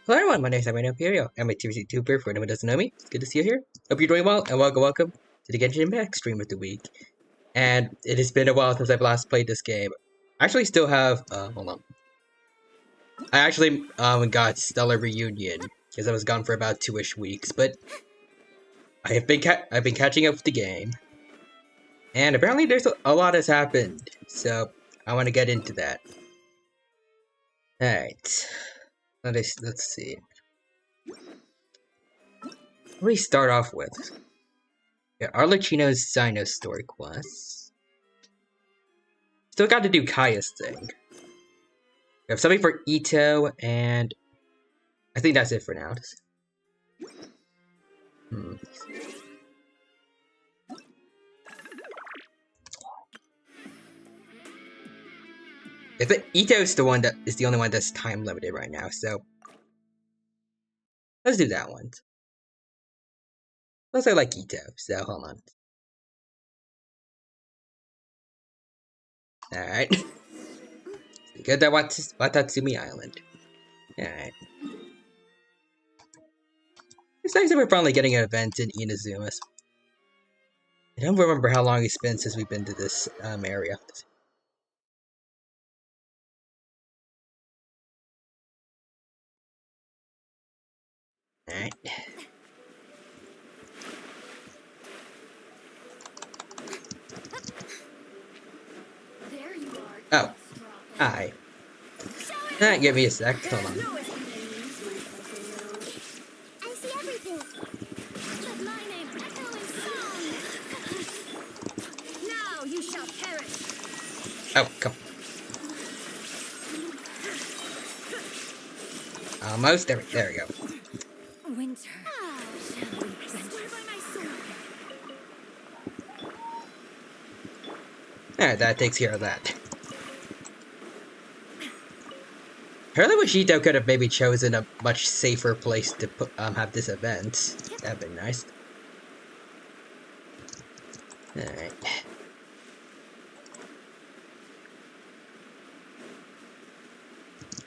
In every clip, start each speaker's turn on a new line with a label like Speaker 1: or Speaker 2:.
Speaker 1: Hello everyone, my name is Imperial. I'm a TV YouTuber for anyone who doesn't know me. It's good to see you here. Hope you're doing well, and welcome to the Genshin Impact stream of the week. And it has been a while since I've last played this game. I actually still have, hold on. I actually got Stellar Reunion, because I was gone for about 2-ish weeks, but I've been catching up with the game. And apparently there's a lot has happened, so I want to get into that. Alright. Let's see. What do we start off with? Yeah, Arlecchino's Sinnoh story quest. Still got to do Kaya's thing. We have something for Ito, and I think that's it for now. I think Ito's the one that is the only one that's time limited right now, so let's do that one. Plus I like Ito, so hold on. Alright. Good that Watatsumi Island. Alright. It's nice that we're finally getting an event in Inazuma. I don't remember how long it's been since we've been to this area. Alright. Oh. Hi. Alright, give me a sec. Hold on. Oh, come on. Almost. There we go.
Speaker 2: Winter.
Speaker 1: Alright, that takes care of that. I really wish Ito could have maybe chosen a much safer place to put, have this event. That'd been nice. Alright.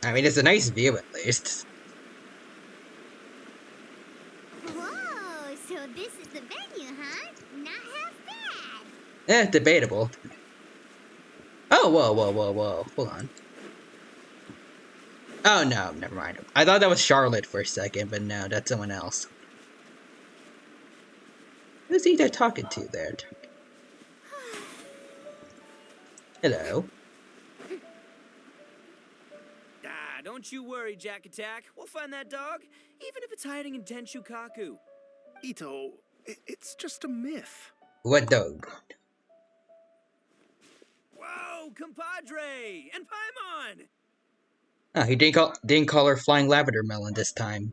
Speaker 1: I mean, it's a nice view at least.
Speaker 2: Whoa, so this is the venue, huh? Not half bad.
Speaker 1: Debatable. Oh, whoa. Hold on. Oh, no, never mind. I thought that was Charlotte for a second, but no, that's someone else. Who's Ito talking to there? Hello.
Speaker 3: Don't you worry, Jack Attack. We'll find that dog, even if it's hiding in Tenshukaku.
Speaker 4: Ito, it's just a myth.
Speaker 1: What dog?
Speaker 3: Whoa, compadre! And Paimon!
Speaker 1: Oh, he didn't call her Flying Lavender Melon this time.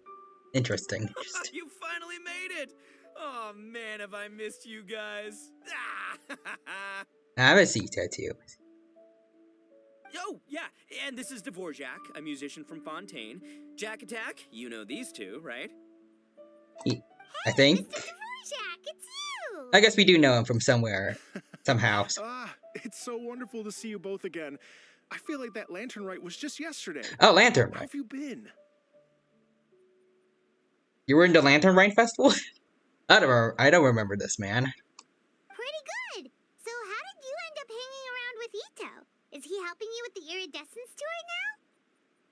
Speaker 1: Interesting.
Speaker 3: You finally made it! Oh man, have I missed you guys.
Speaker 1: I miss Ito too.
Speaker 3: Oh, yeah, and this is Dvorak, a musician from Fontaine. Jack Attack, you know these two, right?
Speaker 1: I think.
Speaker 2: Mr. Dvorak, it's you!
Speaker 1: I guess we do know him from somewhere. Somehow.
Speaker 4: It's so wonderful to see you both again. I feel like that lantern rite was just yesterday.
Speaker 1: Oh, Lantern Rite.
Speaker 4: How have you been?
Speaker 1: You were in the Lantern Rite Festival? I don't remember this, man.
Speaker 2: Pretty good. So how did you end up hanging around with Ito? Is he helping you with the iridescence tour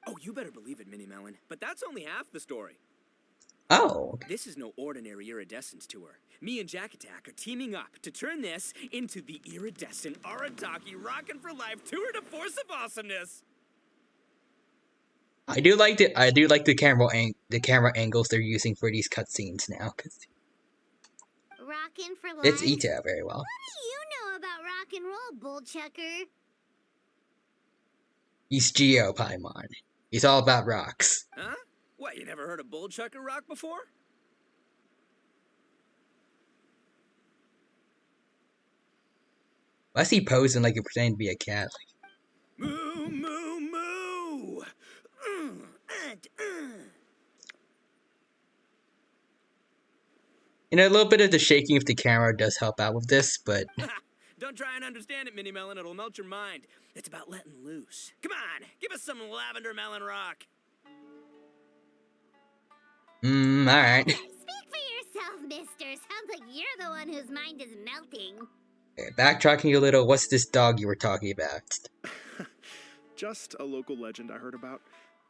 Speaker 2: now?
Speaker 3: Oh, you better believe it, Minnie Melon. But that's only half the story.
Speaker 1: Oh.
Speaker 3: This is no ordinary iridescence tour. Me and Jack Attack are teaming up to turn this into the iridescent Arataki Rockin' for Life Tour de Force of Awesomeness.
Speaker 1: I do like the camera angles they're using for these cutscenes now, cause
Speaker 2: Rockin' for life?
Speaker 1: it's Ito very well.
Speaker 2: What do you know about rock and roll, bull chucker?
Speaker 1: He's Geo Paimon. He's all about rocks.
Speaker 3: Huh? What, you never heard a bull chucker rock before?
Speaker 1: Why's he posing like you're pretending to be a cat?
Speaker 3: Moo, moo, moo!
Speaker 1: You know, a little bit of the shaking of the camera does help out with this, but
Speaker 3: Don't try and understand it, Minnie Melon. It'll melt your mind. It's about letting loose. Come on, give us some lavender melon rock.
Speaker 1: Alright.
Speaker 2: Okay, speak for yourself, mister. Sounds like you're the one whose mind is melting.
Speaker 1: Backtracking a little, what's this dog you were talking about?
Speaker 4: Just a local legend I heard about.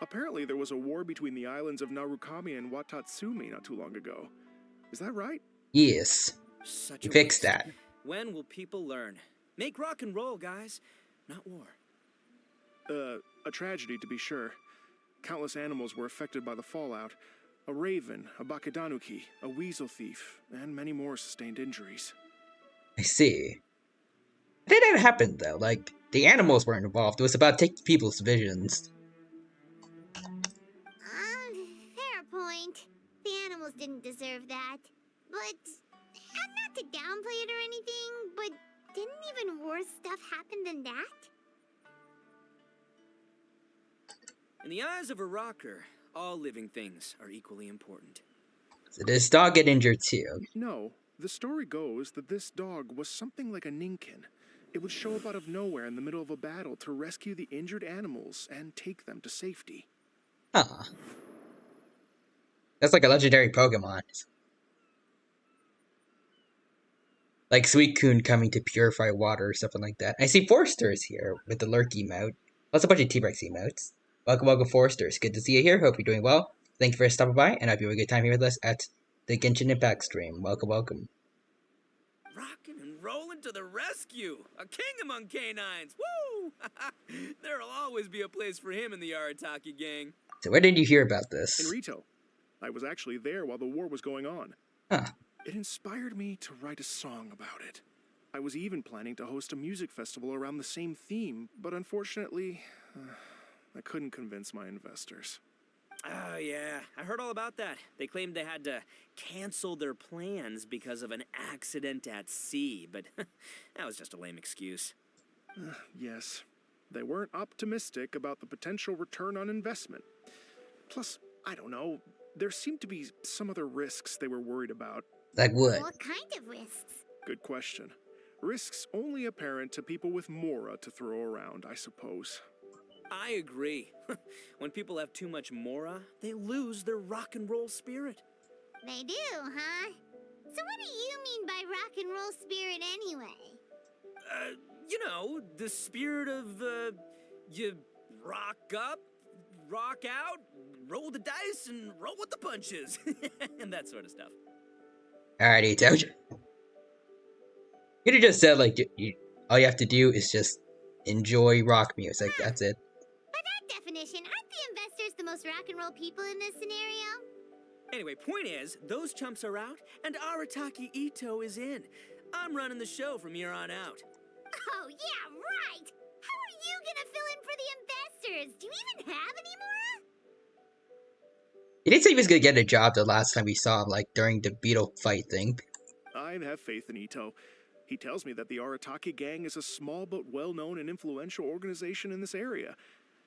Speaker 4: Apparently, there was a war between the islands of Narukami and Watatsumi not too long ago. Is that right?
Speaker 1: Yes.
Speaker 3: Such
Speaker 1: You
Speaker 3: a
Speaker 1: fixed
Speaker 3: waste.
Speaker 1: that.
Speaker 3: When will people learn? Make rock and roll, guys, not war.
Speaker 4: A tragedy to be sure. Countless animals were affected by the fallout. A raven, a bakedanuki, a weasel thief, and many more sustained injuries.
Speaker 1: I see. How did that happen, though? Like, the animals weren't involved. It was about taking people's visions.
Speaker 2: Fair point. The animals didn't deserve that. But, and not to downplay it or anything, but didn't even worse stuff happen than that?
Speaker 3: In the eyes of a rocker, all living things are equally important.
Speaker 1: So this dog get injured too.
Speaker 4: No, the story goes that this dog was something like a ninkin. It would show up out of nowhere in the middle of a battle to rescue the injured animals and take them to safety.
Speaker 1: Huh. That's like a legendary Pokemon. Like Suicune coming to purify water or something like that. I see Forster's here with the Lurk emote. Plus a bunch of T-Rex emotes. Welcome, Forsters. Good to see you here. Hope you're doing well. Thank you for stopping by, and I hope you have a good time here with us at the Genshin Impact stream. Welcome.
Speaker 3: Rockin' and rollin' to the rescue! A king among canines! Woo! There'll always be a place for him in the Arataki gang.
Speaker 1: So where did you hear about
Speaker 4: In
Speaker 1: this?
Speaker 4: Rito. I was actually there while the war was going on.
Speaker 1: Huh.
Speaker 4: It inspired me to write a song about it. I was even planning to host a music festival around the same theme, but unfortunately, I couldn't convince my investors.
Speaker 3: Oh, yeah. I heard all about that. They claimed they had to cancel their plans because of an accident at sea, but that was just a lame excuse.
Speaker 4: Yes, they weren't optimistic about the potential return on investment. Plus, I don't know, there seemed to be some other risks they were worried about.
Speaker 1: Like what?
Speaker 2: What kind of risks?
Speaker 4: Good question. Risks only apparent to people with Mora to throw around, I suppose.
Speaker 3: I agree. When people have too much mora, they lose their rock and roll spirit.
Speaker 2: They do, huh? So what do you mean by rock and roll spirit anyway?
Speaker 3: You know, the spirit of, you rock up, rock out, roll the dice, and roll with the punches. And that sort of stuff.
Speaker 1: Alrighty, Toad. You could have just said, like, all you have to do is just enjoy rock music. That's it.
Speaker 2: By that definition, aren't the investors the most rock and roll people in this scenario?
Speaker 3: Anyway, point is, those chumps are out, and Arataki Ito is in. I'm running the show from here on out.
Speaker 2: Oh, yeah, right! How are you gonna fill in for the investors? Do you even have any more?
Speaker 1: He did say he was gonna get a job the last time we saw him, like, during the beetle fight thing.
Speaker 4: I have faith in Ito. He tells me that the Arataki gang is a small but well-known and influential organization in this area,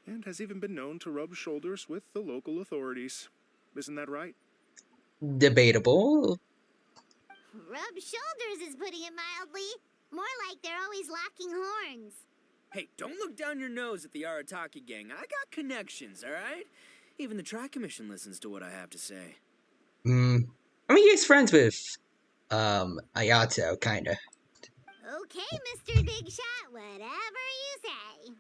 Speaker 4: and has even been known to rub shoulders with the local authorities. Isn't that right?
Speaker 1: Debatable.
Speaker 2: Rub shoulders is putting it mildly. More like they're always locking horns.
Speaker 3: Hey, don't look down your nose at the Arataki gang. I got connections, alright? Even the Tri Commission listens to what I have to say.
Speaker 1: I mean, he's friends with, Ayato, kinda.
Speaker 2: Okay, Mr. Big Shot, whatever you say.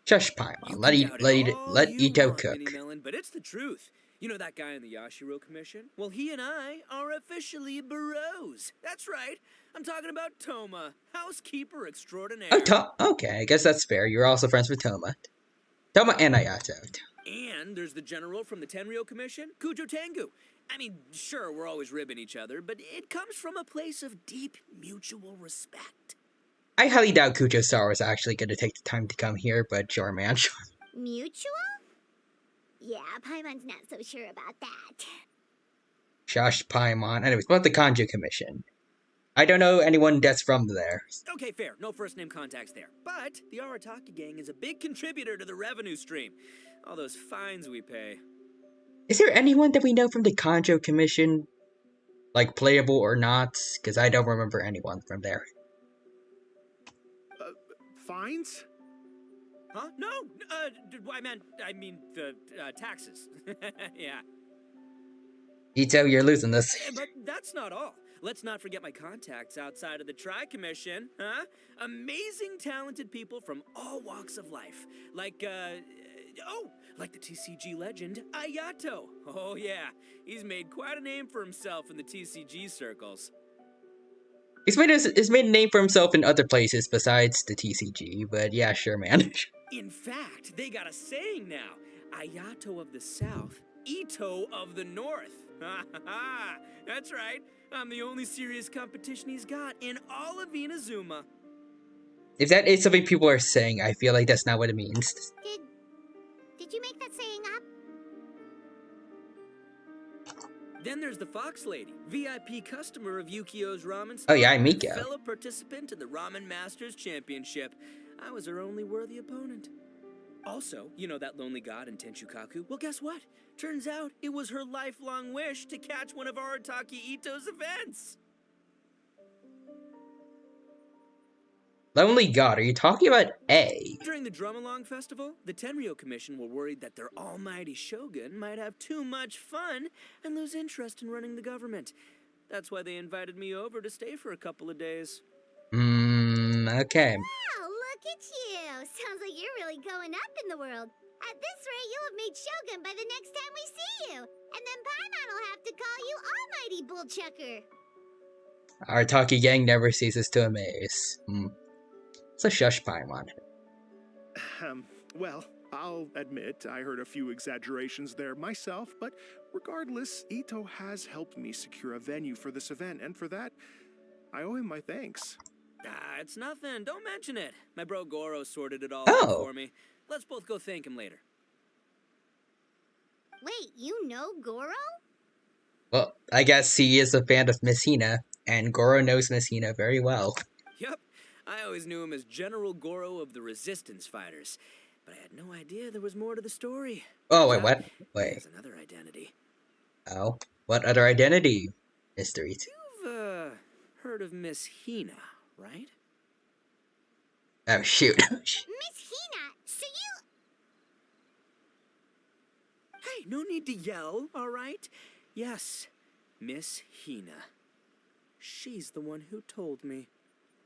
Speaker 1: Shush, Paimon.
Speaker 3: You
Speaker 1: Let
Speaker 3: can doubt it all
Speaker 1: let
Speaker 3: you
Speaker 1: Ito
Speaker 3: want,
Speaker 1: cook.
Speaker 3: Mini Melon, but it's the truth. You know that guy in the Yashiro Commission? Well, he and I are officially bros. That's right. I'm talking about Toma, housekeeper extraordinaire.
Speaker 1: Oh, okay, I guess that's fair. You're also friends with Toma. Toma and Ayato.
Speaker 3: And there's the general from the Tenryo Commission, Kujo Tengu. I mean, sure, we're always ribbing each other, but it comes from a place of deep mutual respect.
Speaker 1: I highly doubt Kujo Star was actually going to take the time to come here, but sure, man.
Speaker 2: Mutual? Yeah, Paimon's not so sure about that.
Speaker 1: Shush, Paimon. Anyways, about the Kanju Commission. I don't know anyone that's from there.
Speaker 3: Okay, fair. No first-name contacts there. But the Arataki gang is a big contributor to the revenue stream. All those fines we pay.
Speaker 1: Is there anyone that we know from the Kanjo Commission? Like, playable or not? Because I don't remember anyone from there.
Speaker 4: Fines?
Speaker 3: Huh? No! I mean, the taxes. Yeah.
Speaker 1: Ito, you're losing this.
Speaker 3: But that's not all. Let's not forget my contacts outside of the Tri-Commission, huh? Amazing, talented people from all walks of life. Like the TCG legend, Ayato. Oh yeah, he's made quite a name for himself in the TCG circles.
Speaker 1: He's made a name for himself in other places besides the TCG, but yeah, sure, man.
Speaker 3: In fact, they got a saying now. Ayato of the South, Ito of the North. Ha ha ha! That's right. I'm the only serious competition he's got in all of Inazuma.
Speaker 1: If that is something people are saying, I feel like that's not what it means.
Speaker 2: Did you make that saying up?
Speaker 3: Then there's the Fox Lady, VIP customer of Yukio's Ramen
Speaker 1: Oh yeah,
Speaker 3: Stall,
Speaker 1: I'm
Speaker 3: and
Speaker 1: Miko.
Speaker 3: fellow participant in the Ramen Masters Championship. I was her only worthy opponent. Also, you know that lonely god in Tenchukaku? Well, guess what? Turns out it was her lifelong wish to catch one of Arataki Ito's events.
Speaker 1: Lonely God, are you talking about A?
Speaker 3: During the Drum-Along Festival, the Tenryo Commission were worried that their almighty shogun might have too much fun and lose interest in running the government. That's why they invited me over to stay for a couple of days.
Speaker 1: Okay.
Speaker 2: Wow, look at you! Sounds like you're really going up in the world. At this rate, you'll have made Shogun by the next time we see you. And then Paimon will have to call you Almighty Bullchucker.
Speaker 1: Our Taki gang never ceases to amaze. So shush, Paimon.
Speaker 4: Well, I'll admit I heard a few exaggerations there myself, but regardless, Ito has helped me secure a venue for this event, and for that, I owe him my thanks.
Speaker 3: It's nothing. Don't mention it. My bro Goro sorted it all
Speaker 1: Oh.
Speaker 3: out for me. Let's both go thank him later.
Speaker 2: Wait, you know Goro?
Speaker 1: Well, I guess he is a fan of Miss Hina, and Goro knows Miss Hina very well.
Speaker 3: Yup. I always knew him as General Goro of the Resistance Fighters, but I had no idea there was more to the story.
Speaker 1: Oh, wait,
Speaker 3: Turns
Speaker 1: what?
Speaker 3: out
Speaker 1: Wait.
Speaker 3: There's another identity.
Speaker 1: Oh, what other identity, Mr. Ito?
Speaker 3: You've, heard of Miss Hina, right?
Speaker 1: Oh, shoot.
Speaker 2: Miss Hina, so you...
Speaker 3: Hey, no need to yell, all right? Yes, Miss Hina. She's the one who told me.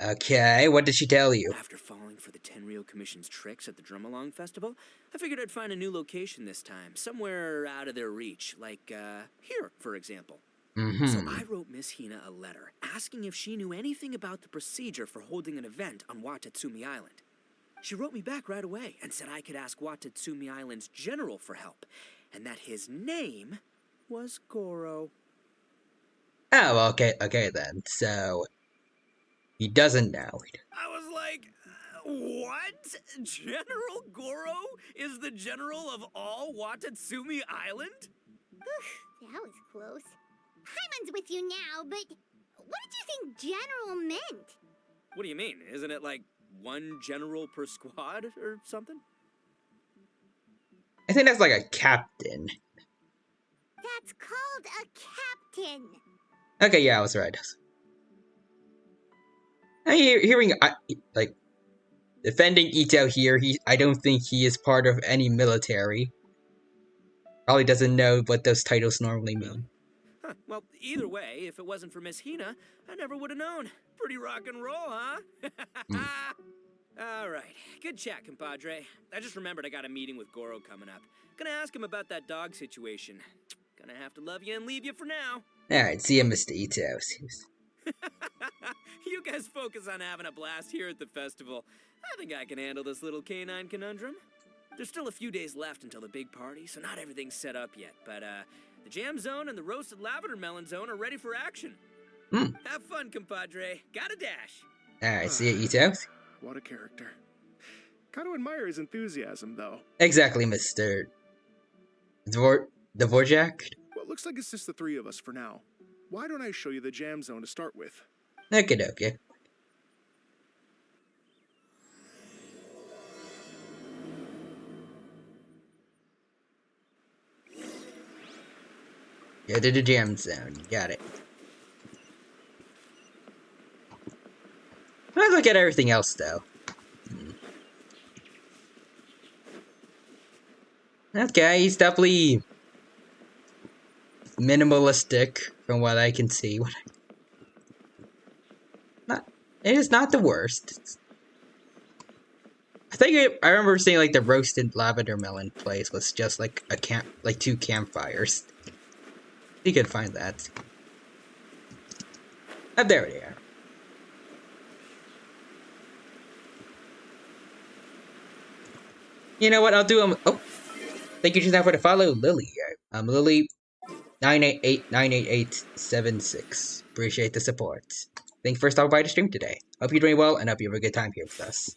Speaker 1: Okay, what did she tell you?
Speaker 3: After falling for the Tenryo Commission's tricks at the Drum-Along Festival, I figured I'd find a new location this time, somewhere out of their reach, like, here, for example. So I wrote Miss Hina a letter, asking if she knew anything about the procedure for holding an event on Watatsumi Island. She wrote me back right away and said I could ask Watatsumi Island's general for help, and that his name was Goro.
Speaker 1: Oh, okay then. So, he doesn't know.
Speaker 3: I was like, what? General Goro is the general of all Watatsumi Island?
Speaker 2: That was close. Paimon's with you now, but what did you think general meant?
Speaker 3: What do you mean? Isn't it like one general per squad or something?
Speaker 1: I think that's like a captain.
Speaker 2: That's called a captain.
Speaker 1: Okay, yeah, I was right. Hearing, like, defending Ito here, I don't think he is part of any military. Probably doesn't know what those titles normally mean.
Speaker 3: Huh. Well, either way, if it wasn't for Miss Hina, I never would have known. Pretty rock and roll, huh? All right. Good chat, compadre. I just remembered I got a meeting with Goro coming up. Gonna ask him about that dog situation. Gonna have to love you and leave you for now.
Speaker 1: Alright, see you, Mr. Ito.
Speaker 3: You guys focus on having a blast here at the festival. I think I can handle this little canine conundrum. There's still a few days left until the big party, so not everything's set up yet. But, the jam zone and the roasted lavender melon zone are ready for action. Have fun, compadre. Got a dash.
Speaker 1: Alright, see you, Ito.
Speaker 4: What a character. Gotta admire his enthusiasm, though.
Speaker 1: Exactly, Mr. Dvorak?
Speaker 4: Well, it looks like it's just the three of us for now. Why don't I show you the jam zone to start with?
Speaker 1: Okay. Go to the jam zone. Got it. Let's look at everything else, though. Okay, he's definitely minimalistic from what I can see. It is not the worst. I remember seeing like the roasted lavender melon place was just like a like 2 campfires. You can find that. Oh, there they are. You know what? I'll do them. Oh, thank you just now for the follow, Lily. Lily 988-98876. Appreciate the support. Thanks for stopping by the stream today. Hope you're doing well and hope you have a good time here with us.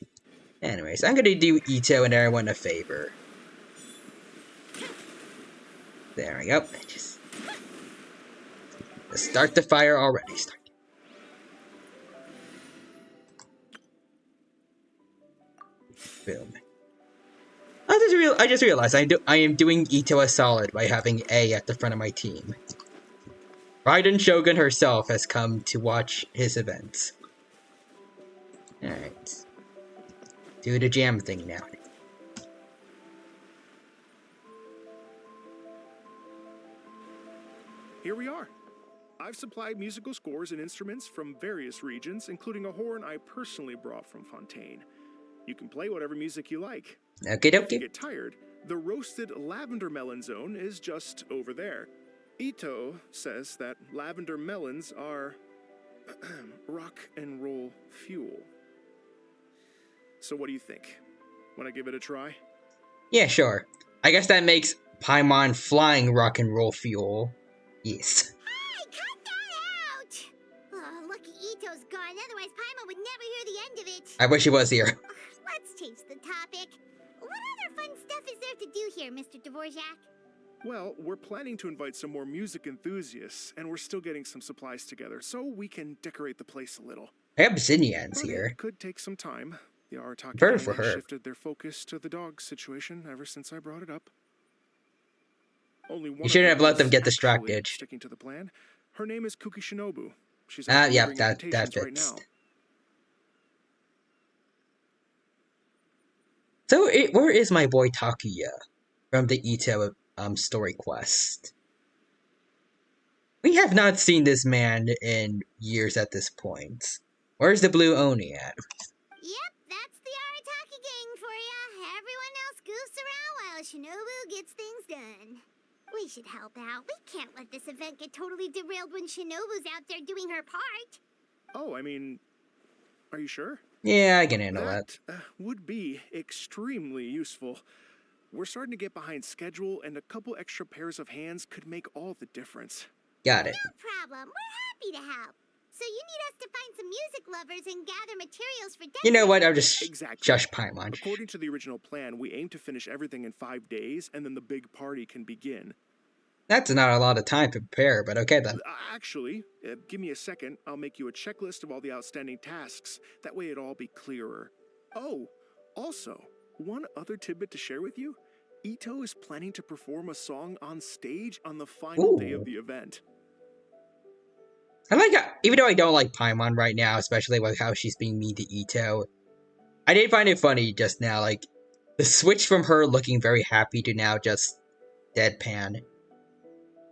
Speaker 1: Anyways, I'm gonna do Ito and everyone a favor. There we go. Just start the fire already. Boom. I just realized I am doing Ito a solid by having A at the front of my team. Raiden Shogun herself has come to watch his events. Alright. Do the jam thing now.
Speaker 4: Here we are. I've supplied musical scores and instruments from various regions, including a horn I personally brought from Fontaine. You can play whatever music you like.
Speaker 1: Okay,
Speaker 4: If you get tired, the roasted lavender melon zone is just over there. Ito says that lavender melons are rock and roll fuel. So what do you think? Want to give it a try?
Speaker 1: Yeah, sure. I guess that makes Paimon flying rock and roll fuel. Yes.
Speaker 2: Hey, cut that out! Oh, lucky Ito's gone, otherwise Paimon would never hear the end of it.
Speaker 1: I wish he was here.
Speaker 2: Let's change the topic. What other fun stuff is there to do here, Mr. Dvorak?
Speaker 4: Well, we're planning to invite some more music enthusiasts, and we're still getting some supplies together, so we can decorate the place a little.
Speaker 1: I have Zinyan's
Speaker 4: But
Speaker 1: here.
Speaker 4: it could take some time. The Arataki
Speaker 1: Bird
Speaker 4: gang
Speaker 1: for
Speaker 4: has
Speaker 1: her.
Speaker 4: shifted their focus to the dog situation ever since I brought it up. Only one
Speaker 1: You shouldn't
Speaker 4: of
Speaker 1: have let them
Speaker 4: is
Speaker 1: get
Speaker 4: actually
Speaker 1: distracted.
Speaker 4: Sticking to the plan. Her name is Kuki Shinobu. She's
Speaker 1: Yeah,
Speaker 4: delivering
Speaker 1: that
Speaker 4: invitations right
Speaker 1: fits.
Speaker 4: now.
Speaker 1: So, where is my boy Takuya from the Ito story quest? We have not seen this man in years at this point. Where's the blue Oni at?
Speaker 2: Yep, that's the Arataki gang for ya. Everyone else goofs around while Shinobu gets things done. We should help out. We can't let this event get totally derailed when Shinobu's out there doing her part.
Speaker 4: Oh, I mean, are you sure?
Speaker 1: Yeah, I can handle that.
Speaker 4: Would be extremely useful. We're starting to get behind schedule, and a couple extra pairs of hands could make all the difference.
Speaker 1: Got it.
Speaker 2: No problem. We're happy to help. So you need us to find some music lovers and gather materials for
Speaker 1: You know what? I'll just
Speaker 4: Exactly.
Speaker 1: shush Paimon.
Speaker 4: According to the original plan, we aim to finish everything in 5 days, and then the big party can begin.
Speaker 1: That's not a lot of time to prepare, but okay then.
Speaker 4: Actually, give me a second. I'll make you a checklist of all the outstanding tasks. That way it'll all be clearer. Oh, also, one other tidbit to share with you. Ito is planning to perform a song on stage on the final day of the event.
Speaker 1: I like how, even though I don't like Paimon right now, especially with how she's being mean to Ito, I did find it funny just now, like, the switch from her looking very happy to now just deadpan.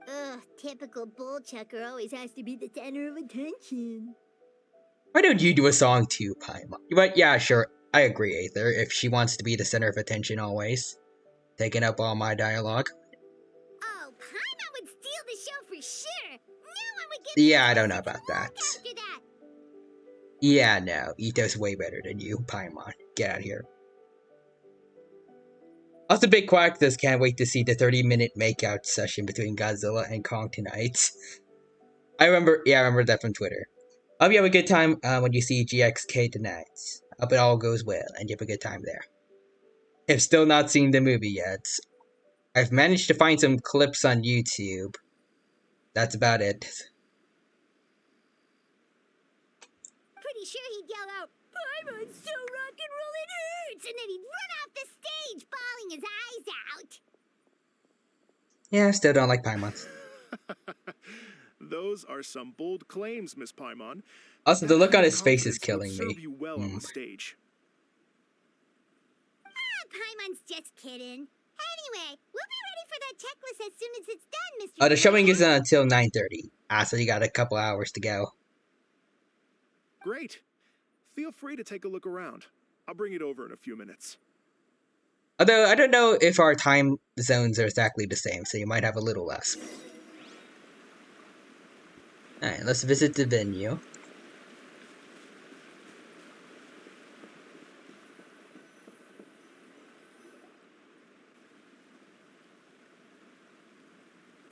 Speaker 2: Ugh, typical bull chucker always has to be the center of attention.
Speaker 1: Why don't you do a song too, Paimon? But yeah, sure, I agree, Aether, if she wants to be the center of attention always. Taking up all my dialogue.
Speaker 2: Oh, Paimon would steal the show for sure. No one would get
Speaker 1: Yeah, I don't know about that.
Speaker 2: after that.
Speaker 1: Yeah, no, Ito's way better than you, Paimon. Get out of here. Also, Big Quack just can't wait to see the 30-minute makeout session between Godzilla and Kong tonight. I remember that from Twitter. Hope you have a good time when you see GXK tonight. Hope it all goes well and you have a good time there. I've still not seen the movie yet. I've managed to find some clips on YouTube. That's about it.
Speaker 2: Pretty sure he'd yell out, "Paimon's so rock and roll it hurts!" And then he'd run off the stage, bawling his eyes out.
Speaker 1: Yeah, I still don't like Paimon.
Speaker 4: Those are some bold claims, Miss Paimon.
Speaker 1: Also, the look on his face is
Speaker 4: Confidence would
Speaker 1: killing me.
Speaker 4: serve you well on the stage.
Speaker 2: Paimon's just kidding. Anyway, we'll be ready for that checklist as soon as it's done, Mr.
Speaker 1: Oh, the showing isn't until 9:30. So you got a couple hours to go.
Speaker 4: Great. Feel free to take a look around. I'll bring it over in a few minutes.
Speaker 1: Although, I don't know if our time zones are exactly the same, so you might have a little less. Alright, let's visit the venue.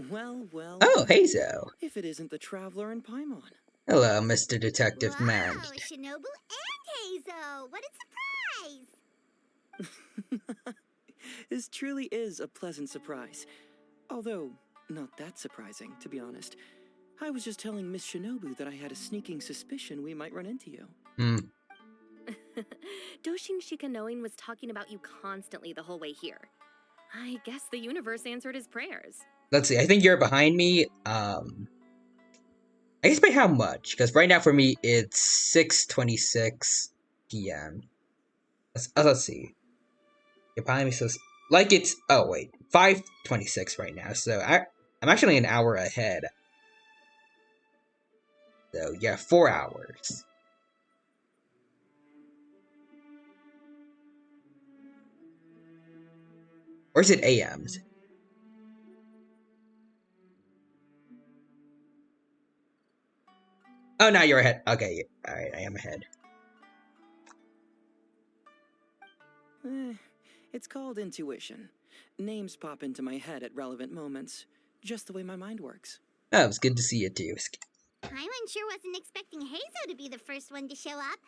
Speaker 5: Well, well,
Speaker 1: Oh,
Speaker 5: well.
Speaker 1: hey, Zo.
Speaker 5: If it isn't the Traveler in Paimon.
Speaker 1: Hello, Mr. Detective
Speaker 2: Wow,
Speaker 1: Man.
Speaker 2: Shinobu and Heizo! What a surprise!
Speaker 5: This truly is a pleasant surprise. Although, not that surprising, to be honest. I was just telling Miss Shinobu that I had a sneaking suspicion we might run into you.
Speaker 6: Doshin Shikanoin was talking about you constantly the whole way here. I guess the universe answered his prayers.
Speaker 1: Let's see, I think you're behind me. I guess by how much? Because right now for me, it's 6:26 p.m. Let's see. You're behind me, so like it's, oh wait, 5:26 right now, so I'm actually an hour ahead. So yeah, 4 hours. Or is it AMs? Oh, no, you're ahead. Okay, alright, I am ahead.
Speaker 5: It's called intuition. Names pop into my head at relevant moments, just the way my mind works.
Speaker 1: Oh, it was good to see you too.
Speaker 2: Paimon sure wasn't expecting Heizo to be the first one to show up.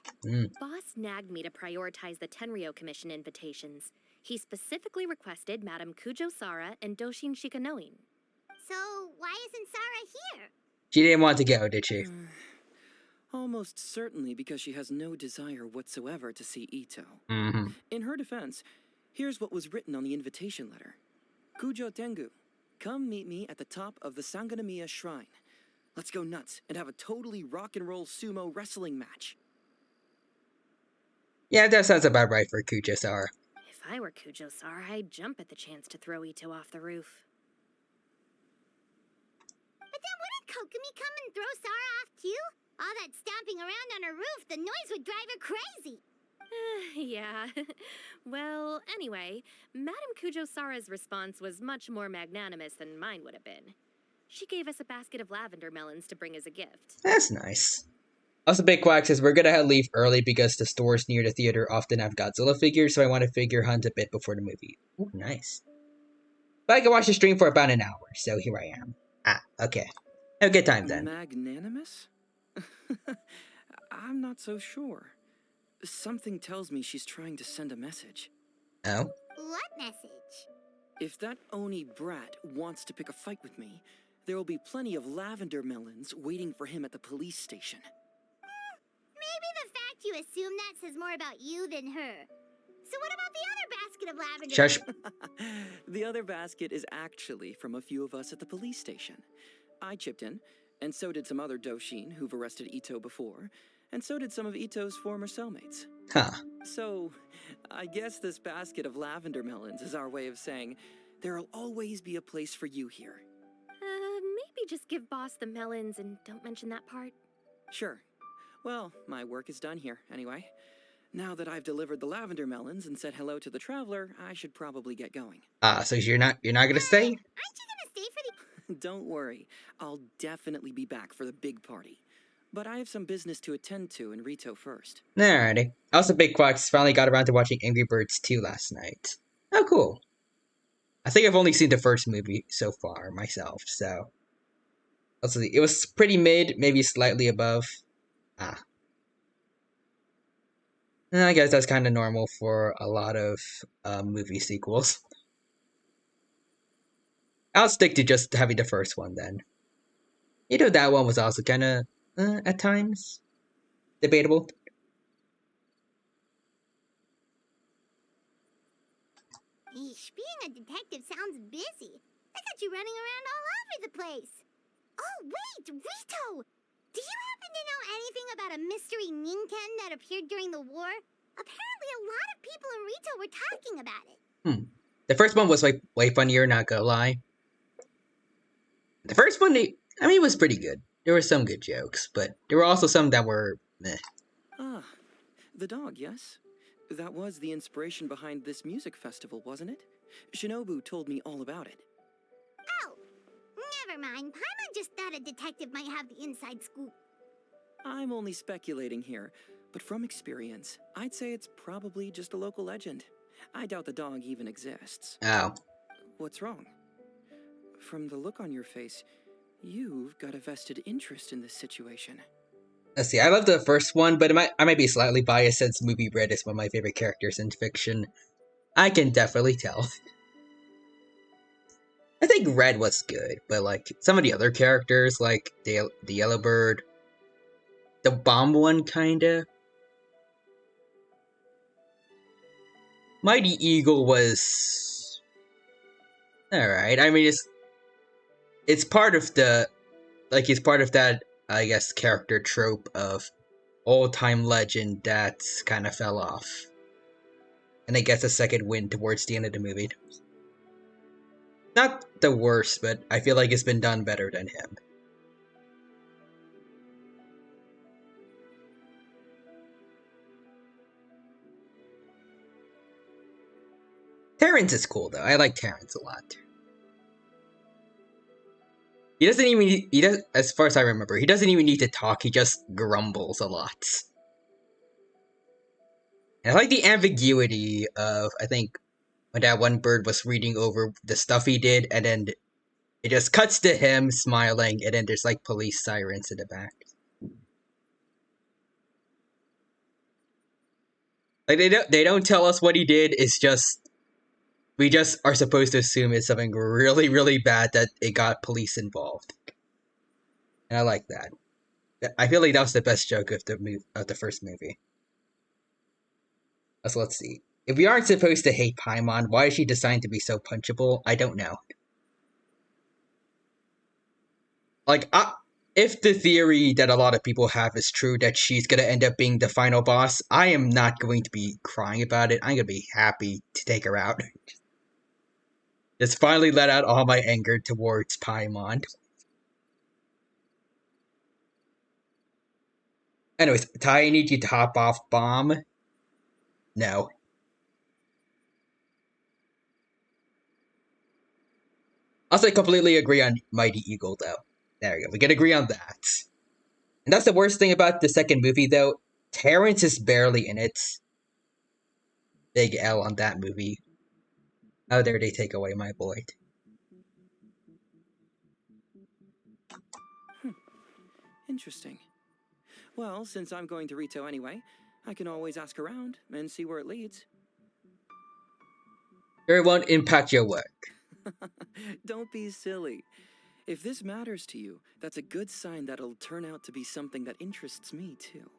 Speaker 6: Boss nagged me to prioritize the Tenryo Commission invitations. He specifically requested Madame Kujo Sara and Doshin Shikanoin.
Speaker 2: So, why isn't Sara here?
Speaker 1: She didn't want to go, did she?
Speaker 5: Almost certainly because she has no desire whatsoever to see Ito. In her defense, here's what was written on the invitation letter. Kujo Tengu, come meet me at the top of the Sanganamiya Shrine. Let's go nuts and have a totally rock and roll sumo wrestling match.
Speaker 1: Yeah, that sounds about right for Kujo-Sara.
Speaker 6: If I were Kujo Sara, I'd jump at the chance to throw Ito off the roof.
Speaker 2: But then wouldn't Kokomi come and throw Sara off too? All that stomping around on her roof, the noise would drive her crazy.
Speaker 6: Yeah. Well, anyway, Madame Kujo Sara's response was much more magnanimous than mine would have been. She gave us a basket of lavender melons to bring as a gift.
Speaker 1: That's nice. Also, Big Quack says we're gonna leave early because the stores near the theater often have Godzilla figures, so I want to figure hunt a bit before the movie. Ooh, nice. But I can watch the stream for about an hour, so here I am. Okay. Have a good time then.
Speaker 5: Magnanimous? I'm not so sure. Something tells me she's trying to send a message.
Speaker 1: Oh?
Speaker 2: What message?
Speaker 5: If that Oni brat wants to pick a fight with me, there will be plenty of lavender melons waiting for him at the police station.
Speaker 2: Maybe the fact you assume that says more about you than her. So what about the other basket of lavender?
Speaker 1: Shush.
Speaker 5: The other basket is actually from a few of us at the police station. I chipped in, and so did some other Doshin who've arrested Ito before, and so did some of Ito's former cellmates.
Speaker 1: Huh.
Speaker 5: So, I guess this basket of lavender melons is our way of saying, there'll always be a place for you here.
Speaker 6: Maybe just give Boss the melons and don't mention that part.
Speaker 5: Sure. Well, my work is done here, anyway. Now that I've delivered the lavender melons and said hello to the traveler, I should probably get going.
Speaker 1: So you're not gonna stay?
Speaker 2: Aren't you gonna stay for the...
Speaker 5: Don't worry, I'll definitely be back for the big party. But I have some business to attend to in Rito first.
Speaker 1: Alrighty. Also, Big Quacks finally got around to watching Angry Birds 2 last night. Oh, cool. I think I've only seen the first movie so far myself, so... Let's see. It was pretty mid, maybe slightly above. I guess that's kind of normal for a lot of movie sequels. I'll stick to just having the first one then. You know, that one was also kind of, at times, debatable.
Speaker 2: Eesh, being a detective sounds busy. I got you running around all over the place. Oh, wait, Rito! Do you happen to know anything about a mystery Ninken that appeared during the war? Apparently a lot of people in Rito were talking about it.
Speaker 1: The first one was way funnier, not gonna lie. The first one, it was pretty good. There were some good jokes, but there were also some that were meh.
Speaker 5: Ah, the dog, yes? That was the inspiration behind this music festival, wasn't it? Shinobu told me all about it.
Speaker 2: Oh, never mind. Paimon just thought a detective might have the inside scoop.
Speaker 5: I'm only speculating here, but from experience, I'd say it's probably just a local legend. I doubt the dog even exists.
Speaker 1: Oh.
Speaker 5: What's wrong? From the look on your face, you've got a vested interest in this situation.
Speaker 1: Let's see, I love the first one, but I might be slightly biased since Movie Red is one of my favorite characters in fiction. I can definitely tell. I think Red was good, but like some of the other characters, like the Yellow Bird, the bomb one, kinda. Mighty Eagle was alright. I mean, it's part of the it's part of that, I guess, character trope of old-time legend that's kind of fell off, and it gets a second win towards the end of the movie. Not the worst, but I feel like it's been done better than him. Terrence is cool though. I like Terrence a lot. He doesn't even as far as I remember, he doesn't even need to talk, he just grumbles a lot. And I like the ambiguity of, I think, when that one bird was reading over the stuff he did, and then it just cuts to him smiling, and then there's like police sirens in the back. Like they don't tell us what he did, it's just we just are supposed to assume it's something really, really bad that it got police involved. And I like that. I feel like that was the best joke of the first movie. So let's see. If we aren't supposed to hate Paimon, why is she designed to be so punchable? I don't know. Like, if the theory that a lot of people have is true, that she's gonna end up being the final boss, I am not going to be crying about it. I'm gonna be happy to take her out. Just finally let out all my anger towards Paimon. Anyways, Ty, I need you to hop off bomb. No. Also, I completely agree on Mighty Eagle, though. There we go. We can agree on that. And that's the worst thing about the second movie, though. Terrence is barely in it. Big L on that movie. How dare they take away my boy.
Speaker 5: Interesting. Well, since I'm going to Rito anyway, I can always ask around and see where it leads.
Speaker 1: It won't impact your work.
Speaker 5: Don't be silly. If this matters to you, that's a good sign that it'll turn out to be something that interests me, too.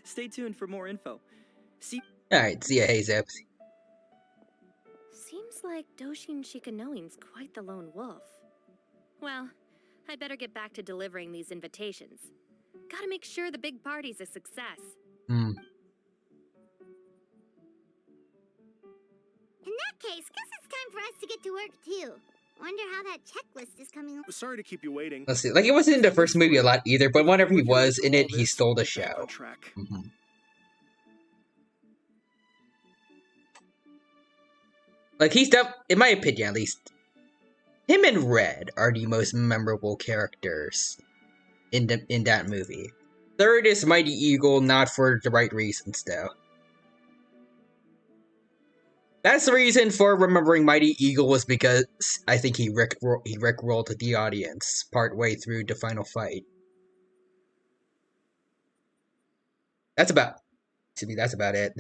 Speaker 5: Stay tuned for more info. See.
Speaker 1: Alright, see ya, Hazep.
Speaker 6: Seems like Doshin Shikanoin's quite the lone wolf. Well, I'd better get back to delivering these invitations. Gotta make sure the big party's a success.
Speaker 2: In that case, guess it's time for us to get to work too. Wonder how that checklist is coming.
Speaker 4: Sorry to keep you waiting.
Speaker 1: Let's see. Like, it wasn't in the first movie a lot either, but whenever he was in it, he stole the show. Like, he's in my opinion, at least, him and Red are the most memorable characters in that movie. Third is Mighty Eagle, not for the right reasons, though. That's the reason for remembering Mighty Eagle was because I think he rickrolled the audience partway through the final fight. That's about it.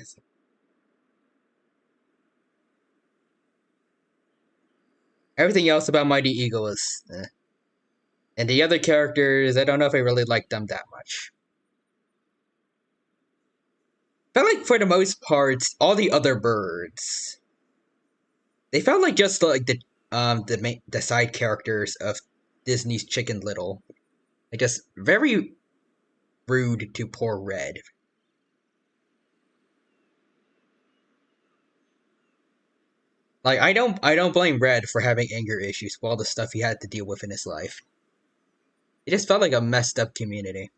Speaker 1: Everything else about Mighty Eagle is and the other characters, I don't know if I really like them that much. Felt like for the most part, all the other birds, they felt like just like the side characters of Disney's Chicken Little. Like, just very rude to poor Red. Like, I don't blame Red for having anger issues with all the stuff he had to deal with in his life. It just felt like a messed up community.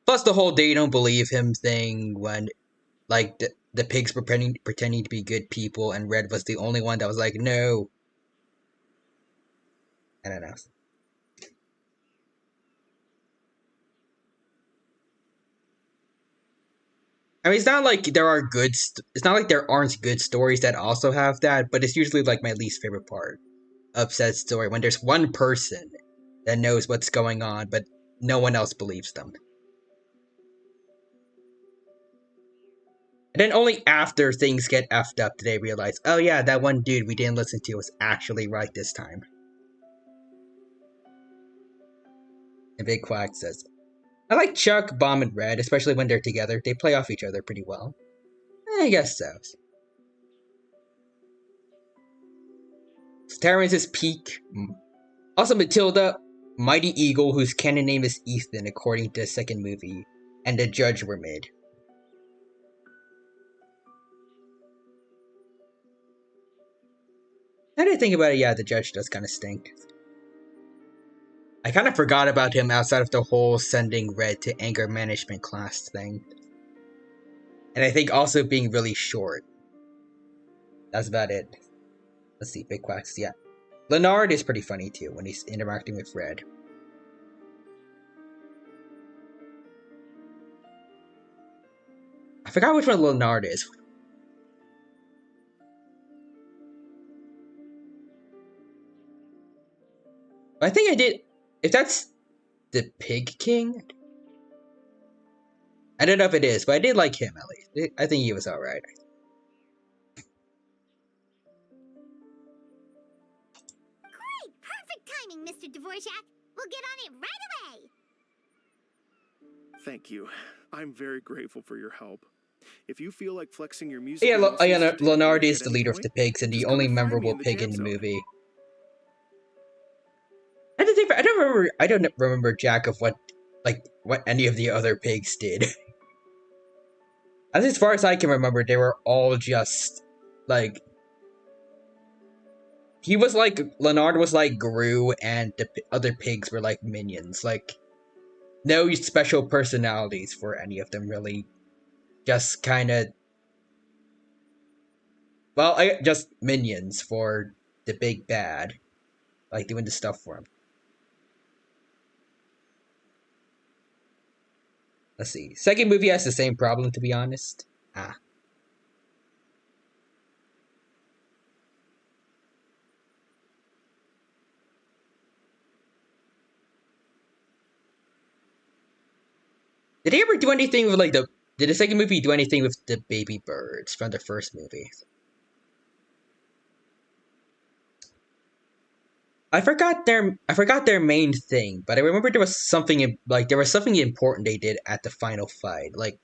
Speaker 1: Plus the whole "they don't believe him" thing when, like, the pigs were pretending to be good people and Red was the only one that was like, no. I don't know. I mean, it's not like there are it's not like there aren't good stories that also have that, but it's usually like my least favorite part of said story when there's one person that knows what's going on, but no one else believes them. And then only after things get effed up do they realize, oh yeah, that one dude we didn't listen to was actually right this time. And Big Quack says, I like Chuck, Bomb, and Red, especially when they're together. They play off each other pretty well. I guess so. Terrence's peak. Also Matilda, Mighty Eagle, whose canon name is Ethan according to the second movie, and the Judge were mid. Now that I think about it, yeah, the Judge does kind of stink. I kind of forgot about him outside of the whole sending Red to anger management class thing. And I think also being really short. That's about it. Let's see, Big Quacks, yeah. Leonard is pretty funny too when he's interacting with Red. I forgot which one Leonard is. I think I did. If that's the Pig King, I don't know if it is, but I did like him at least. I think he was alright.
Speaker 2: Great! Perfect timing, Mr. Dvorak. We'll get on it right away!
Speaker 4: Thank you. I'm very grateful for your help. If you feel like flexing your music,
Speaker 1: Yeah, Leonard is the leader of the pigs and the only memorable pig in the movie. I don't remember Jack of what any of the other pigs did. As far as I can remember, they were all just like Leonard was like Gru, and the other pigs were like minions. Like no special personalities for any of them really. Just kind of just minions for the big bad, like doing the stuff for him. Let's see. Second movie has the same problem, to be honest. Did they ever do anything with did the second movie do anything with the baby birds from the first movie? I forgot their main thing, but I remember there was something important they did at the final fight. Like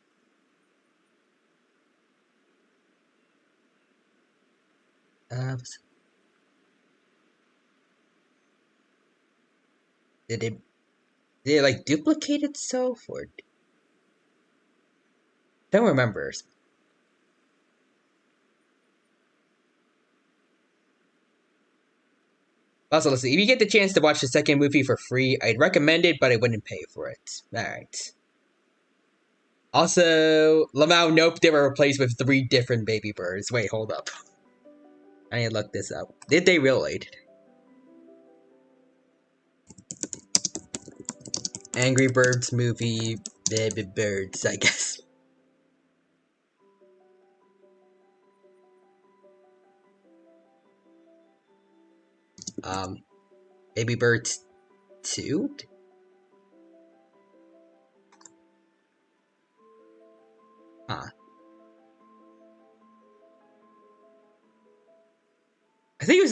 Speaker 1: did it like duplicate itself or don't remember. Also, let's see. If you get the chance to watch the second movie for free, I'd recommend it, but I wouldn't pay for it. Alright. Also, Lamau, nope, they were replaced with 3 different baby birds. Wait, hold up. I need to look this up. Did they really? Angry Birds movie, baby birds, I guess. Baby Birds 2? Huh. I think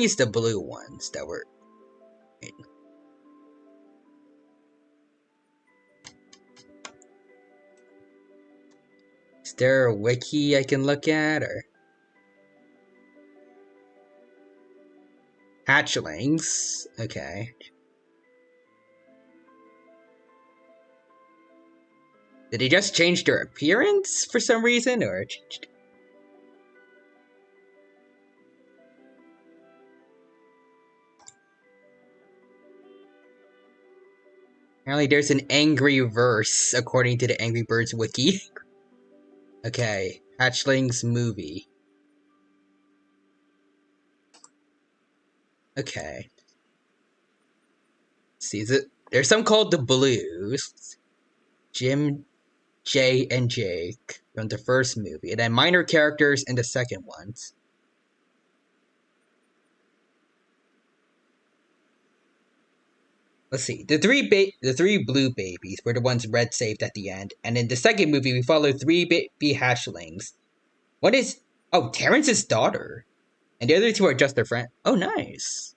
Speaker 1: it's the blue ones that were. Wait. Is there a wiki I can look at or? Hatchlings. Okay. Did they just change their appearance for some reason, or changed? Apparently there's an angry verse, according to the Angry Birds wiki. Okay, Hatchlings movie. Okay. Let's see, there's some called the Blues. Jim, Jay, and Jake from the first movie, and then minor characters in the second ones. Let's see. The three blue babies were the ones Red saved at the end, and in the second movie, we follow three baby hatchlings. One is Terrence's daughter, and the other two are just their friend. Oh, nice.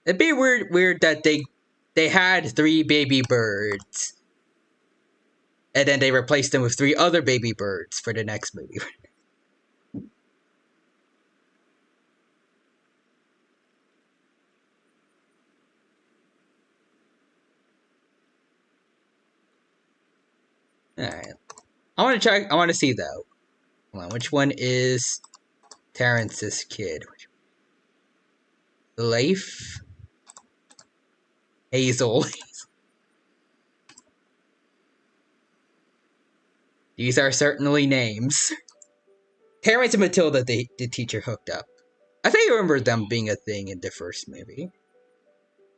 Speaker 1: It'd be weird that they had three baby birds, and then they replaced them with three other baby birds for the next movie. Alright. I want to see though. Hold on, which one is Terrence's kid? Leif? Hazel. These are certainly names. Terrence and Matilda, the teacher, hooked up. I think I remember them being a thing in the first movie.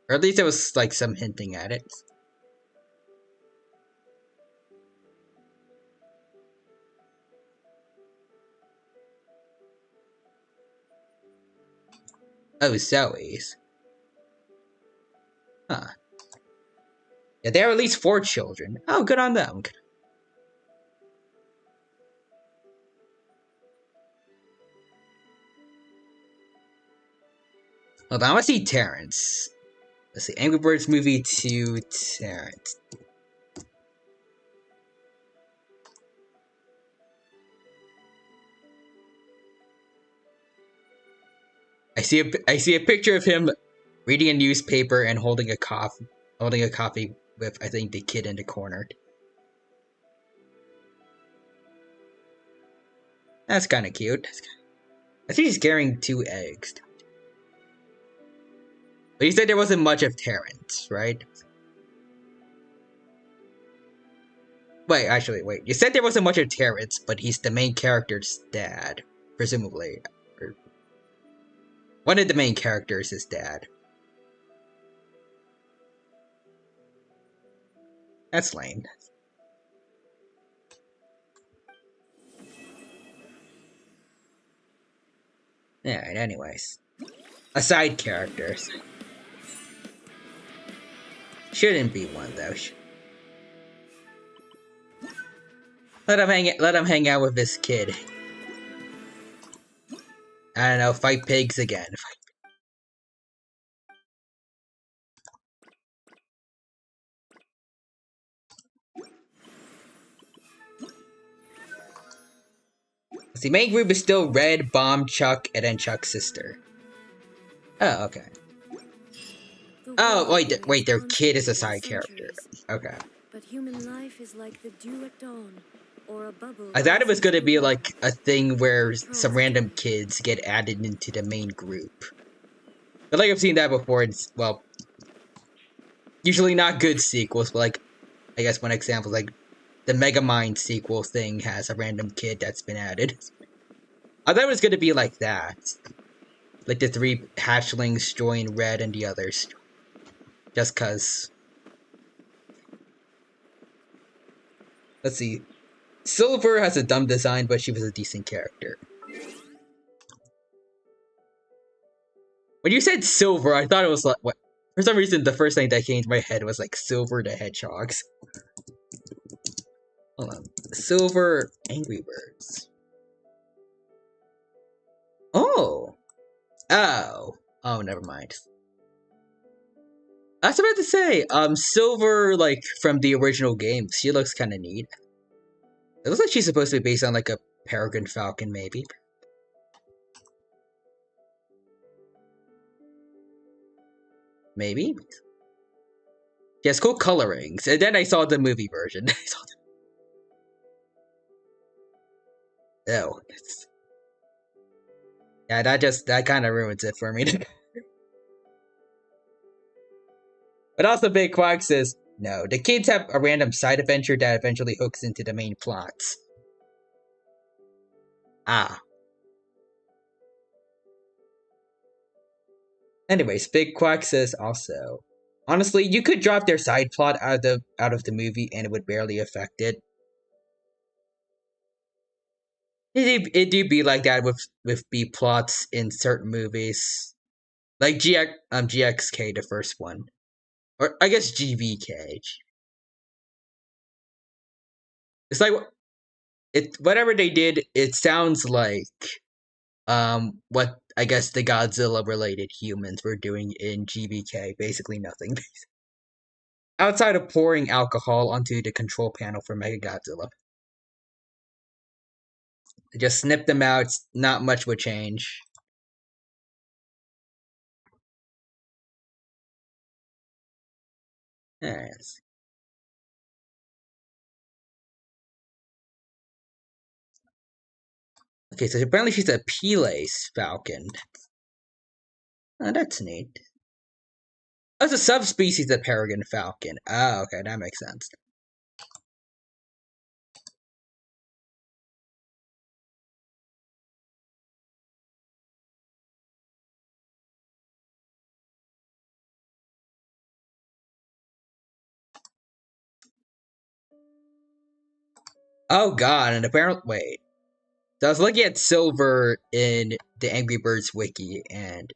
Speaker 1: Or at least there was like some hinting at it. Oh, Zoe's. Huh. Yeah, there are at least 4 children. Oh, good on them. Hold on, I want to see Terrence. Let's see, Angry Birds movie 2, Terrence. I see a picture of him reading a newspaper and holding a coffee with, I think, the kid in the corner. That's kind of cute. I think he's carrying 2 eggs. But you said there wasn't much of Terrence, right? Wait. You said there wasn't much of Terrence, but he's the main character's dad, presumably. One of the main characters is dad. That's lame. Alright, anyways. Aside characters. Shouldn't be one, though. Let him hang out with this kid. I don't know, fight pigs again. The main group is still Red, Bomb, Chuck, and then Chuck's sister. Oh, okay. Oh, wait, their kid is a side character. Okay.
Speaker 7: But human life is like the dew at dawn, or a bubble.
Speaker 1: I thought it was gonna be like a thing where some random kids get added into the main group. But like I've seen that before, it's, well, usually not good sequels, but like, I guess one example, like, the Megamind sequel thing has a random kid that's been added. I thought it was gonna be like that. Like the 3 hatchlings join Red and the others. Just cause. Let's see. Silver has a dumb design, but she was a decent character. When you said Silver, I thought it was like, what? For some reason, the first thing that came to my head was like Silver the Hedgehogs. Hold on. Silver Angry Birds. Oh, never mind. I was about to say, Silver, like, from the original game, she looks kind of neat. It looks like she's supposed to be based on, like, a peregrine falcon, maybe. Maybe? She has cool colorings. And then I saw the movie version. Oh. Yeah, that kind of ruins it for me. But also Big Quack says, no, the kids have a random side adventure that eventually hooks into the main plots. Ah. Anyways, Big Quack says also, honestly, you could drop their side plot out of the movie and it would barely affect it. It do be like that with B plots in certain movies, like GXK, the first one, or I guess GVK. It's like whatever they did. It sounds like what I guess the Godzilla related humans were doing in GVK. Basically nothing. Outside of pouring alcohol onto the control panel for Mechagodzilla. They just snipped them out, not much would change. Yes. Okay, so apparently she's a Pilace Falcon. Oh, that's neat. That's a subspecies of Peregrine Falcon. Oh, okay, that makes sense. Oh god, and apparently, wait. So I was looking at Silver in the Angry Birds wiki, and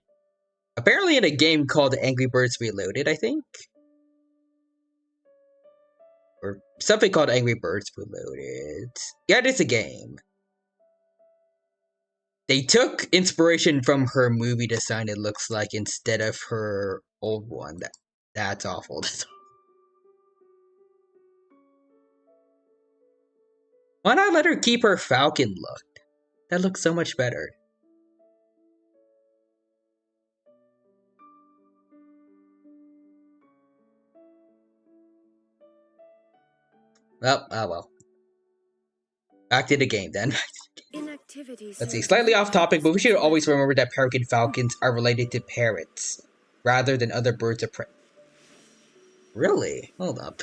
Speaker 1: apparently in a game called Angry Birds Reloaded, I think? Or something called Angry Birds Reloaded. Yeah, it is a game. They took inspiration from her movie design, it looks like, instead of her old one. That's awful. Why not let her keep her Falcon look? That looks so much better. Well, oh well. Back to the game then. Let's see, slightly off topic, but we should always remember that peregrine falcons are related to parrots, rather than other birds of prey. Really? Hold up.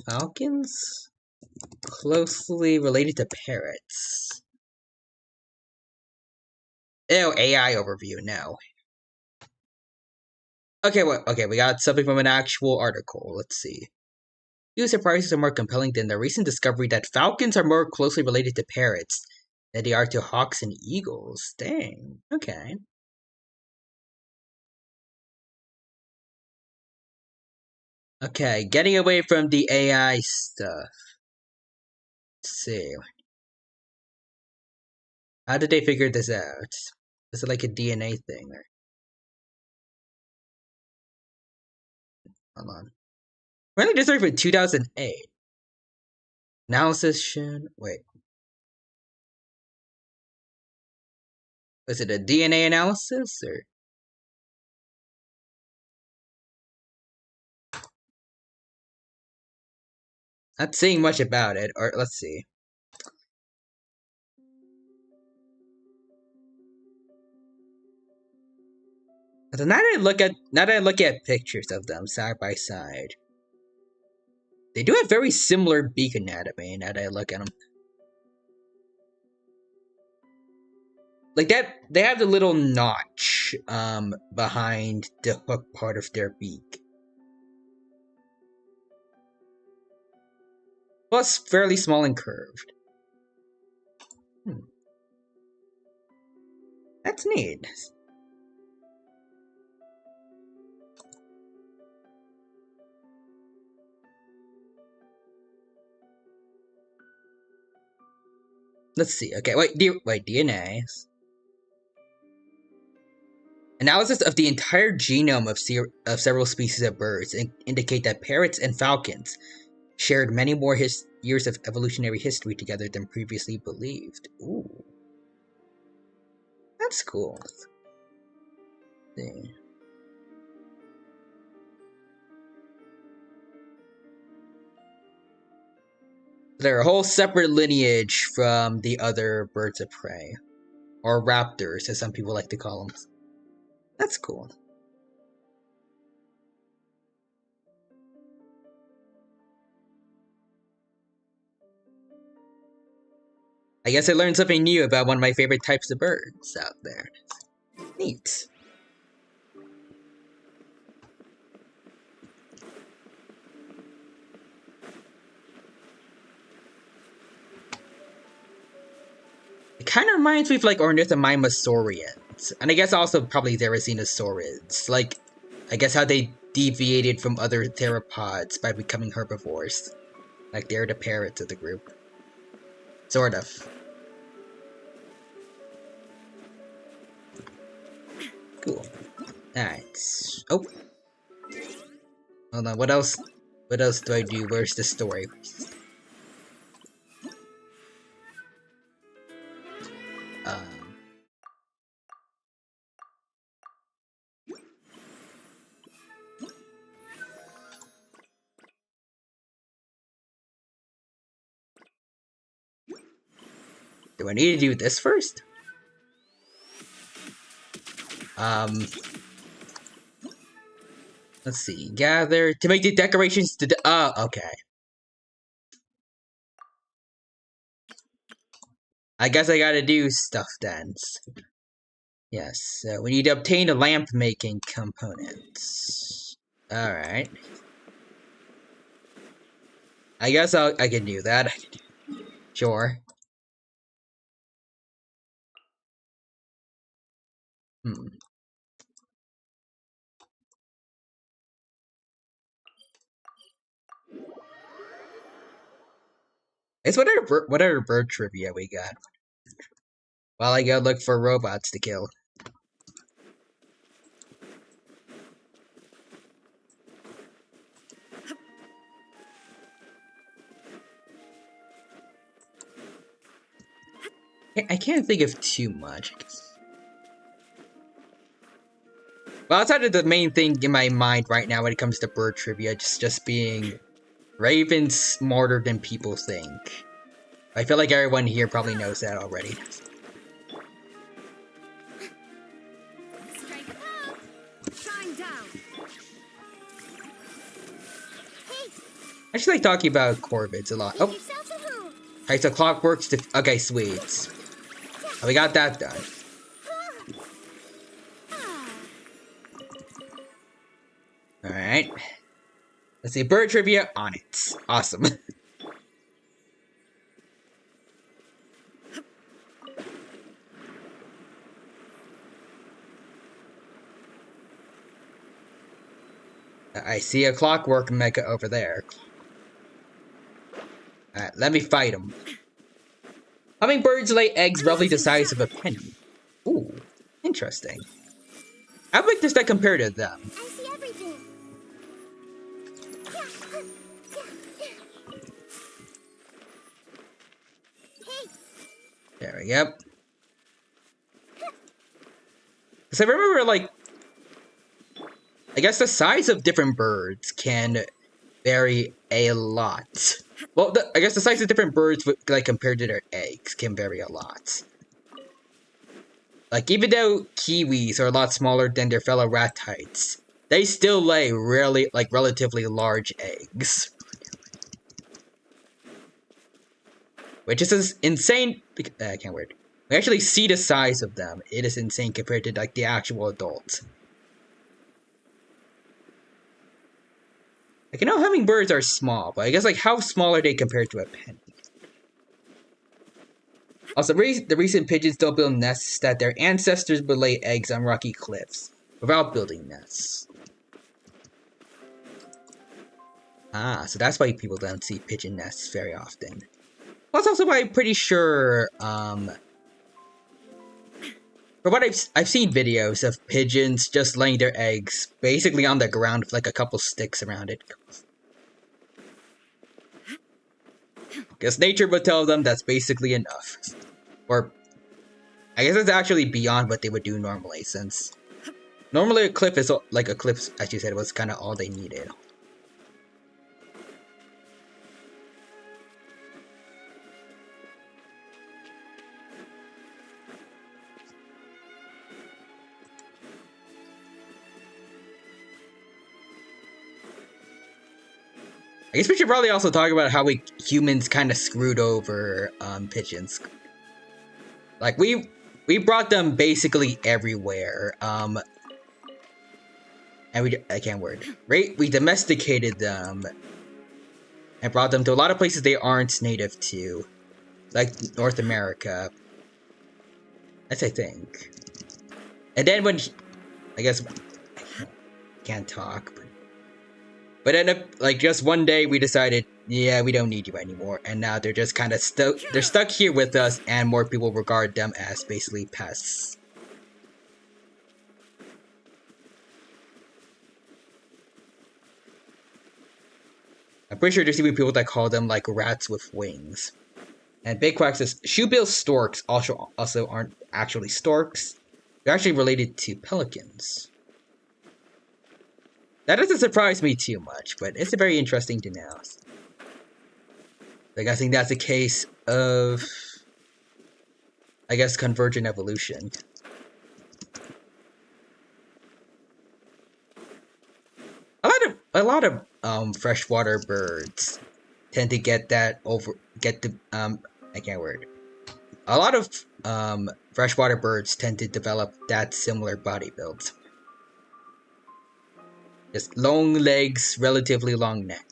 Speaker 1: Falcons? Closely related to parrots. Ew, AI overview, no. Okay, we got something from an actual article. Let's see. Few surprises are more compelling than the recent discovery that falcons are more closely related to parrots than they are to hawks and eagles. Dang. Okay. Okay, getting away from the AI stuff. Let's see. How did they figure this out? Is it like a DNA thing? Or... Hold on. Really, this started in 2008. Analysis shown. Wait. Was it a DNA analysis or? Not seeing much about it. Or let's see. So now that I look at pictures of them side by side, they do have very similar beak anatomy. Now that I look at them, like that, they have the little notch behind the hook part of their beak. Plus, fairly small and curved. That's neat. Let's see. Okay, wait, DNA. Analysis of the entire genome of several species of birds indicate that parrots and falcons shared many more years of evolutionary history together than previously believed. Ooh. That's cool. Yeah. They're a whole separate lineage from the other birds of prey. Or raptors, as some people like to call them. That's cool. I guess I learned something new about one of my favorite types of birds out there. Neat. It kind of reminds me of like ornithomimosaurians, and I guess also probably Therizinosaurids. Like, I guess how they deviated from other theropods by becoming herbivores. Like they're the parrots of the group. Sort of. Cool. Alright. Oh. Hold on, what else? What else do I do? Where's the story? Do I need to do this first? Let's see. Gather to make the decorations to okay. I guess I gotta do stuff then. Yes, so we need to obtain the lamp making components. Alright. I guess I can do that. Sure. It's what other bird trivia we got? While I go look for robots to kill. I can't think of too much. Well, outside of the main thing in my mind right now when it comes to bird trivia, just being ravens smarter than people think. I feel like everyone here probably knows that already.
Speaker 2: Strike up! Shine down! Hey!
Speaker 1: I just like talking about corvids a lot. Oh, alright, so clockworks to okay, sweet. Oh, we got that done. Alright. Let's see, bird trivia on it. Awesome. I see a clockwork mecha over there. Alright, let me fight him. Hummingbirds lay eggs roughly the size of a penny. Ooh, interesting. How big does that compare to them?
Speaker 2: I see everything. Hey.
Speaker 1: There we go. So I remember, like, I guess the size of different birds can vary a lot. Well, I guess the size of different birds, like, compared to their eggs, can vary a lot. Like, even though kiwis are a lot smaller than their fellow ratites, they still lay relatively large eggs. Which is insane. I can't word. We actually see the size of them. It is insane compared to, like, the actual adults. Like, I know hummingbirds are small, but I guess, like, how small are they compared to a penny? Also, the recent pigeons don't build nests that their ancestors would lay eggs on rocky cliffs without building nests. Ah, so that's why people don't see pigeon nests very often. Well, that's also why I'm pretty sure, for what I've seen videos of pigeons just laying their eggs basically on the ground with like a couple sticks around it. Because nature would tell them that's basically enough. Or I guess it's actually beyond what they would do normally, since normally a cliff is like a cliff, as you said, was kind of all they needed. I guess we should probably also talk about how we humans kind of screwed over pigeons. Like we brought them basically everywhere. And I can't word. Right? We domesticated them and brought them to a lot of places they aren't native to, like North America. That's I think. And then when I guess I can't talk, but then like just one day we decided, yeah, we don't need you anymore, and now they're just kind of stuck. They're stuck here with us, and more people regard them as basically pests. I'm pretty sure there's even people that call them like rats with wings. And Big Quack says shoebill storks also aren't actually storks. They're actually related to pelicans. That doesn't surprise me too much, but it's very interesting to know. Like, I think that's a case of, I guess, convergent evolution. A lot of freshwater birds tend to get that I can't word. A lot of freshwater birds tend to develop that similar body build. Just long legs, relatively long neck.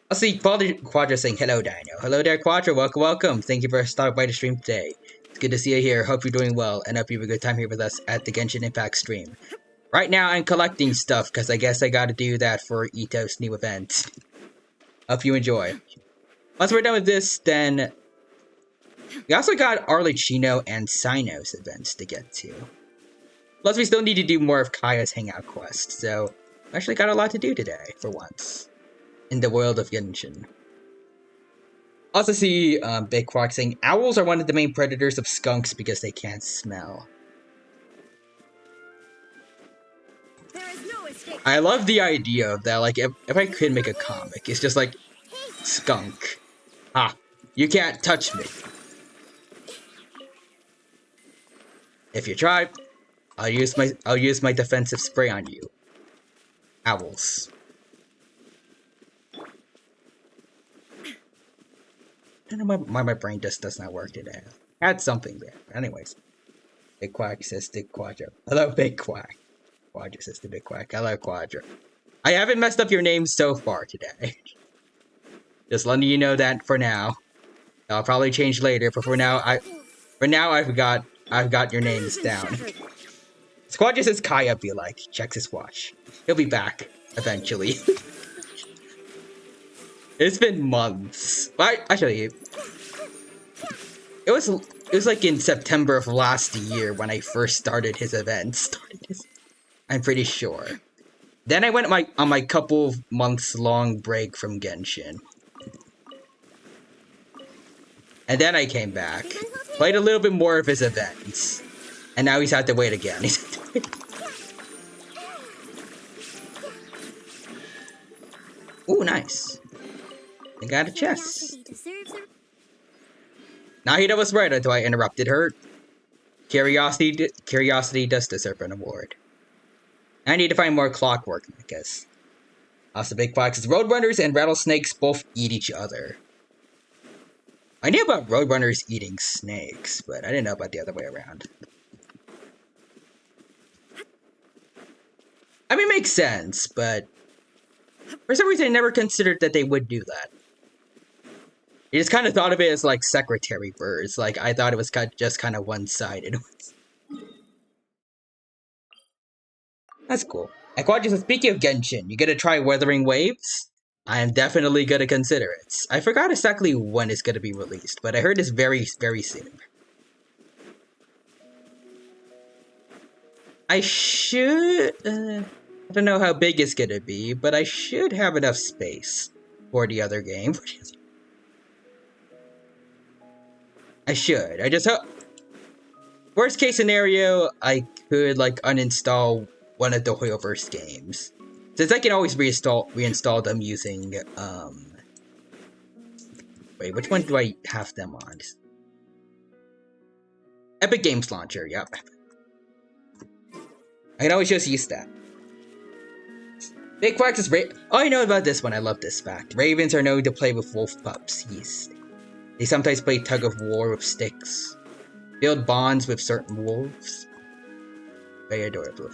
Speaker 1: I'll see Quadra saying hello, Dino. Hello there, Quadra. Welcome. Thank you for stopping by the stream today. It's good to see you here. Hope you're doing well, and hope you have a good time here with us at the Genshin Impact stream. Right now, I'm collecting stuff, because I guess I gotta do that for Ito's new event. Hope you enjoy. Once we're done with this, then we also got Arlecchino and Cyno's events to get to. Plus, we still need to do more of Kaya's Hangout quest, so I actually got a lot to do today, for once, in the world of Genshin. Also see Big Quack saying, owls are one of the main predators of skunks because they can't smell. I love the idea of that, like, if I could make a comic, it's just like, skunk. Ah, you can't touch me. If you try, I'll use my defensive spray on you. Owls. I don't know why my brain just does not work today. I had something there. Anyways. Big Quack says to Quadra. Hello, Big Quack. Quadra says to Big Quack. Hello, Quadra. I haven't messed up your name so far today. Just letting you know that for now. I'll probably change later, but for now I've got your names down. Quadra says Kaya be like, checks his watch. He'll be back eventually. It's been months. Actually, it was like in September of last year when I first started his event. I'm pretty sure. Then I went on my couple of months long break from Genshin. And then I came back, played a little bit more of his events, and now he's had to wait again. Ooh, nice. I got a chest. Nahida was right until I interrupted her. Curiosity does deserve an award. I need to find more clockwork, I guess. Also, Big Quack says roadrunners and rattlesnakes both eat each other. I knew about roadrunners eating snakes, but I didn't know about the other way around. I mean, it makes sense, but for some reason I never considered that they would do that. I just kind of thought of it as like secretary birds. Like, I thought it was just kind of one-sided. That's cool. And Quadra says, speaking of Genshin, you gonna try Weathering Waves? I am definitely gonna consider it. I forgot exactly when it's gonna be released, but I heard it's very, very soon. I should... I don't know how big it's gonna be, but I should have enough space. for the other game. I should. I just hope. Worst case scenario, I could like uninstall one of the Hoyoverse games, since I can always reinstall them using Wait, which one do I have them on? Epic Games Launcher. Yep. I can always just use that. Big Quacks is Oh, I know about this one. I love this fact. Ravens are known to play with wolf pups. Yes. They sometimes play tug of war with sticks. Build bonds with certain wolves. Very adorable.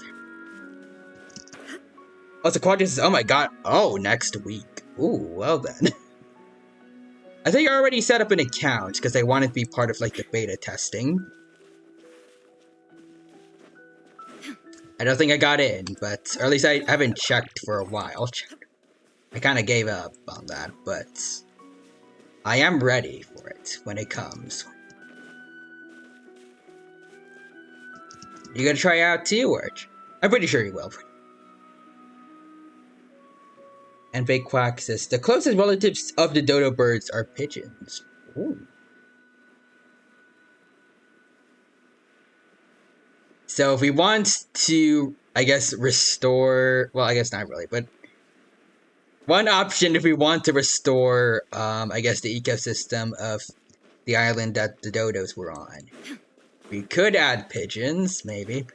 Speaker 1: Oh, so Quadras is, oh my god. Oh, next week. Ooh, well then. I think I already set up an account because I wanted to be part of like the beta testing. I don't think I got in, but or at least I haven't checked for a while. I kind of gave up on that, but I am ready for it when it comes. You gonna try out too, or? I'm pretty sure you will. And Big Quack says, the closest relatives of the dodo birds are pigeons. Ooh. So if we want to, I guess, restore... Well, I guess not really, but... One option if we want to restore, I guess, the ecosystem of the island that the dodos were on. We could add pigeons, maybe.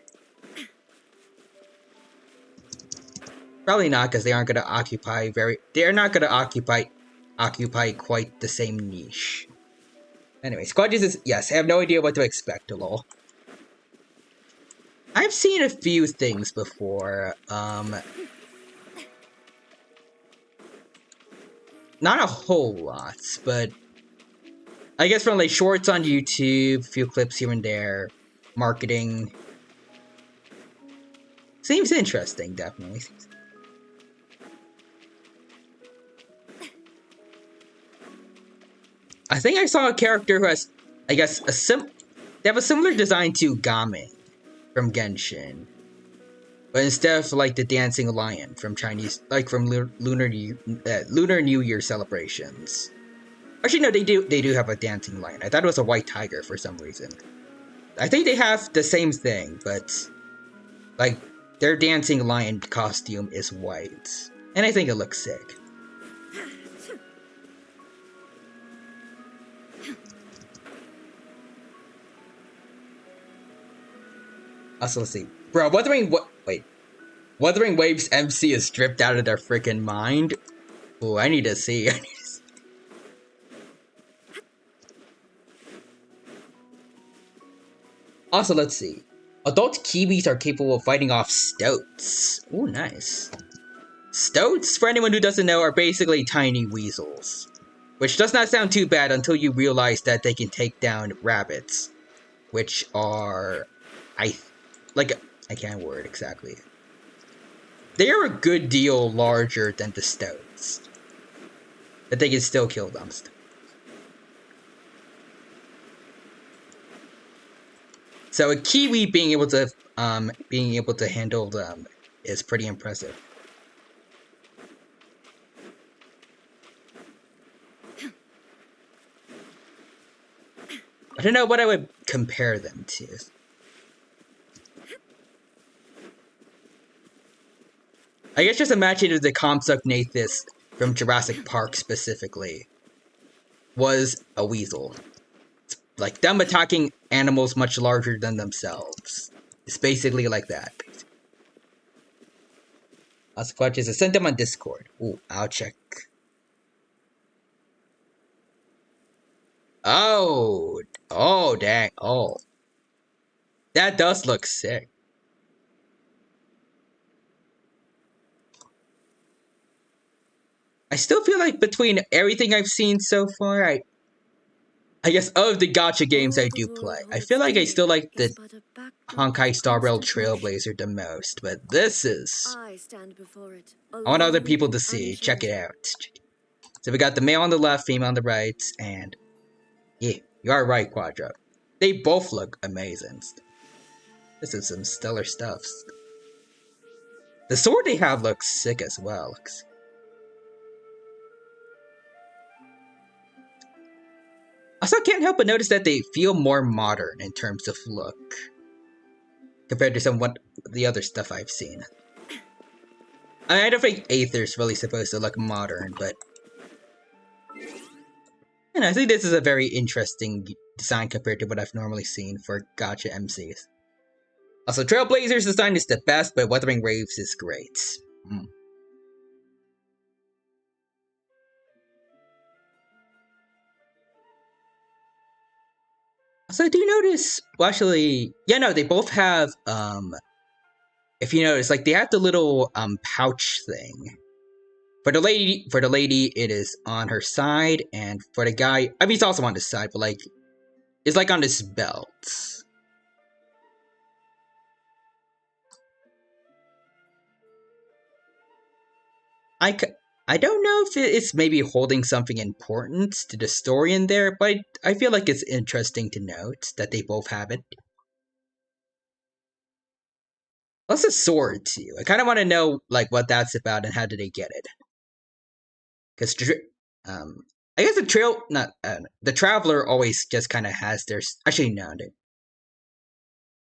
Speaker 1: Probably not, because they aren't going to occupy they're not going to occupy quite the same niche. Anyway, Squadges is... Yes, I have no idea what to expect, lol. I've seen a few things before, not a whole lot, but I guess from like shorts on YouTube, a few clips here and there, marketing. Seems interesting, definitely. I think I saw a character who has, I guess, they have a similar design to Game from Genshin. But instead of like the dancing lion from Chinese, like from Lunar New Year celebrations. Actually, no, they do have a dancing lion. I thought it was a white tiger for some reason. I think they have the same thing, but like their dancing lion costume is white, and I think it looks sick. Also, let's see, bro. Wuthering Waves MC is stripped out of their freaking mind. Oh, I need to see. Also, let's see. Adult kiwis are capable of fighting off stoats. Ooh, nice. Stoats, for anyone who doesn't know, are basically tiny weasels. Which does not sound too bad until you realize that they can take down rabbits. Which are... I can't word exactly. They are a good deal larger than the stoats. But they can still kill them. So a kiwi being able to handle them is pretty impressive. I don't know what I would compare them to. I guess just imagine if the Compsognathus from Jurassic Park specifically was a weasel. It's like them attacking animals much larger than themselves. It's basically like that. Ask questions and send them on Discord. Ooh, I'll check. Oh, dang, oh. That does look sick. I still feel like between everything I've seen so far, I guess of the gacha games I do play, I feel like I still like the Honkai Star Rail Trailblazer the most, but this is... I want other people to see. Check it out. So we got the male on the left, female on the right, and... Yeah, you are right, Quadra. They both look amazing. This is some stellar stuff. The sword they have looks sick as well. Also, can't help but notice that they feel more modern in terms of look compared to some of the other stuff I've seen. I don't think Aether's really supposed to look modern, but and I think this is a very interesting design compared to what I've normally seen for gacha MCs. Also, Trailblazer's design is the best, but Wuthering Waves is great. So do you notice, well actually, yeah, no, they both have, if you notice, like, they have the little, pouch thing. For the lady, it is on her side, and for the guy, I mean, it's also on the side, but, like, it's, like, on this belt. I don't know if it's maybe holding something important to the story in there, but I feel like it's interesting to note that they both have it. Plus a sword, too. I kind of want to know, like, what that's about and how did they get it. Because, I guess the Traveler always just kind of has their, actually, no,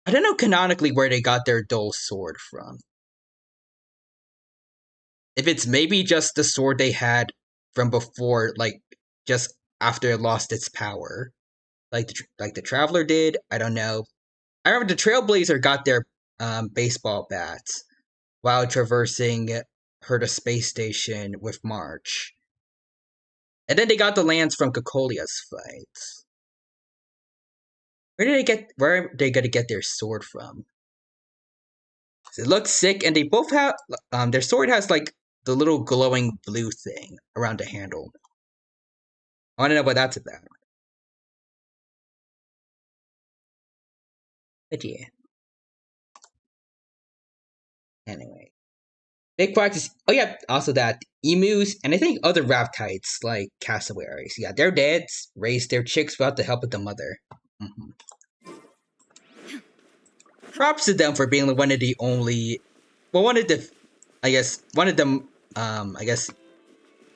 Speaker 1: I don't know canonically where they got their dull sword from. If it's maybe just the sword they had from before, like, just after it lost its power. Like the Traveler did, I don't know. I remember the Trailblazer got their baseball bats while traversing Herta space station with March. And then they got the lands from Cocolia's fights. Where are they gonna get their sword from? It looks sick, and they both have, their sword has, like, the little glowing blue thing around the handle. I wanna know what that's about. But yeah. Anyway. Big practice. Oh yeah, also that emus and I think other raptites like cassowaries. Yeah, their dads raised their chicks without the help of the mother. Props to them for being one of the only, well, one of the, I guess, one of them, I guess,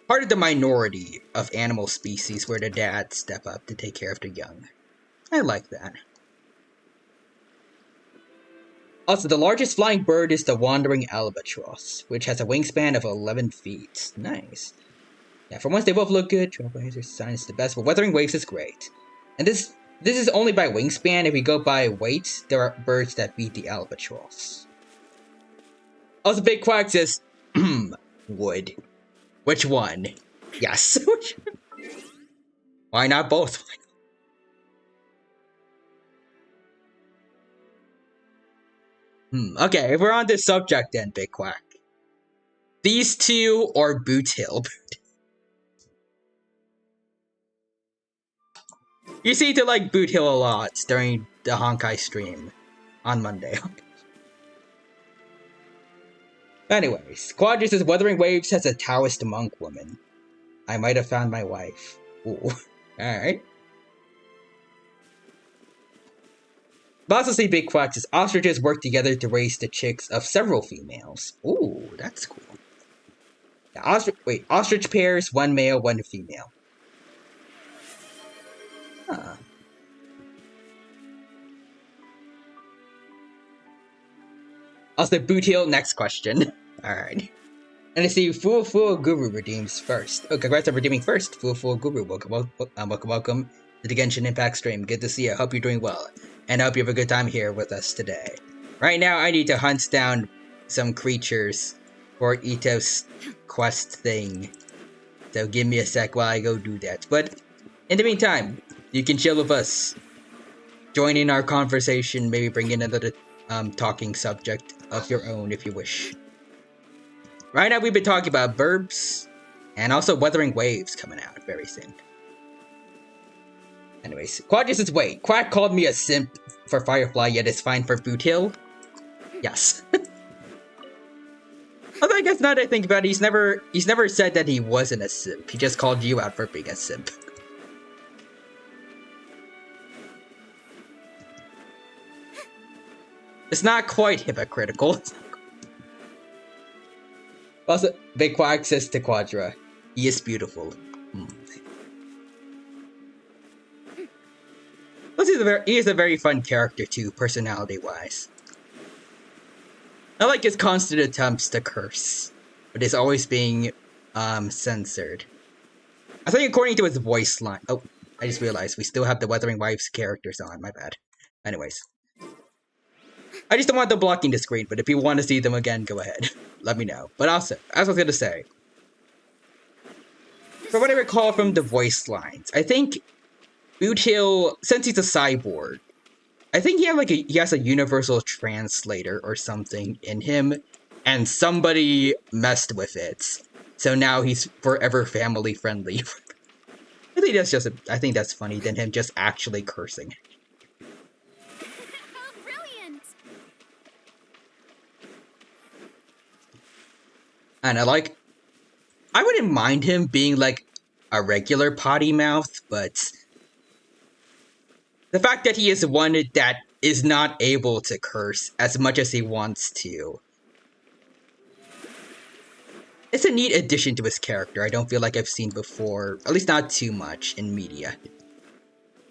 Speaker 1: part of the minority of animal species where the dads step up to take care of the young. I like that. Also, the largest flying bird is the wandering albatross, which has a wingspan of 11 feet. Nice. Yeah, for once they both look good. Trailblazer's design is the best, but Wuthering Waves is great. And this is only by wingspan. If we go by weight, there are birds that beat the albatross. Also, Big Quack says, wood. Which one? Yes. Why not both? Okay, if we're on this subject then, Big Quack. These two or Boot Hill? You seem to like Boot Hill a lot during the Honkai stream on Monday. Anyways, Quadri says Wuthering Waves has a Taoist monk woman. I might have found my wife. Ooh. Alright. Bossy Big Quack says ostriches work together to raise the chicks of several females. Ooh, that's cool. Yeah, ostrich pairs, one male, one female. Huh. Also, Boot Hill, next question. Alright. And I see Full Guru redeems first. Oh, congrats on redeeming first. Full Guru, welcome to the Genshin Impact stream. Good to see you. I hope you're doing well. And I hope you have a good time here with us today. Right now, I need to hunt down some creatures for Ito's quest thing. So give me a sec while I go do that. But in the meantime, you can chill with us. Join in our conversation, maybe bring in another talking subject of your own if you wish. Right now we've been talking about verbs and also Wuthering Waves coming out very soon. Anyways, Quadri says, wait, Quack called me a simp for Firefly, yet it's fine for Boot Hill? Yes. Although I guess now that I think about it, he's never said that he wasn't a simp. He just called you out for being a simp. It's not quite hypocritical. Also, Big Quack says to Quadra, he is beautiful. Plus, he is a very fun character too, personality-wise. I like his constant attempts to curse, but it's always being censored. I think according to his voice line. Oh, I just realized we still have the Wuthering Waves characters on. My bad. Anyways, I just don't want them blocking the screen. But if you want to see them again, go ahead. Let me know. But also, as I was gonna say, from what I recall from the voice lines, I think Boothill, since he's a cyborg, I think he has a universal translator or something in him, and somebody messed with it. So now he's forever family friendly. I think that's funny than him just actually cursing.
Speaker 6: Oh, brilliant!
Speaker 1: And I wouldn't mind him being like a regular potty mouth, but the fact that he is one that is not able to curse as much as he wants to, it's a neat addition to his character. I don't feel like I've seen before, at least not too much in media.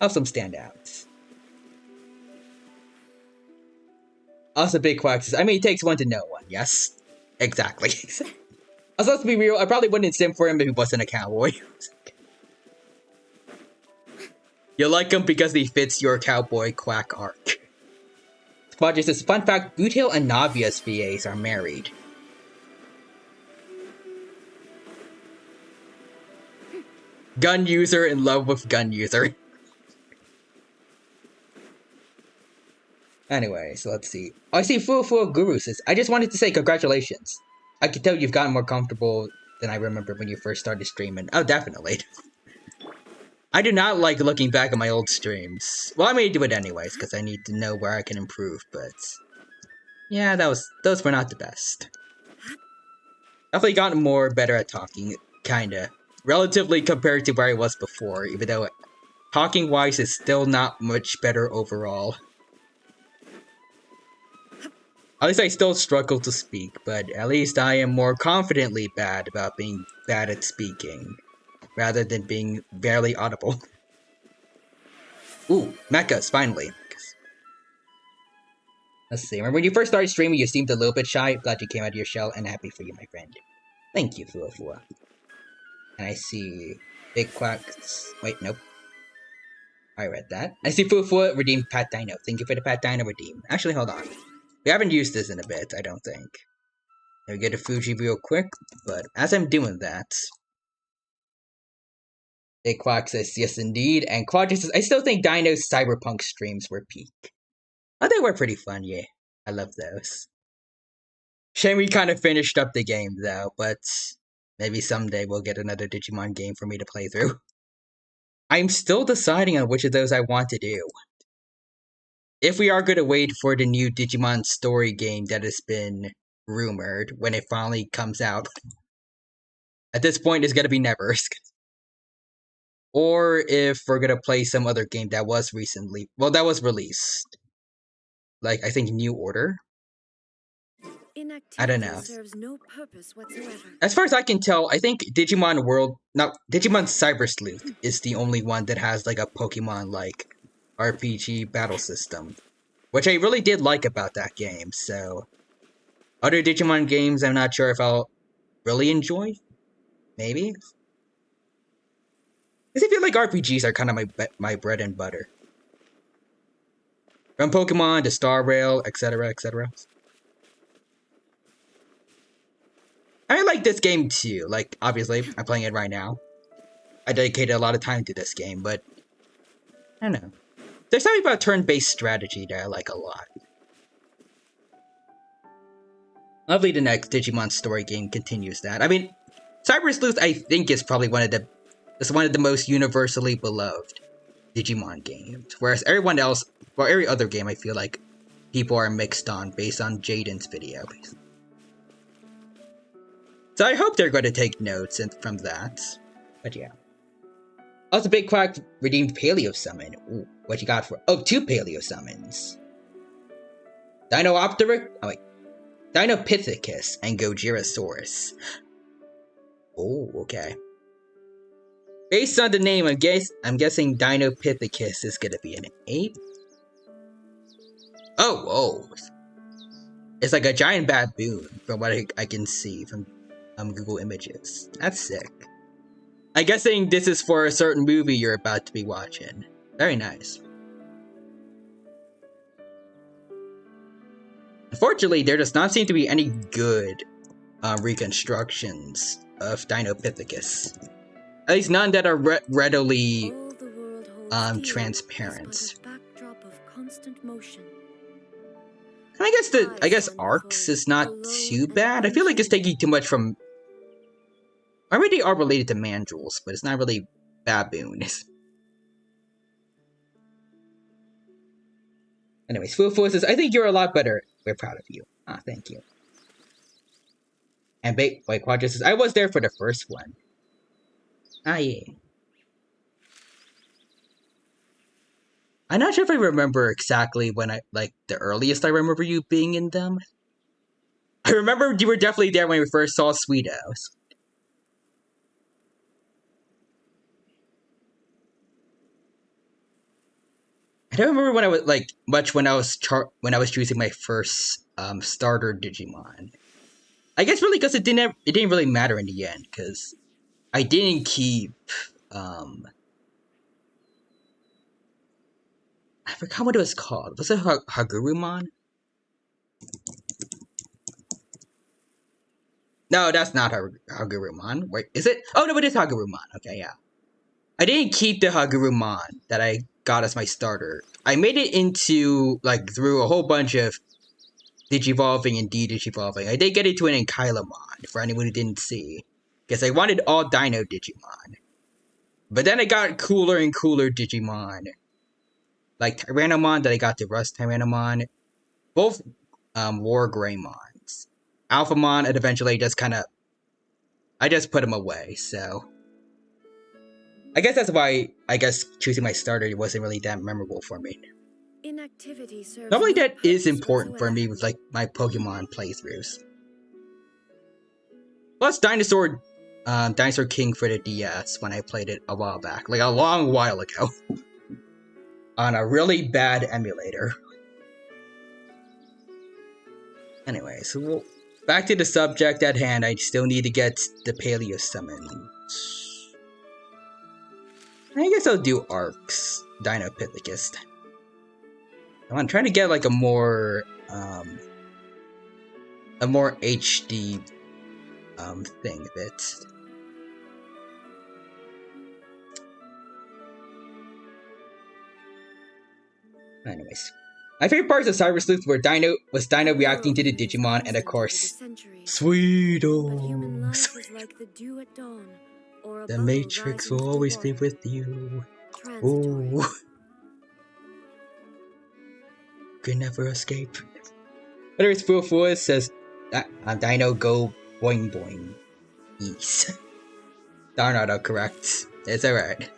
Speaker 1: Of some standouts. Also, Big Quack says, I mean, it takes one to know one. Yes, exactly. Also, let's be real, I probably wouldn't sim for him if he wasn't a cowboy. You like him because he fits your cowboy quack arc. Quadri says, fun fact, Boothill and Navia's VAs are married. Gun user in love with gun user. Anyway, so let's see. Oh, I see Fufu Guru says, I just wanted to say congratulations. I can tell you've gotten more comfortable than I remember when you first started streaming. Oh, definitely. I do not like looking back at my old streams. Well, I may do it anyways, because I need to know where I can improve, but... yeah, those were not the best. Definitely gotten more better at talking, kinda. Relatively compared to where I was before, even though talking-wise is still not much better overall. At least I still struggle to speak, but at least I am more confidently bad about being bad at speaking, rather than being barely audible. Ooh, mechas, finally. Let's see, remember when you first started streaming, you seemed a little bit shy. Glad you came out of your shell, and happy for you, my friend. Thank you, Fua Fua. And I see Big Quacks. Wait, nope. I read that. I see Fua Fua redeemed Pat Dino. Thank you for the Pat Dino redeem. Actually, hold on. We haven't used this in a bit, I don't think. Let me get a Fuji real quick, but as I'm doing that... Big Quack says, yes indeed, and Quadri says, I still think Dino's Cyberpunk streams were peak. Oh, they were pretty fun, yeah. I love those. Shame we kind of finished up the game, though, but maybe someday we'll get another Digimon game for me to play through. I'm still deciding on which of those I want to do. If we are going to wait for the new Digimon story game that has been rumored when it finally comes out, at this point it's going to be never. Or if we're going to play some other game that was recently, well, that was released. Like, I think New Order? I don't know.
Speaker 7: Serves no purpose whatsoever.
Speaker 1: As far as I can tell, I think Digimon Cyber Sleuth is the only one that has like a Pokemon-like RPG battle system, which I really did like about that game. So, other Digimon games, I'm not sure if I'll really enjoy. Maybe. Because I feel like RPGs are kind of my bread and butter. From Pokemon to Star Rail, etc., etc. I like this game too. Like, obviously, I'm playing it right now. I dedicated a lot of time to this game, but I don't know. There's something about turn-based strategy that I like a lot. Hopefully the next Digimon story game continues that. I mean, Cyber Sleuth, I think, is probably one of the most universally beloved Digimon games. Whereas everyone else, well, every other game, I feel like people are mixed on based on Jaden's video. So I hope they're going to take notes from that. But yeah. Also, Big Quack redeemed Paleo Summon. Ooh, what you got for... oh, 2 Paleo Summons. Dinopithecus and Gojirasaurus. Oh, okay. Based on the name, I'm guessing Dinopithecus is gonna be an ape. Oh, whoa. It's like a giant baboon, from what I can see from Google Images. That's sick. I'm guessing this is for a certain movie you're about to be watching. Very nice. Unfortunately, there does not seem to be any good reconstructions of Dinopithecus. At least none that are readily transparent.
Speaker 7: Backdrop of constant motion.
Speaker 1: I guess Arcs is not too bad. I feel like it's taking too much from. I mean, they are related to mandrills, but it's not really baboons. Anyways, Fufu says, I think you're a lot better. We're proud of you. Ah, thank you. And Quadra says, I was there for the first one. Ah, yeah. I'm not sure if I remember exactly when the earliest I remember you being in them. I remember you were definitely there when we first saw Sweetos. I don't remember when I was much when I was choosing my first starter Digimon. I guess really because it didn't really matter in the end because I didn't keep I forgot what it was called. Was it Hagurumon? No, that's not Hagurumon. Wait, is it? Oh no, it is Hagurumon. Okay, yeah. I didn't keep the Hagurumon that I got as my starter. I made it into through a whole bunch of Digivolving and De-Digivolving. I did get into an Enkailamon for anyone who didn't see, because I wanted all Dino Digimon. But then I got cooler and cooler Digimon. Like Tyrannomon that I got to Rust Tyrannomon. Both War Greymons. Alphamon, and eventually I just put them away, so. I guess that's why, choosing my starter wasn't really that memorable for me.
Speaker 7: Inactivity serves
Speaker 1: Normally
Speaker 7: no
Speaker 1: that is
Speaker 7: purpose
Speaker 1: important for
Speaker 7: whatsoever.
Speaker 1: me with my Pokemon playthroughs. Plus Dinosaur King for the DS when I played it a while back. A long while ago. On a really bad emulator. Anyway, so back to the subject at hand. I still need to get the Paleo Summon. I guess I'll do Arcs. Dinopithecus. I'm trying to get a more HD thing of it. Anyways. My favorite parts of Cyber Sleuth were Dino reacting to the Digimon and of course Sweeto.
Speaker 7: Is like the dew at dawn, or a
Speaker 1: The
Speaker 7: bubble
Speaker 1: Matrix
Speaker 7: rising
Speaker 1: will
Speaker 7: to
Speaker 1: always be
Speaker 7: water.
Speaker 1: with you.
Speaker 7: Transitory.
Speaker 1: Ooh. Could never escape. Anyways, Fufu says Dino go boing boing. Yes. Darn autocorrect. It's alright.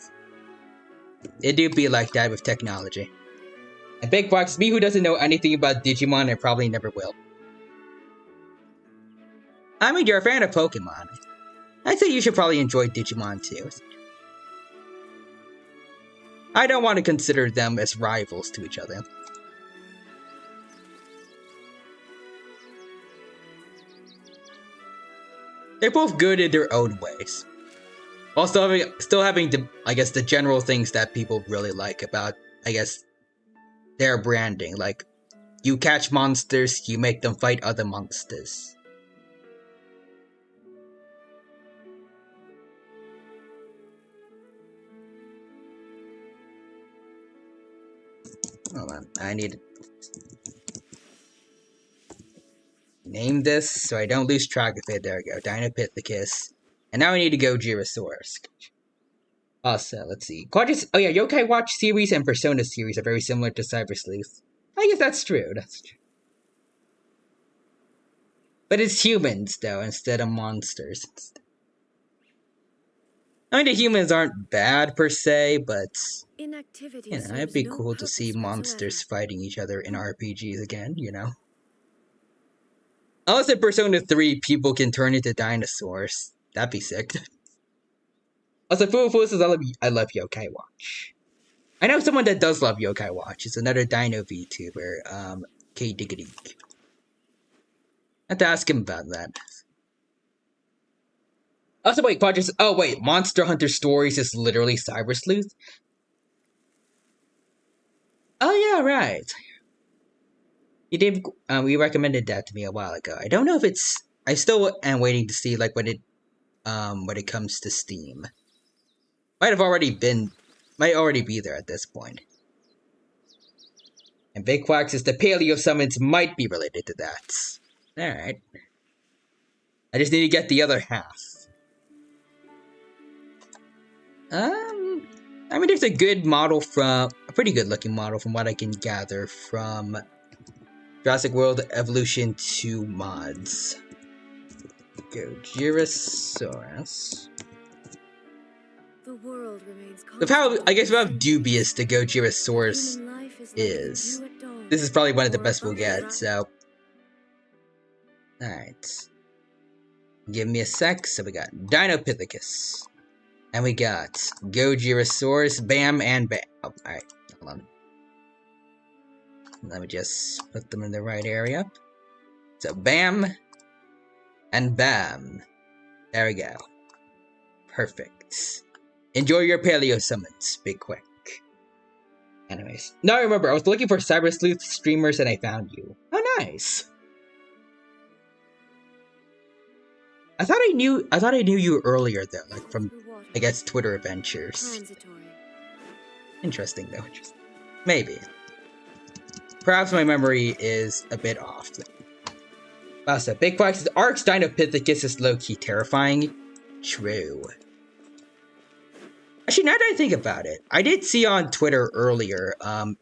Speaker 1: It do be like that with technology. And Big Fox, me who doesn't know anything about Digimon and probably never will. I mean, you're a fan of Pokemon. I'd say you should probably enjoy Digimon too. I don't want to consider them as rivals to each other. They're both good in their own ways. While still having the general things that people really like about, their branding. Like, you catch monsters, you make them fight other monsters. Hold on, I need to name this so I don't lose track of it. There we go, Dinopithecus. And now I need to go Gyrosaurus. Also, let's see. Oh yeah, Yokai Watch series and Persona series are very similar to Cyber Sleuth. I guess that's true, But it's humans, though, instead of monsters. I mean, the humans aren't bad, per se, but
Speaker 7: Inactivity
Speaker 1: it'd be cool to see monsters fighting each other in RPGs again, Unless in Persona 3, people can turn into dinosaurs. That'd be sick. Also, Fufu says I love Yokai Watch. I know someone that does love Yokai Watch. It's another Dino VTuber, K Diggity. I have to ask him about that. Also, wait, Quadras. Oh, wait, Monster Hunter Stories is literally Cyber Sleuth? Oh, yeah, right. You did. We recommended that to me a while ago. I don't know if it's. I still am waiting to see, like, when it comes to Steam. Might already be there at this point. And Big Quack says the Paleo summons might be related to that. Alright. I just need to get the other half. I mean, there's a pretty good looking model from what I can gather from Jurassic World Evolution 2 mods. Gojirasaurus.
Speaker 7: The world remains
Speaker 1: I guess how dubious the Gojirasaurus is. This is probably one of the best we'll get, so. Alright. Give me a sec. So we got Dinopithecus. And we got Gojirasaurus, Bam, and Bam. Oh, alright. Hold on. Let me just put them in the right area. So Bam and Bam. There we go. Perfect. Enjoy your paleo summons, Big Quick. Anyways. Now I remember, I was looking for Cyber Sleuth streamers and I found you. Oh, nice. I thought I knew you earlier though, like from, I guess, Twitter adventures. Interesting though. Maybe. Perhaps my memory is a bit off. Also, Big Quack says Arch Dinopithecus is low-key terrifying. True. Actually, now that I think about it, I did see on Twitter earlier,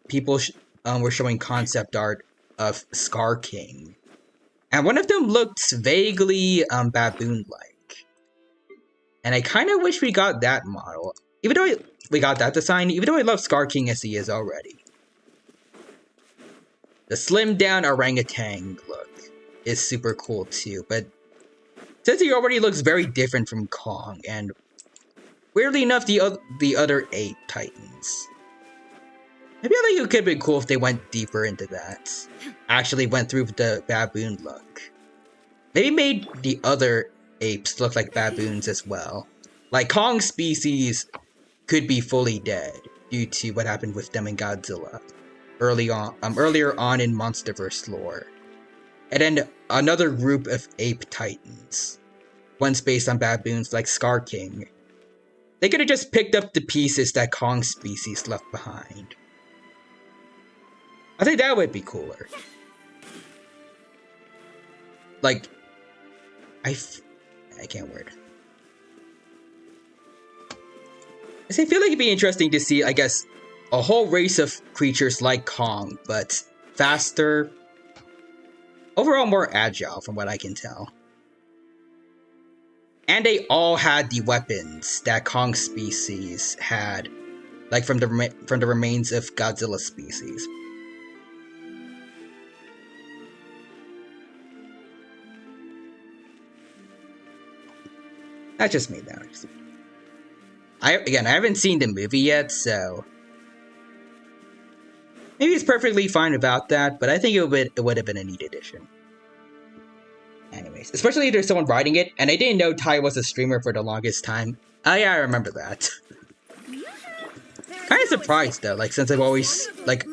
Speaker 1: people were showing concept art of Scar King. And one of them looked vaguely baboon-like. And I kind of wish we got that model. Even though we got that design, even though I love Scar King as he is already. The slimmed-down orangutan look is super cool too, but since he already looks very different from Kong, and weirdly enough, the other 8 titans. Maybe I think it could have been cool if they went deeper into that. Actually went through the baboon look. Maybe made the other apes look like baboons as well. Like Kong's species could be fully dead due to what happened with them and Godzilla earlier on in MonsterVerse lore. And then another group of ape titans. One's based on baboons like Scar King. They could have just picked up the pieces that Kong's species left behind. I think that would be cooler. Like, I can't word. I feel like it'd be interesting to see, I guess, a whole race of creatures like Kong, but faster, overall more agile from what I can tell. And they all had the weapons that Kong's species had, like from the remains of Godzilla's species. That's just me though. I haven't seen the movie yet, so maybe it's perfectly fine about that, but I think it would have been a neat addition. Anyways, especially if there's someone writing it, and I didn't know Ty was a streamer for the longest time. Oh yeah, I remember that. Kind of surprised though, like since I've always, like,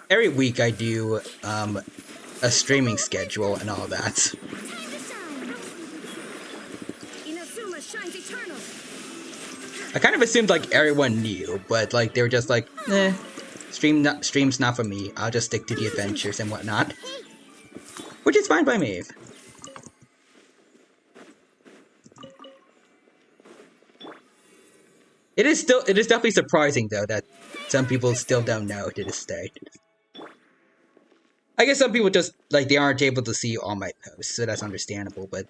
Speaker 1: every week I do a streaming schedule and all that. I kind of assumed like everyone knew, but like they were just like, stream's not for me. I'll just stick to the adventures and whatnot, which is fine by me. It is definitely surprising though that some people still don't know to this day. I guess some people just like they aren't able to see all my posts, so that's understandable. But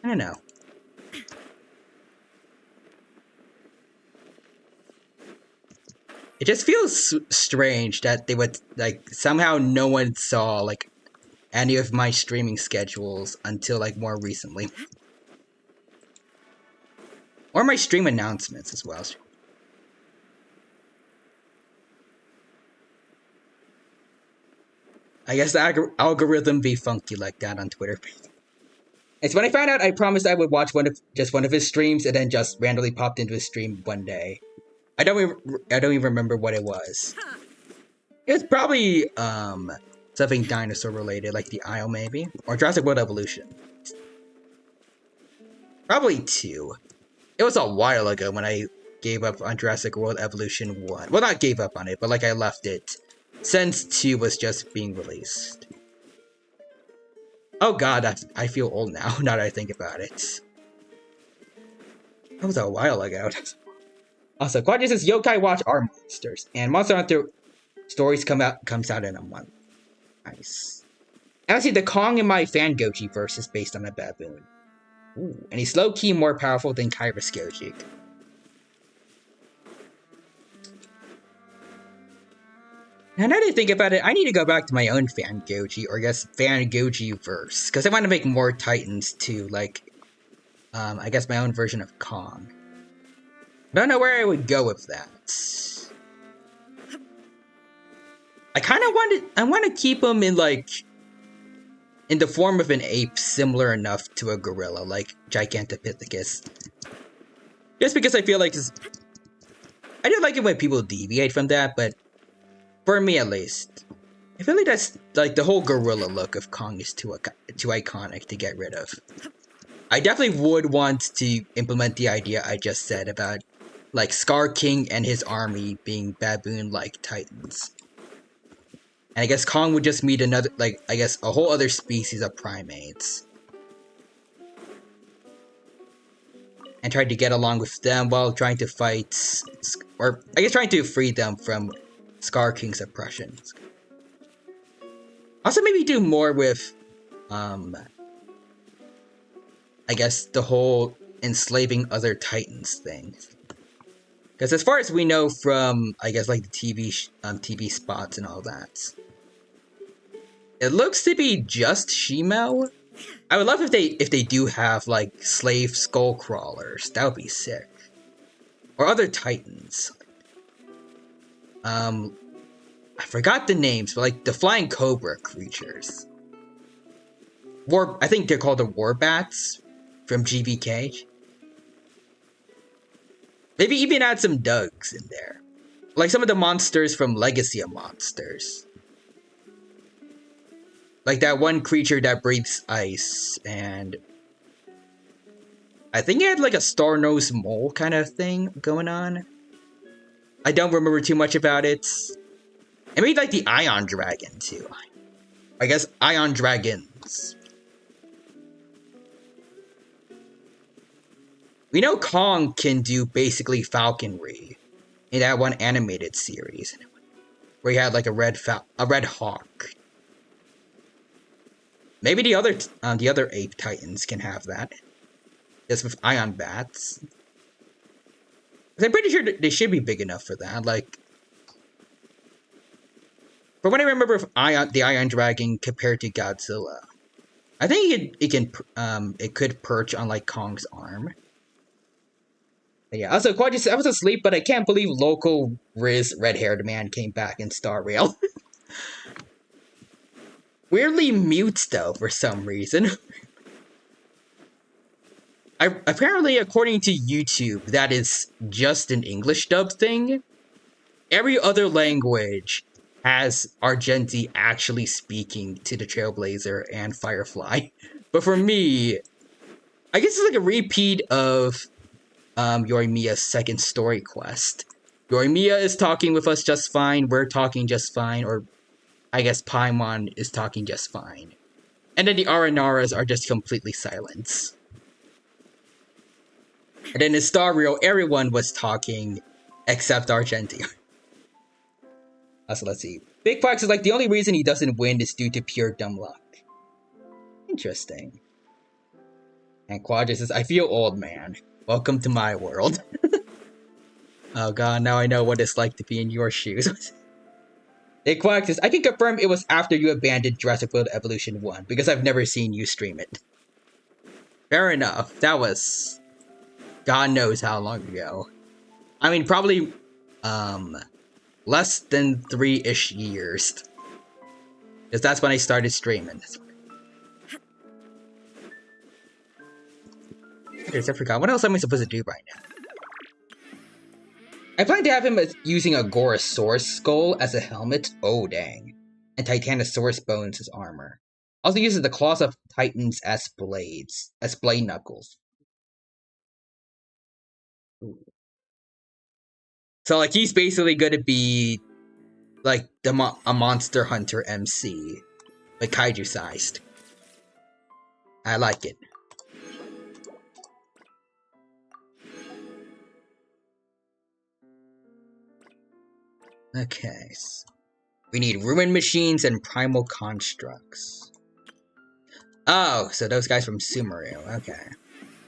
Speaker 1: I don't know. It just feels strange that they would, like, somehow no one saw, like, any of my streaming schedules until, like, more recently. Or my stream announcements as well. I guess the algorithm be funky like that on Twitter. It's when I found out I promised I would watch just one of his streams and then just randomly popped into his stream one day. I don't even remember what it was. It was probably something dinosaur related, like the Isle maybe, or Jurassic World Evolution. Probably 2. It was a while ago when I gave up on Jurassic World Evolution 1. Well, not gave up on it, but like I left it since 2 was just being released. Oh god, I feel old now, now that I think about it. That was a while ago. Also, Quadri says Yokai Watch are monsters, and Monster Hunter Stories comes out in a month. Nice. Actually, the Kong in my Fangoji verse is based on a baboon. Ooh, and he's low-key more powerful than Kairos Goji. Now that I think about it, I need to go back to my own Fangoji, or I guess Fangoji verse, because I want to make more Titans too, like, I guess my own version of Kong. I don't know where I would go with that. I kind of want to keep him in, like, in the form of an ape similar enough to a gorilla, like Gigantopithecus. Just because I feel like I do like it when people deviate from that, but for me at least, I feel like that's, like, the whole gorilla look of Kong is too iconic to get rid of. I definitely would want to implement the idea I just said about, like, Scar King and his army being baboon-like titans. And I guess Kong would just meet another, like, I guess a whole other species of primates. And try to get along with them while trying to fight, or I guess trying to free them from Scar King's oppression. Also maybe do more with, I guess the whole enslaving other titans thing. Because as far as we know from, I guess, like the TV spots and all that, it looks to be just Shimao. I would love if they do have, like, slave skull crawlers. That would be sick. Or other titans. I forgot the names, but, like, the flying cobra creatures. I think they're called the Warbats from GBK. Maybe even add some Dugs in there. Like some of the monsters from Legacy of Monsters. Like that one creature that breathes ice, and I think it had like a star-nosed mole kind of thing going on. I don't remember too much about it. And maybe like the Ion Dragon too. I guess Ion Dragons. We know Kong can do basically falconry in that one animated series, where he had like a red hawk. Maybe the other ape titans can have that, just with ion bats. I'm pretty sure they should be big enough for that. Like, from what I remember of the Ion Dragon compared to Godzilla, I think it could perch on like Kong's arm. But yeah, also Quad said I was asleep, but I can't believe local Riz red-haired man came back in Star Rail. Weirdly mute though for some reason. Apparently, according to YouTube, that is just an English dub thing. Every other language has Argenti actually speaking to the Trailblazer and Firefly. But for me, I guess it's like a repeat of Yorimiya's second story quest. Yorimiya is talking with us just fine, we're talking just fine, or I guess Paimon is talking just fine. And then the Aranaras are just completely silent. And then in Star Rail, everyone was talking except Argenti. So let's see. Big Fox is like, the only reason he doesn't win is due to pure dumb luck. Interesting. And Quadra says, I feel old, man. Welcome to my world. Oh god, now I know what it's like to be in your shoes. Big Fox says, I can confirm it was after you abandoned Jurassic World Evolution 1, because I've never seen you stream it. Fair enough. That was God knows how long ago. I mean, probably, less than 3-ish years. Because that's when I started streaming. I forgot. What else am I supposed to do right now? I plan to have him using a Gorosaurus skull as a helmet. Oh, dang. And Titanosaurus bones as armor. Also uses the claws of Titans as blades. As blade knuckles. Ooh. So, like, he's basically gonna be, like, a Monster Hunter MC. Like, kaiju-sized. I like it. Okay. We need ruin machines and primal constructs. Oh, so those guys from Sumeru. Okay.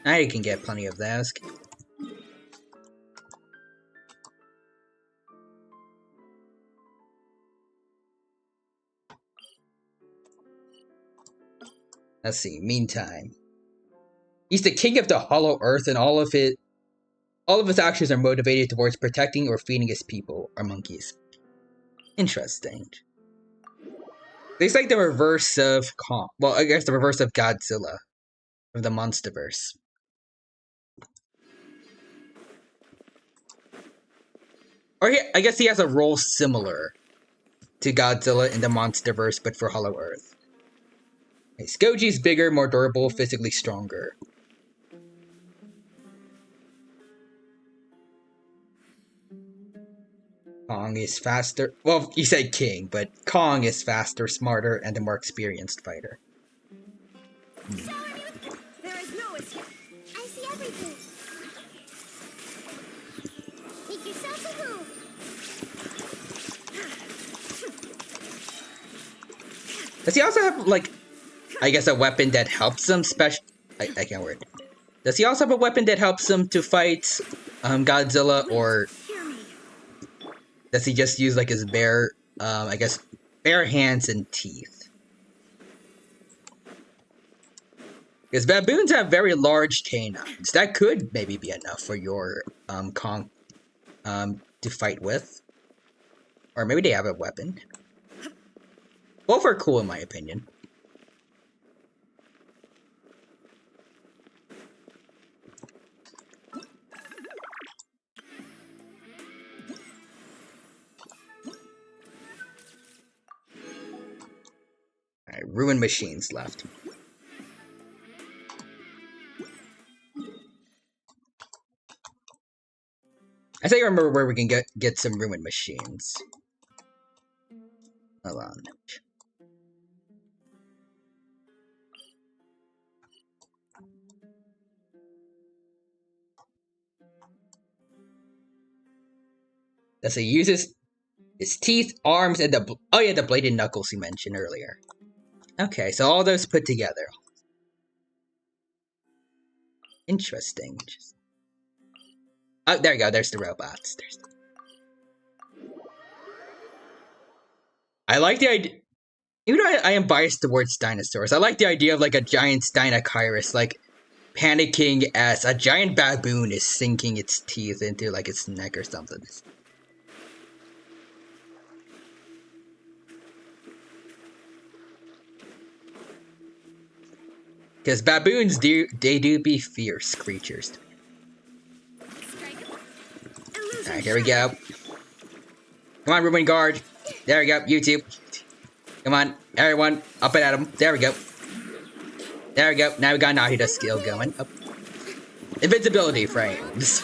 Speaker 1: I can get plenty of those. Let's see. Meantime, he's the king of the Hollow Earth, and all of his actions are motivated towards protecting or feeding his people, or monkeys. Interesting. It's like the reverse of Kong. Well, I guess the reverse of Godzilla from the Monsterverse. Or I guess he has a role similar to Godzilla in the Monsterverse, but for Hollow Earth. Skoji's bigger, more durable, physically stronger. Kong is faster. Well, you said king, but Kong is faster, smarter, and a more experienced fighter.
Speaker 2: There is no escape. I see everything. Make yourself a move.
Speaker 1: Does he also have, like, I guess a weapon that helps him I can't word. Does he also have a weapon that helps him to fight Godzilla, or does he just use, like, his bare, I guess, bare hands and teeth? Because baboons have very large canines. That could maybe be enough for your Kong to fight with. Or maybe they have a weapon. Both are cool in my opinion. Alright, ruin machines left. I think I remember where we can get some ruin machines. Hold on. Does he uses his teeth, arms, and the bladed knuckles you mentioned earlier. Okay, so all those put together. Interesting. Oh, there you go. There's the robots. I like the idea. Even though I am biased towards dinosaurs, I like the idea of, like, a giant Steinachyrus, like, panicking as a giant baboon is sinking its teeth into, like, its neck or something. Because baboons do be fierce creatures. Alright, here we go. Come on, Ruben Guard. There we go, YouTube. Come on, everyone, up and at him. There we go. There we go. Now we got Nahida skill going. Oh. Invincibility frames.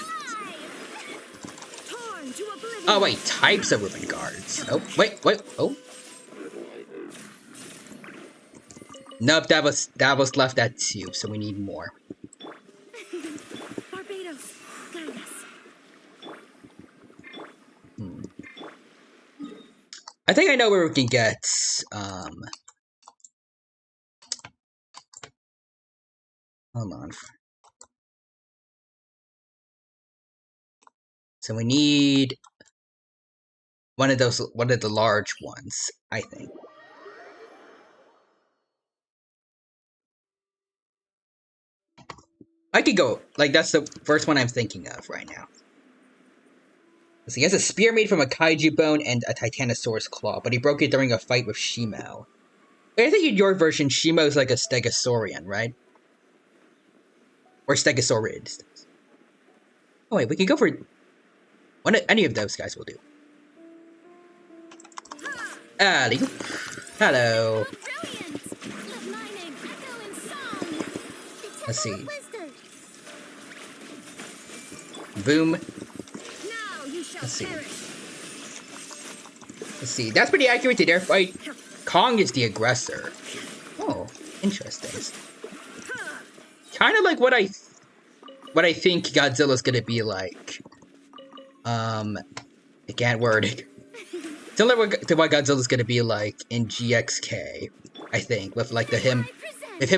Speaker 1: Oh wait, types of Ruben Guards. Oh, wait, oh. Nope, that was left at 2, so we need more.
Speaker 7: Barbados, guide us.
Speaker 1: I think I know where we can get, hold on. So we need one of the large ones, I think. I could go. Like, that's the first one I'm thinking of right now. So he has a spear made from a kaiju bone and a titanosaurus claw, but he broke it during a fight with Shimo. I think in your version, Shimo's like a stegosaurian, right? Or stegosaurid. Oh wait, we can go for any of those guys will do. Hello. Let's see. Boom. Let's see. Let's see. That's pretty accurate to their fight. Kong is the aggressor. Oh, interesting. Kind of like what I think Godzilla's gonna be like. I can't word it. Similar to what Godzilla's gonna be like in GXK, I think, with like him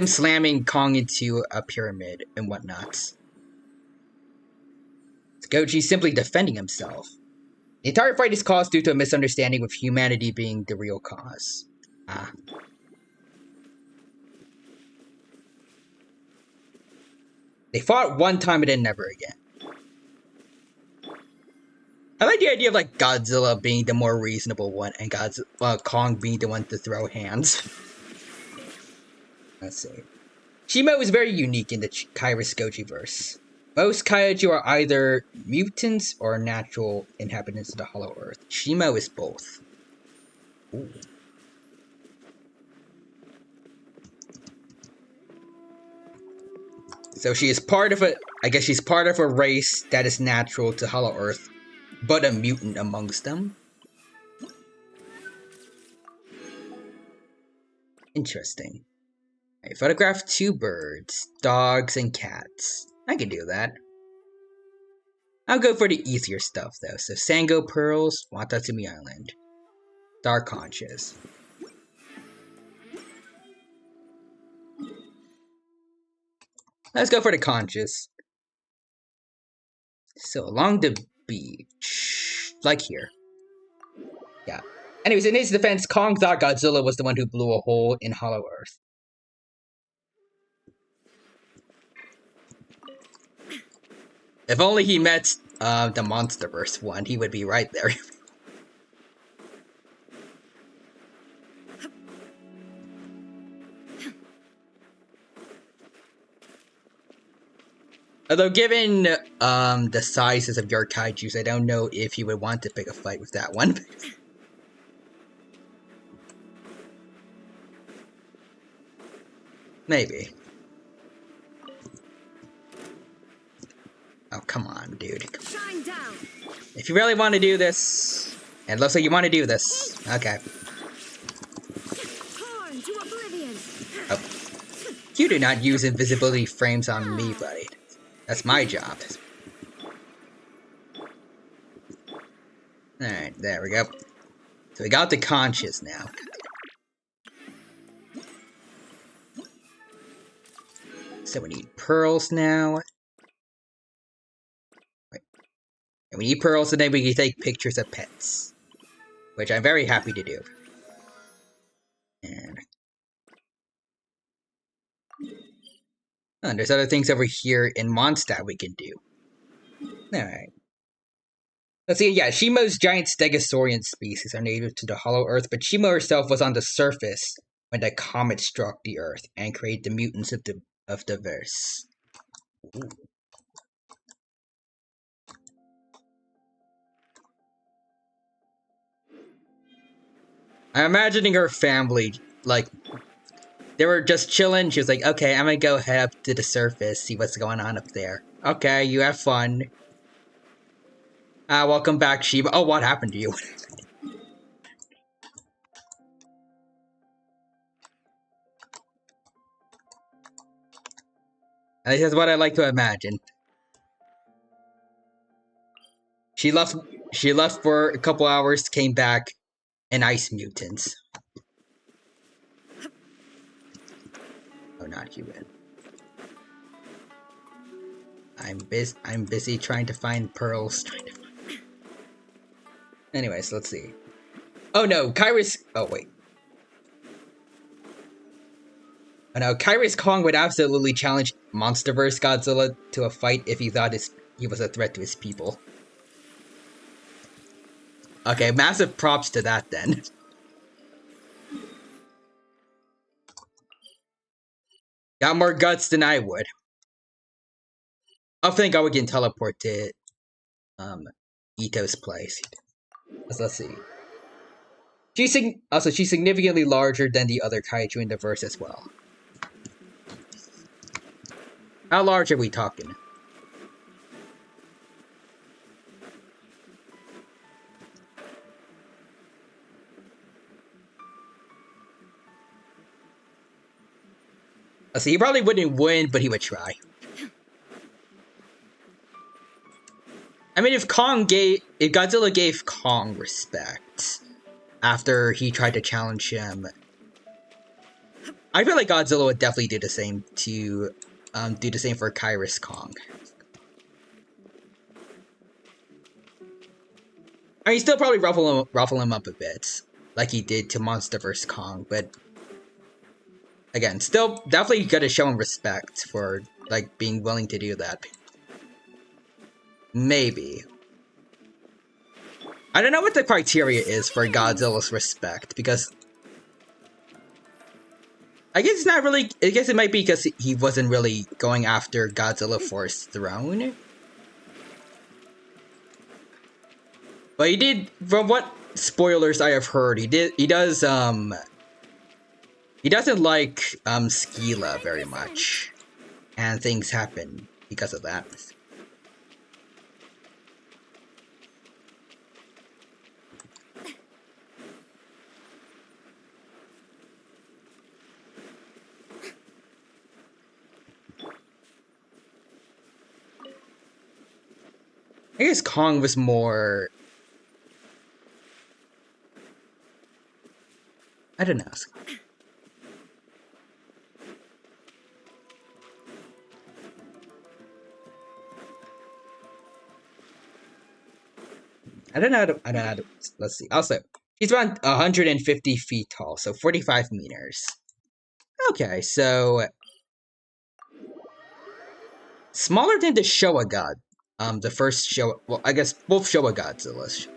Speaker 1: slamming Kong into a pyramid and whatnot. Goji's simply defending himself. The entire fight is caused due to a misunderstanding with humanity being the real cause. Ah. They fought one time and then never again. I like the idea of like Godzilla being the more reasonable one and Kong being the one to throw hands. Let's see. Shimo is very unique in the Kairos Goji verse. Most kaiju are either mutants or natural inhabitants of the Hollow Earth. Shimo is both. Ooh. So she is part of I guess she's part of a race that is natural to Hollow Earth, but a mutant amongst them. Interesting. I photographed 2 birds, dogs, and cats. I can do that. I'll go for the easier stuff though. So Sango Pearls, Watatsumi Island. Dark Conches. Let's go for the conches. So along the beach. Like here. Yeah. Anyways, in his defense, Kong thought Godzilla was the one who blew a hole in Hollow Earth. If only he met the Monsterverse one, he would be right there. Although, given the sizes of your kaijus, I don't know if you would want to pick a fight with that one. Maybe. Oh, come on, dude. Shine down. If you really want to do this, and it looks like you want to do this, okay. Torn to oblivion. Oh. You do not use invisibility frames on me, buddy. That's my job. Alright, there we go. So we got the conches now. So we need pearls now. And we need pearls, and then we can take pictures of pets. Which I'm very happy to do. And there's other things over here in Mondstadt we can do. Alright. Let's see, yeah, Shimo's giant stegosaurian species are native to the Hollow Earth, but Shimo herself was on the surface when the comet struck the Earth and created the mutants of the verse. Ooh. I'm imagining her family, like, they were just chilling. She was like, okay, I'm gonna go head up to the surface, see what's going on up there. Okay, you have fun. Welcome back, Shiba. Oh, what happened to you? This is what I like to imagine. She left for a couple hours, came back, and ice mutants. Oh, not human. I'm busy trying to find pearls. Anyways, let's see. Oh no, Kairos. Oh wait. Oh no, Kairos Kong would absolutely challenge Monsterverse Godzilla to a fight if he thought he was a threat to his people. Okay, massive props to that then. Got more guts than I would. I think I would get teleport to Ito's place. Let's see. She's significantly larger than the other kaiju in the verse as well. How large are we talking? Let's see, he probably wouldn't win, but he would try. I mean, if Godzilla gave Kong respect after he tried to challenge him, I feel like Godzilla would definitely do the same for Kairos Kong. I mean, still probably ruffle him up a bit, like he did to Monsterverse Kong, but again, still definitely gotta show him respect for like being willing to do that. Maybe. I don't know what the criteria is for Godzilla's respect, because I guess it's not really. I guess it might be because he wasn't really going after Godzilla for his throne. But he did, from what spoilers I have heard, he doesn't like Skila very much. And things happen because of that. I guess Kong was more... I don't know. I don't know how to, let's see. Also, he's around 150 feet tall, so 45 meters. Okay, so... smaller than the Showa God. The first Showa... well, I guess both Showa Godzillas.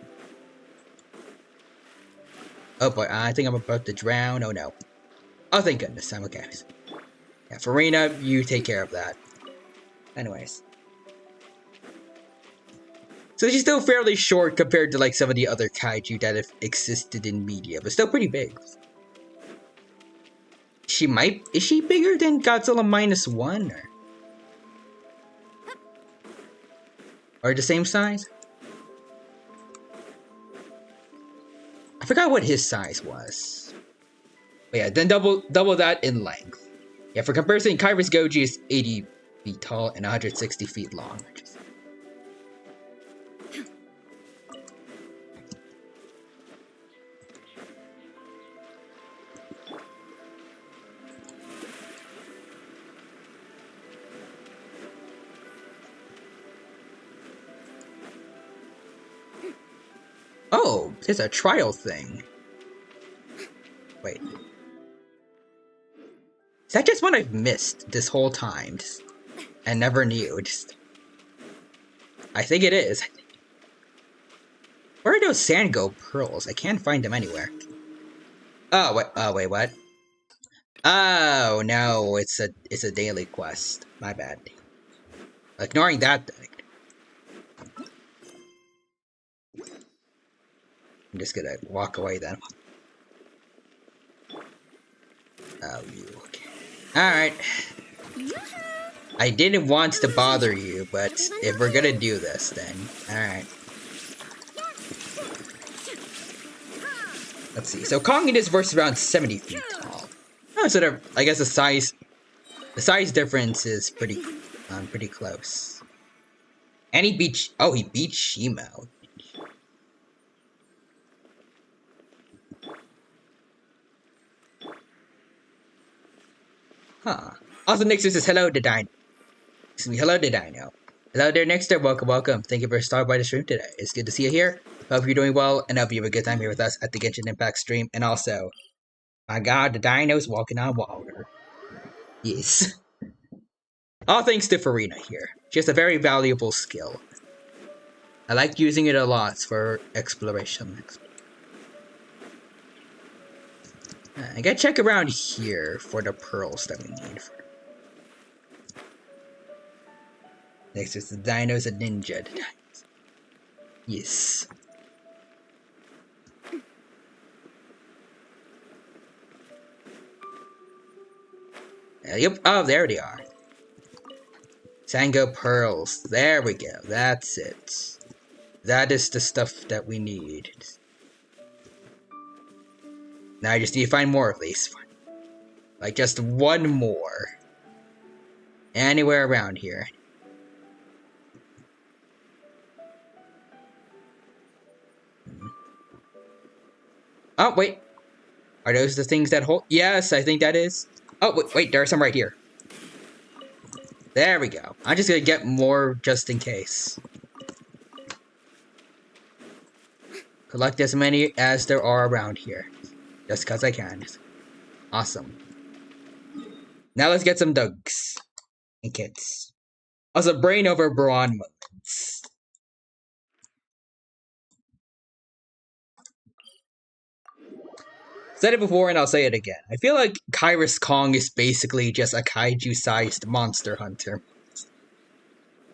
Speaker 1: Oh boy, I think I'm about to drown. Oh no. Oh, thank goodness, I'm okay. Yeah, Farina, you take care of that. Anyways. So she's still fairly short compared to like some of the other kaiju that have existed in media, but still pretty big. Is she bigger than Godzilla -1? Or the same size? I forgot what his size was. But yeah, then double that in length. Yeah, for comparison, Kairos Goji is 80 feet tall and 160 feet long. Oh, there's a trial thing. Wait. Is that just one I've missed this whole time? And never knew. I think it is. Where are those Sango pearls? I can't find them anywhere. Oh, wait, what? Oh, no, it's a daily quest. My bad. Ignoring that, I'm just gonna walk away then. Oh, you. Okay. Alright. I didn't want to bother you, but if we're gonna do this, then. Alright. Let's see. So Kong in this verse is around 70 feet tall. Oh, so I guess the size difference is pretty close. And he beat Shimo. Huh. Also, next is hello to Dino. Excuse me, hello to Dino. Hello there, next there. Welcome. Thank you for stopping by the stream today. It's good to see you here. Hope you're doing well, and hope you have a good time here with us at the Genshin Impact stream. And also, my God, the Dino's walking on water. Yes. All thanks to Farina here. She has a very valuable skill. I like using it a lot for exploration. I gotta check around here for the pearls that we need. Next is the dinos and ninja. Yes. Yep. Oh, there they are. Sango pearls. There we go. That's it. That is the stuff that we need. Now I just need to find more of these. Like just one more. Anywhere around here. Oh, wait. Are those the things that hold? Yes, I think that is. Oh, wait, there are some right here. There we go. I'm just gonna get more just in case. Collect as many as there are around here. Just because I can. Awesome. Now let's get some dogs. And kits. Also, brain over brawn moments. Said it before and I'll say it again. I feel like Kyrus Kong is basically just a kaiju-sized monster hunter.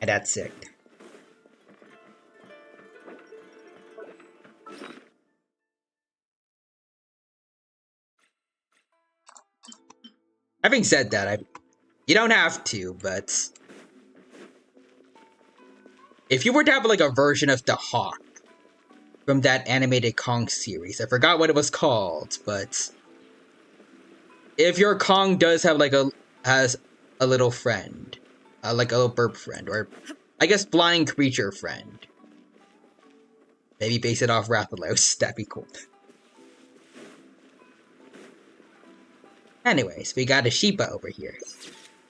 Speaker 1: And that's it. Having said that, you don't have to, but if you were to have like a version of the Hawk from that animated Kong series, I forgot what it was called, but if your Kong does have like has a little friend, like a little burp friend, or I guess flying creature friend, maybe base it off Rathalos, that'd be cool. Anyways, we got a Sheepa over here.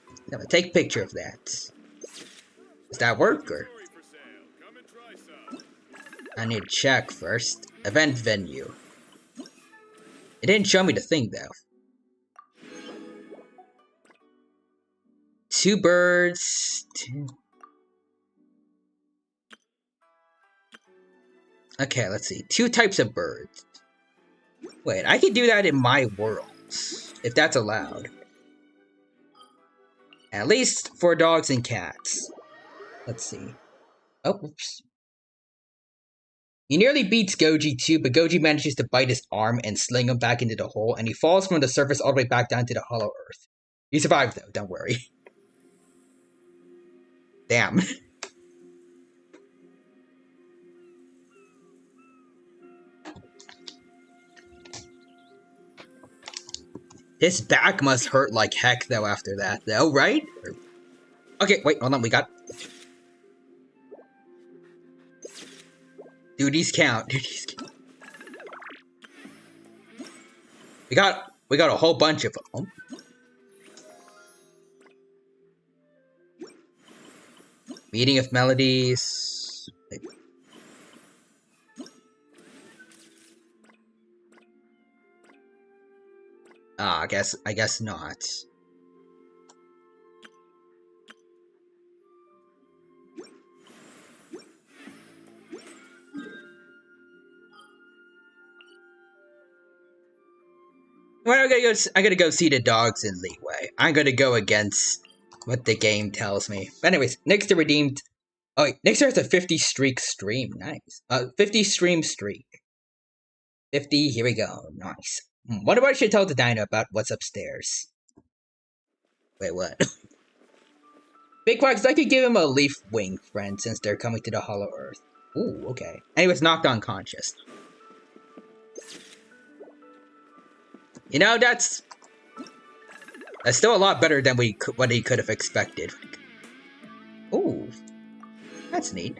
Speaker 1: I'm gonna take a picture of that. Does that work, or? I need to check first. Event venue. It didn't show me the thing, though. 2 birds. 2... Okay, let's see. 2 types of birds. Wait, I can do that in my world. If that's allowed. At least for dogs and cats. Let's see. Oh, oops. He nearly beats Goji too, but Goji manages to bite his arm and sling him back into the hole, and he falls from the surface all the way back down to the hollow earth. He survived though, don't worry. Damn. His back must hurt like heck though after that, though, right? Okay, wait, hold on, we got... Duties count. Duties count. We got a whole bunch of them. Meeting of melodies. Ah, I guess not. Well, I gotta go see the dogs in Leeway. I'm gonna go against what the game tells me. But anyways, next to redeemed. Oh, wait, next has a 50 streak stream. Nice. 50 stream streak. 50. Here we go. Nice. Wonder what I should tell the dino about what's upstairs. Wait, what? Big Quacks, I could give him a leaf wing friend since they're coming to the Hollow Earth. Ooh, okay. And he was knocked unconscious. You know, that's still a lot better than what he could have expected. Ooh, that's neat.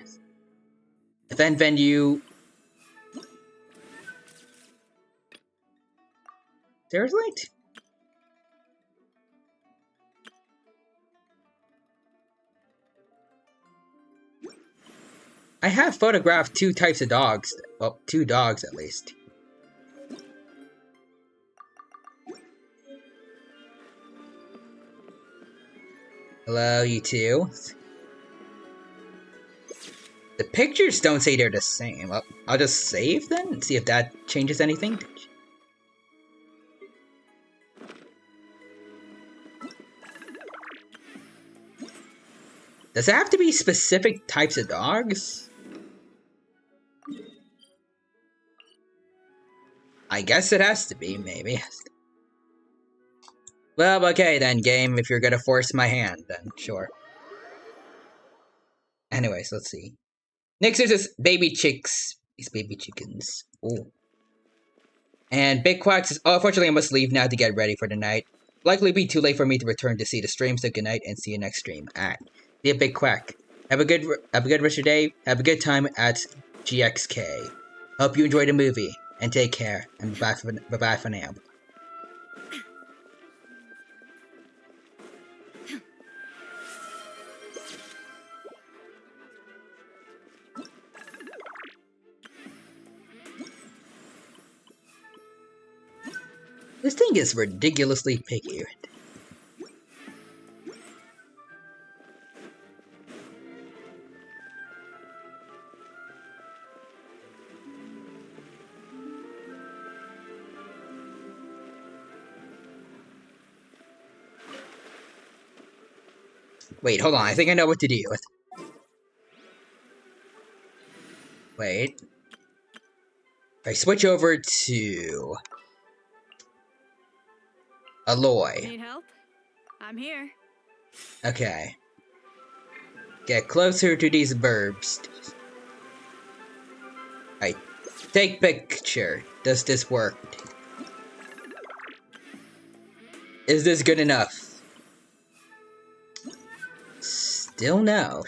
Speaker 1: Event venue. Seriously? I have photographed 2 types of dogs. Well, 2 dogs at least. Hello, you two. The pictures don't say they're the same. I'll just save then and see if that changes anything. Does it have to be specific types of dogs? I guess it has to be, maybe. Well, okay then, game. If you're gonna force my hand, then sure. Anyways, let's see. Next is this baby chicks. These baby chickens. Ooh. And Big Quack says, oh, unfortunately I must leave now to get ready for the night. Likely be too late for me to return to see the stream, so good night and see you next stream. Alright. See you, Big Quack. Have a good rest of your day. Have a good time at GXK. Hope you enjoy the movie. And take care. And bye-bye for now. This thing is ridiculously picky. Wait, hold on. I think I know what to do with. Wait. If I switch over to Aloy.
Speaker 8: Need help? I'm here.
Speaker 1: Okay. Get closer to these burbs. Alright. Take picture. Does this work? Is this good enough? Still no.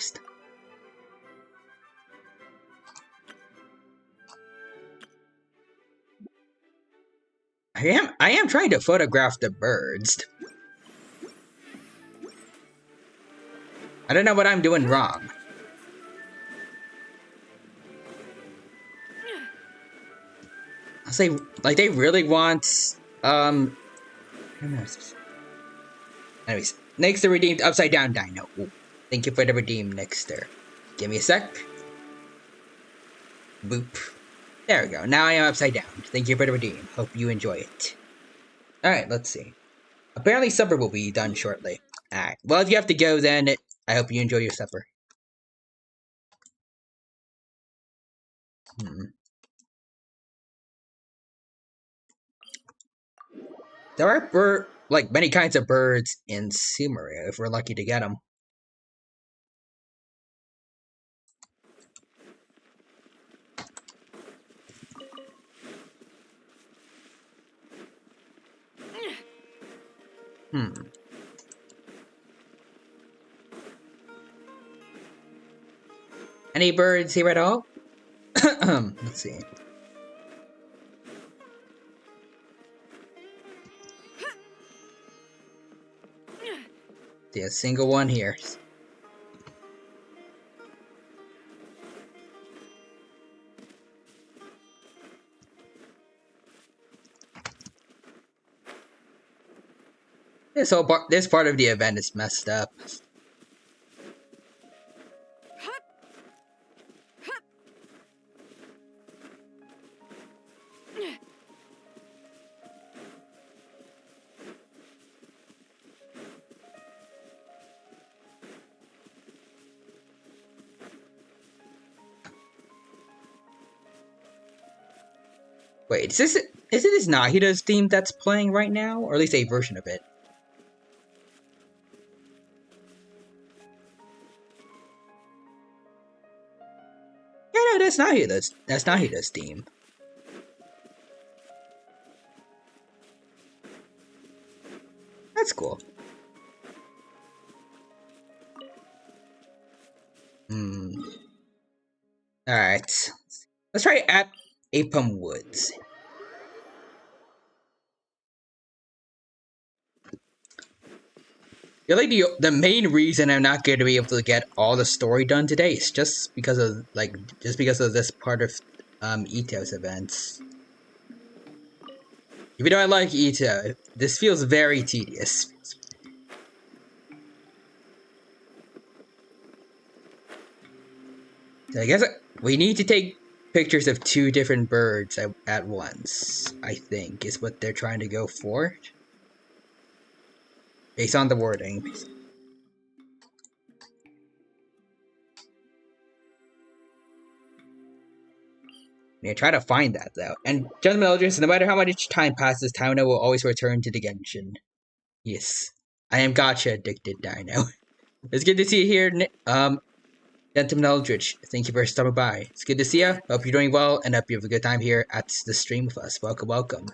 Speaker 1: I am trying to photograph the birds. I don't know what I'm doing wrong. I'll say, like, they really want, anyways, next the redeemed upside down dino. Ooh, thank you for the redeem, Nixter. Give me a sec. Boop. There we go. Now I am upside down. Thank you for the redeem. Hope you enjoy it. Alright, let's see. Apparently supper will be done shortly. Alright. Well, if you have to go, then I hope you enjoy your supper. There are many kinds of birds in Sumeria, if we're lucky to get them. Any birds here at all? Let's see. See a single one here. This part of the event is messed up. Wait, is it this Nahida's theme that's playing right now? Or at least a version of it? Yeah, no, that's Nahida's theme. That's cool. Alright. Let's try at Apum Woods. Really, the main reason I'm not going to be able to get all the story done today is just because of this part of Ito's events. Even though I like Ito, this feels very tedious. So I guess we need to take pictures of 2 different birds at once, I think, is what they're trying to go for. Based on the wording. Yeah, try to find that, though. And, gentlemen elders, no matter how much time passes, Dino will always return to the Genshin. Yes. I am gotcha addicted, Dino. It's good to see you here, Gentleman Eldritch. Thank you for stopping by. It's good to see you. Hope you're doing well, and hope you have a good time here at the stream with us. Welcome, welcome.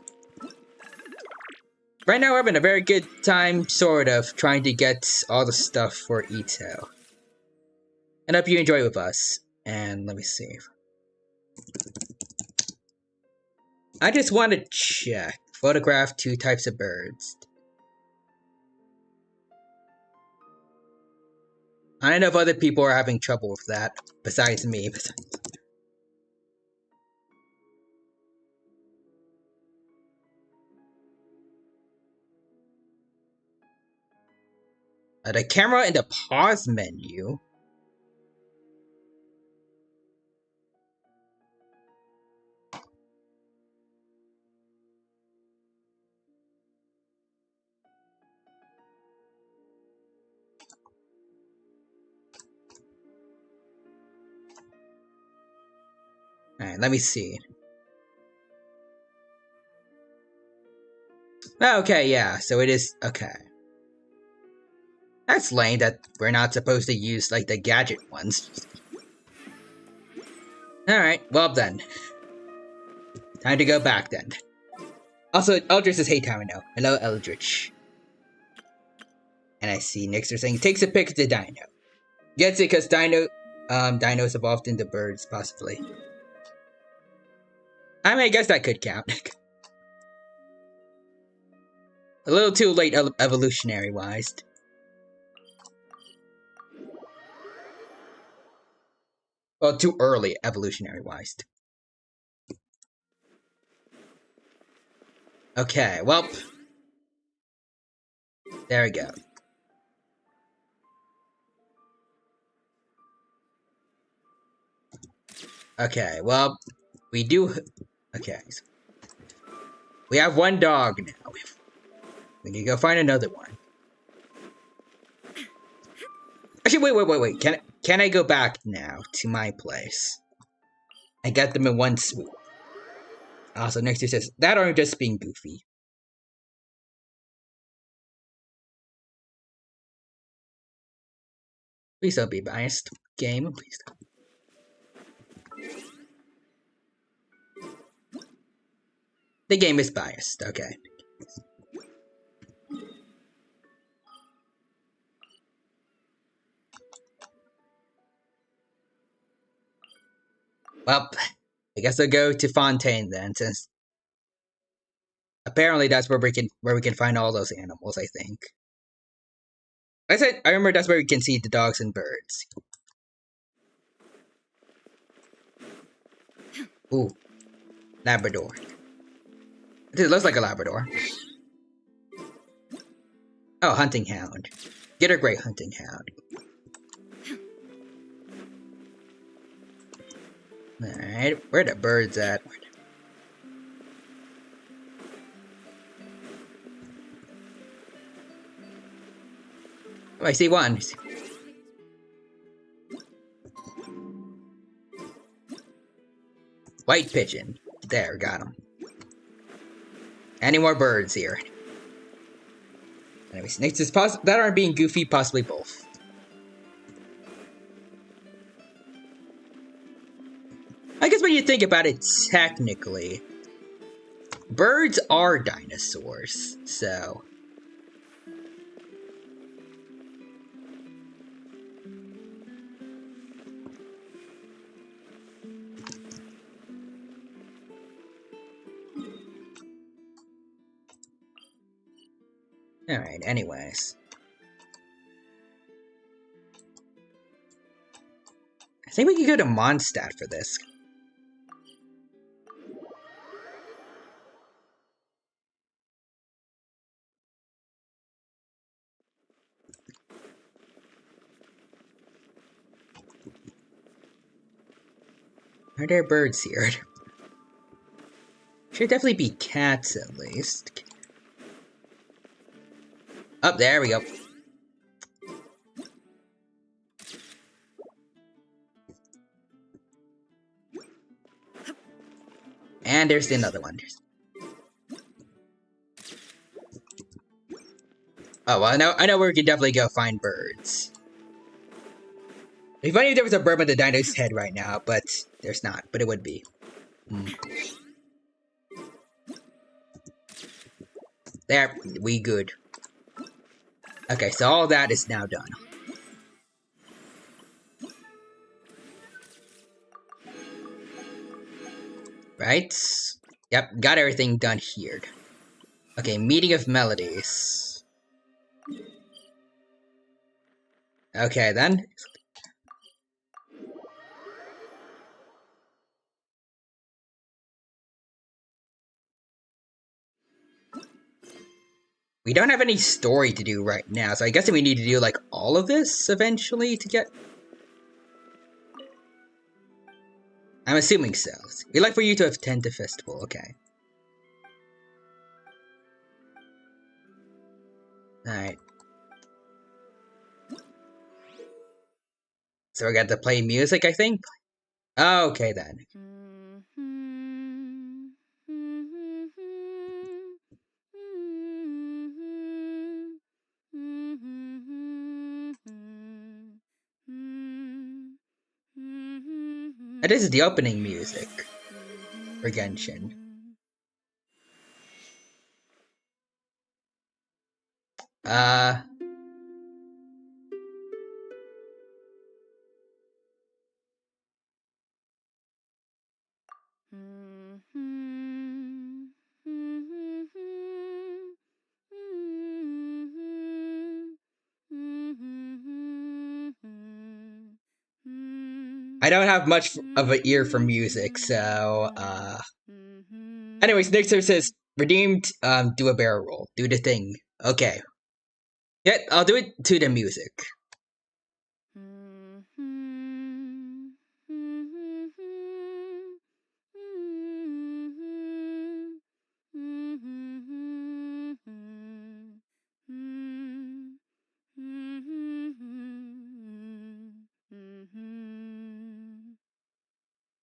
Speaker 1: Right now, we're having a very good time, sort of, trying to get all the stuff for Ito. And hope you enjoy with us. And let me see. I just want to check. Photograph 2 types of birds. I don't know if other people are having trouble with that, besides me. The camera in the pause menu. Alright, let me see. Okay, yeah, so it is. Okay. That's lame that we're not supposed to use, like, the gadget ones. Alright, well then. Time to go back then. Also, Eldritch says, hey, Tamino. Hello, Eldritch. And I see Nixer saying, takes a pic of the dino. Gets it, because dinos evolved into birds, possibly. I mean, I guess that could count. A little too late evolutionary-wise. Well, too early evolutionary-wise. Okay, well. There we go. Okay, well, we do. Okay. We have 1 dog now. We need to go find another one. Actually, wait. Can I go back now to my place? I got them in 1 swoop. Also, next to says, that aren't just being goofy. Please don't be biased. Game, please don't. The game is biased, okay. Well, I guess I'll go to Fontaine then, since apparently that's where we can find all those animals, I think. I remember that's where we can see the dogs and birds. Ooh. Labrador. It looks like a Labrador. Oh, hunting hound. Get a great hunting hound. Alright, where the birds at? Oh, I see one. White pigeon. There, got him. Any more birds here? Anyways, next is that aren't being goofy, possibly both. I guess when you think about it, technically, birds are dinosaurs, so. Alright, anyways. I think we can go to Mondstadt for this. Are there birds here? Should definitely be cats at least. Oh, there we go. And there's another one. Oh, well, I know where we can definitely go find birds. It'd be funny if there was a bird with the dino's head right now, but there's not. But it would be. There, we good. Okay, so all that is now done. Right? Yep, got everything done here. Okay, meeting of melodies. Okay, then. We don't have any story to do right now, so I guess we need to do, like, all of this eventually to get... I'm assuming so. We'd like for you to attend the festival, okay. Alright. So we got to play music, I think? Okay, then. And this is the opening music for Genshin. I don't have much of an ear for music, so, Anyways, next time it says, redeemed, do a barrel roll. Do the thing. Okay. Yeah, I'll do it to the music.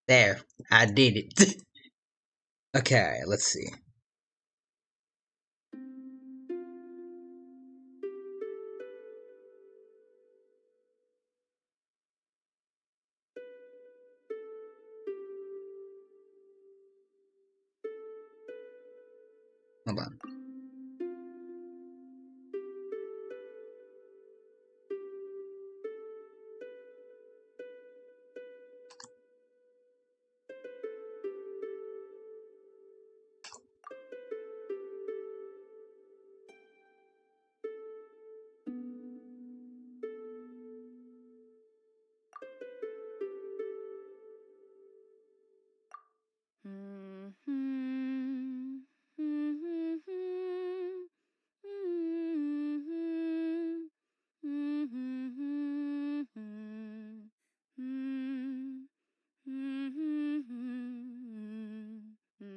Speaker 1: There, I did it. Okay, let's see. Hold on.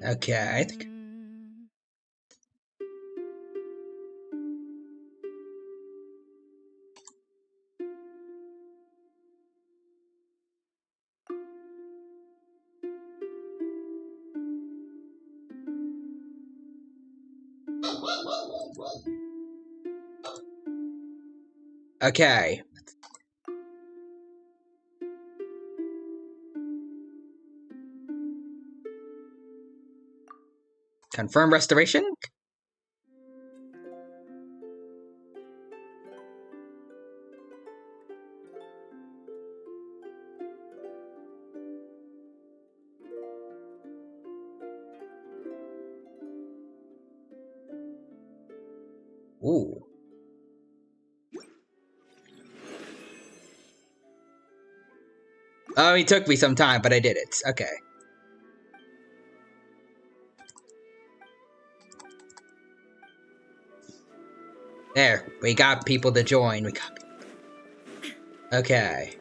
Speaker 1: Okay, I think... Okay. Confirm restoration? Ooh. Oh, it took me some time, but I did it. Okay. There, we got people to join. We got... Okay.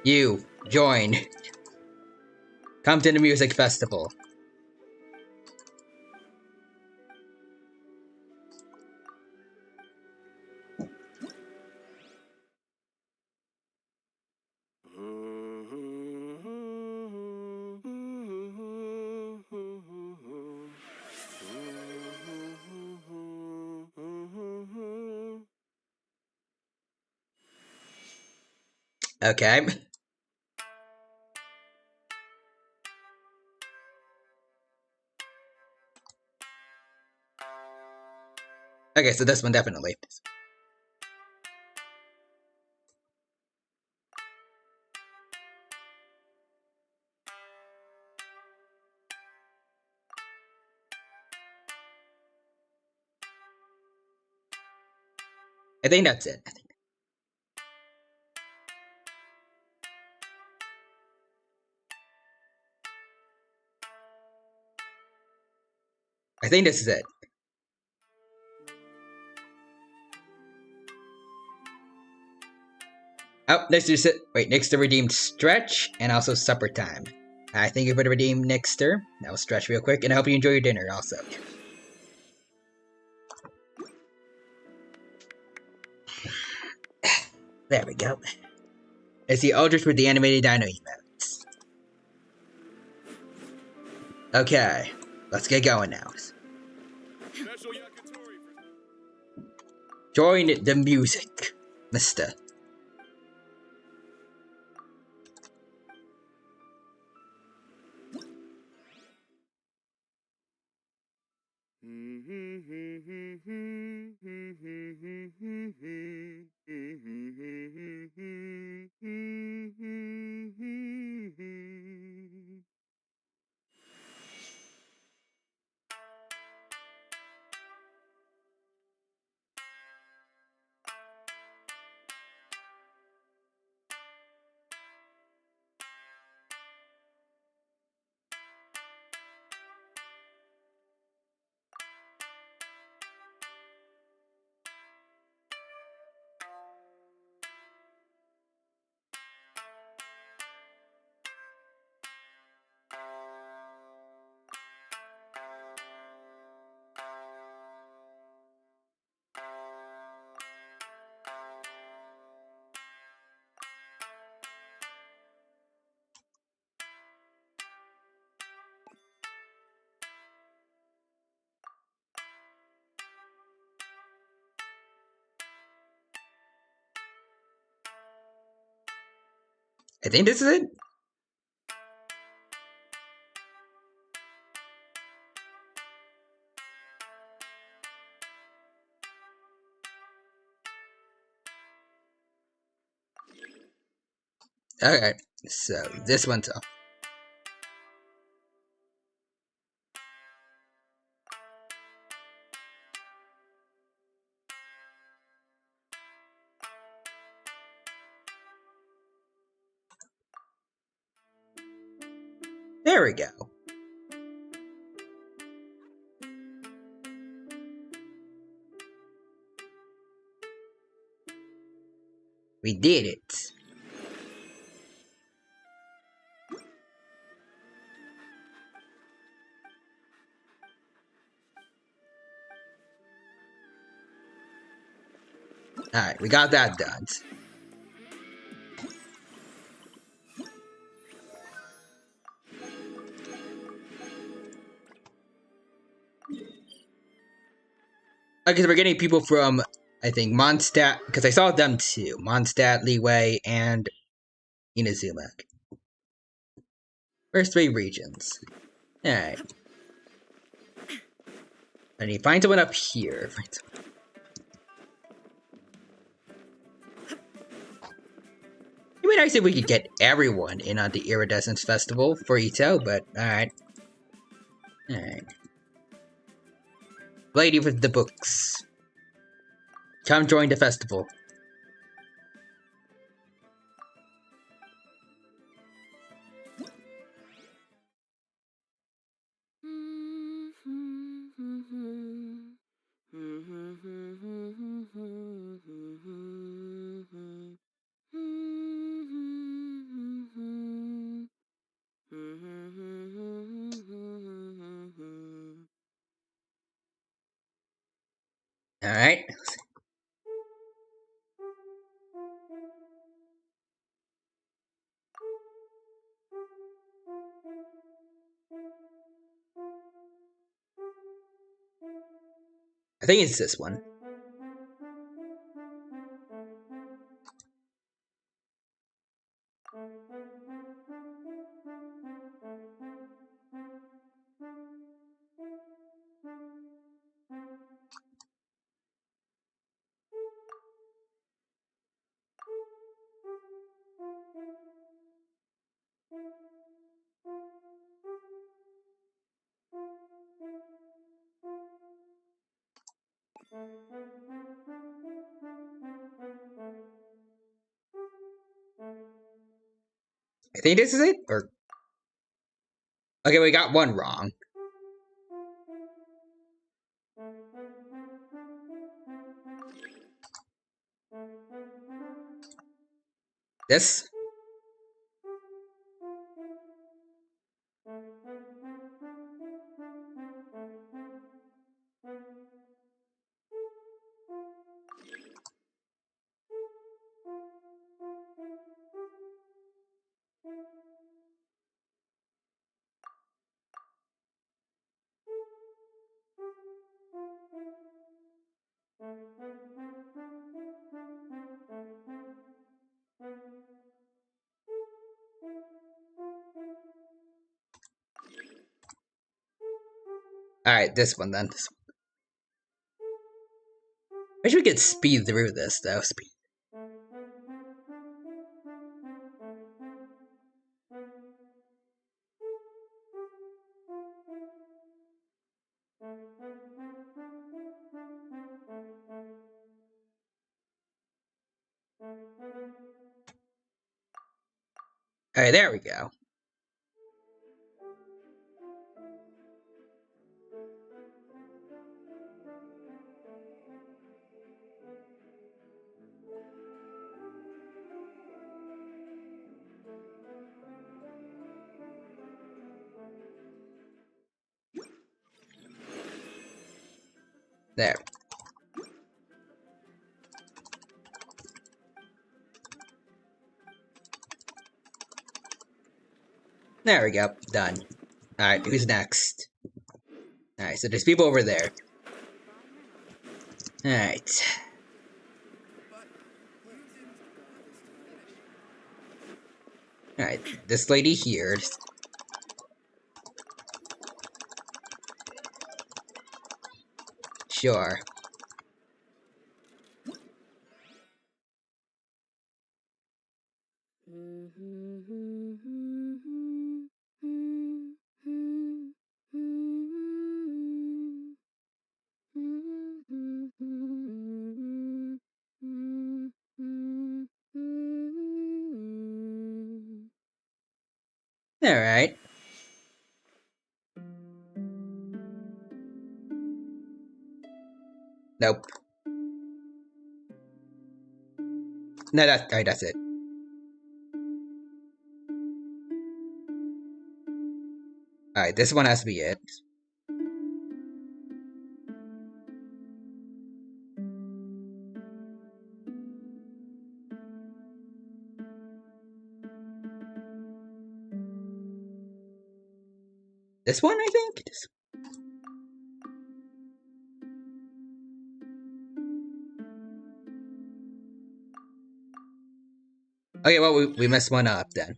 Speaker 1: You, join. Come to the music festival. Okay. Okay, so this one definitely. I think that's it. I think this is it. Oh, next to redeemed stretch and also supper time. I thank you for the redeem, Nixter. Now stretch real quick, and I hope you enjoy your dinner also. There we go. It's the Eldritch with the animated dino emotes. Okay, let's get going now. Join the music, mister. I think this is it. Okay, so this one's up. There we go. We did it. Alright, we got that done. Okay, so we're getting people from, I think, Mondstadt, because I saw them too. Mondstadt, Leeway, and Inazuma. First 3 regions. Alright. I need to find someone up here. It'd be nice if we could get everyone in on the Iridescence Festival for Ito, but alright. Alright. Lady with the books. Come join the festival. Alright. I think it's this one. I think this is it? Or okay, we got one wrong. This? Alright, this one then. This one. I wish we could speed through this though. Speed. Alright, there we go. There. There we go. Done. Alright, who's next? Alright, so there's people over there. Alright. Alright, this lady here. Sure. Alright. Nope. No, alright, that's it. Alright, this one has to be it. This one, I think? Okay, well, we messed one up then.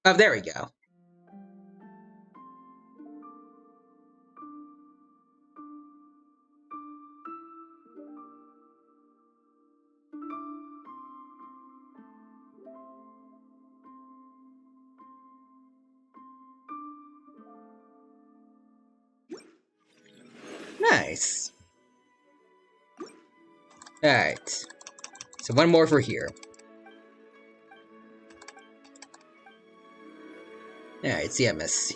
Speaker 1: Oh, there we go. Nice. Alright. So one more for here. Alright, CMS.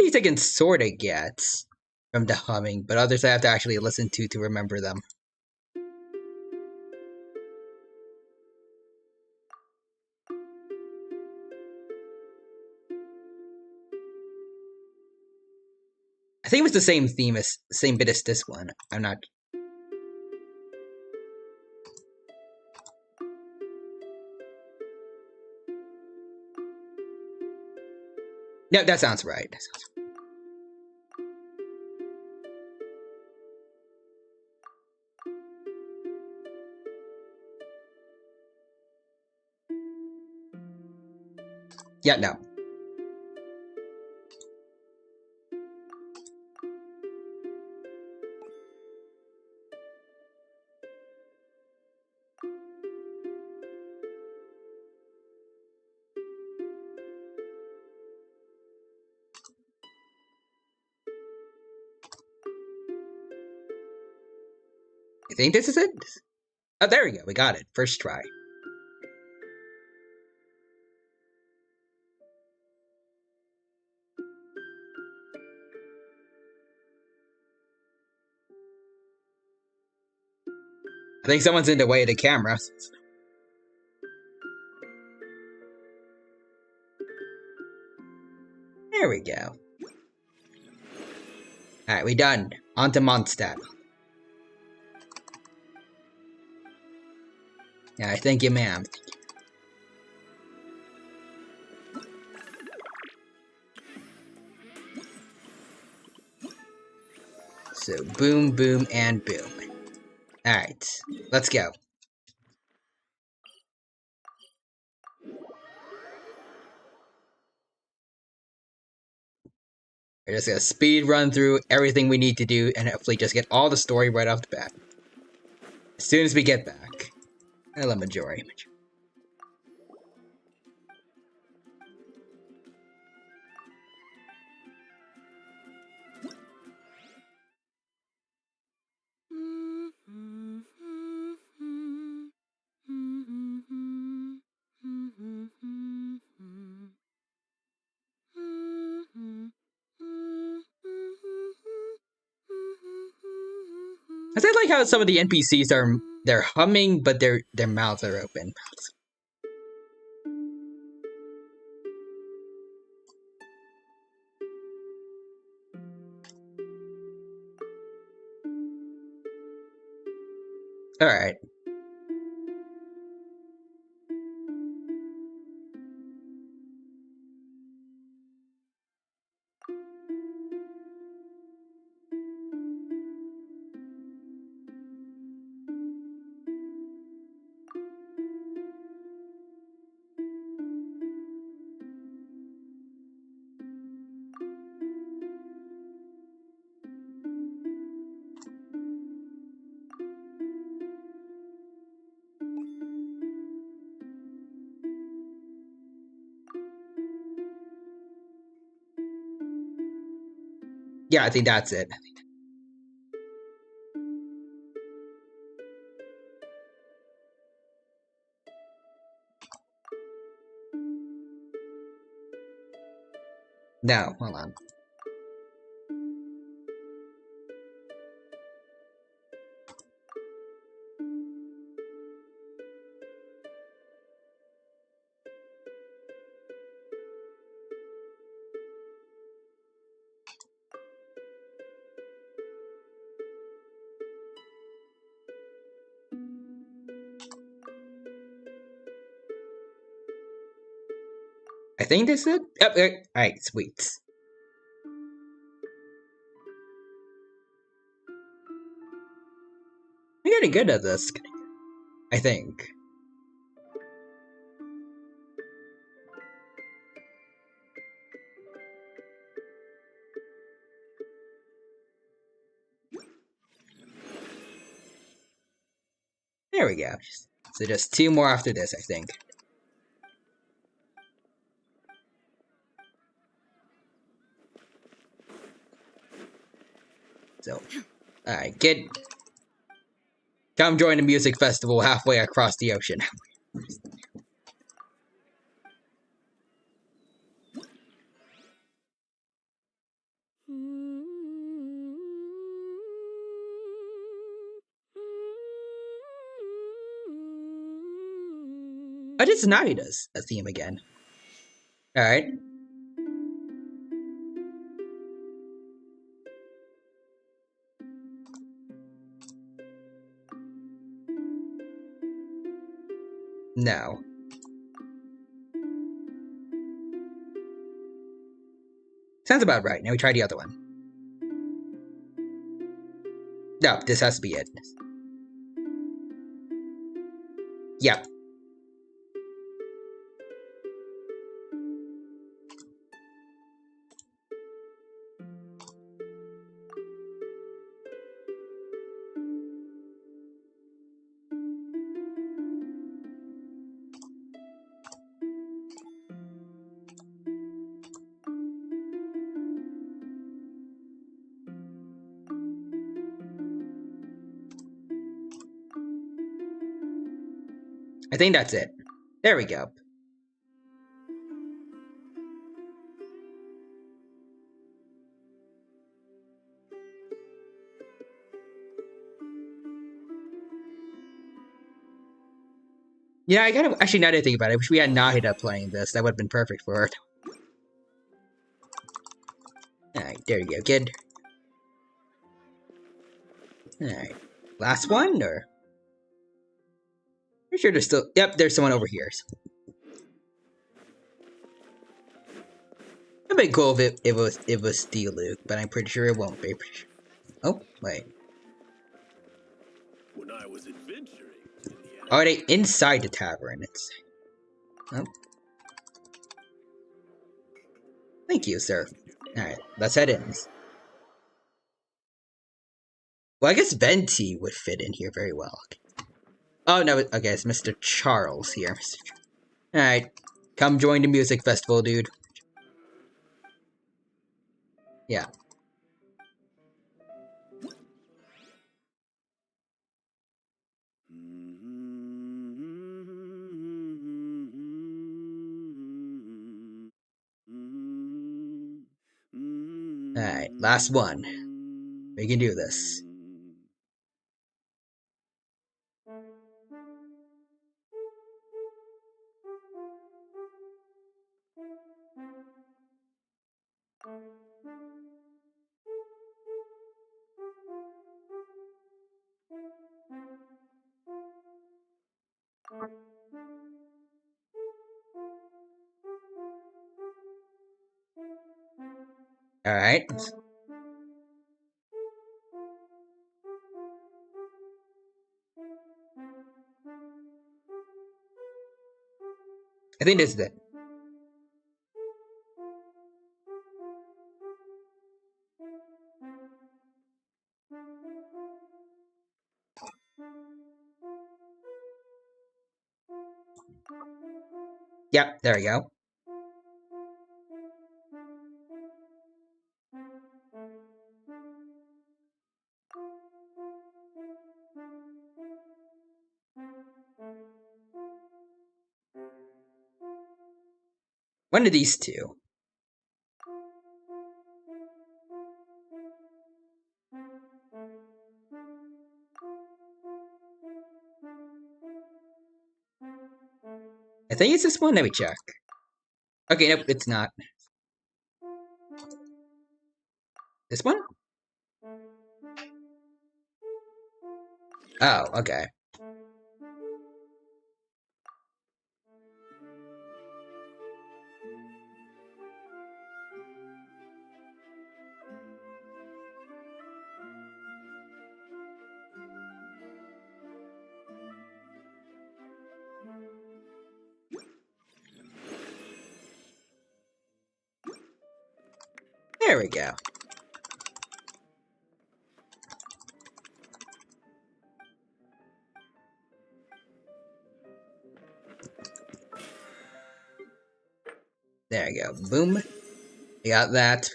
Speaker 1: of these I can sort of get from the humming, but others I have to actually listen to remember them. I think it was the same bit as this one. I'm not. No, that sounds right. Yeah, no. I think this is it. Oh, there we go. We got it. First try. I think someone's in the way of the camera. There we go. Alright, we done. On to Mondstadt. Yeah, thank you, ma'am. So, boom, boom, and boom. Alright, let's go. We're just gonna speed run through everything we need to do and hopefully just get all the story right off the bat. As soon as we get back. Hello, Majori. I did like how some of the NPCs they're humming, but their mouths are open. Alright. Yeah, I think that's it. No, hold on. I think this is it. Yep, alright, sweet. I'm getting good at this, I think. There we go. So just 2 more after this, I think. So, alright, come join the music festival halfway across the ocean. Oh, it's Naida's a theme again. Alright. No. Sounds about right. Now we try the other one. No, this has to be it. Yep. I think that's it. There we go. Yeah, I kind of actually now that I think about it, I wish we had Nahida playing this. That would have been perfect for her. Alright, there you go, kid. Alright. Last one, or? I'm sure there's still. Yep, there's someone over here. It'd be cool if it was Steel Luke, but I'm pretty sure it won't be. Oh, wait.
Speaker 9: When I was adventuring in the
Speaker 1: Are they inside the tavern? It's. Oh. Thank you, sir. Alright, let's head in. Well, I guess Venti would fit in here very well. Oh, no, okay, it's Mr. Charles here. Alright, come join the music festival, dude. Yeah. Alright, last one. We can do this. Alright. I think this is it. Yep, there we go. One of these two. I think it's this one. Let me check. Okay, nope, it's not. This one? Oh, okay. There we go. There we go. Boom. We got that.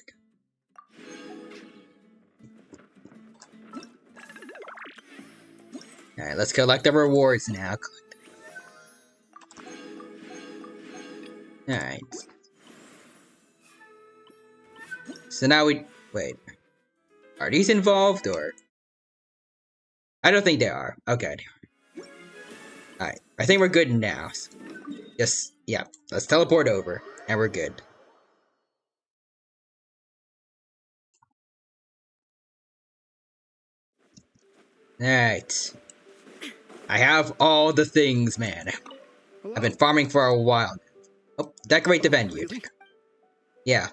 Speaker 1: Alright, let's collect the rewards now. Alright. So now we Wait. Are these involved, or? I don't think they are. Okay. Alright. I think we're good now. Just, yeah. Let's teleport over, and we're good. Alright. I have all the things, man.
Speaker 4: Hello?
Speaker 1: I've been farming for a while. Oh, decorate the venue.
Speaker 4: Really?
Speaker 1: Yeah.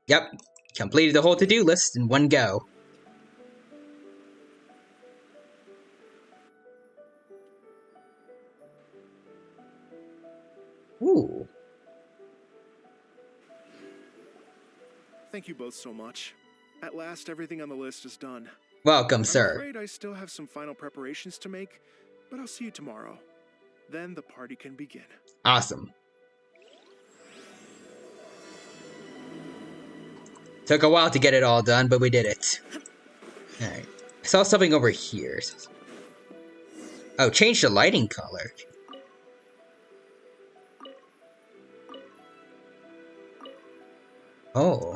Speaker 1: Yep. Completed the whole to-do list in one go. Ooh.
Speaker 4: Thank you both so much. At last, everything on the list is done.
Speaker 1: Welcome,
Speaker 4: I'm
Speaker 1: sir.
Speaker 4: afraid I still have some final preparations to make, but I'll see you tomorrow. Then the party can begin.
Speaker 1: Awesome. Took a while to get it all done, but we did it. Alright. I saw something over here. Oh, change the lighting color. Oh.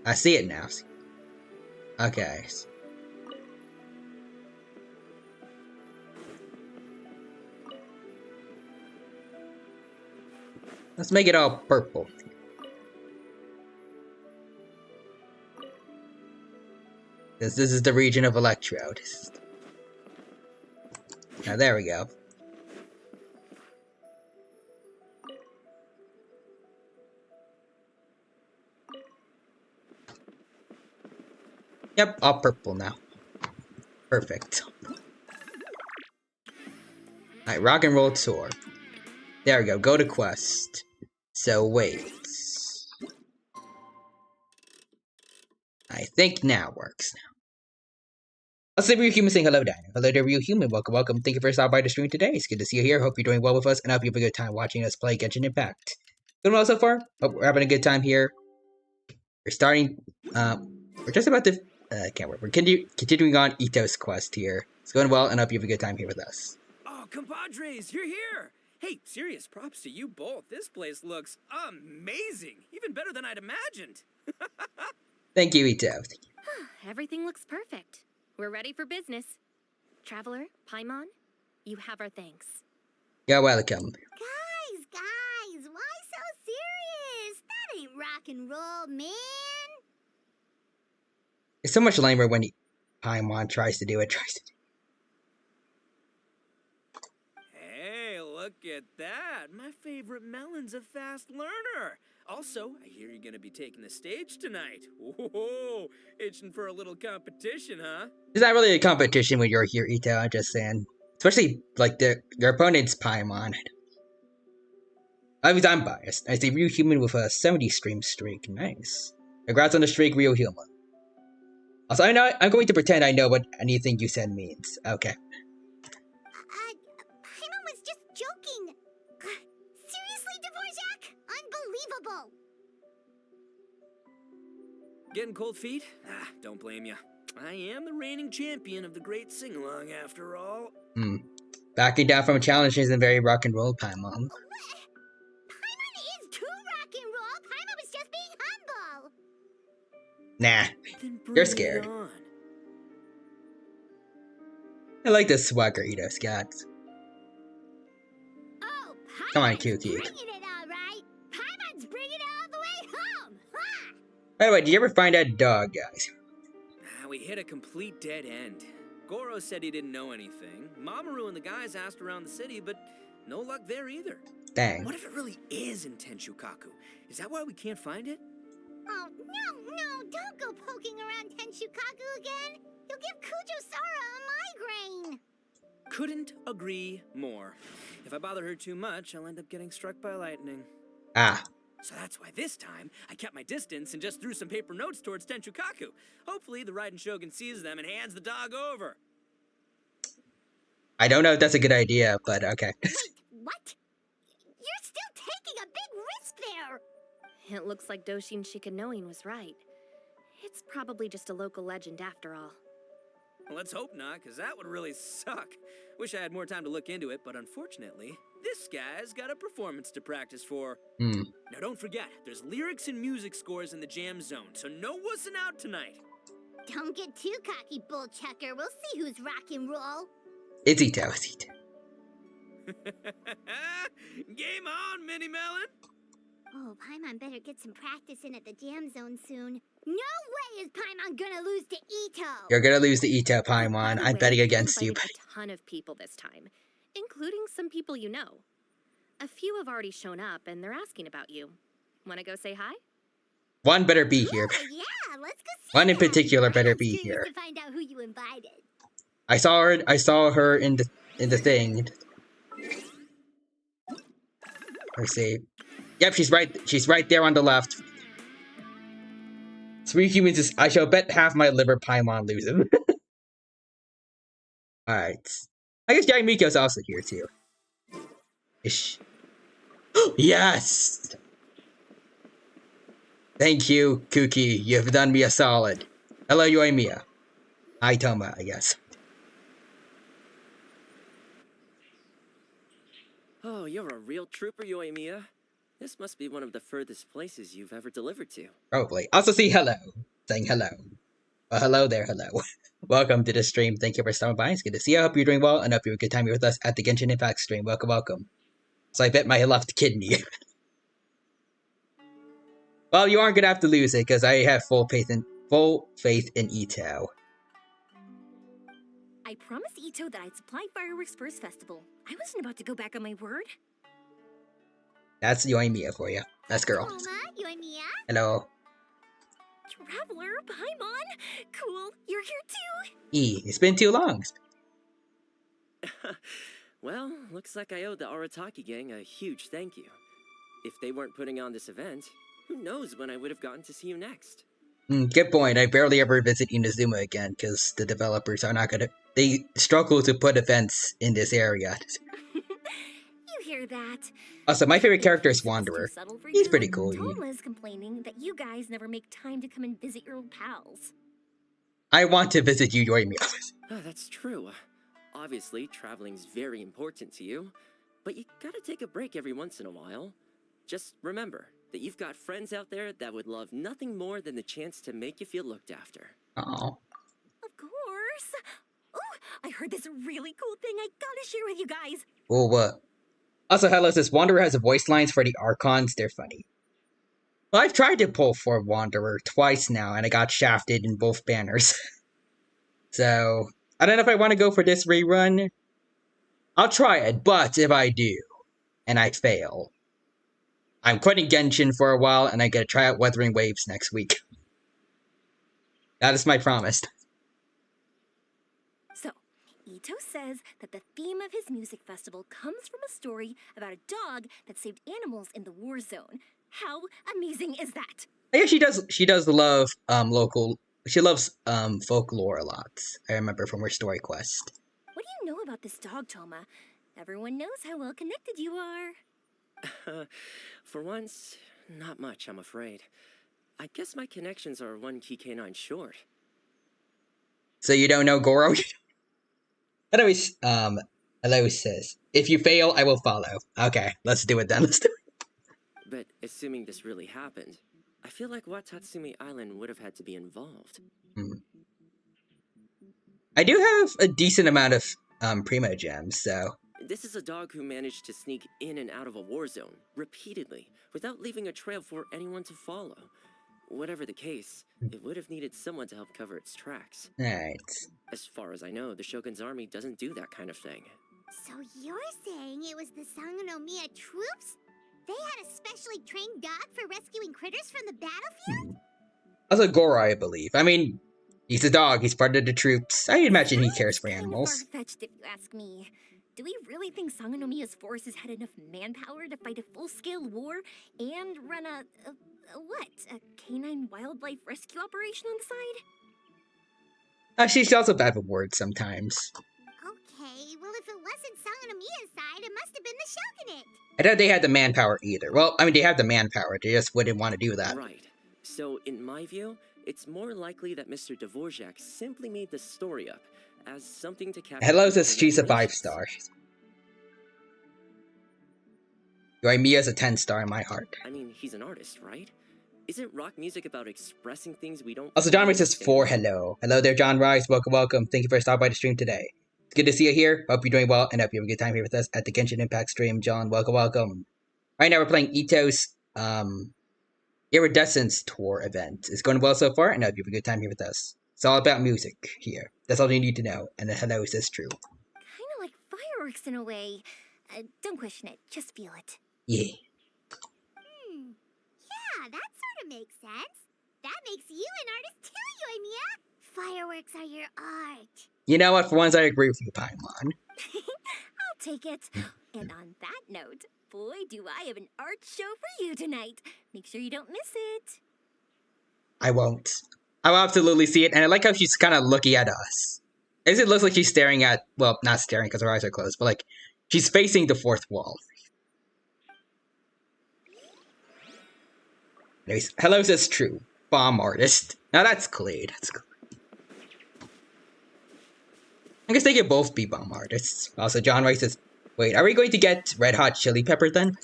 Speaker 1: I see it now. Okay. Let's make it all purple. This is the region of Electrode. Now there we go. Yep, all purple now. Perfect. Alright, rock and roll tour. There we go, go to quest. So wait. I think now works. Let's say Real Human saying hello, Dino. Hello there, Real Human. Welcome, welcome. Thank you for stopping by the stream today. It's good to see you here. Hope you're doing well with us, and I hope you have a good time watching us play Genshin Impact. Doing well so far? Hope we're having a good time here. We're starting, we're just about to, can't wait. We're continuing on Ito's quest here. It's going well, and I hope you have a good time here with us.
Speaker 3: Oh, compadres, you're here! Hey, serious props to you both. This place looks amazing. Even better than I'd imagined.
Speaker 1: Thank you, Ito.
Speaker 6: Everything looks perfect. We're ready for business. Traveler, Paimon, you have our thanks.
Speaker 1: You're welcome.
Speaker 2: Guys, why so serious? That ain't rock and roll, man.
Speaker 1: It's so much lamer when Paimon tries to do it.
Speaker 3: Hey, look at that. My favorite melon's a fast learner. Also, I hear you're gonna be taking the stage tonight. Whoa, itching for a little competition, huh?
Speaker 1: It's not really a competition when you're here, Ito, I'm just saying. Especially, like, your opponent's Paimon. At least I'm biased. I see Real Human with a 70 stream streak. Nice. Congrats on the streak, Real Human. Also, I'm going to pretend I know what anything you said means. Okay.
Speaker 2: Paimon was just joking. Seriously, Dvorak? Unbelievable.
Speaker 3: Getting cold feet? Ah, don't blame ya. I am the reigning champion of the great sing-along after all.
Speaker 1: Backing down from a challenge isn't very rock and roll, Paimon.
Speaker 2: Paimon is too rock and roll. Paimon was just being humble.
Speaker 1: Nah,
Speaker 3: Then bring
Speaker 1: you're
Speaker 3: it
Speaker 1: scared.
Speaker 3: on.
Speaker 1: I like this swagger Ito's got.
Speaker 2: Oh,
Speaker 1: Come on,
Speaker 2: Paimon's
Speaker 1: cute.
Speaker 2: bringing it all right. Paimon's bringing it all the way home. Ha!
Speaker 1: By the way, did you ever find that dog, guys?
Speaker 3: We hit a complete dead end. Goro said he didn't know anything. Mamoru and the guys asked around the city, but no luck there either.
Speaker 1: Dang.
Speaker 3: What if it really is in Tenshukaku? Is that why we can't find it?
Speaker 2: Oh, no, don't go poking around Tenshukaku again. You'll give Kujo-Sara a migraine.
Speaker 3: Couldn't agree more. If I bother her too much, I'll end up getting struck by lightning.
Speaker 1: Ah.
Speaker 3: So that's why this time, I kept my distance and just threw some paper notes towards Tenshukaku. Hopefully, the Raiden Shogun sees them and hands the dog over.
Speaker 1: I don't know if that's a good idea, but okay.
Speaker 2: Wait, what? You're still taking a big risk there.
Speaker 6: It looks like Doshin Shikanoin was right. It's probably just a local legend after all.
Speaker 3: Well, let's hope not, because that would really suck. Wish I had more time to look into it, but unfortunately, this guy's got a performance to practice for. Now don't forget, there's lyrics and music scores in the jam zone, so no wussing out tonight.
Speaker 2: Don't get too cocky, bullchucker. We'll see who's rock and roll.
Speaker 1: It's Ito, it's Ito.
Speaker 3: Game on, Mini Melon!
Speaker 2: Oh, Paimon better get some practice in at the jam zone soon. No way is Paimon gonna lose to Ito!
Speaker 1: You're gonna lose to Ito, Paimon. I'm betting against you.
Speaker 6: A ton of people this time, including some people you know. A few have already shown up, and they're asking about you. Want to go say hi?
Speaker 1: One better be here.
Speaker 2: Oh, yeah, let's go see
Speaker 1: One in
Speaker 2: them.
Speaker 1: particular better
Speaker 2: I'm
Speaker 1: be
Speaker 2: curious
Speaker 1: here.
Speaker 2: to find out who you invited.
Speaker 1: I saw her in the thing. Let's see. Yep, she's right there on the left. 3 humans is I shall bet half my liver Paimon loses. Alright. I guess Young Miko's also here too. Ish. Yes! Thank you, Kuki. You've done me a solid. Hello, Yoimiya. Hi, Toma, I guess.
Speaker 5: Oh, you're a real trooper, Yoimiya. This must be one of the furthest places you've ever delivered to.
Speaker 1: Probably. Also see hello. Saying hello. Well, hello there, hello. Welcome to the stream. Thank you for stopping by. It's good to see you. I hope you're doing well, and I hope you have a good time here with us at the Genshin Impact stream. Welcome, welcome. So I bet my left kidney. Well, you aren't gonna have to lose it, because I have full faith in Ito.
Speaker 7: I promised Ito that I'd supply fireworks for his festival. I wasn't about to go back on my word.
Speaker 1: That's Yoimiya for you. That's girl.
Speaker 2: Toma, Yoimiya.
Speaker 1: Hello.
Speaker 7: Traveler, Paimon! Cool, you're here too!
Speaker 1: It's been too long.
Speaker 5: Well, looks like I owe the Arataki gang a huge thank you. If they weren't putting on this event, who knows when I would have gotten to see you next.
Speaker 1: Good point. I barely ever visit Inazuma again, because the developers are not gonna... They struggle to put events in this area.
Speaker 7: You hear that?
Speaker 1: Also, my favorite character is Wanderer. He's pretty cool.
Speaker 7: Toma's complaining that you guys never make time to come and visit your old pals.
Speaker 1: I want to visit you, Yoimiya.
Speaker 5: Oh, that's true. Obviously, traveling's very important to you, but you gotta take a break every once in a while. Just remember that you've got friends out there that would love nothing more than the chance to make you feel looked after.
Speaker 1: Oh.
Speaker 7: Of course. Oh, I heard this really cool thing I gotta share with you guys.
Speaker 1: Well, what? Also, hello, says Wanderer has the voice lines for the Archons. They're funny. Well, I've tried to pull for Wanderer twice now, and I got shafted in both banners. So, I don't know if I want to go for this rerun. I'll try it, but if I do, and I fail, I'm quitting Genshin for a while, and I'm gonna try out Wuthering Waves next week. That is my promise.
Speaker 7: So, Ito says that the theme of his music festival comes from a story about a dog that saved animals in the war zone. How amazing is that?
Speaker 1: Yeah, she does love she loves folklore a lot. I remember from her story quest.
Speaker 7: What do you know about this dog, Toma? Everyone knows how well connected you are.
Speaker 5: For once, not much, I'm afraid. I guess my connections are one key canine short.
Speaker 1: So you don't know Goro? Anyways, hello says, if you fail, I will follow. Okay, let's do it then. Let's do it.
Speaker 5: But assuming this really happened, I feel like Watatsumi Island would have had to be involved.
Speaker 1: I do have a decent amount of Primo Gems, so...
Speaker 5: This is a dog who managed to sneak in and out of a war zone, repeatedly, without leaving a trail for anyone to follow. Whatever the case, it would have needed someone to help cover its tracks.
Speaker 1: Right.
Speaker 5: As far as I know, the Shogun's army doesn't do that kind of thing.
Speaker 2: So you're saying it was the Sangonomiya troops? They had a specially trained dog for rescuing critters from the battlefield?
Speaker 1: Also Goro, I believe. I mean, he's a dog, he's part of the troops. I imagine he cares for animals.
Speaker 7: Far-fetched if you ask me. Do we really think Sangonomiya's forces had enough manpower to fight a full-scale war and run a canine wildlife rescue operation on the side?
Speaker 1: She's also bad with words sometimes.
Speaker 2: Okay, well if it wasn't Sangonomiya's side, it must have been the Shogunate.
Speaker 1: I doubt they had the manpower either. Well, I mean, they have the manpower, they just wouldn't want to do that.
Speaker 5: Right. So, in my view, it's more likely that Mr. Dvorak simply made the story up, as something to capture.
Speaker 1: Hello says she's a 5-star. Mia's a 10-star in my heart.
Speaker 5: I mean, he's an artist, right? Isn't rock music about expressing things we don't?
Speaker 1: Also, John Rice says 4 hello. Hello there, John Rice. Welcome. Thank you for stopping by the stream today. It's good to see you here. Hope you're doing well, and hope you have a good time here with us at the Genshin Impact stream. John, welcome. Right now, we're playing Ito's Iridescence Tour event. It's going well so far, and I hope you have a good time here with us. It's all about music here. That's all you need to know. And the hello says true.
Speaker 7: Kinda like fireworks in a way. Don't question it, just feel it.
Speaker 1: Yeah.
Speaker 2: Yeah, that sort of makes sense. That makes you an artist too, Yoimiya. Fireworks are your art.
Speaker 1: You know what? For once, I agree with you, Paimon.
Speaker 7: I'll take it. And on that note, boy, do I have an art show for you tonight. Make sure you don't miss it.
Speaker 1: I won't. I will absolutely see it, and I like how she's kind of looking at us. It looks like she's staring at, well, not staring because her eyes are closed, but like, she's facing the fourth wall. Anyways, hello says true. Bomb artist. Now that's Clade. I guess they could both be bomb artists. Also, John Rice says, wait, are we going to get Red Hot Chili Pepper then?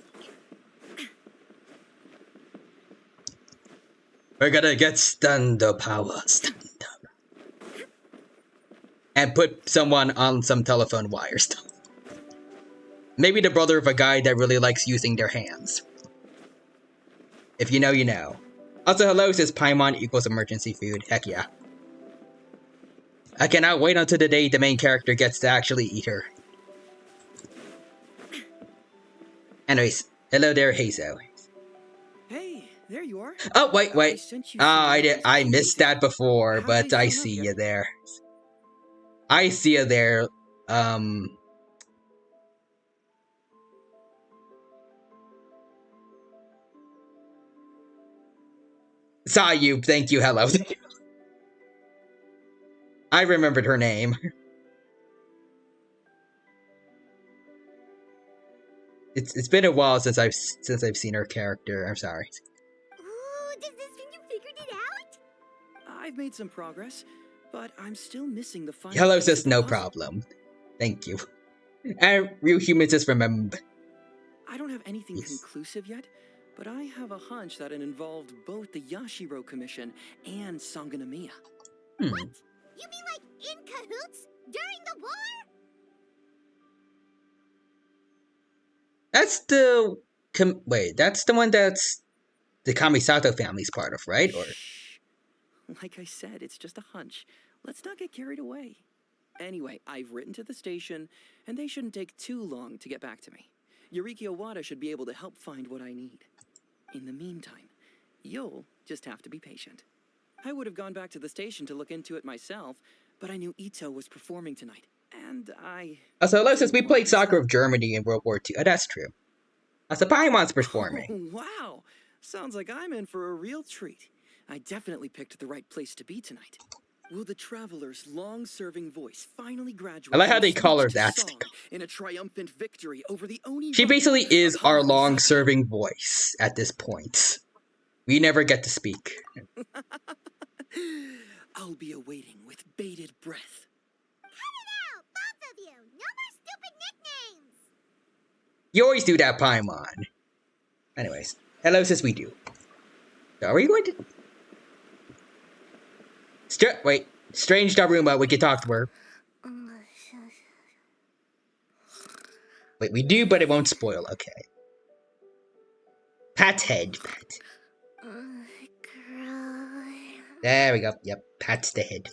Speaker 1: We're gonna get Stundo Power. And put someone on some telephone wires. Maybe the brother of a guy that really likes using their hands. If you know, you know. Also, hello says Paimon equals emergency food. Heck yeah. I cannot wait until the day the main character gets to actually eat her. Anyways, hello there, Hazo.
Speaker 5: Hey, there you are.
Speaker 1: Oh, wait. I missed that before, but I see you there. I see you there. Saw you. Thank you. Hello. I remembered her name. It's been a while since I've seen her character. I'm sorry.
Speaker 2: Ooh, does this mean you figured it out?
Speaker 5: I've made some progress, but I'm still missing the final.
Speaker 1: Hello says no problem. Thank you. And real humans just remember.
Speaker 5: I don't have anything conclusive yet, but I have a hunch that it involved both the Yashiro Commission and Sangonomiya.
Speaker 2: What? You mean like in cahoots during the war?
Speaker 1: That's the that's the one that's the Kamisato family's part of, right? Or
Speaker 5: like I said, it's just a hunch. Let's not get carried away. Anyway, I've written to the station, and they shouldn't take too long to get back to me. Yuriki Owada should be able to help find what I need. In the meantime, you'll just have to be patient. I would have gone back to the station to look into it myself, but I knew Ito was performing tonight, and I...
Speaker 1: Also, hello, since we played Soccer of Germany in World War II. Oh, that's true. Also, Paimon's performing.
Speaker 5: Oh, wow! Sounds like I'm in for a real treat. I definitely picked the right place to be tonight. Will the traveler's long-serving voice finally graduate?
Speaker 1: I like how they call her that.
Speaker 5: In a triumphant victory over the Oni.
Speaker 1: She basically is our long-serving voice at this point. We never get to speak.
Speaker 5: I'll be awaiting with bated breath.
Speaker 2: Cut it out, both of you! No more stupid nicknames!
Speaker 1: You always do that, Paimon. Anyways, hello, sis, we do. Are we going to... Wait, Strange Daruma, we can talk to her. Wait, we do, but it won't spoil, okay. Pat's head, Pat. There we go, yep, Pat's the head.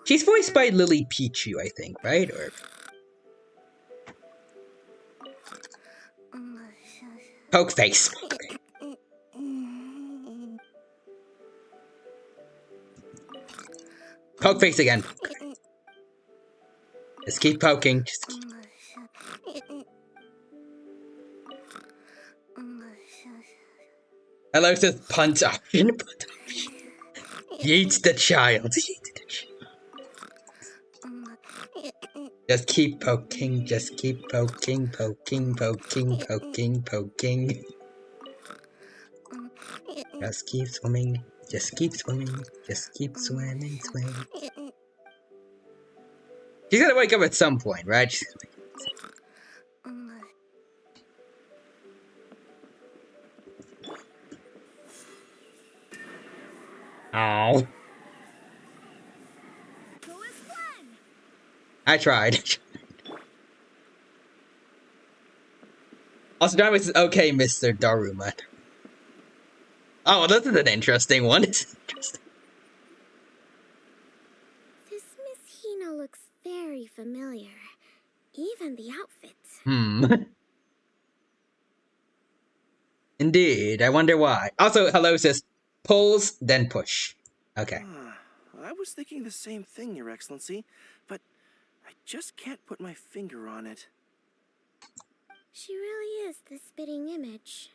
Speaker 1: She's voiced by Lily Pichu, I think, right? Or... Poke face. Poke face again. Just keep poking. Just keep... Hello says punch option. Yeets the child. Just keep poking. Just keep poking. Poking. Just keep swimming. Just keep swimming. Just keep swimming, swimming. She's gonna wake up at some point, right? Oh. I tried. Also, Darwin says, okay, Mr. Daruma. Oh, well, this is an interesting one. It's interesting.
Speaker 2: This Miss Hina looks very familiar. Even the outfit.
Speaker 1: Indeed, I wonder why. Also, hello says, pulls, then push. Okay.
Speaker 10: I was thinking the same thing, Your Excellency, but I just can't put my finger on it.
Speaker 2: She really is the spitting image.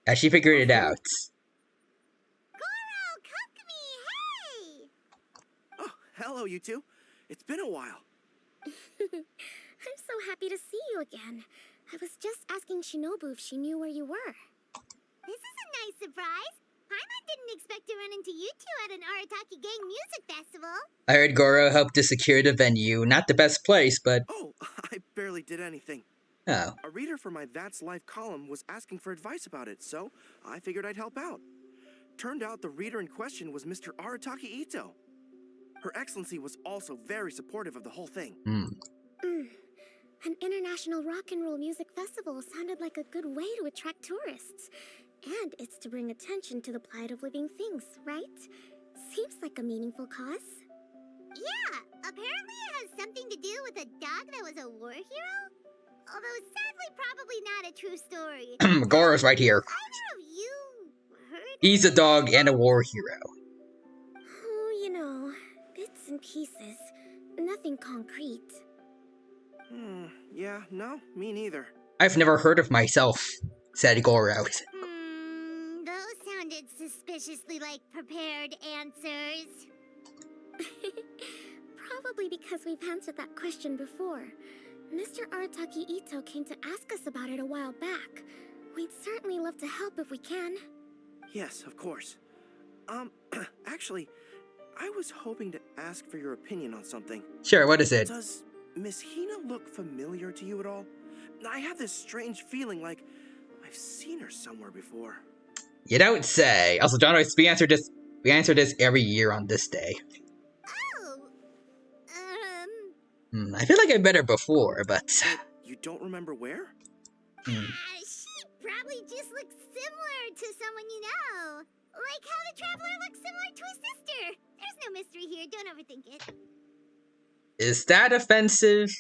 Speaker 1: As she figured it out.
Speaker 2: Goro, Kokumi, hey!
Speaker 10: Oh, hello, you two. It's been a while.
Speaker 2: I'm so happy to see you again. I was just asking Shinobu if she knew where you were. This is a nice surprise. Paimon didn't expect to run into you two at an Arataki Gang music festival.
Speaker 1: I heard Goro helped to secure the venue. Not the best place, but...
Speaker 10: Oh, I barely did anything.
Speaker 1: Oh.
Speaker 10: A reader for my That's Life column was asking for advice about it, so I figured I'd help out. Turned out the reader in question was Mr. Arataki Ito. Her Excellency was also very supportive of the whole thing.
Speaker 2: An international rock and roll music festival sounded like a good way to attract tourists. And it's to bring attention to the plight of living things, right? Seems like a meaningful cause. Yeah, apparently it has something to do with a dog that was a war hero? Although sadly probably not a true story.
Speaker 1: Goro's right here.
Speaker 2: Either of you heard?
Speaker 1: He's a dog and a war hero.
Speaker 2: Oh, you know, bits and pieces. Nothing concrete.
Speaker 10: Yeah, no, me neither.
Speaker 1: I've never heard of myself, said Goro.
Speaker 2: Those sounded suspiciously like prepared answers. Probably because we've answered that question before. Mr. Arataki Ito came to ask us about it a while back. We'd certainly love to help if we can.
Speaker 10: Yes, of course. Actually, I was hoping to ask for your opinion on something.
Speaker 1: Sure, what is it?
Speaker 10: Does Miss Hina look familiar to you at all? I have this strange feeling like I've seen her somewhere before.
Speaker 1: You don't say. Also, John Royce, we answer this every year on this day.
Speaker 2: Oh,
Speaker 1: I feel like I met her before, but...
Speaker 10: You don't remember where?
Speaker 2: She probably just looks similar to someone you know. Like how the Traveler looks similar to his sister. There's no mystery here, don't overthink it.
Speaker 1: Is that offensive?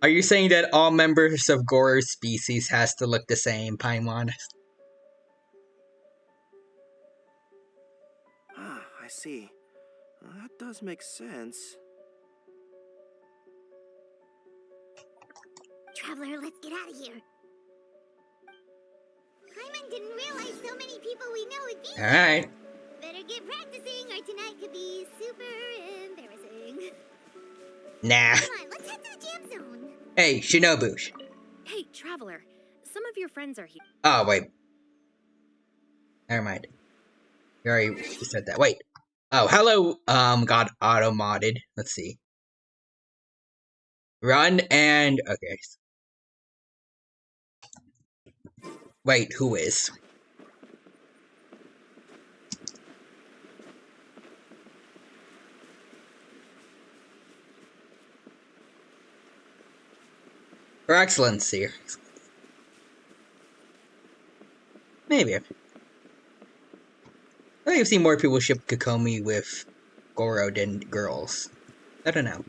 Speaker 1: Are you saying that all members of Goro's species has to look the same, Paimon?
Speaker 10: I see. That does make sense.
Speaker 2: Traveler, let's get out of here. Paimon didn't realize so many people we know would be here.
Speaker 1: Alright.
Speaker 2: Better get practicing or tonight could be super embarrassing.
Speaker 1: Nah.
Speaker 2: Come on, let's head to the jam zone.
Speaker 1: Hey, Shinobu.
Speaker 6: Hey, Traveler. Some of your friends are here.
Speaker 1: Oh, wait. Never mind. You already said that. Wait. Oh, hello, got auto-modded. Let's see. Run and... Okay. Wait, who is? Her Excellency. Maybe. I think I've seen more people ship Kokomi with Goro than girls. I don't know.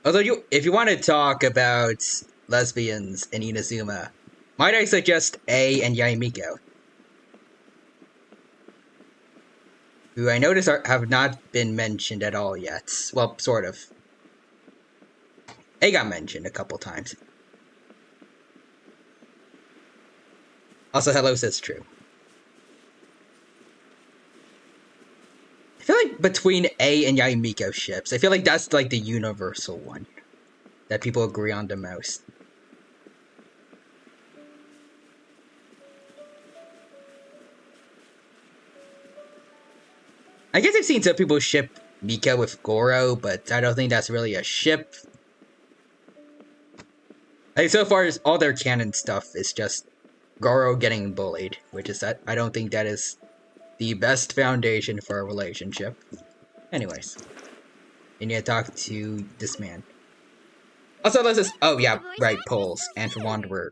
Speaker 1: Although, if you want to talk about lesbians in Inazuma, might I suggest A and Yaimiko, who I notice have not been mentioned at all yet. Well, sort of. A got mentioned a couple times. Also, hello says true. I feel like between A and Yaimiko ships, I feel like that's like the universal one that people agree on the most. I guess I've seen some people ship Mika with Goro, but I don't think that's really a ship. Like, so far, all their canon stuff is just Goro getting bullied, which is that I don't think that is the best foundation for a relationship. Anyways, I need to talk to this man. Also, let's just. Oh, yeah, right, polls. And for Wanderer.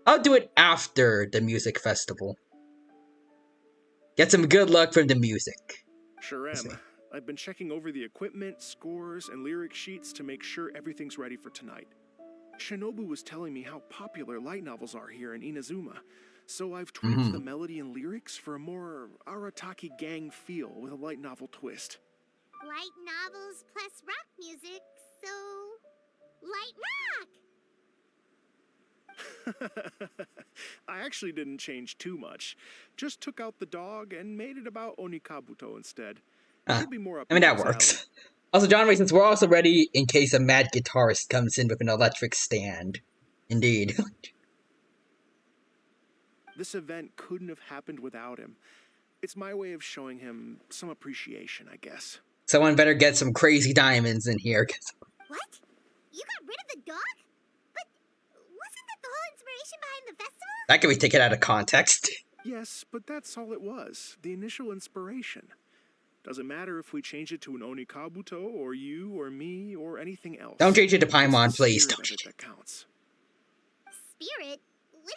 Speaker 1: I'll do it after the music festival. Get some good luck from the music.
Speaker 4: Sure am. I've been checking over the equipment, scores, and lyric sheets to make sure everything's ready for tonight. Shinobu was telling me how popular light novels are here in Inazuma, so I've tweaked the melody and lyrics for a more Arataki gang feel with a light novel twist.
Speaker 2: Light novels plus rock music, so... light rock!
Speaker 4: I actually didn't change too much. Just took out the dog and made it about Onikabuto instead. Should be more up
Speaker 1: I mean, that works.
Speaker 4: alley.
Speaker 1: Also, John Ray, since we're also ready in case a mad guitarist comes in with an electric stand. Indeed.
Speaker 4: This event couldn't have happened without him. It's my way of showing him some appreciation, I guess.
Speaker 1: Someone better get some crazy diamonds in here.
Speaker 2: What? You got rid of the dog? But wasn't that the whole inspiration behind the festival?
Speaker 1: That can be taken out of context.
Speaker 4: Yes, but that's all it was. The initial inspiration. Doesn't matter if we change it to an Onikabuto, or you, or me, or anything else.
Speaker 1: Don't change it to Paimon, please.
Speaker 4: Don't change it. That counts.
Speaker 2: Spirit? What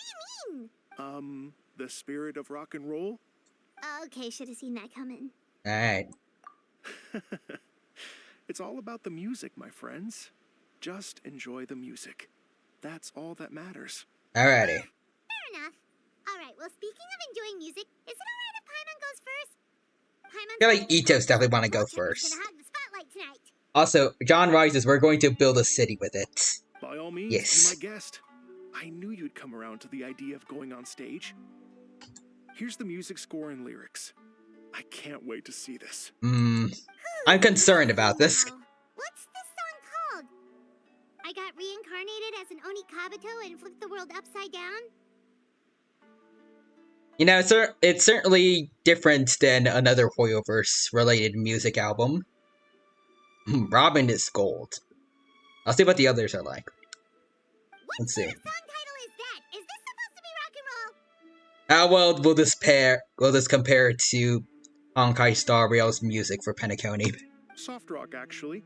Speaker 2: do you mean?
Speaker 4: The spirit of rock and roll?
Speaker 2: Okay, should have seen that coming.
Speaker 1: Alright.
Speaker 4: It's all about the music, my friends. Just enjoy the music. That's all that matters.
Speaker 1: Alrighty.
Speaker 2: Fair enough. Alright, well, speaking of enjoying music, is it alright if Paimon goes first?
Speaker 1: I feel like Ito's definitely want to go first.
Speaker 2: Gonna hug the spotlight tonight.
Speaker 1: Also, John rises, we're going to build a city with it.
Speaker 4: By all means,
Speaker 1: yes.
Speaker 4: Be my guest. I knew you'd come around to the idea of going on stage. Here's the music score and lyrics. I can't wait to see this.
Speaker 1: I'm concerned about this.
Speaker 2: What's this song called? I got reincarnated as an Onikabuto and flipped the world upside down?
Speaker 1: You know, it's certainly different than another Hoyoverse-related music album. Robin is gold. I'll see what the others are like. Let's see.
Speaker 2: What song title is that? Is this supposed to be rock and roll?
Speaker 1: How well will this compare to Honkai Star Rail's music for Penacony?
Speaker 4: Soft rock, actually.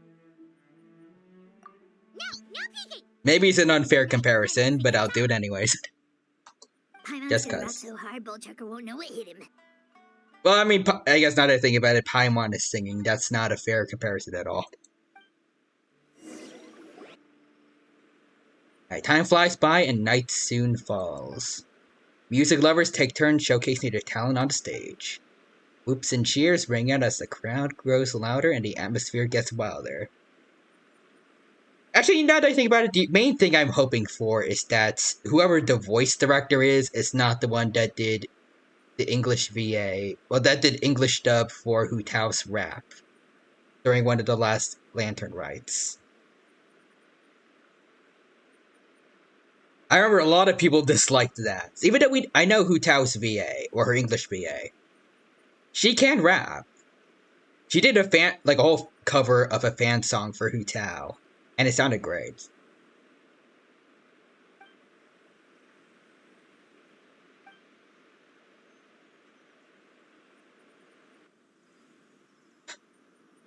Speaker 2: No peeking!
Speaker 1: Maybe it's an unfair comparison, but I'll do it anyways. Just cause.
Speaker 2: So hard, Bullchucker won't know it hit him.
Speaker 1: Well, I mean, I guess now that I think about it, Paimon is singing. That's not a fair comparison at all. Alright, time flies by and night soon falls. Music lovers take turns showcasing their talent on the stage. Whoops and cheers ring out as the crowd grows louder and the atmosphere gets wilder. Actually, now that I think about it, the main thing I'm hoping for is that whoever the voice director is not the one that did the English VA, well, that did English dub for Hu Tao's rap during one of the last Lantern rites. I remember a lot of people disliked that. Even though I know Hu Tao's VA, or her English VA. She can rap. She did a whole cover of a fan song for Hu Tao, and it sounded great.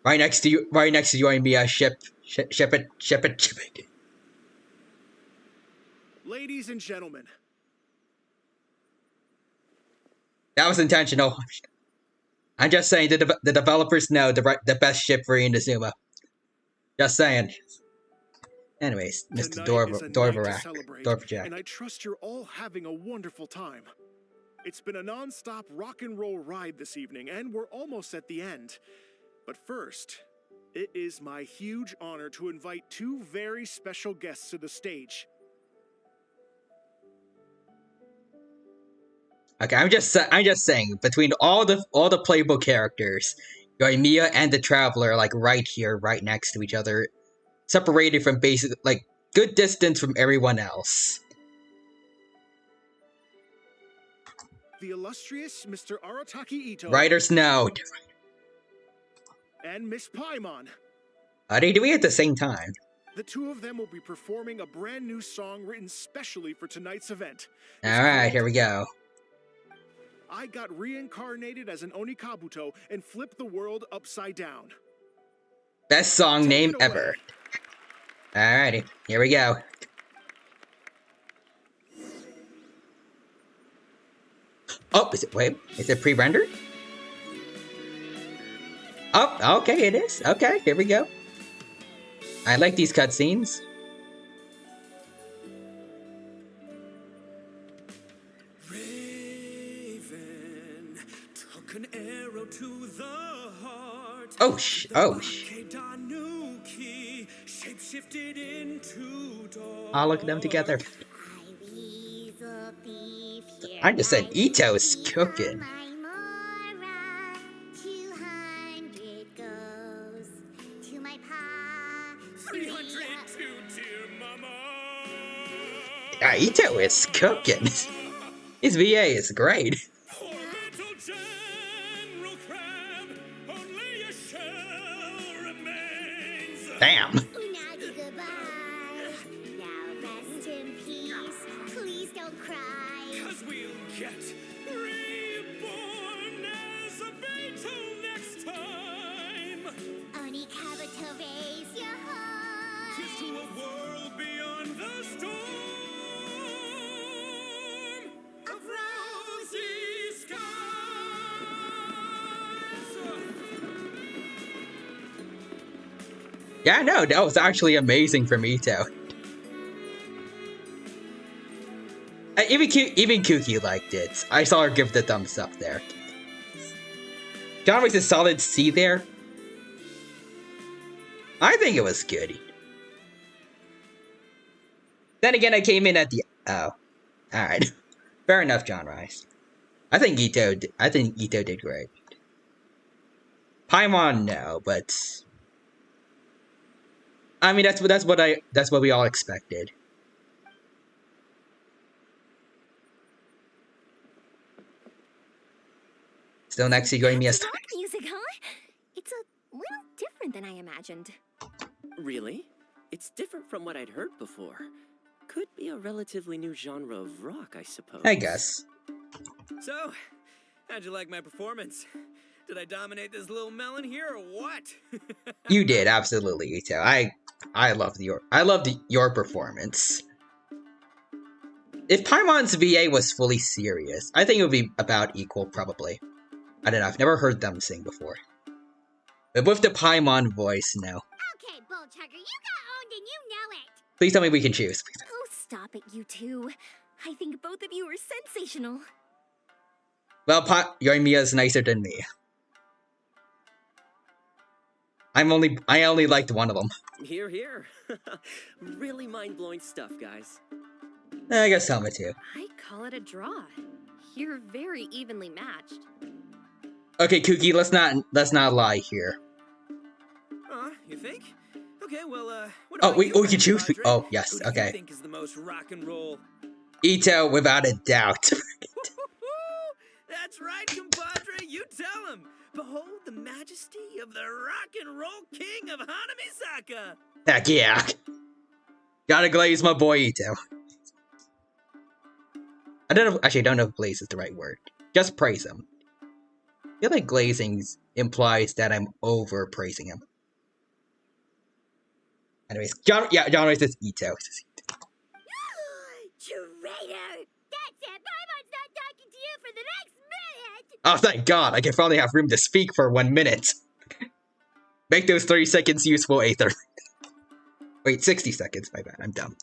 Speaker 1: Right next to you and me, ship it.
Speaker 4: Ladies and gentlemen.
Speaker 1: That was intentional. I'm just saying, the developers know the best ship for Inazuma. Just saying. Anyways, Mr. Dorvarak.
Speaker 4: And I trust you're all having a wonderful time. It's been a non-stop rock and roll ride this evening, and we're almost at the end. But first, it is my huge honor to invite two very special guests to the stage.
Speaker 1: Okay, I'm just saying, between all the playable characters, Yoimiya and the Traveler are like right here, right next to each other, separated from good distance from everyone else.
Speaker 4: The illustrious Mr. Arataki Ito.
Speaker 1: Writers know.
Speaker 4: and Miss Paimon.
Speaker 1: Are they doing it at the same time?
Speaker 4: The two of them will be performing a brand new song written specially for tonight's event.
Speaker 1: Alright, here we go.
Speaker 4: I got reincarnated as an Onikabuto and flipped the world upside down.
Speaker 1: Best song name ever. Alrighty, here we go. Oh, is it pre-rendered? Oh, okay, it is. Okay, here we go. I like these cutscenes.
Speaker 3: Raven took an arrow to the heart.
Speaker 1: Oh,
Speaker 3: Shape-shifted into
Speaker 1: I'll look at them together. I just said Ito is cooking. Yeah, Ito is cooking. His VA is great. Damn. Yeah, no, that was actually amazing from Ito. Even Kuki liked it. I saw her give the thumbs up there. John was a solid C there. I think it was good. Then again, I came in at the alright. Fair enough, John Rice. I think Ito did great. Paimon, no, but I mean that's what we all expected. Still next to going me a
Speaker 7: rock music, huh? It's a little different than I imagined.
Speaker 5: Really? It's different from what I'd heard before. Could be a relatively new genre of rock, I suppose.
Speaker 1: I guess.
Speaker 3: So, how'd you like my performance? Did I dominate this little melon here or what?
Speaker 1: You did, absolutely, Ito. I loved your performance. If Paimon's VA was fully serious, I think it would be about equal, probably. I don't know, I've never heard them sing before. But with the Paimon voice, no.
Speaker 2: Okay, Bullchugger, you got owned and you know it!
Speaker 1: Please tell me we can choose.
Speaker 7: Oh, stop it, you two. I think both of you are sensational.
Speaker 1: Well, Yoimiya's nicer than me. I only liked one of them.
Speaker 5: Here, here. Really mind-blowing stuff, guys.
Speaker 1: I guess Selma too.
Speaker 6: I call it a draw. You're very evenly matched.
Speaker 1: Okay, Kuki, let's not lie here.
Speaker 3: You think? Okay, well,
Speaker 1: what we can choose. Oh, yes,
Speaker 3: Who do
Speaker 1: okay.
Speaker 3: you think is the most rock and roll?
Speaker 1: Ito, without a doubt.
Speaker 3: That's right, compadre. You tell him. Behold the majesty of the rock and roll king of Hanamisaka.
Speaker 1: Heck yeah. Gotta glaze my boy Ito. I don't know if glaze is the right word. Just praise him. I feel like glazing implies that I'm over praising him. Anyways, John Rice is Ito.
Speaker 2: Traitor! That's it! Paimon's not talking to you for the next minute!
Speaker 1: Oh, thank God! I can finally have room to speak for 1 minute. Make those 30 seconds useful, Aether. Wait, 60 seconds. My bad, I'm dumb.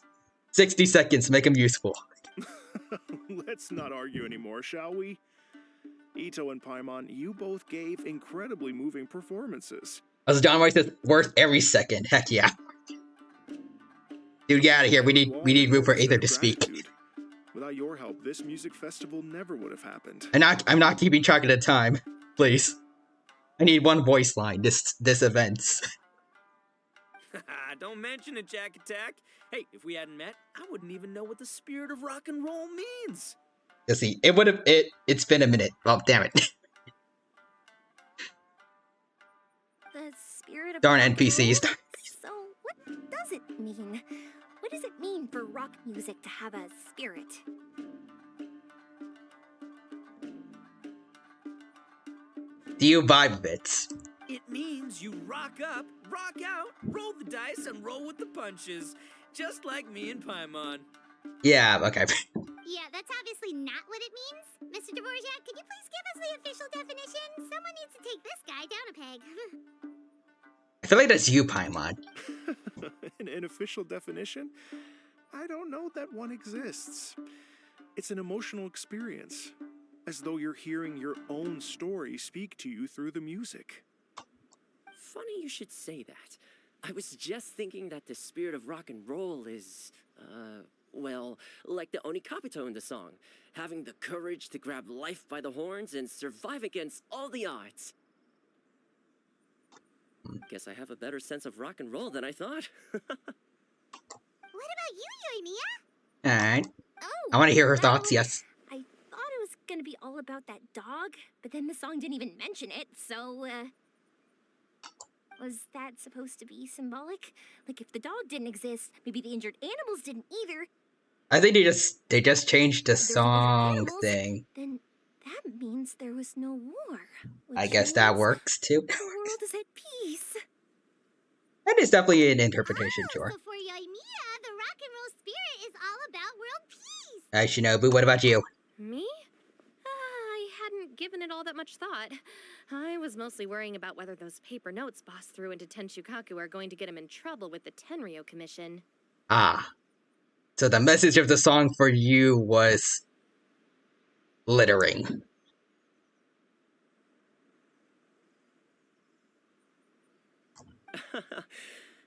Speaker 1: 60 seconds, make them useful.
Speaker 4: Let's not argue anymore, shall we? Ito and Paimon, you both gave incredibly moving performances.
Speaker 1: As John Rice is worth every second. Heck yeah. Dude, get out of here. We need room for Aether to speak.
Speaker 4: Without your help, this music festival never would have happened.
Speaker 1: I'm not keeping track of the time. Please. I need one voice line this event.
Speaker 3: Don't mention it, Jack Attack. Hey, if we hadn't met, I wouldn't even know what the spirit of rock and roll means.
Speaker 1: You see, it's been a minute. Oh, damn it.
Speaker 7: a spirit of
Speaker 1: Darn
Speaker 7: rock and
Speaker 1: NPCs.
Speaker 7: roll? So, what does it mean? What does it mean for rock music to have a spirit?
Speaker 1: Do you vibe it?
Speaker 3: It means you rock up, rock out, roll the dice, and roll with the punches. Just like me and Paimon.
Speaker 1: Yeah, okay.
Speaker 2: Yeah, that's obviously not what it means. Mr. Dvorak, could you please give us the official definition? Someone needs to take this guy down a peg.
Speaker 1: I feel like that's you, Paimon.
Speaker 4: An official definition? I don't know that one exists. It's an emotional experience, as though you're hearing your own story speak to you through the music.
Speaker 11: Funny you should say that. I was just thinking that the spirit of rock and roll is, well, like the Onikapito in the song, having the courage to grab life by the horns and survive against all the odds. Guess I have a better sense of rock and roll than I thought.
Speaker 2: What about you, Yoimiya?
Speaker 1: Alright.
Speaker 7: Oh,
Speaker 1: I want to hear her
Speaker 7: well,
Speaker 1: thoughts, yes.
Speaker 7: I thought it was gonna be all about that dog, but then the song didn't even mention it, so, was that supposed to be symbolic? Like, if the dog didn't exist, maybe the injured animals didn't either.
Speaker 1: I think they just changed the
Speaker 7: If there's no injured
Speaker 1: song
Speaker 7: animals,
Speaker 1: thing.
Speaker 7: Then that means there was no war.
Speaker 1: I
Speaker 7: which
Speaker 1: guess that
Speaker 7: means
Speaker 1: works too.
Speaker 7: The world is at peace.
Speaker 1: That is definitely an interpretation, sure.
Speaker 2: So for Yoimiya, the rock and roll spirit is all about world peace.
Speaker 1: Shinobu, what about you?
Speaker 6: Me? I hadn't given it all that much thought. I was mostly worrying about whether those paper notes Boss threw into Tenshukaku are going to get him in trouble with the Tenryo Commission.
Speaker 1: Ah. So the message of the song for you was littering.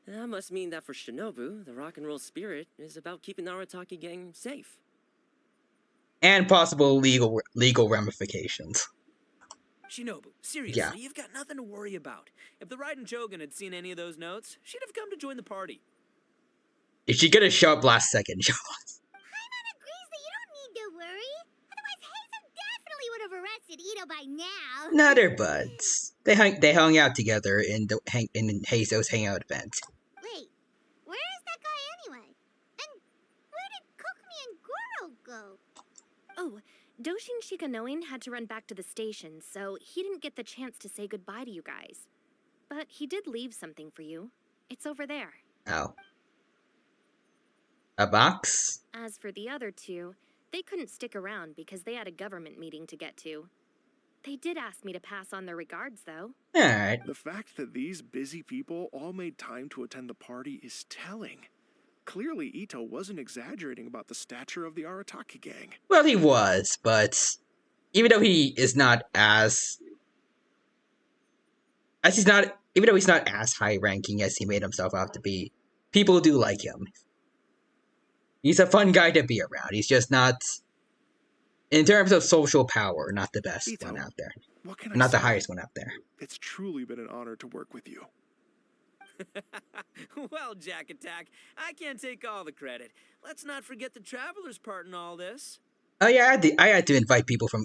Speaker 11: That must mean that for Shinobu, the rock and roll spirit is about keeping the Arataki gang safe.
Speaker 1: And possible legal ramifications.
Speaker 3: Shinobu, seriously,
Speaker 1: Yeah.
Speaker 3: you've got nothing to worry about. If the Raiden Shogun had seen any of those notes, she'd have come to join the party.
Speaker 1: Is she gonna show up last second?
Speaker 2: Paimon agrees that you don't need to worry. Otherwise, Heizo definitely would have arrested Ito by now.
Speaker 1: No, they're buds. They hung out together in Heizo's hangout event.
Speaker 2: Wait, where is that guy anyway? And where did Kokumi and Goro go?
Speaker 6: Oh, Doshin Shikanoin had to run back to the station, so he didn't get the chance to say goodbye to you guys. But he did leave something for you. It's over there.
Speaker 1: Oh. A box?
Speaker 6: As for the other two, they couldn't stick around because they had a government meeting to get to. They did ask me to pass on their regards, though.
Speaker 1: Alright.
Speaker 4: The fact that these busy people all made time to attend the party is telling. Clearly, Ito wasn't exaggerating about the stature of the Arataki gang.
Speaker 1: Well, he was, but even though he is not even though he's not as high ranking as he made himself out to be, people do like him. He's a fun guy to be around. He's just not, in terms of social power, not the best
Speaker 4: Ito,
Speaker 1: one out there.
Speaker 4: What can I
Speaker 1: Not the
Speaker 4: say?
Speaker 1: highest one out there.
Speaker 4: It's truly been an honor to work with you.
Speaker 3: Well, Jack Attack, I can't take all the credit. Let's not forget the Traveler's part in all this.
Speaker 1: Oh yeah, I had to invite people from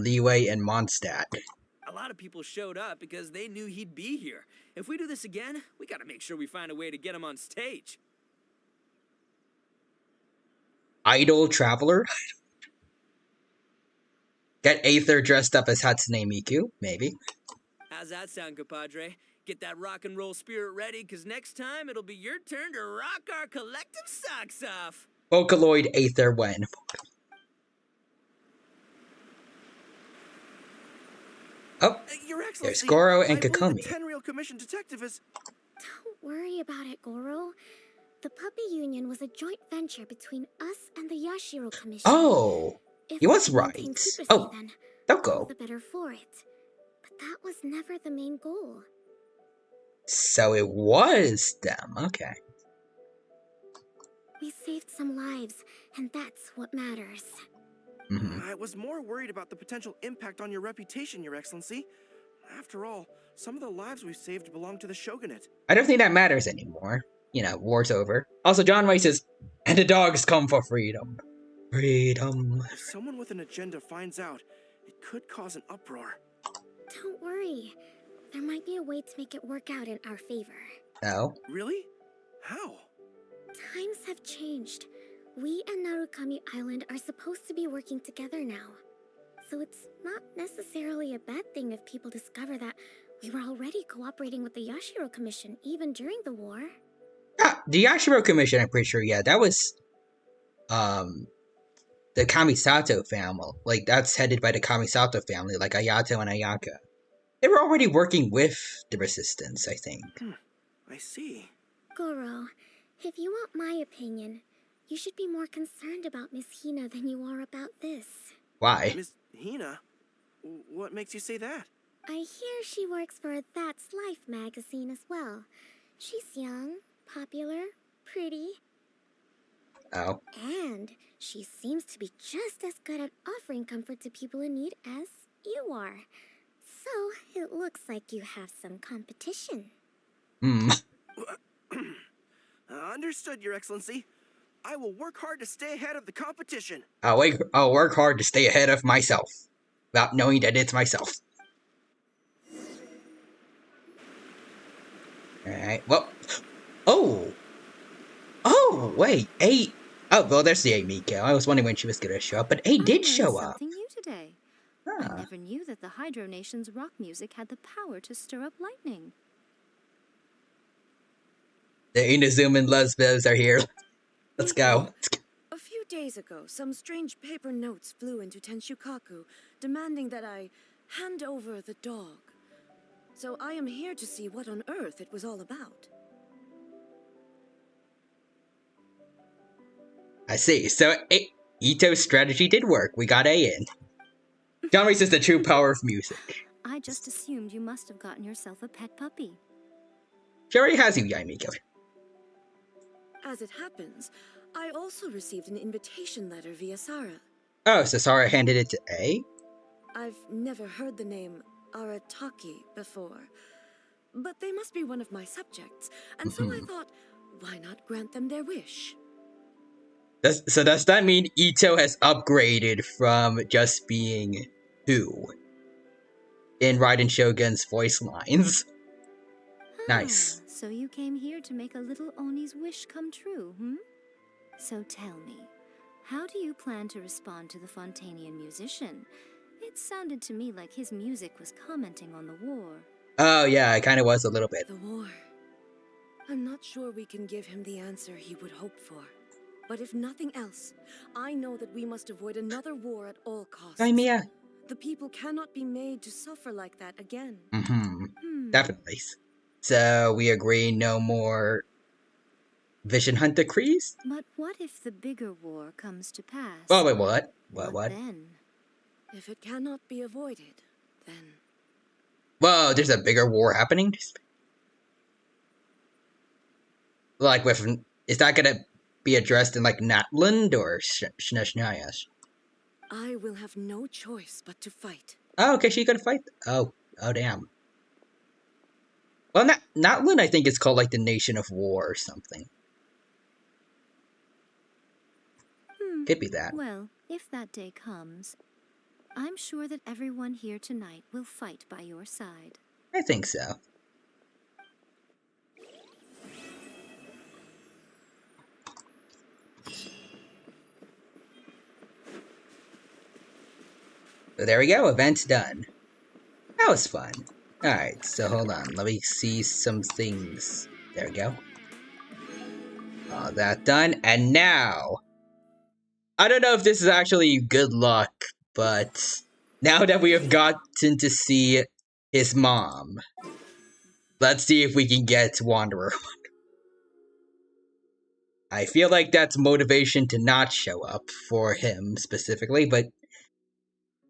Speaker 1: Leeway and Mondstadt.
Speaker 3: A lot of people showed up because they knew he'd be here. If we do this again, we gotta make sure we find a way to get him on stage.
Speaker 1: Idol Traveler? Get Aether dressed up as Hatsune Miku? Maybe.
Speaker 3: How's that sound, compadre? Get that rock and roll spirit ready, because next time it'll be your turn to rock our collective socks off.
Speaker 1: Vocaloid Aether when? Oh,
Speaker 10: Your Excellency,
Speaker 1: there's Goro and
Speaker 10: I believe
Speaker 1: Kokomi.
Speaker 10: the Tenryo Commission detective is...
Speaker 2: Don't worry about it, Goro. The Puppy Union was a joint venture between us and the Yashiro Commission.
Speaker 1: Oh,
Speaker 2: If
Speaker 1: he was
Speaker 2: we maintain
Speaker 1: right.
Speaker 2: secrecy,
Speaker 1: Oh,
Speaker 2: then
Speaker 1: don't
Speaker 2: all
Speaker 1: go.
Speaker 2: the better for it. But that was never the main goal.
Speaker 1: So it was them. Okay.
Speaker 2: We saved some lives, and that's what matters.
Speaker 1: Mm-hmm.
Speaker 10: I was more worried about the potential impact on your reputation, Your Excellency. After all, some of the lives we've saved belong to the Shogunate.
Speaker 1: I don't think that matters anymore. You know, war's over. Also, John Wayne says, and the dogs come for freedom. Freedom.
Speaker 10: If someone with an agenda finds out, it could cause an uproar.
Speaker 2: Don't worry. There might be a way to make it work out in our favor.
Speaker 1: Oh?
Speaker 10: Really? How?
Speaker 2: Times have changed. We and Narukami Island are supposed to be working together now. So it's not necessarily a bad thing if people discover that we were already cooperating with the Yashiro Commission even during the war.
Speaker 1: Ah, the Yashiro Commission, I'm pretty sure, yeah, that was, the Kamisato family. Like, that's headed by the Kamisato family, like Ayato and Ayaka. They were already working with the Resistance, I think.
Speaker 10: I see.
Speaker 2: Goro, if you want my opinion, you should be more concerned about Miss Hina than you are about this.
Speaker 1: Why?
Speaker 10: Miss Hina? What makes you say that?
Speaker 2: I hear she works for That's Life magazine as well. She's young, popular, pretty,
Speaker 1: Oh.
Speaker 2: and she seems to be just as good at offering comfort to people in need as you are. So, it looks like you have some competition.
Speaker 10: Understood, Your Excellency. I will work hard to stay ahead of the competition.
Speaker 1: I'll work hard to stay ahead of myself, without knowing that it's myself. Alright, well... Oh! Oh, wait, A... Oh, well, there's the Miko. I was wondering when she was gonna show up, but A did show up.
Speaker 12: Something new today. I never knew that the Hydro Nation's rock music had the power to stir up lightning.
Speaker 1: The Inazuma and Lesbos are here. Let's go.
Speaker 13: A few days ago, some strange paper notes flew into Tenshukaku, demanding that I hand over the dog. So I am here to see what on earth it was all about.
Speaker 1: I see. So, Ito's strategy did work. We got A in. John says the true power of music.
Speaker 12: I just assumed you must have gotten yourself a pet puppy.
Speaker 1: She already has you, Yaimiko.
Speaker 13: As it happens, I also received an invitation letter via Sara.
Speaker 1: Oh, so Sara handed it to A?
Speaker 13: I've never heard the name Arataki before, but they must be one of my subjects, and so I thought, why not grant them their wish?
Speaker 1: So does that mean Ito has upgraded from just being who? In Raiden Shogun's voice lines. Nice.
Speaker 12: So you came here to make a little Oni's wish come true, So tell me, how do you plan to respond to the Fontanian musician? It sounded to me like his music was commenting on the war.
Speaker 1: Oh yeah, it kind of was a little bit.
Speaker 13: The war. I'm not sure we can give him the answer he would hope for. But if nothing else, I know that we must avoid another war at all costs.
Speaker 1: Mia.
Speaker 13: The people cannot be made to suffer like that again.
Speaker 1: Definitely. So we agree no more Vision Hunt decrees?
Speaker 12: But what if the bigger war comes to pass?
Speaker 1: Oh wait, what? What?
Speaker 12: Then?
Speaker 13: If it cannot be avoided, then...
Speaker 1: Whoa, there's a bigger war happening? Like with... Is that gonna be addressed in like Natland or Shneshnayash?
Speaker 13: I will have no choice but to fight.
Speaker 1: Oh, okay, she's gonna fight? Oh damn. Well, Natland I think is called like the Nation of War or something. Could be that.
Speaker 12: Well, if that day comes, I'm sure that everyone here tonight will fight by your side.
Speaker 1: I think so. So there we go, event's done. That was fun. Alright, so hold on, let me see some things. There we go. All that done, and now... I don't know if this is actually good luck, but now that we have gotten to see his mom, let's see if we can get Wanderer. I feel like that's motivation to not show up for him specifically, but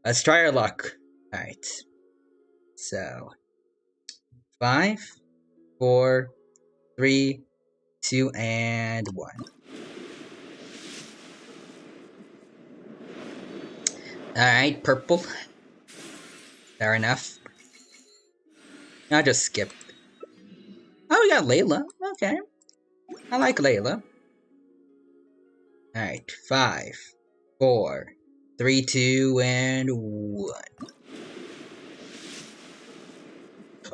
Speaker 1: let's try our luck. Alright. So, 5, 4, 3, 2, and 1. Alright, purple. Fair enough. I'll just skip. Oh, we got Layla. Okay. I like Layla. Alright, 5, 4, 3, 2, and 1.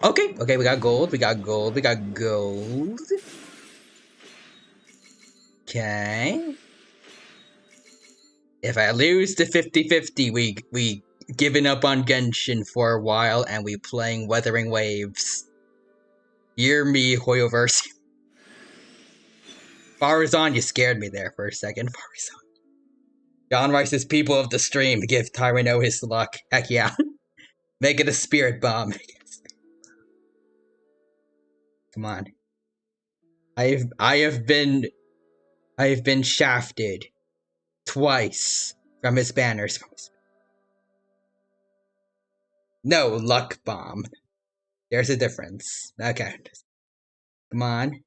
Speaker 1: Okay, okay, we got gold, we got gold, we got gold. Okay. If I lose to 50-50, we giving up on Genshin for a while and we playing Wuthering Waves. Hear me, Hoyoverse. Farazan, you scared me there for a second, Farazan. John Rice's people of the stream give Tyrano his luck. Heck yeah. Make it a spirit bomb. Come on. I have been shafted twice from his banners. No, luck bomb. There's a difference. Okay. Come on.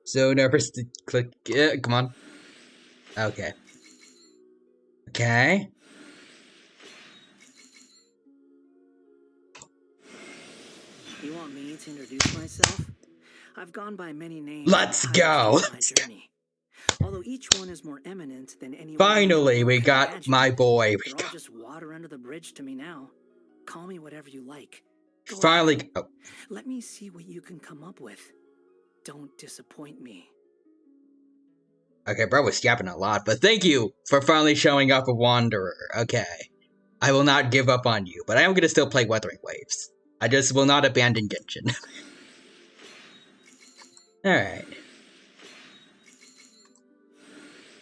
Speaker 1: So nervous to click. Come on. Okay. Okay.
Speaker 5: You want me to introduce myself? I've gone by many names.
Speaker 1: Let's go.
Speaker 5: Let's go. Although each one is more eminent than any
Speaker 1: Finally, we got
Speaker 5: imagine.
Speaker 1: my boy.
Speaker 5: They're all just water under the bridge to me now. Call me whatever you like. Go
Speaker 1: Finally.
Speaker 5: ahead.
Speaker 1: Oh.
Speaker 5: Let me see what you can come up with. Don't disappoint me.
Speaker 1: Okay, bro was yapping a lot, but thank you for finally showing up a Wanderer. Okay. I will not give up on you, but I am going to still play Wuthering Waves. I just will not abandon Genshin. Alright.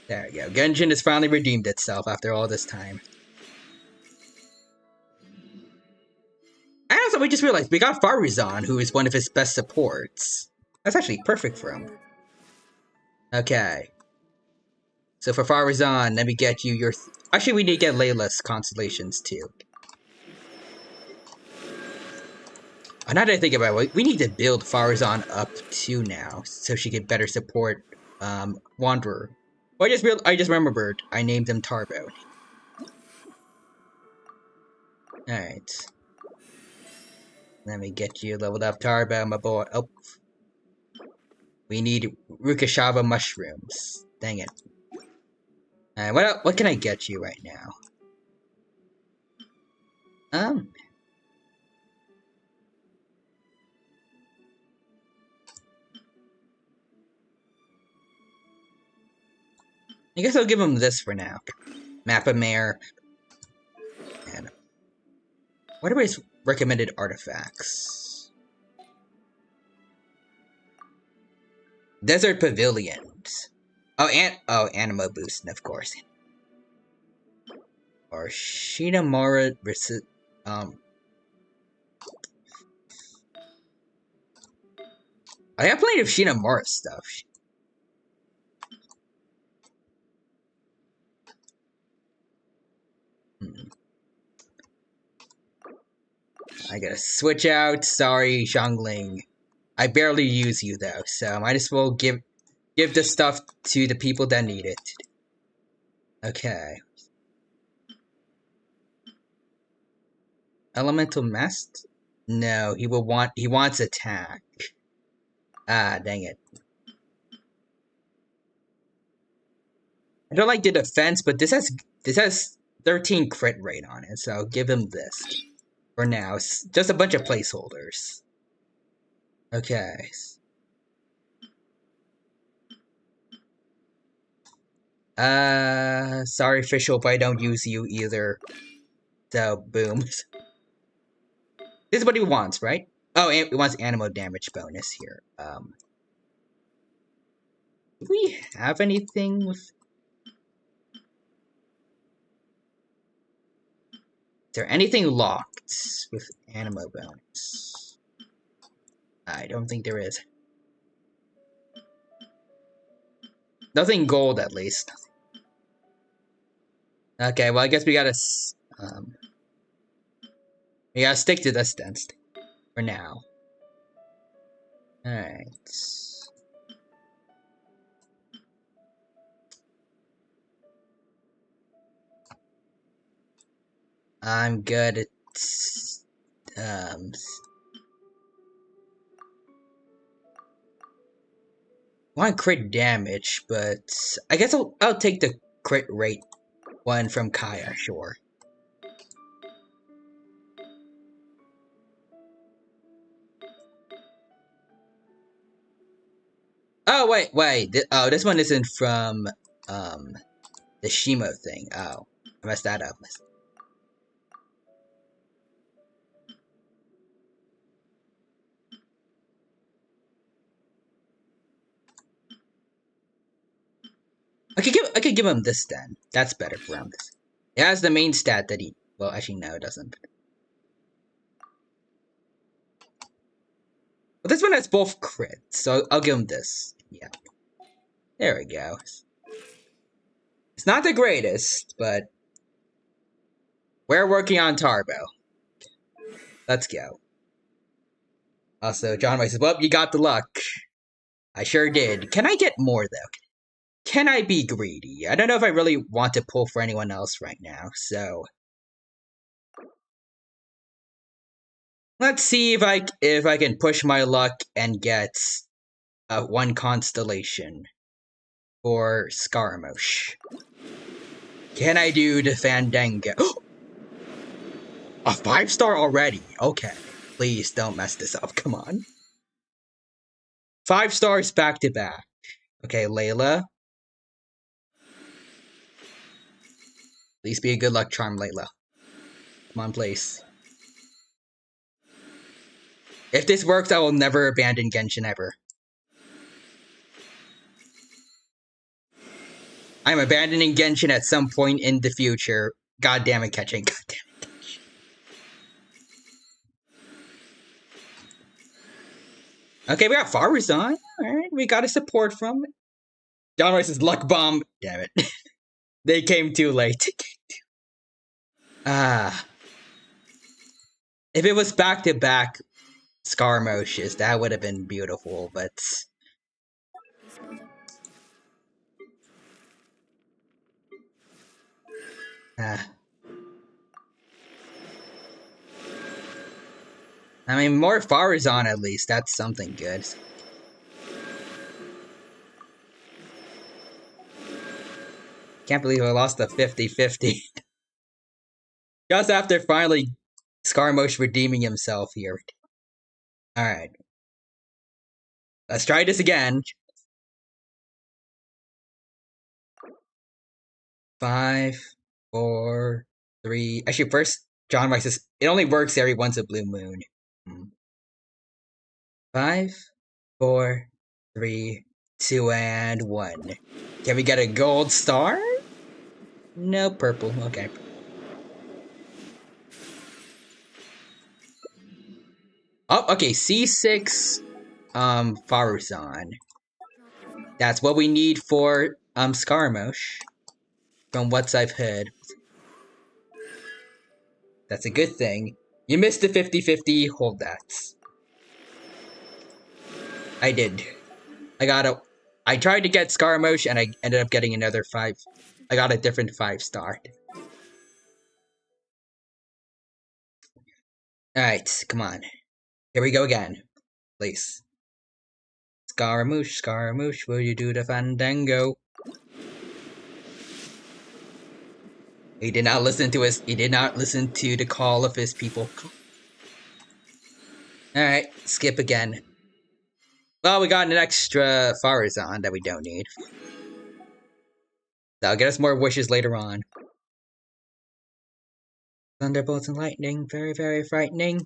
Speaker 1: There we go. Genshin has finally redeemed itself after all this time. And also, we just realized we got Farazan, who is one of his best supports. That's actually perfect for him. Okay. So for Farazan, let me get you your... Actually, we need to get Layla's constellations, too. Now that I think about it, we need to build Farazan up, too, now, so she can better support, Wanderer. Well, I just remembered, I named him Tarbo. Alright. Let me get you leveled up, Tarbo, my boy. Oh. We need Rukashava mushrooms. Dang it. Alright, what can I get you right now? I guess I'll give him this for now. Mapamare. And what are his recommended artifacts? Desert Pavilions. Oh, Animo Boost, of course. Or Shinamara I have plenty of Shinamara stuff. I gotta switch out. Sorry, Xiangling. I barely use you though, so might as well give the stuff to the people that need it. Okay. Elemental Mast? No, he wants attack. Ah, dang it. I don't like the defense, but this has 13 crit rate on it, so I'll give him this. For now, it's just a bunch of placeholders. Okay. Sorry, official, but I don't use you either. So, boom. This is what he wants, right? Oh, he wants Animo damage bonus here. Do we have anything with... Is there anything locked with Animo bonus? I don't think there is. Nothing gold, at least. Okay, well, I guess we gotta stick to this then, for now. Alright. I'm good at, want crit damage, but I guess I'll take the crit rate one from Kaya, sure. Oh, wait. Oh, this one isn't from, the Shimo thing. Oh, I messed that up. I could give him this then. That's better for him. It has the main stat that he... Well, actually, no, it doesn't. But this one has both crits, so I'll give him this. Yeah. There we go. It's not the greatest, but... We're working on Tarbo. Let's go. Also, John White says, well, you got the luck. I sure did. Can I get more, though? Can I be greedy? I don't know if I really want to pull for anyone else right now, so... Let's see if I can push my luck and get one constellation for Scaramouche. Can I do the Fandango? A 5-star already? Okay. Please don't mess this up, come on. 5 stars back to back. Okay, Layla. Please be a good luck charm, Layla. Come on, please. If this works, I will never abandon Genshin ever. I'm abandoning Genshin at some point in the future. God damn it, catching. God damn it, catching. Okay, we got Faruzan. Alright, we got a support from it. John Royce says luck bomb. Damn it. They came too late. If it was back to back Scaramouches, that would have been beautiful, but... I mean, more Faruzan at least, that's something good. Can't believe I lost the 50-50. Just after finally Scaramouche redeeming himself here. Alright. Let's try this again. 5, 4, 3... Actually, first, John Rice says, it only works every once a blue moon. 5, 4, 3, 2, and 1. Can we get a gold star? No, purple. Okay. Oh, okay. C6, Faruzan. That's what we need for, Scaramouche. From what I've heard. That's a good thing. You missed the 50-50. Hold that. I did. I tried to get Scaramouche, and I ended up getting another 5. I got a different 5-star. Alright, come on. Here we go again. Please. Scaramouche, Scaramouche, will you do the Fandango? He did not listen to the call of his people. Alright, skip again. Well, we got an extra Faruzan that we don't need. That'll get us more wishes later on. Thunderbolts and lightning, very, very frightening.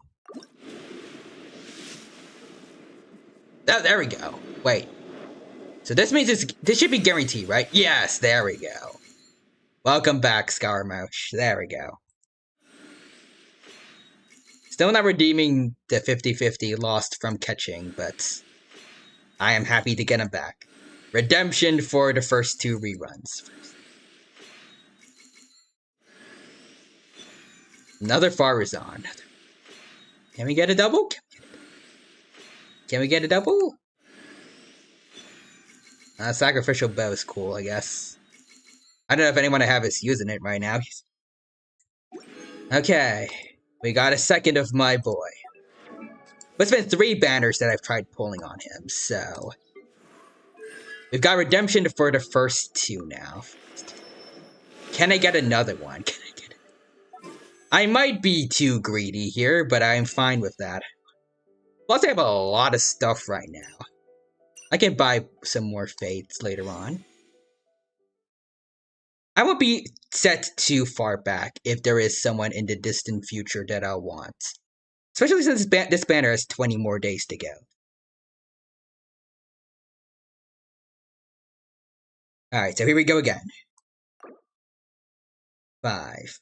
Speaker 1: Oh, there we go. Wait. So this means this should be guaranteed, right? Yes, there we go. Welcome back, Scaramouche. There we go. Still not redeeming the 50-50 lost from catching, but I am happy to get him back. Redemption for the first 2 reruns. Another Faruzan. Can we get a double? Can we get a double? Sacrificial bow is cool, I guess. I don't know if anyone I have is using it right now. Okay. We got a second of my boy. But it's been 3 banners that I've tried pulling on him, so... We've got redemption for the first 2 now. Can I get another one? Can I get it? I might be too greedy here, but I'm fine with that. Plus, I have a lot of stuff right now. I can buy some more fates later on. I won't be set too far back if there is someone in the distant future that I'll want. Especially since this banner has 20 more days to go. Alright, so here we go again. 5,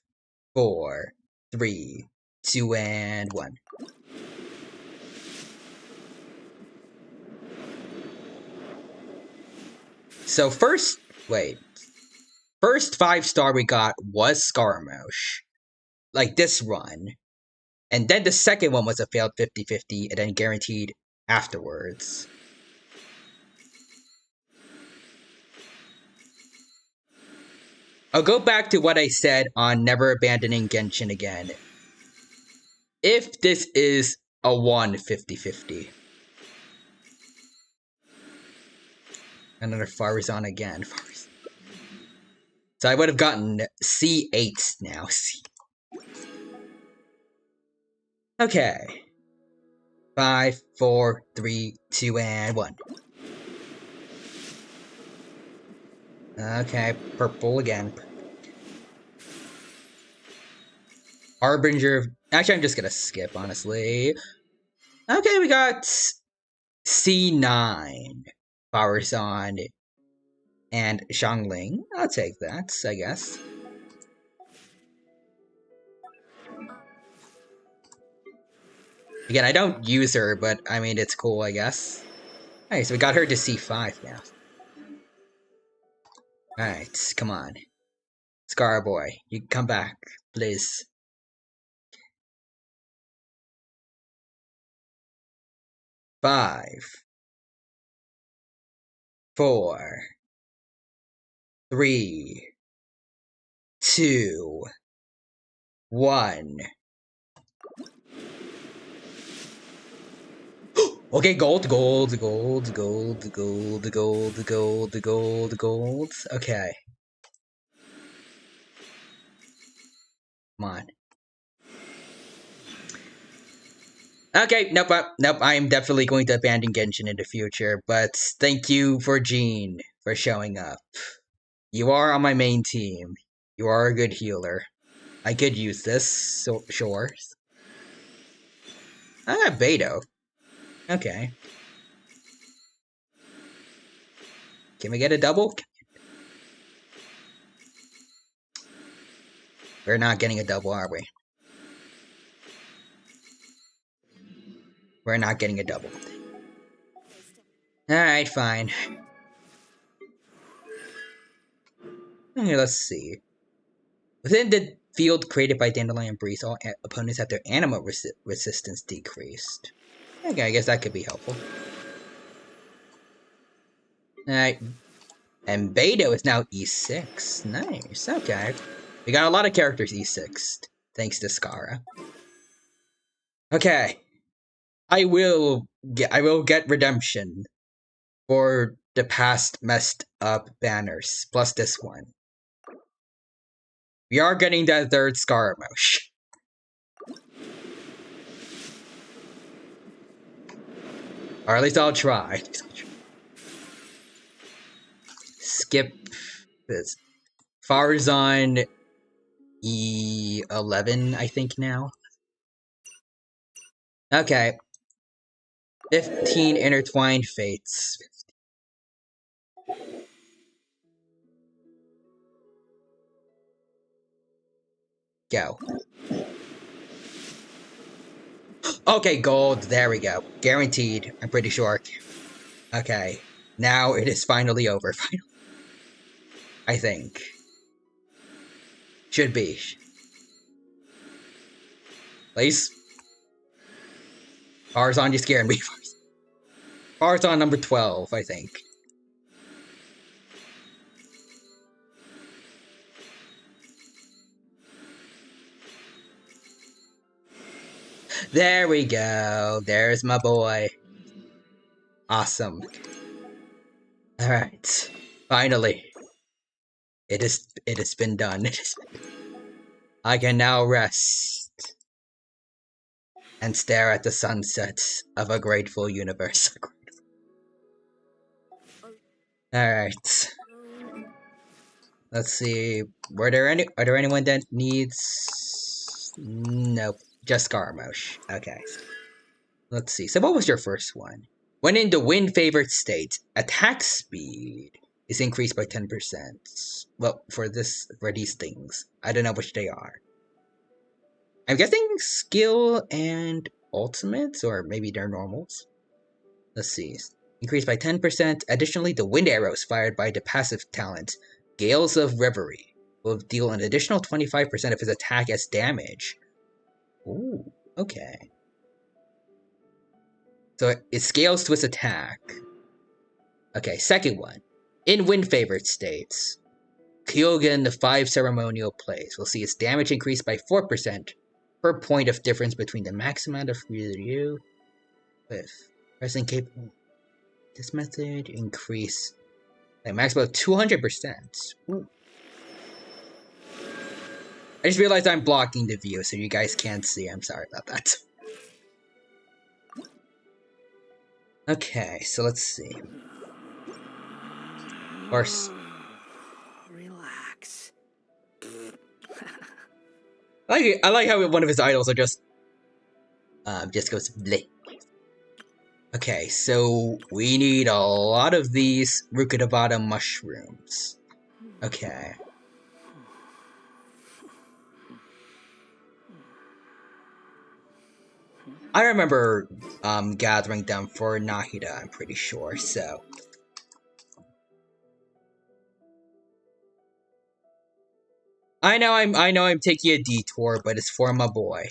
Speaker 1: 4, 3, 2, and 1. So first 5-star we got was Scaramouche. Like this run. And then the second one was a failed 50-50 and then guaranteed afterwards. I'll go back to what I said on never abandoning Genshin again. If this is a 1 50-50. Another Farazan again. So I would have gotten C8 now. Okay. 5, 4, 3, 2, and 1. Okay, purple again. Harbinger. Actually, I'm just gonna skip, honestly. Okay, we got C9. Farazan and Xiangling. I'll take that, I guess. Again, I don't use her, but I mean, it's cool, I guess. Alright, so we got her to C5 now. Alright, come on. Scar Boy, you come back, please. Five, 4, 3, 2, 1. Okay, gold. Okay. Come on. Okay, nope, I am definitely going to abandon Genshin in the future, but thank you for Jean for showing up. You are on my main team. You are a good healer. I could use this, so sure. I got Beto. Okay. Can we get a double? We're not getting a double, are we? We're not getting a double. Alright, fine. Okay, let's see. Within the field created by Dandelion Breeze, all opponents have their anima resistance decreased. Okay, I guess that could be helpful. Alright. And Beto is now E6. Nice, okay. We got a lot of characters E6, thanks to Skara. Okay. I will get redemption for the past messed up banners, plus this one. We are getting that third Scaramouche. Or at least I'll try. Skip this. Farazan E11, I think now. Okay. 15 intertwined fates. Go. Okay, gold. There we go. Guaranteed. I'm pretty sure. Okay. Now it is finally over. Finally. I think. Should be. Please. Farazan, you scared me. Farazan number 12, I think. There we go. There's my boy. Awesome. Alright. Finally. It has been done. I can now rest and stare at the sunset of a grateful universe. Alright. Let's see. Are there anyone that needs... Nope. Just Scaramouche. Okay. Let's see. So what was your first one? When in the wind-favored state, attack speed is increased by 10%. Well, for these things. I don't know which they are. I'm guessing skill and ultimates, or maybe they're normals. Let's see. Increased by 10%. Additionally, the wind arrows fired by the passive talent, Gales of Reverie, will deal an additional 25% of his attack as damage. Ooh, okay. So it scales to its attack. Okay, second one. In wind-favored states, Kyogen, the 5 ceremonial plays, will see its damage increased by 4% per point of difference between the max amount of review with pressing capable. This method increase by max about 200%. Ooh. I just realized I'm blocking the view, so you guys can't see. I'm sorry about that. Okay, so let's see. Of course.
Speaker 3: Relax.
Speaker 1: I like how one of his idols are just goes bleh. Okay, so we need a lot of these Rukadavada mushrooms. Okay. I remember gathering them for Nahida, I'm pretty sure, so. I know I'm taking a detour, but it's for my boy.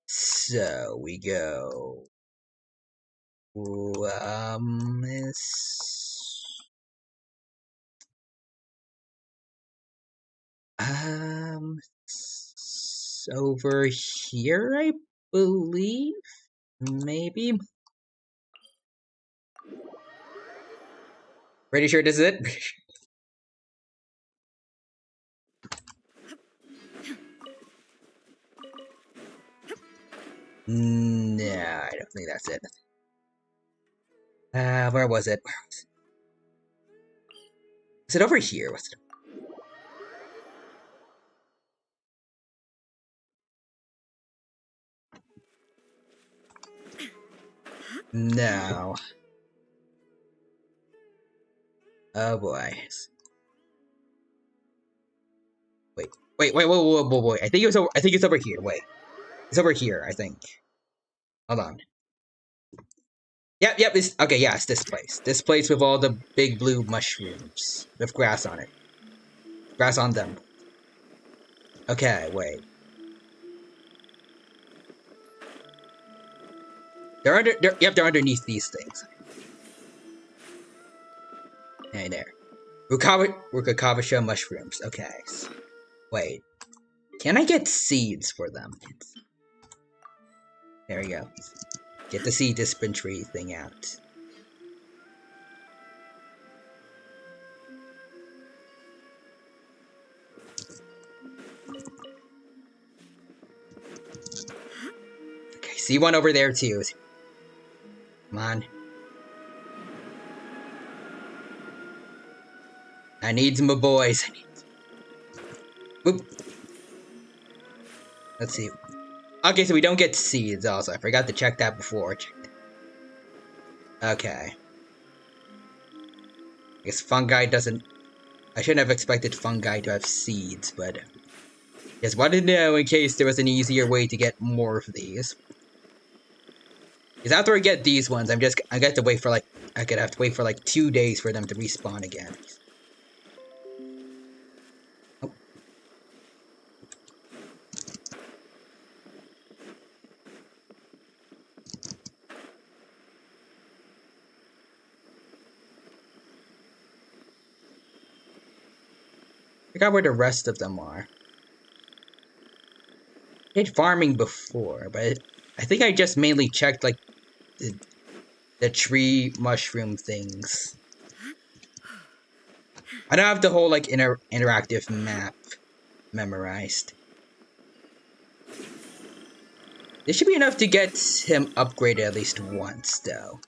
Speaker 1: So we go. It's over here, I believe. Maybe. Pretty sure this is it. Nah, I don't think that's it. Where was it? Is it over here? What's it? No. Oh boy. Wait, whoa. I think it's over here. Wait. It's over here, I think. Hold on. Yep, it's okay, yeah, it's this place. This place with all the big blue mushrooms with grass on it. Grass on them. Okay, wait. They're underneath these things. Hey there. Rukakavasha mushrooms. Okay. Wait. Can I get seeds for them? There we go. Get the seed dispensary thing out. Okay, see one over there too. Come on. I need my boys. Boop. Let's see. Okay, so we don't get seeds also. I forgot to check that before. Okay. I guess fungi doesn't... I shouldn't have expected fungi to have seeds, but... Just wanted to know in case there was an easier way to get more of these. Because after I get these ones, I got to wait for like... I could have to wait for like 2 days for them to respawn again. Oh. I forgot where the rest of them are. I did farming before, but I think I just mainly checked like the tree mushroom things. I don't have the whole like interactive map memorized. This should be enough to get him upgraded at least once, though.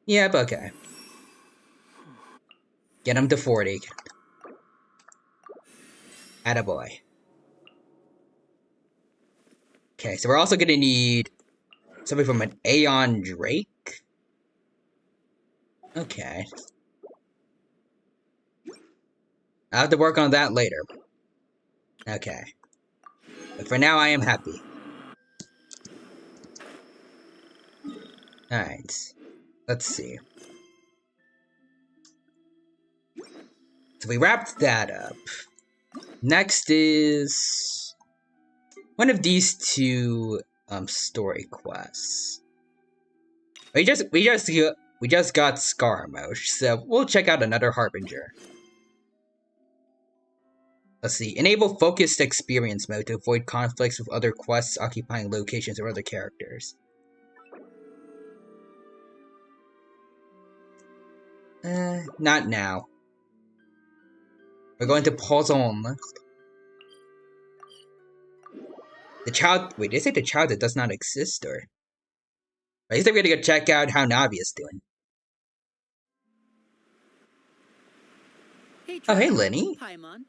Speaker 1: Yep, okay. Get him to 40. Attaboy. Okay, so we're also gonna need something from an Aeon Drake. Okay. I'll have to work on that later. Okay. But for now, I am happy. Alright. Let's see. So we wrapped that up. Next is one of these two story quests. We just got Scaramouche, so we'll check out another Harbinger. Let's see. Enable focused experience mode to avoid conflicts with other quests occupying locations or other characters. Not now. We're going to pause on. The child. Wait, they say the child that does not exist, or? I guess we're gonna go check out how Navi is doing.
Speaker 3: Hey,
Speaker 1: oh, hey, Lenny.
Speaker 3: Paimon.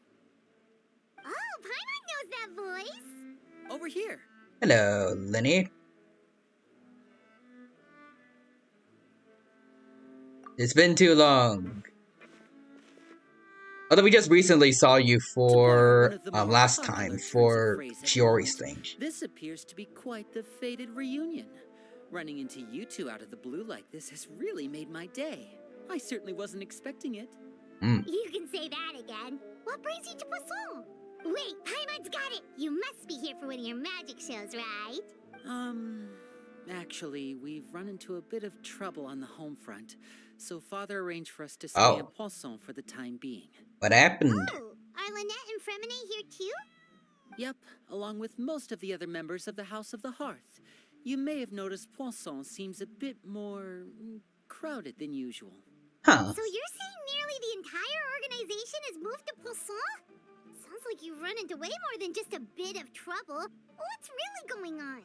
Speaker 2: Oh, Paimon knows that voice.
Speaker 3: Over here.
Speaker 1: Hello, Lenny. It's been too long. Although we just recently saw you for last time for Chiori's thing.
Speaker 3: This appears to be quite the fated reunion. Running into you two out of the blue like this has really made my day. I certainly wasn't expecting it.
Speaker 2: You can say that again. What brings you to Poisson? Wait, Paimon's got it. You must be here for one of your magic shows, right?
Speaker 3: Actually, we've run into a bit of trouble on the home front. So Father arranged for us to stay in Poisson for the time being.
Speaker 1: What happened?
Speaker 2: Oh, are Lynette and Fremine here too?
Speaker 3: Yep, along with most of the other members of the House of the Hearth. You may have noticed Poisson seems a bit more crowded than usual.
Speaker 1: Huh.
Speaker 2: So you're saying nearly the entire organization has moved to Poisson? Sounds like you've run into way more than just a bit of trouble. What's really going on?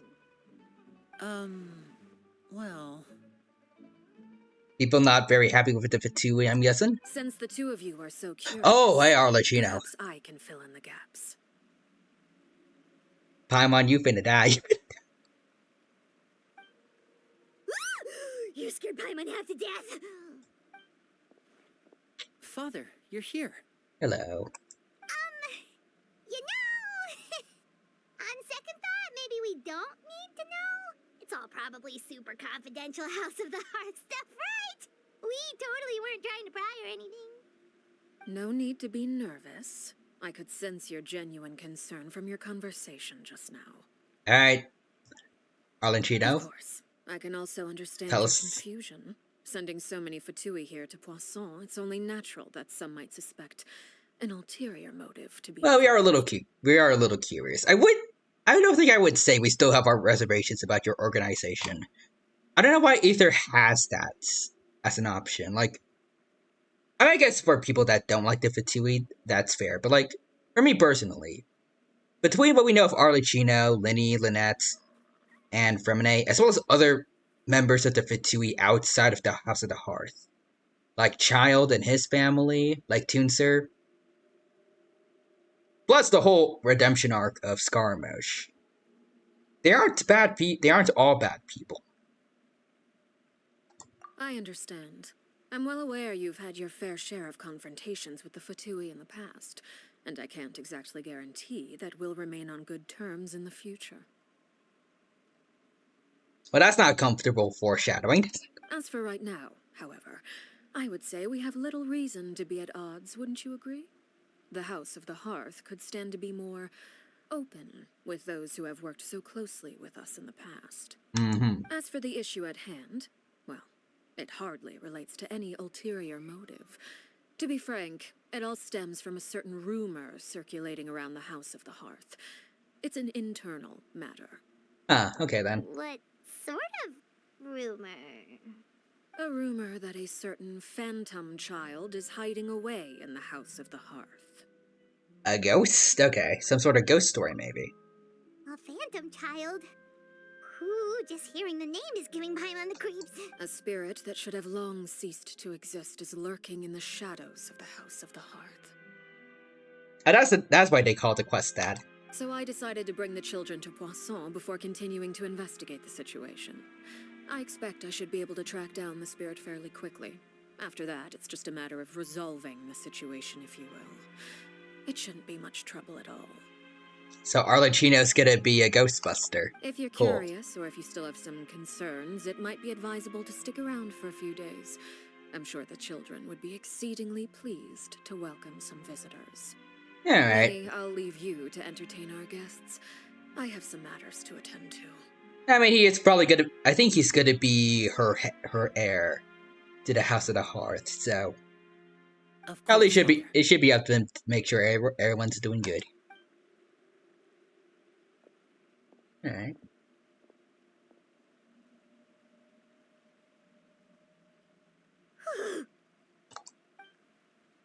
Speaker 3: Well...
Speaker 1: People not very happy with the Fatui, I'm guessing?
Speaker 13: Since the two of you are so curious,
Speaker 1: oh, hey, Arlecchino.
Speaker 13: Perhaps I can fill in the gaps.
Speaker 1: Paimon, you finna die.
Speaker 2: You scared Paimon half to death.
Speaker 3: Father, you're here.
Speaker 1: Hello.
Speaker 2: You know, on second thought, maybe we don't need to know. It's all probably super confidential House of the Heart stuff, right? We totally weren't trying to pry or anything.
Speaker 13: No need to be nervous. I could sense your genuine concern from your conversation just now.
Speaker 1: Alright. Arlecchino.
Speaker 13: Of course. I can also understand
Speaker 1: Tell
Speaker 13: your
Speaker 1: us.
Speaker 13: confusion. Sending so many Fatui here to Poisson, it's only natural that some might suspect an ulterior motive to be...
Speaker 1: Well, we are a little curious. I don't think I would say we still have our reservations about your organization. I don't know why Aether has that as an option. Like, I guess for people that don't like the Fatui, that's fair. But, like, for me personally, between what we know of Arlecchino, Lenny, Lynette, and Fremine, as well as other members of the Fatui outside of the House of the Hearth, like Child and his family, like Toonser, plus the whole redemption arc of Scaramouche. They aren't all bad people.
Speaker 13: I understand. I'm well aware you've had your fair share of confrontations with the Fatui in the past, and I can't exactly guarantee that we'll remain on good terms in the future.
Speaker 1: Well, that's not comfortable foreshadowing.
Speaker 13: As for right now, however, I would say we have little reason to be at odds, wouldn't you agree? The House of the Hearth could stand to be more open with those who have worked so closely with us in the past. As for the issue at hand, well, it hardly relates to any ulterior motive. To be frank, it all stems from a certain rumor circulating around the House of the Hearth. It's an internal matter.
Speaker 1: Ah, okay then.
Speaker 2: What sort of rumor?
Speaker 13: A rumor that a certain phantom child is hiding away in the House of the Hearth.
Speaker 1: A ghost? Okay, some sort of ghost story maybe.
Speaker 2: A phantom child? Ooh, just hearing the name is giving Paimon the creeps.
Speaker 13: A spirit that should have long ceased to exist is lurking in the shadows of the House of the Hearth.
Speaker 1: And that's why they call the quest that.
Speaker 13: So I decided to bring the children to Poisson before continuing to investigate the situation. I expect I should be able to track down the spirit fairly quickly. After that, it's just a matter of resolving the situation, if you will. It shouldn't be much trouble at all.
Speaker 1: So Arlecchino's gonna be a Ghostbuster.
Speaker 13: If you're
Speaker 1: Cool.
Speaker 13: curious, or if you still have some concerns, it might be advisable to stick around for a few days. I'm sure the children would be exceedingly pleased to welcome some visitors.
Speaker 1: Alright.
Speaker 13: Rennie, I'll leave you to entertain our guests. I have some matters to attend to.
Speaker 1: I mean, he is probably gonna. I think he's gonna be her heir to the House of the Hearth. So probably should be. It should be up to him to make sure everyone's doing good. All right.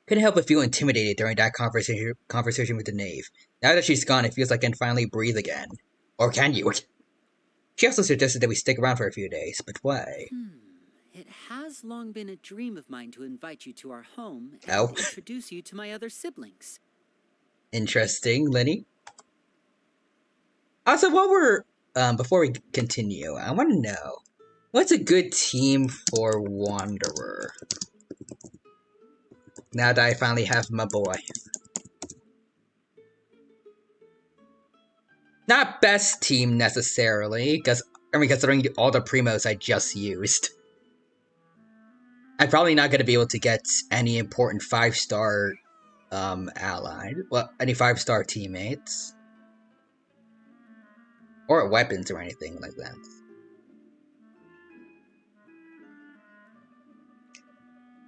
Speaker 1: Couldn't help but feel intimidated during that conversation with the knave. Now that she's gone, it feels like I can finally breathe again. Or can you? She also suggested that we stick around for a few days, but why?
Speaker 14: It has long been a dream of mine to invite you to our home and introduce you to my other siblings.
Speaker 1: Interesting, Lenny. Also, while we're before we continue, I want to know what's a good team for Wanderer. Now that I finally have my boy. Not best team necessarily, because I mean, considering all the primos I just used, I'm probably not going to be able to get any important 5-star allied. Well, any 5-star teammates. Or weapons or anything like that.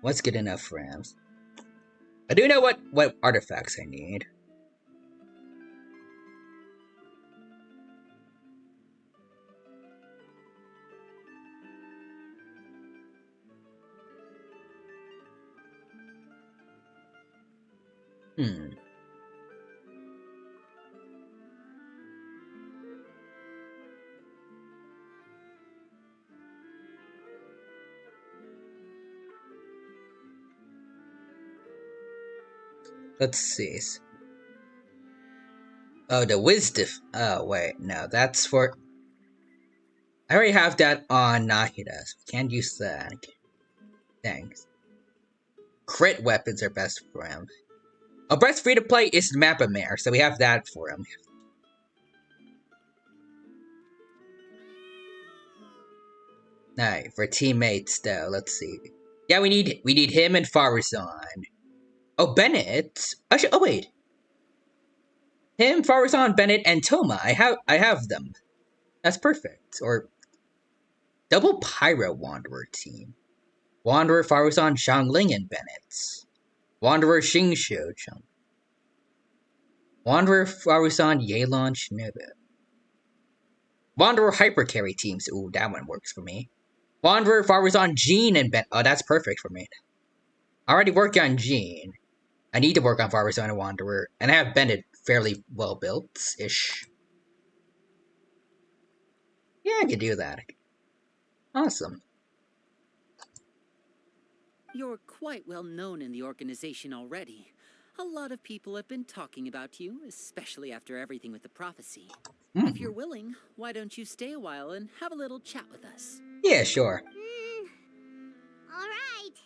Speaker 1: What's good enough for him? I do know what artifacts I need. Let's see. Oh, the wisdom. Oh, wait. No, that's for... I already have that on Nahida, so we can't use that. Thanks. Crit weapons are best for him. Oh, best free to play is Mappa Mare, so we have that for him. Alright, for teammates though, let's see. Yeah, we need him and Farazan. Oh, Bennett. Oh wait. Him, Farazan, Bennett, and Toma. I have them. That's perfect. Or double Pyro Wanderer team. Wanderer, Farazan, Xiangling, and Bennett. Wanderer, Xingshu, Wanderer, Farazan, Yelan, Shinobu. Wanderer Hyper Carry teams. Ooh, that one works for me. Wanderer, Farazan, Jean, and Ben. Oh, that's perfect for me. I already worked on Jean. I need to work on Farazan and Wanderer. And I have Bennett fairly well built-ish. Yeah, I can do that. Awesome.
Speaker 14: You're quite well known in the organization already. A lot of people have been talking about you, especially after everything with the prophecy. If you're willing, why don't you stay a while and have a little chat with us?
Speaker 1: Yeah, sure.
Speaker 2: Alright.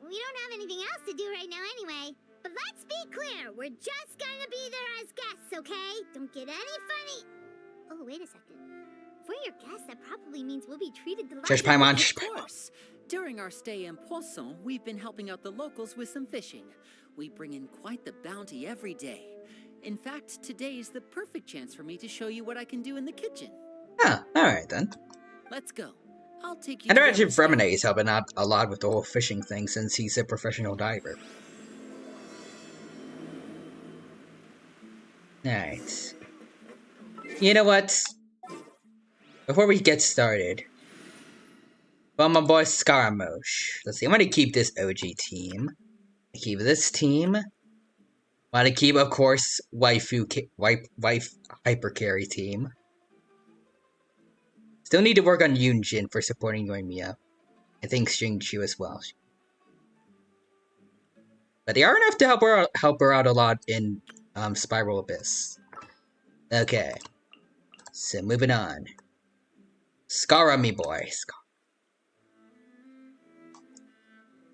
Speaker 2: We don't have anything else to do right now anyway. But let's be clear, we're just gonna be there as guests, okay? Don't get any funny... Oh, wait a second. If we're your guests, that probably means we'll be treated delightfully.
Speaker 1: Shush, Paimon.
Speaker 14: Of course. During our stay in Poisson, we've been helping out the locals with some fishing. We bring in quite the bounty every day. In fact, today's the perfect chance for me to show you what I can do in the kitchen.
Speaker 1: Ah, alright then.
Speaker 14: Let's go. I'll take you.
Speaker 1: And actually, Fremine is helping out a lot with the whole fishing thing since he's a professional diver. Alright. You know what? Before we get started, well, my boy Scaramouche. Let's see, I'm gonna keep this OG team. Keep this team. Want to keep, of course, wife hyper carry team. Still need to work on Yunjin for supporting Yoimiya. I think Xingqiu as well. But they are enough to help her out a lot in Spiral Abyss. Okay. So moving on. Skara, me boy.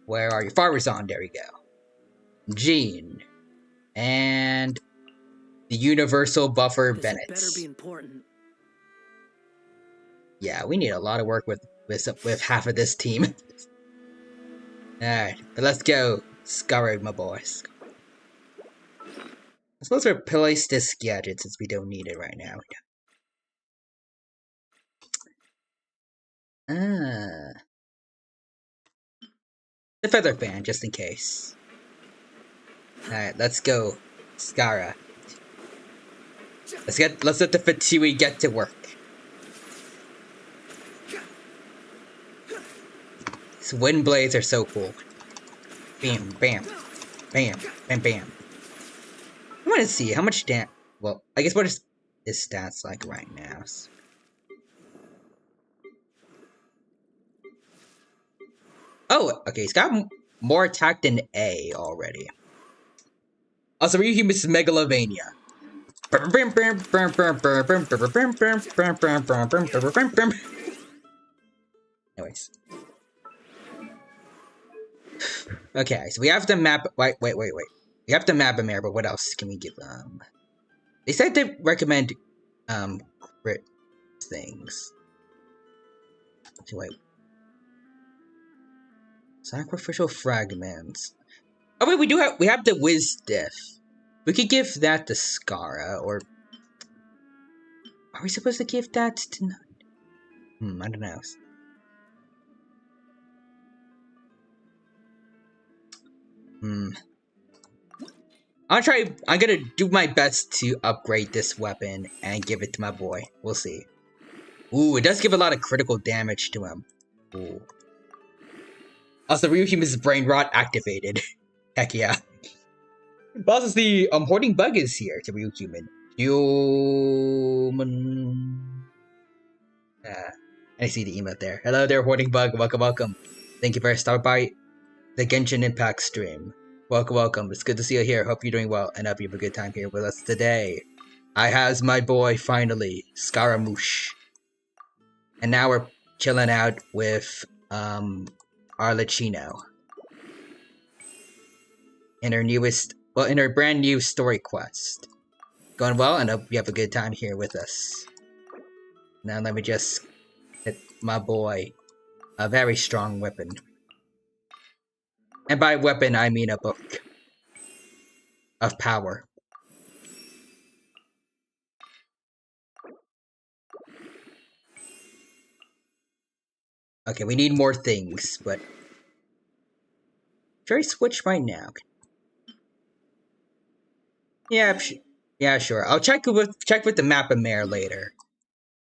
Speaker 1: Where are you? Farazan, there we go. Jean. And the Universal Buffer Bennett.
Speaker 11: Better be important.
Speaker 1: Yeah, we need a lot of work with half of this team. Alright, but let's go. Skara, my boys. I suppose we'll replace this gadget since we don't need it right now. The feather fan, just in case. Alright, let's go. Skara. Let's let the Fatui get to work. These wind blades are so cool. Bam, bam, bam, bam, bam. I want to see how much damage. Well, I guess what is his stats like right now? Oh, okay, he's got more attack than A already. Also, Ryuhyu's Megalovania. Anyways. Okay, so we have the map. Wait. We have the map of Mare, but what else can we give them? They said to recommend crit things. Okay, wait. Sacrificial fragments. Oh wait, we have the Wisdiff. We could give that to Skara, or are we supposed to give that to? I don't know. I'm gonna do my best to upgrade this weapon and give it to my boy. We'll see. Ooh, it does give a lot of critical damage to him. Ooh. Also, Ryuhyu's brain rot activated. Heck yeah. But also the hoarding bug is here to Ryuhyuman. Human. I see the emote there. Hello there, hoarding bug. Welcome. Thank you for stopping by the Genshin Impact stream. Welcome. It's good to see you here. Hope you're doing well and hope you have a good time here with us today. I has my boy finally, Scaramouche. And now we're chilling out with Arlecchino. In her brand new story quest. Going well and hope you have a good time here with us. Now let me just hit my boy a very strong weapon. And by weapon, I mean a book of power. Okay, we need more things, but should I switch right now? Yeah, sure. I'll check with the map of Mare later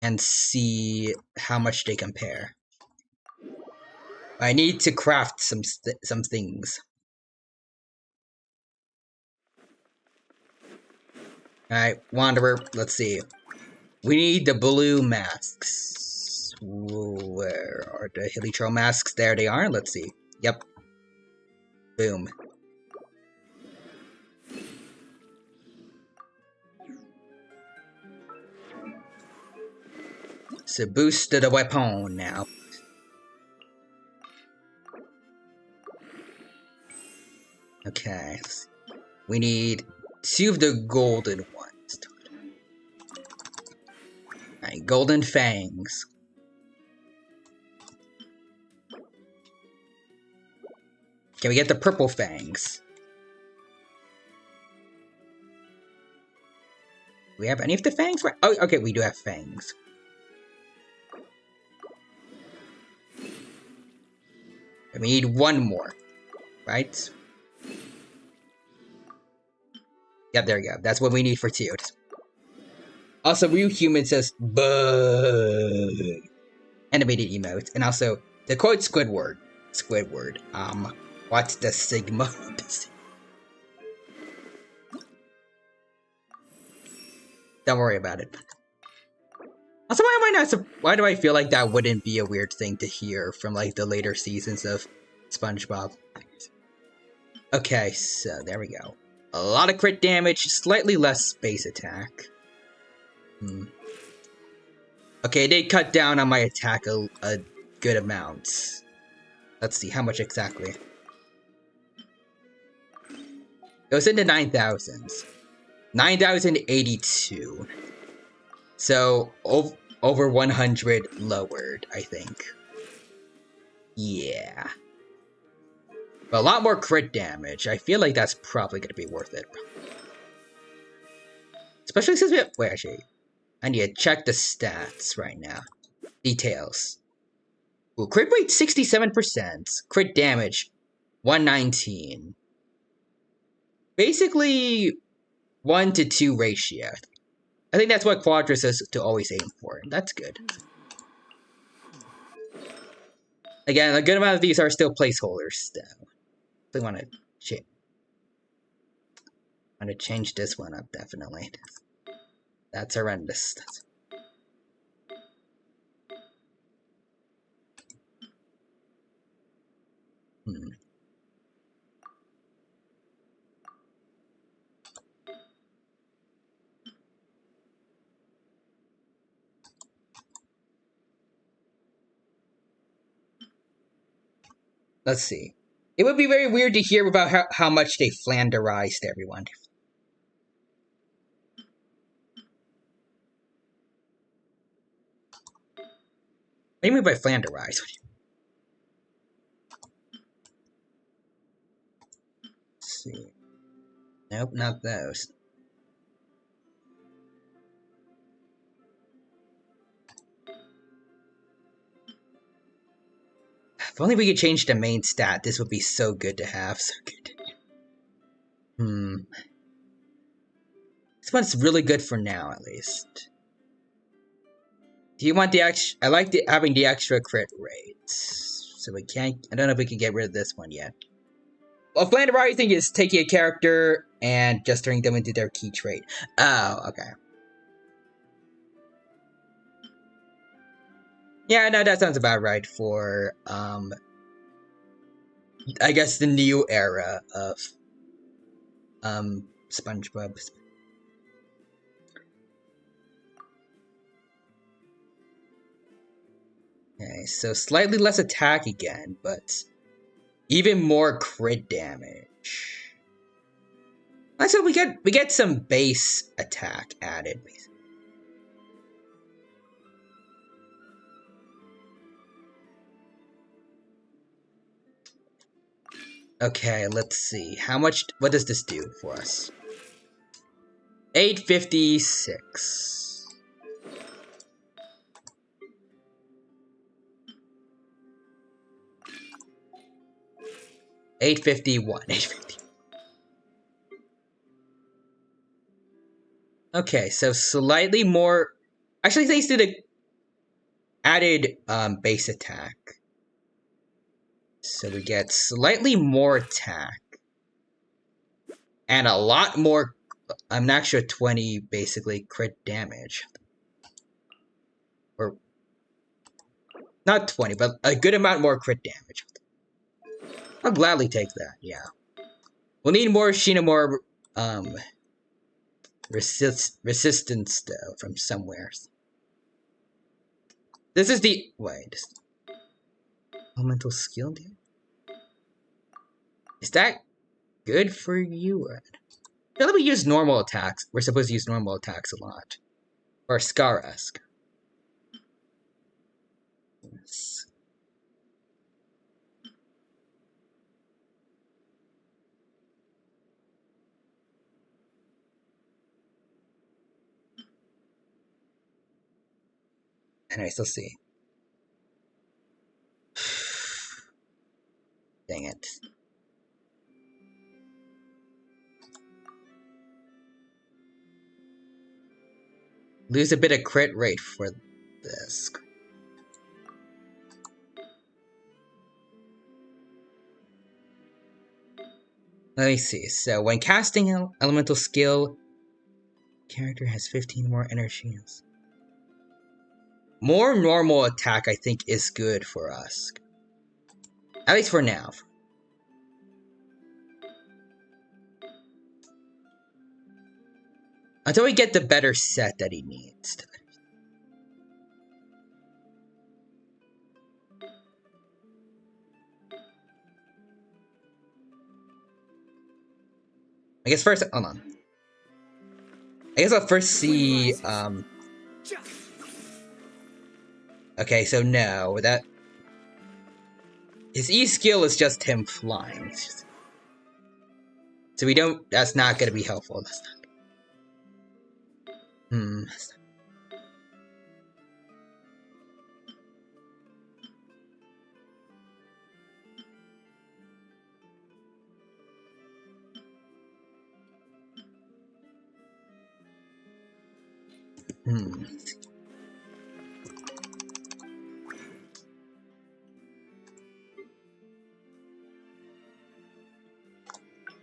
Speaker 1: and see how much they compare. I need to craft some things. Alright, Wanderer, let's see. We need the blue masks. Where are the Hilichurl masks? There they are. Let's see. Yep. Boom. So boost the weapon now. Okay. We need 2 of the golden ones. Alright, golden fangs. Can we get the purple fangs? Do we have any of the fangs? Oh, okay, we do have fangs. And we need 1 more, right? Yep, there we go. That's what we need for 2. Also, Ryuhyuman says, bug. Animated emote. And also, the quote Squidward. What's the Sigma? Don't worry about it. Also, why do I feel like that wouldn't be a weird thing to hear from like the later seasons of SpongeBob? Okay, so there we go. A lot of crit damage, slightly less space attack. Okay, they cut down on my attack a good amount. Let's see, how much exactly? It was in the 9,000s. 9,082. So, over 100 lowered, I think. Yeah. But a lot more crit damage. I feel like that's probably going to be worth it. Especially since we have... Wait, actually. I need to check the stats right now. Details. Ooh, crit rate 67%. Crit damage 119. Basically 1 to 2 ratio. I think that's what Quadra says to always aim for. That's good. Again, a good amount of these are still placeholders, though. So I want to change this one up, definitely. That's horrendous. Let's see. It would be very weird to hear about how much they flanderized everyone. What do you mean by flanderized? Let's see. Nope, not those. If only we could change the main stat, this would be so good to have. So good. This one's really good for now, at least. Do you want the extra? I like having the extra crit rates. So we can't... I don't know if we can get rid of this one yet. Well, flanderizing is taking a character and just turning them into their key trait. Oh, okay. Yeah, no, that sounds about right for, I guess the new era of, SpongeBob. Okay, so slightly less attack again, but even more crit damage. So we get some base attack added. Okay, let's see. What does this do for us? 856. $851. Okay, so slightly more. Actually, thanks to the added base attack. So we get slightly more attack. And a lot more, an extra 20 basically crit damage. Or, not 20, but a good amount more crit damage. I'll gladly take that, yeah. We'll need more Shinamore resistance though from somewhere. This is the elemental skill, dude. Is that good for you? I feel like we use normal attacks. We're supposed to use normal attacks a lot. Or Scar-esque. Yes. Anyways, let's see. Dang it. Lose a bit of crit rate for this. Let me see. So, when casting elemental skill, character has 15 more energy. more normal attack, I think, is good for us. At least for now. Until we get the better set that he needs. I guess first, hold on. I guess I'll first see, okay, so no, that... His E skill is just him flying. So we don't... That's not gonna be helpful. That's not...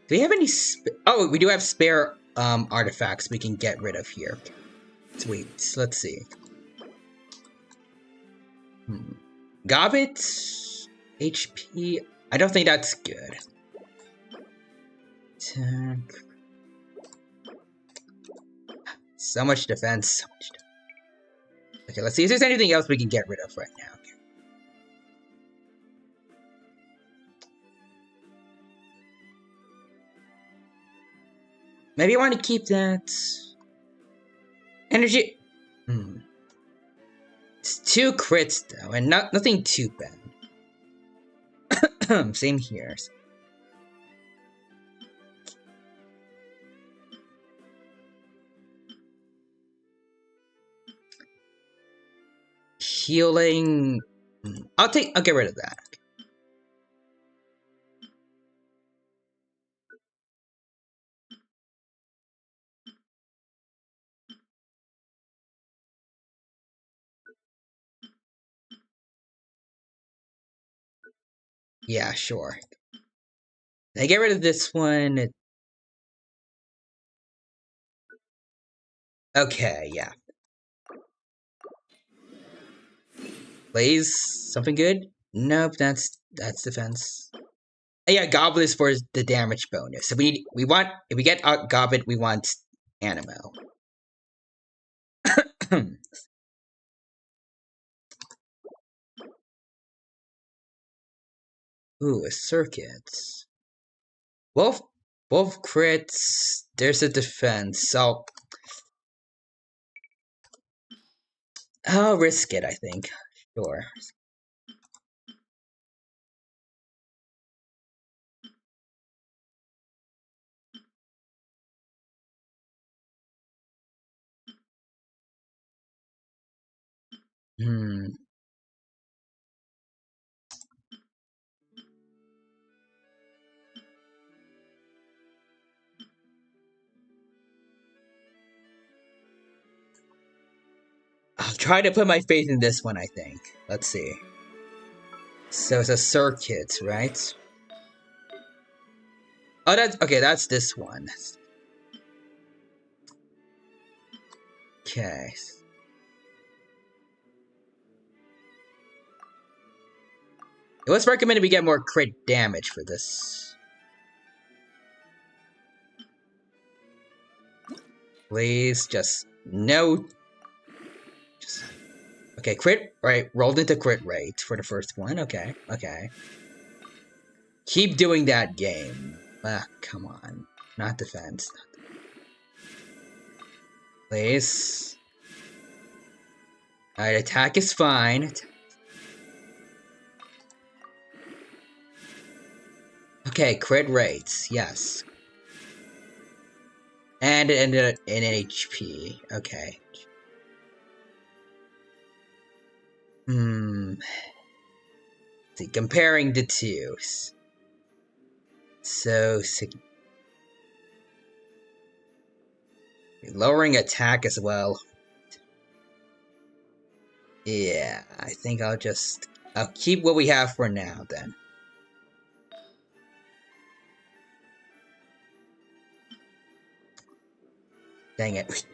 Speaker 1: Do we have any oh, we do have spare artifacts we can get rid of here. Sweet. Let's see. Gobbit HP. I don't think that's good. So much defense. Okay, let's see if there's anything else we can get rid of right now. Maybe I want to keep that energy. It's 2 crits though, and nothing too bad. Same here. Healing. I'll get rid of that. Yeah, sure. I get rid of this one. Okay, yeah. Blaze, something good? Nope, that's defense. Yeah, Goblet is for the damage bonus. So we want, if we get Goblet, we want Animo. Ooh, a circuit. Both crits. There's a defense. So I'll risk it, I think. Sure. I'll try to put my faith in this one, I think. Let's see. So it's a circuit, right? Oh, that's... Okay, that's this one. Okay. It was recommended we get more crit damage for this. Please, just... No... Okay, crit, right, rolled into crit rate for the first one, okay. Keep doing that game. Come on. Not defense. Please. Alright, attack is fine. Okay, crit rates, yes. And it ended in HP, okay. See, comparing the two. So, lowering attack as well. Yeah, I think I'll keep what we have for now then. Dang it.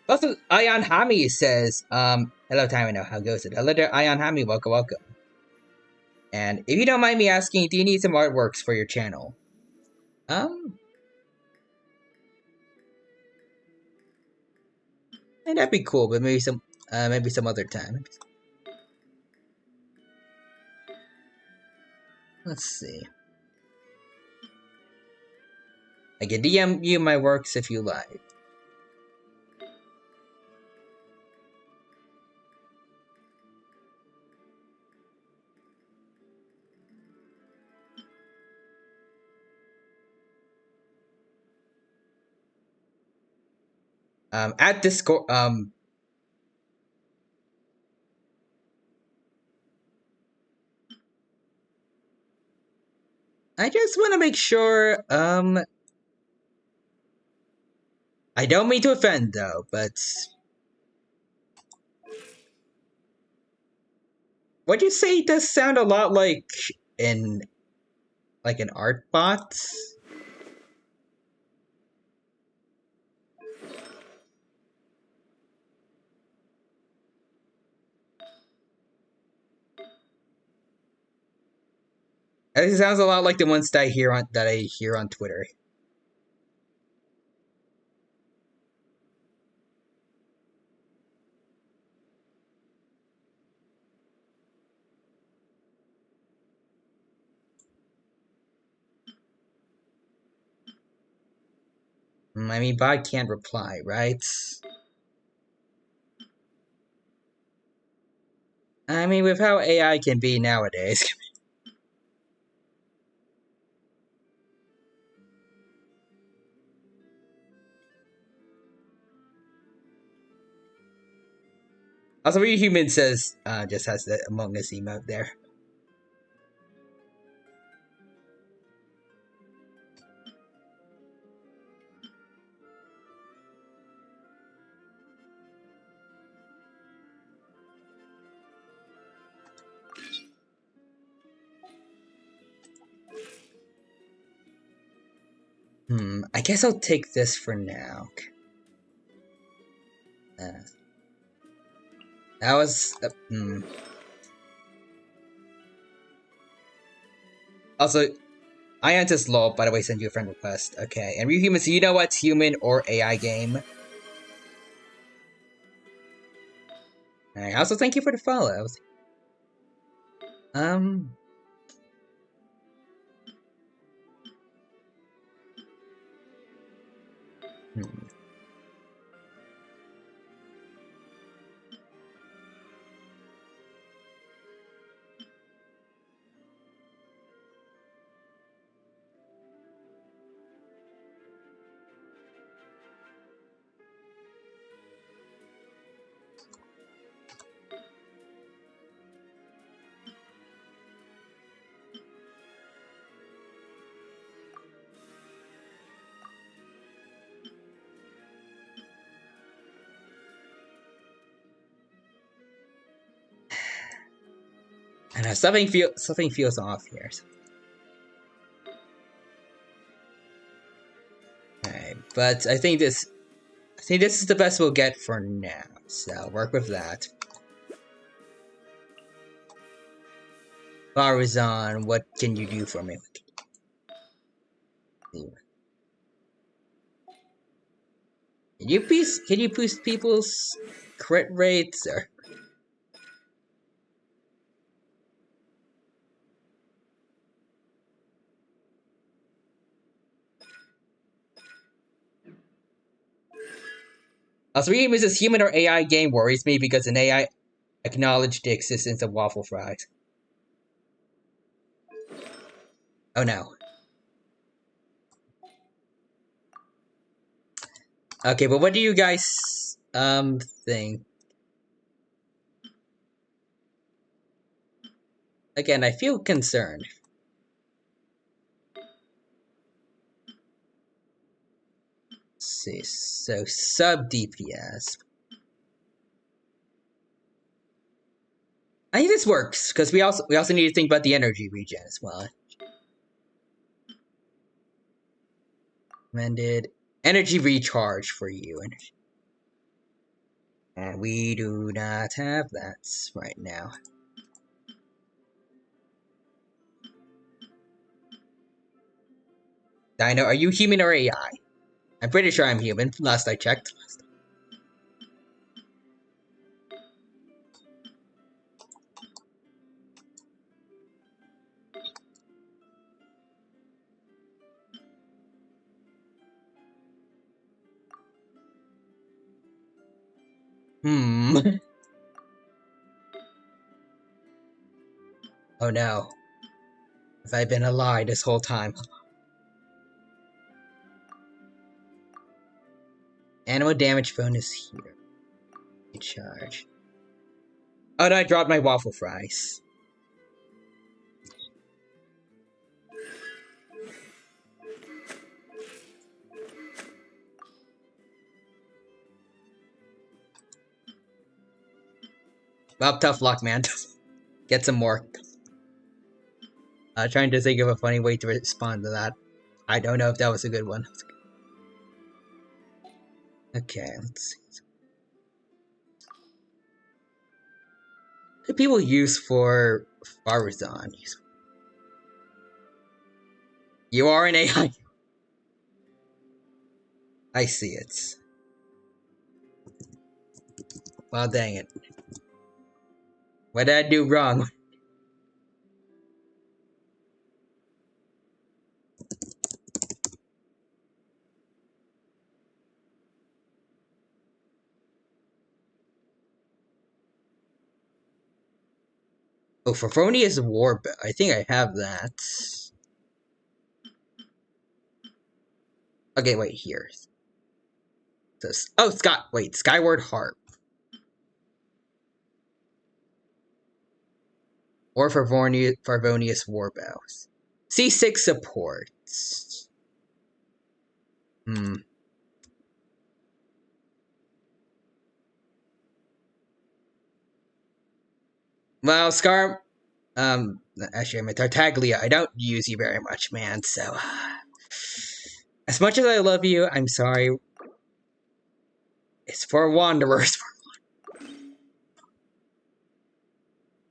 Speaker 1: Also, Ayan Hami says, Hello, Tamino. How goes it? Hello there, Ion Hami. Welcome, welcome. And if you don't mind me asking, do you need some artworks for your channel? And that'd be cool, but maybe some other time. Let's see. I can DM you my works if you like. At Discord, I just want to make sure, I don't mean to offend though, but what you say does sound a lot like an art bot. It sounds a lot like the ones that I hear on Twitter. I mean, bot can't reply, right? I mean, with how AI can be nowadays. Also, Real Human says, just has the Among Us emote there. I guess I'll take this for now. That was, Also, Ion just lol, by the way, send you a friend request. Okay, and Real Human, so you know what's human or AI game? Alright, also thank you for the follow. I know, something feels off here. Alright, but I think this is the best we'll get for now, so work with that. Barizon, what can you do for me? Can you boost people's crit rates or? Also, Mrs. Human or AI game worries me because an AI acknowledged the existence of waffle fries. Oh no. Okay, but what do you guys think? Again, I feel concerned. Let's see, so sub DPS. I think this works because we also need to think about the energy regen as well. Recommended energy recharge for you. And we do not have that right now. Dino, are you human or AI? I'm pretty sure I'm human, last I checked. Oh no. Have I been a lie this whole time? Animal damage bonus here. Charge. Oh no, I dropped my waffle fries. Well, tough luck, man. Get some more. Trying to think of a funny way to respond to that. I don't know if that was a good one. Okay, let's see. What do people use for Farazan? You are an AI. I see it. Well, dang it. What did I do wrong? Oh, Favonius Warp. I think I have that. Okay, wait, here. This. Oh, Skyward Harp. Or Favonius Warbows. C6 supports. Well, Scar, actually, I'm a Tartaglia. I don't use you very much, man, so. As much as I love you, I'm sorry. It's for Wanderers.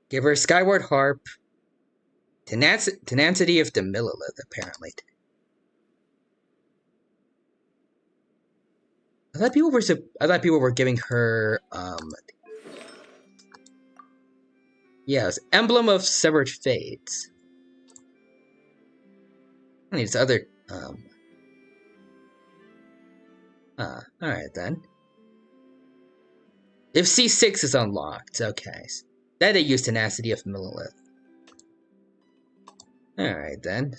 Speaker 1: Give her Skyward Harp. Tenacity of the Millilith, apparently. I thought people were giving her, yes, Emblem of Severed Fates. I need this other, alright then. If C6 is unlocked, okay. That they use Tenacity of Millilith. Alright then.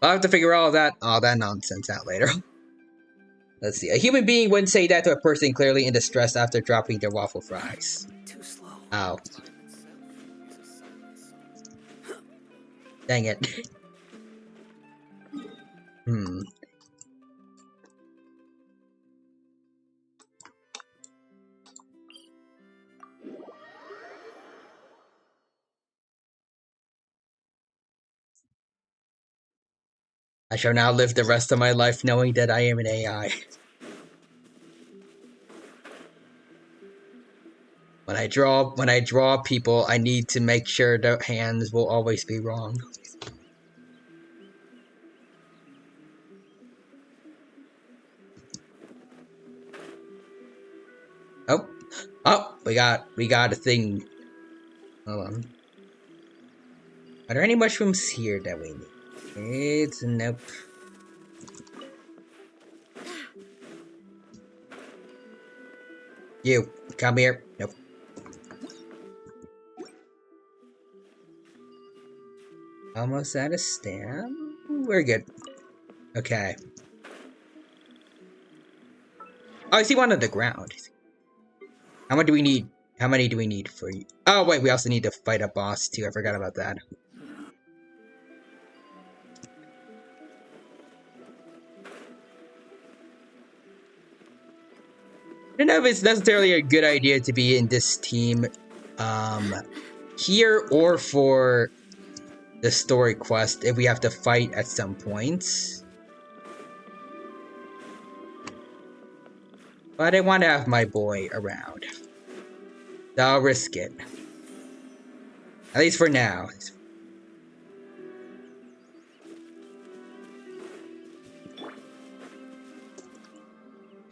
Speaker 1: I'll have to figure all that nonsense out later. Let's see. A human being wouldn't say that to a person clearly in distress after dropping their waffle fries.
Speaker 3: Too slow.
Speaker 1: Ow. Dang it. I shall now live the rest of my life knowing that I am an AI. When I draw people, I need to make sure their hands will always be wrong. Oh, we got a thing. Hold on. Are there any mushrooms here that we need? It's nope. You, come here. Nope. Almost at a stand. We're good. Okay. Oh, I see one on the ground. How much do we need? How many do we need for you? Oh, wait, we also need to fight a boss, too. I forgot about that. I don't know if it's necessarily a good idea to be in this team, here or for the story quest if we have to fight at some points. But I want to have my boy around. So I'll risk it. At least for now.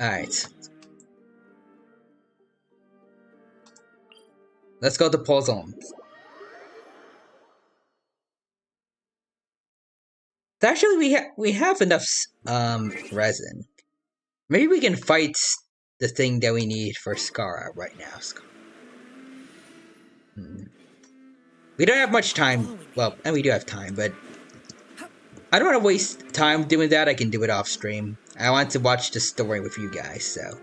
Speaker 1: Alright. Let's go to Pozon. Actually, we have enough resin. Maybe we can fight the thing that we need for Skara right now. We don't have much time. Well, and we do have time, but I don't want to waste time doing that. I can do it off stream. I want to watch the story with you guys, so.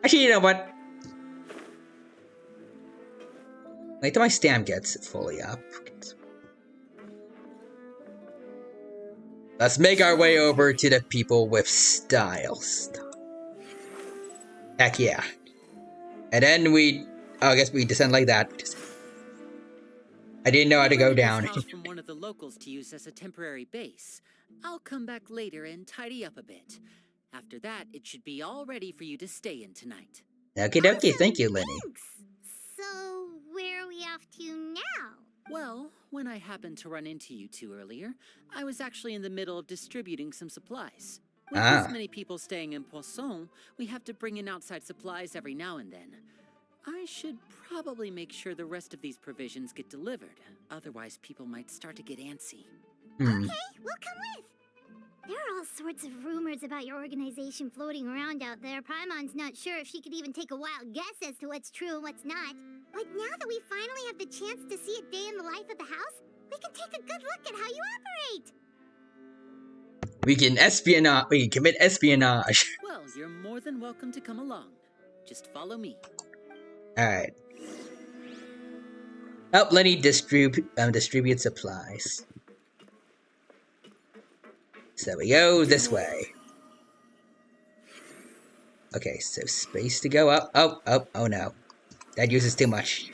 Speaker 1: Actually, you know what? Wait till my stamp gets fully up. Let's make our way over to the people with styles. Heck yeah. And then I guess we descend like that. I didn't know how to go down.
Speaker 14: From one of the locals to use as a temporary base. I'll come back later and tidy up a bit. After that, it should be all ready for you to stay in tonight.
Speaker 1: Okay, thank you, Lenny.
Speaker 2: Thanks. So, where are we off to now?
Speaker 14: Well, when I happened to run into you two earlier, I was actually in the middle of distributing some supplies. With this many people staying in Poisson, we have to bring in outside supplies every now and then. I should probably make sure the rest of these provisions get delivered. Otherwise, people might start to get antsy.
Speaker 2: Okay, we'll come with. There are all sorts of rumors about your organization floating around out there. Paimon's not sure if she could even take a wild guess as to what's true and what's not. But now that we finally have the chance to see a day in the life of the house, we can take a good look at how you operate.
Speaker 1: We can commit espionage.
Speaker 14: Well, you're more than welcome to come along. Just follow me.
Speaker 1: Alright. Oh, Lenny distribute supplies. So we go this way. Okay, so space to go up. Oh no. That uses too much.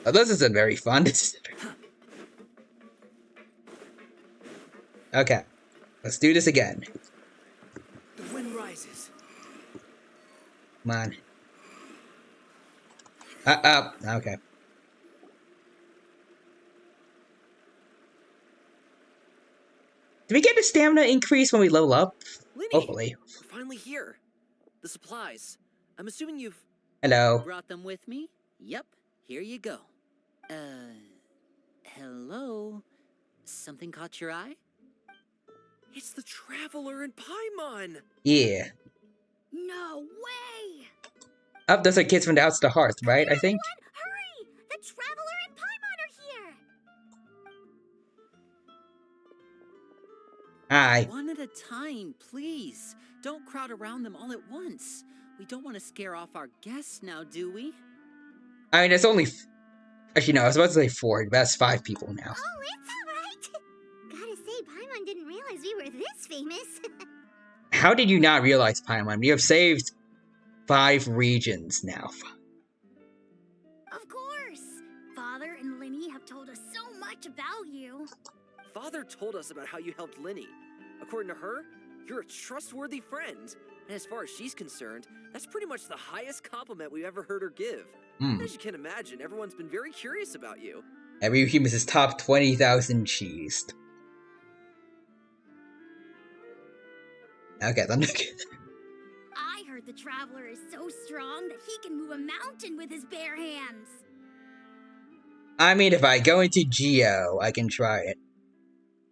Speaker 1: Oh, this isn't very fun. Okay. Let's do this again.
Speaker 3: The wind rises.
Speaker 1: Come on. Okay. Do we get a stamina increase when we level up?
Speaker 3: Lenny,
Speaker 1: Hopefully.
Speaker 3: we're finally here. The supplies. I'm assuming you've...
Speaker 1: Hello.
Speaker 14: Brought them with me? Yep, here you go. Hello? Something caught your eye?
Speaker 3: It's the Traveler in Paimon!
Speaker 1: Yeah.
Speaker 2: No way!
Speaker 1: Oh, those are kids from the House to Hearth, right? I think?
Speaker 2: Hurry! The Traveler and Paimon are here!
Speaker 1: Hi.
Speaker 14: One at a time, please. Don't crowd around them all at once. We don't want to scare off our guests now, do we?
Speaker 1: I mean, it's only... Actually, no, I was about to say 4, but that's 5 people now.
Speaker 2: Oh, it's alright! Gotta say, Paimon didn't realize we were this famous.
Speaker 1: How did you not realize, Paimon? We have saved 5 regions now.
Speaker 2: Of course! Father and Linny have told us so much about you.
Speaker 3: Father told us about how you helped Linny. According to her, you're a trustworthy friend. And as far as she's concerned, that's pretty much the highest compliment we've ever heard her give. As you can imagine, everyone's been very curious about you.
Speaker 1: Every human is top 20,000 cheesed. Okay, then.
Speaker 2: I heard the Traveler is so strong that he can move a mountain with his bare hands.
Speaker 1: I mean, if I go into Geo, I can try it.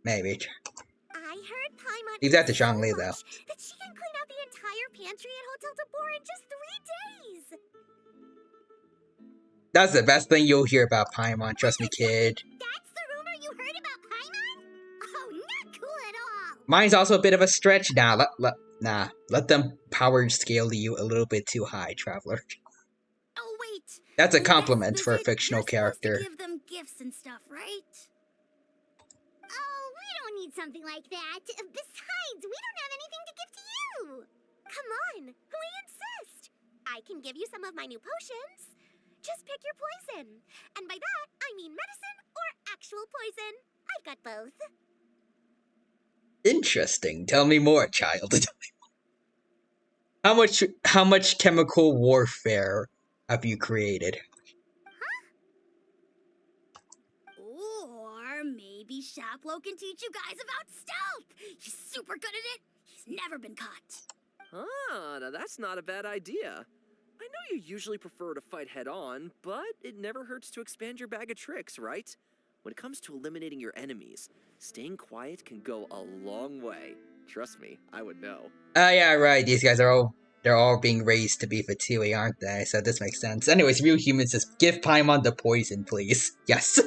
Speaker 1: Maybe.
Speaker 2: I heard Paimon
Speaker 1: Leave that to Zhongli, though.
Speaker 2: that she can clean out the entire pantry at Hotel Tabor in just 3 days.
Speaker 1: That's the best thing you'll hear about Paimon, trust me, kid.
Speaker 2: That's the rumor you heard about Paimon? Oh, not cool at all.
Speaker 1: Mine's also a bit of a stretch. Let them power scale you a little bit too high, Traveler.
Speaker 2: Oh, wait.
Speaker 1: That's a compliment for a fictional character.
Speaker 2: Give them gifts and stuff, right? Oh, we don't need something like that. Besides, we don't have anything to give to you. Come on, we insist. I can give you some of my new potions. Just pick your poison. And by that, I mean medicine or actual poison. I I've got both.
Speaker 1: Interesting. Tell me more, child. How much chemical warfare have you created?
Speaker 2: Or maybe Shaplo can teach you guys about stealth. He's super good at it. He's never been caught.
Speaker 3: Ah, now that's not a bad idea. I know you usually prefer to fight head-on, but it never hurts to expand your bag of tricks, right? When it comes to eliminating your enemies, staying quiet can go a long way. Trust me, I would know.
Speaker 1: Yeah, right. These guys are they're all being raised to be Fatui, aren't they? So this makes sense. Anyways, real humans, just give Paimon the poison, please. Yes.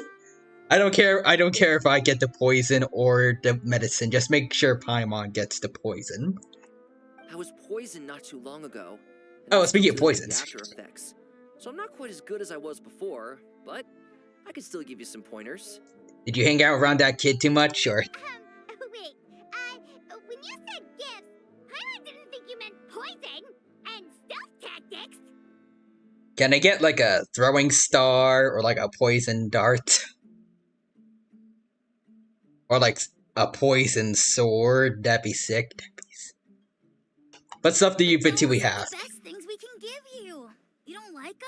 Speaker 1: I don't care if I get the poison or the medicine. Just make sure Paimon gets the poison.
Speaker 3: I was poisoned not too long ago.
Speaker 1: Oh, speaking of poisons.
Speaker 3: The after effects. So I'm not quite as good as I was before, but I can still give you some pointers.
Speaker 1: Did you hang out around that kid too much, or?
Speaker 2: Wait, when you said gifts, I didn't think you meant poison and stealth tactics.
Speaker 1: Can I get like a throwing star or like a poison dart? Or like a poison sword? That'd be sick. What stuff do you Fatui have?
Speaker 2: The best things we can give you. You don't like them?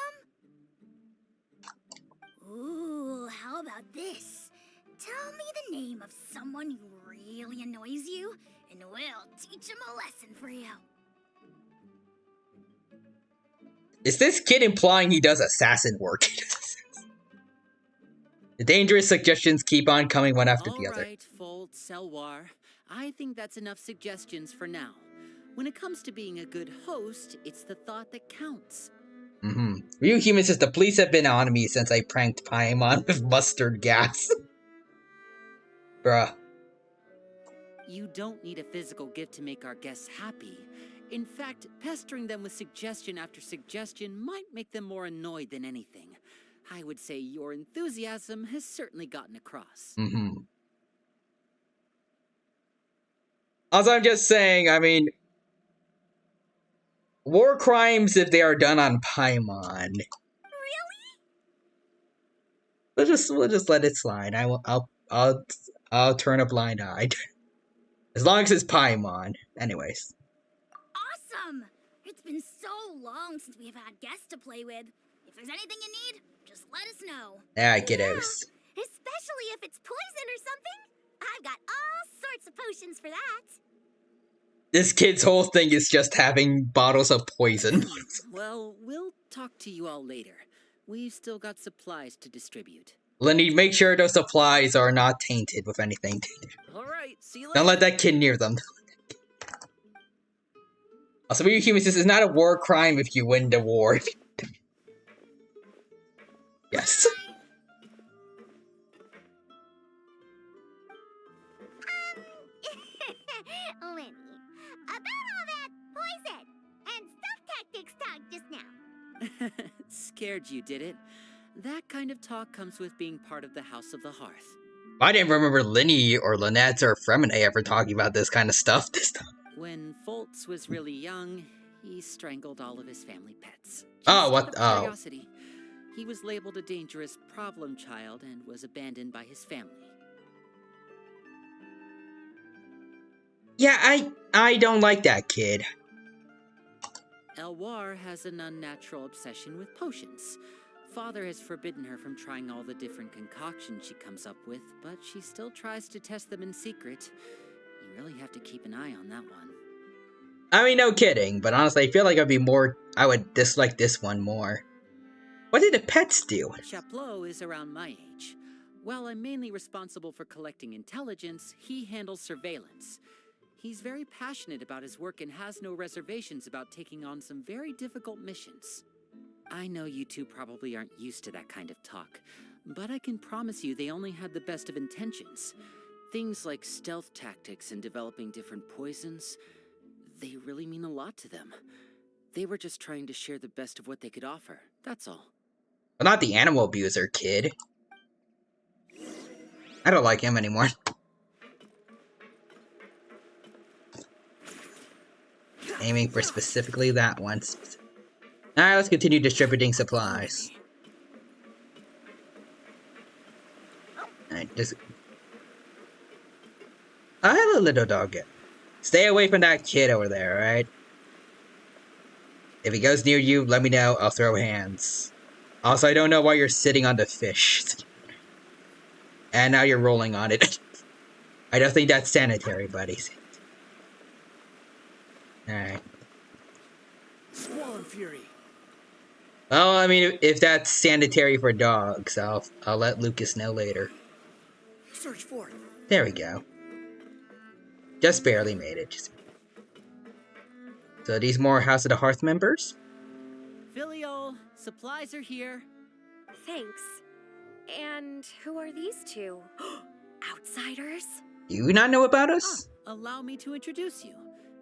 Speaker 2: Ooh, how about this? Tell me the name of someone who really annoys you, and we'll teach him a lesson for you.
Speaker 1: Is this kid implying he does assassin work? The dangerous suggestions keep on coming one after the other.
Speaker 14: Alright, Fold, Selwar. I think that's enough suggestions for now. When it comes to being a good host, it's the thought that counts.
Speaker 1: Real humans says the police have been on me since I pranked Paimon with mustard gas. Bruh.
Speaker 14: You don't need a physical gift to make our guests happy. In fact, pestering them with suggestion after suggestion might make them more annoyed than anything. I would say your enthusiasm has certainly gotten across.
Speaker 1: Also, I'm just saying, I mean, war crimes if they are done on Paimon.
Speaker 2: Really?
Speaker 1: We'll just let it slide. I'll turn a blind eye. As long as it's Paimon. Anyways.
Speaker 2: Awesome! It's been so long since we've had guests to play with. If there's anything you need, just let us know.
Speaker 1: Yeah, kiddos.
Speaker 2: Especially if it's poison or something. I've got all sorts of potions for that.
Speaker 1: This kid's whole thing is just having bottles of poison.
Speaker 14: Well, we'll talk to you all later. We've still got supplies to distribute.
Speaker 1: Lenny, make sure those supplies are not tainted with anything.
Speaker 3: Alright, see you later.
Speaker 1: Don't let that kid near them. Also, for you humans, this is not a war crime if you win the war. Yes.
Speaker 2: Lenny, about all that poison and stealth tactics talk just now.
Speaker 14: Scared you, did it? That kind of talk comes with being part of the House of the Hearth.
Speaker 1: I didn't remember Linny or Lynette or Fremine ever talking about this kind of stuff this time.
Speaker 14: When Foltz was really young, he strangled all of his family pets.
Speaker 1: Oh, what?
Speaker 14: Out of curiosity. He was labeled a dangerous problem child and was abandoned by his family.
Speaker 1: Yeah, I don't like that kid.
Speaker 14: Elwar has an unnatural obsession with potions. Father has forbidden her from trying all the different concoctions she comes up with, but she still tries to test them in secret. You really have to keep an eye on that one.
Speaker 1: I mean, no kidding, but honestly, I feel like I would dislike this one more. What did the pets do?
Speaker 14: Chaplot is around my age. While I'm mainly responsible for collecting intelligence, he handles surveillance. He's very passionate about his work and has no reservations about taking on some very difficult missions. I know you two probably aren't used to that kind of talk, but I can promise you they only had the best of intentions. Things like stealth tactics and developing different poisons, they really mean a lot to them. They were just trying to share the best of what they could offer, that's all.
Speaker 1: But not the animal abuser kid. I don't like him anymore. Aiming for specifically that one. Alright, let's continue distributing supplies. Alright, just the little dog go? Stay away from that kid over there, alright? If he goes near you, let me know. I'll throw hands. Also, I don't know why you're sitting on the fish. And now you're rolling on it. I don't think that's sanitary, buddies. Alright.
Speaker 3: Swollen Fury.
Speaker 1: Well, I mean, if that's sanitary for dogs, I'll let Lucas know later.
Speaker 3: Search for it.
Speaker 1: There we go. Just barely made it. So these more House of the Hearth members?
Speaker 14: Filial, supplies are here.
Speaker 6: Thanks. And who are these two? Outsiders?
Speaker 1: You not know about us?
Speaker 14: Allow me to introduce you.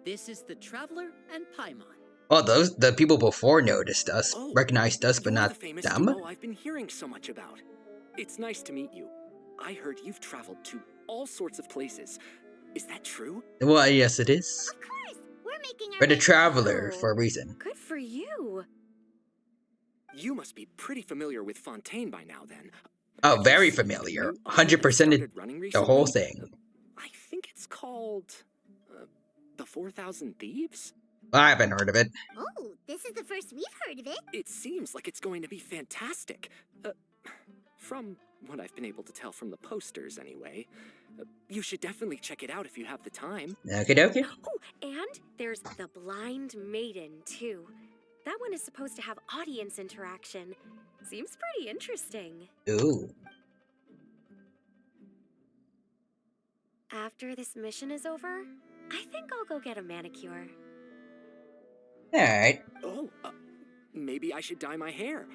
Speaker 14: This is the Traveler and Paimon.
Speaker 1: Oh, the people before noticed us, recognized us, but not
Speaker 3: the famous
Speaker 1: them?
Speaker 3: duo I've been hearing so much about. It's nice to meet you. I heard you've traveled to all sorts of places. Is that true?
Speaker 1: Well, yes, it is.
Speaker 2: Of course, we're making our
Speaker 1: We're the
Speaker 2: way-
Speaker 1: Traveler for a reason.
Speaker 6: Good for you.
Speaker 3: You must be pretty familiar with Fontaine by now, then.
Speaker 1: Oh, very familiar. 100% the whole thing.
Speaker 3: I think it's called the 4,000 Thieves.
Speaker 1: I haven't heard of it.
Speaker 2: Oh, this is the first we've heard of it.
Speaker 3: It seems like it's going to be fantastic. From what I've been able to tell from the posters, anyway. You should definitely check it out if you have the time.
Speaker 1: Okie dokie.
Speaker 6: Oh, and there's the Blind Maiden, too. That one is supposed to have audience interaction. Seems pretty interesting.
Speaker 1: Ooh.
Speaker 6: After this mission is over, I think I'll go get a manicure.
Speaker 1: Alright.
Speaker 3: Oh, maybe I should dye my hair.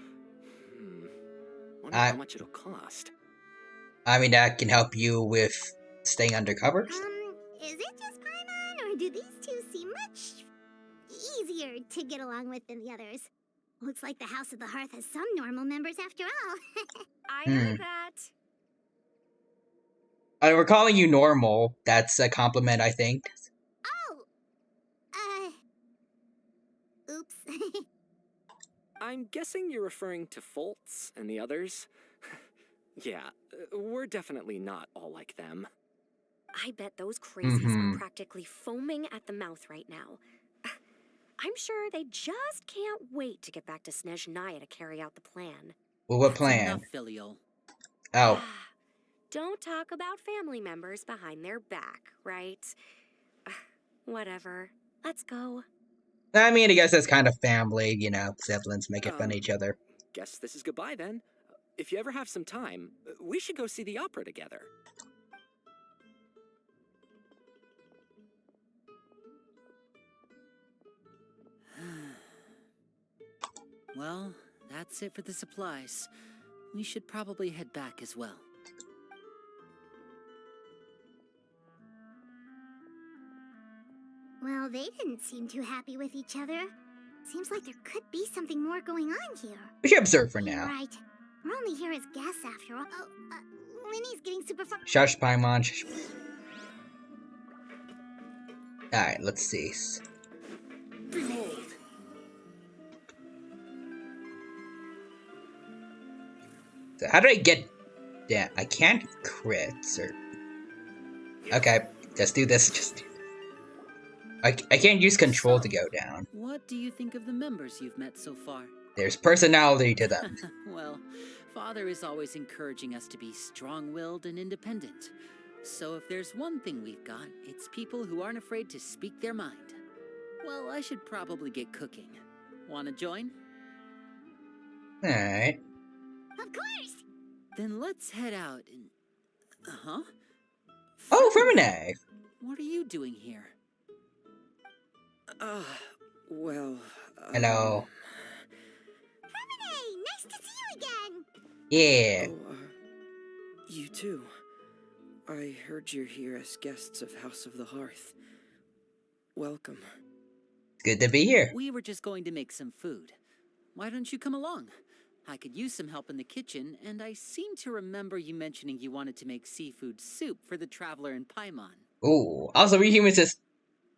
Speaker 3: Wonder how much it'll cost.
Speaker 1: I mean, that can help you with staying undercover.
Speaker 2: Is it just Paimon, or do these two seem much easier to get along with than the others? Looks like the House of the Hearth has some normal members after all.
Speaker 6: I heard that.
Speaker 1: We're calling you normal. That's a compliment, I think.
Speaker 2: Oops.
Speaker 3: I'm guessing you're referring to Foltz and the others. Yeah, we're definitely not all like them.
Speaker 6: I bet those crazies are practically foaming at the mouth right now. I'm sure they just can't wait to get back to Snezhnaya to carry out the plan.
Speaker 1: Well, what plan?
Speaker 14: Enough, Filial.
Speaker 1: Oh.
Speaker 6: Don't talk about family members behind their back, right? Whatever. Let's go.
Speaker 1: I mean, I guess that's kind of family, you know, siblings making fun of each other.
Speaker 3: Guess this is goodbye then. If you ever have some time, we should go see the opera together.
Speaker 14: Well, that's it for the supplies. We should probably head back as well.
Speaker 2: Well, they didn't seem too happy with each other. Seems like there could be something more going on here.
Speaker 1: We should observe for now.
Speaker 2: Right. We're only here as guests after all. Oh, Winnie's getting super fun.
Speaker 1: Shush, Paimon. Shush. Alright, let's see.
Speaker 3: Behold!
Speaker 1: So how do I get... Yeah, I can't crit, or... Okay, let's do this. Just... I can't use control to go down.
Speaker 14: What do you think of the members you've met so far?
Speaker 1: There's personality to them.
Speaker 14: Well, Father is always encouraging us to be strong-willed and independent. So if there's one thing we've got, it's people who aren't afraid to speak their mind. Well, I should probably get cooking. Wanna join?
Speaker 1: Alright.
Speaker 2: Of course!
Speaker 14: Then let's head out and... Uh-huh?
Speaker 1: Oh, Feminine!
Speaker 14: What are you doing here?
Speaker 3: Well...
Speaker 1: Hello.
Speaker 2: Feminine! Nice to see you again!
Speaker 1: Yeah.
Speaker 15: Oh, you too. I heard you're here as guests of House of the Hearth. Welcome.
Speaker 1: Good to be here.
Speaker 14: We were just going to make some food. Why don't you come along? I could use some help in the kitchen, and I seem to remember you mentioning you wanted to make seafood soup for the Traveler and Paimon.
Speaker 1: Ooh. Also, we humans just...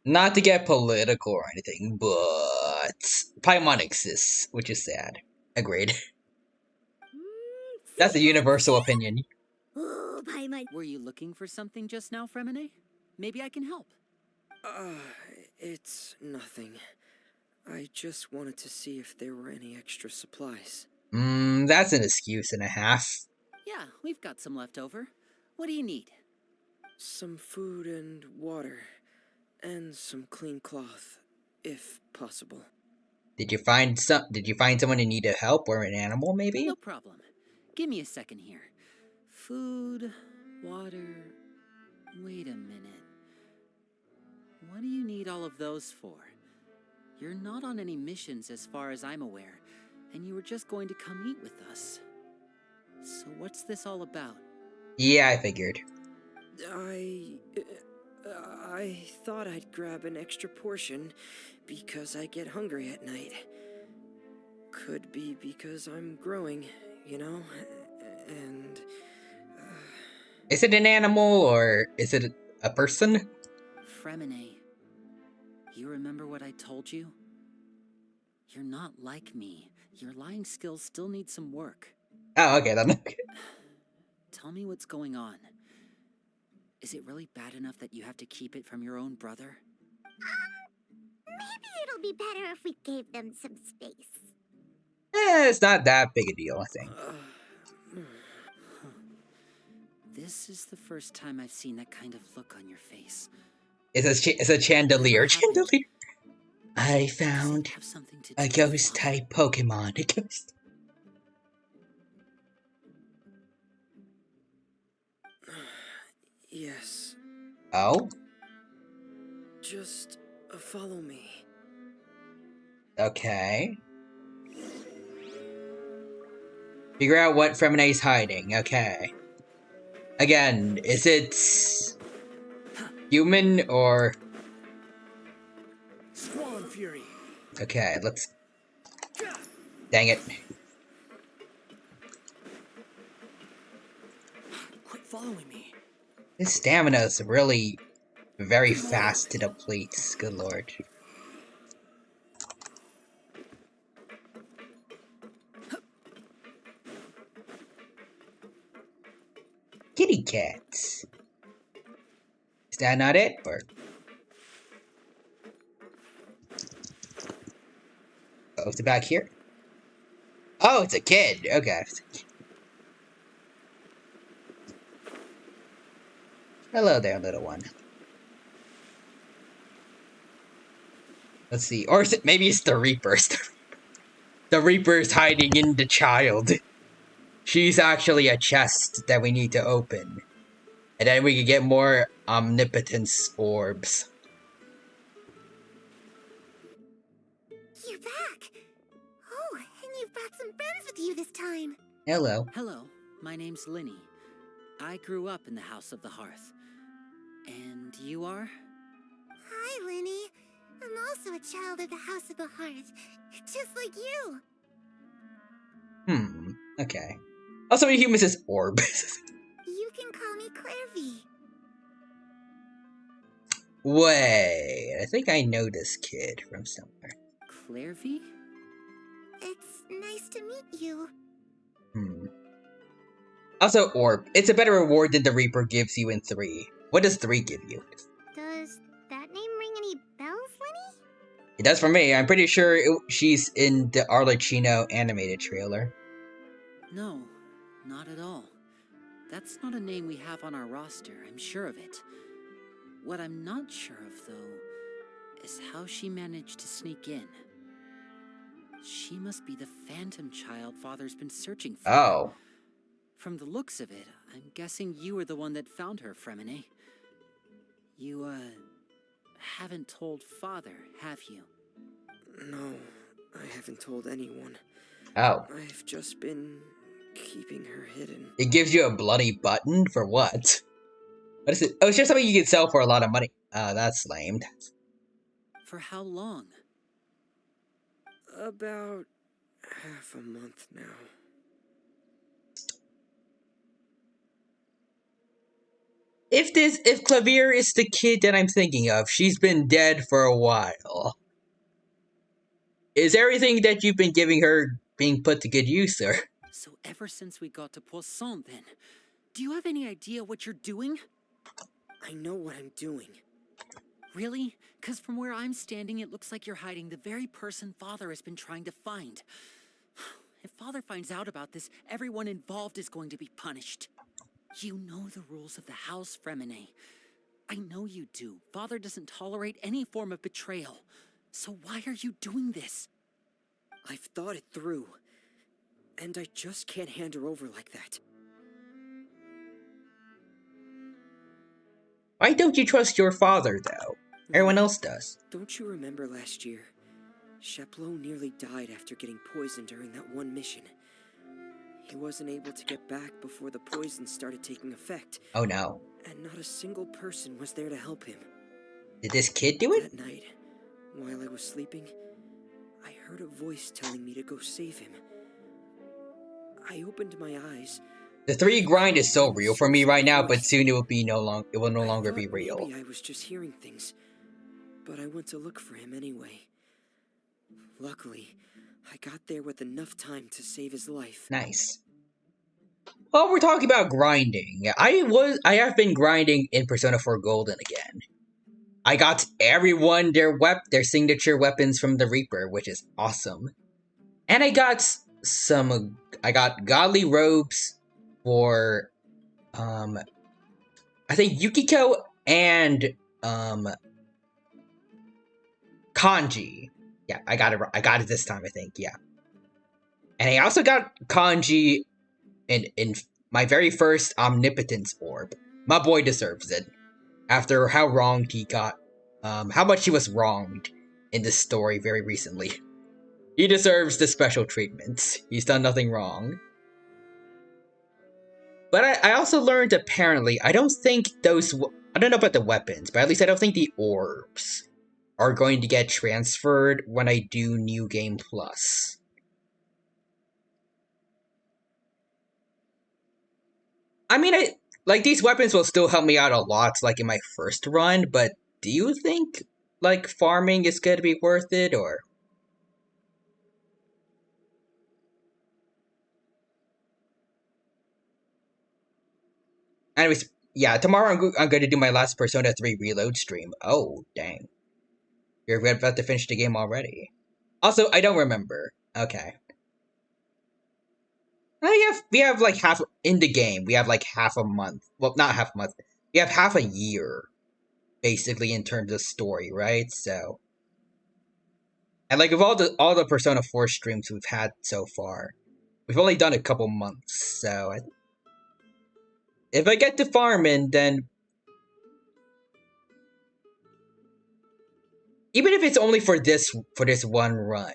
Speaker 1: Not to get political or anything, but... Paimon exists, which is sad. Agreed. That's a universal opinion.
Speaker 2: Ooh, Paimon.
Speaker 14: Were you looking for something just now, Fremine? Maybe I can help.
Speaker 15: It's nothing. I just wanted to see if there were any extra supplies.
Speaker 1: That's an excuse and a half.
Speaker 14: Yeah, we've got some left over. What do you need?
Speaker 15: Some food and water. And some clean cloth, if possible.
Speaker 1: Did you find someone in need of help or an animal, maybe?
Speaker 14: No problem. Give me a second here. Food, water... Wait a minute. What do you need all of those for? You're not on any missions as far as I'm aware, and you were just going to come eat with us. So what's this all about?
Speaker 1: Yeah, I figured.
Speaker 15: I thought I'd grab an extra portion because I get hungry at night. Could be because I'm growing, you know, and...
Speaker 1: Is it an animal or is it a person?
Speaker 14: Fremine, you remember what I told you? You're not like me. Your lying skills still need some work.
Speaker 1: Oh, okay, then.
Speaker 14: Tell me what's going on. Is it really bad enough that you have to keep it from your own brother?
Speaker 2: Maybe it'll be better if we gave them some space.
Speaker 1: It's not that big a deal, I think.
Speaker 14: This is the first time I've seen that kind of look on your face.
Speaker 1: It's a chandelier. Chandelier. I found a ghost-type Pokemon. A ghost.
Speaker 15: Yes.
Speaker 1: Oh?
Speaker 15: Just follow me.
Speaker 1: Okay. Figure out what Fremine's hiding. Okay. Again, is it human or...
Speaker 3: Squall Fury.
Speaker 1: Okay, let's... Dang it.
Speaker 3: Quit following me.
Speaker 1: His stamina is really very fast to deplete. Good lord. Kitty cats. Is that not it? Or... Oh, is it back here? Oh, it's a kid. Okay. Hello there, little one. Let's see. Or is it, maybe it's the Reapers. The Reaper's hiding in the child. She's actually a chest that we need to open. And then we can get more omnipotence orbs.
Speaker 2: You're back! Oh, and you've brought some friends with you this time.
Speaker 1: Hello.
Speaker 14: Hello, my name's Linny. I grew up in the House of the Hearth. And you are?
Speaker 2: Hi, Linny. I'm also a child of the House of the Hearth, just like you.
Speaker 1: Okay. Also, in humans is orb.
Speaker 2: You can call me Clairvy.
Speaker 1: Wait, I think I know this kid from somewhere.
Speaker 14: Clairvy?
Speaker 2: It's nice to meet you.
Speaker 1: Also, orb. It's a better reward than the Reaper gives you in 3. What does 3 give you?
Speaker 2: Does that name ring any bells, Linny?
Speaker 1: It does for me. I'm pretty sure she's in the Arlecchino animated trailer.
Speaker 14: No, not at all. That's not a name we have on our roster, I'm sure of it. What I'm not sure of, though, is how she managed to sneak in. She must be the phantom child Father's been searching for.
Speaker 1: Oh.
Speaker 14: From the looks of it, I'm guessing you were the one that found her, Fremine. You, haven't told Father, have you?
Speaker 15: No, I haven't told anyone.
Speaker 1: Oh.
Speaker 15: I've just been keeping her hidden.
Speaker 1: It gives you a bloody button? For what? What is it? Oh, it's just something you can sell for a lot of money. Oh, that's lame.
Speaker 14: For how long?
Speaker 15: About half a month now.
Speaker 1: If Clavier is the kid that I'm thinking of, she's been dead for a while. Is everything that you've been giving her being put to good use, sir?
Speaker 14: So ever since we got to Poisson, then, do you have any idea what you're doing?
Speaker 11: I know what I'm doing.
Speaker 14: Really? Because from where I'm standing, it looks like you're hiding the very person Father has been trying to find. If Father finds out about this, everyone involved is going to be punished. You know the rules of the house, Fremine. I know you do. Father doesn't tolerate any form of betrayal. So why are you doing this?
Speaker 15: I've thought it through, and I just can't hand her over like that.
Speaker 1: Why don't you trust your father, though? Everyone else does.
Speaker 15: Don't you remember last year? Sheplo nearly died after getting poisoned during that one mission. He wasn't able to get back before the poison started taking effect.
Speaker 1: Oh no.
Speaker 15: And not a single person was there to help him.
Speaker 1: Did this kid do it?
Speaker 15: That night, while I was sleeping, I heard a voice telling me to go save him. I opened my eyes.
Speaker 1: The 3 grind is so real for me right now, but soon it will no longer be real.
Speaker 15: Maybe I was just hearing things, but I went to look for him anyway. Luckily, I got there with enough time to save his life.
Speaker 1: Nice. Well, we're talking about grinding. I have been grinding in Persona 4 Golden again. I got everyone their signature weapons from the Reaper, which is awesome. And I got godly robes for I think Yukiko and Kanji. Yeah, I got it this time, I think, yeah. And I also got Kanji in my very first Omnipotence Orb. My boy deserves it. After how wronged he got, how much he was wronged in this story very recently. He deserves the special treatment. He's done nothing wrong. But I also learned, apparently, I don't know about the weapons, but at least I don't think the orbs are going to get transferred when I do New Game Plus. I mean, these weapons will still help me out a lot, like in my first run, but do you think, like, farming is going to be worth it, or? Anyways, yeah, tomorrow I'm going to do my last Persona 3 Reload stream. Oh, dang. You're about to finish the game already. Also, I don't remember. Okay. We have like half in the game. We have like half a month. Well, not half a month. We have half a year, basically, in terms of story, right? So, and like of all the Persona 4 streams we've had so far, we've only done a couple months. So, if I get to farming, then even if it's only for this one run,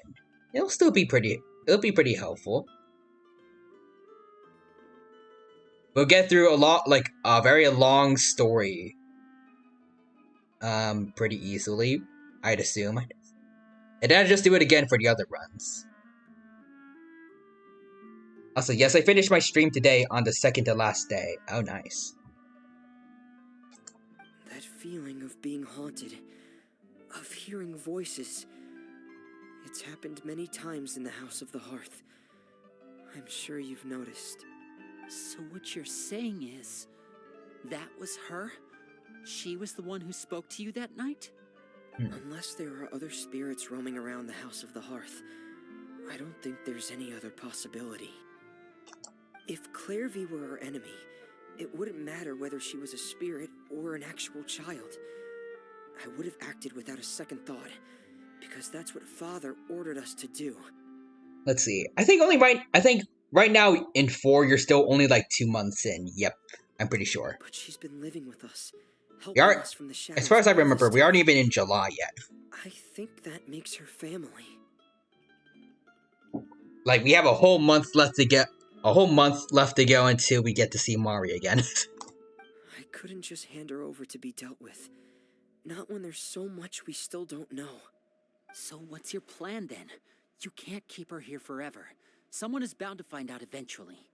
Speaker 1: it'll be pretty helpful. We'll get through a very long story, pretty easily, I'd assume. And then I'll just do it again for the other runs. Also, yes, I finished my stream today on the second to last day. Oh, nice.
Speaker 15: That feeling of being haunted, of hearing voices, it's happened many times in the House of the Hearth. I'm sure you've noticed.
Speaker 14: So what you're saying is, that was her? She was the one who spoke to you that night?
Speaker 15: Unless there are other spirits roaming around the House of the Hearth, I don't think there's any other possibility. If Clairvy were our enemy, it wouldn't matter whether she was a spirit or an actual child. I would have acted without a second thought, because that's what Father ordered us to do.
Speaker 1: Let's see. I think right now in 4, you're still only like 2 months in. Yep, I'm pretty sure.
Speaker 15: But she's been living with us, helping us from the shadows.
Speaker 1: As far as I remember, we aren't even in July yet.
Speaker 15: I think that makes her family.
Speaker 1: Like, we have a whole month left to go until we get to see Mari again.
Speaker 15: I couldn't just hand her over to be dealt with. Not when there's so much we still don't know.
Speaker 14: So what's your plan then? You can't keep her here forever. Someone is bound to find out eventually.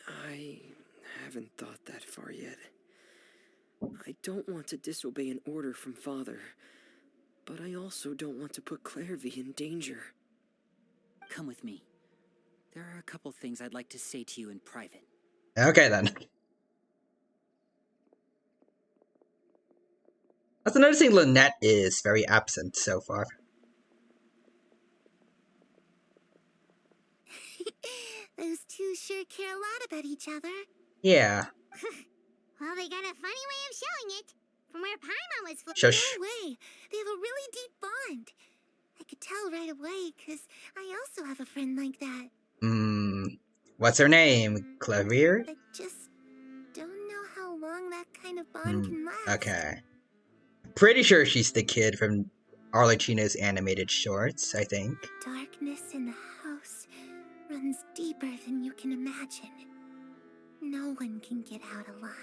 Speaker 15: I haven't thought that far yet. I don't want to disobey an order from Father, but I also don't want to put Clairvy in danger.
Speaker 14: Come with me. There are a couple things I'd like to say to you in private.
Speaker 1: Okay, then. Also noticing Lynette is very absent so far.
Speaker 2: Those two sure care a lot about each other.
Speaker 1: Yeah.
Speaker 2: Well, they got a funny way of showing it. From where Paimon was
Speaker 1: Shush.
Speaker 2: No way. They have a really deep bond. I could tell right away, because I also have a friend like that.
Speaker 1: What's her name? Clavier?
Speaker 2: I just don't know how long that kind of bond can last.
Speaker 1: Okay. Pretty sure she's the kid from Arlecchino's animated shorts, I think.
Speaker 2: Darkness in the house runs deeper than you can imagine. No one can get out alive.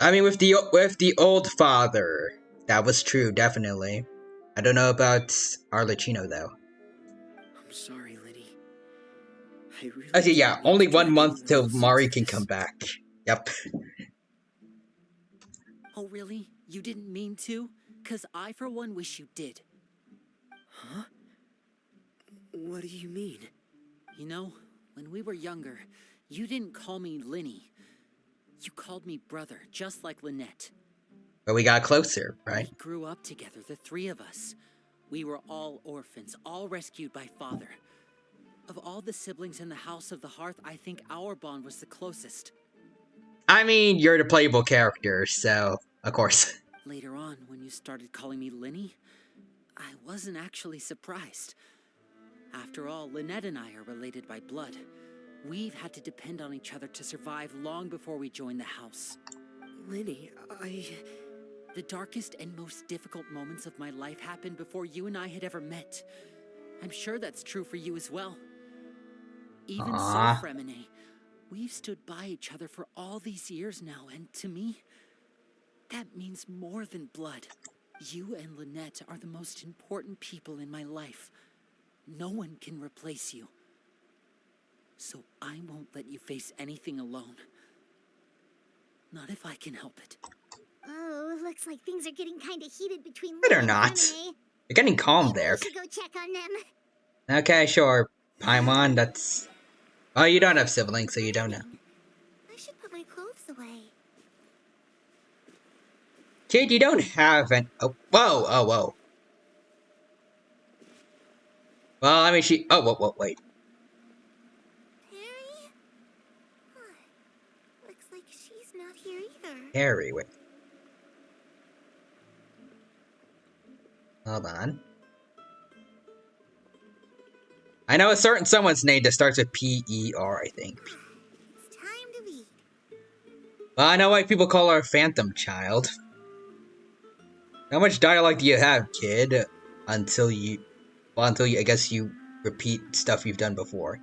Speaker 1: I mean, with the old father, that was true, definitely. I don't know about Arlecchino though.
Speaker 11: I'm sorry, Liddy. I really
Speaker 1: Okay, yeah,
Speaker 11: didn't mean
Speaker 1: only
Speaker 11: to
Speaker 1: 1
Speaker 11: drag
Speaker 1: month
Speaker 11: anyone
Speaker 1: till
Speaker 11: else
Speaker 1: Mari
Speaker 11: into
Speaker 1: can
Speaker 11: this.
Speaker 1: come back. Yep.
Speaker 14: Oh, really? You didn't mean to? 'Cause I, for one, wish you did.
Speaker 11: Huh? What do you mean?
Speaker 14: You know, when we were younger, you didn't call me Linny. You called me brother, just like Lynette.
Speaker 1: But we got closer, right?
Speaker 14: We grew up together, the three of us. We were all orphans, all rescued by father. Of all the siblings in the House of the Hearth, I think our bond was the closest.
Speaker 1: I mean, you're the playable character, so of course.
Speaker 14: Later on, when you started calling me Linny, I wasn't actually surprised. After all, Lynette and I are related by blood. We've had to depend on each other to survive long before we joined the house.
Speaker 11: Linny,
Speaker 14: The darkest and most difficult moments of my life happened before you and I had ever met. I'm sure that's true for you as well. Even so, Fremine, we've stood by each other for all these years now, and to me, that means more than blood. You and Lynette are the most important people in my life. No one can replace you. So I won't let you face anything alone. Not if I can help it.
Speaker 2: Oh, looks like things are getting kind of heated between
Speaker 1: But they're
Speaker 2: Lily and
Speaker 1: not.
Speaker 2: Fremine.
Speaker 1: You're getting calm
Speaker 2: Maybe
Speaker 1: there.
Speaker 2: we should go check on them.
Speaker 1: Okay, sure. Paimon, that's... Oh, you don't have siblings, so you don't know.
Speaker 2: I should put my clothes away.
Speaker 1: Kid, you don't have an... Oh, whoa, oh, whoa. Well, I mean, she... Oh, whoa, wait.
Speaker 2: Harry? Huh. Looks like she's not here either.
Speaker 1: Harry, wait. Hold on. I know a certain someone's name that starts with P-E-R, I think.
Speaker 2: It's time to read.
Speaker 1: Well, I know why people call her Phantom Child. How much dialogue do you have, kid? Until you, I guess you repeat stuff you've done before.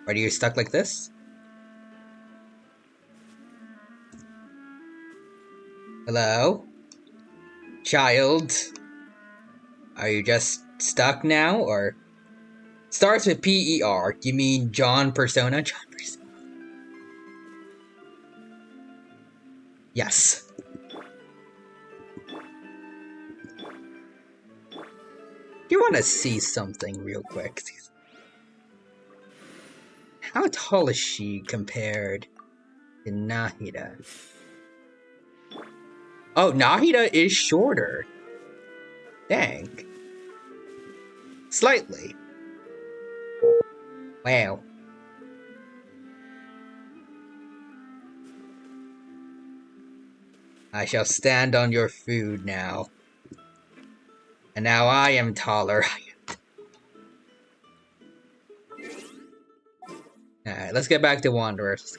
Speaker 1: Are you stuck like this? Hello? Child? Are you just stuck now, or? Starts with P-E-R. You mean John Persona? John Persona. Yes. You want to see something real quick? How tall is she compared to Nahida? Oh, Nahida is shorter. Dang. Slightly. Wow. I shall stand on your food now. And now I am taller. Alright, let's get back to Wanderers.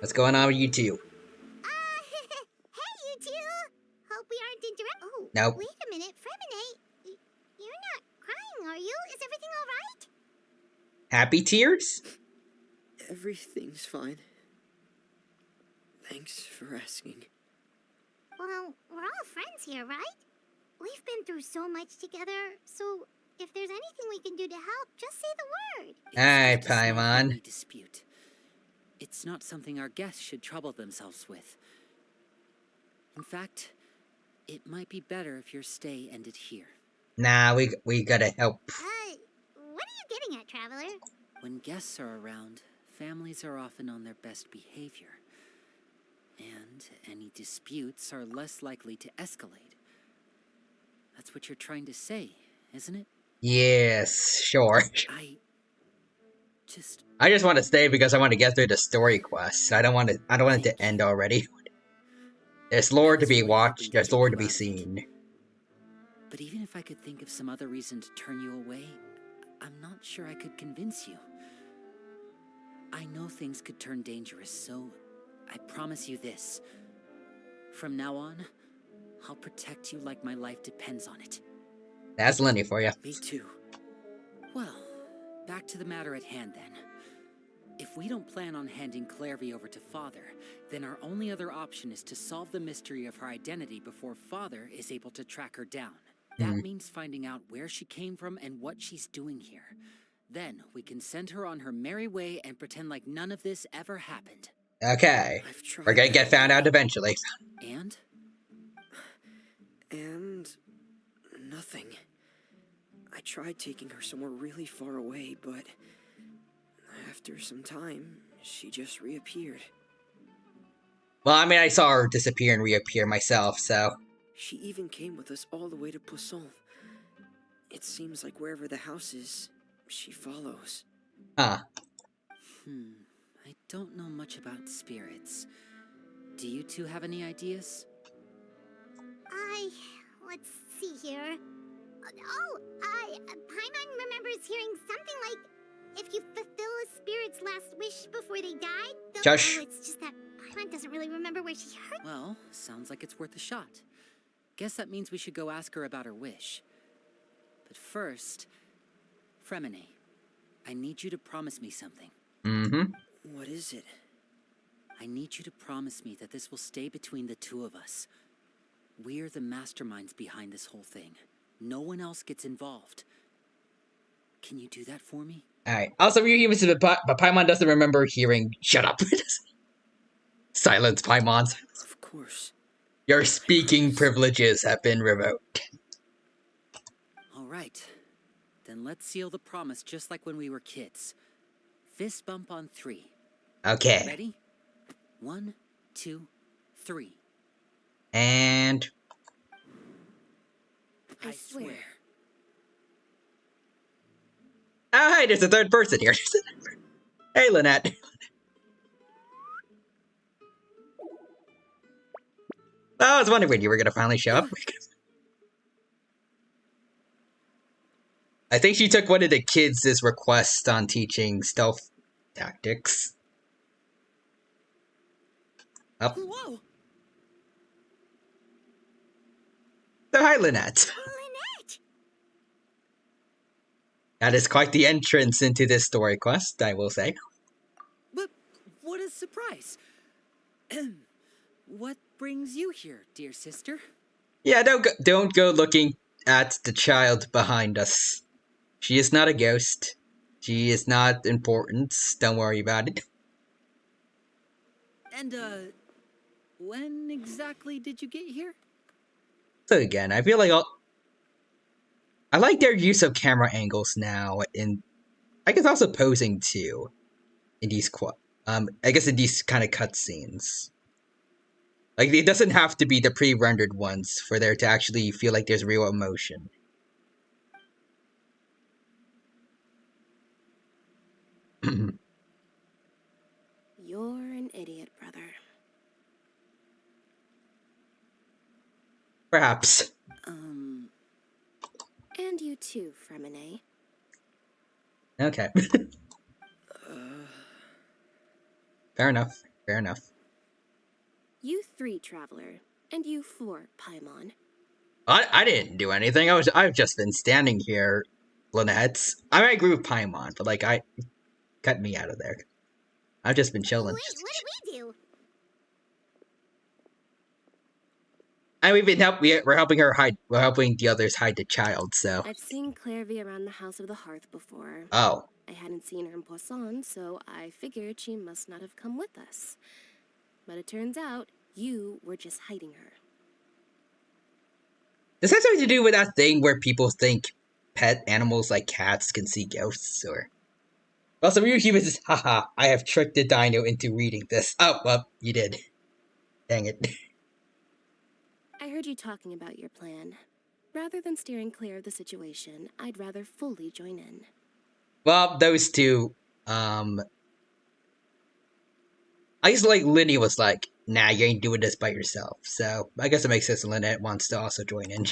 Speaker 1: What's going on with you two?
Speaker 2: Hey, you two! Hope we aren't interrupting. Oh,
Speaker 1: Nope.
Speaker 2: Wait a minute, Fremine. You're not crying, are you? Is everything alright?
Speaker 1: Happy tears?
Speaker 11: Everything's fine. Thanks for asking.
Speaker 2: Well, we're all friends here, right? We've been through so much together, so if there's anything we can do to help, just say the word.
Speaker 1: Alright,
Speaker 14: It's a small family
Speaker 1: Paimon.
Speaker 14: dispute. It's not something our guests should trouble themselves with. In fact, It might be better if your stay ended here.
Speaker 1: Nah, we gotta help.
Speaker 2: What are you getting at, Traveler?
Speaker 14: When guests are around, families are often on their best behavior. And any disputes are less likely to escalate. That's what you're trying to say, isn't it?
Speaker 1: Yes, sure.
Speaker 14: I
Speaker 1: just want to stay because I want to get through the story quest. I don't want it to end already. There's lore to be watched, there's lore to be seen.
Speaker 14: But even if I could think of some other reason to turn you away, I'm not sure I could convince you. I know things could turn dangerous, so I promise you this. From now on, I'll protect you like my life depends on it.
Speaker 1: That's Lenny for you.
Speaker 14: Me too. Well, back to the matter at hand then. If we don't plan on handing Clairvy over to Father, then our only other option is to solve the mystery of her identity before Father is able to track her down. That means finding out where she came from and what she's doing here. Then we can send her on her merry way and pretend like none of this ever happened.
Speaker 1: Okay. We're gonna get found out eventually.
Speaker 14: And?
Speaker 15: And nothing. I tried taking her somewhere really far away, but after some time, she just reappeared.
Speaker 1: Well, I mean, I saw her disappear and reappear myself, so...
Speaker 15: She even came with us all the way to Poisson. It seems like wherever the house is, she follows.
Speaker 1: Huh.
Speaker 14: I don't know much about spirits. Do you two have any ideas?
Speaker 2: Let's see here. Paimon remembers hearing something like, if you fulfill a spirit's last wish before they die, they'll...
Speaker 1: Josh.
Speaker 2: Oh, it's just that Paimon doesn't really remember where she heard...
Speaker 14: Well, sounds like it's worth a shot. Guess that means we should go ask her about her wish. But first, Fremine, I need you to promise me something.
Speaker 15: What is it?
Speaker 14: I need you to promise me that this will stay between the two of us. We're the masterminds behind this whole thing. No one else gets involved. Can you do that for me?
Speaker 1: Alright. Also, you even said, but Paimon doesn't remember hearing... Shut up. Silence, Paimon.
Speaker 15: Of course.
Speaker 1: Your speaking privileges have been revoked.
Speaker 14: All right. Then let's seal the promise just like when we were kids. Fist bump on 3.
Speaker 1: Okay.
Speaker 14: Ready? 1, 2, 3.
Speaker 1: And...
Speaker 14: I swear.
Speaker 1: Oh, hey, there's a third person here. Hey, Lynette. I was wondering when you were gonna finally show up. I think she took one of the kids' requests on teaching stealth tactics. Up.
Speaker 15: Whoa!
Speaker 1: So hi, Lynette.
Speaker 2: Lynette!
Speaker 1: That is quite the entrance into this story quest, I will say.
Speaker 14: But what a surprise! What brings you here, dear sister?
Speaker 1: Yeah, don't go looking at the child behind us. She is not a ghost. She is not important. Don't worry about it.
Speaker 14: And, when exactly did you get here?
Speaker 1: So again, I feel like I like their use of camera angles now, and I guess also posing too, in these I guess in these kind of cutscenes. Like, it doesn't have to be the pre-rendered ones for there to actually feel like there's real emotion.
Speaker 13: You're an idiot, brother.
Speaker 1: Perhaps.
Speaker 13: And you too, Fremine.
Speaker 1: Okay. Fair enough. Fair enough.
Speaker 13: You 3, Traveler. And you 4, Paimon.
Speaker 1: I didn't do anything. I've just been standing here, Lynette. I might agree with Paimon, but like cut me out of there. I've just been chilling.
Speaker 2: Wait, what did we do?
Speaker 1: And we're helping her hide. We're helping the others hide the child. So
Speaker 13: I've seen Clairvy around the House of the Hearth before.
Speaker 1: Oh.
Speaker 13: I hadn't seen her in Poisson, so I figured she must not have come with us. But it turns out you were just hiding her.
Speaker 1: Does that have something to do with that thing where people think pet animals like cats can see ghosts, or? Well, some of you humans is, haha, I have tricked the dino into reading this. Oh, well, you did. Dang it.
Speaker 16: I heard you talking about your plan. Rather than steering clear of the situation, I'd rather fully join in.
Speaker 1: Well, those two, I guess, like, Linny was like, nah, you ain't doing this by yourself. So, I guess it makes sense Lynette wants to also join in.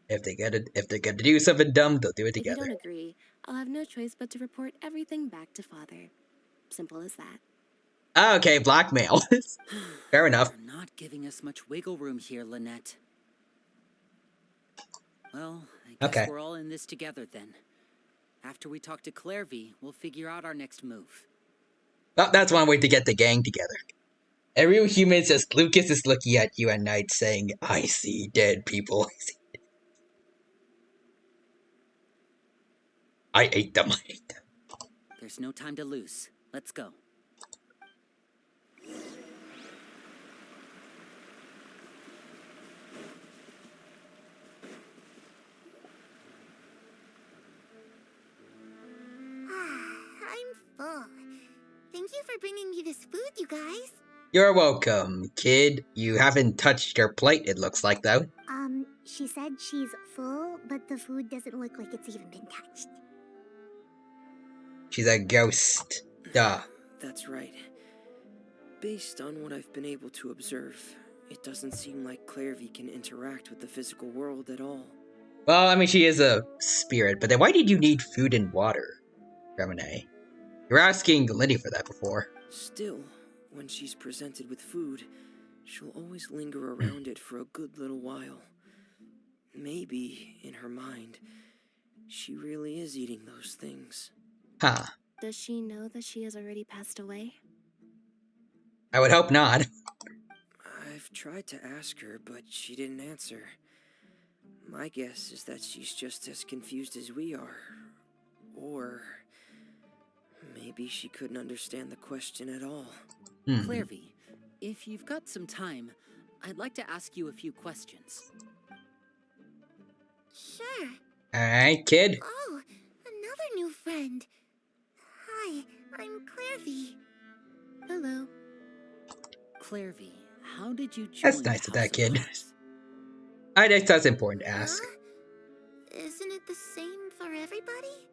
Speaker 1: If they're gonna do something dumb, they'll do it together.
Speaker 16: If you don't agree, I'll have no choice but to report everything back to Father. Simple as that.
Speaker 1: Okay, blackmail. Fair enough.
Speaker 14: You're not giving us much wiggle room here, Lynette. Well, I guess we're all in this together then. After we talk to Clairvy, we'll figure out our next move.
Speaker 1: Well, that's one way to get the gang together. Every human says Lucas is looking at you at night saying, I see dead people. I ate them.
Speaker 14: There's no time to lose. Let's go.
Speaker 2: I'm full. Thank you for bringing me this food, you guys.
Speaker 1: You're welcome, kid. You haven't touched your plate, it looks like, though.
Speaker 2: She said she's full, but the food doesn't look like it's even been touched.
Speaker 1: She's a ghost. Duh.
Speaker 15: That's right. Based on what I've been able to observe, it doesn't seem like Clairvy can interact with the physical world at all.
Speaker 1: Well, I mean, she is a spirit, but then why did you need food and water, Remine? You were asking Lindy for that before.
Speaker 15: Still, when she's presented with food, she'll always linger around it for a good little while. Maybe, in her mind, she really is eating those things.
Speaker 1: Huh.
Speaker 16: Does she know that she has already passed away?
Speaker 1: I would hope not.
Speaker 15: I've tried to ask her, but she didn't answer. My guess is that she's just as confused as we are. Or maybe she couldn't understand the question at all.
Speaker 14: Clairvy, if you've got some time, I'd like to ask you a few questions.
Speaker 2: Sure.
Speaker 1: Alright, kid.
Speaker 2: Oh, another new friend. Hi, I'm Clairvy.
Speaker 16: Hello.
Speaker 14: Clairvy, how did you join
Speaker 1: That's nice of that kid. I think that's important to ask.
Speaker 2: Isn't it the same for everybody?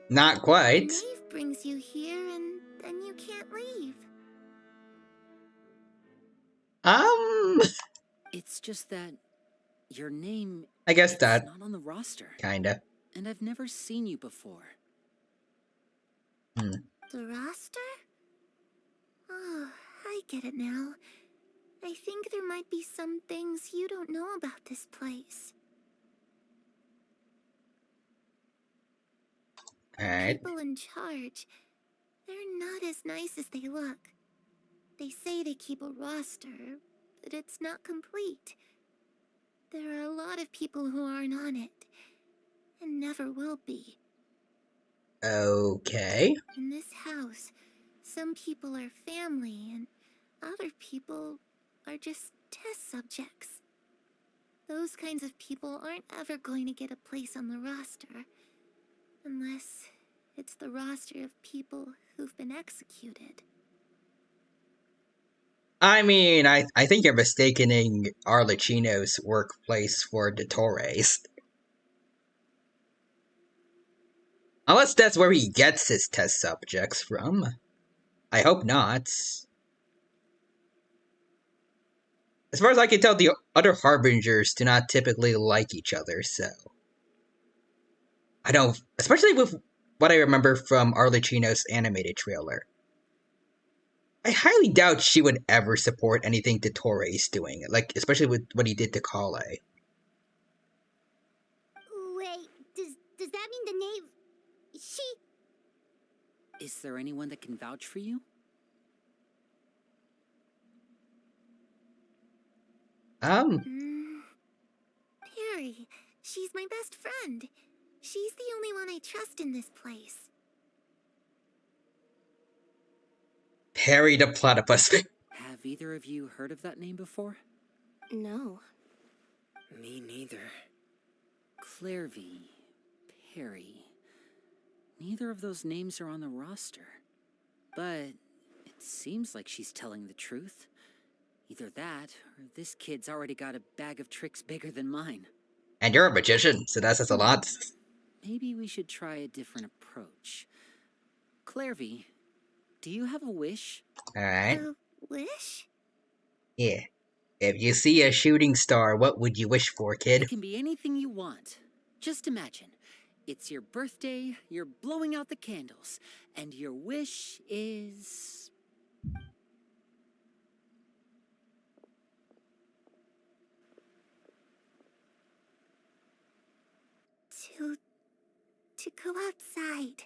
Speaker 1: Not quite.
Speaker 2: The knave brings you here and then you can't leave.
Speaker 14: It's just that your name
Speaker 1: I guess that
Speaker 14: not on the roster.
Speaker 1: Kinda.
Speaker 14: And I've never seen you before.
Speaker 2: The roster? Oh, I get it now. I think there might be some things you don't know about this place.
Speaker 1: Alright.
Speaker 2: People in charge, they're not as nice as they look. They say they keep a roster, but it's not complete. There are a lot of people who aren't on it, and never will be.
Speaker 1: Okay.
Speaker 2: In this house, some people are family, and other people are just test subjects. Those kinds of people aren't ever going to get a place on the roster, unless it's the roster of people who've been executed.
Speaker 1: I mean, I think you're mistaking Arlecchino's workplace for the Torres. Unless that's where he gets his test subjects from. I hope not. As far as I can tell, the other Harbingers do not typically like each other, so... I don't... Especially with what I remember from Arlecchino's animated trailer. I highly doubt she would ever support anything the Torres doing, like, especially with what he did to Kale.
Speaker 2: Wait, does that mean the knave... She...
Speaker 14: Is there anyone that can vouch for you?
Speaker 2: Perry, she's my best friend. She's the only one I trust in this place.
Speaker 1: Perry the Platypus.
Speaker 14: Have either of you heard of that name before?
Speaker 16: No.
Speaker 11: Me neither.
Speaker 14: Clairvy, Perry. Neither of those names are on the roster. But it seems like she's telling the truth. Either that, or this kid's already got a bag of tricks bigger than mine.
Speaker 1: And you're a magician, so that says a lot.
Speaker 14: Maybe we should try a different approach. Clairvy, do you have a wish?
Speaker 1: Alright.
Speaker 2: A wish?
Speaker 1: Yeah. If you see a shooting star, what would you wish for, kid?
Speaker 14: It can be anything you want. Just imagine. It's your birthday, you're blowing out the candles, and your wish is...
Speaker 2: To go outside.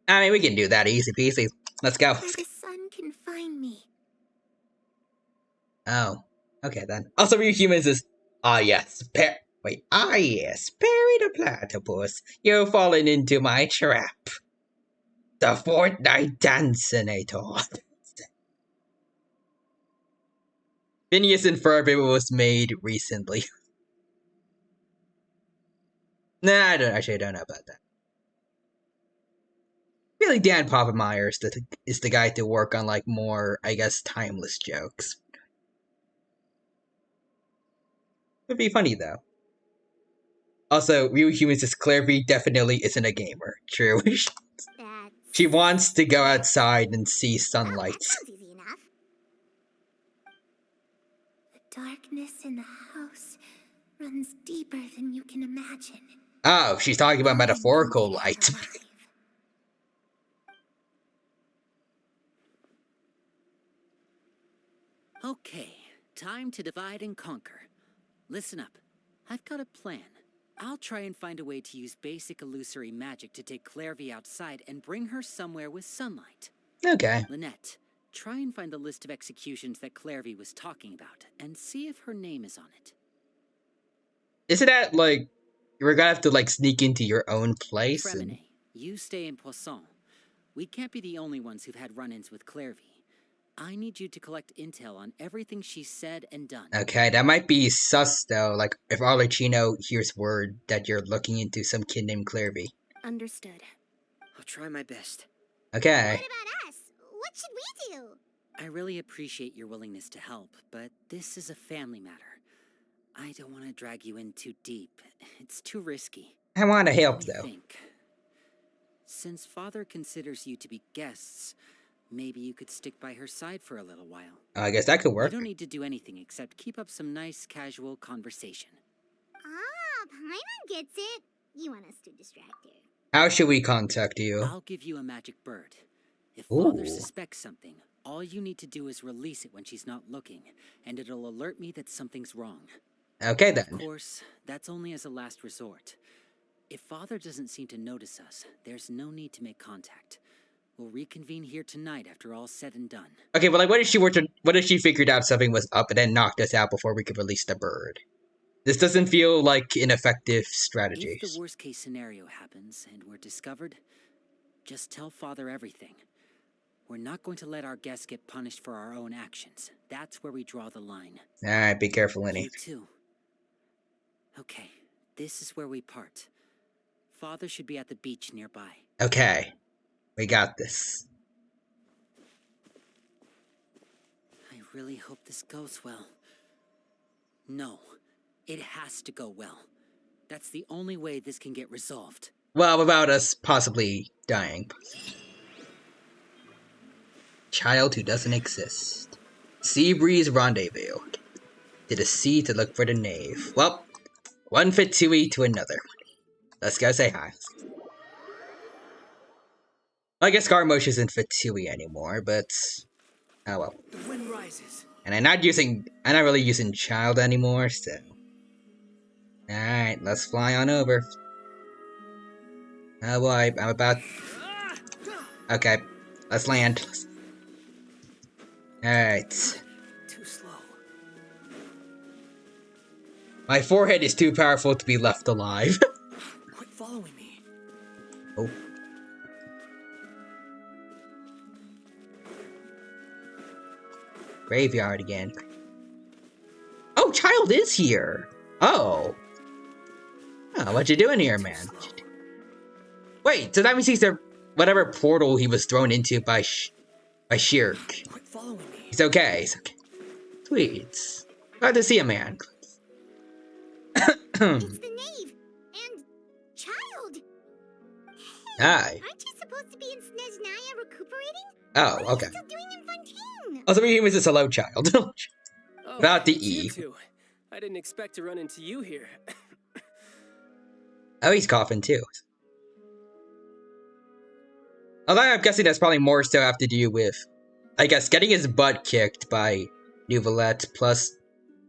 Speaker 1: I mean, we can do that easy peasy. Let's go.
Speaker 2: Where the sun can find me.
Speaker 1: Oh. Okay then. Also, you humans is... yes. Yes. Perry the Platypus. You've fallen into my trap. The Fortnite Dancinator. Phineas and Ferb was made recently. Nah, I don't know about that. Really, Dan Poppemeier is the guy to work on, like, more, I guess, timeless jokes. Would be funny, though. Also, Real Humans is Clairvy definitely isn't a gamer. True. She wants to go outside and see sunlight.
Speaker 2: That sounds easy enough. The darkness in the house runs deeper than you can imagine.
Speaker 1: Oh, she's talking about metaphorical light.
Speaker 14: Okay, time to divide and conquer. Listen up. I've got a plan. I'll try and find a way to use basic illusory magic to take Clairvy outside and bring her somewhere with sunlight.
Speaker 1: Okay.
Speaker 14: Lynette, try and find the list of executions that Clairvy was talking about, and see if her name is on it.
Speaker 1: Isn't that, like, you're gonna have to, like, sneak into your own place?
Speaker 14: Fremine, you stay in Poisson. We can't be the only ones who've had run-ins with Clairvy. I need you to collect intel on everything she's said and done.
Speaker 1: Okay, that might be sus, though. Like, if Arlecchino hears word that you're looking into some kid named Clairvy.
Speaker 16: Understood.
Speaker 11: I'll try my best.
Speaker 1: Okay.
Speaker 2: What about us? What should we do?
Speaker 14: I really appreciate your willingness to help, but this is a family matter. I don't want to drag you in too deep. It's too risky.
Speaker 1: I want to help, though.
Speaker 14: Since Father considers you to be guests, maybe you could stick by her side for a little while.
Speaker 1: I guess that could work.
Speaker 14: You don't need to do anything except keep up some nice, casual conversation.
Speaker 2: Ah, Paimon gets it. You want us to distract her.
Speaker 1: How should we contact you?
Speaker 14: I'll give you a magic bird. If Father suspects something, all you need to do is release it when she's not looking, and it'll alert me that something's wrong.
Speaker 1: Okay, then.
Speaker 14: Of course, that's only as a last resort. If Father doesn't seem to notice us, there's no need to make contact. We'll reconvene here tonight after all's said and done.
Speaker 1: Okay, but like, what if she figured out something was up and then knocked us out before we could release the bird? This doesn't feel like an effective strategy.
Speaker 14: If the worst case scenario happens and we're discovered, just tell Father everything. We're not going to let our guests get punished for our own actions. That's where we draw the line.
Speaker 1: Alright, be careful, Winnie.
Speaker 14: You too. Okay, this is where we part. Father should be at the beach nearby.
Speaker 1: Okay. We got this.
Speaker 14: I really hope this goes well. No, it has to go well. That's the only way this can get resolved.
Speaker 1: Well, without us possibly dying. Child who doesn't exist. Sea breeze rendezvous. To the sea to look for the knave. Well, one Fatui to another. Let's go say hi. I guess Garmosh isn't Fatui anymore, but oh well.
Speaker 11: The wind rises.
Speaker 1: And I'm not really using child anymore, so. Alright, let's fly on over. Oh boy, I'm about. Okay, let's land. Alright.
Speaker 11: Too slow.
Speaker 1: My forehead is too powerful to be left alive.
Speaker 11: Quit following me.
Speaker 1: Oh. Graveyard again. child is here. Oh. Oh, what you doing here, man? Wait, so that means he's the whatever portal he was thrown into by Shirk. He's okay. He's okay. Sweet. Glad to see a man.
Speaker 2: It's the knave and child. Hey,
Speaker 1: Hi.
Speaker 2: aren't you supposed to be in Snezhnaya recuperating?
Speaker 1: Oh,
Speaker 2: what
Speaker 1: okay.
Speaker 2: are you still doing in Fontaine?
Speaker 1: Oh, so he was just a low child. Without the E.
Speaker 17: You two. I didn't expect to run into you here.
Speaker 1: Oh, he's coughing too. Although I'm guessing that's probably more so have to do with, I guess, getting his butt kicked by Neuvillette, plus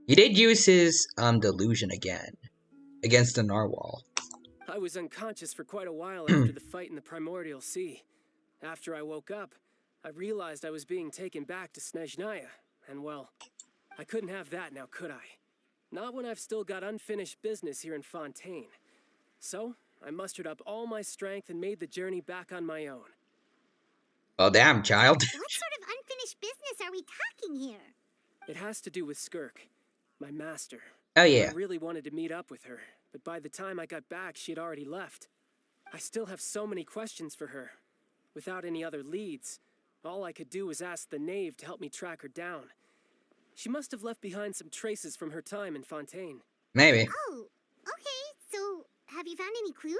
Speaker 1: he did use his delusion again against the narwhal.
Speaker 17: I was unconscious for quite a while after the fight in the Primordial Sea. After I woke up, I realized I was being taken back to Snezhnaya, and well, I couldn't have that now, could I? Not when I've still got unfinished business here in Fontaine. So, I mustered up all my strength and made the journey back on my own.
Speaker 1: Well, damn, child.
Speaker 2: What sort of unfinished business are we talking here?
Speaker 17: It has to do with Skirk, my master.
Speaker 1: Oh, yeah.
Speaker 17: I really wanted to meet up with her, but by the time I got back, she had already left. I still have so many questions for her. Without any other leads, all I could do was ask the knave to help me track her down. She must have left behind some traces from her time in Fontaine.
Speaker 1: Maybe.
Speaker 2: Oh, okay. So, have you found any clues?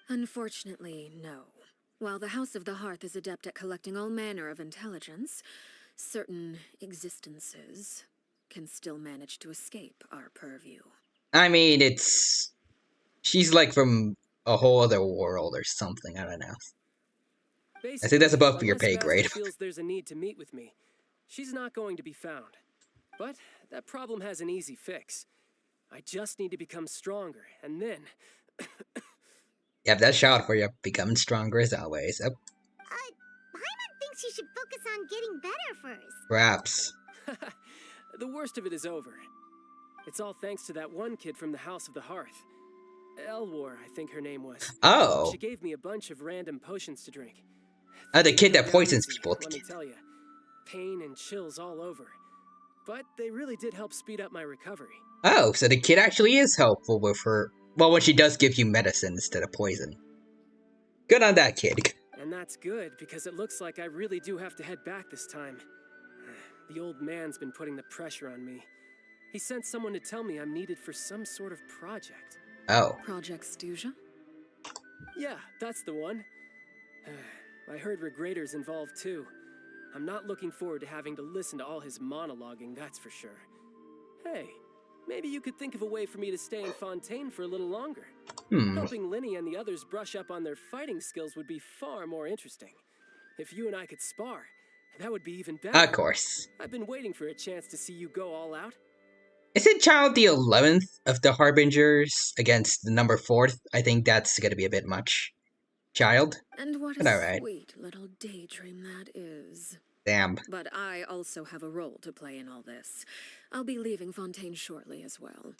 Speaker 13: Unfortunately, no. While the House of the Hearth is adept at collecting all manner of intelligence, certain existences can still manage to escape our purview.
Speaker 1: I mean, she's like from a whole other world or something. I don't know. I think that's above your pay grade.
Speaker 17: Feels there's a need to meet with me. She's not going to be found. But that problem has an easy fix. I just need to become stronger, and then...
Speaker 1: Yep, that shout for you. Becoming stronger as always. Yep.
Speaker 2: Paimon thinks you should focus on getting better first.
Speaker 1: Perhaps.
Speaker 17: The worst of it is over. It's all thanks to that one kid from the House of the Hearth. Elwar, I think her name was.
Speaker 1: Oh.
Speaker 17: She gave me a bunch of random potions to drink.
Speaker 1: Oh, the kid that poisons people.
Speaker 17: Let me tell you. Pain and chills all over. But they really did help speed up my recovery.
Speaker 1: Oh, so the kid actually is helpful with her. Well, when she does give you medicine instead of poison. Good on that kid.
Speaker 17: And that's good, because it looks like I really do have to head back this time. The old man's been putting the pressure on me. He sent someone to tell me I'm needed for some sort of project.
Speaker 1: Oh.
Speaker 13: Project Stuja?
Speaker 17: Yeah, that's the one. I heard Regrader's involved too. I'm not looking forward to having to listen to all his monologuing, that's for sure. Hey, maybe you could think of a way for me to stay in Fontaine for a little longer. Helping Linny and the others brush up on their fighting skills would be far more interesting. If you and I could spar, that would be even better.
Speaker 1: Of course.
Speaker 17: I've been waiting for a chance to see you go all out.
Speaker 1: Isn't Child the 11th of the Harbingers against the number 4th? I think that's gonna be a bit much. Child?
Speaker 13: And what
Speaker 1: but
Speaker 13: a sweet little daydream that is.
Speaker 1: Damn.
Speaker 13: But I also have a role to play in all this. I'll be leaving Fontaine shortly as well.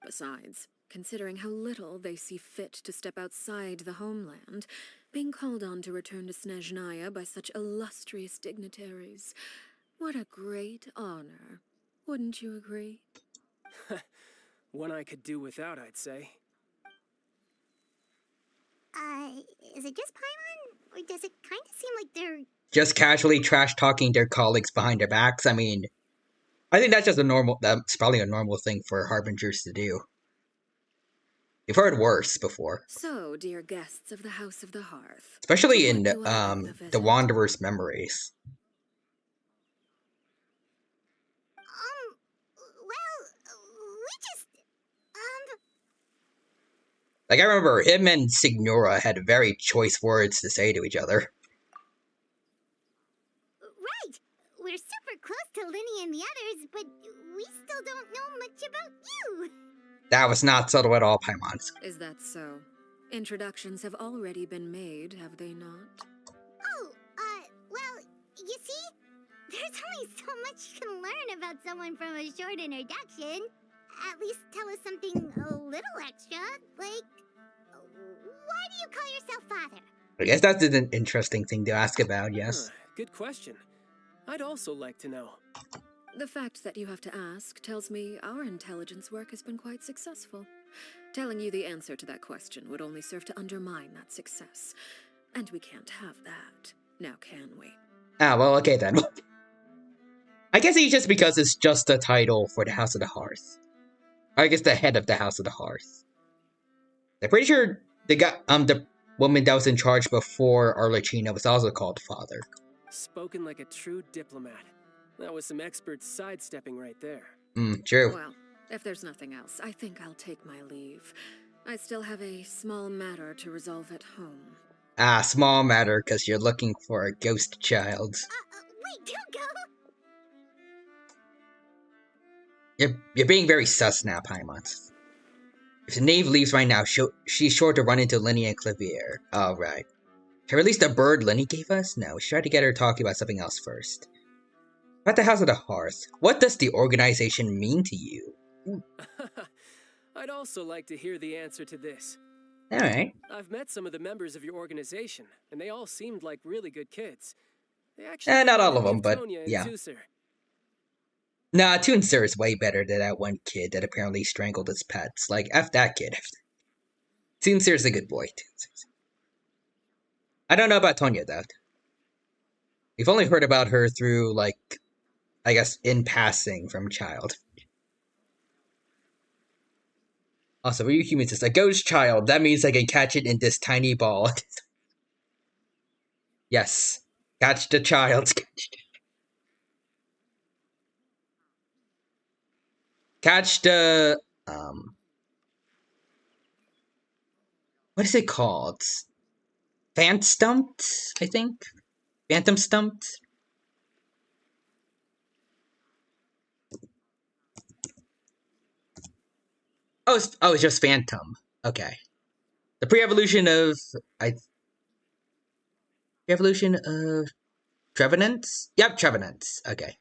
Speaker 13: Besides, considering how little they see fit to step outside the homeland, being called on to return to Snezhnaya by such illustrious dignitaries, what a great honor. Wouldn't you agree?
Speaker 17: One I could do without, I'd say.
Speaker 2: Is it just Paimon? Or does it kind of seem like they're...
Speaker 1: just casually trash-talking their colleagues behind their backs? I mean, I think that's just that's probably a normal thing for Harbingers to do. You've heard worse before.
Speaker 13: So, dear guests of the House of the Hearth.
Speaker 1: Especially in, the Wanderer's Memories. Like, I remember him and Signora had very choice words to say to each other.
Speaker 2: Right! We're super close to Linny and the others, but we still don't know much about you!
Speaker 1: That was not subtle at all, Paimon.
Speaker 13: Is that so? Introductions have already been made, have they not?
Speaker 2: Oh, well, you see? There's only so much you can learn about someone from a short introduction. At least tell us something a little extra, like, why do you call yourself father?
Speaker 1: I guess that's an interesting thing to ask about, yes.
Speaker 17: Good question. I'd also like to know.
Speaker 13: The fact that you have to ask tells me our intelligence work has been quite successful. Telling you the answer to that question would only serve to undermine that success. And we can't have that. Now can we?
Speaker 1: Ah, well, okay then. I guess it's just because it's just a title for the House of the Hearth. I guess the head of the House of the Hearth. I'm pretty sure the woman that was in charge before Arlecchino was also called Father.
Speaker 17: Spoken like a true diplomat. That was some expert sidestepping right there.
Speaker 1: True.
Speaker 13: Well, if there's nothing else, I think I'll take my leave. I still have a small matter to resolve at home.
Speaker 1: Ah, small matter, because you're looking for a ghost child.
Speaker 2: Wait, don't go!
Speaker 1: You're being very sus now, Paimon. If the knave leaves right now, she's sure to run into Linny and Clavier. Alright. Can I release the bird Linny gave us? No, we should try to get her talking about something else first. About the House of the Hearth, what does the organization mean to you?
Speaker 17: I'd also like to hear the answer to this.
Speaker 1: Alright.
Speaker 17: I've met some of the members of your organization, and they all seemed like really good kids. They actually
Speaker 1: Not all of them, but
Speaker 17: Tonya and
Speaker 1: yeah.
Speaker 17: Tusser.
Speaker 1: Nah, Toonser is way better than that one kid that apparently strangled his pets. Like, F that kid. Toonser's a good boy. I don't know about Tonya, though. We've only heard about her through, like, I guess, in passing from child. Also, for you humans, it's a ghost child. That means I can catch it in this tiny ball. Yes. Catch the child. Catch the, what is it called? Stumped, I think? Phantom Stumped? It's just Phantom. Okay. The pre-evolution of... Pre-evolution of... Trevenants? Yep, Trevenants. Okay.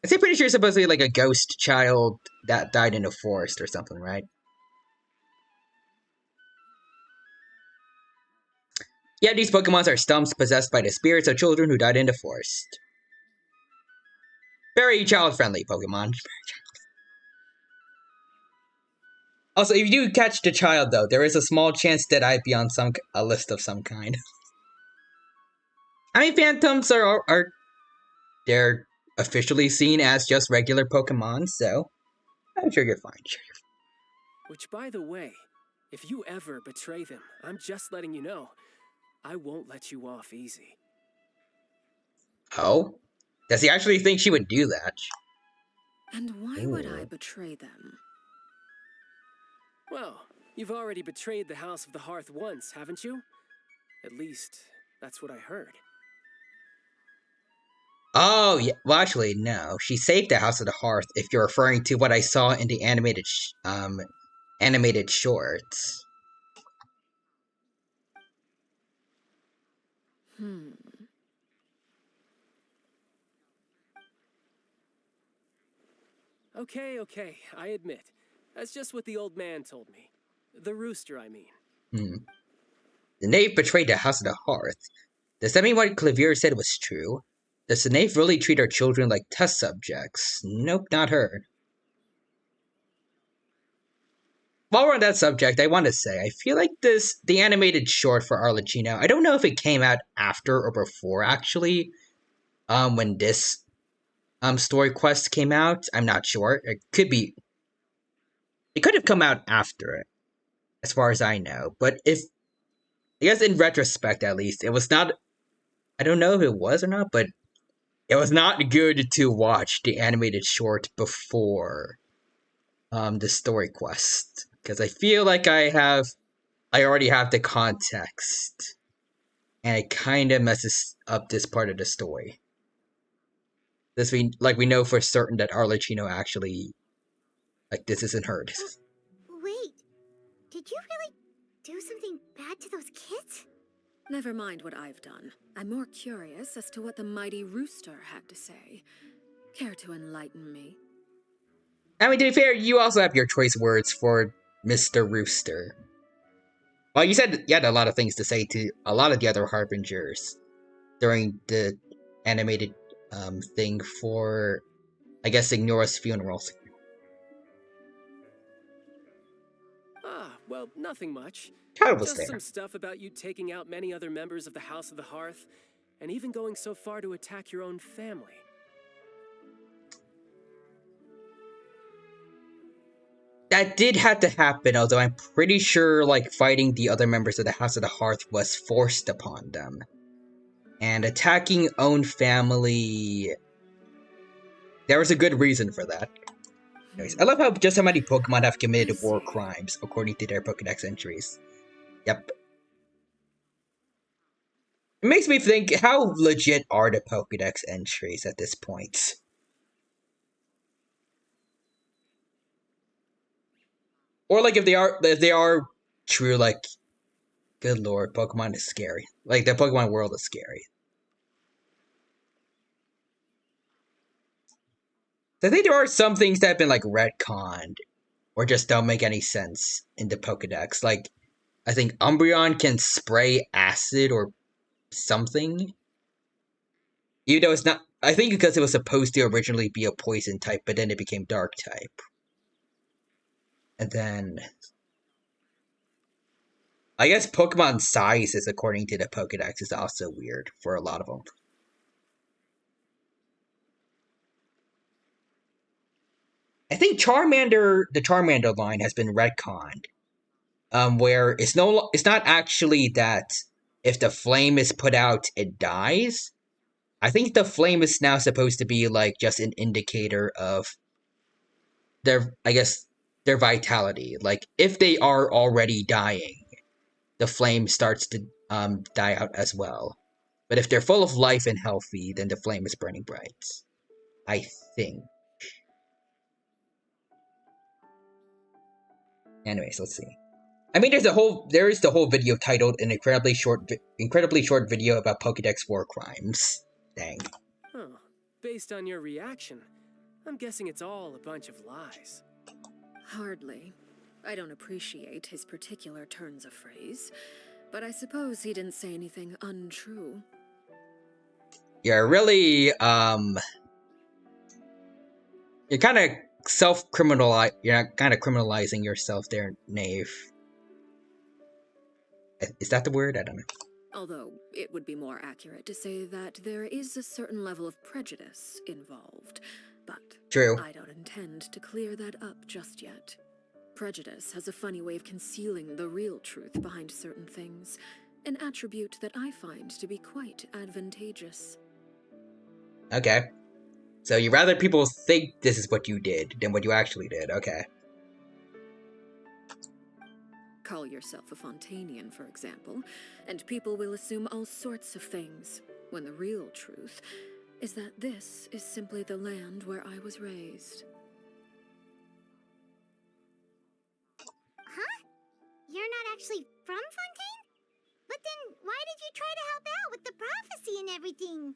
Speaker 1: I'm pretty sure it's supposed to be like a ghost child that died in a forest or something, right? Yeah, these Pokemons are stumps possessed by the spirits of children who died in the forest. Very child-friendly Pokemon. Also, if you do catch the child, though, there is a small chance that I'd be on a list of some kind. I mean, Phantoms are they're officially seen as just regular Pokemon, so I'm sure you're fine.
Speaker 17: Which, by the way, if you ever betray them, I'm just letting you know, I won't let you off easy.
Speaker 1: Oh? Does he actually think she would do that?
Speaker 13: And why would I betray them?
Speaker 17: Well, you've already betrayed the House of the Hearth once, haven't you? At least, that's what I heard.
Speaker 1: Oh, yeah. Well, actually, no. She saved the House of the Hearth if you're referring to what I saw in the animated shorts.
Speaker 17: Okay, I admit. That's just what the old man told me. The rooster, I mean.
Speaker 1: The knave betrayed the House of the Hearth. Does that mean what Clavier said was true? Does the knave really treat our children like test subjects? Nope, not her. While we're on that subject, I want to say, I feel like the animated short for Arlecchino, I don't know if it came out after or before, actually, when this, story quest came out. I'm not sure. It could have come out after it, as far as I know. But I guess in retrospect, at least, it was not, I don't know if it was or not, but it was not good to watch the animated short before, the story quest. Because I feel like I already have the context, and it kind of messes up this part of the story. We know for certain that Arlecchino actually, like, this isn't her.
Speaker 2: Wait, did you really do something bad to those kids?
Speaker 13: Never mind what I've done. I'm more curious as to what the mighty rooster had to say. Care to enlighten me?
Speaker 1: I mean, to be fair, you also have your choice words for Mr. Rooster. Well, you said you had a lot of things to say to a lot of the other Harbingers during the animated thing for, I guess, Ignora's funerals.
Speaker 17: Ah, well, nothing much.
Speaker 1: Child was
Speaker 17: Just
Speaker 1: there.
Speaker 17: some stuff about you taking out many other members of the House of the Hearth, and even going so far to attack your own family.
Speaker 1: That did have to happen, although I'm pretty sure, like, fighting the other members of the House of the Hearth was forced upon them. And attacking own family... There was a good reason for that. Anyways, I love how just how many Pokemon have committed war crimes, according to their Pokedex entries. Yep. It makes me think, how legit are the Pokedex entries at this point? Or, like, if they are true, like, good lord, Pokemon is scary. Like, the Pokemon world is scary. I think there are some things that have been, like, retconned, or just don't make any sense in the Pokedex. Like, I think Umbreon can spray acid or something. Even though it's not... I think because it was supposed to originally be a poison type, but then it became dark type. And then... I guess Pokemon sizes, according to the Pokedex, is also weird for a lot of them. I think Charmander, the Charmander line has been retconned. Where it's not actually that if the flame is put out, it dies. I think the flame is now supposed to be like just an indicator of their, I guess, their vitality. Like if they are already dying, the flame starts to die out as well. But if they're full of life and healthy, then the flame is burning bright. I think. Anyways, let's see. I mean, there is the whole video titled an incredibly short video about Pokedex war crimes. Dang.
Speaker 17: Huh. Based on your reaction, I'm guessing it's all a bunch of lies.
Speaker 13: Hardly. I don't appreciate his particular turns of phrase, but I suppose he didn't say anything untrue.
Speaker 1: You're really, you're kind of you're kind of criminalizing yourself there, Knave. Is that the word? I don't know.
Speaker 13: Although, it would be more accurate to say that there is a certain level of prejudice involved, but
Speaker 1: True.
Speaker 13: I don't intend to clear that up just yet. Prejudice has a funny way of concealing the real truth behind certain things, an attribute that I find to be quite advantageous.
Speaker 1: Okay. So you rather people think this is what you did than what you actually did. Okay.
Speaker 13: Call yourself a Fontanian, for example, and people will assume all sorts of things, when the real truth is that this is simply the land where I was raised.
Speaker 2: Huh? You're not actually from Fontaine? But then why did you try to help out with the prophecy and everything?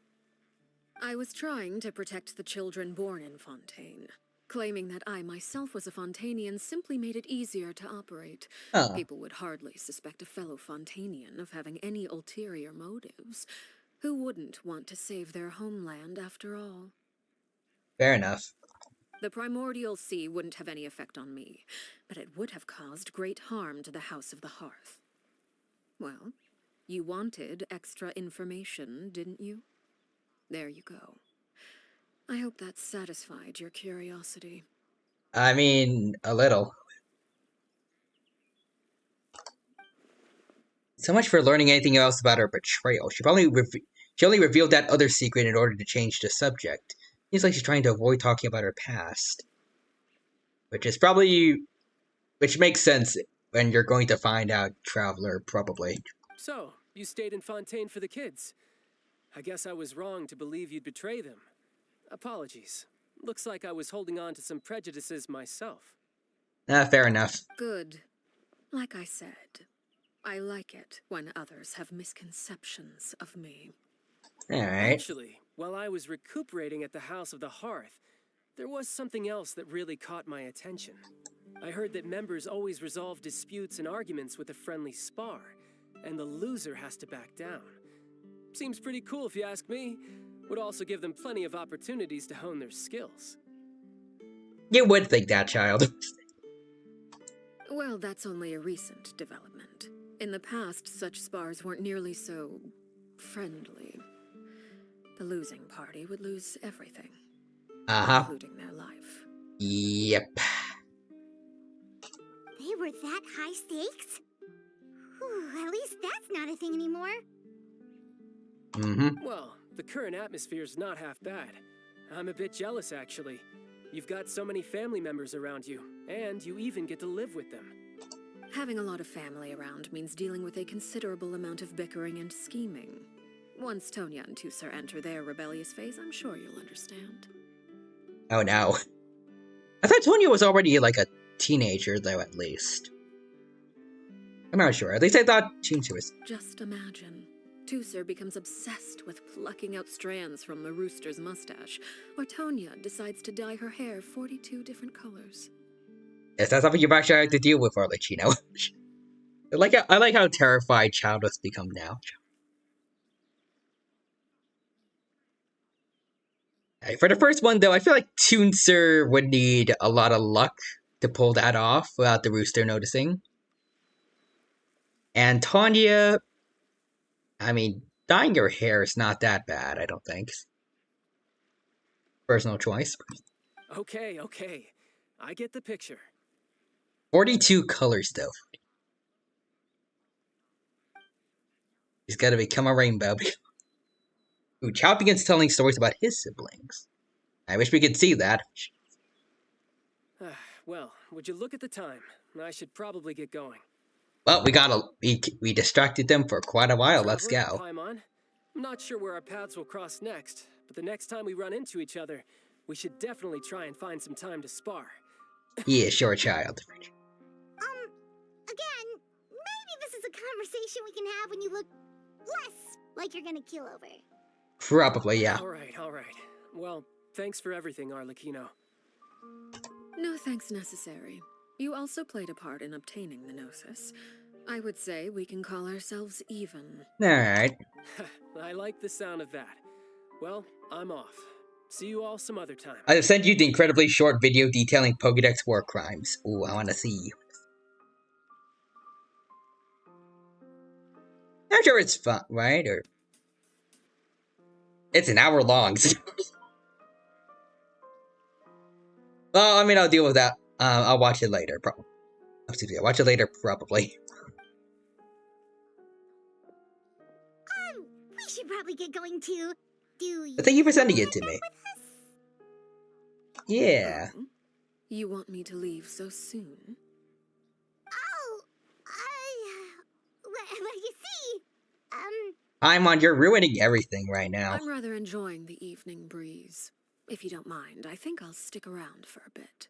Speaker 13: I was trying to protect the children born in Fontaine. Claiming that I myself was a Fontanian simply made it easier to operate.
Speaker 1: Oh.
Speaker 13: People would hardly suspect a fellow Fontanian of having any ulterior motives. Who wouldn't want to save their homeland after all?
Speaker 1: Fair enough.
Speaker 13: The primordial sea wouldn't have any effect on me, but it would have caused great harm to the House of the Hearth. Well, you wanted extra information, didn't you? There you go. I hope that satisfied your curiosity.
Speaker 1: I mean, a little. So much for learning anything else about her betrayal. She only revealed that other secret in order to change the subject. Seems like she's trying to avoid talking about her past. Which makes sense when you're going to find out, Traveler, probably.
Speaker 17: So, you stayed in Fontaine for the kids. I guess I was wrong to believe you'd betray them. Apologies. Looks like I was holding on to some prejudices myself.
Speaker 1: Fair enough.
Speaker 13: Good. Like I said, I like it when others have misconceptions of me.
Speaker 1: Alright.
Speaker 17: Actually, while I was recuperating at the House of the Hearth, there was something else that really caught my attention. I heard that members always resolve disputes and arguments with a friendly spar, and the loser has to back down. Seems pretty cool if you ask me. Would also give them plenty of opportunities to hone their skills.
Speaker 1: You would think that, child.
Speaker 18: Well, that's only a recent development. In the past, such spars weren't nearly so friendly. The losing party would lose everything, including their life.
Speaker 1: Yep.
Speaker 2: They were that high stakes? Whew, at least that's not a thing anymore.
Speaker 17: Well, the current atmosphere's not half bad. I'm a bit jealous, actually. You've got so many family members around you, and you even get to live with them.
Speaker 18: Having a lot of family around means dealing with a considerable amount of bickering and scheming. Once Tonya and Tusar enter their rebellious phase, I'm sure you'll understand.
Speaker 1: Oh no. I thought Tonya was already like a teenager, though, at least. I'm not sure. At least I thought she was.
Speaker 18: Just imagine. Tusar becomes obsessed with plucking out strands from the rooster's mustache, or Tonya decides to dye her hair 42 different colors.
Speaker 1: Yes, that's something you've actually had to deal with, Arlecchino. I like how terrified Child has become now. Right, for the first one, though, I feel like Toonser would need a lot of luck to pull that off without the rooster noticing. And Tonya, I mean, dyeing your hair is not that bad, I don't think. Personal choice.
Speaker 17: Okay. I get the picture.
Speaker 1: 42 colors, though. He's got to become a rainbow. Ooh, Chow begins telling stories about his siblings. I wish we could see that.
Speaker 17: Well, would you look at the time? I should probably get going.
Speaker 1: Well, we distracted them for quite a while. Let's go.
Speaker 17: Paimon. I'm not sure where our paths will cross next, but the next time we run into each other, we should definitely try and find some time to spar.
Speaker 1: Yeah, sure, child.
Speaker 2: Again, maybe this is a conversation we can have when you look less like you're gonna keel over.
Speaker 1: Probably, yeah.
Speaker 17: All right. Well, thanks for everything, Arlecchino.
Speaker 18: No thanks necessary. You also played a part in obtaining the Gnosis. I would say we can call ourselves even.
Speaker 1: Alright.
Speaker 17: I like the sound of that. Well, I'm off. See you all some other time.
Speaker 1: I've sent you the incredibly short video detailing Pokédex war crimes. Ooh, I want to see. I'm sure it's fun, right? Or it's an hour long. Well, I mean, I'll deal with that. I'll watch it later. I'll watch it later, probably.
Speaker 2: We should probably get going too.
Speaker 1: But thank you for sending it to me. Yeah.
Speaker 18: You want me to leave so soon?
Speaker 2: Well, you see,
Speaker 1: Paimon, you're ruining everything right now.
Speaker 18: I'm rather enjoying the evening breeze. If you don't mind, I think I'll stick around for a bit.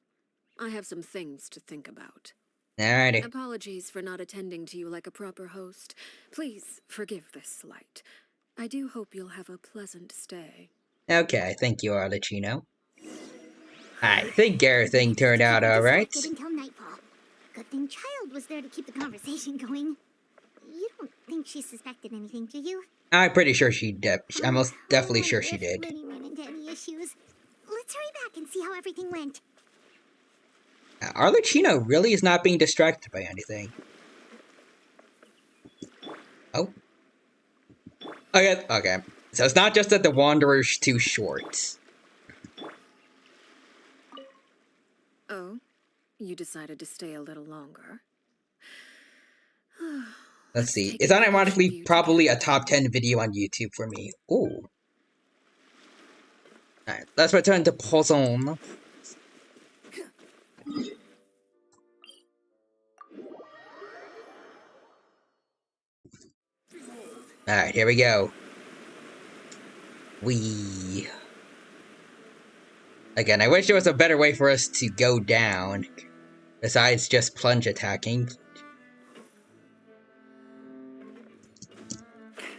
Speaker 18: I have some things to think about.
Speaker 1: Alrighty.
Speaker 18: Apologies for not attending to you like a proper host. Please forgive this slight. I do hope you'll have a pleasant stay.
Speaker 1: Okay, thank you, Arlecchino. I think everything turned out alright.
Speaker 2: Until nightfall. Good thing Child was there to keep the conversation going. You don't think she suspected anything, do you?
Speaker 1: I'm pretty sure she did. I'm most definitely sure she did.
Speaker 2: Lenny ran into any issues. Let's hurry back and see how everything went.
Speaker 1: Arlecchino really is not being distracted by anything. Oh. Okay. So it's not just that the Wanderer's too short.
Speaker 18: Oh? You decided to stay a little longer?
Speaker 1: Let's see. It's unironically probably a top 10 video on YouTube for me. Ooh. Alright, let's return to Poison. Alright, here we go. Again, I wish there was a better way for us to go down, besides just plunge attacking.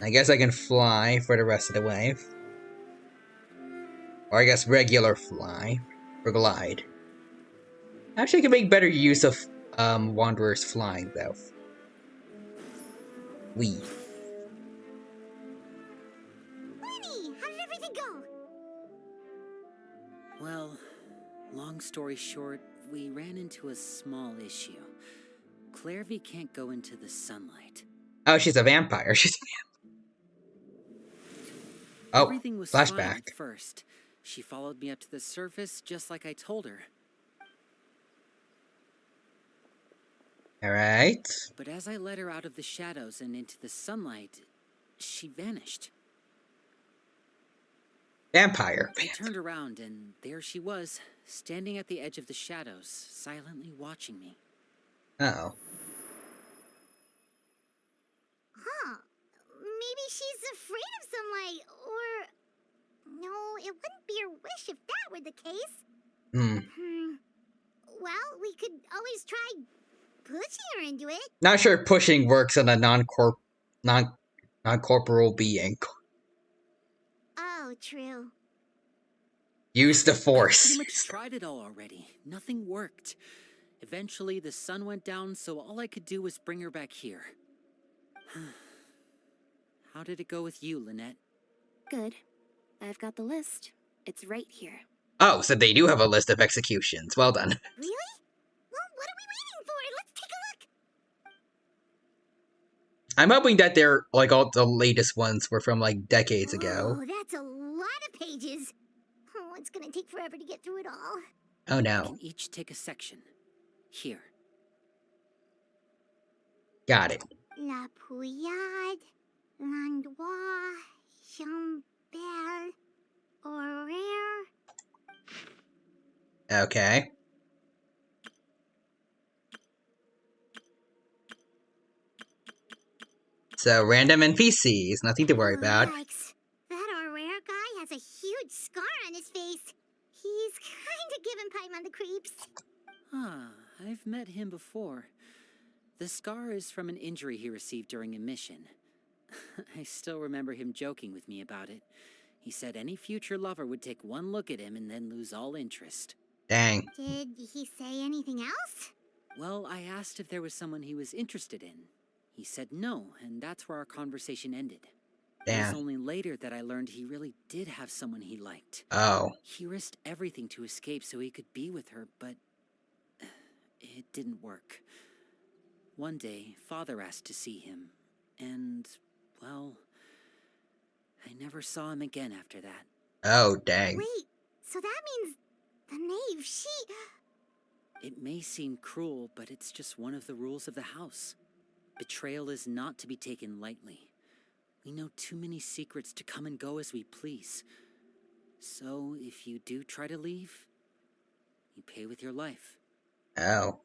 Speaker 1: I guess I can fly for the rest of the wave. Or I guess regular fly. Or glide. Actually, I can make better use of Wanderer's flying, though.
Speaker 2: Lenny, how did everything did it go?
Speaker 14: Well, long story short, we ran into a small issue. Clairvy can't go into the sunlight.
Speaker 1: Oh, she's a vampire. She's Oh,
Speaker 14: Everything was fine
Speaker 1: flashback.
Speaker 14: at first. She followed me up to the surface just like I told her.
Speaker 1: Alright.
Speaker 14: But as I led her out of the shadows and into the sunlight, she vanished.
Speaker 1: Vampire.
Speaker 14: I turned around and there she was, standing at the edge of the shadows, silently watching me.
Speaker 1: Uh-oh.
Speaker 2: Huh. Maybe she's afraid of sunlight, or... No, it wouldn't be her wish if that were the case. Well, we could always try pushing her into it.
Speaker 1: Not sure pushing works on a non-corporal being.
Speaker 2: Oh, true.
Speaker 1: Use the
Speaker 14: I
Speaker 1: force.
Speaker 14: pretty much tried it all already. Nothing worked. Eventually, the sun went down, so all I could do was bring her back here. How did it go with you, Lynette?
Speaker 16: Good. I've got the list. It's right here.
Speaker 1: Oh, so they do have a list of executions. Well done.
Speaker 2: Really? Well, what are we waiting for? Let's take a look.
Speaker 1: I'm hoping that they're, like, all the latest ones were from, like, decades ago.
Speaker 2: Oh, that's a lot of pages. Oh, it's gonna take forever to get through it all.
Speaker 1: Oh,
Speaker 14: We
Speaker 1: no.
Speaker 14: can each take a section. Here.
Speaker 1: Got it.
Speaker 2: La Pouillade, Landois, Chambel, Horaire.
Speaker 1: Okay. So, random NPCs. Nothing to worry about.
Speaker 2: Yikes. That Horaire guy has a huge scar on his face. He's kinda giving Paimon on the creeps.
Speaker 14: I've met him before. The scar is from an injury he received during a mission. I still remember him joking with me about it. He said any future lover would take one look at him and then lose all interest.
Speaker 1: Dang.
Speaker 2: Did he say anything else?
Speaker 14: Well, I asked if there was someone he was interested in. He said no, and that's where our conversation ended. It was
Speaker 1: Damn.
Speaker 14: only later that I learned he really did have someone he liked.
Speaker 1: Oh.
Speaker 14: He risked everything to escape so he could be with her, but it didn't work. One day, Father asked to see him, and, well, I never saw him again after that.
Speaker 1: Oh, dang.
Speaker 2: Wait, so that means the knave, she...
Speaker 14: It may seem cruel, but it's just one of the rules of the house. Betrayal is not to be taken lightly. We know too many secrets to come and go as we please. So, if you do try to leave, you pay with your life.
Speaker 1: Oh.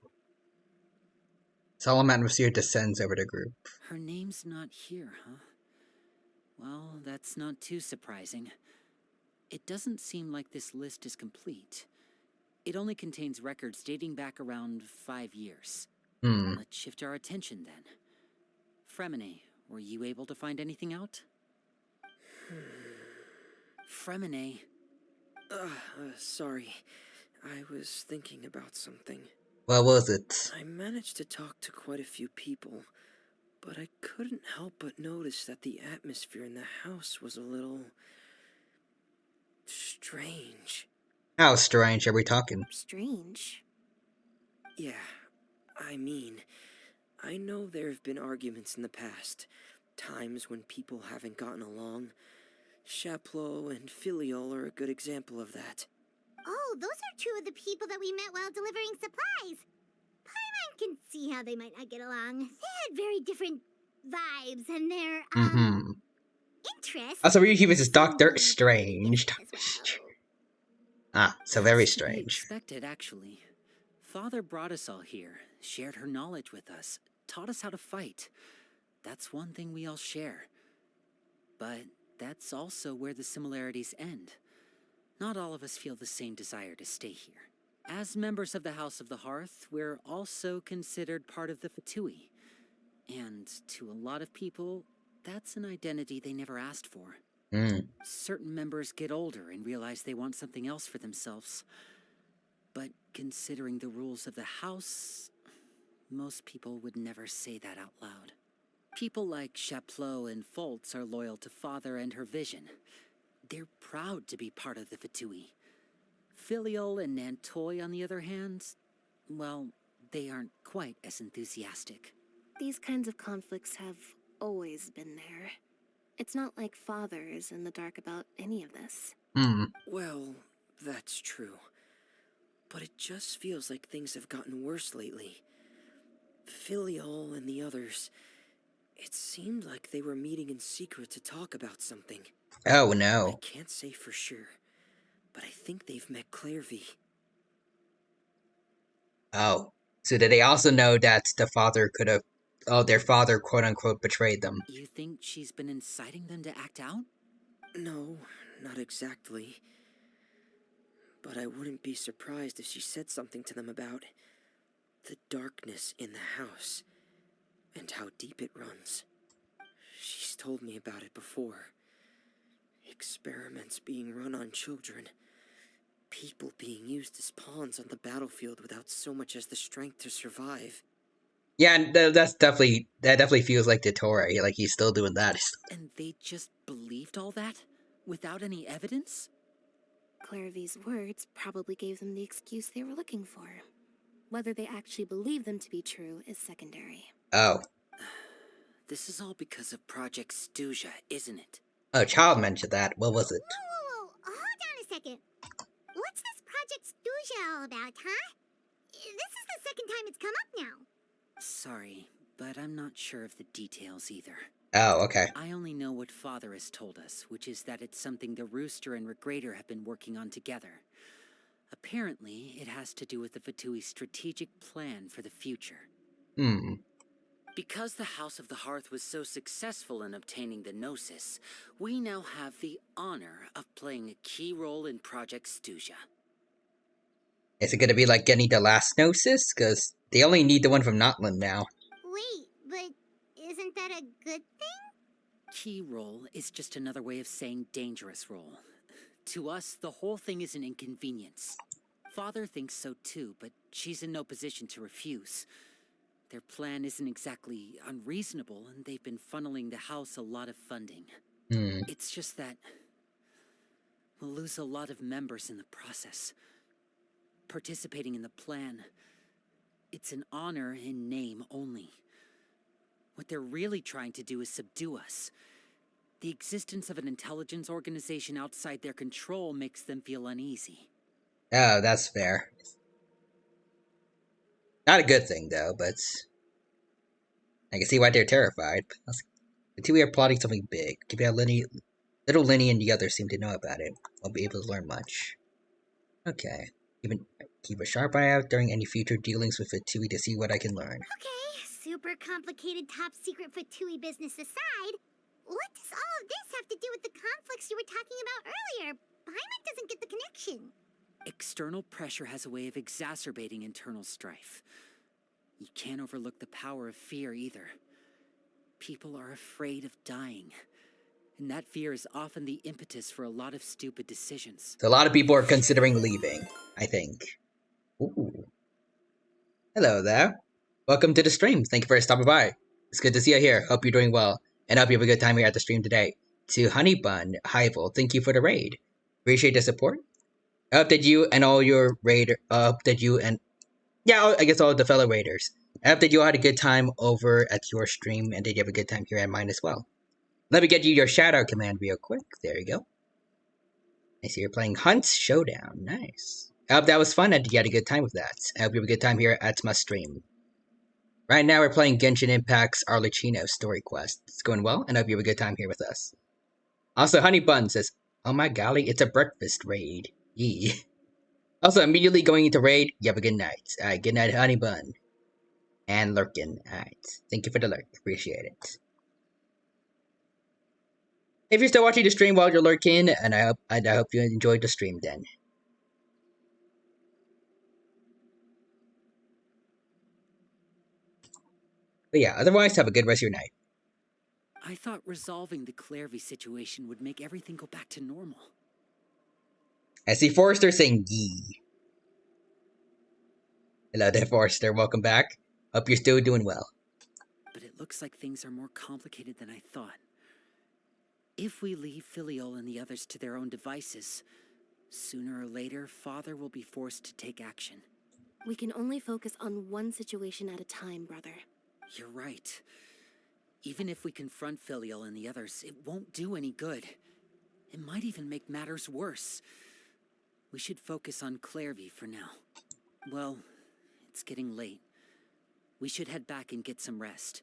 Speaker 1: Solemn atmosphere descends over the group.
Speaker 14: Her name's not here, huh? Well, that's not too surprising. It doesn't seem like this list is complete. It only contains records dating back around 5 years. Let's shift our attention then. Fremine, were you able to find anything out? Fremine.
Speaker 15: Sorry. I was thinking about something.
Speaker 1: What was it?
Speaker 15: I managed to talk to quite a few people, but I couldn't help but notice that the atmosphere in the house was a little... strange.
Speaker 1: How strange are we talking?
Speaker 16: Strange?
Speaker 15: Yeah, I mean, I know there have been arguments in the past, times when people haven't gotten along. Chaplot and Filiol are a good example of that.
Speaker 2: Oh, those are two of the people that we met while delivering supplies. Paimon can see how they might not get along. They had very different vibes, and their, interests...
Speaker 1: Also, he was just Doctor Strange. Ah, so very
Speaker 14: That's to be
Speaker 1: strange.
Speaker 14: expected, actually. Father brought us all here, shared her knowledge with us, taught us how to fight. That's one thing we all share. But that's also where the similarities end. Not all of us feel the same desire to stay here. As members of the House of the Hearth, we're also considered part of the Fatui. And to a lot of people, that's an identity they never asked for. Certain members get older and realize they want something else for themselves. But considering the rules of the house, most people would never say that out loud. People like Chaplot and Foltz are loyal to Father and her vision. They're proud to be part of the Fatui. Filial and Nantoy, on the other hand, well, they aren't quite as enthusiastic.
Speaker 16: These kinds of conflicts have always been there. It's not like Father is in the dark about any of this.
Speaker 15: Well, that's true. But it just feels like things have gotten worse lately. Filial and the others, it seemed like they were meeting in secret to talk about something.
Speaker 1: Oh no.
Speaker 15: I can't say for sure, but I think they've met Clairvy.
Speaker 1: Oh. So did they also know that the father could have... Oh, their father, quote-unquote, betrayed them.
Speaker 14: You think she's been inciting them to act out?
Speaker 15: No, not exactly. But I wouldn't be surprised if she said something to them about the darkness in the house and how deep it runs. She's told me about it before. Experiments being run on children. People being used as pawns on the battlefield without so much as the strength to survive.
Speaker 1: Yeah, and that definitely feels like the Torah. Like he's still doing that.
Speaker 14: And they just believed all that? Without any evidence?
Speaker 16: Clairvy's words probably gave them the excuse they were looking for. Whether they actually believe them to be true is secondary.
Speaker 1: Oh.
Speaker 14: This is all because of Project Stuja, isn't it?
Speaker 1: Oh, Child mentioned that. What was it?
Speaker 2: Whoa. Hold on a second. What's this Project Stuja all about, huh? This is the second time it's come up now.
Speaker 14: Sorry, but I'm not sure of the details either.
Speaker 1: Oh, okay.
Speaker 14: I only know what Father has told us, which is that it's something the Rooster and Regrader have been working on together. Apparently, it has to do with the Fatui's strategic plan for the future. Because the House of the Hearth was so successful in obtaining the Gnosis, we now have the honor of playing a key role in Project Stuja.
Speaker 1: Is it gonna be like getting the last Gnosis? Because they only need the one from Notland now.
Speaker 2: Wait, but isn't that a good thing?
Speaker 14: Key role is just another way of saying dangerous role. To us, the whole thing is an inconvenience. Father thinks so too, but she's in no position to refuse. Their plan isn't exactly unreasonable, and they've been funneling the house a lot of funding. It's just that we'll lose a lot of members in the process. Participating in the plan, it's an honor in name only. What they're really trying to do is subdue us. The existence of an intelligence organization outside their control makes them feel uneasy.
Speaker 1: Oh, that's fair. Not a good thing, though, but I can see why they're terrified. The two are plotting something big. Keep out little Lenny and the others seem to know about it. Won't be able to learn much. Okay. Keep a sharp eye out during any future dealings with Fatui to see what I can learn.
Speaker 2: Okay, super complicated top secret Fatui business aside, what does all of this have to do with the conflicts you were talking about earlier? Paimon doesn't get the connection.
Speaker 14: External pressure has a way of exacerbating internal strife. You can't overlook the power of fear either. People are afraid of dying. And that fear is often the impetus for a lot of stupid decisions.
Speaker 1: So a lot of people are considering leaving, I think. Ooh. Hello there. Welcome to the stream. Thank you for stopping by. It's good to see you here. Hope you're doing well. And hope you have a good time here at the stream today. To Honeybun, Hivel, thank you for the raid. Appreciate the support. I hope that you and all your I guess all the fellow raiders. I hope that you all had a good time over at your stream and that you have a good time here at mine as well. Let me get you your shout out command real quick. There you go. I see you're playing Hunt's Showdown. Nice. I hope that was fun and you had a good time with that. I hope you have a good time here at my stream. Right now we're playing Genshin Impact's Arlecchino story quest. It's going well and I hope you have a good time here with us. Also, Honey Bun says, oh my golly, it's a breakfast raid. Yee. Also, immediately going into raid, you have a good night. Alright, good night, Honey Bun. And Lurkin. Alright, thank you for the lurk. Appreciate it. If you're still watching the stream while you're lurking, and I hope you enjoyed the stream then. But yeah, otherwise, have a good rest of your night.
Speaker 14: I thought resolving the Clairvy situation would make everything go back to normal.
Speaker 1: I see Forrester saying yee. Hello there, Forrester. Welcome back. Hope you're still doing well.
Speaker 14: But it looks like things are more complicated than I thought. If we leave Filial and the others to their own devices, sooner or later, Father will be forced to take action.
Speaker 16: We can only focus on one situation at a time, brother.
Speaker 14: You're right. Even if we confront Filial and the others, it won't do any good. It might even make matters worse. We should focus on Clairvy for now. Well, it's getting late. We should head back and get some rest.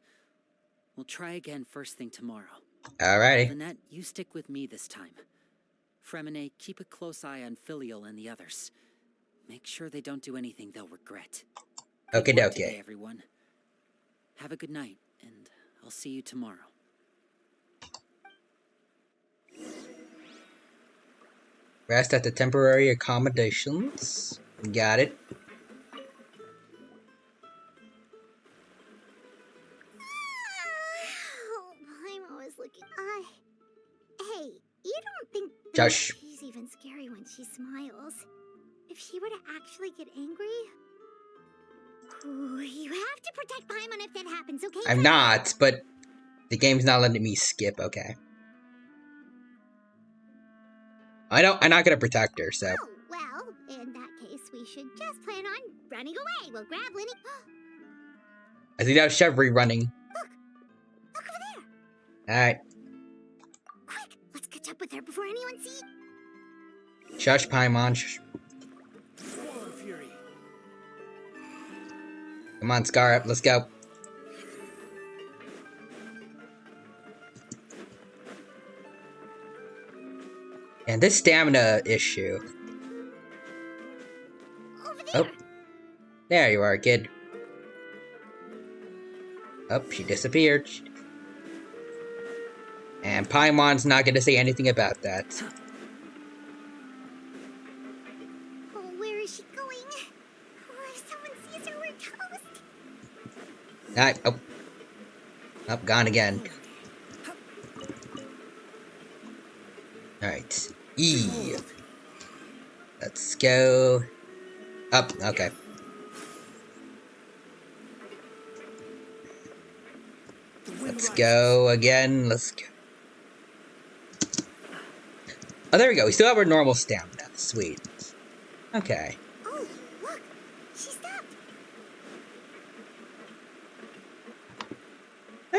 Speaker 14: We'll try again first thing tomorrow.
Speaker 1: Alrighty.
Speaker 14: Lynette, you stick with me this time. Fremine, keep a close eye on Filial and the others. Make sure they don't do anything they'll regret.
Speaker 1: Okie
Speaker 14: Good work
Speaker 1: dokie.
Speaker 14: today, everyone. Have a good night, and I'll see you tomorrow.
Speaker 1: Rest at the temporary accommodations. Got it.
Speaker 2: Paimon was looking. Hey, you don't think
Speaker 1: Josh.
Speaker 2: she's even scary when she smiles? If she were to actually get angry, ooh, you have to protect Paimon if that happens, okay?
Speaker 1: I'm not, but the game's not letting me skip. Okay. I'm not gonna protect her, so.
Speaker 2: Oh, well, in that case, we should just plan on running away. We'll grab Lenny.
Speaker 1: I think that was Chevry running.
Speaker 2: Look over there.
Speaker 1: Alright.
Speaker 2: Quick, let's catch up with her before anyone sees.
Speaker 1: Shush, Paimon. Shush.
Speaker 3: Swarm Fury.
Speaker 1: Come on, Scar up. Let's go. And this stamina issue.
Speaker 2: Over there.
Speaker 1: Oh. There you are, kid. Oh, she disappeared. And Paimon's not gonna say anything about that.
Speaker 2: Oh, where is she going? Oh, if someone sees her, we're toast.
Speaker 1: Alright, oh. Oh, gone again. Alright. E. Let's go. Up, okay. Let's go again. Let's go. Oh, there we go. We still have our normal stamina. Sweet. Okay.
Speaker 2: Oh, look. She stopped.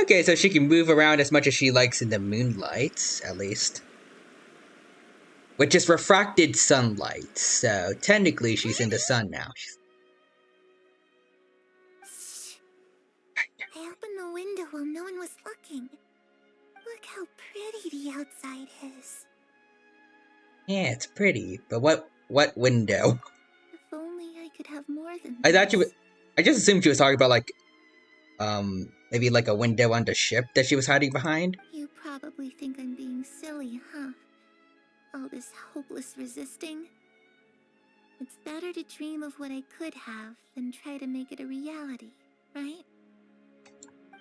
Speaker 1: Okay, so she can move around as much as she likes in the moonlight, at least. Which is refracted sunlight, so technically she's in the sun now.
Speaker 2: I opened the window while no one was looking. Look how pretty the outside is.
Speaker 1: Yeah, it's pretty, but what window?
Speaker 2: If only I could have more than
Speaker 1: I thought
Speaker 2: this.
Speaker 1: I just assumed she was talking about like, maybe like a window on the ship that she was hiding behind.
Speaker 2: You probably think I'm being silly, huh? All this hopeless resisting. It's better to dream of what I could have than try to make it a reality, right?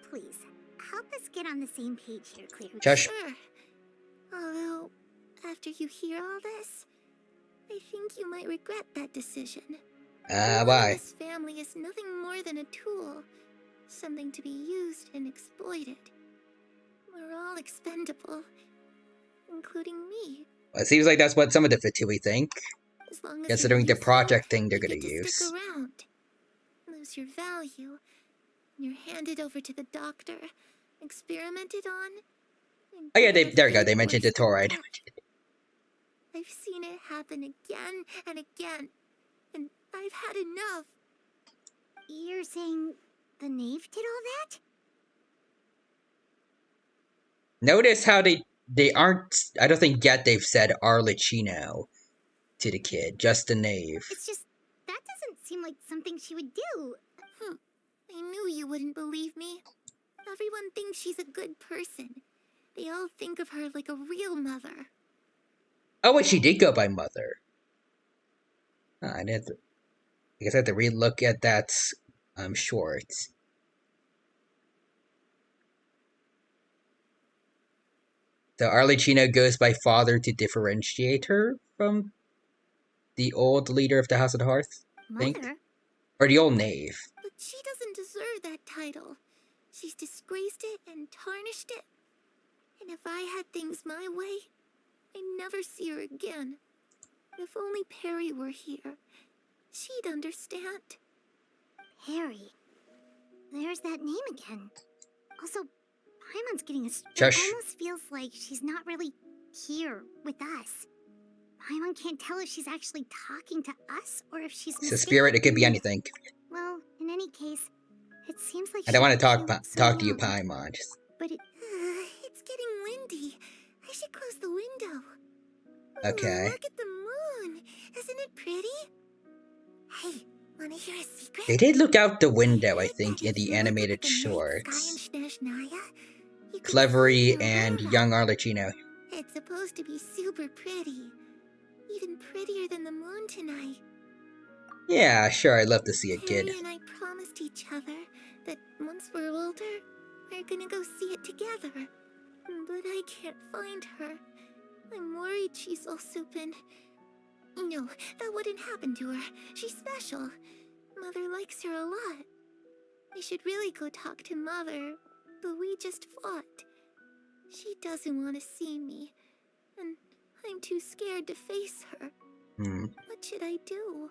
Speaker 2: Please, help us get on the same page here, Claire.
Speaker 1: Josh.
Speaker 2: Sure. Although, after you hear all this, I think you might regret that decision.
Speaker 1: Why?
Speaker 2: This family is nothing more than a tool. Something to be used and exploited. We're all expendable. Including me.
Speaker 1: Well, it seems like that's what some of the Fatui think.
Speaker 2: As long as
Speaker 1: Considering the
Speaker 2: you're
Speaker 1: project thing they're
Speaker 2: you
Speaker 1: gonna
Speaker 2: get to
Speaker 1: use.
Speaker 2: stick around. Lose your value. You're handed over to the doctor. Experimented on.
Speaker 1: Oh yeah, there we go. They mentioned the Tauride.
Speaker 2: I've seen it happen again and again. And I've had enough. You're saying the knave did all that?
Speaker 1: Notice how they aren't. I don't think yet they've said Arlecchino to the kid, just the knave.
Speaker 2: It's just, that doesn't seem like something she would do. I knew you wouldn't believe me. Everyone thinks she's a good person. They all think of her like a real mother.
Speaker 1: Oh wait, she did go by mother. Oh, I guess I have to re-look at that short. So Arlecchino goes by father to differentiate her from the old leader of the House of the Hearth, I think?
Speaker 2: Mother?
Speaker 1: Or the old knave.
Speaker 2: But she doesn't deserve that title. She's disgraced it and tarnished it. And if I had things my way, I'd never see her again. If only Perry were here, she'd understand. Perry? There's that name again. Also, Paimon's getting it almost feels like she's not really here with us. Paimon can't tell if she's actually talking to us or if she's
Speaker 1: It's a spirit, it could be anything.
Speaker 2: Well, in any case, it seems like
Speaker 1: I don't want to talk to you, Paimon.
Speaker 2: But it's getting windy. I should close the window.
Speaker 1: Okay.
Speaker 2: Look at the moon. Isn't it pretty? Hey, wanna hear a secret?
Speaker 1: They did look out the window, I think, in the animated shorts. Clevery and young Arlecchino.
Speaker 2: It's supposed to be super pretty. Even prettier than the moon tonight.
Speaker 1: Yeah, sure, I'd love to see it, kid.
Speaker 2: Perry and I promised each other that once we're older, we're gonna go see it together. But I can't find her. I'm worried she's also been... No, that wouldn't happen to her. She's special. Mother likes her a lot. I should really go talk to Mother, but we just fought. She doesn't want to see me, and I'm too scared to face her. What should I do?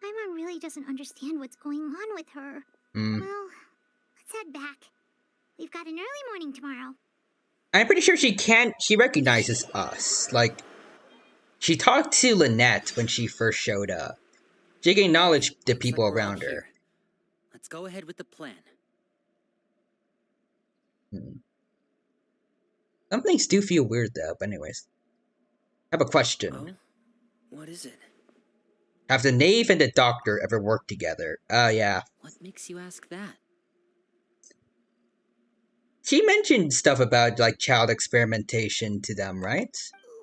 Speaker 2: Paimon really doesn't understand what's going on with her. Well, let's head back. We've got an early morning tomorrow.
Speaker 1: I'm pretty sure she recognizes us. Like, she talked to Lynette when she first showed up. She can acknowledge the people around her.
Speaker 14: Let's go ahead with the plan.
Speaker 1: Some things do feel weird though, but anyways. I have a question.
Speaker 5: Oh? What is it?
Speaker 1: Have the knave and the doctor ever worked together? Yeah.
Speaker 14: What makes you ask that?
Speaker 1: She mentioned stuff about, like, child experimentation to them, right?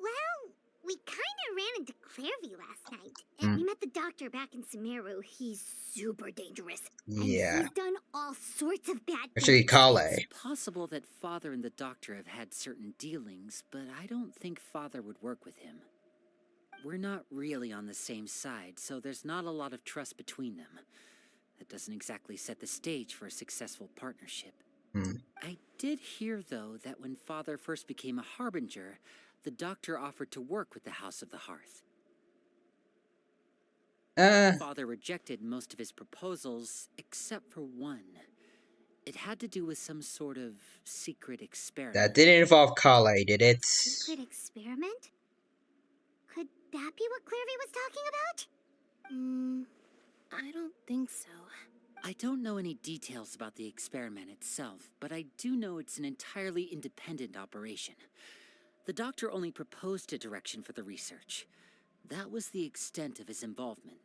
Speaker 2: Well, we kinda ran into Clairvy last night. And we met the doctor back in Sumeru. He's super dangerous.
Speaker 1: Yeah.
Speaker 2: And he's done all sorts of bad
Speaker 1: Actually,
Speaker 2: things.
Speaker 1: Kale.
Speaker 14: It's possible that Father and the doctor have had certain dealings, but I don't think Father would work with him. We're not really on the same side, so there's not a lot of trust between them. That doesn't exactly set the stage for a successful partnership. I did hear, though, that when Father first became a Harbinger, the doctor offered to work with the House of the Hearth. Father rejected most of his proposals, except for one. It had to do with some sort of secret experiment.
Speaker 1: That didn't involve Kale, did it?
Speaker 2: Secret experiment? Could that be what Clairvy was talking about?
Speaker 16: I don't think so.
Speaker 14: I don't know any details about the experiment itself, but I do know it's an entirely independent operation. The doctor only proposed a direction for the research. That was the extent of his involvement.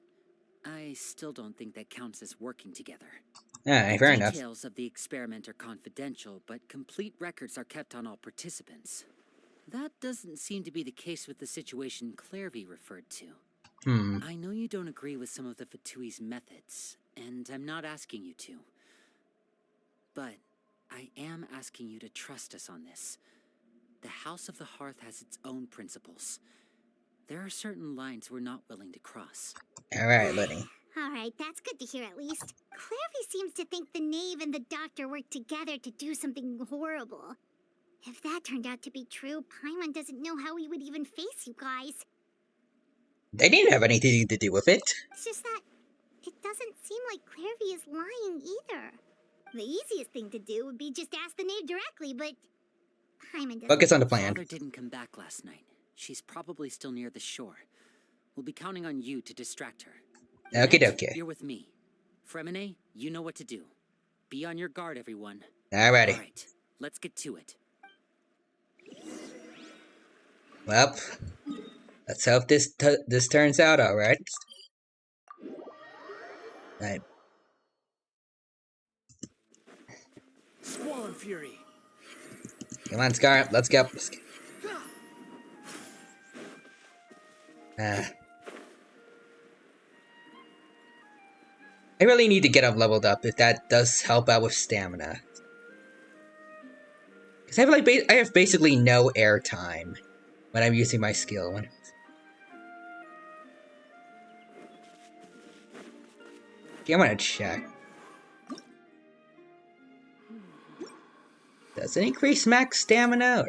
Speaker 14: I still don't think that counts as working together.
Speaker 1: Fair enough.
Speaker 14: Details of the experiment are confidential, but complete records are kept on all participants. That doesn't seem to be the case with the situation Clairvy referred to. I know you don't agree with some of the Fatui's methods, and I'm not asking you to. But I am asking you to trust us on this. The House of the Hearth has its own principles. There are certain lines we're not willing to cross.
Speaker 1: Alright, Lenny.
Speaker 2: Alright, that's good to hear at least. Clairvy seems to think the knave and the doctor worked together to do something horrible. If that turned out to be true, Paimon doesn't know how he would even face you guys.
Speaker 1: They didn't have anything to do with it.
Speaker 2: It's just that it doesn't seem like Clairvy is lying either. The easiest thing to do would be just ask the knave directly, but Paimon doesn't.
Speaker 1: Focus on the plan.
Speaker 14: Father didn't come back last night. She's probably still near the shore. We'll be counting on you to distract her.
Speaker 1: Okay.
Speaker 14: You're with me. Fremine, you know what to do. Be on your guard, everyone.
Speaker 1: Alrighty.
Speaker 14: Alright, let's get to it.
Speaker 1: Well, let's hope this turns out alright. Right.
Speaker 10: Squall Fury.
Speaker 1: Come on, Scar, let's go. I really need to get up leveled up if that does help out with stamina. Cause I have like I have basically no airtime when I'm using my skill. Okay, I'm gonna check. Does it increase max stamina?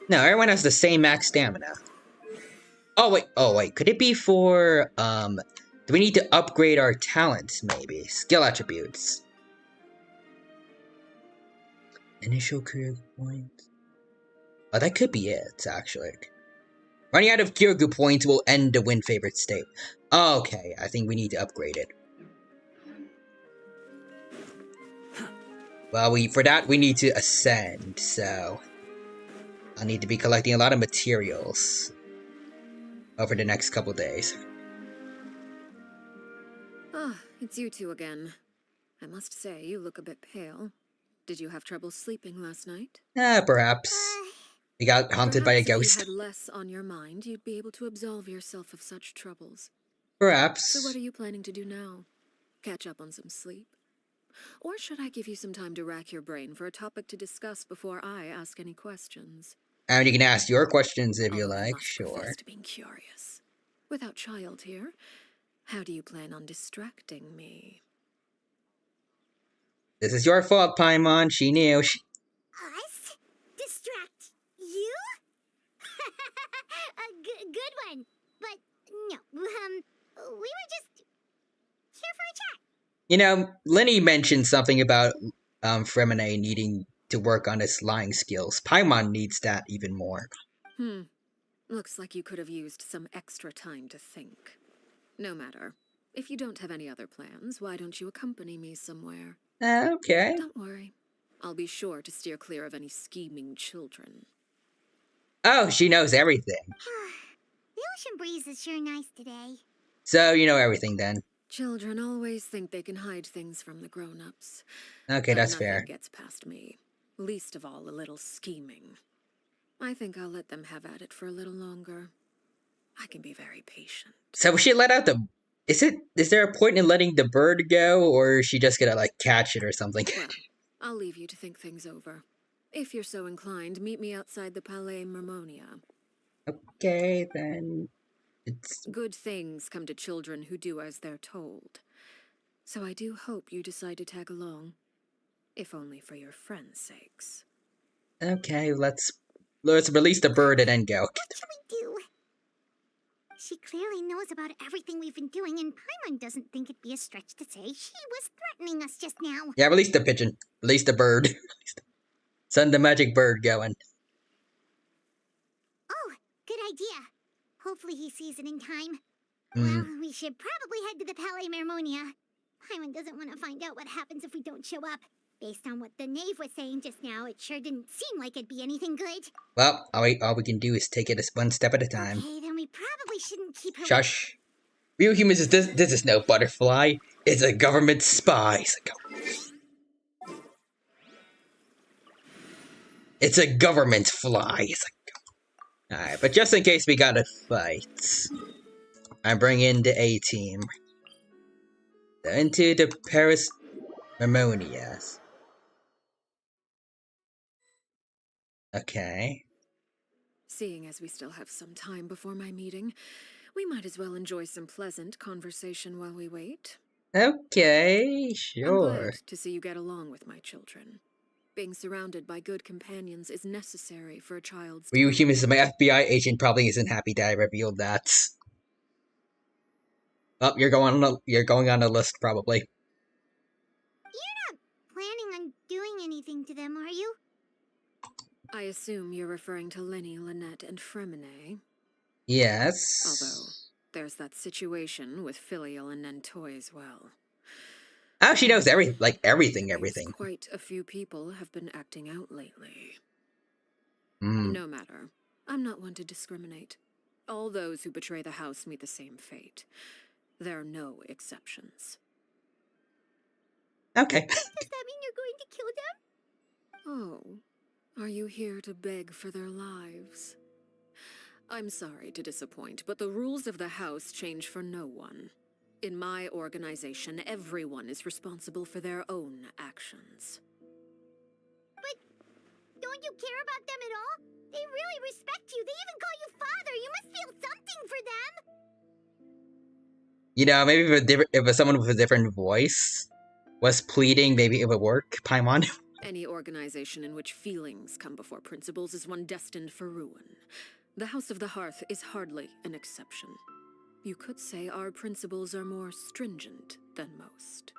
Speaker 1: No, everyone has the same max stamina. Oh wait, could it be for, do we need to upgrade our talents, maybe? Skill attributes. Initial career points. Oh, that could be it, actually. Running out of Kyoku points will end the win favorite state. Okay, I think we need to upgrade it. Well, for that we need to ascend, so I'll need to be collecting a lot of materials over the next couple days.
Speaker 18: Ah, it's you two again. I must say, you look a bit pale. Did you have trouble sleeping last night?
Speaker 1: Perhaps. We got haunted by a ghost.
Speaker 18: If you had less on your mind, you'd be able to absolve yourself of such troubles.
Speaker 1: Perhaps.
Speaker 18: So what are you planning to do now? Catch up on some sleep? Or should I give you some time to rack your brain for a topic to discuss before I ask any questions?
Speaker 1: And you can ask your questions if you like, sure.
Speaker 18: To being curious. Without child here, how do you plan on distracting me?
Speaker 1: This is your fault, Paimon. She knew.
Speaker 2: Us? Distract you? A good one. But no, we were just here for a chat.
Speaker 1: You know, Lenny mentioned something about Fremine needing to work on his lying skills. Paimon needs that even more.
Speaker 18: Looks like you could have used some extra time to think. No matter. If you don't have any other plans, why don't you accompany me somewhere?
Speaker 1: Okay.
Speaker 18: Don't worry. I'll be sure to steer clear of any scheming children.
Speaker 1: Oh, she knows everything.
Speaker 2: The ocean breeze is sure nice today.
Speaker 1: So, you know everything then.
Speaker 18: Children always think they can hide things from the grown-ups.
Speaker 1: Okay, that's fair.
Speaker 18: Nothing gets past me. Least of all, a little scheming. I think I'll let them have at it for a little longer. I can be very patient.
Speaker 1: So we should let out the... Is there a point in letting the bird go, or is she just gonna, like, catch it or something?
Speaker 18: Well, I'll leave you to think things over. If you're so inclined, meet me outside the Palais Mermonia.
Speaker 1: Okay, then...
Speaker 18: Good things come to children who do as they're told. So I do hope you decide to tag along. If only for your friends' sakes.
Speaker 1: Okay, let's release the bird and then go.
Speaker 2: What should we do? She clearly knows about everything we've been doing, and Paimon doesn't think it'd be a stretch to say she was threatening us just now.
Speaker 1: Yeah, release the pigeon. Release the bird. Send the magic bird going.
Speaker 2: Oh, good idea. Hopefully he sees it in time. Well, we should probably head to the Palais Mermonia. Paimon doesn't want to find out what happens if we don't show up. Based on what the knave was saying just now, it sure didn't seem like it'd be anything good.
Speaker 1: Well, all we can do is take it one step at a time.
Speaker 2: Okay, then we probably shouldn't keep her...
Speaker 1: Shush. Real humans, this is no butterfly. It's a government spy. It's a government fly. Alright, but just in case we gotta fight, I bring in the A-team. Into the Paris Mermonias. Okay.
Speaker 18: Seeing as we still have some time before my meeting, we might as well enjoy some pleasant conversation while we wait.
Speaker 1: Okay, sure.
Speaker 18: I'm glad to see you get along with my children. Being surrounded by good companions is necessary for a child's...
Speaker 1: Ryu Humans, my FBI agent probably isn't happy that I revealed that. Oh, you're going on the list, probably.
Speaker 2: You're not planning on doing anything to them, are you?
Speaker 18: I assume you're referring to Lenny, Lynette, and Fremine.
Speaker 1: Yes.
Speaker 18: Although, there's that situation with Filial and Nentoy as well.
Speaker 1: Oh, she knows everything.
Speaker 18: Quite a few people have been acting out lately.
Speaker 1: Mm.
Speaker 18: No matter. I'm not one to discriminate. All those who betray the house meet the same fate. There are no exceptions.
Speaker 1: Okay.
Speaker 2: Does that mean you're going to kill them?
Speaker 18: Oh, are you here to beg for their lives? I'm sorry to disappoint, but the rules of the house change for no one. In my organization, everyone is responsible for their own actions.
Speaker 2: But Don't you care about them at all? They really respect you. They even call you father. You must feel something for them.
Speaker 1: You know, maybe if someone with a different voice was pleading, maybe it would work. Paimon.
Speaker 18: Any organization in which feelings come before principles is one destined for ruin. The House of the Hearth is hardly an exception. You could say our principles are more stringent than most.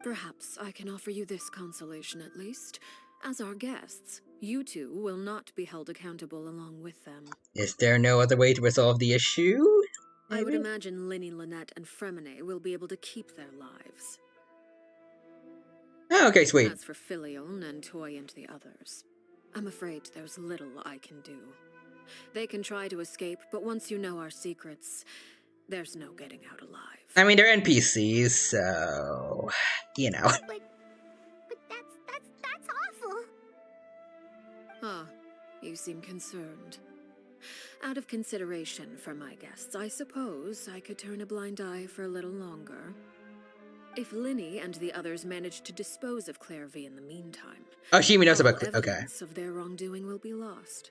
Speaker 18: Perhaps I can offer you this consolation at least. As our guests, you two will not be held accountable along with them.
Speaker 1: Is there no other way to resolve the issue?
Speaker 18: I would imagine Linny, Lynette, and Fremine will be able to keep their lives.
Speaker 1: Oh, okay, sweet.
Speaker 18: As for Filion and Toy and the others, I'm afraid there's little I can do. They can try to escape, but once you know our secrets, there's no getting out alive.
Speaker 1: I mean, they're NPCs, so you know.
Speaker 2: But that's awful.
Speaker 18: Ah, you seem concerned. Out of consideration for my guests, I suppose I could turn a blind eye for a little longer. If Linny and the others manage to dispose of Claire V in the meantime,
Speaker 1: oh, she knows about
Speaker 18: okay,
Speaker 1: evidence
Speaker 18: of their wrongdoing will be lost.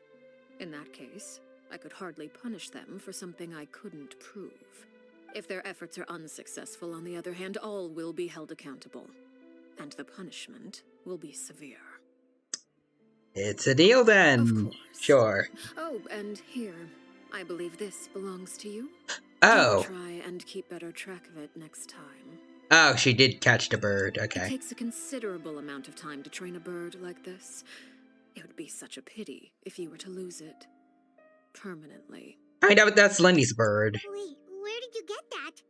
Speaker 18: In that case, I could hardly punish them for something I couldn't prove. If their efforts are unsuccessful, on the other hand, all will be held accountable, and the punishment will be severe.
Speaker 1: It's a deal then.
Speaker 18: Of course.
Speaker 1: Sure.
Speaker 18: Oh, and here, I believe this belongs to you.
Speaker 1: Oh.
Speaker 18: Do try and keep better track of it next time.
Speaker 1: Oh, she did catch the bird. Okay.
Speaker 18: It takes a considerable amount of time to train a bird like this. It would be such a pity if you were to lose it permanently.
Speaker 1: I know that's Lenny's bird.
Speaker 2: Wait, where did you get that?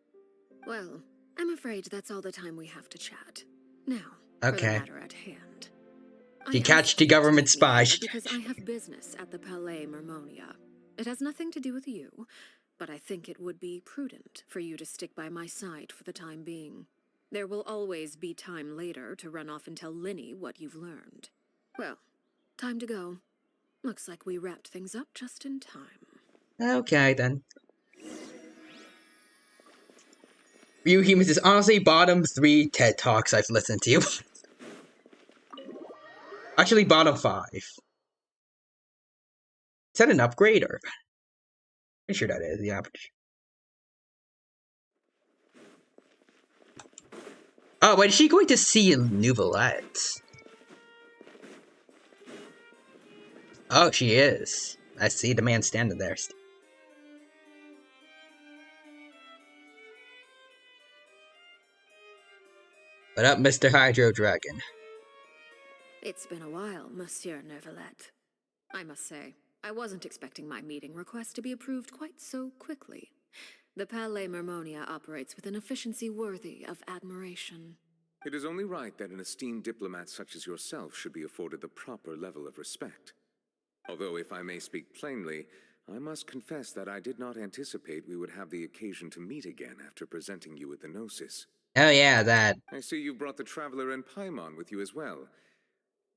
Speaker 18: Well, I'm afraid that's all the time we have to chat. Now,
Speaker 1: okay.
Speaker 18: For the matter at hand.
Speaker 1: You catch the government spy.
Speaker 18: Because I have business at the Palais Mermonia. It has nothing to do with you, but I think it would be prudent for you to stick by my side for the time being. There will always be time later to run off and tell Linny what you've learned. Well, time to go. Looks like we wrapped things up just in time.
Speaker 1: Okay, then. You Humans is honestly bottom 3 TED Talks I've listened to. Actually, bottom 5. Is that an upgrade, or? Pretty sure that is the average. Oh, wait, is she going to see Nouvellette? Oh, she is. I see the man standing there. What up, Mr. Hydro Dragon?
Speaker 18: It's been a while, Monsieur Neuvillette. I must say, I wasn't expecting my meeting request to be approved quite so quickly. The Palais Mermonia operates with an efficiency worthy of admiration.
Speaker 19: It is only right that an esteemed diplomat such as yourself should be afforded the proper level of respect. Although, if I may speak plainly, I must confess that I did not anticipate we would have the occasion to meet again after presenting you with the Gnosis.
Speaker 1: Oh yeah, that.
Speaker 19: I see you brought the Traveler and Paimon with you as well.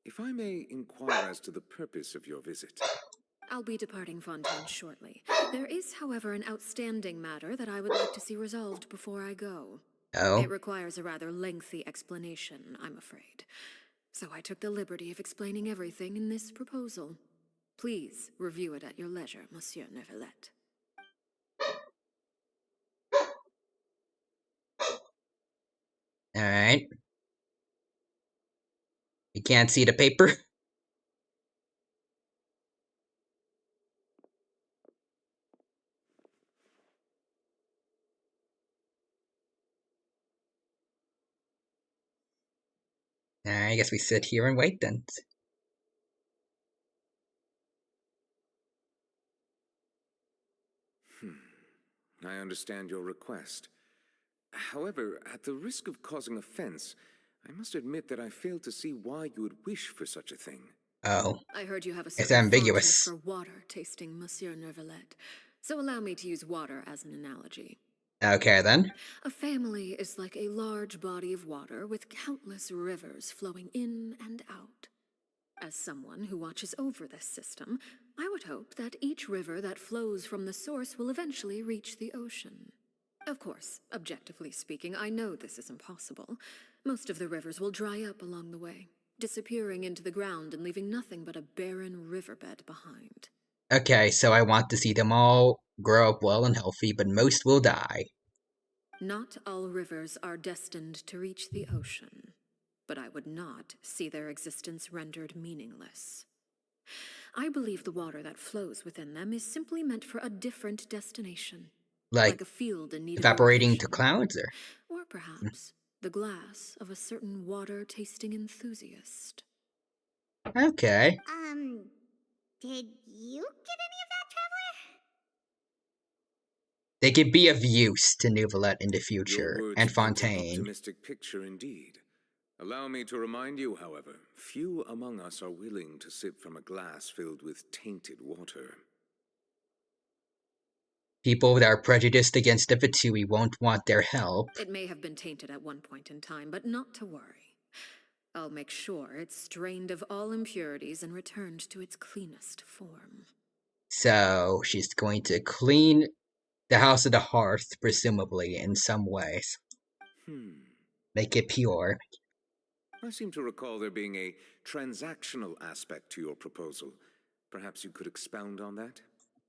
Speaker 19: If I may inquire as to the purpose of your visit.
Speaker 18: I'll be departing Fontaine shortly. There is, however, an outstanding matter that I would like to see resolved before I go.
Speaker 1: Oh?
Speaker 18: It requires a rather lengthy explanation, I'm afraid. So I took the liberty of explaining everything in this proposal. Please review it at your leisure, Monsieur Neuvillette.
Speaker 1: Alright. You can't see the paper? I guess we sit here and wait then.
Speaker 19: I understand your request. However, at the risk of causing offense, I must admit that I fail to see why you would wish for such a thing.
Speaker 1: Oh.
Speaker 18: I heard you have a
Speaker 1: it's ambiguous.
Speaker 18: for water tasting, Monsieur Neuvillette. So allow me to use water as an analogy.
Speaker 1: Okay, then.
Speaker 18: A family is like a large body of water with countless rivers flowing in and out. As someone who watches over this system, I would hope that each river that flows from the source will eventually reach the ocean. Of course, objectively speaking, I know this is impossible. Most of the rivers will dry up along the way. disappearing into the ground and leaving nothing but a barren riverbed behind.
Speaker 1: Okay, so I want to see them all grow up well and healthy, but most will die.
Speaker 18: Not all rivers are destined to reach the ocean, but I would not see their existence rendered meaningless. I believe the water that flows within them is simply meant for a different destination. Like a field in need of
Speaker 1: evaporating
Speaker 18: irrigation.
Speaker 1: to clouds,
Speaker 18: Or perhaps the glass of a certain water-tasting enthusiast.
Speaker 1: Okay.
Speaker 2: Did you get any of that, Traveler?
Speaker 1: They could be of use to Neuvillette in the future,
Speaker 19: Your words
Speaker 1: and
Speaker 19: paint an
Speaker 1: Fontaine.
Speaker 19: optimistic picture indeed. Allow me to remind you, however, few among us are willing to sip from a glass filled with tainted water.
Speaker 1: People that are prejudiced against the Fatui won't want their help.
Speaker 18: It may have been tainted at one point in time, but not to worry. I'll make sure it's strained of all impurities and returned to its cleanest form.
Speaker 1: So, she's going to clean the House of the Hearth, presumably, in some ways. Make it pure.
Speaker 19: I seem to recall there being a transactional aspect to your proposal. Perhaps you could expound on that?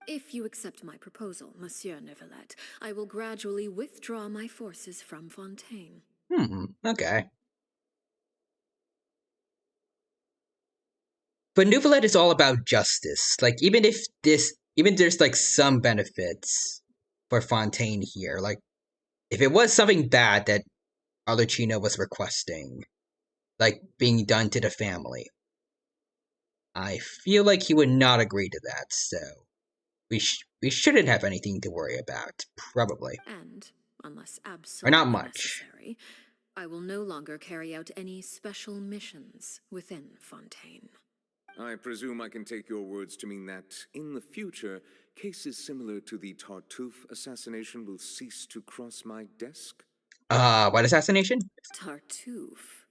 Speaker 18: If you accept my proposal, Monsieur Neuvillette, I will gradually withdraw my forces from Fontaine.
Speaker 1: Okay. But Neuvillette is all about justice. Like, even there's like some benefits for Fontaine here. Like, if it was something bad that Arlecchino was requesting, like being done to the family, I feel like he would not agree to that, so we shouldn't have anything to worry about, probably.
Speaker 18: And, unless absolutely
Speaker 1: or not much.
Speaker 18: necessary, I will no longer carry out any special missions within Fontaine.
Speaker 19: I presume I can take your words to mean that, in the future, cases similar to the Tartuffe assassination will cease to cross my desk?
Speaker 1: What assassination?
Speaker 18: Tartuffe.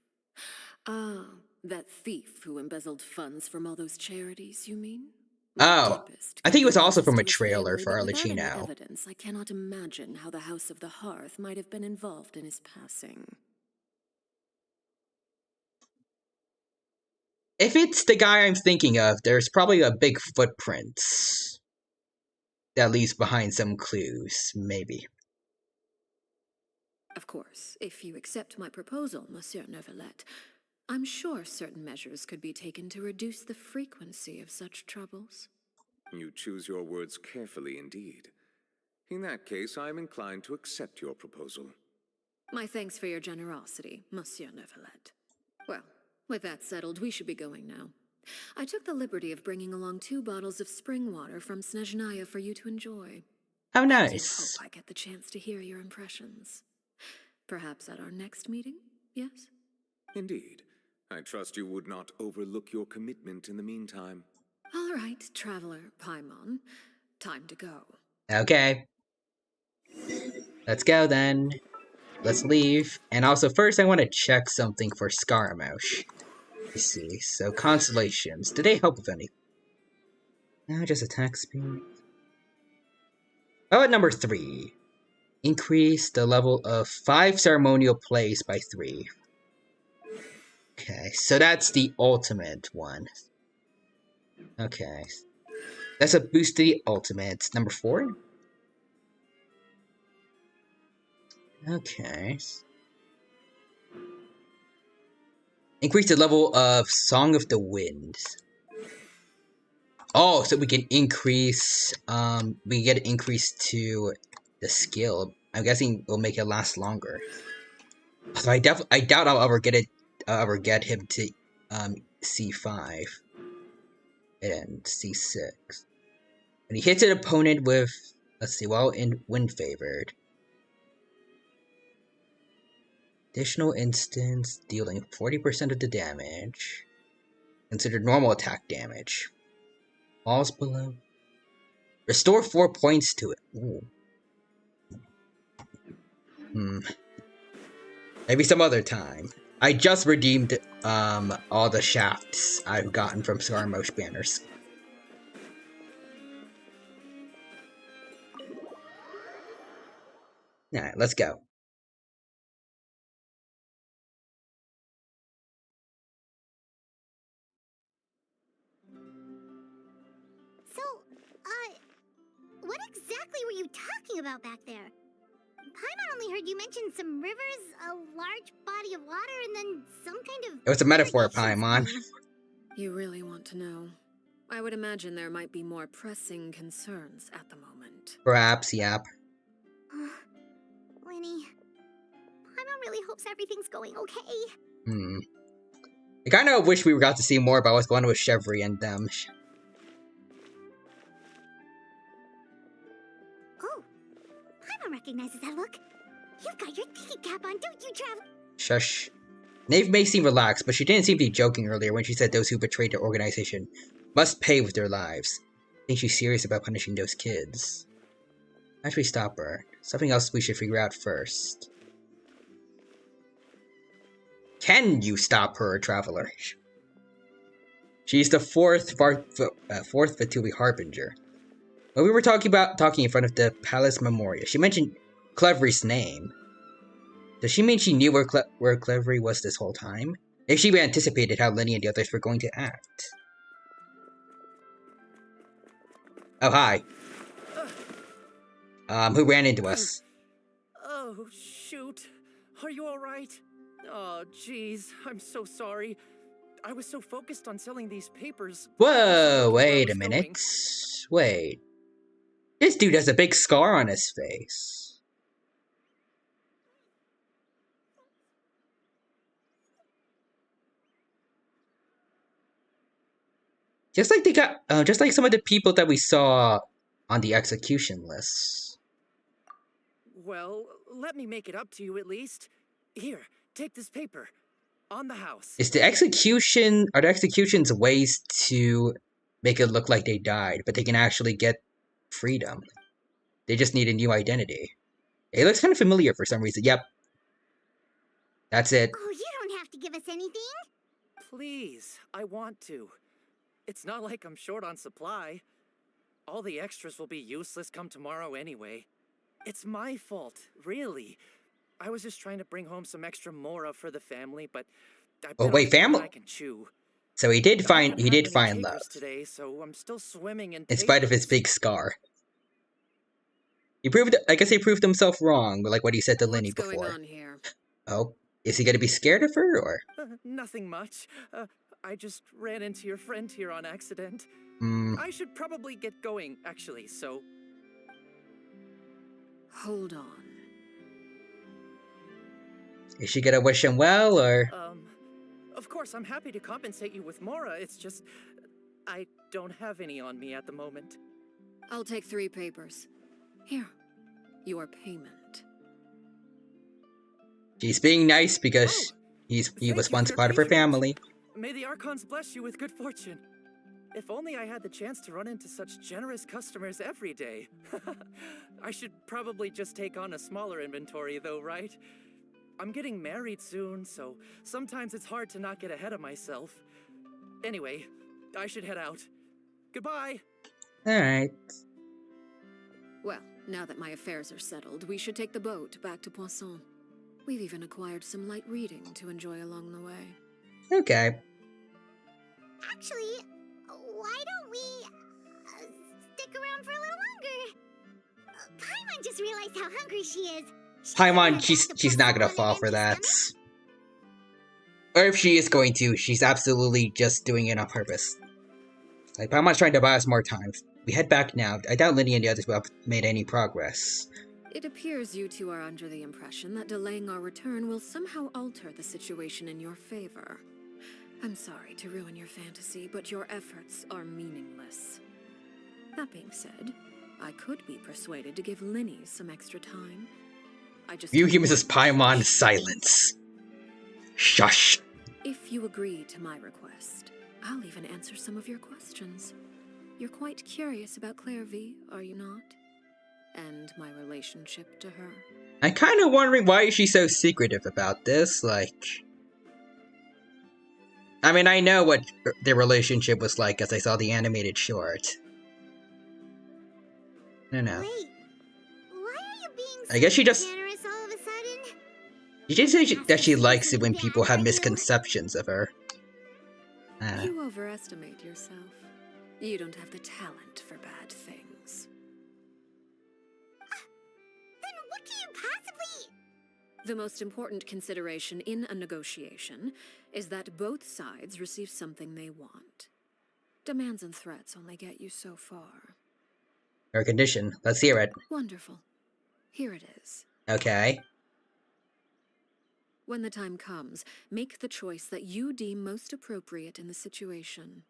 Speaker 18: Ah, that thief who embezzled funds from all those charities, you mean?
Speaker 1: Oh, I think it was also from a trailer
Speaker 18: family,
Speaker 1: for
Speaker 18: but without any
Speaker 1: Arlecchino.
Speaker 18: evidence, I cannot imagine how the House of the Hearth might have been involved in his passing.
Speaker 1: If it's the guy I'm thinking of, there's probably a big footprint that leaves behind some clues, maybe.
Speaker 18: Of course, if you accept my proposal, Monsieur Neuvillette, I'm sure certain measures could be taken to reduce the frequency of such troubles.
Speaker 19: You choose your words carefully indeed. In that case, I am inclined to accept your proposal.
Speaker 18: My thanks for your generosity, Monsieur Neuvillette. Well, with that settled, we should be going now. I took the liberty of bringing along 2 bottles of spring water from Snezhnaya for you to enjoy.
Speaker 1: How
Speaker 18: I
Speaker 1: nice.
Speaker 18: do hope I get the chance to hear your impressions. Perhaps at our next meeting, yes?
Speaker 19: Indeed. I trust you would not overlook your commitment in the meantime.
Speaker 18: All right, Traveler Paimon. Time to go.
Speaker 1: Okay. Let's go then. Let's leave. And also, first I want to check something for Scaramouche. Let's see. So, constellations. Do they help with anything? No, just attack speed. Oh, at number 3. Increase the level of 5 ceremonial plays by 3. Okay, so that's the ultimate one. Okay. That's a boost to the ultimate. Number 4? Okay. Increase the level of Song of the Wind. Oh, so we can increase, we get an increase to the skill. I'm guessing it'll make it last longer. So I doubt I'll ever get him to, C5. And C6. When he hits an opponent with, let's see, well, in wind favored. Additional instance, dealing 40% of the damage. Considered normal attack damage. Falls below. Restore 4 points to it. Ooh. Maybe some other time. I just redeemed all the shafts I've gotten from Scaramouche banners. Alright, let's go.
Speaker 2: about back there? Paimon only heard you mention some rivers, a large body of water, and then some kind of...
Speaker 1: It was a metaphor, Paimon.
Speaker 18: You really want to know? I would imagine there might be more pressing concerns at the moment.
Speaker 1: Perhaps, yep.
Speaker 2: Winnie, Paimon really hopes everything's going okay.
Speaker 1: I kind of wish we got to see more about what's going on with Chevry and them.
Speaker 2: Oh, Paimon recognizes that look. You've got your thinking cap on, don't you, Travel?
Speaker 1: Shush. Nave may seem relaxed, but she didn't seem to be joking earlier when she said those who betrayed their organization must pay with their lives. I think she's serious about punishing those kids. How should we stop her? Something else we should figure out first. Can you stop her, Traveler? She's the fourth Fatui Harbinger. When we were talking in front of the Palace Memorial, she mentioned Clevery's name. Does she mean she knew where Clevery was this whole time? If she anticipated how Lenny and the others were going to act. Oh, hi. Who ran into us?
Speaker 3: Oh, shoot. Are you alright? Oh, jeez. I'm so sorry. I was so focused on selling these papers.
Speaker 1: Whoa, wait a minute. Wait. This dude has a big scar on his face. Just like some of the people that we saw on the execution list.
Speaker 3: Well, let me make it up to you at least. Here, take this paper. On the house.
Speaker 1: Are the executions ways to make it look like they died, but they can actually get freedom? They just need a new identity. It looks kind of familiar for some reason. Yep. That's it.
Speaker 2: Oh, you don't have to give us anything.
Speaker 3: Please, I want to. It's not like I'm short on supply. All the extras will be useless come tomorrow anyway. It's my fault, really. I was just trying to bring home some extra mora for the family, but
Speaker 1: oh wait, family.
Speaker 3: I can chew.
Speaker 1: So he did find love
Speaker 3: today, so I'm still swimming in
Speaker 1: spite of his big scar. I guess he proved himself wrong, like what he said to Lenny before.
Speaker 18: What's going on here?
Speaker 1: Oh, is he gonna be scared of her, or?
Speaker 3: Nothing much. I just ran into your friend here on accident. I should probably get going, actually, so...
Speaker 18: Hold on.
Speaker 1: Is she gonna wish him well, or?
Speaker 3: Of course, I'm happy to compensate you with mora, it's just... I don't have any on me at the moment.
Speaker 18: I'll take 3 papers. Here, your payment.
Speaker 1: She's being nice because he was once part of her family.
Speaker 3: May the Archons bless you with good fortune. If only I had the chance to run into such generous customers every day. I should probably just take on a smaller inventory though, right? I'm getting married soon, so sometimes it's hard to not get ahead of myself. Anyway, I should head out. Goodbye!
Speaker 1: Alright.
Speaker 18: Well, now that my affairs are settled, we should take the boat back to Poisson. We've even acquired some light reading to enjoy along the way.
Speaker 1: Okay.
Speaker 2: Actually, why don't we stick around for a little longer? Paimon just realized how hungry she is.
Speaker 1: Paimon, she's not gonna fall for that. Or if she is going to, she's absolutely just doing it on purpose. Like, Paimon's trying to buy us more time. We head back now. I doubt Lindy and the others will have made any progress.
Speaker 18: It appears you two are under the impression that delaying our return will somehow alter the situation in your favor. I'm sorry to ruin your fantasy, but your efforts are meaningless. That being said, I could be persuaded to give Linny some extra time.
Speaker 1: View him as Paimon silence. Shush.
Speaker 18: If you agree to my request, I'll even answer some of your questions. You're quite curious about Claire V, are you not? And my relationship to her.
Speaker 1: I'm kind of wondering why she's so secretive about this, like... I mean, I know what their relationship was like as I saw the animated short. I don't know.
Speaker 2: Wait, why are you being so
Speaker 1: I guess she just...
Speaker 2: generous all of a sudden?
Speaker 1: She just said that she likes it when people have misconceptions of her.
Speaker 18: You overestimate yourself. You don't have the talent for bad things. The most important consideration in a negotiation is that both sides receive something they want. Demands and threats only get you so far.
Speaker 1: Her condition. Let's hear it.
Speaker 18: Wonderful. Here it is.
Speaker 1: Okay.
Speaker 18: When the time comes, make the choice that you deem most appropriate in the situation,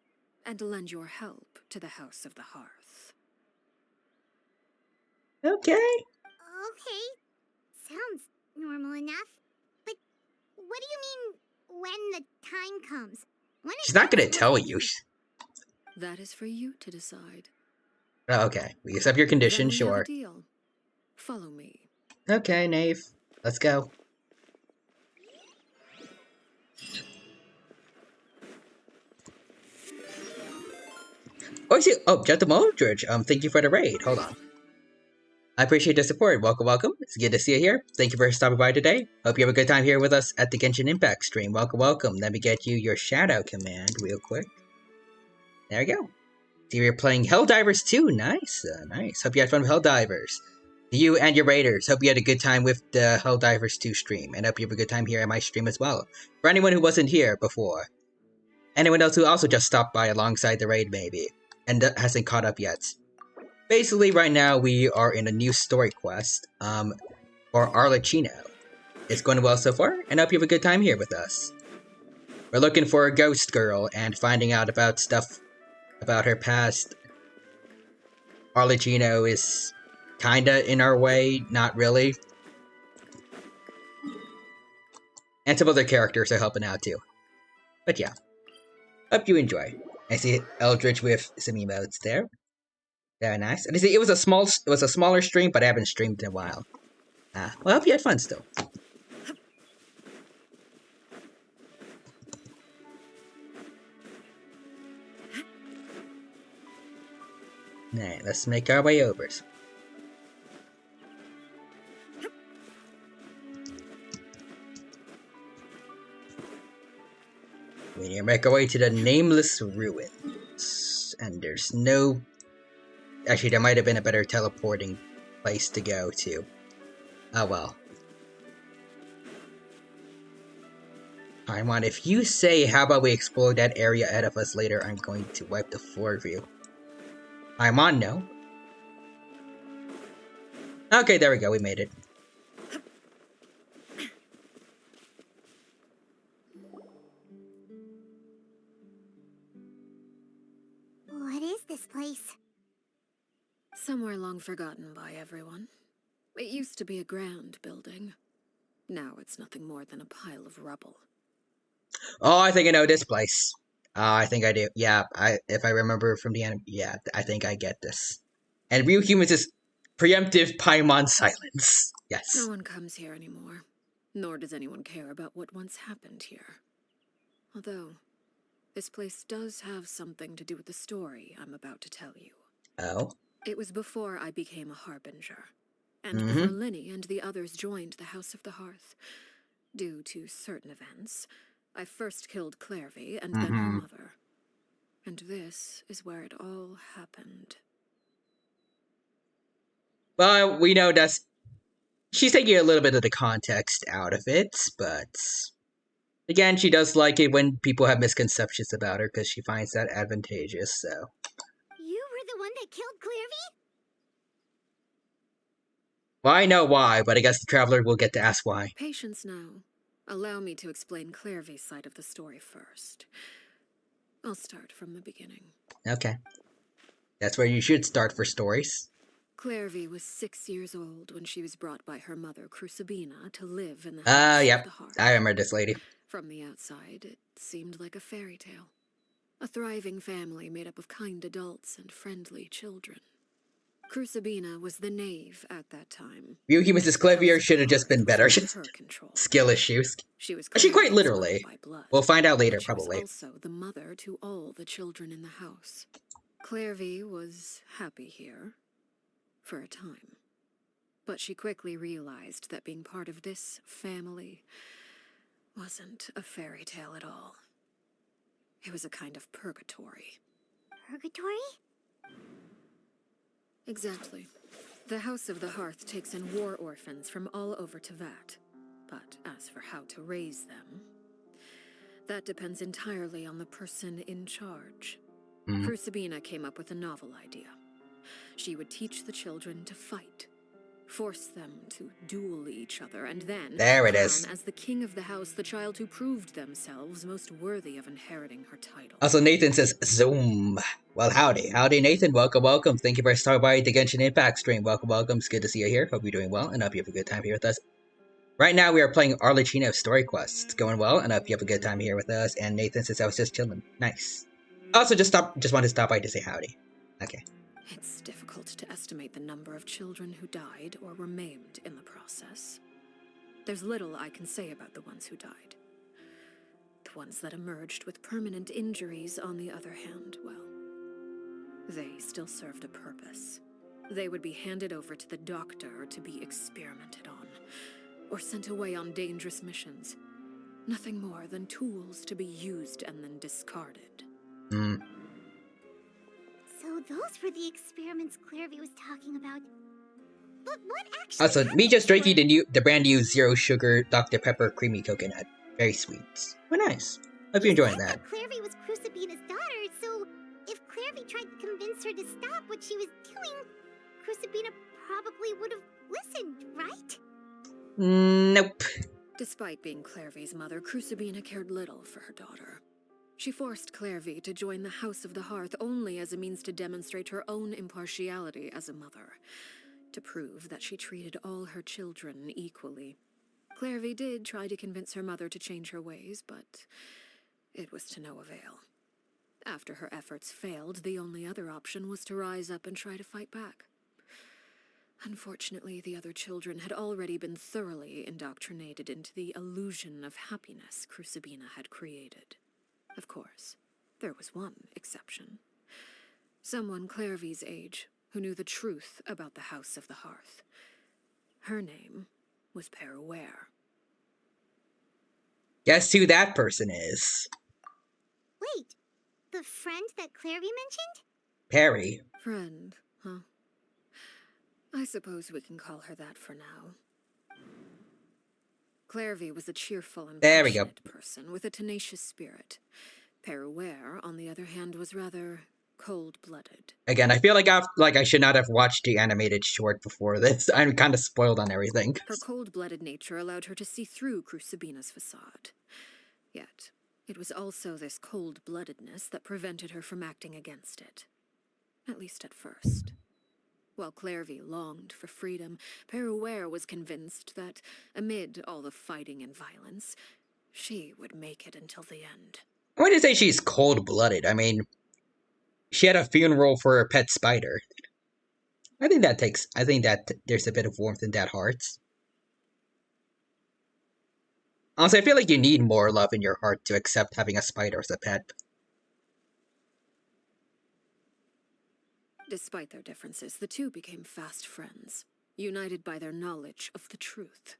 Speaker 18: and lend your help to the House of the Hearth.
Speaker 1: Okay.
Speaker 2: Okay. Sounds normal enough. But what do you mean, when the time comes? When is
Speaker 1: She's not gonna
Speaker 2: that
Speaker 1: tell
Speaker 2: supposed to
Speaker 1: you.
Speaker 2: be?
Speaker 18: That is for you to decide.
Speaker 1: Oh, okay. We accept your condition,
Speaker 18: Then we have
Speaker 1: sure.
Speaker 18: a deal. Follow me.
Speaker 1: Okay, Knave. Let's go. Oh, I see. Oh, Gentle Aldridge. Thank you for the raid. Hold on. I appreciate the support. Welcome, welcome. It's good to see you here. Thank you for stopping by today. Hope you have a good time here with us at the Genshin Impact stream. Welcome, welcome. Let me get you your shout-out command real quick. There we go. So you're playing Helldivers 2. Nice, nice. Hope you had fun with Helldivers. You and your raiders. Hope you had a good time with the Helldivers 2 stream. And hope you have a good time here at my stream as well. For anyone who wasn't here before. Anyone else who also just stopped by alongside the raid maybe. And hasn't caught up yet. Basically, right now, we are in a new story quest, for Arlecchino. It's going well so far, and I hope you have a good time here with us. We're looking for a ghost girl, and finding out about stuff about her past. Arlecchino is kinda in our way, not really. And some other characters are helping out too. But yeah. Hope you enjoy. I see Eldritch with some emotes there. Very nice. And I see it was a smaller stream, but I haven't streamed in a while. Well, I hope you had fun still. Alright, let's make our way over. We need to make our way to the Nameless Ruins. And there's no... Actually, there might have been a better teleporting place to go to. Oh well. Paimon, if you say, how about we explore that area ahead of us later, I'm going to wipe the floor of you. Paimon, no. Okay, there we go, we made it.
Speaker 2: What is this place?
Speaker 18: Somewhere long forgotten by everyone. It used to be a grand building. Now it's nothing more than a pile of rubble.
Speaker 1: Oh, I think I know this place. I think I do. Yeah, if I remember from the anime, yeah, I think I get this. And Real Humans is preemptive Paimon silence. Yes.
Speaker 18: No one comes here anymore. Nor does anyone care about what once happened here. Although, this place does have something to do with the story I'm about to tell you.
Speaker 1: Oh?
Speaker 18: It was before I became a Harbinger. And before Linny and the others joined the House of the Hearth. Due to certain events, I first killed Clairvy and then her mother. And this is where it all happened.
Speaker 1: Well, we know that's... She's taking a little bit of the context out of it, but... Again, she does like it when people have misconceptions about her, because she finds that advantageous, so...
Speaker 2: You were the one that killed Clairvy?
Speaker 1: Well, I know why, but I guess the Traveler will get to ask why.
Speaker 18: Patience now. Allow me to explain Clairvy's side of the story first. I'll start from the beginning.
Speaker 1: Okay. That's where you should start for stories.
Speaker 18: Clairvy was 6 years old when she was brought by her mother, Crucibina, to live in the House
Speaker 1: Yep.
Speaker 18: of the Hearth.
Speaker 1: I remember this lady.
Speaker 18: From the outside, it seemed like a fairy tale. A thriving family made up of kind adults and friendly children. Crucibina was the knave at that time.
Speaker 1: Real Humans is Clavier should have just been better. Skill issues.
Speaker 18: She was
Speaker 1: Actually, quite literally.
Speaker 18: by blood,
Speaker 1: We'll find out later,
Speaker 18: but she
Speaker 1: probably.
Speaker 18: was also the mother to all the children in the house. Clairvy was happy here. For a time. But she quickly realized that being part of this family wasn't a fairy tale at all. It was a kind of purgatory.
Speaker 2: Purgatory?
Speaker 18: Exactly. The House of the Hearth takes in war orphans from all over Teyvat. But as for how to raise them, that depends entirely on the person in charge. Crucibina came up with a novel idea. She would teach the children to fight, force them to duel each other, and then
Speaker 1: crown
Speaker 18: as the king of the house the child who proved themselves most worthy of inheriting her title.
Speaker 1: Also, Nathan says, Zoom. Well, howdy. Howdy, Nathan. Welcome, welcome. Thank you for stopping by the Genshin Impact stream. Welcome, welcome. It's good to see you here. Hope you're doing well, and hope you have a good time here with us. Right now, we are playing Arlecchino's Story Quest. It's going well, and I hope you have a good time here with us. And Nathan says, I was just chilling. Nice. Also, just wanted to stop by to say howdy. Okay.
Speaker 18: It's difficult to estimate the number of children who died or were maimed in the process. There's little I can say about the ones who died. The ones that emerged with permanent injuries, on the other hand, well, they still served a purpose. They would be handed over to the doctor to be experimented on, or sent away on dangerous missions. Nothing more than tools to be used and then discarded.
Speaker 2: So those were the experiments Clairvy was talking about. But what actually
Speaker 1: Also, me just drinking the brand new Zero Sugar Dr. Pepper Creamy Coconut. Very sweet. Well, nice. Hope you're enjoying that.
Speaker 2: Clairvy was Crucibina's daughter, so if Clairvy tried to convince her to stop what she was doing, Crucibina probably would have listened, right?
Speaker 1: Nope.
Speaker 18: Despite being Clairvy's mother, Crucibina cared little for her daughter. She forced Clairvy to join the House of the Hearth only as a means to demonstrate her own impartiality as a mother, to prove that she treated all her children equally. Clairvy did try to convince her mother to change her ways, but it was to no avail. After her efforts failed, the only other option was to rise up and try to fight back. Unfortunately, the other children had already been thoroughly indoctrinated into the illusion of happiness Crucibina had created. Of course, there was one exception. Someone Clairvy's age who knew the truth about the House of the Hearth. Her name was Peruere.
Speaker 1: Guess who that person is?
Speaker 2: Wait, the friend that Clairvy mentioned?
Speaker 1: Perry.
Speaker 18: Friend, huh? I suppose we can call her that for now. Clairvy was a cheerful and passionate person with a tenacious spirit. Peruere, on the other hand, was rather cold-blooded.
Speaker 1: Again, I feel like I should not have watched the animated short before this. I'm kind of spoiled on everything.
Speaker 18: Her cold-blooded nature allowed her to see through Crucibina's facade. Yet, it was also this cold-bloodedness that prevented her from acting against it. At least at first. While Clairvy longed for freedom, Peruere was convinced that, amid all the fighting and violence, she would make it until the end.
Speaker 1: I wouldn't say she's cold-blooded. I mean, she had a funeral for her pet spider. I think that there's a bit of warmth in that heart. Honestly, I feel like you need more love in your heart to accept having a spider as a pet.
Speaker 18: Despite their differences, the two became fast friends, united by their knowledge of the truth.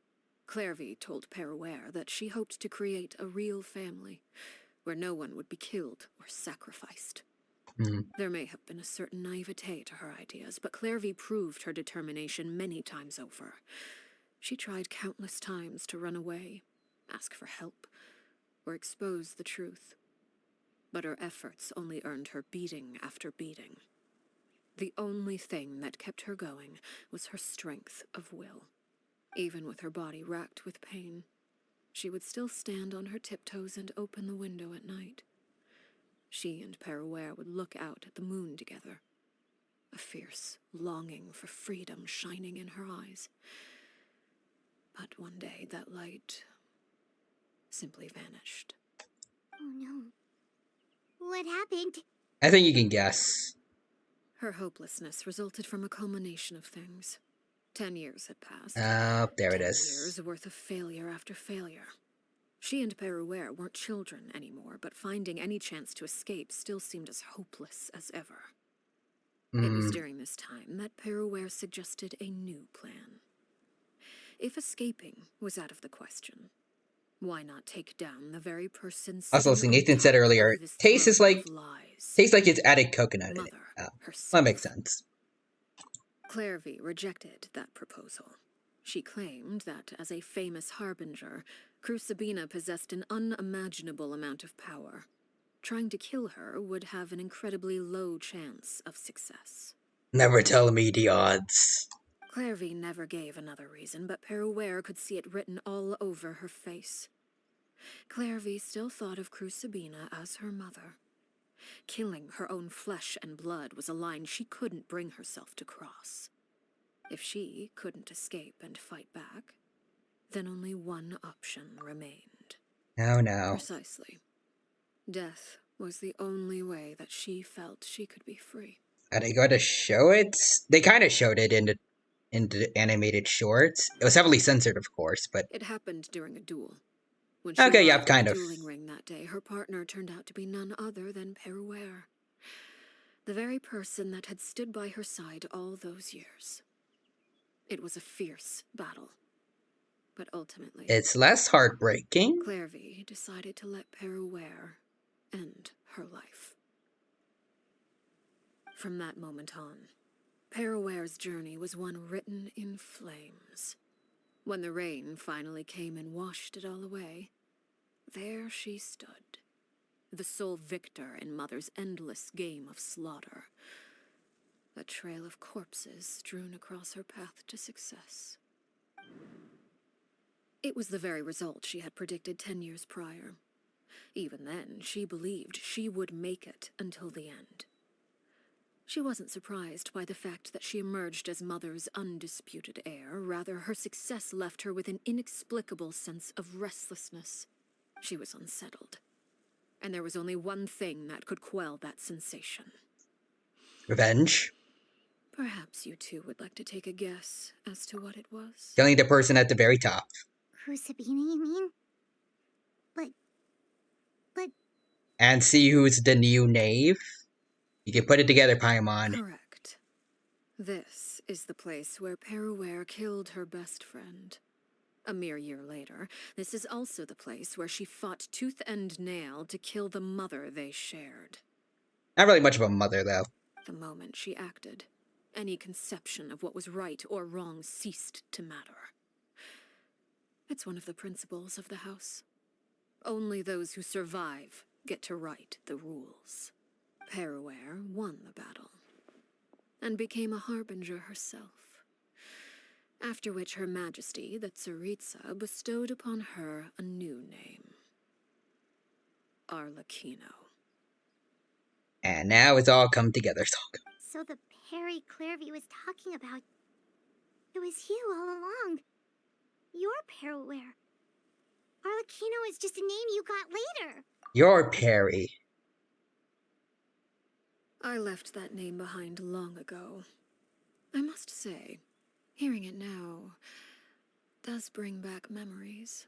Speaker 18: Clairvy told Peruere that she hoped to create a real family, where no one would be killed or sacrificed. There may have been a certain naivete to her ideas, but Clairvy proved her determination many times over. She tried countless times to run away, ask for help, or expose the truth. But her efforts only earned her beating after beating. The only thing that kept her going was her strength of will. Even with her body racked with pain, she would still stand on her tiptoes and open the window at night. She and Peruere would look out at the moon together, a fierce longing for freedom shining in her eyes. But one day that light simply vanished.
Speaker 2: Oh no. What happened?
Speaker 1: I think you can guess.
Speaker 18: Her hopelessness resulted from a culmination of things. 10 years had passed.
Speaker 1: Oh, there it
Speaker 18: 10
Speaker 1: is.
Speaker 18: years worth of failure after failure. She and Peruere weren't children anymore, but finding any chance to escape still seemed as hopeless as ever. It was during this time that Peruere suggested a new plan. If escaping was out of the question, why not take down the very person
Speaker 1: Also, as Nathan said earlier, tastes like it's added coconut in it. That makes sense.
Speaker 18: Clairvy rejected that proposal. She claimed that, as a famous harbinger, Crucibina possessed an unimaginable amount of power. Trying to kill her would have an incredibly low chance of success.
Speaker 1: Never tell me the odds.
Speaker 18: Clairvy never gave another reason, but Perouere could see it written all over her face. Clairvy still thought of Crucibina as her mother. Killing her own flesh and blood was a line she couldn't bring herself to cross. If she couldn't escape and fight back, then only one option remained.
Speaker 1: Oh no.
Speaker 18: Precisely. Death was the only way that she felt she could be free.
Speaker 1: Are they going to show it? They kind of showed it in the animated shorts. It was heavily censored, of course, but...
Speaker 18: It happened during a duel. When she
Speaker 1: okay, yeah,
Speaker 18: arrived at
Speaker 1: kind
Speaker 18: the
Speaker 1: of.
Speaker 18: dueling ring that day, her partner turned out to be none other than Perouere. The very person that had stood by her side all those years. It was a fierce battle. But ultimately...
Speaker 1: It's less heartbreaking.
Speaker 18: Clairvy decided to let Perouere end her life. From that moment on, Perouere's journey was one written in flames. When the rain finally came and washed it all away, there she stood, the sole victor in Mother's endless game of slaughter. A trail of corpses strewn across her path to success. It was the very result she had predicted 10 years prior. Even then, she believed she would make it until the end. She wasn't surprised by the fact that she emerged as Mother's undisputed heir. Rather, her success left her with an inexplicable sense of restlessness. She was unsettled. And there was only one thing that could quell that sensation.
Speaker 1: Revenge?
Speaker 18: Perhaps you two would like to take a guess as to what it was?
Speaker 1: Killing the person at the very top.
Speaker 2: Crucibina, you mean? But...
Speaker 1: And see who's the new knave? You can put it together, Paimon.
Speaker 18: Correct. This is the place where Perouere killed her best friend. A mere year later, this is also the place where she fought tooth and nail to kill the mother they shared.
Speaker 1: Not really much of a mother, though.
Speaker 18: The moment she acted, any conception of what was right or wrong ceased to matter. It's one of the principles of the house. Only those who survive get to write the rules. Perouere won the battle, and became a harbinger herself. After which Her Majesty, the Tsaritsa, bestowed upon her a new name. Arlecchino.
Speaker 1: And now it's all come together.
Speaker 2: So the Perry Clairvy was talking about... It was you all along. You're Perouere. Arlecchino is just a name you got later.
Speaker 1: You're Perry.
Speaker 18: I left that name behind long ago. I must say, hearing it now does bring back memories.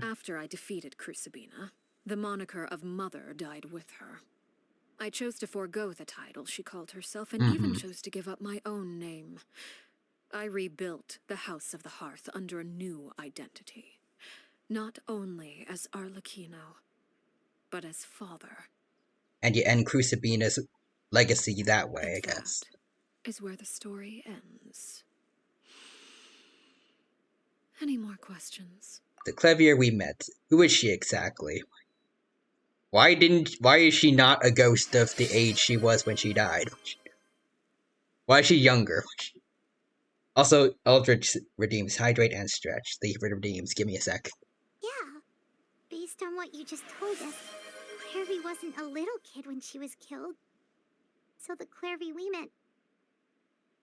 Speaker 18: After I defeated Crucibina, the moniker of Mother died with her. I chose to forego the title she called herself, and even chose to give up my own name. I rebuilt the House of the Hearth under a new identity. Not only as Arlecchino, but as father.
Speaker 1: And you end Crucibina's legacy that way, I guess.
Speaker 18: That is where the story ends. Any more questions?
Speaker 1: The Clavier we met. Who is she exactly? Why is she not a ghost of the age she was when she died? Why is she younger? Also, Eldritch redeems hydrate and stretch. The redeems. Give me a sec.
Speaker 2: Yeah. Based on what you just told us, Clairvy wasn't a little kid when she was killed. So the Clairvy we met...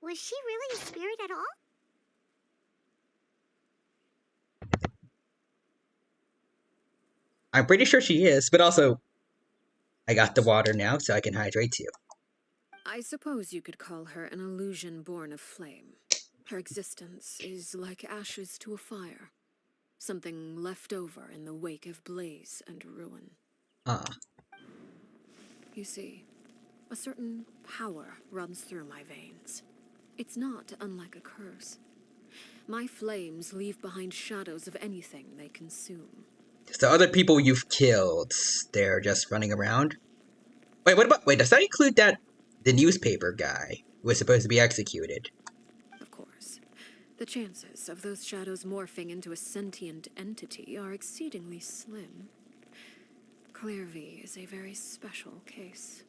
Speaker 2: Was she really a spirit at all?
Speaker 1: I'm pretty sure she is, but also... I got the water now, so I can hydrate too.
Speaker 18: I suppose you could call her an illusion born of flame. Her existence is like ashes to a fire. Something left over in the wake of blaze and ruin. You see, a certain power runs through my veins. It's not unlike a curse. My flames leave behind shadows of anything they consume.
Speaker 1: So other people you've killed, they're just running around? Wait, does that include the newspaper guy who was supposed to be executed?
Speaker 18: Of course. The chances of those shadows morphing into a sentient entity are exceedingly slim. Clairvy is a very special case.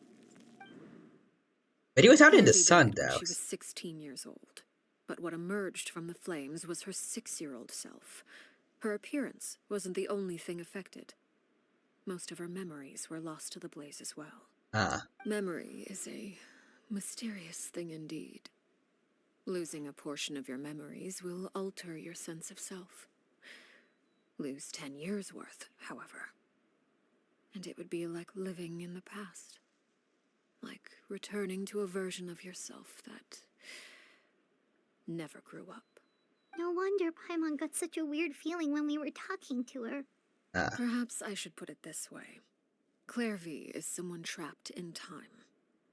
Speaker 1: But he was out in the
Speaker 18: Clairvy
Speaker 1: sun,
Speaker 18: died when
Speaker 1: though.
Speaker 18: she was 16 years old. But what emerged from the flames was her 6-year-old self. Her appearance wasn't the only thing affected. Most of her memories were lost to the blaze as well. Memory is a mysterious thing indeed. Losing a portion of your memories will alter your sense of self. Lose 10 years' worth, however, and it would be like living in the past. Like returning to a version of yourself that never grew up.
Speaker 2: No wonder Paimon got such a weird feeling when we were talking to her.
Speaker 18: Perhaps I should put it this way. Clairvy is someone trapped in time.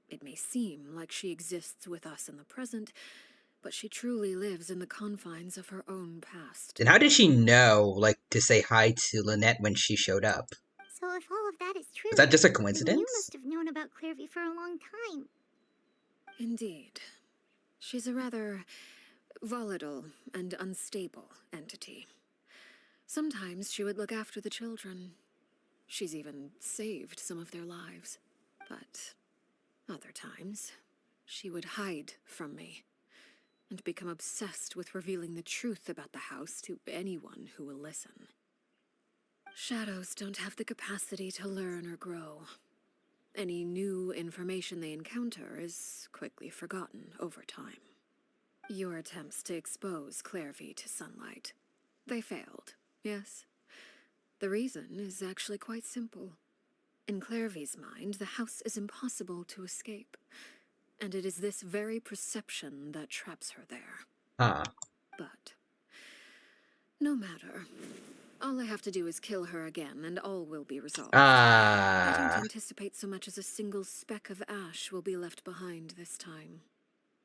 Speaker 18: It may seem like she exists with us in the present, but she truly lives in the confines of her own past.
Speaker 1: Then how did she know, like, to say hi to Lynette when she showed up?
Speaker 2: So if all of that is true,
Speaker 1: Was that just a
Speaker 2: then
Speaker 1: coincidence?
Speaker 2: you must have known about Clairvy for a long time.
Speaker 18: Indeed. She's a rather volatile and unstable entity. Sometimes she would look after the children. She's even saved some of their lives. But other times, she would hide from me and become obsessed with revealing the truth about the house to anyone who will listen. Shadows don't have the capacity to learn or grow. Any new information they encounter is quickly forgotten over time. Your attempts to expose Clairvy to sunlight, they failed, yes? The reason is actually quite simple. In Clairvy's mind, the house is impossible to escape, and it is this very perception that traps her there. But no matter. All I have to do is kill her again, and all will be resolved. I don't anticipate so much as a single speck of ash will be left behind this time.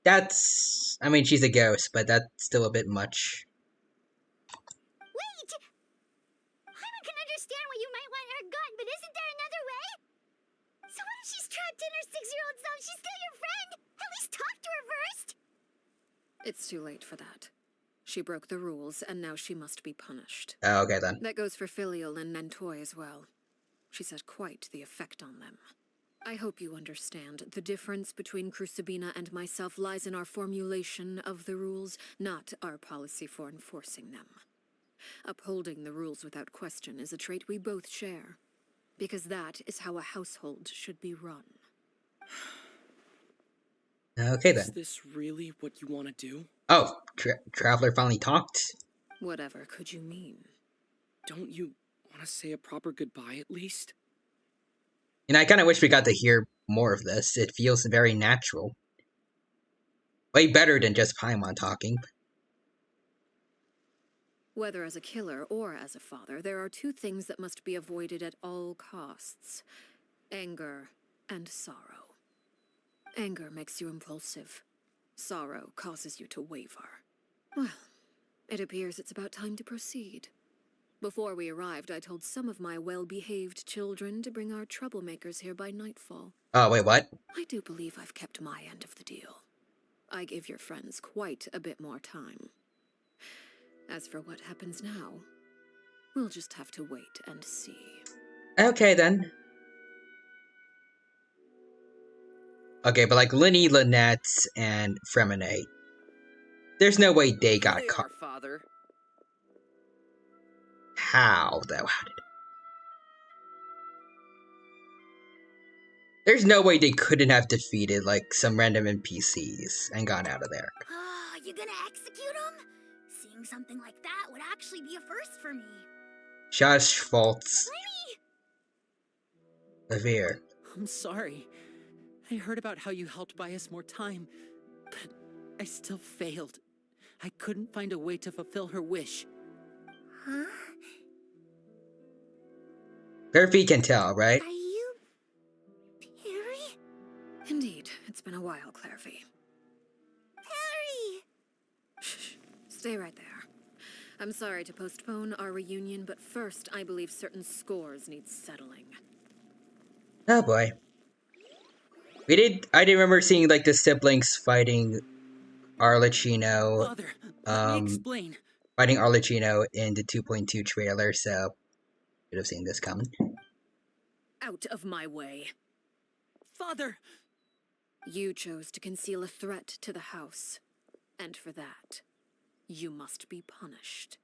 Speaker 1: That's... I mean, she's a ghost, but that's still a bit much.
Speaker 2: Wait! Paimon can understand why you might want her gone, but isn't there another way? So what if she's trapped in her 6-year-old self? She's still your friend! At least talk to her first!
Speaker 18: It's too late for that. She broke the rules, and now she must be punished.
Speaker 1: Oh, okay then.
Speaker 18: That goes for Filial and Nantoy as well. She's had quite the effect on them. I hope you understand. The difference between Crucibina and myself lies in our formulation of the rules, not our policy for enforcing them. Upholding the rules without question is a trait we both share, because that is how a household should be run.
Speaker 1: Okay then.
Speaker 5: Is this really what you want to do?
Speaker 1: Oh, Traveler finally talked.
Speaker 18: Whatever could you mean?
Speaker 5: Don't you want to say a proper goodbye at least?
Speaker 1: And I kind of wish we got to hear more of this. It feels very natural. Way better than just Paimon talking.
Speaker 18: Whether as a killer or as a father, there are two things that must be avoided at all costs: anger and sorrow. Anger makes you impulsive. Sorrow causes you to waver. Well, it appears it's about time to proceed. Before we arrived, I told some of my well-behaved children to bring our troublemakers here by nightfall.
Speaker 1: Oh, wait, what?
Speaker 18: I do believe I've kept my end of the deal. I give your friends quite a bit more time. As for what happens now, we'll just have to wait and see.
Speaker 1: Okay, then. Okay, but like Linny, Lynette, and Fremine, there's no way they got caught.
Speaker 11: Father.
Speaker 1: How, though? How did... There's no way they couldn't have defeated, like, some random NPCs and gone out of there.
Speaker 2: You gonna execute him? Seeing something like that would actually be a first for me.
Speaker 1: Josh faults. Avir.
Speaker 14: I'm sorry. I heard about how you helped buy us more time, but I still failed. I couldn't find a way to fulfill her wish.
Speaker 2: Huh?
Speaker 1: Perfy can tell, right?
Speaker 2: Are you... Perry?
Speaker 18: Indeed, it's been a while, Clairvy.
Speaker 2: Perry!
Speaker 18: Shh, stay right there. I'm sorry to postpone our reunion, but first I believe certain scores need settling.
Speaker 1: Oh boy. I did remember seeing like the siblings fighting Arlecchino.
Speaker 14: Let me explain.
Speaker 1: Fighting Arlecchino in the 2.2 trailer, so should have seen this coming.
Speaker 18: Out of my way.
Speaker 14: Father!
Speaker 18: You chose to conceal a threat to the house, and for that, you must be punished.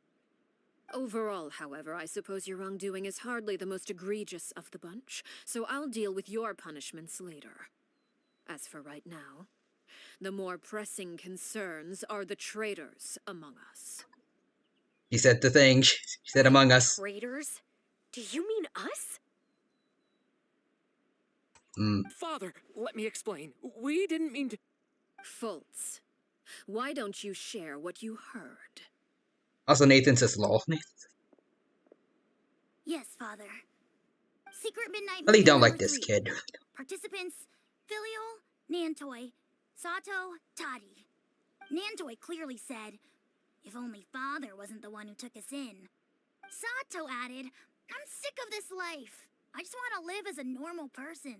Speaker 18: Overall, however, I suppose your wrongdoing is hardly the most egregious of the bunch, so I'll deal with your punishments later. As for right now, the more pressing concerns are the traitors among us.
Speaker 1: She said the thing. She said among us.
Speaker 6: Traitors? Do you mean us?
Speaker 3: Father, let me explain. We didn't mean to...
Speaker 18: Fultz, why don't you share what you heard?
Speaker 1: Also, Nathan says lol.
Speaker 2: Yes, Father. Secret Midnight
Speaker 1: I really
Speaker 2: Meeting
Speaker 1: don't like
Speaker 2: number
Speaker 1: this
Speaker 2: 3.
Speaker 1: kid.
Speaker 2: Participants, Filial, Nantoi, Sato, Toddy. Nantoi clearly said, if only Father wasn't the one who took us in. Sato added, I'm sick of this life. I just want to live as a normal person.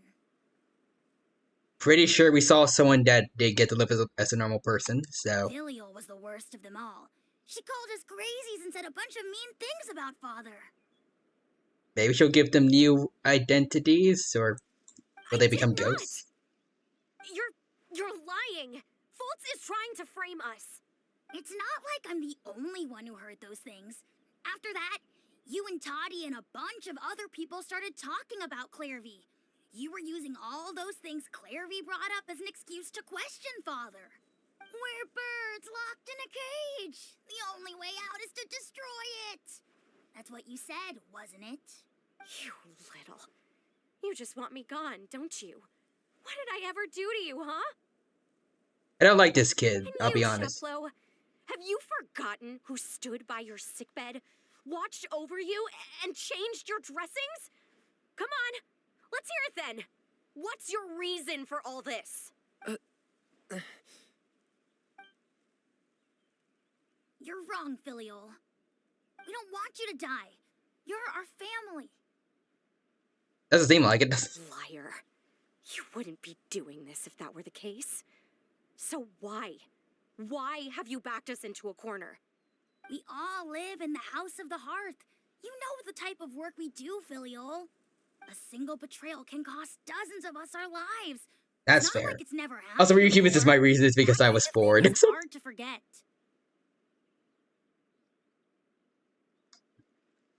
Speaker 1: Pretty sure we saw someone that did get to live as a normal person, so...
Speaker 2: Filial was the worst of them all. She called us crazies and said a bunch of mean things about Father.
Speaker 1: Maybe she'll give them new identities, or will they become ghosts?
Speaker 6: You're lying. Fultz is trying to frame us.
Speaker 2: It's not like I'm the only one who heard those things. After that, you and Toddy and a bunch of other people started talking about Clairvy. You were using all those things Clairvy brought up as an excuse to question Father. We're birds locked in a cage. The only way out is to destroy it. That's what you said, wasn't it?
Speaker 6: You little. You just want me gone, don't you? What did I ever do to you, huh?
Speaker 1: I don't like this kid,
Speaker 6: And
Speaker 1: I'll
Speaker 6: you,
Speaker 1: be honest.
Speaker 6: Sheplo, have you forgotten who stood by your sickbed, watched over you, and changed your dressings? Come on, let's hear it then. What's your reason for all this?
Speaker 2: You're wrong, Filial. We don't want you to die. You're our family.
Speaker 1: Doesn't seem like it, does it?
Speaker 6: Liar. You wouldn't be doing this if that were the case. So why? Why have you backed us into a corner?
Speaker 2: We all live in the House of the Hearth. You know the type of work we do, Filial. A single betrayal can cost dozens of us our lives.
Speaker 1: That's
Speaker 2: it's not
Speaker 1: fair.
Speaker 2: Like it's never happened
Speaker 1: Also, Ryuki, this is my reason, is because I was bored.
Speaker 2: It's hard to forget.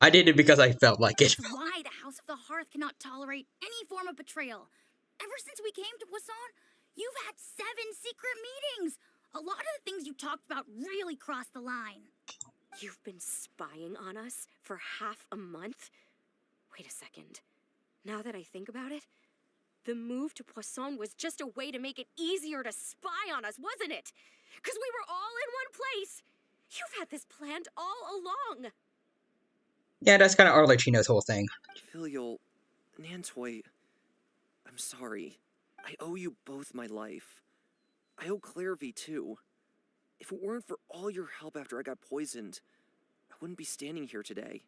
Speaker 1: I did it because I felt like it.
Speaker 2: That's why the House of the Hearth cannot tolerate any form of betrayal. Ever since we came to Poisson, you've had 7 secret meetings. A lot of the things you talked about really crossed the line.
Speaker 6: You've been spying on us for half a month? Wait a second. Now that I think about it, the move to Poisson was just a way to make it easier to spy on us, wasn't it? Because we were all in one place. You've had this planned all along.
Speaker 1: Yeah, that's kind of Arlecchino's whole thing.
Speaker 3: Filial, Nantoi, I'm sorry. I owe you both my life. I owe Clairvy too. If it weren't for all your help after I got poisoned, I wouldn't be standing here today.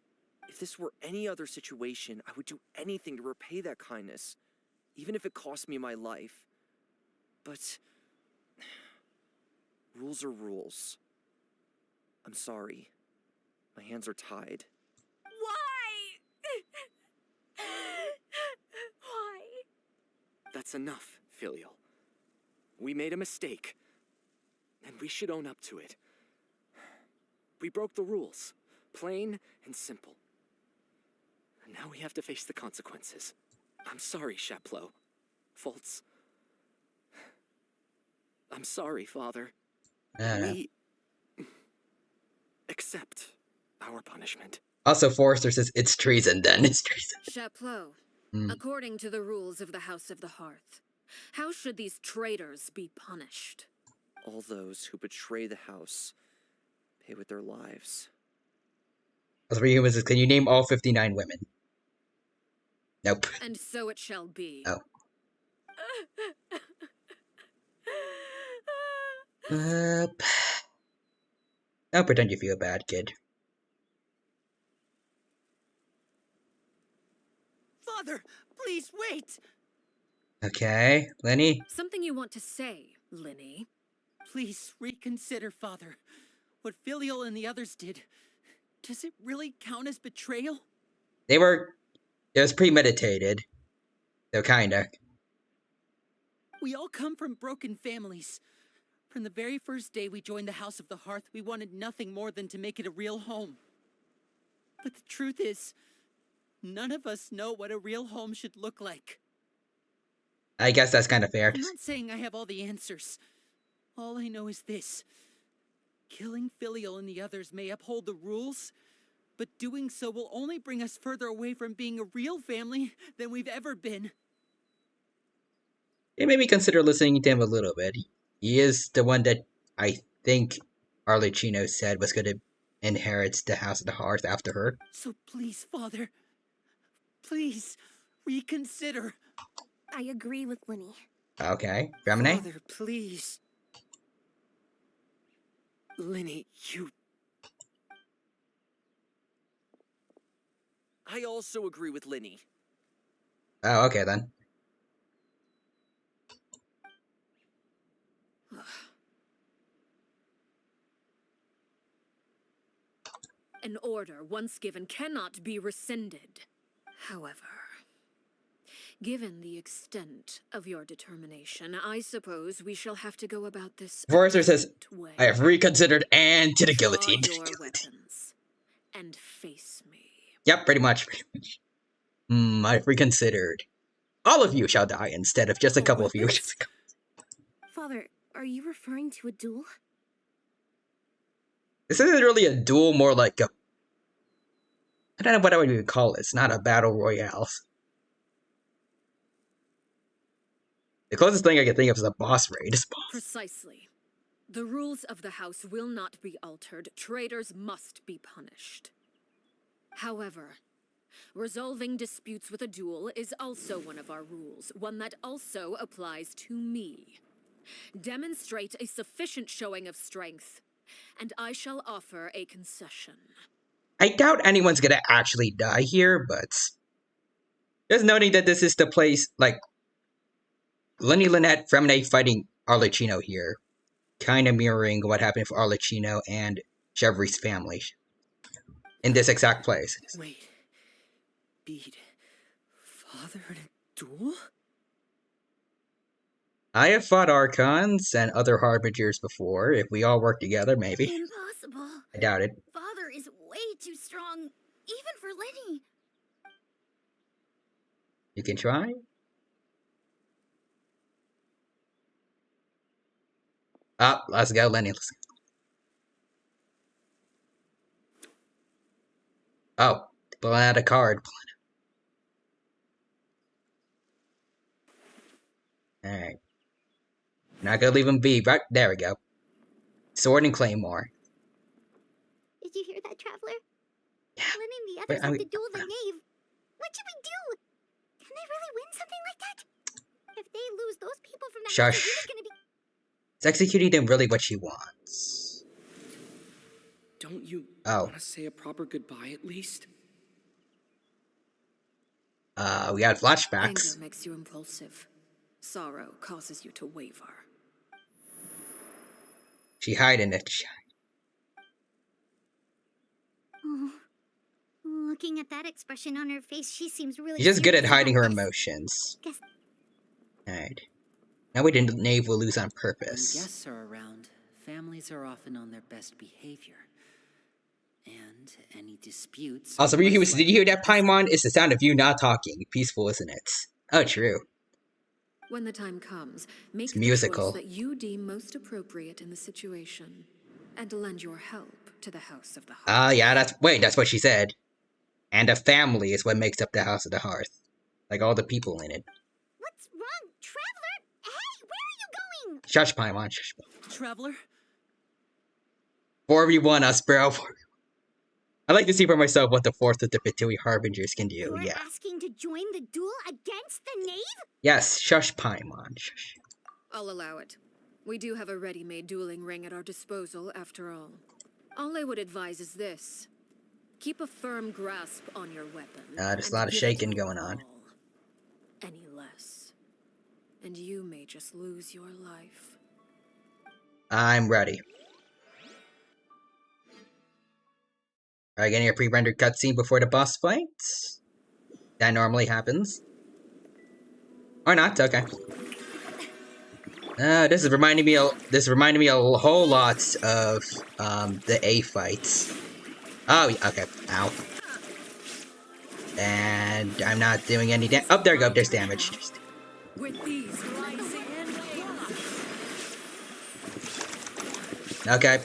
Speaker 3: If this were any other situation, I would do anything to repay that kindness, even if it cost me my life. But rules are rules. I'm sorry. My hands are tied.
Speaker 6: Why?
Speaker 3: That's enough, Filial. We made a mistake, and we should own up to it. We broke the rules, plain and simple. And now we have to face the consequences. I'm sorry, Chapleau. Fultz. I'm sorry, Father. We accept our punishment.
Speaker 1: Also, Forrester says it's treason then. It's treason.
Speaker 18: Chapleau, according to the rules of the House of the Hearth, how should these traitors be punished?
Speaker 3: All those who betray the house pay with their lives.
Speaker 1: Also, Ryuki says, can you name all 59 women? Nope.
Speaker 18: And so it shall be.
Speaker 1: Oh. Don't pretend you feel bad, kid.
Speaker 11: Father, please wait!
Speaker 1: Okay, Lenny?
Speaker 18: Something you want to say, Linny?
Speaker 14: Please reconsider, Father. what Filial and the others did, does it really count as betrayal?
Speaker 1: It was premeditated. So kinda.
Speaker 14: We all come from broken families. From the very first day we joined the House of the Hearth, we wanted nothing more than to make it a real home. But the truth is, none of us know what a real home should look like.
Speaker 1: I guess that's kind of fair.
Speaker 14: I'm not saying I have all the answers. All I know is this. Killing Filial and the others may uphold the rules, but doing so will only bring us further away from being a real family than we've ever been.
Speaker 1: It made me consider listening to him a little bit. He is the one that I think Arlecchino said was going to inherit the House of the Hearth after her.
Speaker 14: So please, Father, please, reconsider.
Speaker 16: I agree with Linny.
Speaker 1: Okay, Remine?
Speaker 15: Father, please. Linny, you...
Speaker 3: I also agree with Linny.
Speaker 1: Oh, okay then.
Speaker 18: An order once given cannot be rescinded. However, given the extent of your determination, I suppose we shall have to go about this
Speaker 1: Forrester says,
Speaker 18: way.
Speaker 1: I have reconsidered and to the guillotine.
Speaker 18: Draw your weapons and face me.
Speaker 1: Yep, pretty much. I've reconsidered. All of you shall die instead of just a couple of you.
Speaker 16: Father, are you referring to a duel?
Speaker 1: This isn't really a duel, more like a... I don't know what I would even call it. It's not a battle royale. The closest thing I can think of is a boss raid.
Speaker 18: Precisely. The rules of the house will not be altered. Traitors must be punished. However, resolving disputes with a duel is also one of our rules, one that also applies to me. Demonstrate a sufficient showing of strength, and I shall offer a concession.
Speaker 1: I doubt anyone's gonna actually die here, but... Just noting that this is the place, like... Lenny Lynette, Fremine fighting Arlecchino here. Kinda mirroring what happened for Arlecchino and Chevry's family. In this exact place.
Speaker 15: Wait. Beat Father in a duel?
Speaker 1: I have fought Archons and other Harbingers before. If we all work together, maybe.
Speaker 2: Impossible.
Speaker 1: I doubt it.
Speaker 2: Father is way too strong, even for Lenny.
Speaker 1: You can try? Ah, let's go, Lenny. Let's go. Oh, pulling out a card. Alright. Not gonna leave him be. Right, there we go. Sword and Claymore.
Speaker 2: Did you hear that, Traveler?
Speaker 1: Yeah.
Speaker 2: Lenny and the others have to duel the knave. What should we do? Can they really win something like that? If they lose, those people from the house are really gonna be...
Speaker 1: It's executing them really what she wants.
Speaker 15: Don't you want to say a proper goodbye at least?
Speaker 1: We had flashbacks.
Speaker 18: Anger makes you impulsive. Sorrow causes you to waver.
Speaker 1: She hiding it.
Speaker 2: Oh. Looking at that expression on her face, she seems really...
Speaker 1: She's just good at hiding her
Speaker 2: this.
Speaker 1: emotions. Alright. Now we didn't Knave will lose on purpose.
Speaker 14: When guests are around, families are often on their best behavior. And any disputes...
Speaker 1: Also, did you hear that, Paimon? It's the sound of you not talking. Peaceful, isn't it? Oh, true.
Speaker 18: When the time comes, make
Speaker 1: the musical.
Speaker 18: Choice that you deem most appropriate in the situation, and lend your help to the House of the Hearth.
Speaker 1: Yeah, that's what she said. And a family is what makes up the House of the Hearth. Like all the people in it.
Speaker 2: What's wrong, Traveler? Hey, where are you going?
Speaker 1: Shush, Paimon, shush.
Speaker 14: Traveler?
Speaker 1: 4v1 us, bro. I like to see for myself what the fourth of the Petui Harbingers can do,
Speaker 2: You're asking to join the duel against the knave?
Speaker 1: Yes, shush, Paimon, shush.
Speaker 18: I'll allow it. We do have a ready-made dueling ring at our disposal, after all. All I would advise is this. Keep a firm grasp on your weapon.
Speaker 1: There's a lot of shaking going on.
Speaker 18: Any less. And you may just lose your life.
Speaker 1: I'm ready. Alright, getting a pre-rendered cutscene before the boss fight. That normally happens. Or not, okay. This is reminding me a whole lot of the A fights. Oh, okay. Ow. And I'm not doing any damage. Oh, there we go. There's damage. Okay.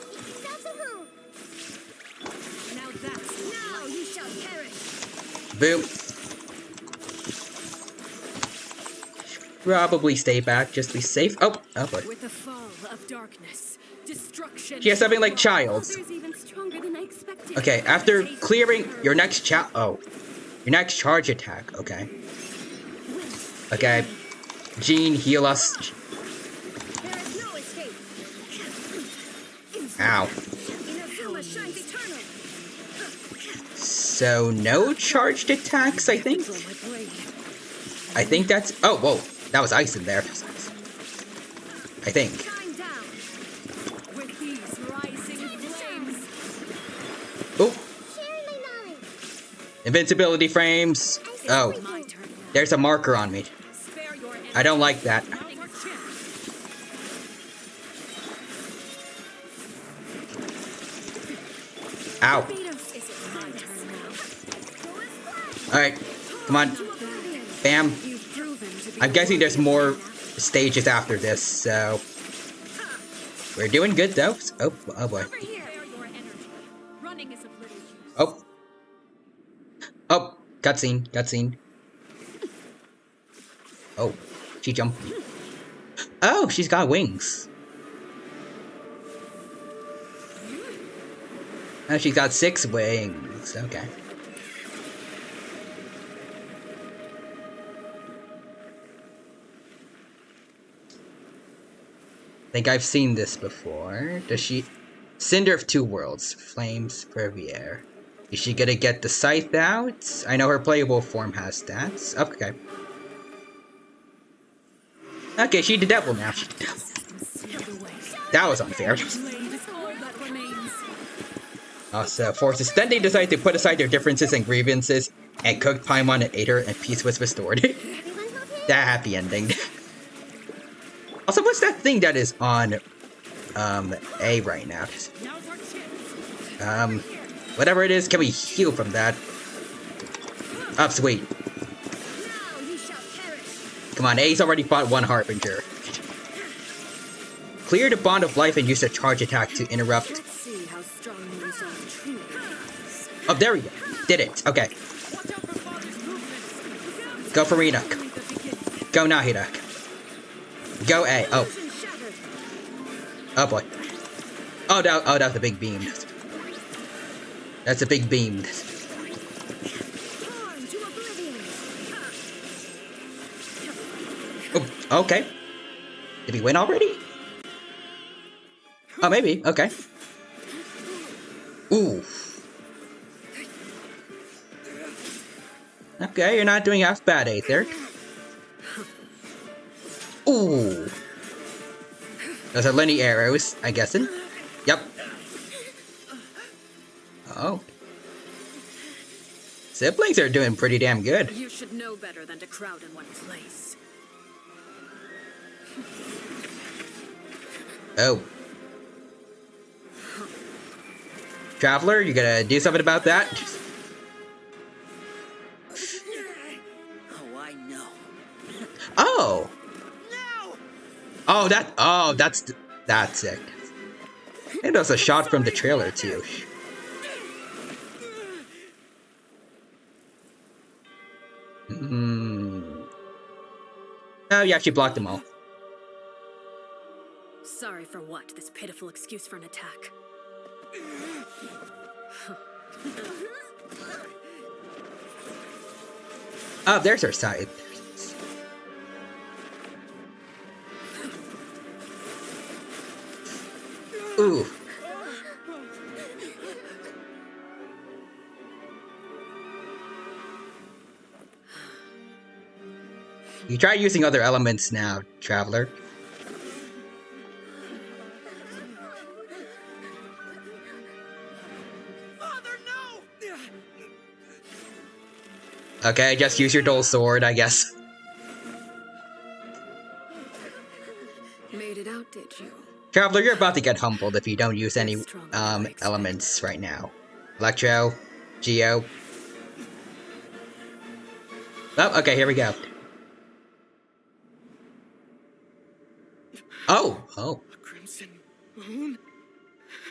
Speaker 1: Boom. Probably stay back just to be safe. Oh, oh boy.
Speaker 18: With the fall of darkness, destruction.
Speaker 1: She has something like Childs. Okay, after clearing your next your next charge attack. Okay. Okay. Jean, heal us. Ow. So no charged attacks, I think. I think that's. Oh, whoa. That was ice in there. I think. Oh. Invincibility frames. Oh. There's a marker on me. I don't like that. Ow. Alright. Come on. Bam. I'm guessing there's more stages after this, so... We're doing good, though. Oh, oh boy. Oh. Oh, cutscene, cutscene. Oh, she jumped. Oh, she's got wings. Oh, she's got 6 wings. Okay. I think I've seen this before. Does she... Cinder of Two Worlds. Flames Pervier. Is she gonna get the scythe out? I know her playable form has stats. Okay. Okay, she's the devil now. That was unfair. Also, forces. Then they decide to put aside their differences and grievances and cook Paimon and ate her and peace was restored. That happy ending. Also, what's that thing that is on A right now? Whatever it is, can we heal from that? Oh, sweet. Come on, A's already fought 1 Harbinger. Clear the Bond of Life and use a charge attack to interrupt. Oh, there we go. Did it. Okay. Go for Rena. Go Nahida. Go A. Oh. Oh boy. Oh, that was a big beam. That's a big beam. Oh, okay. Did we win already? Oh, maybe. Okay. Ooh. Okay, you're not doing half bad, Aether. Ooh. Those are Lenny arrows, I guessing. Yep. Oh. Siblings are doing pretty damn good.
Speaker 18: You should know better than to crowd in one place.
Speaker 1: Oh. Traveler, you gonna do something about that?
Speaker 11: Oh, I know.
Speaker 1: Oh. Oh, that's sick. It was a shot from the trailer too. Oh yeah, she blocked them all.
Speaker 18: Sorry for what? This pitiful excuse for an attack.
Speaker 1: Oh, there's her side. Ooh. You try using other elements now, Traveler.
Speaker 10: Father, no!
Speaker 1: Okay, just use your dull sword, I guess.
Speaker 18: Made it out, did you?
Speaker 1: Traveler, you're about to get humbled if you don't use any elements right now. Electro, Geo. Oh, okay, here we go. Oh.
Speaker 10: Crimson moon?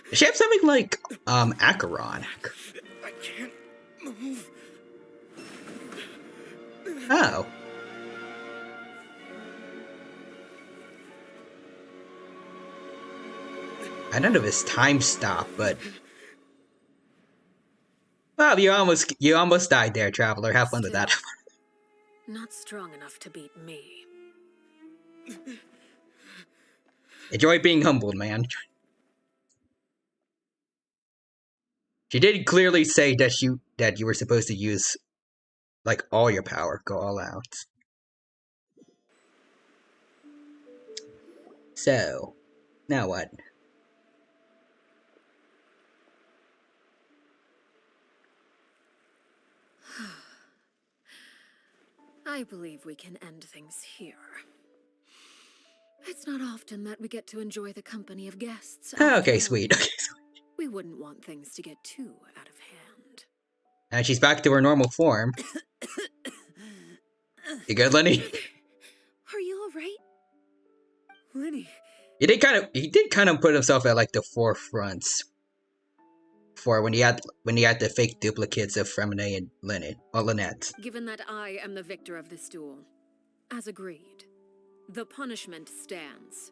Speaker 1: Does she have something like, Acheron?
Speaker 10: I can't move.
Speaker 1: Oh. I don't know if it's time stop, but... Well, you almost died there, Traveler. Have fun with that.
Speaker 18: Not strong enough to beat me.
Speaker 1: Enjoy being humbled, man. She did clearly say that you were supposed to use, like, all your power, go all out. So, now what?
Speaker 18: I believe we can end things here. It's not often that we get to enjoy the company of guests.
Speaker 1: Okay, sweet. Okay, sweet.
Speaker 18: We wouldn't want things to get too out of hand.
Speaker 1: And she's back to her normal form. You good, Lenny?
Speaker 18: Are you alright?
Speaker 10: Lenny.
Speaker 1: He did kind of put himself at like the forefront for when he had the fake duplicates of Fremine and Lynette.
Speaker 18: Given that I am the victor of this duel, as agreed, the punishment stands.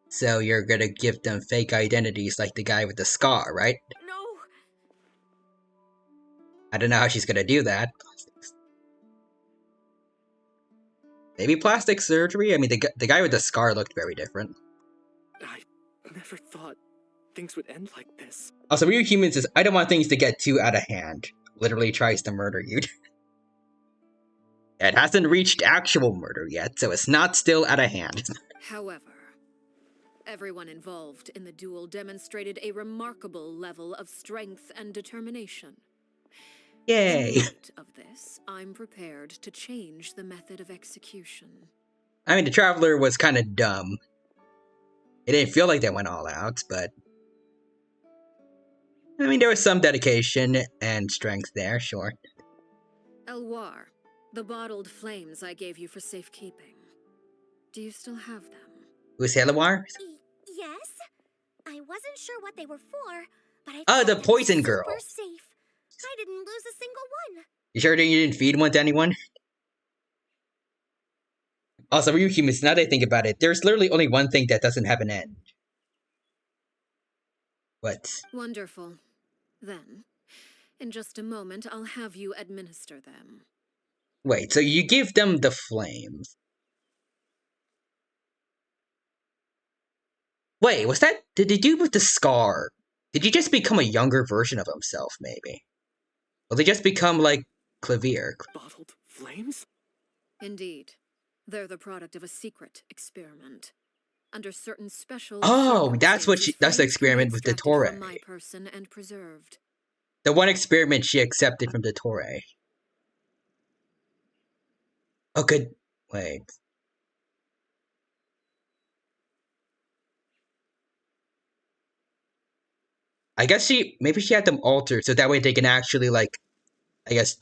Speaker 1: So you're gonna give them fake identities like the guy with the scar, right?
Speaker 18: No.
Speaker 1: I don't know how she's gonna do that. Maybe plastic surgery? I mean, the guy with the scar looked very different.
Speaker 17: I never thought things would end like this.
Speaker 1: Also, Real Humans is, I don't want things to get too out of hand. Literally tries to murder you. It hasn't reached actual murder yet, so it's not still out of hand.
Speaker 18: However, everyone involved in the duel demonstrated a remarkable level of strength and determination.
Speaker 1: Yay!
Speaker 18: In light of this, I'm prepared to change the method of execution.
Speaker 1: I mean, the Traveler was kind of dumb. It didn't feel like they went all out, but... I mean, there was some dedication and strength there, sure.
Speaker 18: Elwar, the bottled flames I gave you for safekeeping. Do you still have them?
Speaker 1: Who's Helawar?
Speaker 2: Yes. I wasn't sure what they were for, but I
Speaker 1: Oh, the
Speaker 2: thought
Speaker 1: poison
Speaker 2: they were
Speaker 1: girl.
Speaker 2: super safe. I didn't lose a single one.
Speaker 1: You sure you didn't feed one to anyone? Also, Real Humans, now that I think about it, there's literally only one thing that doesn't have an end. What?
Speaker 18: Wonderful. Then, in just a moment, I'll have you administer them.
Speaker 1: Wait, so you give them the flames. Wait, was that... Did the dude with the scar... Did he just become a younger version of himself, maybe? Or they just become, like, Clavier?
Speaker 17: Bottled flames?
Speaker 18: Indeed. They're the product of a secret experiment. Under certain special
Speaker 1: Oh, that's what that's the experiment with the Torre.
Speaker 18: from my person and preserved.
Speaker 1: The one experiment she accepted from the Torre. Oh, good. Wait. I guess maybe she had them altered so that way they can actually, like, I guess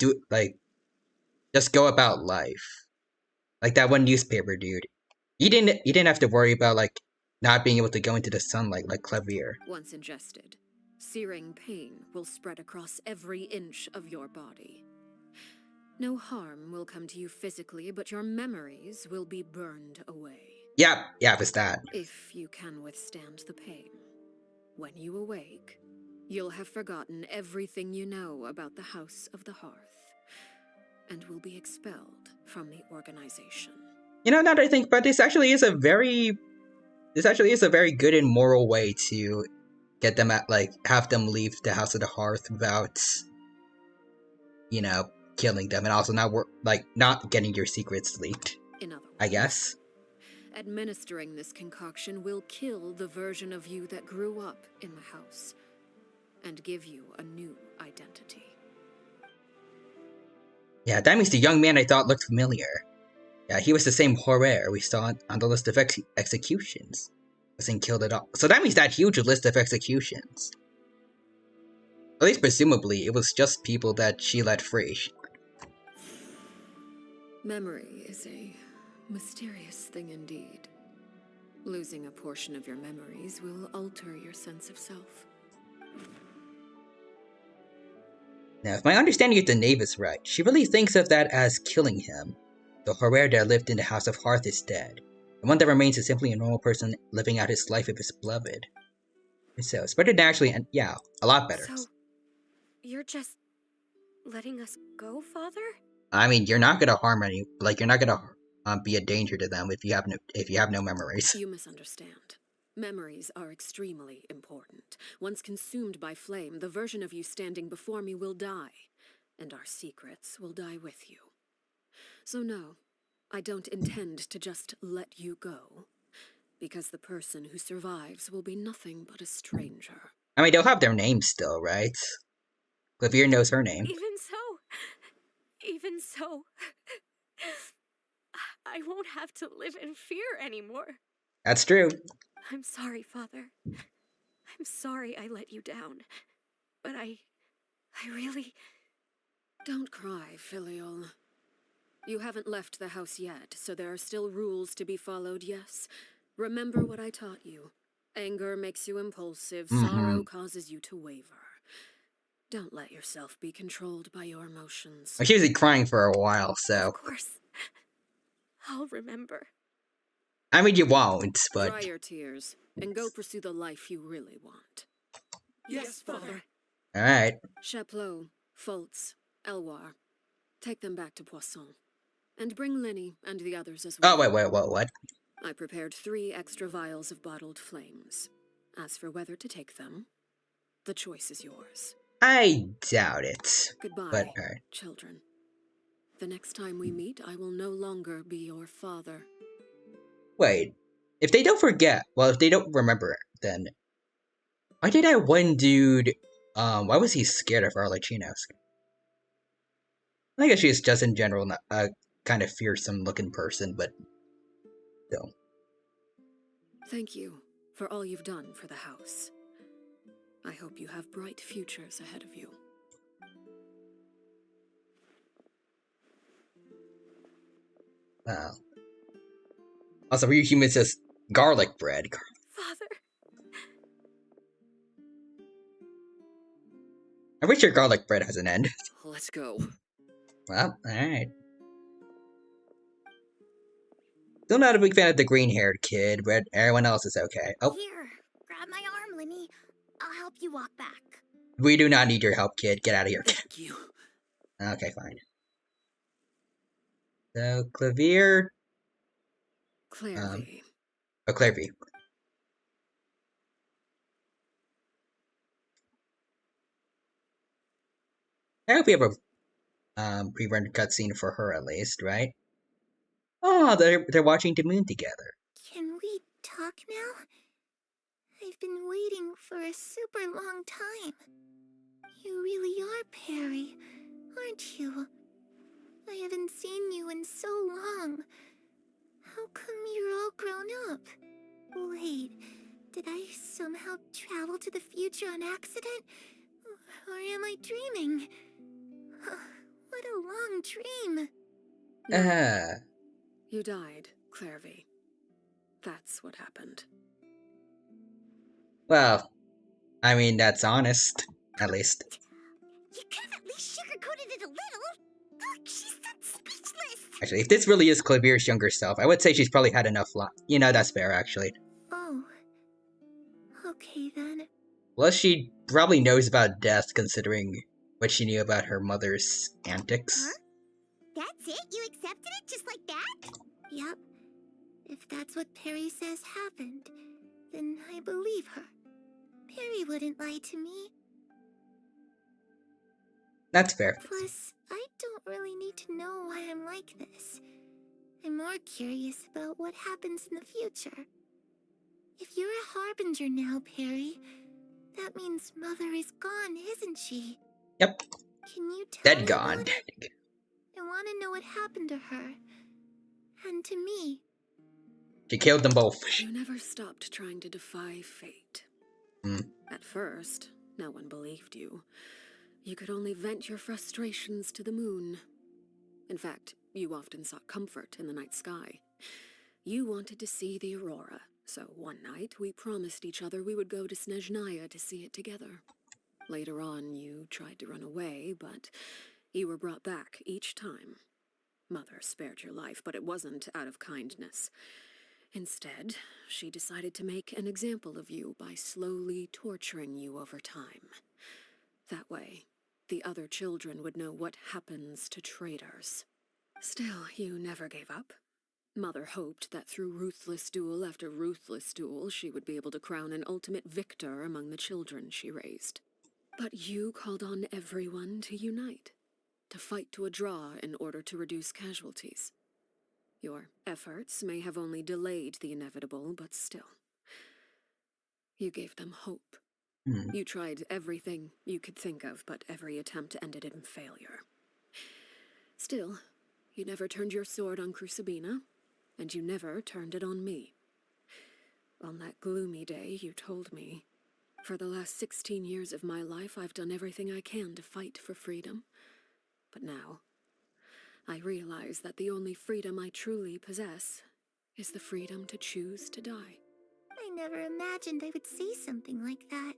Speaker 1: just go about life. Like that one newspaper dude. You didn't have to worry about, like, not being able to go into the sunlight like Clavier.
Speaker 18: Once ingested, searing pain will spread across every inch of your body. No harm will come to you physically, but your memories will be burned away.
Speaker 1: Yeah, it's that.
Speaker 18: If you can withstand the pain. When you awake, you'll have forgotten everything you know about the House of the Hearth, and will be expelled from the organization.
Speaker 1: You know, now that I think about it, this actually is a very good and moral way to get them have them leave the House of the Hearth without, you know, killing them, and also not getting your secrets leaked.
Speaker 18: In other words,
Speaker 1: I guess.
Speaker 18: Administering this concoction will kill the version of you that grew up in the house, and give you a new identity.
Speaker 1: Yeah, that means the young man I thought looked familiar. Yeah, he was the same horror we saw on the list of executions. Wasn't killed at all. So that means that huge list of executions. At least presumably, it was just people that she let free.
Speaker 18: Memory is a mysterious thing indeed. Losing a portion of your memories will alter your sense of self.
Speaker 1: Now, if my understanding of the knave is right, she really thinks of that as killing him. The horror that lived in the House of Hearth is dead. The one that remains is simply a normal person living out his life with his beloved. So, it's better than actually, and yeah, a lot better.
Speaker 16: So, you're just letting us go, Father?
Speaker 1: I mean, you're not gonna harm any, like, you're not gonna be a danger to them if you have no memories.
Speaker 18: You misunderstand. Memories are extremely important. Once consumed by flame, the version of you standing before me will die, and our secrets will die with you. So no, I don't intend to just let you go, because the person who survives will be nothing but a stranger.
Speaker 1: I mean, they'll have their names still, right? Clavier knows her name.
Speaker 16: Even so, I won't have to live in fear anymore.
Speaker 1: That's true.
Speaker 16: I'm sorry, Father. I'm sorry I let you down. But I really...
Speaker 18: Don't cry, Filial. You haven't left the house yet, so there are still rules to be followed, yes? Remember what I taught you. Anger makes you impulsive, sorrow causes you to waver. Don't let yourself be controlled by your emotions.
Speaker 1: She was crying for a while, so...
Speaker 16: Of course. I'll remember.
Speaker 1: I mean, you won't, but...
Speaker 18: Dry your tears, and go pursue the life you really want.
Speaker 15: Yes, Father.
Speaker 1: Alright.
Speaker 18: Chaplot, Foltz, Elwar. Take them back to Poisson. And bring Lenny and the others as well.
Speaker 1: Oh, wait, what?
Speaker 18: I prepared 3 extra vials of bottled flames. As for whether to take them, the choice is yours.
Speaker 1: I doubt it.
Speaker 18: Goodbye,
Speaker 1: but, right.
Speaker 18: children. The next time we meet, I will no longer be your father.
Speaker 1: Wait, if they don't forget, well, if they don't remember, then why did that one dude, why was he scared of Arlecchinos? I guess she's just in general not a kind of fearsome looking person, but still.
Speaker 18: Thank you for all you've done for the house. I hope you have bright futures ahead of you.
Speaker 1: Wow. Also, for you humans, just garlic bread.
Speaker 16: Father.
Speaker 1: I'm pretty sure garlic bread has an end.
Speaker 11: Let's go.
Speaker 1: Well, alright. Still not a big fan of the green-haired kid, but everyone else is okay. Oh.
Speaker 2: Here, grab my arm, Lenny. I'll help you walk back.
Speaker 1: We do not need your help, kid. Get out of here.
Speaker 11: Thank you.
Speaker 1: Okay, fine. So, Clavier...
Speaker 18: Clairvy.
Speaker 1: Clairvy. I hope we have a pre-rendered cutscene for her at least, right? Oh, they're watching the moon together.
Speaker 2: Can we talk now? I've been waiting for a super long time. You really are Perry, aren't you? I haven't seen you in so long. How come you're all grown up? Wait, did I somehow travel to the future on accident? Or am I dreaming? What a long dream.
Speaker 18: You died, Clairvy. That's what happened.
Speaker 1: Well, I mean, that's honest, at least.
Speaker 2: You could have at least sugarcoated it a little. Look, she's that speechless.
Speaker 1: Actually, if this really is Clavier's younger self, I would say she's probably had enough You know, that's fair, actually.
Speaker 2: Oh. Okay, then.
Speaker 1: Plus, she probably knows about death, considering what she knew about her mother's antics.
Speaker 2: Huh? That's it? You accepted it just like that? Yep. If that's what Perry says happened, then I believe her. Perry wouldn't lie to me.
Speaker 1: That's fair.
Speaker 2: Plus, I don't really need to know why I'm like this. I'm more curious about what happens in the future. If you're a harbinger now, Perry, that means Mother is gone, isn't she?
Speaker 1: Yep.
Speaker 2: Can you tell
Speaker 1: Dead
Speaker 2: me
Speaker 1: gone.
Speaker 2: about it? And want to know what happened to her. And to me.
Speaker 1: She killed them both.
Speaker 18: You never stopped trying to defy fate. At first, no one believed you. You could only vent your frustrations to the moon. In fact, you often sought comfort in the night sky. You wanted to see the aurora, so one night we promised each other we would go to Snezhnaya to see it together. Later on, you tried to run away, but you were brought back each time. Mother spared your life, but it wasn't out of kindness. Instead, she decided to make an example of you by slowly torturing you over time. That way, the other children would know what happens to traitors. Still, you never gave up. Mother hoped that through ruthless duel after ruthless duel, she would be able to crown an ultimate victor among the children she raised. But you called on everyone to unite, to fight to a draw in order to reduce casualties. Your efforts may have only delayed the inevitable, but still. You gave them hope. You tried everything you could think of, but every attempt ended in failure. Still, you never turned your sword on Crucibina, and you never turned it on me. On that gloomy day, you told me, for the last 16 years of my life, I've done everything I can to fight for freedom. But now, I realize that the only freedom I truly possess is the freedom to choose to die.
Speaker 2: I never imagined I would say something like that.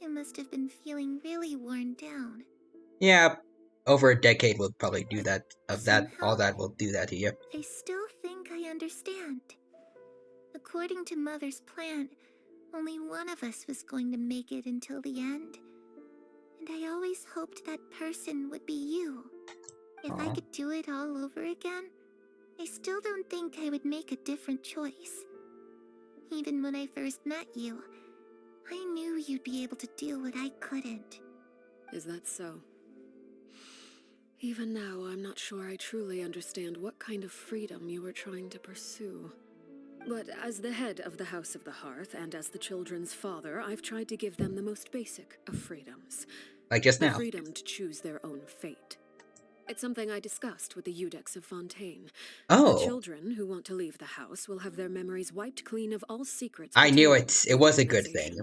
Speaker 2: I must have been feeling really worn down.
Speaker 1: Yeah, over a decade will probably do that. All
Speaker 2: Somehow,
Speaker 1: that will do that to you.
Speaker 2: I still think I understand. According to Mother's plan, only one of us was going to make it until the end. And I always hoped that person would be you. If I could do it all over again, I still don't think I would make a different choice. Even when I first met you, I knew you'd be able to do what I couldn't.
Speaker 18: Is that so? Even now, I'm not sure I truly understand what kind of freedom you were trying to pursue. But as the head of the House of the Hearth and as the children's father, I've tried to give them the most basic of freedoms.
Speaker 1: Like just now.
Speaker 18: The freedom to choose their own fate. It's something I discussed with the Eudex of Fontaine.
Speaker 1: Oh.
Speaker 18: The children who want to leave the house will have their memories wiped clean of all secrets.
Speaker 1: I knew it. It was a good thing.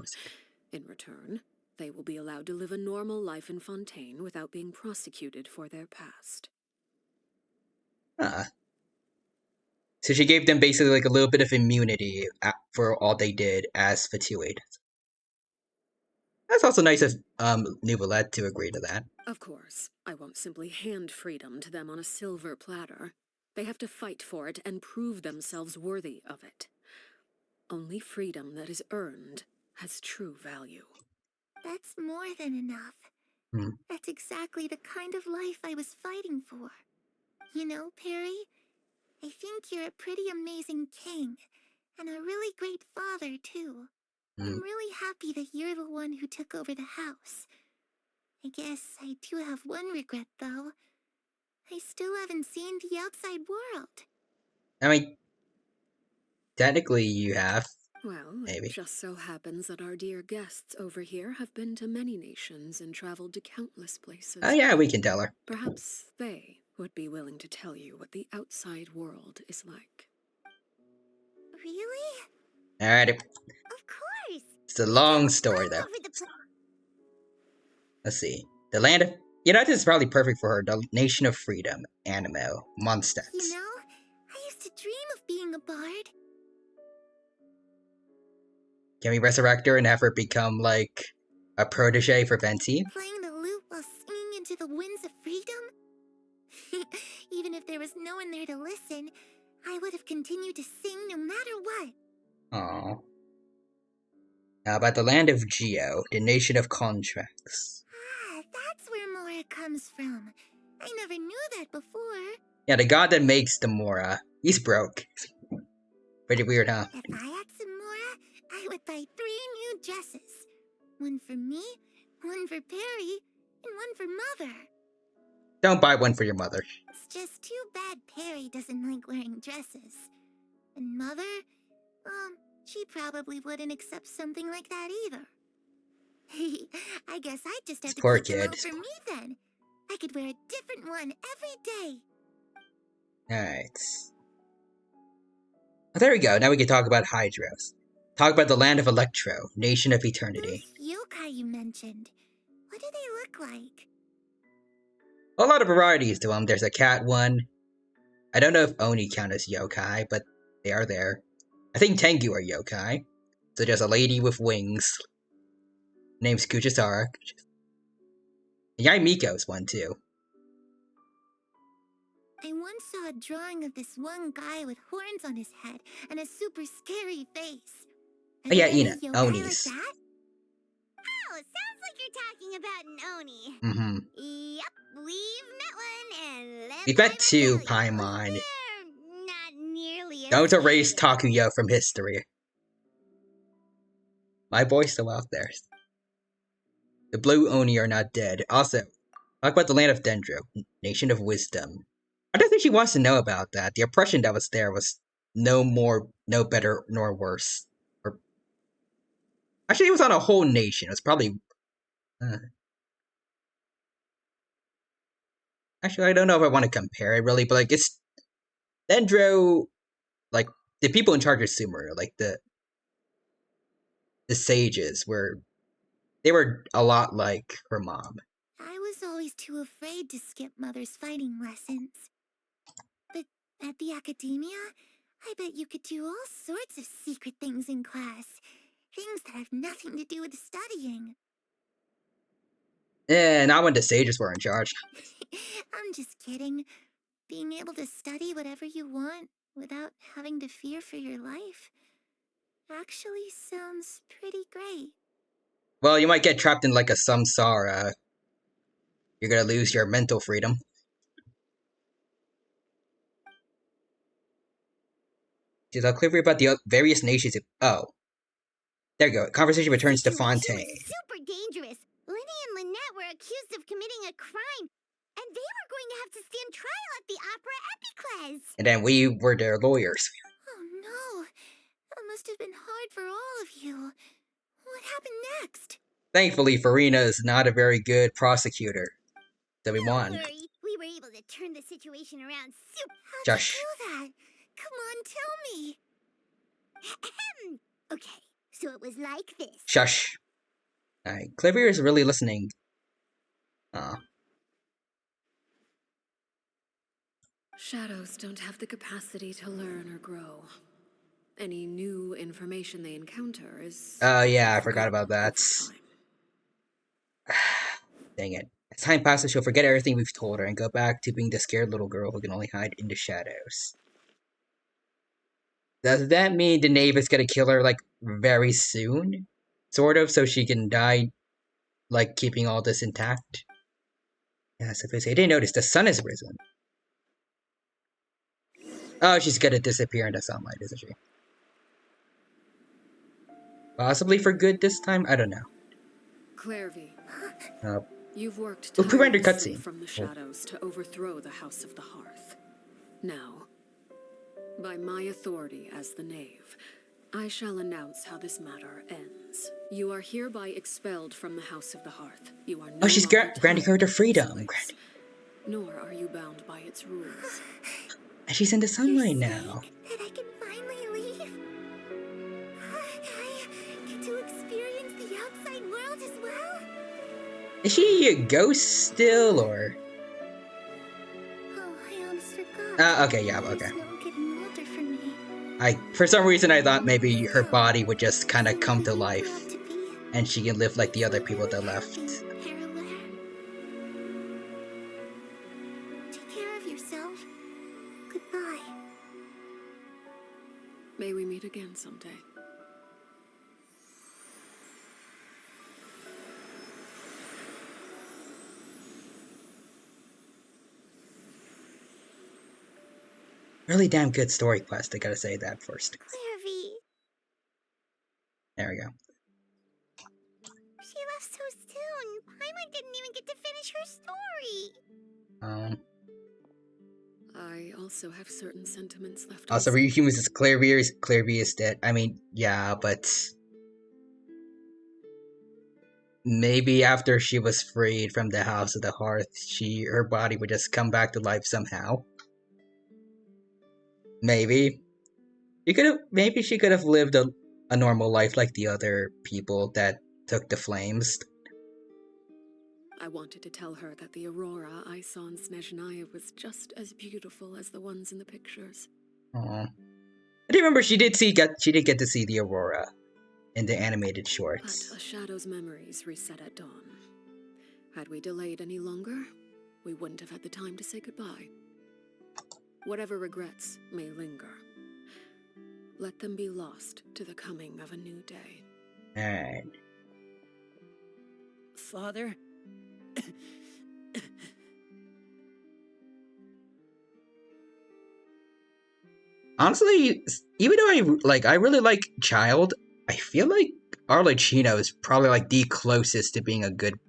Speaker 18: In return, they will be allowed to live a normal life in Fontaine without being prosecuted for their past.
Speaker 1: So she gave them basically like a little bit of immunity for all they did as Fatuate. That's also nice of Nouvellette to agree to that.
Speaker 18: Of course, I won't simply hand freedom to them on a silver platter. They have to fight for it and prove themselves worthy of it. Only freedom that is earned has true value.
Speaker 2: That's more than enough. That's exactly the kind of life I was fighting for. You know, Perry, I think you're a pretty amazing king, and a really great father, too. I'm really happy that you're the one who took over the house. I guess I do have one regret, though. I still haven't seen the outside world.
Speaker 1: I mean, technically you have.
Speaker 18: Well,
Speaker 1: maybe.
Speaker 18: It just so happens that our dear guests over here have been to many nations and traveled to countless places.
Speaker 1: Oh yeah, we can tell her.
Speaker 18: Perhaps they would be willing to tell you what the outside world is like.
Speaker 2: Really?
Speaker 1: Alright.
Speaker 2: Of course!
Speaker 1: It's a long story, though. Let's see. The land of... You know, this is probably perfect for her. The Nation of Freedom. Animo. Mondstadt.
Speaker 2: You know, I used to dream of being a bard.
Speaker 1: Can we resurrect her and have her become, like, a protege for Venti?
Speaker 2: Playing the lute while singing into the winds of freedom? Even if there was no one there to listen, I would have continued to sing no matter what.
Speaker 1: Aww. How about the land of Geo, the nation of contracts?
Speaker 2: Ah, that's where Mora comes from. I never knew that before.
Speaker 1: Yeah, the god that makes the Mora. He's broke. Pretty weird, huh?
Speaker 2: If I had some Mora, I would buy 3 new dresses. One for me, one for Perry, and one for Mother.
Speaker 1: Don't buy one for your mother.
Speaker 2: It's just too bad Perry doesn't like wearing dresses. And Mother, she probably wouldn't accept something like that either. I guess I just have to
Speaker 1: Poor
Speaker 2: keep them
Speaker 1: kid.
Speaker 2: all for me then. I could wear a different one every day.
Speaker 1: Alright. Oh, there we go. Now we can talk about Hydros. Talk about the land of Electro, nation of eternity.
Speaker 2: Those yokai you mentioned, what do they look like?
Speaker 1: A lot of varieties to them. There's a cat one. I don't know if Oni count as yokai, but they are there. I think Tengu are yokai. So there's a lady with wings. Name's Kuchisara. Yai Miko's one too.
Speaker 2: I once saw a drawing of this one guy with horns on his head and a super scary face.
Speaker 1: Oh yeah, Ina. Onis.
Speaker 2: Like that? Oh, sounds like you're talking about an Oni.
Speaker 1: Mm-hmm.
Speaker 2: Yep, we've met one and
Speaker 1: We've met two, Paimon.
Speaker 2: Not nearly as
Speaker 1: Don't erase Takuya from history. My boy's still out there. The blue Oni are not dead. Also, talk about the land of Dendro, nation of wisdom. I don't think she wants to know about that. The oppression that was there was no better nor worse. Or actually, it was on a whole nation. It was probably. Actually, I don't know if I want to compare it really, but like it's Dendro, like the people in charge of Sumeru, like the sages they were a lot like her mom.
Speaker 2: I was always too afraid to skip Mother's fighting lessons. But at the academia, I bet you could do all sorts of secret things in class. Things that have nothing to do with studying.
Speaker 1: Not when the sages were in charge.
Speaker 2: I'm just kidding. Being able to study whatever you want without having to fear for your life actually sounds pretty great.
Speaker 1: Well, you might get trapped in like a samsara. You're gonna lose your mental freedom. She's clear about the various nations. Oh. There you go. Conversation returns to Fontaine.
Speaker 2: Super dangerous. Lenny and Lynette were accused of committing a crime, and they were going to have to stand trial at the Opera Epicles.
Speaker 1: And then we were their lawyers.
Speaker 2: Oh no. That must have been hard for all of you. What happened next?
Speaker 1: Thankfully, Farina is not a very good prosecutor. So we won.
Speaker 2: Don't worry. We were able to turn the situation around. How'd
Speaker 1: Josh.
Speaker 2: you do that? Come on, tell me. Okay, so it was like this.
Speaker 1: Shush. Alright, Clavier is really listening.
Speaker 18: Shadows don't have the capacity to learn or grow. Any new information they encounter is...
Speaker 1: Oh yeah, I forgot about that. Dang it. As time passes, she'll forget everything we've told her and go back to being the scared little girl who can only hide in the shadows. Does that mean the knave is gonna kill her, like, very soon? Sort of, so she can die, like, keeping all this intact? Yes, if I didn't notice, the sun has risen. Oh, she's gonna disappear in the sunlight, isn't she? Possibly for good this time? I don't know.
Speaker 18: Clairvy, you've worked
Speaker 1: pre-rendered
Speaker 18: tirelessly
Speaker 1: cutscene.
Speaker 18: from the shadows to overthrow the House of the Hearth. Now, by my authority as the knave, I shall announce how this matter ends. You are hereby expelled from the House of the Hearth. You are no
Speaker 1: she's granting her the freedom.
Speaker 18: Nor are you bound by its rules.
Speaker 1: And she's in the sunlight now.
Speaker 2: That I can finally leave. I get to experience the outside world as well.
Speaker 1: Is she a ghost still, or?
Speaker 2: Oh, I almost forgot.
Speaker 1: Okay, yeah, okay.
Speaker 2: There's no getting older for me.
Speaker 1: For some reason, I thought maybe her body would just kind of come to life, and she can live like the other people that left.
Speaker 2: Take care of yourself. Goodbye.
Speaker 18: May we meet again someday.
Speaker 1: Really damn good story quest, I gotta say that first.
Speaker 2: Clairvy.
Speaker 1: There we go.
Speaker 2: She left so soon. Paimon didn't even get to finish her story.
Speaker 18: I also have certain sentiments left.
Speaker 1: Also, for you humans, it's Clairvy is dead. I mean, yeah, but maybe after she was freed from the House of the Hearth, her body would just come back to life somehow. Maybe. Maybe she could have lived a normal life like the other people that took the flames.
Speaker 18: I wanted to tell her that the aurora I saw in Snezhnaya was just as beautiful as the ones in the pictures.
Speaker 1: Aww. I do remember she did get to see the aurora in the animated shorts.
Speaker 18: But a shadow's memories reset at dawn. Had we delayed any longer, we wouldn't have had the time to say goodbye. Whatever regrets may linger, let them be lost to the coming of a new day.
Speaker 1: Alright.
Speaker 14: Father?
Speaker 1: Honestly, even though I really like Child, I feel like Arlecchino is probably like the closest to being a good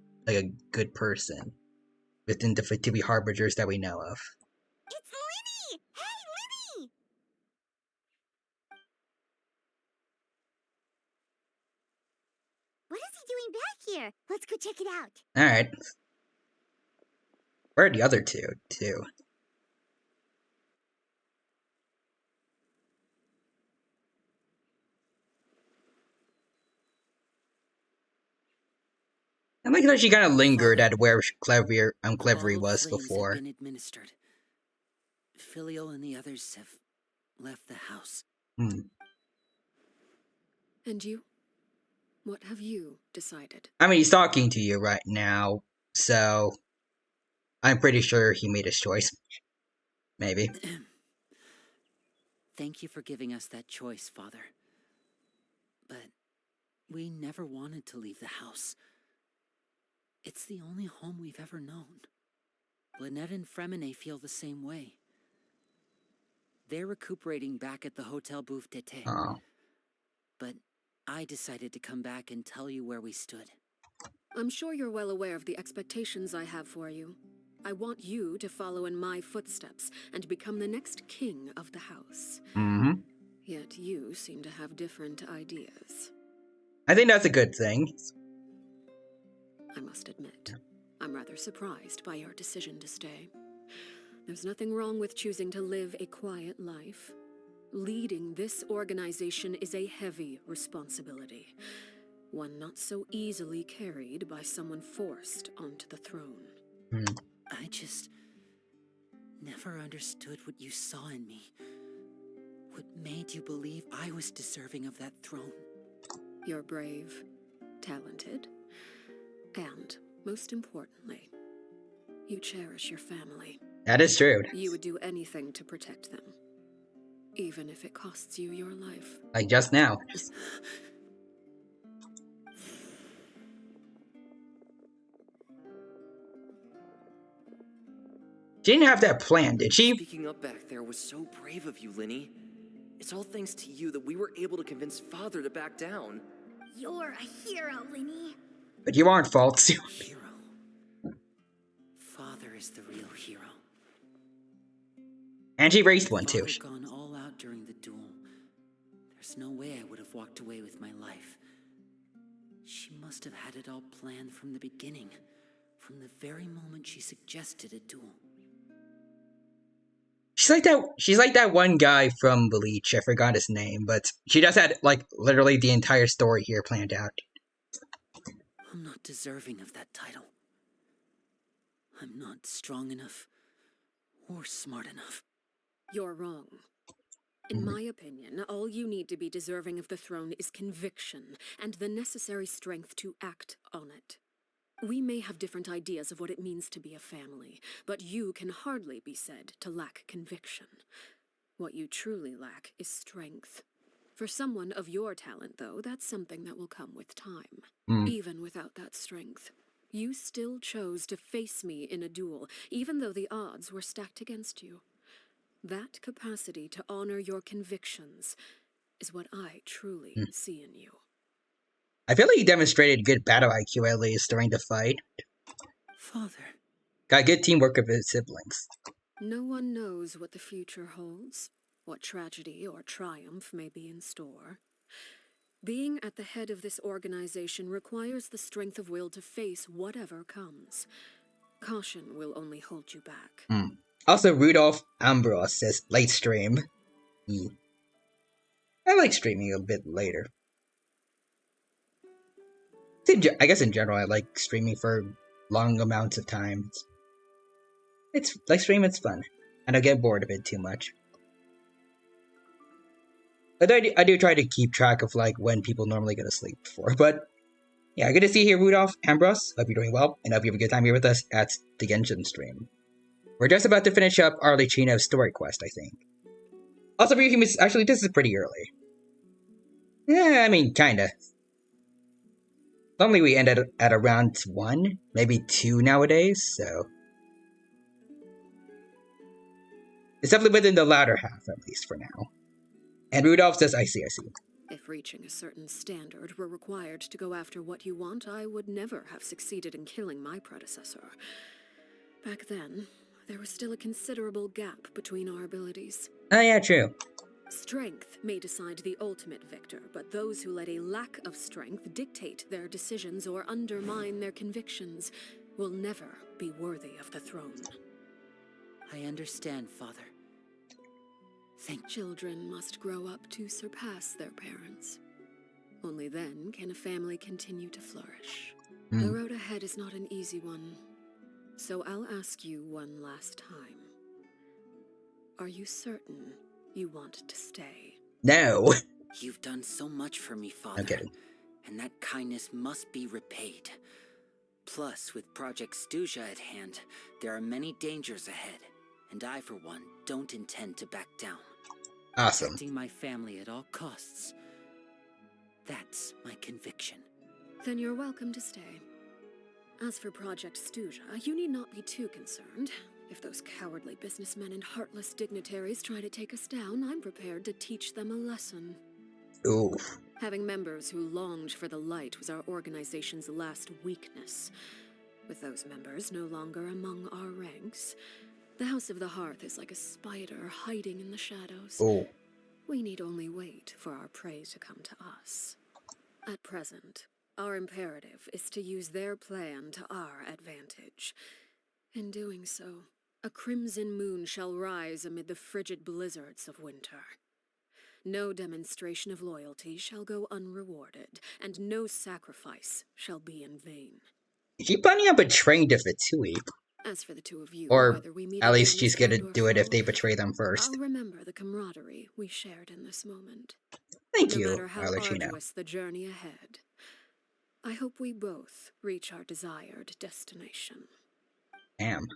Speaker 1: person within the Fatui Harbingers that we know of.
Speaker 2: It's Linny! Hey, Linny! What is he doing back here? Let's go check it out.
Speaker 1: Alright. Where are the other two, too? I like that she kind of lingered at where Clevery was before.
Speaker 14: Have been administered. Filio and the others have left the house.
Speaker 1: Hmm.
Speaker 18: And you? What have you decided?
Speaker 1: I mean, he's talking to you right now, so I'm pretty sure he made his choice. Maybe.
Speaker 14: Thank you for giving us that choice, Father. But we never wanted to leave the house. It's the only home we've ever known. Lynette and Fremine feel the same way. They're recuperating back at the Hotel Bouffe d'été.
Speaker 1: Oh.
Speaker 14: But I decided to come back and tell you where we stood.
Speaker 18: I'm sure you're well aware of the expectations I have for you. I want you to follow in my footsteps and become the next king of the house.
Speaker 1: Mm-hmm.
Speaker 18: Yet you seem to have different ideas.
Speaker 1: I think that's a good thing.
Speaker 18: I must admit, I'm rather surprised by your decision to stay. There's nothing wrong with choosing to live a quiet life. Leading this organization is a heavy responsibility, one not so easily carried by someone forced onto the throne.
Speaker 14: I just never understood what you saw in me. What made you believe I was deserving of that throne?
Speaker 18: You're brave, talented, and, most importantly, you cherish your family.
Speaker 1: That is true.
Speaker 18: You would do anything to protect them, even if it costs you your life.
Speaker 1: Like just now. She didn't have that plan, did she?
Speaker 20: Speaking up back there was so brave of you, Linny. It's all thanks to you that we were able to convince Father to back down.
Speaker 2: You're a hero, Linny.
Speaker 1: But you aren't false.
Speaker 14: Hero. Father is the real hero.
Speaker 1: And she raised one too.
Speaker 14: Father gone all out during the duel. There's no way I would have walked away with my life. She must have had it all planned from the beginning, from the very moment she suggested a duel.
Speaker 1: She's like that one guy from Bleach. I forgot his name, but she just had like literally the entire story here planned out.
Speaker 14: I'm not deserving of that title. I'm not strong enough or smart enough.
Speaker 18: You're wrong. In my opinion, all you need to be deserving of the throne is conviction and the necessary strength to act on it. We may have different ideas of what it means to be a family, but you can hardly be said to lack conviction. What you truly lack is strength. For someone of your talent, though, that's something that will come with time. Even without that strength, you still chose to face me in a duel, even though the odds were stacked against you. That capacity to honor your convictions is what I truly see in you.
Speaker 1: I feel like he demonstrated good battle IQ at least during the fight.
Speaker 14: Father.
Speaker 1: Got good teamwork with his siblings.
Speaker 18: No one knows what the future holds, what tragedy or triumph may be in store. Being at the head of this organization requires the strength of will to face whatever comes. Caution will only hold you back.
Speaker 1: Also, Rudolph Ambrose says late stream. I like streaming a bit later. I guess in general, I like streaming for long amounts of time. It's like streaming, it's fun, and I get bored of it too much. But I do try to keep track of like when people normally go to sleep before. But yeah, good to see you here, Rudolph Ambrose. Hope you're doing well, and hope you have a good time here with us at the Genshin stream. We're just about to finish up Arlecchino's story quest, I think. Also, for you humans, actually, this is pretty early. Yeah, I mean, kinda. Normally we end at around 1, maybe 2 nowadays, so... It's definitely within the latter half, at least for now. And Rudolph says, I see.
Speaker 18: If reaching a certain standard were required to go after what you want, I would never have succeeded in killing my predecessor. Back then, there was still a considerable gap between our abilities.
Speaker 1: Oh yeah, true.
Speaker 18: Strength may decide the ultimate victor, but those who let a lack of strength dictate their decisions or undermine their convictions will never be worthy of the throne.
Speaker 14: I understand, Father.
Speaker 18: Children must grow up to surpass their parents. Only then can a family continue to flourish. The road ahead is not an easy one, so I'll ask you one last time. Are you certain you want to stay?
Speaker 1: No.
Speaker 14: You've done so much for me, Father.
Speaker 1: I'm kidding.
Speaker 14: And that kindness must be repaid. Plus, with Project Stuja at hand, there are many dangers ahead, and I, for one, don't intend to back down.
Speaker 1: Awesome.
Speaker 14: Protecting my family at all costs. That's my conviction.
Speaker 18: Then you're welcome to stay. As for Project Stuja, you need not be too concerned. If those cowardly businessmen and heartless dignitaries try to take us down, I'm prepared to teach them a lesson.
Speaker 1: Oof.
Speaker 18: Having members who longed for the light was our organization's last weakness. With those members no longer among our ranks, the House of the Hearth is like a spider hiding in the shadows.
Speaker 1: Oh.
Speaker 18: We need only wait for our prey to come to us. At present, our imperative is to use their plan to our advantage. In doing so, a crimson moon shall rise amid the frigid blizzards of winter. No demonstration of loyalty shall go unrewarded, and no sacrifice shall be in vain.
Speaker 1: Is she planning on betraying the Fatui?
Speaker 18: As for the two of you,
Speaker 1: or
Speaker 18: whether we meet
Speaker 1: at least
Speaker 18: again
Speaker 1: she's
Speaker 18: as
Speaker 1: gonna
Speaker 18: friend or
Speaker 1: do it if
Speaker 18: foe,
Speaker 1: they betray them first.
Speaker 18: I'll remember the camaraderie we shared in this moment.
Speaker 1: Thank
Speaker 18: no
Speaker 1: you,
Speaker 18: matter how
Speaker 1: Arlecchino.
Speaker 18: arduous the journey ahead, I hope we both reach our desired destination.
Speaker 1: Damn.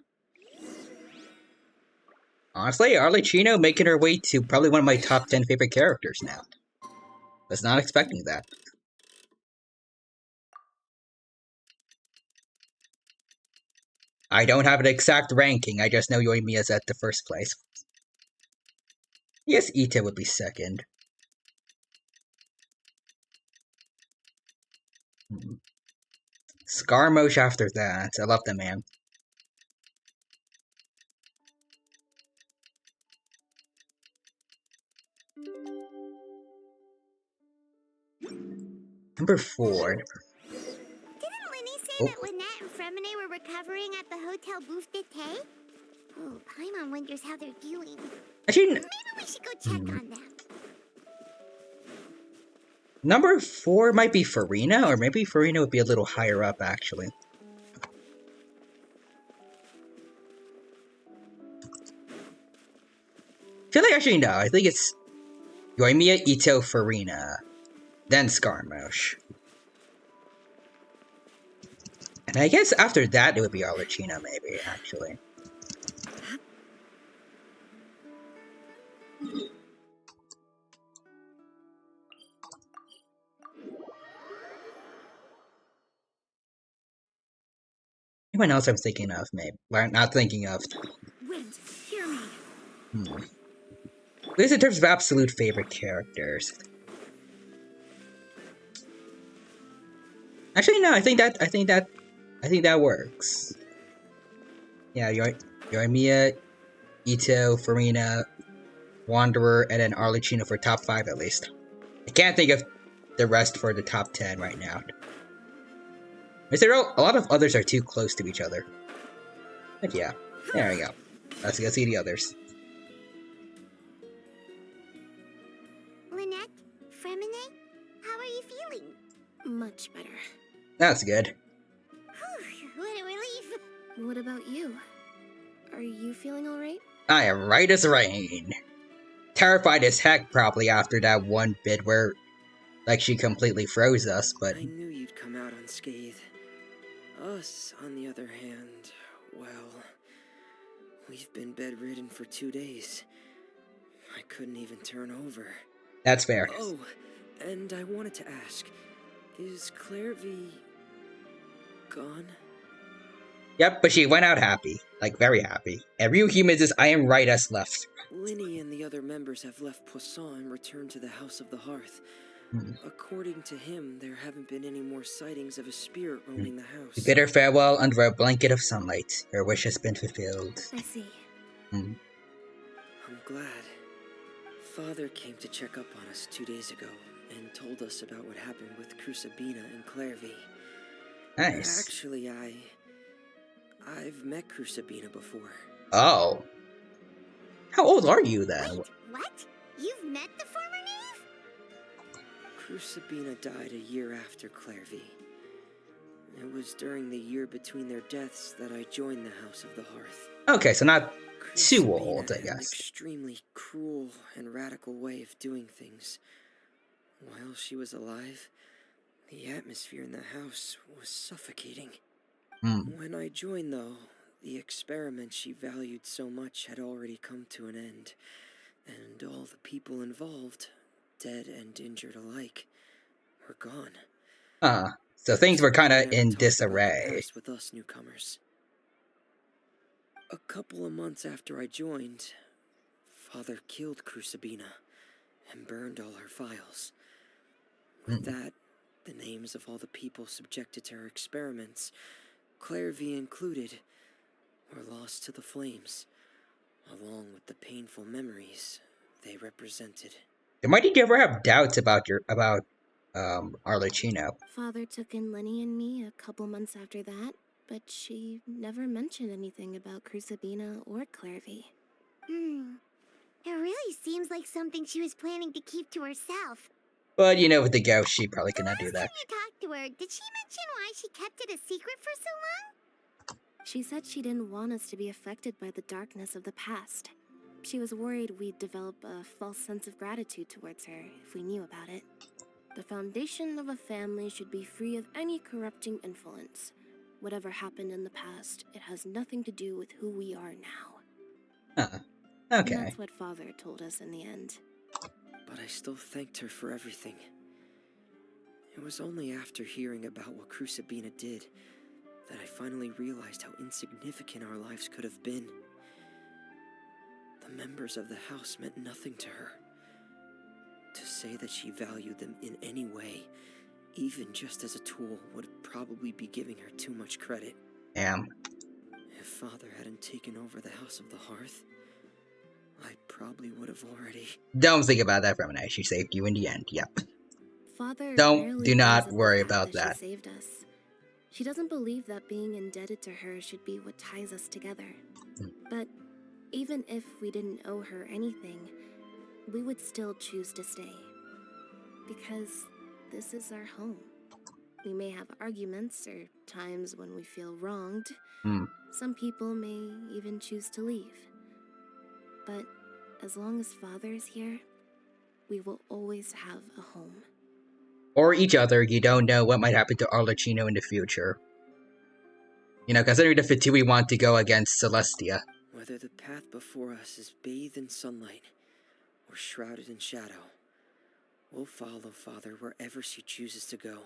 Speaker 1: Honestly, Arlecchino making her way to probably one of my top 10 favorite characters now. Was not expecting that. I don't have an exact ranking, I just know Yoimiya's at the first place. Yes, Ita would be second. Skarmosh after that. I love the man. Number 4.
Speaker 2: Didn't Linny say that Lynette and Fremine were recovering at the Hotel Bouffe d'été? Oh, Paimon wonders how they're doing.
Speaker 1: Actually,
Speaker 2: maybe we should go check on them.
Speaker 1: Number 4 might be Farina, or maybe Farina would be a little higher up, actually. I feel like actually no, I think it's Yoimiya, Ito, Farina, then Skarmosh. And I guess after that it would be Arlecchino, maybe, actually. Anyone else I'm thinking of, maybe? Well, not thinking of.
Speaker 2: Wait, hear me.
Speaker 1: At least in terms of absolute favorite characters. Actually, no. I think that works. Yeah, Yoimiya, Ito, Farina, Wanderer, and then Arlecchino for top 5 at least. I can't think of the rest for the top 10 right now. A lot of others are too close to each other. But yeah, there we go. Let's go see the others.
Speaker 2: Lynette, Fremine, how are you feeling?
Speaker 16: Much better.
Speaker 1: That's good.
Speaker 2: Whew, what a relief.
Speaker 16: What about you? Are you feeling alright?
Speaker 1: I am right as rain. Terrified as heck probably after that one bit where, like, she completely froze us, but...
Speaker 15: I knew you'd come out unscathed. Us, on the other hand, well... We've been bedridden for 2 days. I couldn't even turn over.
Speaker 1: That's fair.
Speaker 15: Oh, and I wanted to ask, is Claire V... gone?
Speaker 1: Yep, but she went out happy. Like, very happy. And real humans is I am right as left.
Speaker 15: Linny and the other members have left Poisson and returned to the House of the Hearth. According to him, there haven't been any more sightings of a spirit roaming the house.
Speaker 1: We bid her farewell under a blanket of sunlight. Her wish has been fulfilled.
Speaker 16: I see.
Speaker 15: I'm glad. Father came to check up on us 2 days ago and told us about what happened with Crusabina and Claire V.
Speaker 1: Nice.
Speaker 15: Actually, I've met Crusabina before.
Speaker 1: Oh. How old are you then?
Speaker 2: Wait, what? You've met the former knave?
Speaker 15: Crusabina died a year after Claire V. It was during the year between their deaths that I joined the House of the Hearth.
Speaker 1: Okay, so not too old, I guess.
Speaker 15: An extremely cruel and radical way of doing things. While she was alive, the atmosphere in the house was suffocating. When I joined, though, the experiment she valued so much had already come to an end, and all the people involved, dead and injured alike, were gone.
Speaker 1: So things were kind of in disarray.
Speaker 15: With us newcomers. A couple of months after I joined, Father killed Crusabina and burned all her files. With that, the names of all the people subjected to her experiments, Claire V included, were lost to the flames, along with the painful memories they represented.
Speaker 1: Why did you ever have doubts about Arlecchino?
Speaker 16: Father took in Lenny and me a couple months after that, but she never mentioned anything about Crusabina or Claire V.
Speaker 2: It really seems like something she was planning to keep to herself.
Speaker 1: But, you know, with the ghost, she probably could not do that.
Speaker 2: When you talked to her, did she mention why she kept it a secret for so long?
Speaker 16: She said she didn't want us to be affected by the darkness of the past. She was worried we'd develop a false sense of gratitude towards her if we knew about it. The foundation of a family should be free of any corrupting influence. Whatever happened in the past, it has nothing to do with who we are now.
Speaker 1: Okay.
Speaker 16: And that's what Father told us in the end.
Speaker 15: But I still thanked her for everything. It was only after hearing about what Crusabina did that I finally realized how insignificant our lives could have been. The members of the house meant nothing to her. To say that she valued them in any way, even just as a tool, would probably be giving her too much credit.
Speaker 1: Damn.
Speaker 15: If Father hadn't taken over the House of the Hearth, I probably would have already...
Speaker 1: Don't think about that, Femini. She saved you in the end, yep.
Speaker 16: Father
Speaker 1: do not worry about that.
Speaker 16: She saved us. She doesn't believe that being indebted to her should be what ties us together. But even if we didn't owe her anything, we would still choose to stay. Because this is our home. We may have arguments or times when we feel wronged. Some people may even choose to leave. But as long as Father is here, we will always have a home.
Speaker 1: Or each other. You don't know what might happen to Arlecchino in the future. You know, considering the Fatui want to go against Celestia.
Speaker 15: Whether the path before us is bathed in sunlight or shrouded in shadow, we'll follow Father wherever she chooses to go.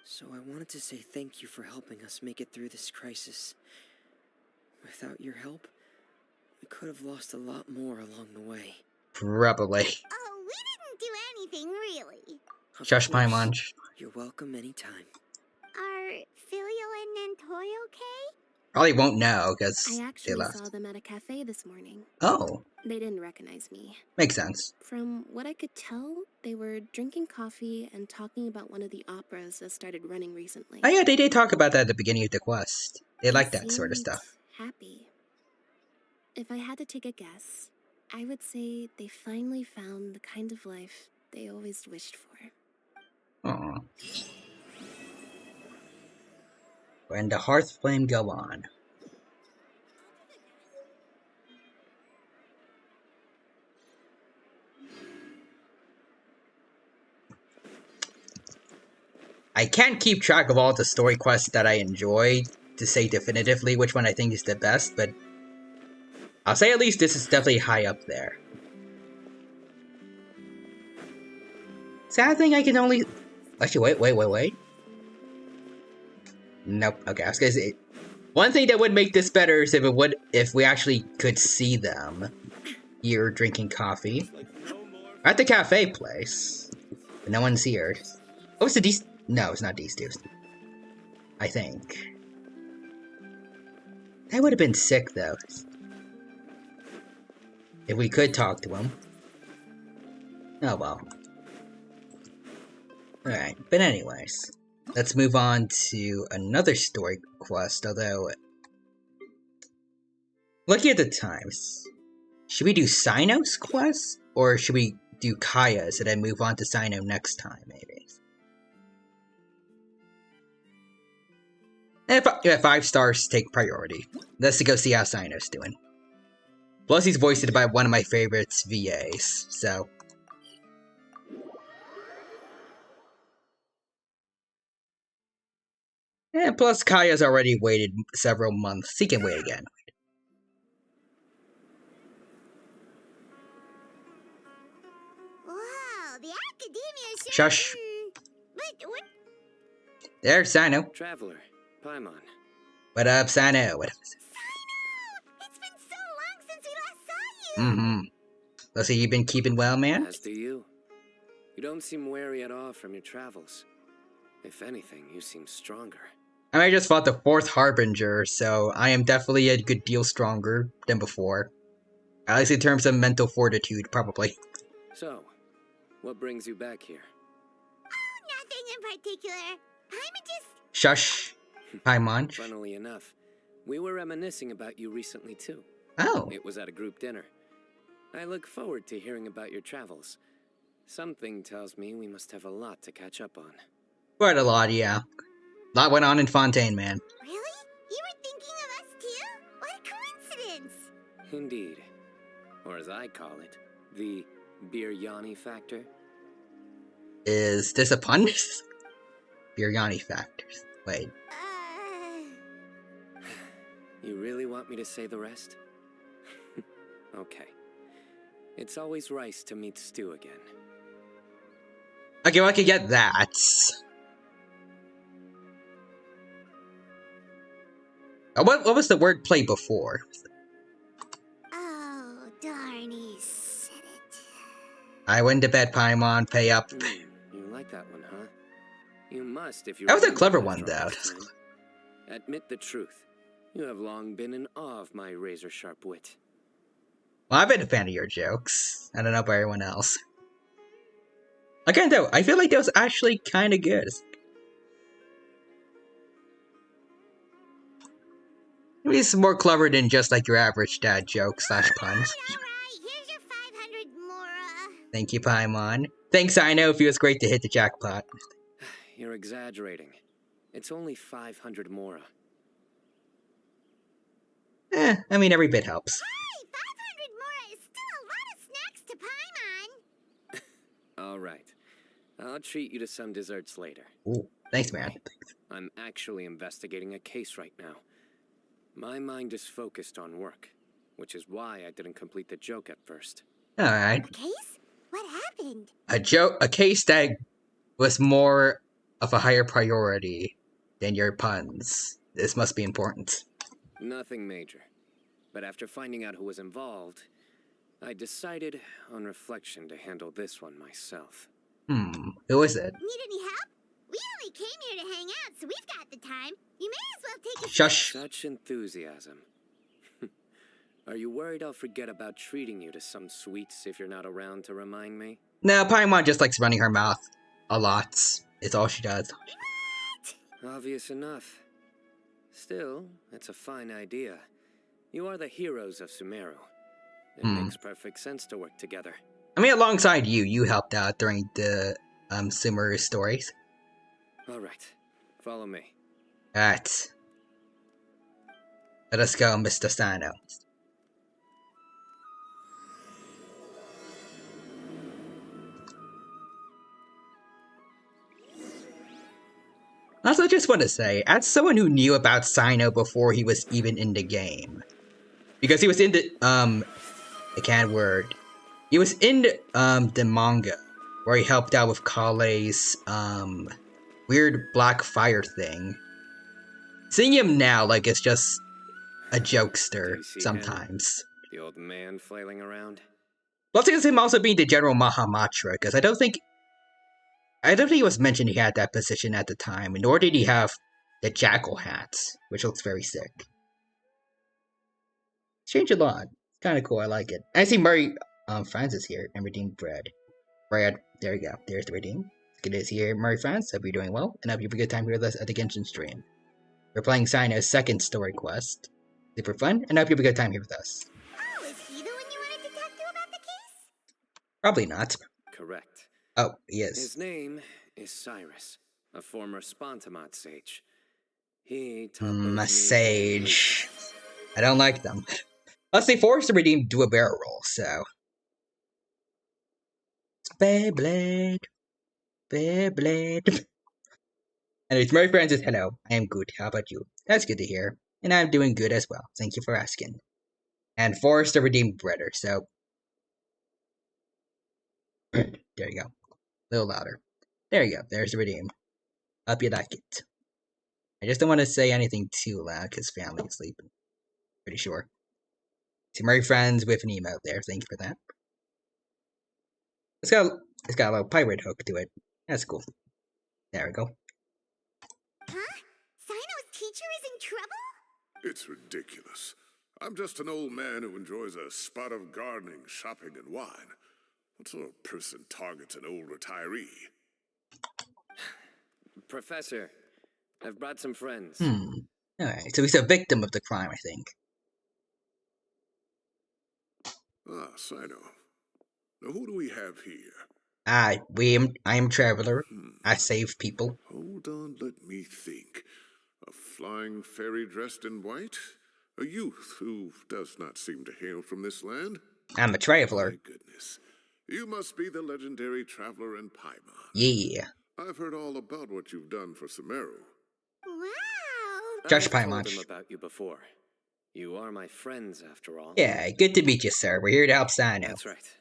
Speaker 15: So I wanted to say thank you for helping us make it through this crisis. Without your help, we could have lost a lot more along the way.
Speaker 1: Probably.
Speaker 2: Oh, we didn't do anything, really.
Speaker 1: Shush, Paimon.
Speaker 15: You're welcome anytime.
Speaker 2: Are Filio and Nantoy okay?
Speaker 1: Probably won't know because
Speaker 16: I
Speaker 1: they
Speaker 16: actually
Speaker 1: left.
Speaker 16: saw them at a cafe this morning.
Speaker 1: Oh.
Speaker 16: They didn't recognize me.
Speaker 1: Makes sense.
Speaker 16: From what I could tell, they were drinking coffee and talking about one of the operas that started running recently.
Speaker 1: Oh yeah, they did talk about that at the beginning of the quest. They like that sort of
Speaker 16: seemed
Speaker 1: stuff.
Speaker 16: Happy. If I had to take a guess, I would say they finally found the kind of life they always wished for.
Speaker 1: Aww. When the hearth flame go on. I can't keep track of all the story quests that I enjoy to say definitively which one I think is the best, but I'll say at least this is definitely high up there. Sad thing I can only... Actually, wait. Nope. Okay, I was gonna say... One thing that would make this better is if we actually could see them here drinking coffee. At the cafe place. But no one's here. Oh, it's these... No, it's not these two. I think. That would have been sick, though. If we could talk to him. Oh, well. Alright, but anyways. Let's move on to another story quest, although... Looking at the times... Should we do Sino's quest? Or should we do Kaya's and then move on to Sino next time, maybe? And 5 stars take priority. Let's go see how Sino's doing. Plus, he's voiced by one of my favorites, VAs, so... And plus, Kaya's already waited several months. He can wait again.
Speaker 2: Wow, the academia
Speaker 1: Shush.
Speaker 2: But what?
Speaker 1: There's Sino.
Speaker 11: Traveler, Paimon.
Speaker 1: What up, Sino? What up?
Speaker 2: It's been so long since we last saw you.
Speaker 1: Mm-hmm. Let's see, you've been keeping well, man?
Speaker 11: As do you. You don't seem weary at all from your travels. If anything, you seem stronger.
Speaker 1: I just fought the 4th Harbinger, so I am definitely a good deal stronger than before. At least in terms of mental fortitude, probably.
Speaker 11: So, what brings you back here?
Speaker 2: Oh, nothing in particular. I'm just...
Speaker 1: Shush. Paimon.
Speaker 11: Funnily enough, we were reminiscing about you recently too.
Speaker 1: Oh.
Speaker 11: It was at a group dinner. I look forward to hearing about your travels. Something tells me we must have a lot to catch up on.
Speaker 1: Quite a lot, yeah. A lot went on in Fontaine, man.
Speaker 2: Really? You were thinking of us too? What a coincidence!
Speaker 11: Indeed. Or as I call it, the Biryani factor.
Speaker 1: Is this a pun? Biryani factors. Wait.
Speaker 11: You really want me to say the rest? Okay. It's always rice to meet stew again.
Speaker 1: Okay, well, I can get that. What was the wordplay before?
Speaker 2: Oh, darn, he said it.
Speaker 1: I went to bed, Paimon, pay up.
Speaker 11: You like that one, huh? You must if you...
Speaker 1: That was a clever one, though.
Speaker 11: Admit the truth. You have long been in awe of my razor-sharp wit.
Speaker 1: Well, I've been a fan of your jokes. I don't know about everyone else. Again, though, I feel like that was actually kind of good. Maybe it's more clever than just like your average dad joke slash puns.
Speaker 2: Alright, here's your 500 Mora.
Speaker 1: Thank you, Paimon. Thanks, I know. It feels great to hit the jackpot.
Speaker 11: You're exaggerating. It's only 500 Mora.
Speaker 1: I mean, every bit helps.
Speaker 2: Hey, 500 Mora is still a lot of snacks to Paimon.
Speaker 11: Alright. I'll treat you to some desserts later.
Speaker 1: Ooh, thanks, man.
Speaker 11: I'm actually investigating a case right now. My mind is focused on work, which is why I didn't complete the joke at first.
Speaker 1: Alright.
Speaker 2: A case? What happened?
Speaker 1: A case that was more of a higher priority than your puns. This must be important.
Speaker 11: Nothing major. But after finding out who was involved, I decided, on reflection, to handle this one myself.
Speaker 1: Who is it?
Speaker 2: Need any help? We only came here here to hang out, so we've got the time. You may as well take a
Speaker 1: Shush.
Speaker 3: Such enthusiasm. Are you worried I'll forget about treating you to some sweets if you're not around to remind me?
Speaker 1: No, Paimon just likes running her mouth a lot. It's all she does.
Speaker 3: Obvious enough. Still, it's a fine idea. You are the heroes of Sumeru. It makes perfect sense to work together.
Speaker 1: I mean, alongside you helped out during the Sumeru stories.
Speaker 3: Alright, follow me.
Speaker 1: Alright. Let us go, Mr. Sano. Also, I just want to say, as someone who knew about Sino before he was even in the game, because he was in the, I can't word, he was in the manga, where he helped out with Kale's, weird black fire thing. Seeing him now, like, it's just a jokester, sometimes.
Speaker 3: The old man flailing around?
Speaker 1: Plus, it's him also being the General Mahamatra, because I don't think it was mentioned he had that position at the time, nor did he have the jackal hat, which looks very sick. Change a lot. Kind of cool, I like it. I see Murray Francis here, and redeemed bread. Bread, there you go, there's the redeem. Good to see you here, Murray Francis. Hope you're doing well, and hope you have a good time here with us at the Genshin stream. We're playing Sino's second story quest. Super fun, and hope you have a good time here with us.
Speaker 2: Oh, is he the one you wanted to talk to about the case?
Speaker 1: Probably not.
Speaker 3: Correct.
Speaker 1: Oh, he is.
Speaker 3: His name is Cyrus, a former Spontamat sage. He taught
Speaker 1: sage. I don't like them. Plus, they forced to redeem do a barrel roll, so. Beyblade. Beyblade. Anyways, Murray Francis, hello. I am good. How about you? That's good to hear. And I'm doing good as well. Thank you for asking. And forced to redeem Breader, so. There you go. A little louder. There you go. There's the redeem. Hope you like it. I just don't want to say anything too loud because family is sleeping. Pretty sure. See Murray Friends with an emote there. Thank you for that. It's got a little pirate hook to it. That's cool. There we go.
Speaker 2: Huh? Sino's teacher is in trouble?
Speaker 9: It's ridiculous. I'm just an old man who enjoys a spot of gardening, shopping, and wine. What sort of person targets an old retiree?
Speaker 3: Professor, I've brought some friends.
Speaker 1: Alright, so he's a victim of the crime, I think.
Speaker 9: Ah, Sino. Now who do we have here?
Speaker 1: I am Traveler. I save people.
Speaker 9: Hold on, let me think. A flying fairy dressed in white? A youth who does not seem to hail from this land?
Speaker 1: I'm a Traveler.
Speaker 9: My goodness. You must be the legendary Traveler in Paimon.
Speaker 1: Yeah.
Speaker 9: I've heard all about what you've done for Sumeru.
Speaker 2: Wow!
Speaker 1: Josh
Speaker 3: I've told
Speaker 1: Paimon.
Speaker 3: them about you before. You are my friends, after all.
Speaker 1: Yeah, good to meet you, sir. We're here to help Sino.
Speaker 3: That's right.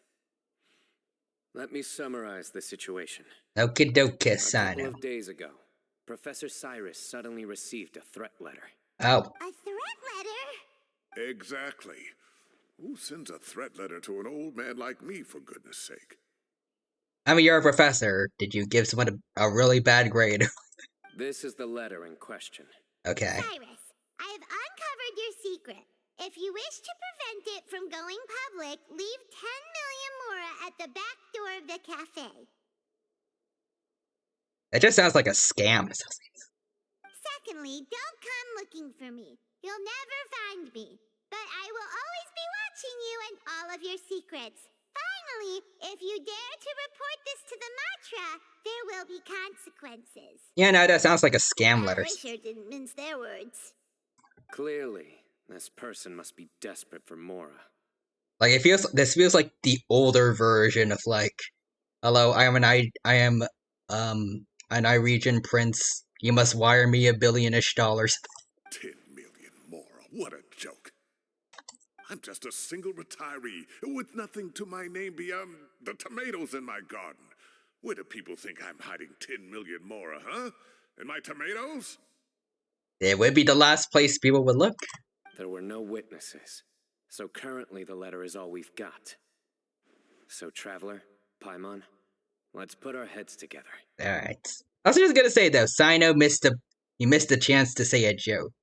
Speaker 3: Let me summarize the situation.
Speaker 1: Okie dokie,
Speaker 3: A
Speaker 1: Sino.
Speaker 3: couple of days ago, Professor Cyrus suddenly received a threat letter.
Speaker 1: Oh.
Speaker 2: A threat letter?
Speaker 9: Exactly. Who sends a threat letter to an old man like me, for goodness sake?
Speaker 1: I mean, you're a professor. Did you give someone a really bad grade?
Speaker 3: This is the letter in question.
Speaker 1: Okay.
Speaker 2: Cyrus, I have uncovered your secret. If you wish to prevent it from going public, leave 10 million mora at the back door of the cafe.
Speaker 1: That just sounds like a scam.
Speaker 2: Secondly, don't come looking for me. You'll never find me. But I will always be watching you and all of your secrets. Finally, if you dare to report this to the Matra, there will be consequences.
Speaker 1: Yeah, no, that sounds like a scam letter.
Speaker 2: I sure didn't mince their words.
Speaker 3: Clearly, this person must be desperate for Mora.
Speaker 1: Like this feels like the older version of like, hello, I am an I-region prince. You must wire me $1 billion-ish.
Speaker 9: 10 million mora. What a joke. I'm just a single retiree with nothing to my name beyond the tomatoes in my garden. Where do people think I'm hiding 10 million mora, huh? In my tomatoes?
Speaker 1: It would be the last place people would look.
Speaker 3: There were no witnesses, so currently the letter is all we've got. So, Traveler, Paimon, let's put our heads together.
Speaker 1: Alright. I was just gonna say though, Sino missed the chance to say a joke.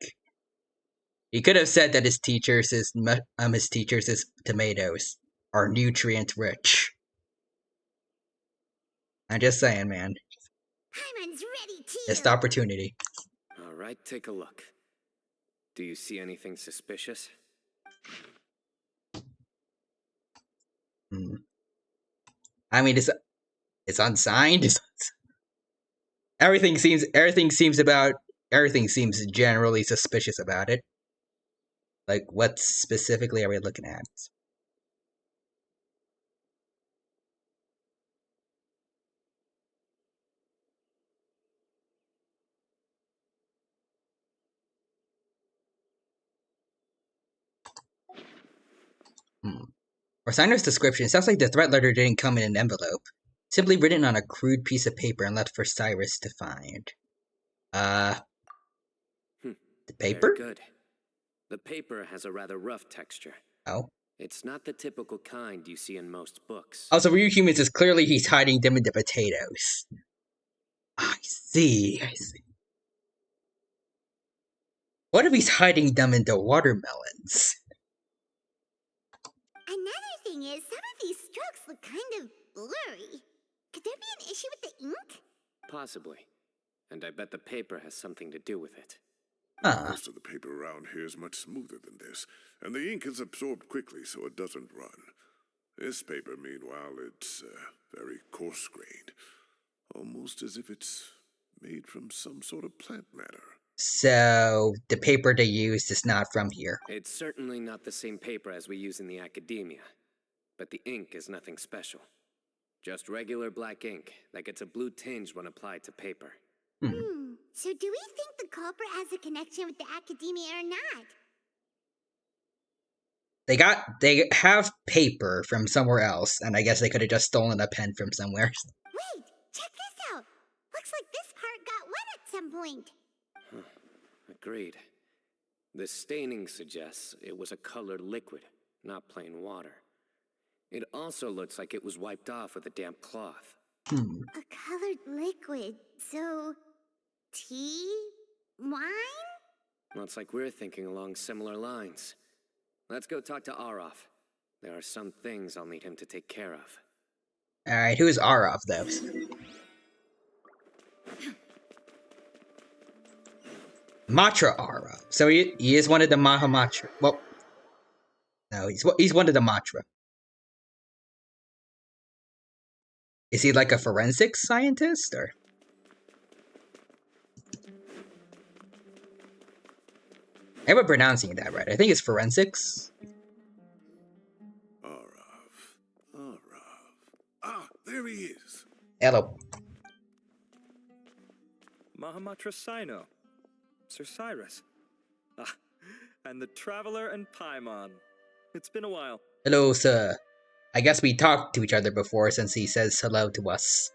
Speaker 1: He could have said that his teachers' tomatoes are nutrient rich. I'm just saying, man.
Speaker 2: Paimon's ready too.
Speaker 1: Missed opportunity.
Speaker 3: All right, take a look. Do you see anything suspicious?
Speaker 1: I mean, it's unsigned. Everything seems generally suspicious about it. Like, what specifically are we looking at? For Signer's description, it sounds like the threat letter didn't come in an envelope. Simply written on a crude piece of paper and left for Cyrus to find. The paper?
Speaker 3: Very good. The paper has a rather rough texture.
Speaker 1: Oh.
Speaker 3: It's not the typical kind you see in most books.
Speaker 1: Also, for you humans, it's clearly he's hiding them in the potatoes. I see. What if he's hiding them in the watermelons?
Speaker 2: Another thing is, some of these strokes look kind of blurry. Could there be an issue with the ink?
Speaker 3: Possibly. And I bet the paper has something to do with it.
Speaker 9: Most of the paper around here is much smoother than this, and the ink is absorbed quickly so it doesn't run. This paper, meanwhile, it's very coarse-grained, almost as if it's made from some sort of plant matter.
Speaker 1: So, the paper they used is not from here.
Speaker 3: It's certainly not the same paper as we use in the academia, but the ink is nothing special. Just regular black ink that gets a blue tinge when applied to paper.
Speaker 2: So do we think the culprit has a connection with the academia or not?
Speaker 1: They have paper from somewhere else, and I guess they could have just stolen a pen from somewhere.
Speaker 2: Wait, check this out. Looks like this part got wet at some point.
Speaker 3: Agreed. The staining suggests it was a colored liquid, not plain water. It also looks like it was wiped off with a damp cloth.
Speaker 2: A colored liquid, so tea? Wine?
Speaker 3: Looks like we're thinking along similar lines. Let's go talk to Arof. There are some things I'll need him to take care of.
Speaker 1: Alright, who is Arof, though? Matra Arof. So he is one of the Mahamatra. Well, no, he's one of the Matra. Is he like a forensics scientist, or? Am I pronouncing that right? I think it's forensics.
Speaker 9: Arof. Ah, there he is.
Speaker 1: Hello.
Speaker 21: Mahamatra Sino. Sir Cyrus. Ah, and the Traveler and Paimon. It's been a while.
Speaker 1: Hello, sir. I guess we talked to each other before since he says hello to us.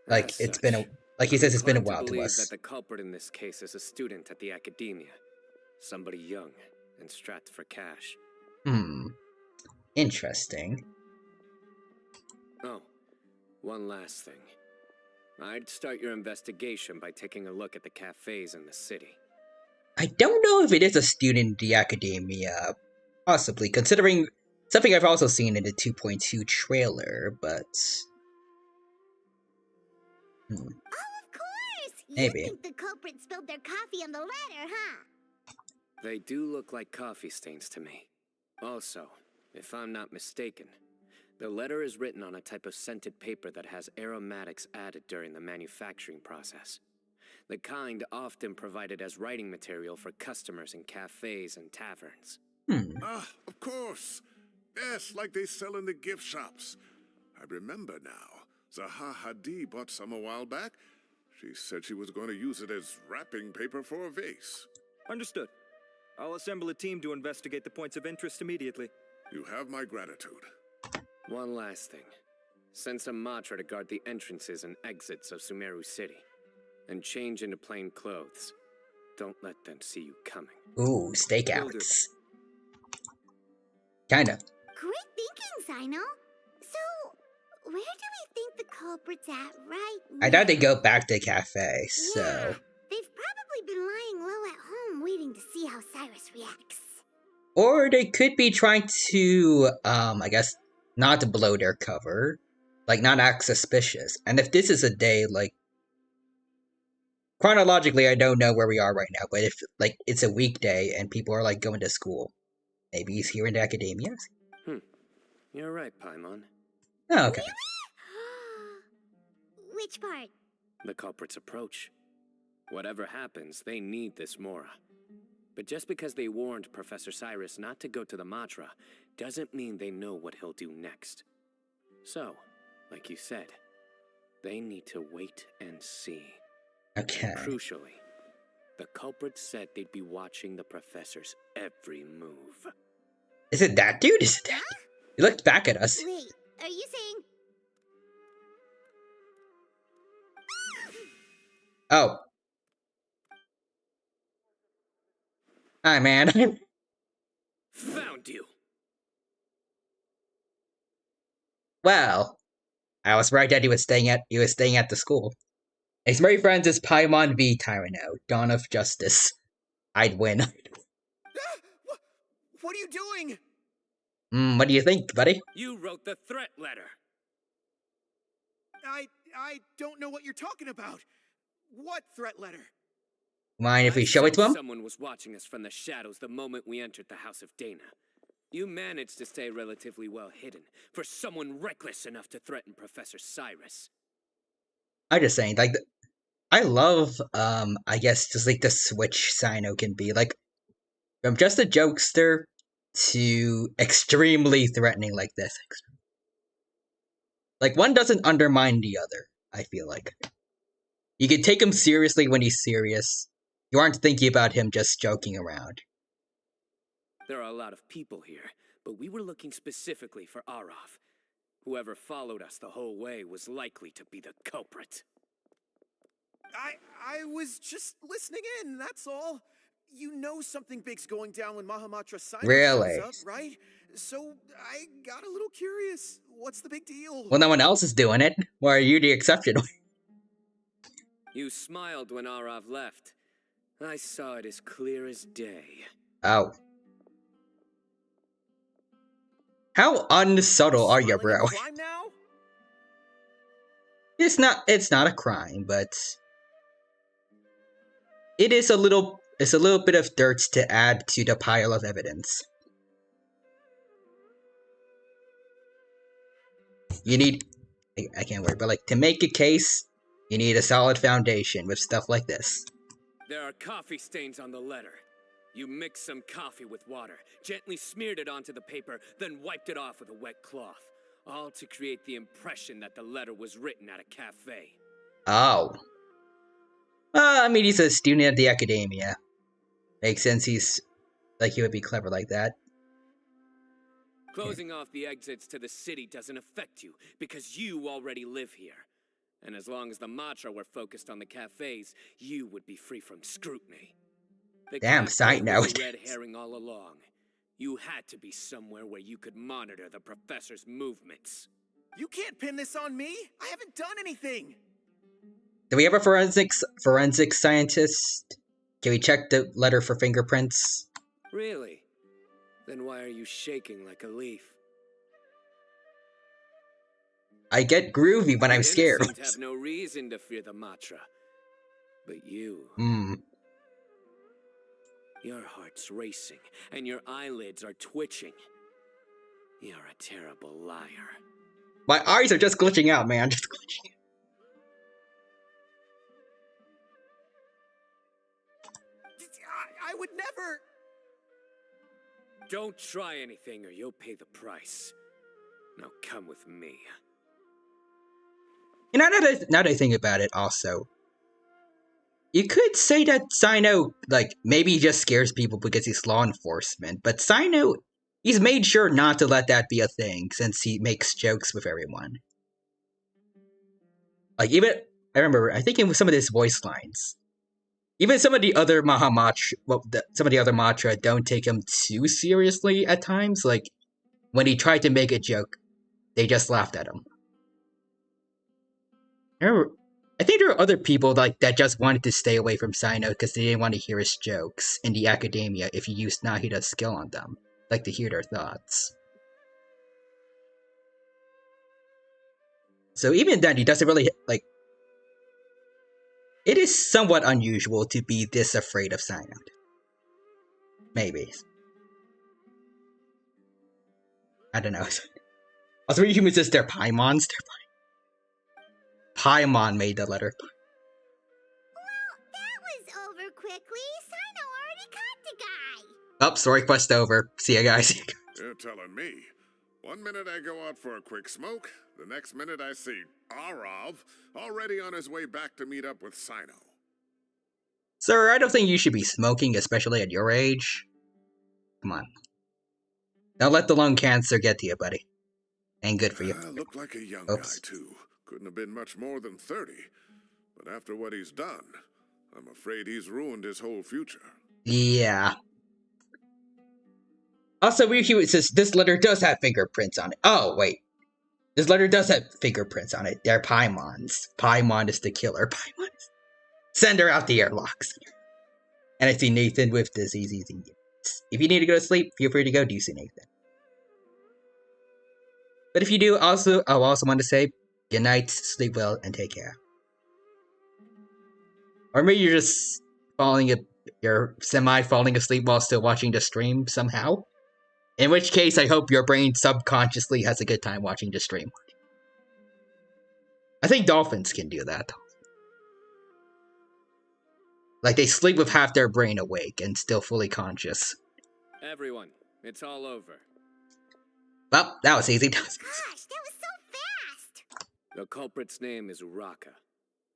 Speaker 1: Like he says it's been a while to us.
Speaker 3: That the culprit in this case is a student at the academia. Somebody young and strapped for cash.
Speaker 1: Interesting.
Speaker 3: Oh, one last thing. I'd start your investigation by taking a look at the cafes in the city.
Speaker 1: I don't know if it is a student in the academia. Possibly, considering something I've also seen in the 2.2 trailer, but...
Speaker 2: Oh, of course!
Speaker 1: Maybe.
Speaker 2: You think the culprit spilled their coffee on the ladder, huh?
Speaker 3: They do look like coffee stains to me. Also, if I'm not mistaken, the letter is written on a type of scented paper that has aromatics added during the manufacturing process. The kind often provided as writing material for customers in cafes and taverns.
Speaker 9: Ah, of course. Yes, like they sell in the gift shops. I remember now. Zaha Hadid bought some a while back. She said she was going to use it as wrapping paper for a vase.
Speaker 21: Understood. I'll assemble a team to investigate the points of interest immediately.
Speaker 9: You have my gratitude.
Speaker 3: One last thing. Send some Matra to guard the entrances and exits of Sumeru City. And change into plain clothes. Don't let them see you coming.
Speaker 1: Ooh, stakeouts. Kinda.
Speaker 2: Great thinking, Sino. So, where do we think the culprit's at right
Speaker 1: I
Speaker 2: now?
Speaker 1: thought they go back to the cafe, so...
Speaker 2: Yeah, they've probably been lying low at home waiting to see how Cyrus reacts.
Speaker 1: Or they could be trying to, I guess, not to blow their cover. Like, not act suspicious. And if this is a day, like... Chronologically, I don't know where we are right now, but if, like, it's a weekday and people are, like, going to school, maybe he's here in the academia?
Speaker 3: You're right, Paimon.
Speaker 1: Oh, okay.
Speaker 2: Which part?
Speaker 3: The culprit's approach. Whatever happens, they need this Mora. But just because they warned Professor Cyrus not to go to the Matra, doesn't mean they know what he'll do next. So, like you said, they need to wait and see.
Speaker 1: Okay.
Speaker 3: And crucially, the culprit said they'd be watching the professor's every move.
Speaker 1: Is it that dude? Is it that dude? He looked back at us.
Speaker 2: Wait, are you saying...
Speaker 1: Oh. Hi, man.
Speaker 3: Found you!
Speaker 1: Well, I was right that he was staying at the school. His very friends is Paimon v Tyranno, Dawn of Justice. I'd win.
Speaker 10: What are you doing?
Speaker 1: What do you think, buddy?
Speaker 3: You wrote the threat letter.
Speaker 10: I don't know what you're talking about. What threat letter?
Speaker 1: Mind if we show it to him?
Speaker 3: Someone was watching us from the shadows the moment we entered the House of Dana. You managed to stay relatively well hidden for someone reckless enough to threaten Professor Cyrus.
Speaker 1: I'm just saying, like, I love, I guess, just like the switch Sino can be. Like, from just a jokester to extremely threatening like this. Like, one doesn't undermine the other, I feel like. You can take him seriously when he's serious. You aren't thinking about him just joking around.
Speaker 3: There are a lot of people here, but we were looking specifically for Arav. Whoever followed us the whole way was likely to be the culprit.
Speaker 10: I was just listening in, that's all. You know something big's going down when Mahamatra Cyrus
Speaker 1: Really?
Speaker 10: shows up, right? So I got a little curious. What's the big deal?
Speaker 1: Well, no one else is doing it. Why are you the exception?
Speaker 3: You smiled when Arav left. I saw it as clear as day.
Speaker 1: Oh. How unsubtle are you, bro?
Speaker 10: Crime now?
Speaker 1: It's not a crime, but it is a little bit of dirt to add to the pile of evidence. You need, I can't wait, but like, to make a case, you need a solid foundation with stuff like this.
Speaker 3: There are coffee stains on the letter. You mixed some coffee with water, gently smeared it onto the paper, then wiped it off with a wet cloth. All to create the impression that the letter was written at a cafe.
Speaker 1: Oh. I mean, he's a student at the academia. Makes sense he would be clever like that.
Speaker 3: Closing off the exits to the city doesn't affect you, because you already live here. And as long as the Matra were focused on the cafes, you would be free from scrutiny. The
Speaker 1: Damn,
Speaker 3: cafe
Speaker 1: side note.
Speaker 3: was a red herring all along. You had to be somewhere where you could monitor the professor's movements.
Speaker 10: You can't pin this on me. I haven't done anything.
Speaker 1: Do we have a forensic scientist? Can we check the letter for fingerprints?
Speaker 3: Really? Then why are you shaking like a leaf?
Speaker 1: I get groovy when I'm scared.
Speaker 3: Innocent have no reason to fear the Matra. But you... Your heart's racing, and your eyelids are twitching. You're a terrible liar.
Speaker 1: My eyes are just glitching out, man. Just glitching.
Speaker 10: I would never...
Speaker 3: Don't try anything or you'll pay the price. Now come with me.
Speaker 1: You know, now that I think about it, also, you could say that Sino, like, maybe he just scares people because he's law enforcement, but Sino, he's made sure not to let that be a thing since he makes jokes with everyone. Like, even, I remember, I think in some of his voice lines, even some of the other Matra don't take him too seriously at times. Like, when he tried to make a joke, they just laughed at him. I think there are other people that just wanted to stay away from Sino because they didn't want to hear his jokes in the academia if you used Nahida's skill on them, like to hear their thoughts. So even then, he doesn't really, like... It is somewhat unusual to be this afraid of Sino. Maybe. I don't know. Also, humans says they're Paimons. Paimon made the letter.
Speaker 2: That was over quickly. Sino already caught the guy.
Speaker 1: Oh, story quest over. See ya, guys.
Speaker 9: You're telling me. 1 minute I go out for a quick smoke, the next minute I see Arav already on his way back to meet up with Sino.
Speaker 1: Sir, I don't think you should be smoking, especially at your age. Come on. Don't let the lung cancer get to you, buddy. Ain't good for you.
Speaker 9: Looked like a young guy, too. Couldn't have been much more than 30. But after what he's done, I'm afraid he's ruined his whole future.
Speaker 1: Yeah. Also, it says this letter does have fingerprints on it. Oh, wait. This letter does have fingerprints on it. They're Paimons. Paimon is the killer. Paimon. Send her out the airlocks. And I see Nathan with disease. If you need to go to sleep, feel free to go. Do you see Nathan? But if you do, I'll also want to say good night, sleep well, and take care. Or maybe you're just you're semi-falling asleep while still watching the stream somehow. In which case, I hope your brain subconsciously has a good time watching the stream. I think dolphins can do that. Like, they sleep with half their brain awake and still fully conscious.
Speaker 3: Everyone, it's all over.
Speaker 1: Well, that was easy.
Speaker 2: Gosh, that was so fast!
Speaker 3: The culprit's name is Uraka,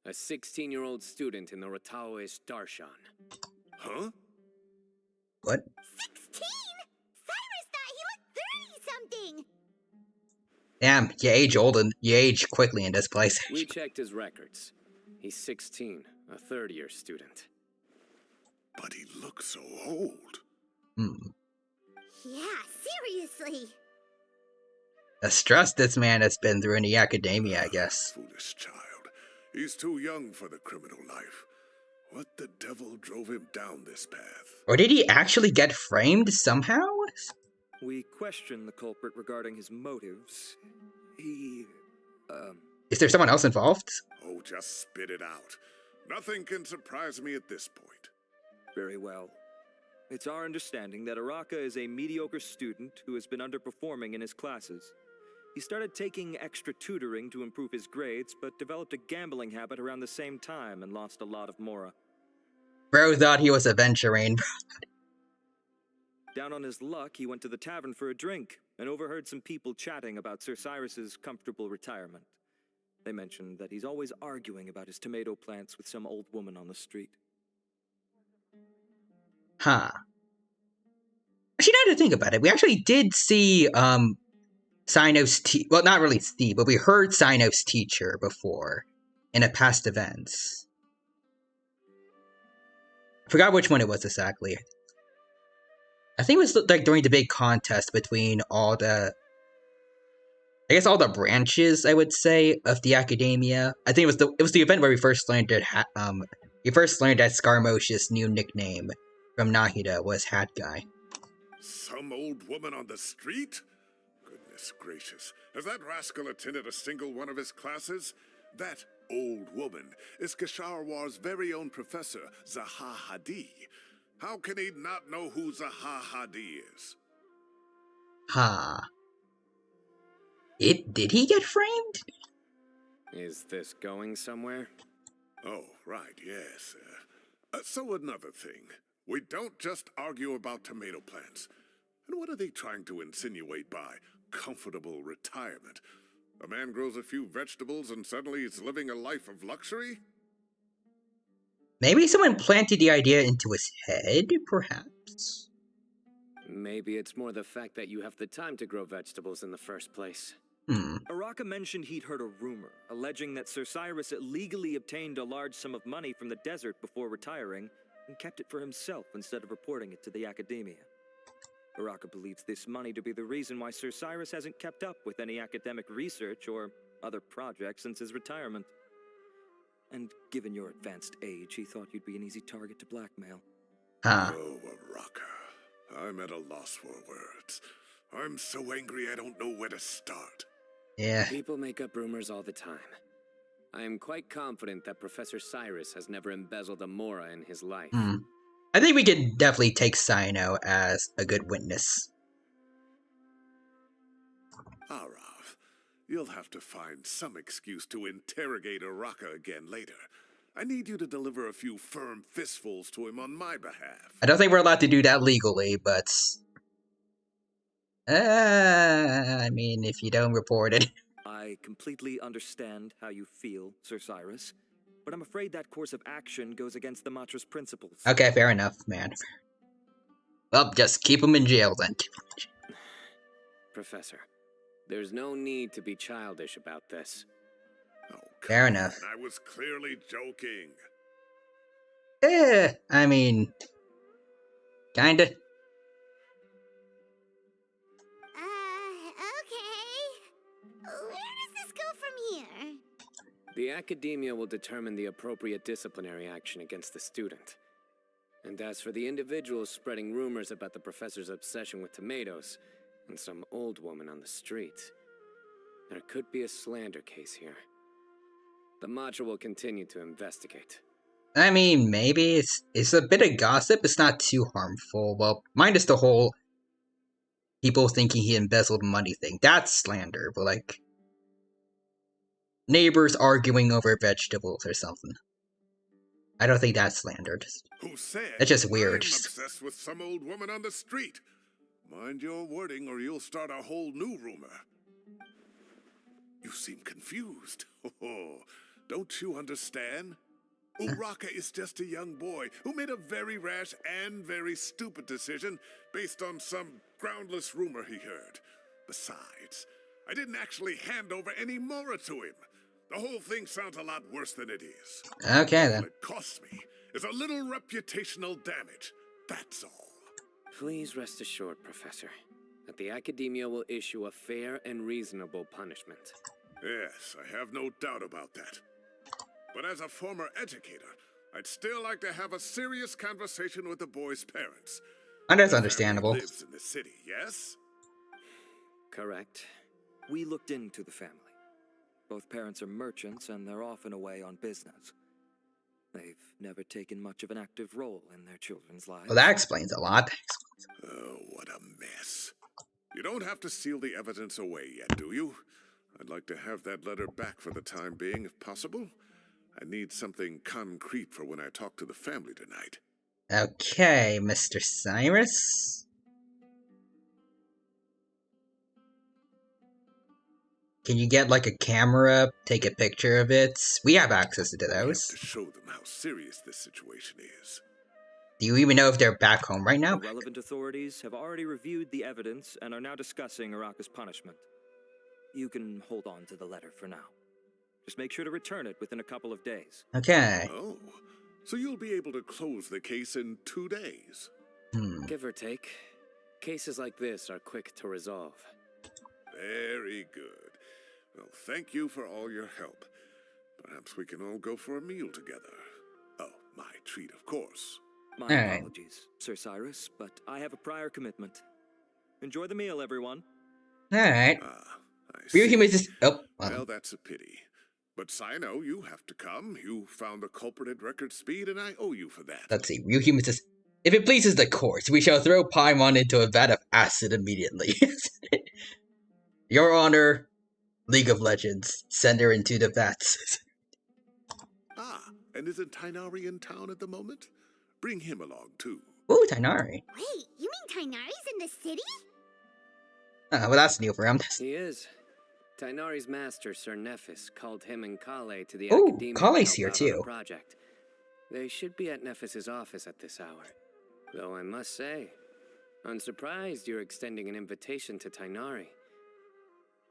Speaker 3: a 16-year-old student in the Ratawe Darshan.
Speaker 9: Huh?
Speaker 1: What?
Speaker 2: 16? Cyrus thought he looked 30-something!
Speaker 1: Damn, you age quickly in this place.
Speaker 3: We checked his records. He's 16, a third-year student.
Speaker 9: But he looks so old.
Speaker 2: Yeah, seriously.
Speaker 1: The stress this man has been through in the academia, I guess.
Speaker 9: Foolish child. He's too young for the criminal life. What the devil drove him down this path?
Speaker 1: Or did he actually get framed somehow?
Speaker 21: We questioned the culprit regarding his motives.
Speaker 1: Is there someone else involved?
Speaker 9: Oh, just spit it out. Nothing can surprise me at this point.
Speaker 21: Very well. It's our understanding that Uraka is a mediocre student who has been underperforming in his classes. He started taking extra tutoring to improve his grades, but developed a gambling habit around the same time and lost a lot of mora.
Speaker 1: Bro thought he was adventuring.
Speaker 21: Down on his luck, he went to the tavern for a drink and overheard some people chatting about Sir Cyrus's comfortable retirement. They mentioned that he's always arguing about his tomato plants with some old woman on the street.
Speaker 1: Huh. Actually, now to think about it, we actually did see, Sino's well, not really see, but we heard Sino's teacher before in a past events. I forgot which one it was exactly. I think it was like during the big contest between all the branches, I would say, of the academia. I think it was the event where we first learned that Scarmosh's new nickname from Nahida was Hat Guy.
Speaker 9: Some old woman on the street? Goodness gracious. Has that rascal attended a single one of his classes? That old woman is Kasharwar's very own professor, Zaha Hadi. How can he not know who Zaha Hadi is?
Speaker 1: Did he get framed?
Speaker 3: Is this going somewhere?
Speaker 9: Oh, right, yes. So another thing. We don't just argue about tomato plants. And what are they trying to insinuate by comfortable retirement? A man grows a few vegetables and suddenly he's living a life of luxury?
Speaker 1: Maybe someone planted the idea into his head, perhaps?
Speaker 3: Maybe it's more the fact that you have the time to grow vegetables in the first place.
Speaker 21: Uraka mentioned he'd heard a rumor, alleging that Sir Cyrus illegally obtained a large sum of money from the desert before retiring, and kept it for himself instead of reporting it to the academia. Uraka believes this money to be the reason why Sir Cyrus hasn't kept up with any academic research or other projects since his retirement. And given your advanced age, he thought you'd be an easy target to blackmail.
Speaker 1: Huh.
Speaker 9: Oh, Araka. I'm at a loss for words. I'm so angry I don't know where to start.
Speaker 1: Yeah.
Speaker 11: People make up rumors all the time. I am quite confident that Professor Cyrus has never embezzled a Mora in his life.
Speaker 1: I think we could definitely take Sino as a good witness.
Speaker 9: Arav, you'll have to find some excuse to interrogate Araka again later. I need you to deliver a few firm fistfuls to him on my behalf.
Speaker 1: I don't think we're allowed to do that legally, but... I mean, if you don't report it...
Speaker 21: I completely understand how you feel, Sir Cyrus, but I'm afraid that course of action goes against the Matra's principles.
Speaker 1: Okay, fair enough, man. Well, just keep him in jail, then.
Speaker 11: Professor, there's no need to be childish about this.
Speaker 9: Oh,
Speaker 1: fair enough.
Speaker 9: I was clearly joking.
Speaker 1: I mean... kinda.
Speaker 11: The Academia will determine the appropriate disciplinary action against the student. And as for the individuals spreading rumors about the professor's obsession with tomatoes and some old woman on the street, there could be a slander case here. The Matra will continue to investigate.
Speaker 1: I mean, maybe it's a bit of gossip. It's not too harmful. Well, minus the whole people thinking he embezzled money thing. That's slander, but like... neighbors arguing over vegetables or something. I don't think that's slandered.
Speaker 9: Who said?
Speaker 1: That's just weird.
Speaker 9: I'm obsessed with some old woman on the street. Mind your wording or you'll start a whole new rumor. You seem confused. Oh, don't you understand? Uraka is just a young boy who made a very rash and very stupid decision based on some groundless rumor he heard. Besides, I didn't actually hand over any Mora to him. The whole thing sounds a lot worse than it is.
Speaker 1: Okay, then.
Speaker 9: All it costs me is a little reputational damage. That's all.
Speaker 11: Please rest assured, Professor, that the Academia will issue a fair and reasonable punishment.
Speaker 9: Yes, I have no doubt about that. But as a former educator, I'd still like to have a serious conversation with the boy's parents.
Speaker 1: And that's understandable.
Speaker 9: He lives in the city, yes?
Speaker 11: Correct.
Speaker 21: We looked into the family. Both parents are merchants, and they're often away on business. They've never taken much of an active role in their children's lives.
Speaker 1: Well, that explains a lot.
Speaker 9: Oh, what a mess. You don't have to seal the evidence away yet, do you? I'd like to have that letter back for the time being, if possible. I need something concrete for when I talk to the family tonight.
Speaker 1: Okay, Mr. Cyrus. Can you get, like, a camera, take a picture of it? We have access to those.
Speaker 9: I have to show them how serious this situation is.
Speaker 1: Do you even know if they're back home right now?
Speaker 21: The relevant authorities have already reviewed the evidence and are now discussing Araka's punishment. You can hold on to the letter for now. Just make sure to return it within a couple of days.
Speaker 1: Okay.
Speaker 9: Oh, so you'll be able to close the case in 2 days?
Speaker 11: Give or take. Cases like this are quick to resolve.
Speaker 9: Very good. Well, thank you for all your help. Perhaps we can all go for a meal together. Oh, my treat, of course.
Speaker 21: My apologies, Sir Cyrus, but I have a prior commitment. Enjoy the meal, everyone.
Speaker 1: Alright.
Speaker 9: I see.
Speaker 1: Oh,
Speaker 9: well, that's a pity. But Sino, you have to come. You found the culprit at record speed, and I owe you for that.
Speaker 1: Let's see. Real Human says, if it pleases the court, we shall throw Paimon into a vat of acid immediately. Your Honor, League of Legends, send her into the vats.
Speaker 9: And isn't Tainari in town at the moment? Bring him along, too.
Speaker 1: Ooh, Tainari.
Speaker 2: Wait, you mean Tainari's in the city?
Speaker 1: Well, that's new for him.
Speaker 11: He is. Tainari's master, Sir Nephis, called him and Kale to the
Speaker 1: Ooh,
Speaker 11: Academia
Speaker 1: Kale's
Speaker 11: to
Speaker 1: here
Speaker 11: help out on
Speaker 1: too.
Speaker 11: the project. They should be at Nephis's office at this hour. Though I must say, I'm surprised you're extending an invitation to Tainari.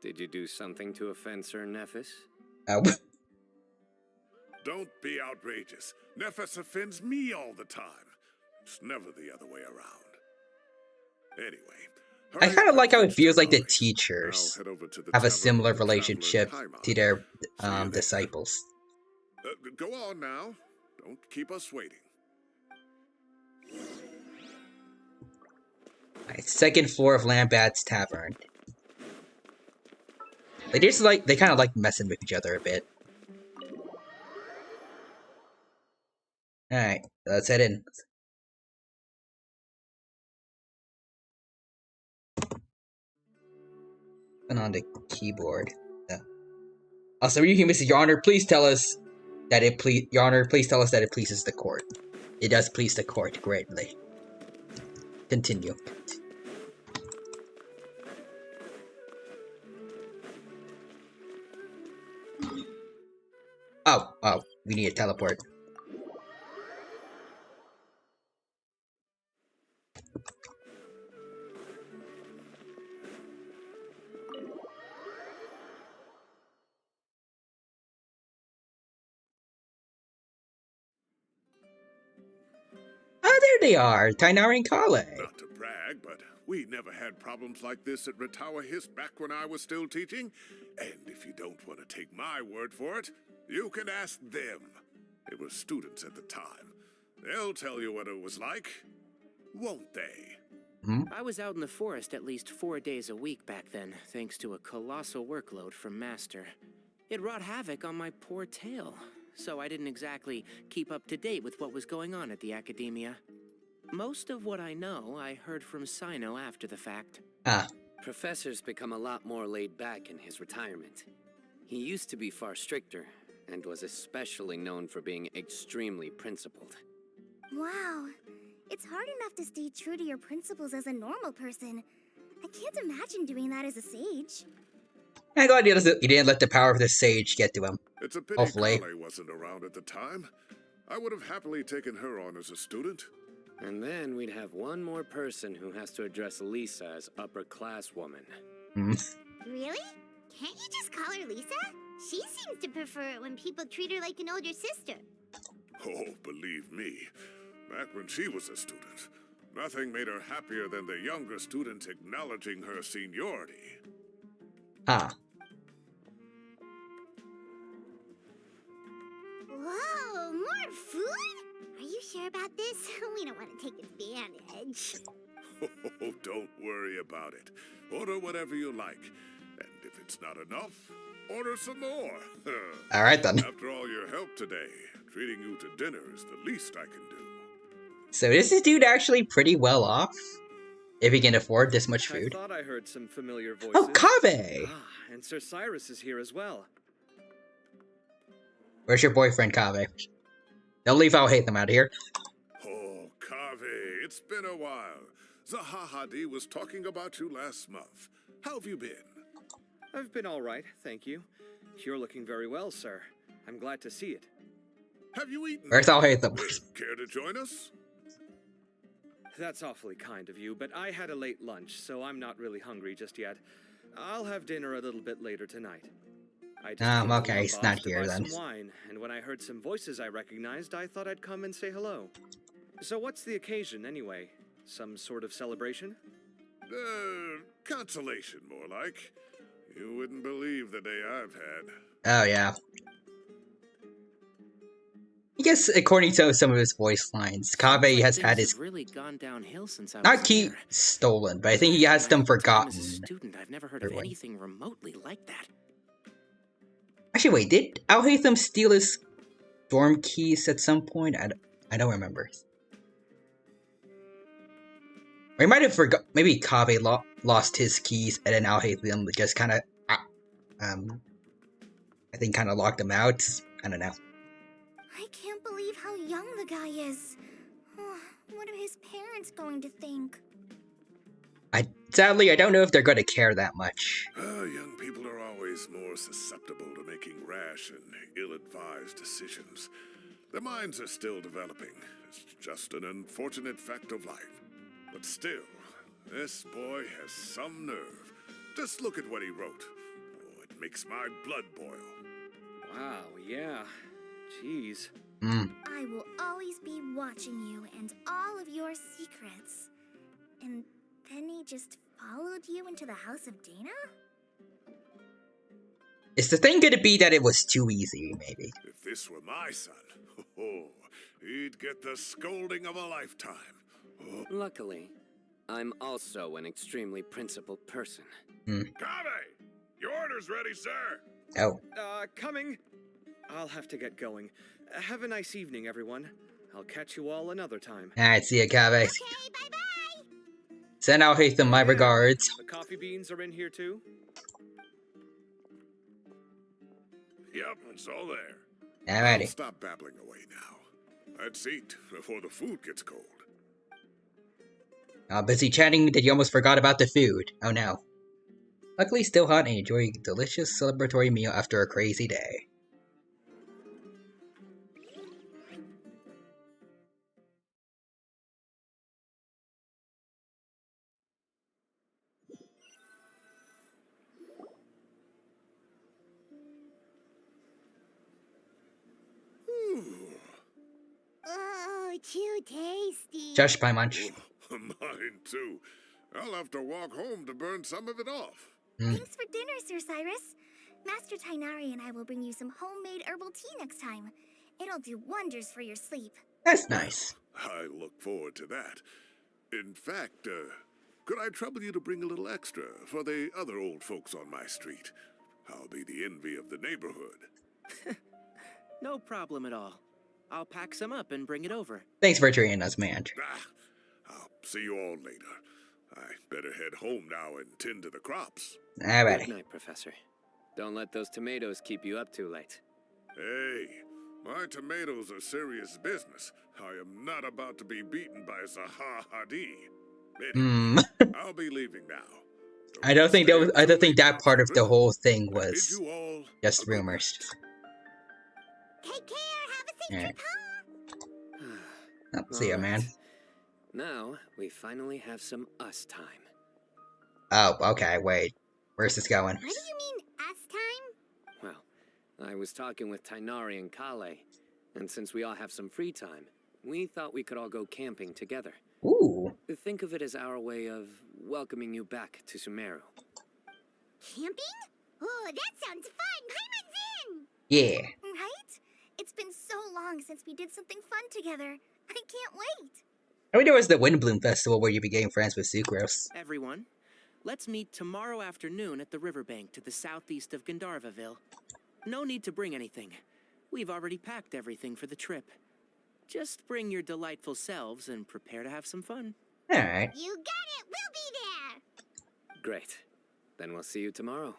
Speaker 11: Did you do something to offend Sir Nephis?
Speaker 9: Don't be outrageous. Nephis offends me all the time. It's never the other way around. Anyway.
Speaker 1: I kind of like how it feels like the teachers have a similar relationship to their disciples.
Speaker 9: Go on now. Don't keep us waiting.
Speaker 1: Right, second floor of Lambat's Tavern. They kind of like messing with each other a bit. Alright, let's head in. And on the keyboard. Also, you Mr. Your Honor, please tell us that it pleases the court. It does please the court greatly. Continue. Oh, we need a teleport. Oh, there they are, Tainari and Kale.
Speaker 9: Not to brag, but we never had problems like this at Ratawa His back when I was still teaching. And if you don't want to take my word for it, you can ask them. They were students at the time. They'll tell you what it was like, won't they?
Speaker 3: I was out in the forest at least 4 days a week back then, thanks to a colossal workload from Master. It wrought havoc on my poor tail, so I didn't exactly keep up to date with what was going on at the academia. Most of what I know, I heard from Sino after the fact.
Speaker 8: Professor's become a lot more laid back in his retirement. He used to be far stricter, and was especially known for being extremely principled.
Speaker 2: Wow. It's hard enough to stay true to your principles as a normal person. I can't imagine doing that as a sage.
Speaker 1: I'm glad he didn't let the power of the sage get to him.
Speaker 9: It's a pity
Speaker 1: Hopefully.
Speaker 9: Kale wasn't around at the time. I would have happily taken her on as a student.
Speaker 8: And then we'd have one more person who has to address Lisa as upper-class woman.
Speaker 2: Really? Can't you just call her Lisa? She seems to prefer it when people treat her like an older sister.
Speaker 9: Oh, believe me, back when she was a student, nothing made her happier than the younger students acknowledging her seniority.
Speaker 2: Whoa, more food? Are you sure about this? We don't want to take advantage.
Speaker 9: Oh, don't worry about it. Order whatever you like. And if it's not enough, order some more.
Speaker 1: Alright then.
Speaker 9: After all your help today, treating you to dinner is the least I can do.
Speaker 1: So is this dude actually pretty well off? If he can afford this much food?
Speaker 21: I thought I heard some familiar voices.
Speaker 1: Oh, Kaveh!
Speaker 21: And Sir Cyrus is here as well.
Speaker 1: Where's your boyfriend, Kaveh? Don't leave Alhaitham out of here.
Speaker 9: Oh, Kaveh, it's been a while. Zahahadi was talking about you last month. How have you been?
Speaker 21: I've been all right, thank you. You're looking very well, sir. I'm glad to see it.
Speaker 9: Have you eaten?
Speaker 1: Where's Alhaitham?
Speaker 9: Care to join us?
Speaker 21: That's awfully kind of you, but I had a late lunch, so I'm not really hungry just yet. I'll have dinner a little bit later tonight.
Speaker 1: Okay, he's not here then.
Speaker 21: Some wine, and when I heard some voices I recognized, I thought I'd come and say hello. So what's the occasion, anyway? Some sort of celebration?
Speaker 9: Consolation, more like. You wouldn't believe the day I've had.
Speaker 1: Oh, yeah. I guess, according to some of his voice lines, Kaveh has had his
Speaker 3: really gone downhill since I was
Speaker 1: not key stolen, but I think he has them forgotten.
Speaker 3: As a student, I've never heard of anything remotely like that.
Speaker 1: Actually, wait, did Alhaitham steal his dorm keys at some point? I don't remember. Or he might have forgot. Maybe Kaveh lost his keys, and then Alhaitham just kind of, I think, kind of locked him out. I don't know.
Speaker 2: I can't believe how young the guy is. Oh, what are his parents going to think?
Speaker 1: Sadly, I don't know if they're going to care that much.
Speaker 9: Young people are always more susceptible to making rash and ill-advised decisions. Their minds are still developing. It's just an unfortunate fact of life. But still, this boy has some nerve. Just look at what he wrote. Oh, it makes my blood boil.
Speaker 21: Wow, yeah. Jeez.
Speaker 2: I will always be watching you and all of your secrets. And then he just followed you into the house of Dana?
Speaker 1: Is the thing gonna be that it was too easy, maybe?
Speaker 9: If this were my son, he'd get the scolding of a lifetime.
Speaker 8: Luckily, I'm also an extremely principled person.
Speaker 9: Kave! Your order's ready, sir!
Speaker 1: Oh.
Speaker 10: Coming. I'll have to get going. Have a nice evening, everyone. I'll catch you all another time.
Speaker 1: Alright, see ya, Kave.
Speaker 2: Okay, bye-bye!
Speaker 1: Send out Hatham my regards.
Speaker 10: The coffee beans are in here too?
Speaker 9: Yep, it's all there.
Speaker 1: Alrighty.
Speaker 9: I'll stop babbling away now. Let's eat before the food gets cold.
Speaker 1: Busy chatting that you almost forgot about the food. Oh no. Luckily still hot and enjoy a delicious celebratory meal after a crazy day.
Speaker 2: Oh, too tasty.
Speaker 1: Josh by munch.
Speaker 9: Mine too. I'll have to walk home to burn some of it off.
Speaker 2: Thanks for dinner, Sir Cyrus. Master Tainari and I will bring you some homemade herbal tea next time. It'll do wonders for your sleep.
Speaker 1: That's nice.
Speaker 9: I look forward to that. In fact, could I trouble you to bring a little extra for the other old folks on my street? I'll be the envy of the neighborhood.
Speaker 5: No problem at all. I'll pack some up and bring it over.
Speaker 1: Thanks for treating us, man.
Speaker 9: I'll see you all later. I better head home now and tend to the crops.
Speaker 1: Alrighty.
Speaker 8: Good night, Professor. Don't let those tomatoes keep you up too late.
Speaker 9: Hey, my tomatoes are serious business. I am not about to be beaten by Zaha Hadid. Anyway, I'll be leaving now.
Speaker 1: I don't think that part of the whole thing was just rumors.
Speaker 2: Take care. Have a safe trip home.
Speaker 1: See ya, man.
Speaker 8: Now, we finally have some us time.
Speaker 1: Oh, okay, wait. Where's this going?
Speaker 2: What do you mean, us time?
Speaker 8: Well, I was talking with Tainari and Kale, and since we all have some free time, we thought we could all go camping together.
Speaker 1: Ooh.
Speaker 8: Think of it as our way of welcoming you back to Sumeru.
Speaker 2: Camping? Oh, that sounds fun! Paimon's in!
Speaker 1: Yeah.
Speaker 2: Right? It's been so long since we did something fun together. I can't wait.
Speaker 1: I mean, there was the Windbloom Festival where you became friends with Sucrose.
Speaker 5: Everyone, let's meet tomorrow afternoon at the riverbank to the southeast of Gandharvaville. No need to bring anything. We've already packed everything for the trip. Just bring your delightful selves and prepare to have some fun.
Speaker 1: Alright.
Speaker 2: You got it! We'll be there!
Speaker 8: Great. Then we'll see you tomorrow.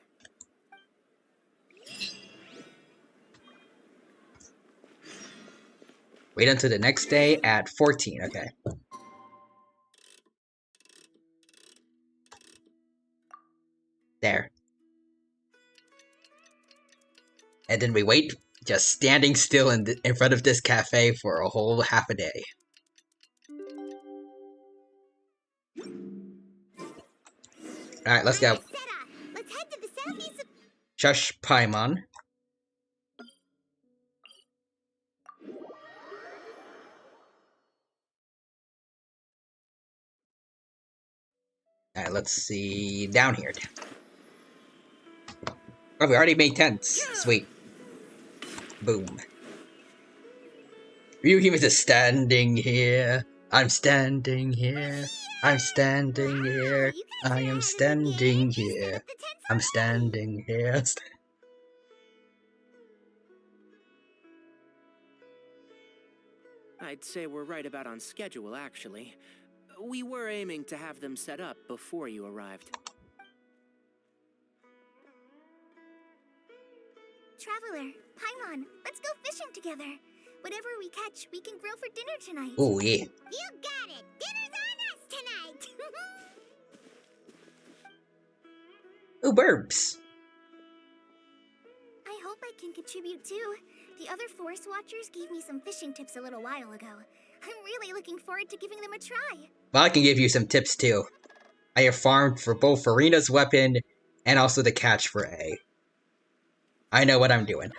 Speaker 1: Wait until the next day at 14, okay. There. And then we wait, just standing still in front of this cafe for a whole half a day. Alright, let's go.
Speaker 2: Let's head to the southeast of...
Speaker 1: Shush, Paimon. Alright, let's see. Down here. Oh, we already made tents. Sweet. Boom. Ryuhime is standing here. I'm standing here. I'm standing here. I am standing here. I'm standing here.
Speaker 5: I'd say we're right about on schedule, actually. We were aiming to have them set up before you arrived.
Speaker 2: Traveler, Paimon, let's go fishing together. Whatever we catch, we can grill for dinner tonight.
Speaker 1: Oh, yeah.
Speaker 2: You got it! Dinner's on us tonight!
Speaker 1: Oh, burbs.
Speaker 2: I hope I can contribute too. The other forest watchers gave me some fishing tips a little while ago. I'm really looking forward to giving them a try.
Speaker 1: Well, I can give you some tips too. I have farmed for both Farina's weapon and also the catch for A. I know what I'm doing.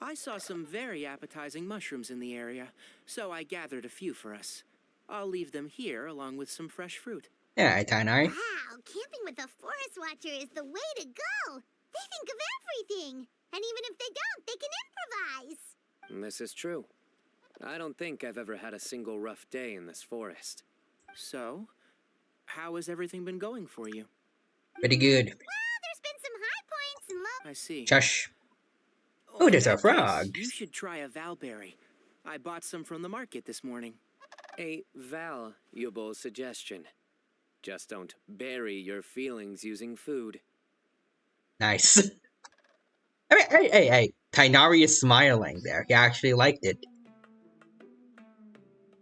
Speaker 5: I saw some very appetizing mushrooms in the area, so I gathered a few for us. I'll leave them here along with some fresh fruit.
Speaker 1: Alright, Tainari.
Speaker 2: Wow, camping with a forest watcher is the way to go. They think of everything. And even if they don't, they can improvise.
Speaker 8: This is true. I don't think I've ever had a single rough day in this forest.
Speaker 3: So, how has everything been going for you?
Speaker 1: Pretty good.
Speaker 2: Well, there's been some high points and low.
Speaker 3: I see.
Speaker 1: Shush. Oh, there's a frog.
Speaker 3: You should try a valberry. I bought some from the market this morning.
Speaker 8: A valuable suggestion. Just don't bury your feelings using food.
Speaker 1: Nice. I mean, hey. Tainari is smiling there. He actually liked it.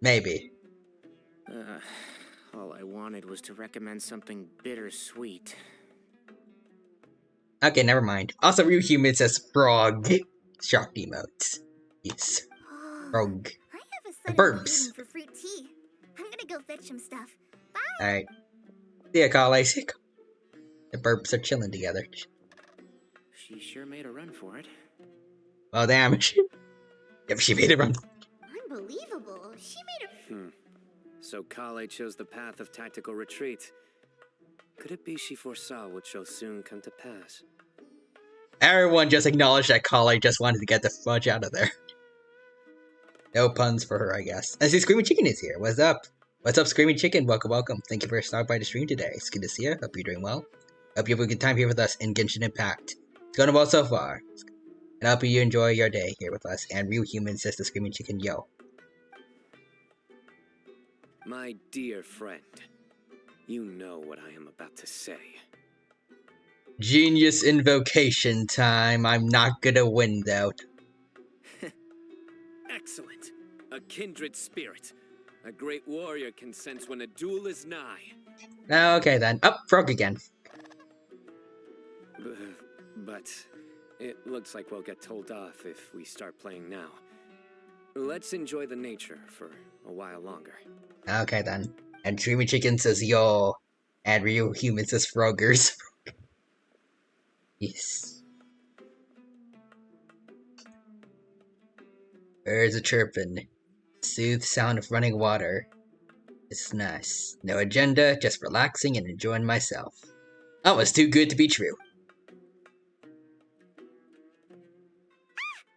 Speaker 1: Maybe.
Speaker 3: All I wanted was to recommend something bittersweet.
Speaker 1: Okay, never mind. Also, Real Human says frog. Shocked emotes. Yes. Frog.
Speaker 2: I have a
Speaker 1: The
Speaker 2: sudden
Speaker 1: burps.
Speaker 2: craving for fruit tea. I'm gonna go fetch some stuff. Bye.
Speaker 1: Alright. See ya, Carl Isaac. The burps are chilling together.
Speaker 3: She sure made a run for it.
Speaker 1: Well, damn. Yep, she made it run.
Speaker 2: Unbelievable. She made a...
Speaker 8: So Kale chose the path of tactical retreat. Could it be she foresaw what shall soon come to pass?
Speaker 1: Everyone just acknowledged that Kale just wanted to get the fudge out of there. No puns for her, I guess. I see Screaming Chicken is here. What's up? What's up, Screaming Chicken? Welcome, welcome. Thank you for stopping by the stream today. It's good to see you. Hope you're doing well. Hope you have a good time here with us in Genshin Impact. It's going well so far. And I hope you enjoy your day here with us. And Real Human says to Screaming Chicken, yo.
Speaker 8: My dear friend, you know what I am about to say.
Speaker 1: Genius invocation time. I'm not gonna win though.
Speaker 8: Excellent. A kindred spirit. A great warrior can sense when a duel is nigh.
Speaker 1: Okay then. Up, frog again.
Speaker 8: But it looks like we'll get told off if we start playing now. Let's enjoy the nature for a while longer.
Speaker 1: Okay then. And Dreamy Chicken says yo. And Real Human says froggers. Yes. Birds are chirping. Soothe sound of running water. It's nice. No agenda, just relaxing and enjoying myself. That was too good to be true.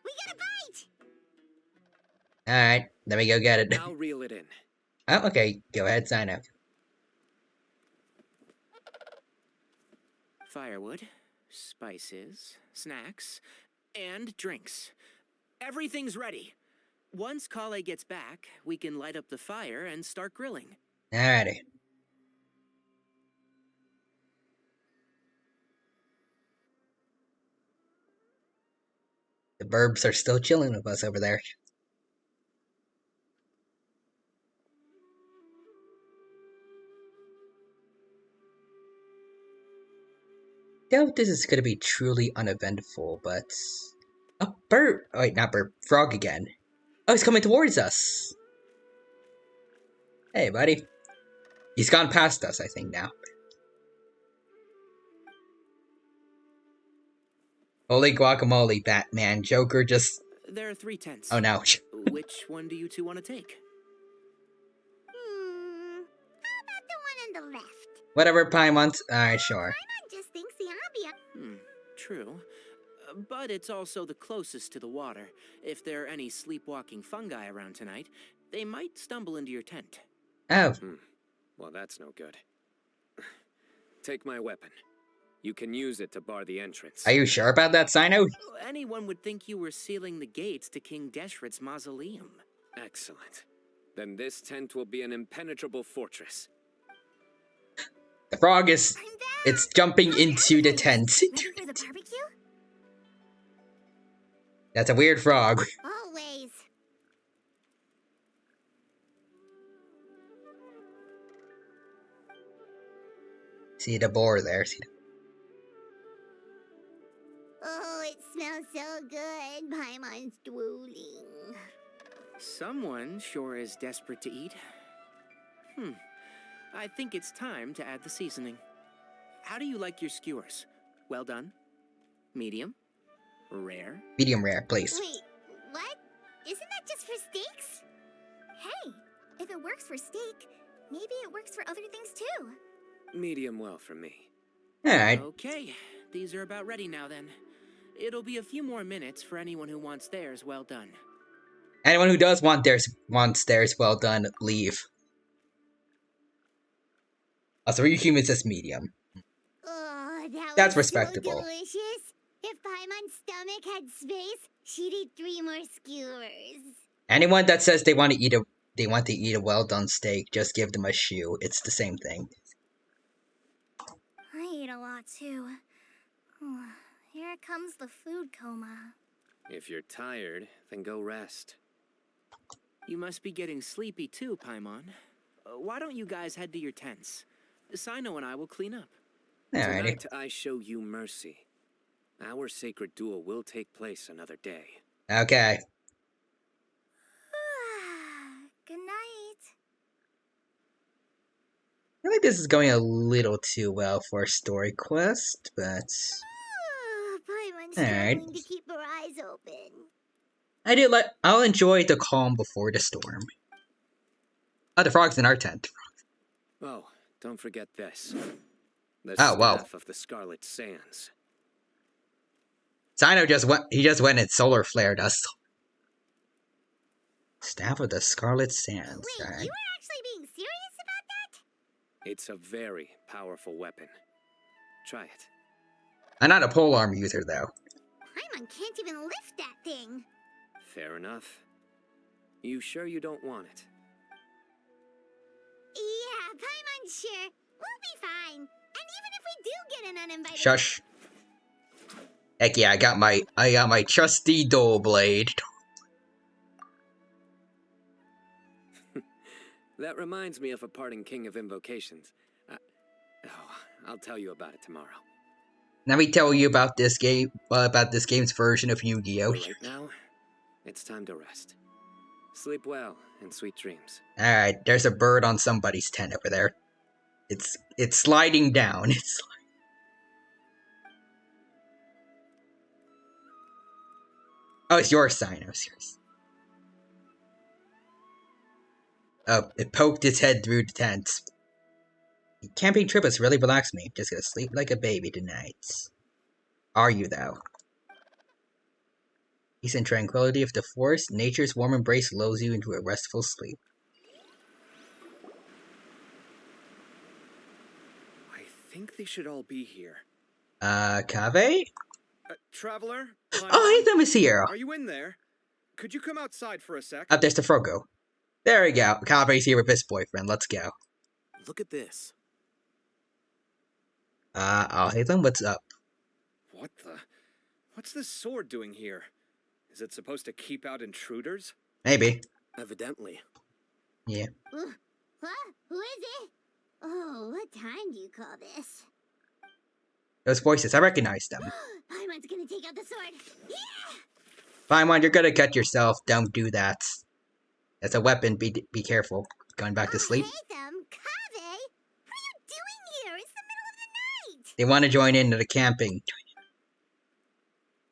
Speaker 2: We got a bite!
Speaker 1: Alright, let me go get it.
Speaker 8: I'll reel it in.
Speaker 1: Oh, okay. Go ahead, sign up.
Speaker 3: Firewood, spices, snacks, and drinks. Everything's ready. Once Kale gets back, we can light up the fire and start grilling.
Speaker 1: Alrighty. The burbs are still chilling with us over there. Doubt this is gonna be truly uneventful, but... A bird! Oh, wait, not bird. Frog again. Oh, he's coming towards us! Hey, buddy. He's gone past us, I think, now. Holy guacamole, Batman. Joker just...
Speaker 3: There are 3 tents.
Speaker 1: Oh, no.
Speaker 3: Which one do you two want to take?
Speaker 2: How about the one on the left?
Speaker 1: Whatever Paimon... Alright, sure.
Speaker 2: Paimon just thinks the ambiance...
Speaker 3: True. But it's also the closest to the water. If there are any sleepwalking fungi around tonight, they might stumble into your tent.
Speaker 1: Oh.
Speaker 8: Well, that's no good. Take my weapon. You can use it to bar the entrance.
Speaker 1: Are you sure about that, Sino?
Speaker 3: Anyone would think you were sealing the gates to King Deshret's mausoleum.
Speaker 8: Excellent. Then this tent will be an impenetrable fortress.
Speaker 1: The frog is... It's jumping into the tent.
Speaker 2: Ready for the barbecue?
Speaker 1: That's a weird frog.
Speaker 2: Always.
Speaker 1: See the boar there. See the...
Speaker 2: Oh, it smells so good. Paimon's drooling.
Speaker 3: Someone sure is desperate to eat. I think it's time to add the seasoning. How do you like your skewers? Well done? Medium? Rare?
Speaker 1: Medium rare, please.
Speaker 2: Wait, what? Isn't that just for steaks? Hey, if it works for steak, Maybe it works for other things too.
Speaker 8: Medium well for me.
Speaker 1: Alright.
Speaker 3: Okay, these are about ready now then. It'll be a few more minutes for anyone who wants theirs well done.
Speaker 1: Anyone who does wants theirs well done, leave. Also, you humans as medium.
Speaker 2: Oh,
Speaker 1: That's
Speaker 2: was
Speaker 1: respectable.
Speaker 2: so delicious. If Paimon's stomach had space, she'd eat 3 more skewers.
Speaker 1: Anyone that says they want to eat a well done steak, just give them a shoe. It's the same thing.
Speaker 2: I ate a lot too. Oh, here comes the food coma.
Speaker 8: If you're tired, then go rest.
Speaker 3: You must be getting sleepy too, Paimon. Why don't you guys head to your tents? Sino and I will clean up.
Speaker 1: Alrighty.
Speaker 8: Tonight I show you mercy. Our sacred duel will take place another day.
Speaker 1: Okay.
Speaker 2: Good night.
Speaker 1: I think this is going a little too well for a story quest, but...
Speaker 2: Paimon's
Speaker 1: Alright.
Speaker 2: struggling to keep her eyes open.
Speaker 1: I'll enjoy the calm before the storm. Oh, the frog's in our tent.
Speaker 8: Oh, don't forget this. The
Speaker 1: Oh, wow.
Speaker 8: Staff of the Scarlet Sands.
Speaker 1: Sino just went and solar flared us. Staff of the Scarlet Sands.
Speaker 2: Wait,
Speaker 1: Alright.
Speaker 2: you were actually being serious about that?
Speaker 8: It's a very powerful weapon. Try it.
Speaker 1: I'm not a polearm user, though.
Speaker 2: Paimon can't even lift that thing.
Speaker 8: Fair enough. You sure you don't want it?
Speaker 2: Yeah, Paimon's sure. We'll be fine. And even if we do get an uninvited...
Speaker 1: Shush. Heck yeah, I got my trusty dull blade.
Speaker 8: That reminds me of a parting king of invocations. I'll tell you about it tomorrow.
Speaker 1: Let me tell you about this game's version of Yu-Gi-Oh!
Speaker 8: Right now, it's time to rest. Sleep well and sweet dreams.
Speaker 1: Alright, there's a bird on somebody's tent over there. It's sliding down. Oh, it's yours, Sino. It's yours. Oh, it poked its head through the tent. Camping trip has really relaxed me. Just gonna sleep like a baby tonight. Are you, though? Peace and tranquility of the forest, nature's warm embrace lulls you into a restful sleep.
Speaker 21: I think they should all be here.
Speaker 1: Kave?
Speaker 21: Traveler?
Speaker 1: Oh, hey, is here.
Speaker 21: Are you in there? Could you come outside for a sec?
Speaker 1: Oh, there's the Frogo. There we go. Kave's here with his boyfriend. Let's go.
Speaker 20: Look at this.
Speaker 1: Oh, hey, then what's up?
Speaker 21: What the? What's this sword doing here? Is it supposed to keep out intruders?
Speaker 1: Maybe.
Speaker 20: Evidently.
Speaker 1: Yeah.
Speaker 2: What? Who is it? Oh, what time do you call this?
Speaker 1: Those voices, I recognize them.
Speaker 2: Paimon's gonna take out the sword. Yeah!
Speaker 1: Paimon, you're gonna cut yourself. Don't do that. That's a weapon. Be careful. Going back to sleep.
Speaker 2: Hey them, Kave! What are you doing here? It's the middle of the night!
Speaker 1: They want to join into the camping.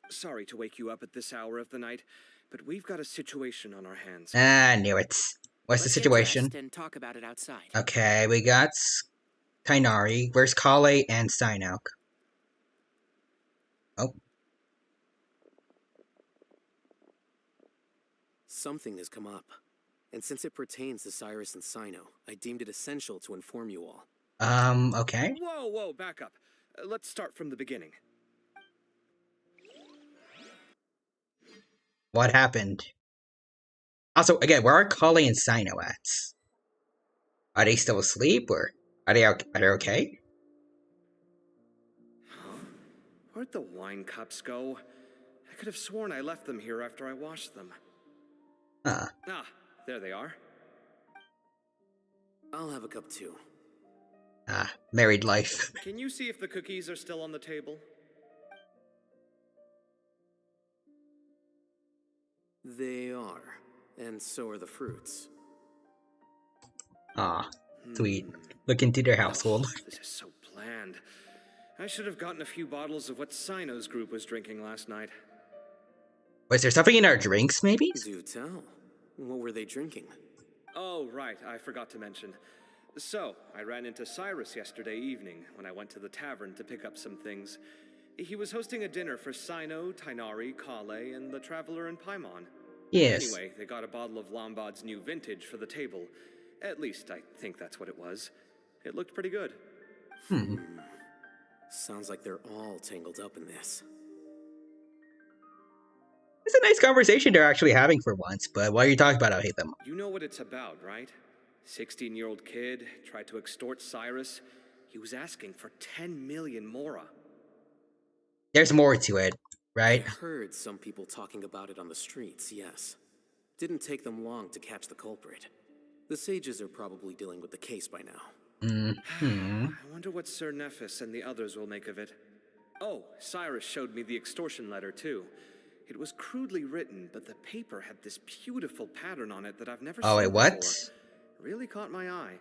Speaker 21: Sorry to wake you up at this hour of the night, but we've got a situation on our hands.
Speaker 1: I knew it. What's the situation?
Speaker 3: Let's get dressed and talk about it outside.
Speaker 1: Okay, we got Kainari. Where's Kale and Sinok? Oh.
Speaker 20: Something has come up. And since it pertains to Cyrus and Sino, I deemed it essential to inform you all.
Speaker 1: Okay.
Speaker 21: Whoa, back up. Let's start from the beginning.
Speaker 1: What happened? Also, again, where are Kale and Sino at? Are they still asleep, or are they okay?
Speaker 21: Huh? Where'd the wine cups go? I could have sworn I left them here after I washed them.
Speaker 1: Huh.
Speaker 21: Ah, there they are.
Speaker 20: I'll have a cup too.
Speaker 1: Married life.
Speaker 21: Can you see if the cookies are still on the table?
Speaker 20: They are. And so are the fruits.
Speaker 1: Sweet. Look into their household.
Speaker 21: This is so bland. I should have gotten a few bottles of what Sino's group was drinking last night.
Speaker 1: Was there something in our drinks, maybe?
Speaker 20: Do tell. What were they drinking?
Speaker 21: Oh, right, I forgot to mention.
Speaker 3: So, I ran into Cyrus yesterday evening when I went to the tavern to pick up some things. He was hosting a dinner for Sino, Tainari, Kale, and the Traveler and Paimon.
Speaker 1: Yes.
Speaker 3: Anyway, they got a bottle of Lombard's new vintage for the table. At least, I think that's what it was. It looked pretty good.
Speaker 7: Sounds like they're all tangled up in this.
Speaker 1: It's a nice conversation they're actually having for once, but what are you talking about? I hate them.
Speaker 3: You know what it's about, right? 16-year-old kid tried to extort Cyrus. He was asking for 10 million mora.
Speaker 1: There's more to it, right?
Speaker 7: I heard some people talking about it on the streets, yes. Didn't take them long to catch the culprit. The sages are probably dealing with the case by now.
Speaker 3: I wonder what Sir Nephis and the others will make of it. Oh, Cyrus showed me the extortion letter, too. It was crudely written, but the paper had this beautiful pattern on it that I've never seen
Speaker 1: wait, what?
Speaker 3: before. Really caught my eye.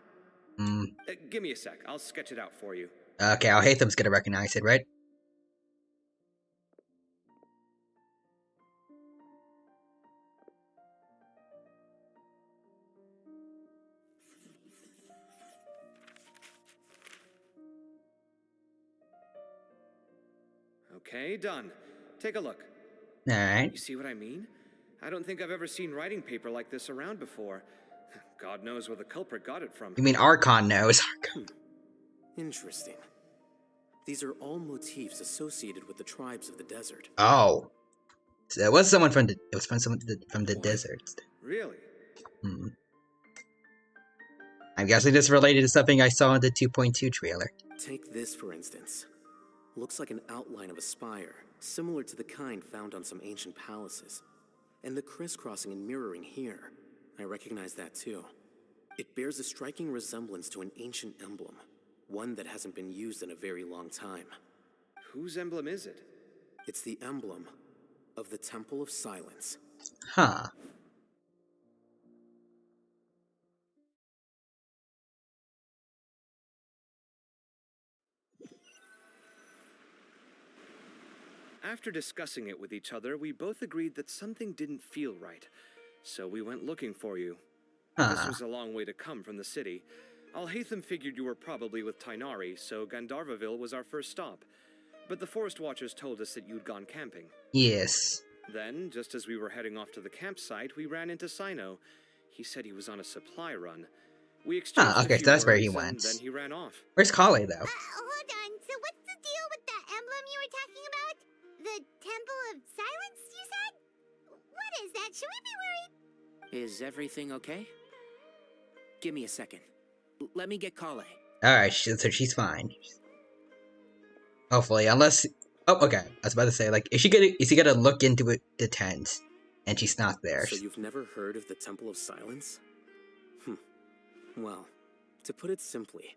Speaker 3: Give me a sec. I'll sketch it out for you.
Speaker 1: Okay, I'll hate them's gonna recognize it, right?
Speaker 3: Okay, done. Take a look.
Speaker 1: Alright.
Speaker 3: You see what I mean? I don't think I've ever seen writing paper like this around before. God knows where the culprit got it from.
Speaker 1: You mean Archon knows?
Speaker 7: Interesting. These are all motifs associated with the tribes of the desert.
Speaker 1: Oh. So it was someone from the desert.
Speaker 3: Really?
Speaker 1: I'm guessing this related to something I saw in the 2.2 trailer.
Speaker 7: Take this, for instance. Looks like an outline of a spire, similar to the kind found on some ancient palaces. And the crisscrossing and mirroring here, I recognize that too. It bears a striking resemblance to an ancient emblem, one that hasn't been used in a very long time.
Speaker 3: Whose emblem is it?
Speaker 7: It's the emblem of the Temple of Silence.
Speaker 1: Huh.
Speaker 3: After discussing it with each other, we both agreed that something didn't feel right. So we went looking for you. This was a long way to come from the city. Alhaitham figured you were probably with Tainari, so Gandharvaville was our first stop. But the Forest Watchers told us that you'd gone camping.
Speaker 1: Yes.
Speaker 3: Then, just as we were heading off to the campsite, we ran into Sino. He said he was on a supply run. We exchanged
Speaker 1: okay,
Speaker 3: a few
Speaker 1: so that's where he
Speaker 3: words,
Speaker 1: went.
Speaker 3: and then he ran off.
Speaker 1: Where's Kale, though?
Speaker 2: Hold on. So what's the deal with that emblem you were talking about? The Temple of Silence, you said? What is that? Should we be worried?
Speaker 5: Is everything okay? Give me a second. Let me get Kale.
Speaker 1: Alright, so she's fine. Hopefully, unless... Oh, okay. I was about to say, like, is he gonna look into the tent, and she's not there?
Speaker 7: So you've never heard of the Temple of Silence? Well, to put it simply,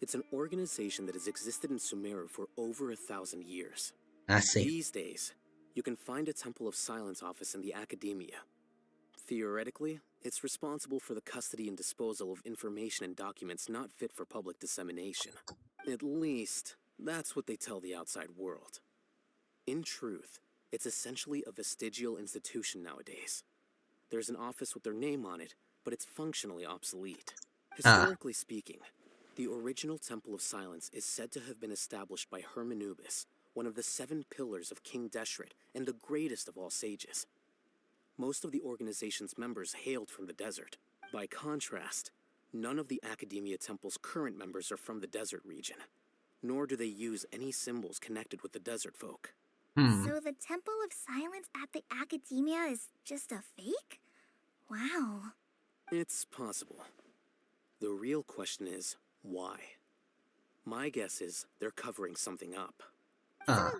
Speaker 7: it's an organization that has existed in Sumeru for over 1,000 years.
Speaker 1: I see.
Speaker 7: These days, you can find a Temple of Silence office in the academia. Theoretically, it's responsible for the custody and disposal of information and documents not fit for public dissemination. At least, that's what they tell the outside world. In truth, it's essentially a vestigial institution nowadays. There's an office with their name on it, but it's functionally obsolete. Historically speaking, the original Temple of Silence is said to have been established by Hermanubis, one of the 7 pillars of King Deshret and the greatest of all sages. Most of the organization's members hailed from the desert. By contrast, none of the Academia Temple's current members are from the desert region, nor do they use any symbols connected with the desert folk.
Speaker 2: So the Temple of Silence at the Academia is just a fake? Wow.
Speaker 7: It's possible. The real question is, why? My guess is they're covering something up.
Speaker 2: So, how do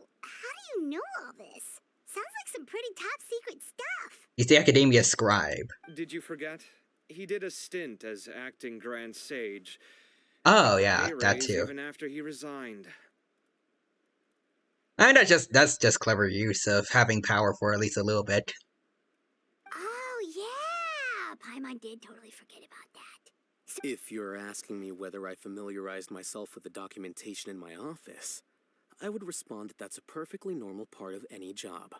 Speaker 2: you know all this? Sounds like some pretty top secret stuff.
Speaker 1: He's the Academia scribe.
Speaker 3: Did you forget? He did a stint as acting Grand Sage.
Speaker 1: Oh, yeah, that
Speaker 3: Raise
Speaker 1: too.
Speaker 3: Even after he resigned.
Speaker 1: And that's just clever use of having power for at least a little bit.
Speaker 2: Oh, yeah! Paimon did totally forget about that. So
Speaker 7: If you're asking me whether I familiarized myself with the documentation in my office, I would respond that that's a perfectly normal part of any job.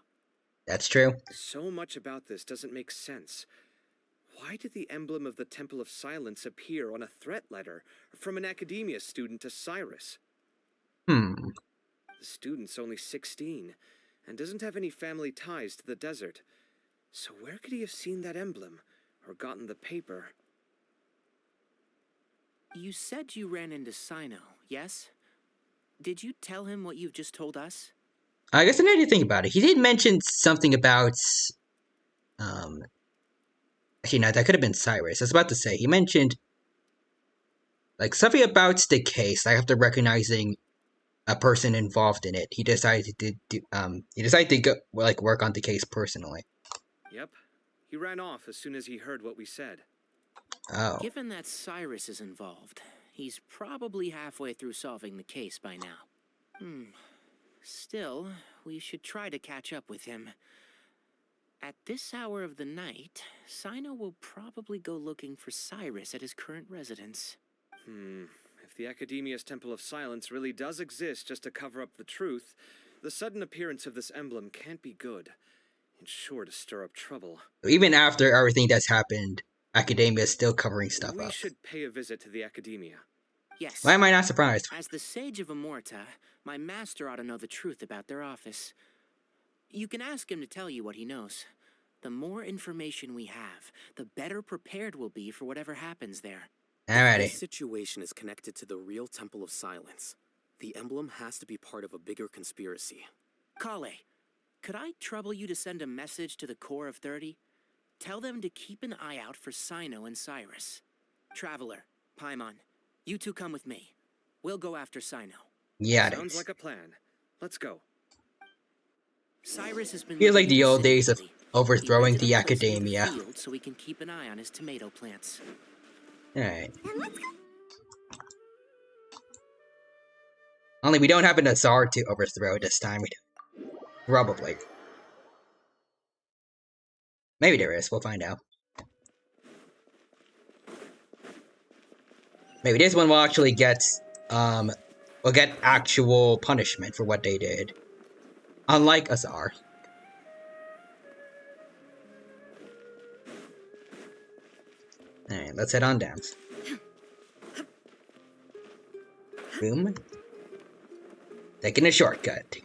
Speaker 1: That's true.
Speaker 3: So much about this doesn't make sense. Why did the emblem of the Temple of Silence appear on a threat letter from an academia student to Cyrus?
Speaker 1: Hmm.
Speaker 3: The student's only 16 and doesn't have any family ties to the desert. So where could he have seen that emblem or gotten the paper?
Speaker 5: You said you ran into Sino, yes? Did you tell him what you've just told us?
Speaker 1: I guess I need to think about it. He did mention something about, actually, no, that could have been Cyrus. I was about to say, he mentioned, like, something about the case, like, after recognizing a person involved in it, he decided to go, like, work on the case personally.
Speaker 3: Yep. He ran off as soon as he heard what we said.
Speaker 1: Oh.
Speaker 5: Given that Cyrus is involved, he's probably halfway through solving the case by now. Still, we should try to catch up with him. At this hour of the night, Sino will probably go looking for Cyrus at his current residence.
Speaker 3: If the Academia's Temple of Silence really does exist just to cover up the truth, the sudden appearance of this emblem can't be good. It's sure to stir up trouble.
Speaker 1: Even after everything that's happened, Academia is still covering stuff up.
Speaker 3: We should pay a visit to the Academia.
Speaker 5: Yes.
Speaker 1: Why am I not surprised?
Speaker 5: As the Sage of Amorta, my master ought to know the truth about their office. You can ask him to tell you what he knows. The more information we have, the better prepared we'll be for whatever happens there.
Speaker 1: Alrighty.
Speaker 7: This situation is connected to the real Temple of Silence. The emblem has to be part of a bigger conspiracy.
Speaker 5: Kale, could I trouble you to send a message to the Core of 30? Tell them to keep an eye out for Sino and Cyrus. Traveler, Paimon, you two come with me. We'll go after Sino.
Speaker 1: Yeah,
Speaker 3: sounds like a plan. Let's go.
Speaker 5: Cyrus has been
Speaker 1: feels like the old days of overthrowing the Academia.
Speaker 5: So we can keep an eye on his tomato plants.
Speaker 1: Alright. Only we don't have an Azar to overthrow this time. Probably. Maybe there is, we'll find out. Maybe this one will actually get, will get actual punishment for what they did. Unlike Azar. Alright, let's head on down. Boom. Taking a shortcut.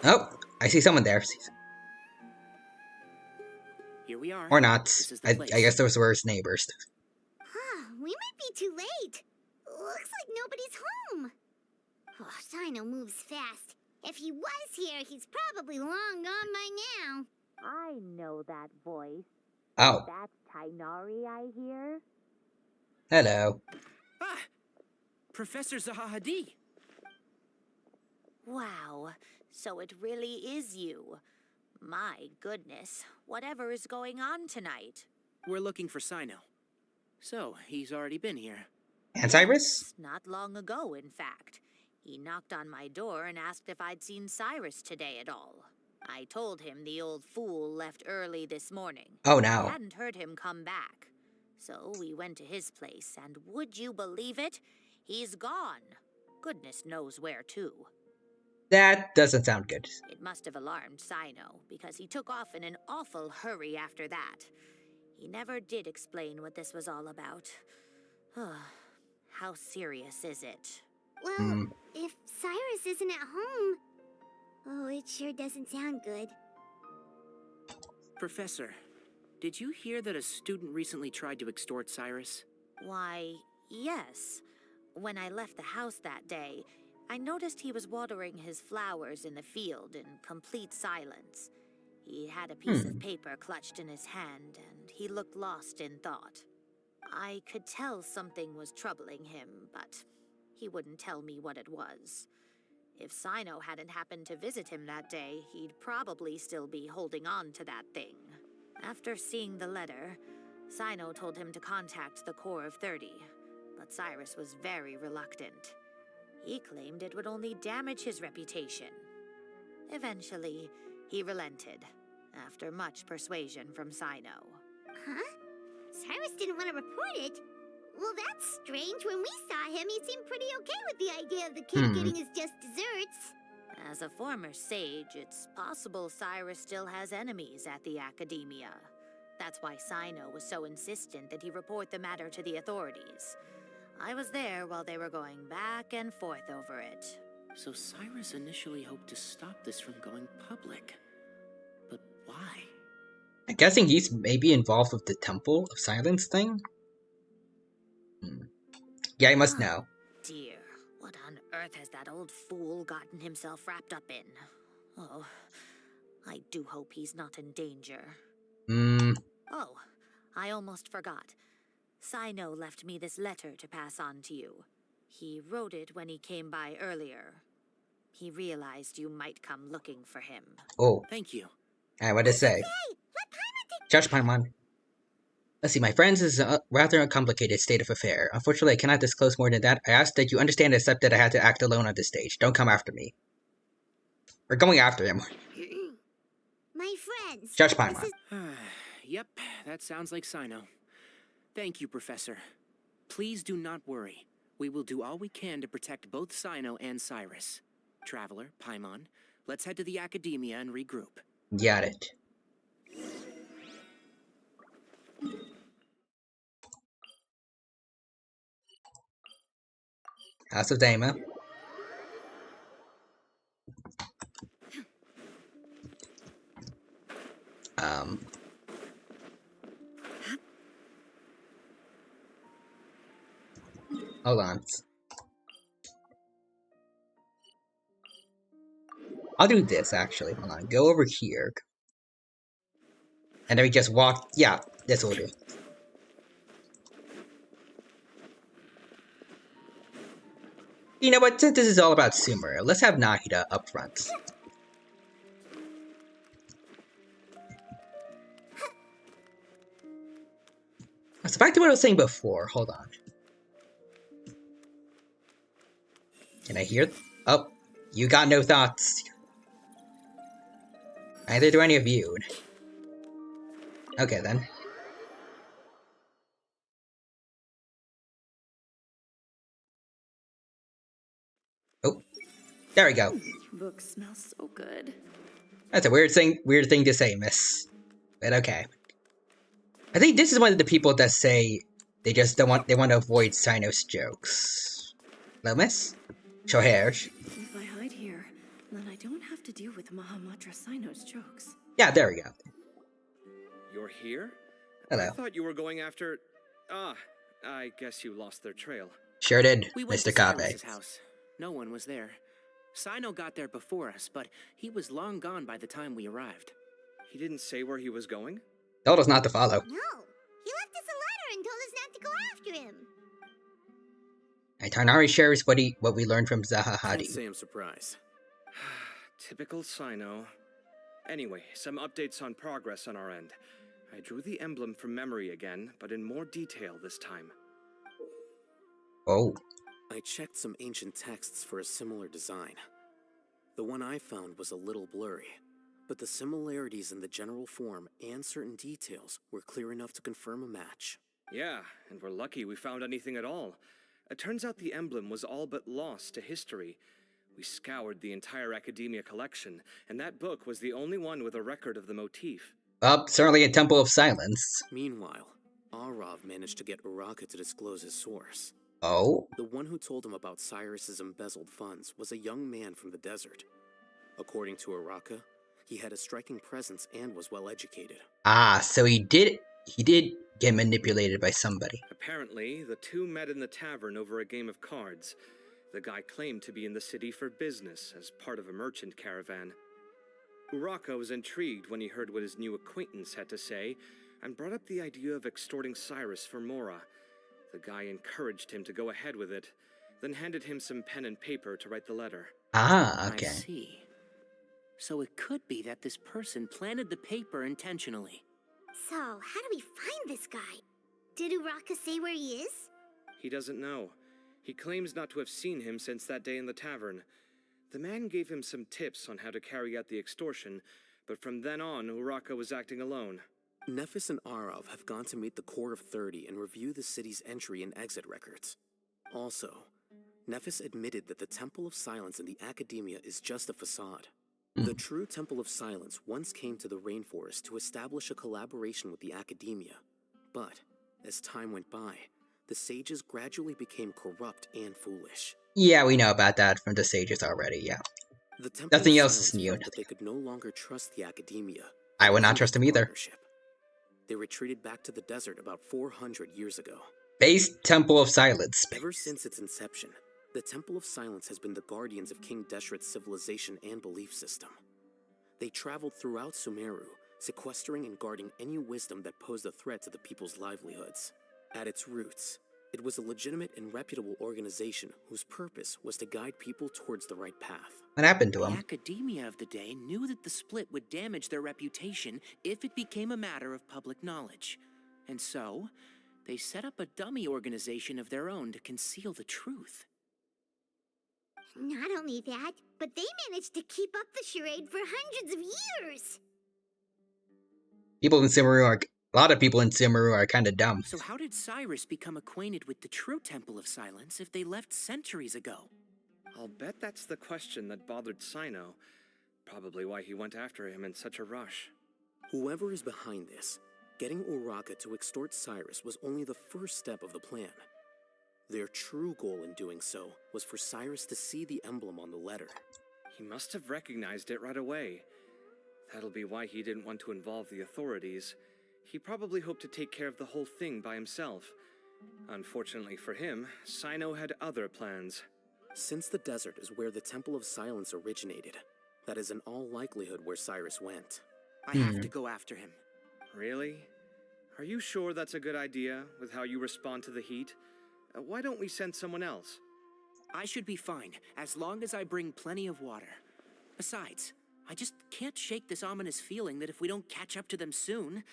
Speaker 1: Oh, I see someone there.
Speaker 5: Here we are.
Speaker 1: Or not. I guess those were his neighbors.
Speaker 2: We might be too late. Looks like nobody's home. Oh, Sino moves fast. If he was here, he's probably long gone by now.
Speaker 4: I know that voice.
Speaker 1: Oh.
Speaker 4: That's Tainari I hear.
Speaker 1: Hello.
Speaker 5: Ah! Professor Zahahadi.
Speaker 4: Wow, so it really is you. My goodness, whatever is going on tonight?
Speaker 5: We're looking for Sino. So, he's already been here.
Speaker 1: And Cyrus?
Speaker 4: Not long ago, in fact. He knocked on my door and asked if I'd seen Cyrus today at all. I told him the old fool left early this morning.
Speaker 1: Oh, no.
Speaker 4: I hadn't heard him come back. So we went to his place, and would you believe it? He's gone. Goodness knows where to.
Speaker 1: That doesn't sound good.
Speaker 4: It must have alarmed Sino, because he took off in an awful hurry after that. He never did explain what this was all about. How serious is it?
Speaker 2: Well, if Cyrus isn't at home... Oh, it sure doesn't sound good.
Speaker 5: Professor, did you hear that a student recently tried to extort Cyrus?
Speaker 4: Why, yes. When I left the house that day, I noticed he was watering his flowers in the field in complete silence. He had a piece of paper clutched in his hand, and he looked lost in thought. I could tell something was troubling him, but he wouldn't tell me what it was. If Sino hadn't happened to visit him that day, he'd probably still be holding on to that thing. After seeing the letter, Sino told him to contact the Core of 30, but Cyrus was very reluctant. He claimed it would only damage his reputation. Eventually, he relented, after much persuasion from Sino.
Speaker 2: Huh? Cyrus didn't want to report it? Well, that's strange. When we saw him, he seemed pretty okay with the idea of the kid getting his just desserts.
Speaker 4: As a former sage, it's possible Cyrus still has enemies at the Academia. That's why Sino was so insistent that he report the matter to the authorities. I was there while they were going back and forth over it.
Speaker 3: So Cyrus initially hoped to stop this from going public. But why?
Speaker 1: I'm guessing he's maybe involved with the Temple of Silence thing? Yeah, he must know.
Speaker 4: Dear, what on earth has that old fool gotten himself wrapped up in? Oh, I do hope he's not in danger. Oh, I almost forgot. Sino left me this letter to pass on to you. He wrote it when he came by earlier. He realized you might come looking for him.
Speaker 1: Oh.
Speaker 3: Thank you.
Speaker 1: Alright, what did it say? Judge Paimon. Let's see, my friends, is a rather complicated state of affair. Unfortunately, I cannot disclose more than that. I ask that you understand and accept that I had to act alone on this stage. Don't come after me. We're going after him.
Speaker 2: My friends.
Speaker 1: Judge Paimon.
Speaker 3: Yep, that sounds like Sino. Thank you, Professor. Please do not worry. We will do all we can to protect both Sino and Cyrus. Traveler, Paimon, let's head to the Academia and regroup.
Speaker 1: Got it. House of Daima. Hold on. I'll do this, actually. Hold on. Go over here. And then we just walk. Yeah, this will do. You know what? Since this is all about Sumeru, let's have Nahida up front. So back to what I was saying before. Hold on. Can I hear? Oh, you got no thoughts. Neither do any of you. Okay, then. Oh, there we go.
Speaker 18: Book smells so good.
Speaker 1: That's a weird thing to say, miss. But okay. I think this is one of the people that say they just don't want, they want to avoid Sino's jokes. Hello, miss? Show hairs.
Speaker 18: If I hide here, then I don't have to deal with Mahamudra Sino's jokes.
Speaker 1: Yeah, there we go.
Speaker 21: You're here?
Speaker 1: Hello.
Speaker 21: I thought you were going after... Ah, I guess you lost their trail.
Speaker 1: Sure did,
Speaker 3: We went
Speaker 1: Mr.
Speaker 3: to
Speaker 1: Kabe.
Speaker 3: Cyrus's house. No one was there. Sino got there before us, but he was long gone by the time we arrived.
Speaker 21: He didn't say where he was going?
Speaker 1: Told us not to follow.
Speaker 2: No, he left us a letter and told us not to go after him.
Speaker 1: And Tarnari shares what we learned from
Speaker 7: Can't
Speaker 1: Zahahadi.
Speaker 7: say I'm surprised.
Speaker 21: Typical Sino. Anyway, some updates on progress on our end. I drew the emblem from memory again, but in more detail this time.
Speaker 1: Oh.
Speaker 7: I checked some ancient texts for a similar design. The one I found was a little blurry, but the similarities in the general form and certain details were clear enough to confirm a match.
Speaker 21: Yeah, and we're lucky we found anything at all. It turns out the emblem was all but lost to history. We scoured the entire Academia collection, and that book was the only one with a record of the motif.
Speaker 1: Certainly a Temple of Silence.
Speaker 7: Meanwhile, Arav managed to get Uraka to disclose his source.
Speaker 1: Oh?
Speaker 7: The one who told him about Cyrus's embezzled funds was a young man from the desert. According to Uraka, he had a striking presence and was well educated.
Speaker 1: Ah, so he did get manipulated by somebody.
Speaker 21: Apparently, the two met in the tavern over a game of cards. The guy claimed to be in the city for business, as part of a merchant caravan. Uraka was intrigued when he heard what his new acquaintance had to say, and brought up the idea of extorting Cyrus for Mora. The guy encouraged him to go ahead with it, then handed him some pen and paper to write the letter.
Speaker 1: Ah, okay.
Speaker 3: I see. So it could be that this person planted the paper intentionally.
Speaker 2: So, how do we find this guy? Did Uraka say where he is?
Speaker 21: He doesn't know. He claims not to have seen him since that day in the tavern. The man gave him some tips on how to carry out the extortion, but from then on, Uraka was acting alone.
Speaker 7: Nephis and Arav have gone to meet the Court of 30 and review the city's entry and exit records. Also, Nephis admitted that the Temple of Silence in the Academia is just a facade. The true Temple of Silence once came to the rainforest to establish a collaboration with the academia. But, as time went by, the sages gradually became corrupt and foolish.
Speaker 1: Yeah, we know about that from the sages already, yeah.
Speaker 7: The Temple
Speaker 1: Nothing
Speaker 7: of
Speaker 1: else
Speaker 7: Silence
Speaker 1: is new.
Speaker 7: felt that they could no longer trust the academia.
Speaker 1: I would not trust them either.
Speaker 7: They retreated back to the desert about 400 years ago.
Speaker 1: Base Temple of Silence.
Speaker 7: Ever since its inception, the Temple of Silence has been the guardians of King Deshret's civilization and belief system. They traveled throughout Sumeru, sequestering and guarding any wisdom that posed a threat to the people's livelihoods. At its roots, it was a legitimate and reputable organization whose purpose was to guide people towards the right path.
Speaker 1: What happened to
Speaker 3: The
Speaker 1: him?
Speaker 3: academia of the day knew that the split would damage their reputation if it became a matter of public knowledge. And so, they set up a dummy organization of their own to conceal the truth.
Speaker 2: Not only that, but they managed to keep up the charade for hundreds of years.
Speaker 1: A lot of people in Sumeru are kind of dumb.
Speaker 3: So how did Cyrus become acquainted with the true Temple of Silence if they left centuries ago?
Speaker 21: I'll bet that's the question that bothered Sino. Probably why he went after him in such a rush.
Speaker 7: Whoever is behind this, getting Uraka to extort Cyrus was only the first step of the plan. Their true goal in doing so was for Cyrus to see the emblem on the letter.
Speaker 21: He must have recognized it right away. That'll be why he didn't want to involve the authorities. He probably hoped to take care of the whole thing by himself. Unfortunately for him, Sino had other plans.
Speaker 7: Since the desert is where the Temple of Silence originated, that is in all likelihood where Cyrus went.
Speaker 3: I have to go after him.
Speaker 21: Really? Are you sure that's a good idea, with how you respond to the heat? Why don't we send someone else?
Speaker 3: I should be fine, as long as I bring plenty of water. Besides, I just can't shake this ominous feeling that if we don't catch up to them soon...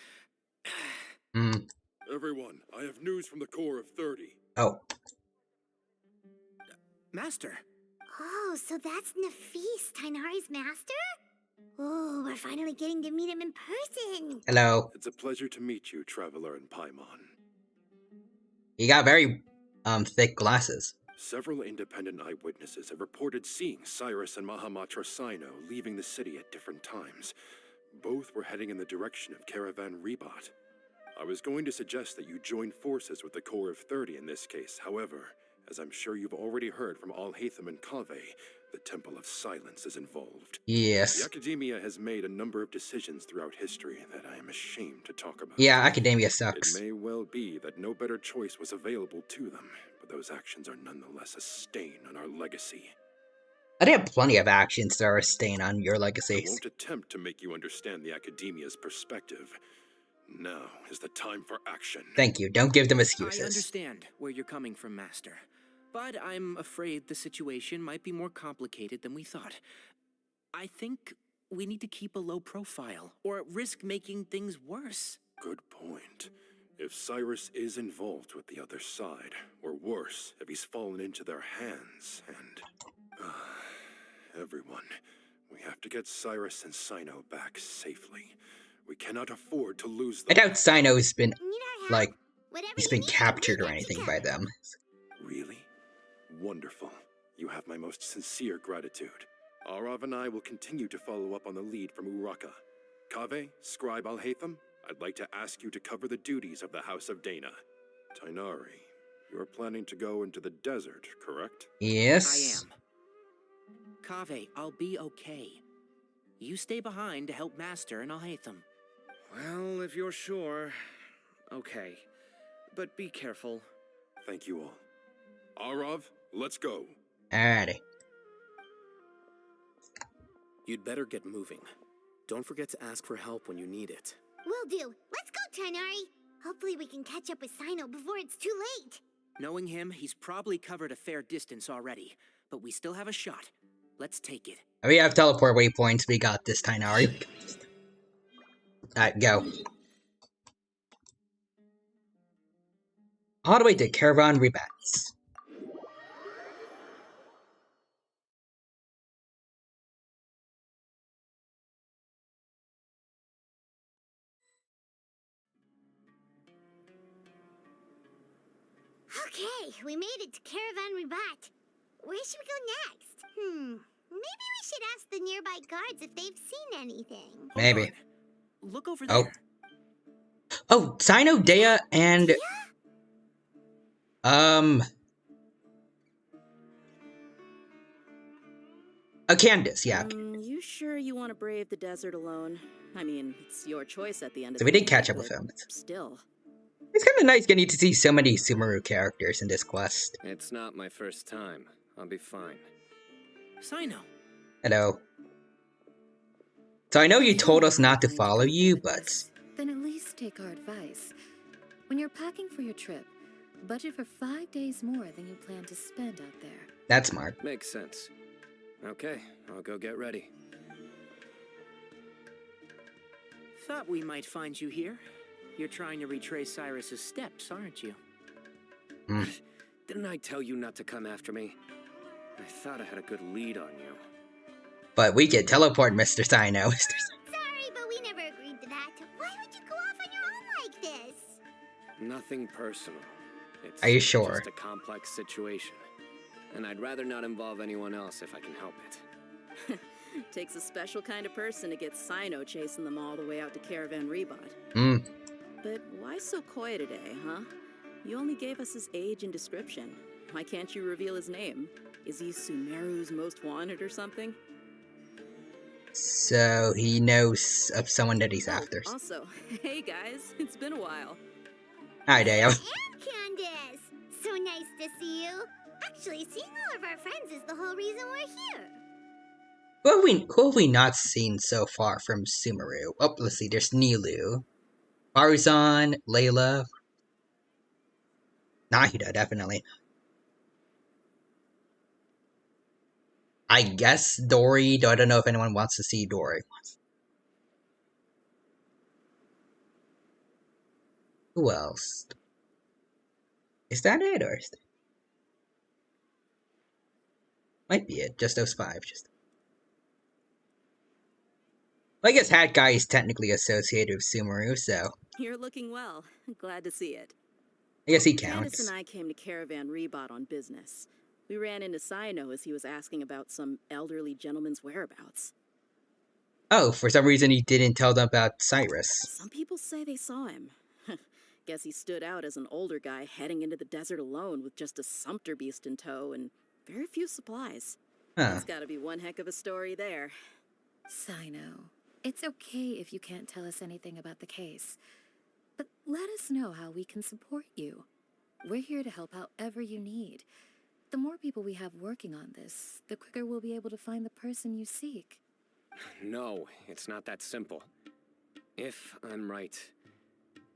Speaker 12: Everyone, I have news from the Core of 30.
Speaker 1: Oh.
Speaker 3: Master.
Speaker 2: Oh, so that's Nafis, Tainari's master? Oh, we're finally getting to meet him in person.
Speaker 1: Hello.
Speaker 12: It's a pleasure to meet you, Traveler in Paimon.
Speaker 1: He got very, thick glasses.
Speaker 12: Several independent eyewitnesses have reported seeing Cyrus and Mahamatra Sino leaving the city at different times. Both were heading in the direction of Caravan Rebat. I was going to suggest that you join forces with the Core of 30 in this case. However, as I'm sure you've already heard from Al-Haytham and Kaveh, the Temple of Silence is involved.
Speaker 1: Yes.
Speaker 12: The Academia has made a number of decisions throughout history that I am ashamed to talk about.
Speaker 1: Yeah, Academia sucks.
Speaker 12: It may well be that no better choice was available to them, but those actions are nonetheless a stain on our legacy.
Speaker 1: I have plenty of actions that are a stain on your
Speaker 12: I
Speaker 1: legacies.
Speaker 12: won't attempt to make you understand the Academia's perspective. Now is the time for action.
Speaker 1: Thank you. Don't give them
Speaker 3: I
Speaker 1: excuses.
Speaker 3: understand where you're coming from, Master. But I'm afraid the situation might be more complicated than we thought. I think we need to keep a low profile, or risk making things worse.
Speaker 12: Good point. If Cyrus is involved with the other side, or worse, if he's fallen into their hands, and... everyone, we have to get Cyrus and Sino back safely. We cannot afford to lose them.
Speaker 1: I doubt Sino's been, like, he's been captured or anything by them.
Speaker 12: Really? Wonderful. You have my most sincere gratitude. Arav and I will continue to follow up on the lead from Uraka. Kaveh, Scribe Al-Haytham, I'd like to ask you to cover the duties of the House of Dana. Tainari, you're planning to go into the desert, correct?
Speaker 1: Yes.
Speaker 3: I am. Kaveh, I'll be okay. You stay behind to help Master and Al-Haytham.
Speaker 21: Well, if you're sure... Okay. But be careful.
Speaker 12: Thank you all. Arav, let's go.
Speaker 1: Alrighty.
Speaker 7: You'd better get moving. Don't forget to ask for help when you need it.
Speaker 2: Will do. Let's go, Tainari. Hopefully we can catch up with Sino before it's too late.
Speaker 3: Knowing him, he's probably covered a fair distance already. But we still have a shot. Let's take it.
Speaker 1: We have teleport waypoints. We got this, Tainari. Alright, go. All the way to Caravan Rebats.
Speaker 2: Okay, we made it to Caravan Rebat. Where should we go next? Maybe we should ask the nearby guards if they've seen anything.
Speaker 1: Maybe.
Speaker 3: Look over there.
Speaker 1: Oh, Sino, Dea, and... Candace, yeah.
Speaker 13: You sure you want to brave the desert alone? I mean, it's your choice at the end of
Speaker 1: So
Speaker 13: the
Speaker 1: we
Speaker 13: day.
Speaker 1: did catch up with him.
Speaker 13: Still.
Speaker 1: It's kind of nice getting to see so many Sumeru characters in this quest.
Speaker 8: It's not my first time. I'll be fine.
Speaker 3: Sino.
Speaker 1: Hello. So I know you told us not to follow you, but...
Speaker 22: Then at least take our advice. When you're packing for your trip, budget for 5 days more than you plan to spend out there.
Speaker 1: That's smart.
Speaker 8: Makes sense. Okay, I'll go get ready.
Speaker 3: Thought we might find you here. You're trying to retrace Cyrus's steps, aren't you?
Speaker 8: Didn't I tell you not to come after me? I thought I had a good lead on you.
Speaker 1: But we can teleport, Mr. Sino.
Speaker 2: Sorry, but we never agreed to that. Why would you go off on your own like this?
Speaker 8: Nothing personal. It's
Speaker 1: Are you sure?
Speaker 8: Just a complex situation. And I'd rather not involve anyone else if I can help it.
Speaker 13: Takes a special kind of person to get Sino chasing them all the way out to Caravan Rebot. But why so coy today, huh? You only gave us his age and description. Why can't you reveal his name? Is he Sumeru's most wanted or something?
Speaker 1: So he knows of someone that he's after.
Speaker 13: Also, hey guys, it's been a while.
Speaker 1: Hi, Dea.
Speaker 2: And Candace! So nice to see you. Actually, seeing all of our friends is the whole reason we're here.
Speaker 1: Who have we not seen so far from Sumeru? Oh, let's see. There's Nilu, Baruzan, Layla, Nahida, definitely. I guess Dory, though I don't know if anyone wants to see Dory. Who else? Is that it, or is might be it, just those 5. I guess Hat Guy is technically associated with Sumeru, so...
Speaker 13: You're looking well. Glad to see it.
Speaker 1: I guess he
Speaker 13: Candace
Speaker 1: counts.
Speaker 13: and I came to Caravan Rebot on business. We ran into Sino as he was asking about some elderly gentleman's whereabouts.
Speaker 1: Oh, for some reason he didn't tell them about Cyrus.
Speaker 13: Some people say they saw him. Guess he stood out as an older guy heading into the desert alone with just a sumpter beast in tow and very few supplies. That's gotta be one heck of a story there.
Speaker 16: Sino, it's okay if you can't tell us anything about the case. But let us know how we can support you. We're here to help however you need. The more people we have working on this, the quicker we'll be able to find the person you seek.
Speaker 8: No, it's not that simple. If I'm right,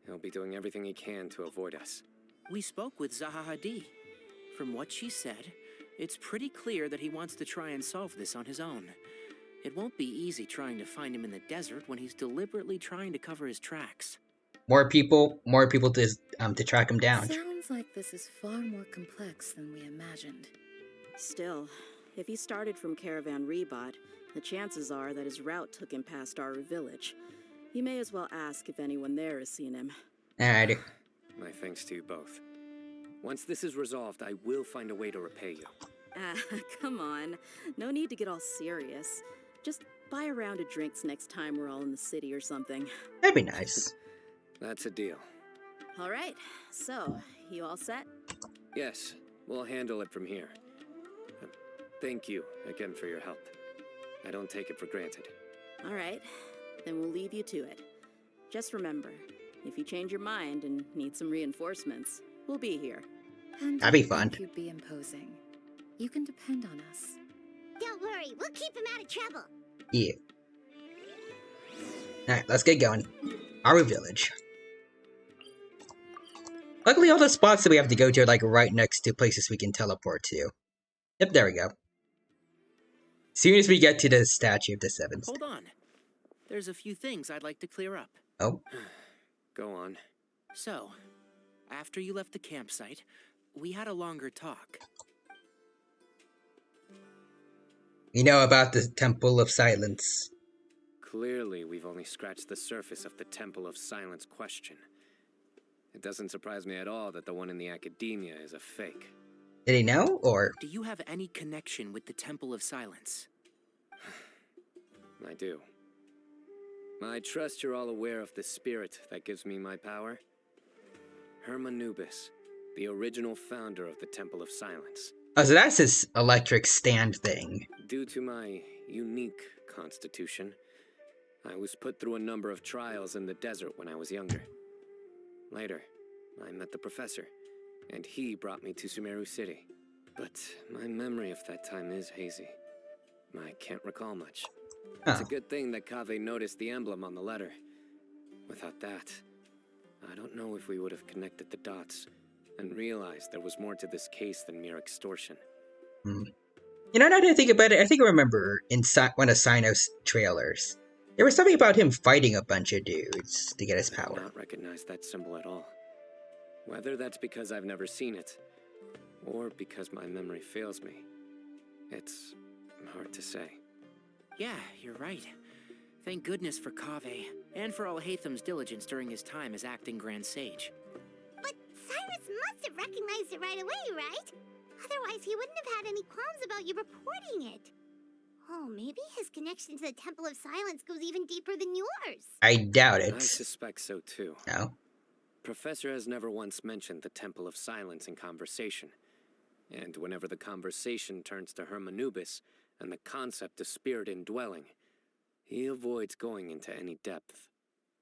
Speaker 8: he'll be doing everything he can to avoid us.
Speaker 3: We spoke with Zaha Hadid. From what she said, it's pretty clear that he wants to try and solve this on his own. It won't be easy trying to find him in the desert when he's deliberately trying to cover his tracks.
Speaker 1: More people to track him down.
Speaker 16: Sounds like this is far more complex than we imagined.
Speaker 13: Still, if he started from Caravan Rebot, the chances are that his route took him past our village. You may as well ask if anyone there has seen him.
Speaker 1: Alrighty.
Speaker 8: My thanks to you both. Once this is resolved, I will find a way to repay you.
Speaker 13: Come on. No need to get all serious. Just buy a round of drinks next time we're all in the city or something.
Speaker 1: That'd be nice.
Speaker 8: That's a deal.
Speaker 13: All right. So, you all set?
Speaker 8: Yes, we'll handle it from here. Thank you again for your help. I don't take it for granted.
Speaker 13: All right. Then we'll leave you to it. Just remember, if you change your mind and need some reinforcements, we'll be here.
Speaker 16: And
Speaker 1: that'd be fun.
Speaker 16: You'd be imposing. You can depend on us.
Speaker 2: Don't worry, we'll keep him out of trouble.
Speaker 1: Yeah. Alright, let's get going. Our village. Luckily, all the spots that we have to go to are like right next to places we can teleport to. Yep, there we go. As soon as we get to the statue of the Seventh.
Speaker 3: Hold on. There's a few things I'd like to clear up.
Speaker 1: Oh?
Speaker 8: Go on.
Speaker 3: So, after you left the campsite, we had a longer talk.
Speaker 1: You know about the Temple of Silence.
Speaker 8: Clearly, we've only scratched the surface of the Temple of Silence question. It doesn't surprise me at all that the one in the academia is a fake.
Speaker 1: Did he know, or...?
Speaker 3: Do you have any connection with the Temple of Silence?
Speaker 8: I do. I trust you're all aware of the spirit that gives me my power. Hermanubis, the original founder of the Temple of Silence.
Speaker 1: Oh, so that's his electric stand thing.
Speaker 8: Due to my unique constitution, I was put through a number of trials in the desert when I was younger. Later, I met the professor, and he brought me to Sumeru City. But my memory of that time is hazy. I can't recall much. It's a good thing that Kaveh noticed the emblem on the letter. Without that, I don't know if we would have connected the dots and realized there was more to this case than mere extortion.
Speaker 1: You know, now that I think about it, I think I remember in one of Sino's trailers, there was something about him fighting a bunch of dudes to get his power.
Speaker 8: I do not recognize that symbol at all. Whether that's because I've never seen it, or because my memory fails me, it's hard to say.
Speaker 3: Yeah, you're right. Thank goodness for Kaveh, and for Alhaitham's diligence during his time as acting Grand Sage.
Speaker 2: But Cyrus must have recognized it right away, right? Otherwise, he wouldn't have had any qualms about you reporting it. Oh, maybe his connection to the Temple of Silence goes even deeper than yours.
Speaker 1: I doubt it.
Speaker 8: I suspect so too.
Speaker 1: No?
Speaker 8: Professor has never once mentioned the Temple of Silence in conversation. And whenever the conversation turns to Hermanubis and the concept of spirit indwelling, he avoids going into any depth.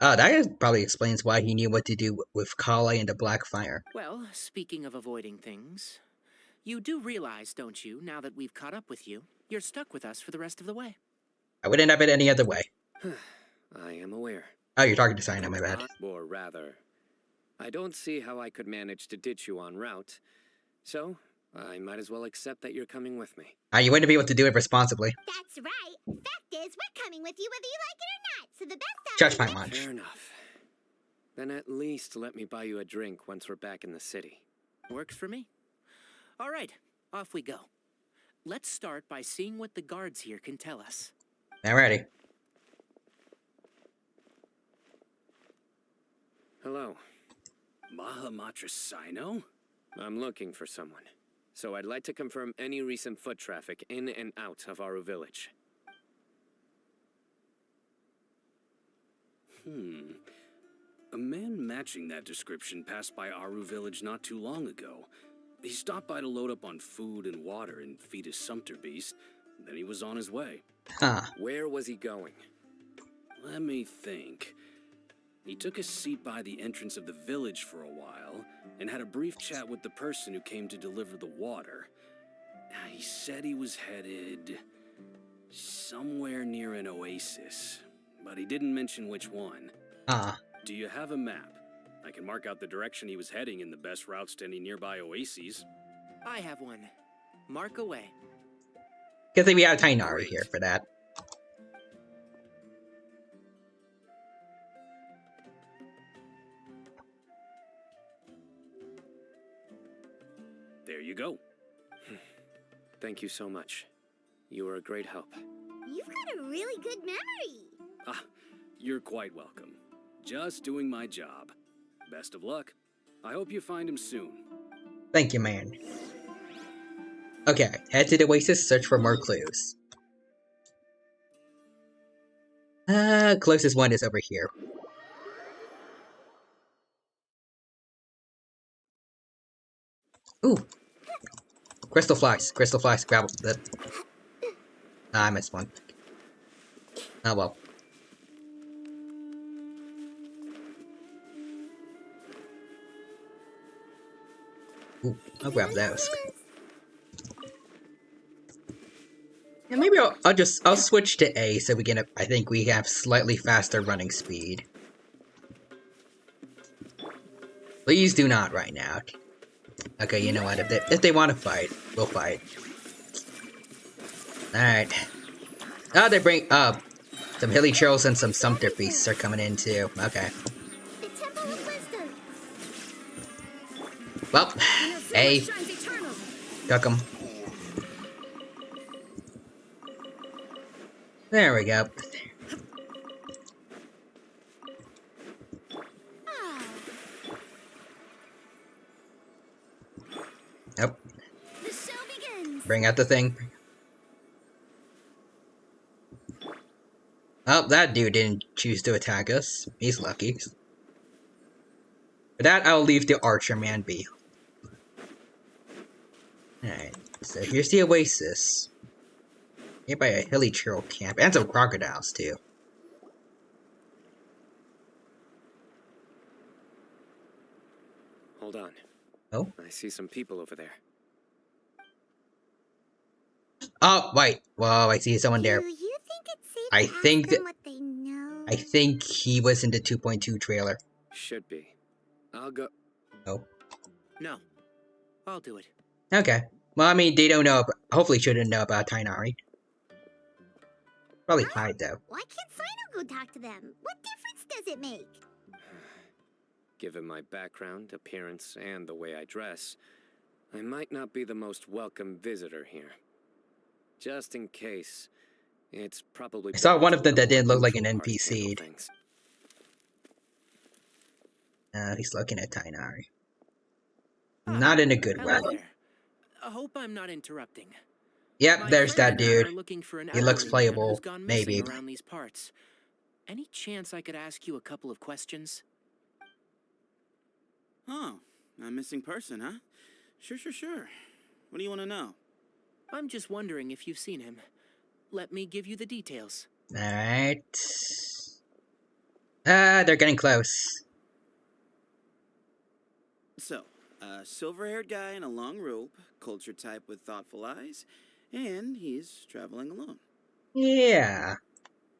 Speaker 1: That probably explains why he knew what to do with Kale and the Black Fire.
Speaker 3: Well, speaking of avoiding things, you do realize, don't you, now that we've caught up with you, you're stuck with us for the rest of the way.
Speaker 1: I wouldn't have it any other way.
Speaker 8: I am aware.
Speaker 1: Oh, you're talking to Sino, my bad.
Speaker 8: Or rather, I don't see how I could manage to ditch you en route, so I might as well accept that you're coming with me.
Speaker 1: You wouldn't be able to do it responsibly.
Speaker 2: That's right. Fact is, we're coming with you whether you like it or not, so the best
Speaker 1: Judge
Speaker 2: option
Speaker 1: my lunch.
Speaker 8: Fair enough. Then at least let me buy you a drink once we're back in the city.
Speaker 3: Works for me. All right, off we go. Let's start by seeing what the guards here can tell us.
Speaker 1: Alrighty.
Speaker 8: Hello.
Speaker 6: Mahamatra Sino?
Speaker 8: I'm looking for someone. So I'd like to confirm any recent foot traffic in and out of Aru Village.
Speaker 6: A man matching that description passed by Aru Village not too long ago. He stopped by to load up on food and water and feed his sumpter beast. Then he was on his way.
Speaker 8: Where was he going?
Speaker 6: Let me think. He took a seat by the entrance of the village for a while and had a brief chat with the person who came to deliver the water. He said he was headed somewhere near an oasis, but he didn't mention which one. Do you have a map? I can mark out the direction he was heading and the best routes to any nearby oases.
Speaker 3: I have one. Mark away.
Speaker 1: Good thing we have Tainari here for that.
Speaker 6: There you go.
Speaker 8: Thank you so much. You were a great help.
Speaker 2: You've got a really good memory.
Speaker 6: You're quite welcome. Just doing my job. Best of luck. I hope you find him soon.
Speaker 1: Thank you, man. Okay, head to the oasis, search for more clues. Closest one is over here. Ooh! Crystal flies, grab the... I missed one. Oh well. Ooh, I'll grab those. Yeah, maybe I'll switch to A so we can, I think we have slightly faster running speed. Please do not right now. Okay, you know what, if they want to fight, we'll fight. Alright. Oh, they bring, some hilly churls and some sumpter beasts are coming in too. Okay. Well, A. Duck 'em. There we go. Yep. Bring out the thing. Oh, that dude didn't choose to attack us. He's lucky. For that, I'll leave the archer man be. Alright, so here's the oasis. Nearby a hilly trail camp, and some crocodiles, too.
Speaker 8: Hold on.
Speaker 1: Oh?
Speaker 8: I see some people over there.
Speaker 1: Oh, wait. Whoa, I see someone there.
Speaker 2: Do you think it's safe
Speaker 1: I
Speaker 2: to
Speaker 1: think
Speaker 2: ask them what they know?
Speaker 1: I think he was in the 2.2 trailer.
Speaker 8: Should be. I'll go.
Speaker 1: Oh.
Speaker 3: No. I'll do it.
Speaker 1: Okay. Well, I mean, they don't know, hopefully shouldn't know about Tainari. Probably hide, though.
Speaker 2: Why can't Sino go talk to them? What difference does it make?
Speaker 8: Given my background, appearance, and the way I dress, I might not be the most welcome visitor here. Just in case, it's probably...
Speaker 1: I saw one of them that didn't look like an NPC. He's looking at Tainari. Not in a good way.
Speaker 3: I hope I'm not interrupting.
Speaker 1: Yep, there's that dude. He looks
Speaker 3: Who's
Speaker 1: playable,
Speaker 3: gone
Speaker 1: maybe.
Speaker 3: missing around these parts. Any chance I could ask you a couple of questions?
Speaker 17: Oh, a missing person, huh? Sure. What do you want to know?
Speaker 3: I'm just wondering if you've seen him. Let me give you the details.
Speaker 1: Alright. They're getting close.
Speaker 17: So, a silver-haired guy in a long robe, culture type with thoughtful eyes, and he's traveling alone.
Speaker 1: Yeah.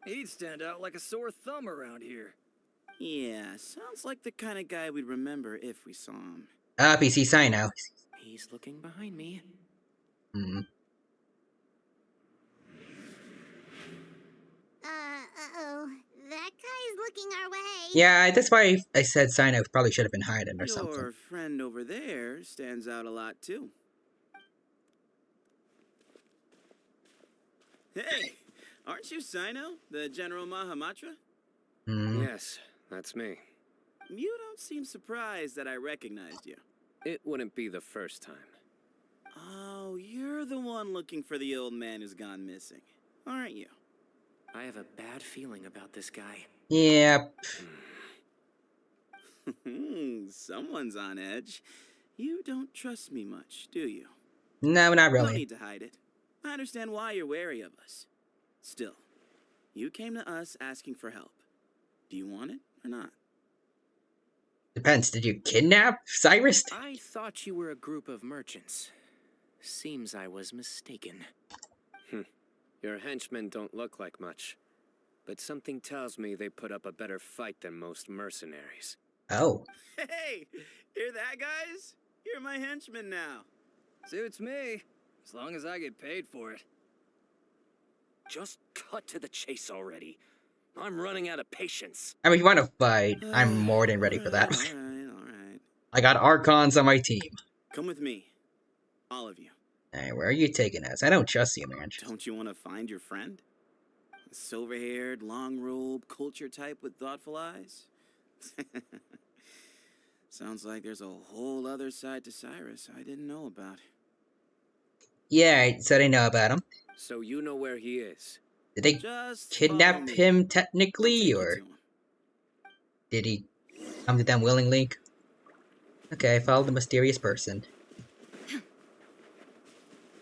Speaker 20: He'd stand out like a sore thumb around here.
Speaker 17: Yeah, sounds like the kind of guy we'd remember if we saw him.
Speaker 1: PC Sino.
Speaker 3: He's looking behind me.
Speaker 1: Hmm.
Speaker 2: Uh-oh. That guy's looking our way.
Speaker 1: Yeah, that's why I said Sino probably should have been hiding or something.
Speaker 17: Your friend over there stands out a lot, too. Hey, aren't you Sino, the General Mahamatra?
Speaker 8: Yes, that's me.
Speaker 17: You don't seem surprised that I recognized you.
Speaker 8: It wouldn't be the first time.
Speaker 17: Oh, you're the one looking for the old man who's gone missing, aren't you?
Speaker 3: I have a bad feeling about this guy.
Speaker 1: Yep.
Speaker 17: Someone's on edge. You don't trust me much, do you?
Speaker 1: No, not
Speaker 17: No
Speaker 1: really.
Speaker 17: need to hide it. I understand why you're wary of us. Still, you came to us asking for help. Do you want it or not?
Speaker 1: Depends. Did you kidnap Cyrus?
Speaker 3: I thought you were a group of merchants. Seems I was mistaken.
Speaker 8: Your henchmen don't look like much, but something tells me they put up a better fight than most mercenaries.
Speaker 1: Oh.
Speaker 17: Hey, hear that, guys? You're my henchman now.
Speaker 20: Suits me, as long as I get paid for it.
Speaker 8: Just cut to the chase already. I'm running out of patience.
Speaker 1: I mean, if you want to fight, I'm more than ready for that.
Speaker 17: All right.
Speaker 1: I got Archons on my team.
Speaker 17: Come with me. All of you.
Speaker 1: Hey, where are you taking us? I don't trust you, man.
Speaker 17: Don't you want to find your friend? A silver-haired, long-robe, culture type with thoughtful eyes? Sounds like there's a whole other side to Cyrus I didn't know about.
Speaker 1: Yeah, I said I know about him.
Speaker 8: So you know where he is?
Speaker 1: Did they
Speaker 17: Just
Speaker 1: kidnap him technically, or did he come to them willingly? Okay, follow the mysterious person.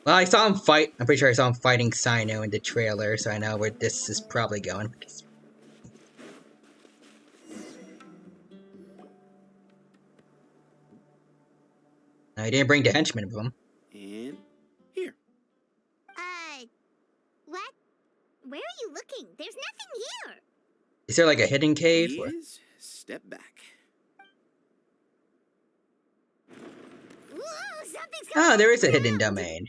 Speaker 1: Well, I saw him fight. I'm pretty sure I saw him fighting Sino in the trailer, so I know where this is probably going. I didn't bring the henchman with him.
Speaker 17: And here.
Speaker 2: What? Where are you looking? There's nothing here.
Speaker 1: Is there like a hidden cave? Or?
Speaker 17: Please step back.
Speaker 2: Whoa, something's
Speaker 1: Oh, there is a hidden domain.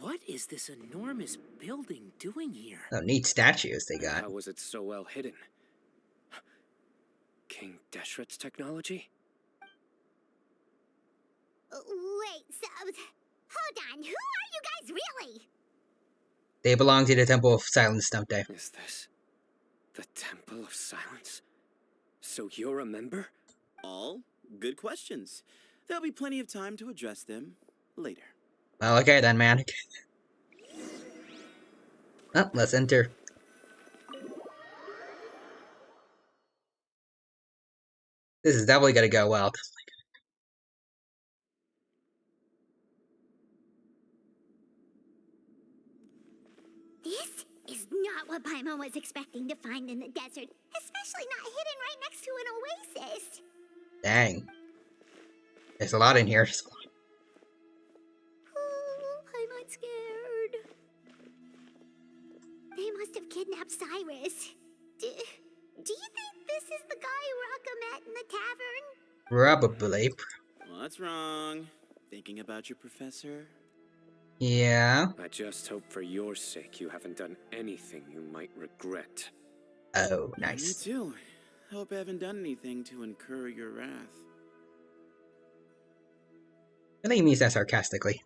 Speaker 3: What is this enormous building doing here?
Speaker 1: Oh, neat statues they got.
Speaker 8: How was it so well hidden? King Deshret's technology?
Speaker 2: Wait, so, hold on. Who are you guys really?
Speaker 1: They belong to the Temple of Silence, don't they?
Speaker 8: Is this the Temple of Silence? So you're a member?
Speaker 17: All good questions. There'll be plenty of time to address them later.
Speaker 1: Well, okay then, man. Oh, let's enter. This is definitely gonna go well.
Speaker 2: This is not what Paimon was expecting to find in the desert, especially not hidden right next to an oasis.
Speaker 1: Dang. There's a lot in here.
Speaker 2: Oh, Paimon's scared. They must have kidnapped Cyrus. Do you think this is the guy Rocka met in the tavern?
Speaker 1: Probably.
Speaker 17: What's wrong? Thinking about your professor?
Speaker 1: Yeah.
Speaker 8: I just hope for your sake you haven't done anything you might regret.
Speaker 1: Oh,
Speaker 17: Me
Speaker 1: nice.
Speaker 17: too. Hope I haven't done anything to incur your wrath.
Speaker 1: I think he means that sarcastically.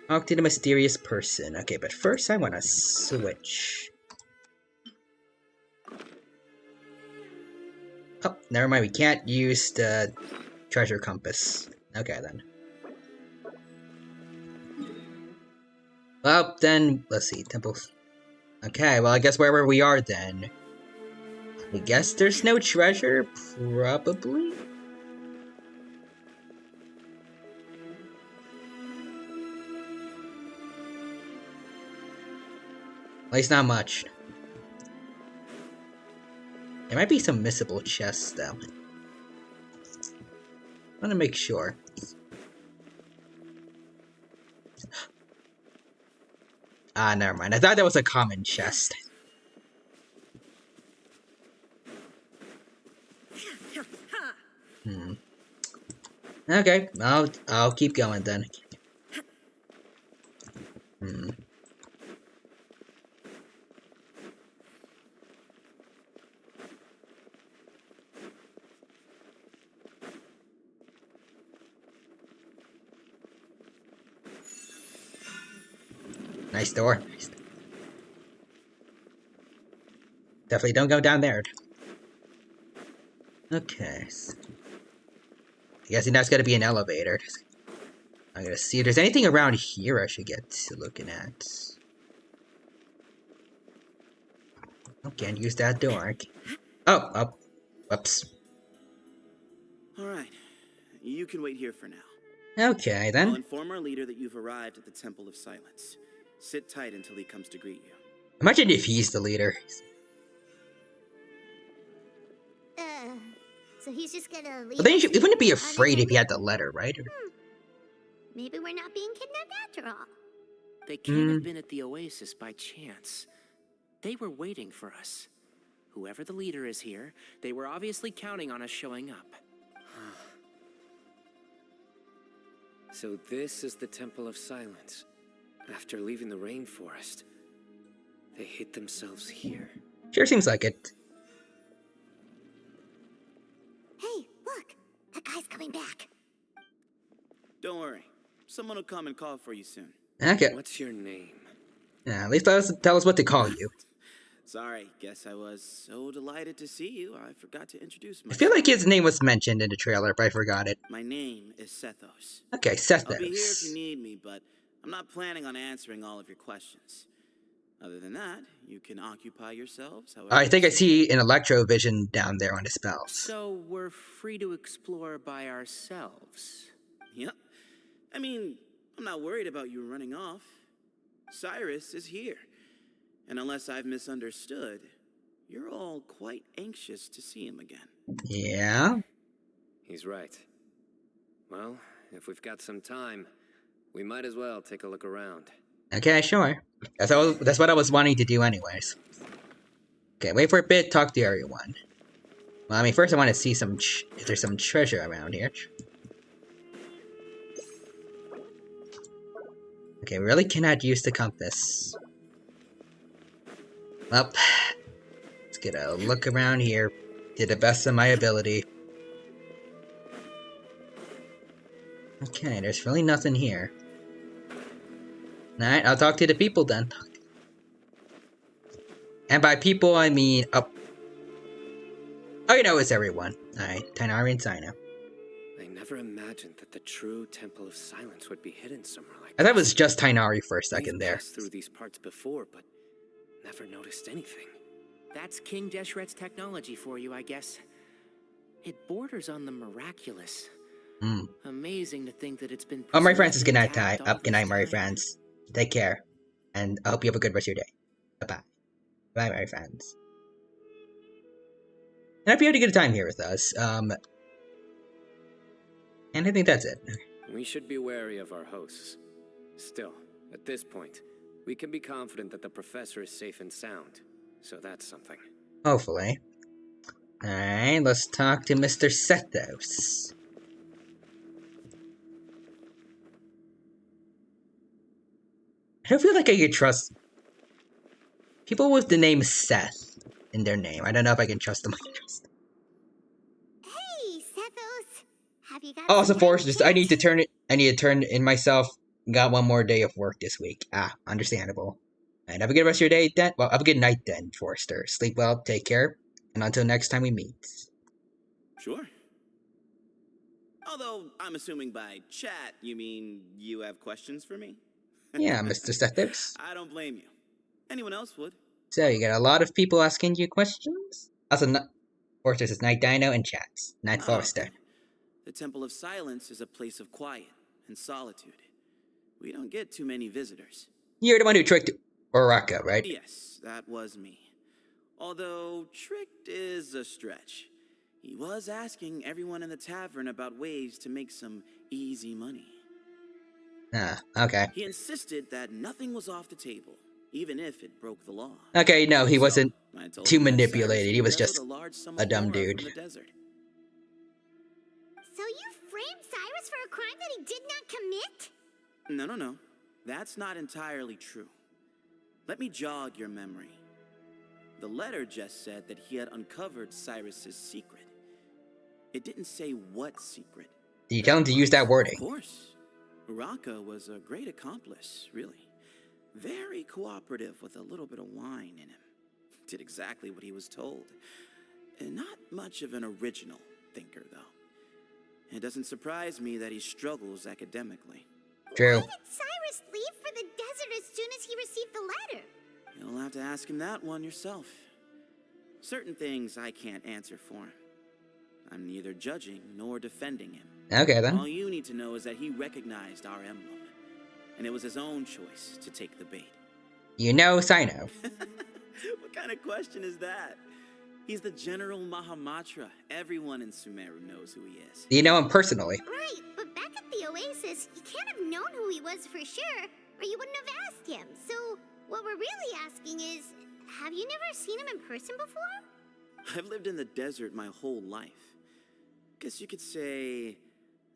Speaker 1: Talk to the mysterious person. Okay, but first I want to switch. Oh, never mind. We can't use the treasure compass. Okay, then. Well, then, let's see. Temples. Okay, well, I guess wherever we are, then. I guess there's no treasure? Probably? At least not much. There might be some missable chests, though. I want to make sure. Ah, never mind. I thought that was a common chest. Okay, I'll keep going then. Nice door. Definitely don't go down there. Okay. I'm guessing that's gonna be an elevator. I'm gonna see if there's anything around here I should get to looking at. Oh, can't use that door. Oh, whoops.
Speaker 17: Alright, you can wait here for now.
Speaker 1: Okay,
Speaker 17: I'll
Speaker 1: then.
Speaker 17: inform our leader that you've arrived at the Temple of Silence. Sit tight until he comes to greet you.
Speaker 1: Imagine if he's the leader.
Speaker 2: So he's just gonna leave.
Speaker 1: But then
Speaker 2: us
Speaker 1: he wouldn't be afraid if
Speaker 2: unattended?
Speaker 1: he had the letter, right?
Speaker 2: Maybe we're not being kidnapped after all.
Speaker 3: They can't have been at the oasis by chance. They were waiting for us. Whoever the leader is here, they were obviously counting on us showing up.
Speaker 8: So this is the Temple of Silence. After leaving the rainforest, they hid themselves here.
Speaker 1: Sure seems like it.
Speaker 2: Hey, look! That guy's coming back.
Speaker 17: Don't worry. Someone will come and call for you soon.
Speaker 1: Okay.
Speaker 8: What's your name?
Speaker 1: Yeah, at least tell us what to call you.
Speaker 17: Sorry, guess I was so delighted to see you, I forgot to introduce
Speaker 1: I
Speaker 17: myself.
Speaker 1: feel like his name was mentioned in the trailer, but I forgot it.
Speaker 17: My name is Sethos.
Speaker 1: Okay, Sethos.
Speaker 17: I'll be here if you need me, but I'm not planning on answering all of your questions. Other than that, you can occupy yourselves however.
Speaker 1: I think I see an electro-vision down there on the spells.
Speaker 3: So we're free to explore by ourselves.
Speaker 17: Yep. I mean, I'm not worried about you running off. Cyrus is here. And unless I've misunderstood, you're all quite anxious to see him again.
Speaker 1: Yeah?
Speaker 8: He's right. Well, if we've got some time, we might as well take a look around.
Speaker 1: Okay, sure. That's what I was wanting to do anyways. Okay, wait for a bit, talk to everyone. Well, I mean, first I want to see if there's some treasure around here. Okay, we really cannot use the compass. Well, let's get a look around here to the best of my ability. Okay, there's really nothing here. Alright, I'll talk to the people then. And by people, I mean... Oh, you know, it's everyone. Alright, Tainari and Sino.
Speaker 8: I never imagined that the true Temple of Silence would be hidden somewhere like
Speaker 1: I thought it
Speaker 8: this.
Speaker 1: was just Tainari for a second
Speaker 8: We've
Speaker 1: there.
Speaker 8: passed through these parts before, but never noticed anything.
Speaker 3: That's King Deshret's technology for you, I guess. It borders on the miraculous. Amazing to think that it's been.
Speaker 1: Oh, Murray Francis, good night, Ty. Good night, Murray Francis. Take care. And I hope you have a good rest of your day. Bye-bye. Bye, Murray Francis. And I hope you had a good time here with us. And I think that's it.
Speaker 8: We should be wary of our hosts. Still, at this point, we can be confident that the professor is safe and sound. So that's something.
Speaker 1: Hopefully. Alright, let's talk to Mr. Sethos. I don't feel like I could trust people with the name Seth in their name. I don't know if I can trust them.
Speaker 2: Hey, Sethos. Have you got
Speaker 1: Oh, it's
Speaker 2: some
Speaker 1: unfortunate. I need to turn in myself. Got one more day of work this week. Understandable. And have a good rest of your day then. Well, have a good night then, Forrester. Sleep well, take care, and until next time we meet.
Speaker 17: Sure. Although, I'm assuming by chat, you mean you have questions for me?
Speaker 1: Yeah, Mr. Sethos.
Speaker 17: I don't blame you. Anyone else would.
Speaker 1: So, you got a lot of people asking you questions? Also, Forrester says Night Dino and chats. Night Forrester.
Speaker 17: The Temple of Silence is a place of quiet and solitude. We don't get too many visitors.
Speaker 1: You're the one who tricked Uraka, right?
Speaker 17: Yes, that was me. Although, tricked is a stretch. He was asking everyone in the tavern about ways to make some easy money.
Speaker 1: Okay.
Speaker 17: He insisted that nothing was off the table, even if it broke the law.
Speaker 1: Okay, no, he wasn't too manipulated. He was
Speaker 17: Cyrus
Speaker 1: just
Speaker 17: would gather large sum
Speaker 1: a
Speaker 17: of
Speaker 1: dumb
Speaker 17: ore
Speaker 1: dude.
Speaker 17: from the desert.
Speaker 2: So you framed Cyrus for a crime that he did not commit?
Speaker 17: No. That's not entirely true. Let me jog your memory. The letter just said that he had uncovered Cyrus's secret. It didn't say what secret.
Speaker 1: Did you tell him to use that wording?
Speaker 17: Of course. Uraka was a great accomplice, really. Very cooperative with a little bit of wine in him. Did exactly what he was told. And not much of an original thinker, though. It doesn't surprise me that he struggles academically.
Speaker 1: True.
Speaker 2: Why did Cyrus leave for the desert as soon as he received the letter?
Speaker 17: You'll have to ask him that one yourself. Certain things I can't answer for him. I'm neither judging nor defending him.
Speaker 1: Okay, then.
Speaker 17: All you need to know is that he recognized our emblem, and it was his own choice to take the bait.
Speaker 1: You know Sino.
Speaker 17: What kind of question is that? He's the General Mahamatra. Everyone in Sumeru knows who he is.
Speaker 1: You know him personally.
Speaker 2: Right, but back at the Oasis, you can't have known who he was for sure, or you wouldn't have asked him. So, what we're really asking is, have you never seen him in person before?
Speaker 17: I've lived in the desert my whole life. Guess you could say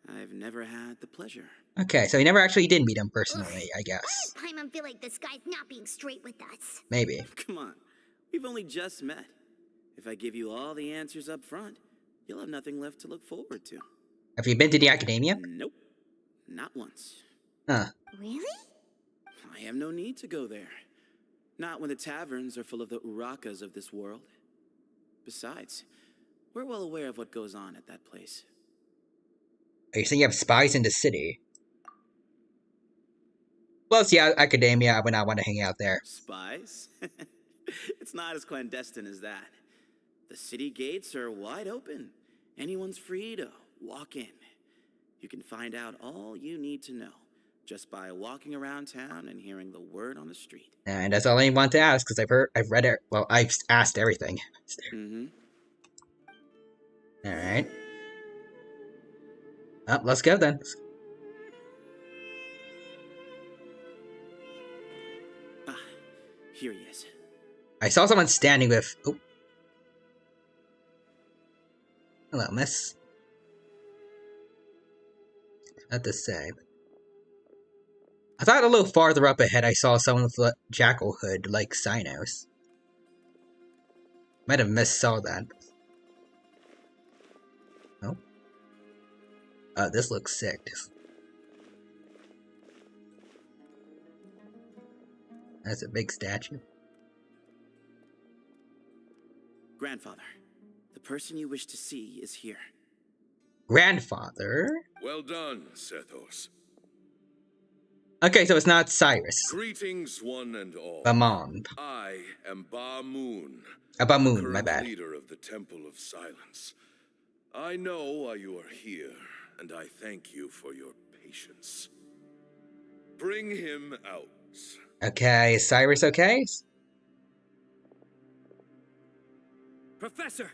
Speaker 17: I've never had the pleasure.
Speaker 1: Okay, so he never actually did meet him personally, I guess.
Speaker 2: Why does Paimon feel like this guy's not being straight with us?
Speaker 1: Maybe.
Speaker 17: Come on, we've only just met. If I give you all the answers up front, you'll have nothing left to look forward to.
Speaker 1: Have you been to the academia?
Speaker 17: Nope, not once.
Speaker 1: Huh.
Speaker 2: Really?
Speaker 17: I have no need to go there. Not when the taverns are full of the Urakas of this world. Besides, we're well aware of what goes on at that place.
Speaker 1: Are you saying you have spies in the city? Plus, yeah, academia, I would not want to hang out there.
Speaker 17: Spies? It's not as clandestine as that. The city gates are wide open. Anyone's free to walk in. You can find out all you need to know just by walking around town and hearing the word on the street.
Speaker 1: And that's all I want to ask, because I've read it. Well, I've asked everything. Alright. Well, let's go then.
Speaker 17: Here he is.
Speaker 1: I saw someone standing with... Oh. Hello, miss. Not the same. I thought a little farther up ahead I saw someone with a jackal hood, like Sinos. Might have missaw that. Oh. Oh, this looks sick. That's a big statue.
Speaker 17: Grandfather, the person you wish to see is here.
Speaker 1: Grandfather?
Speaker 9: Well done, Sethos.
Speaker 1: Okay, so it's not Cyrus.
Speaker 9: Greetings, one and all.
Speaker 1: Bamon.
Speaker 9: I am Ba-Moon,
Speaker 1: Ba-Moon, my
Speaker 9: current
Speaker 1: bad.
Speaker 9: leader of the Temple of Silence. I know why you are here, and I thank you for your patience. Bring him out.
Speaker 1: Okay, is Cyrus okay?
Speaker 3: Professor!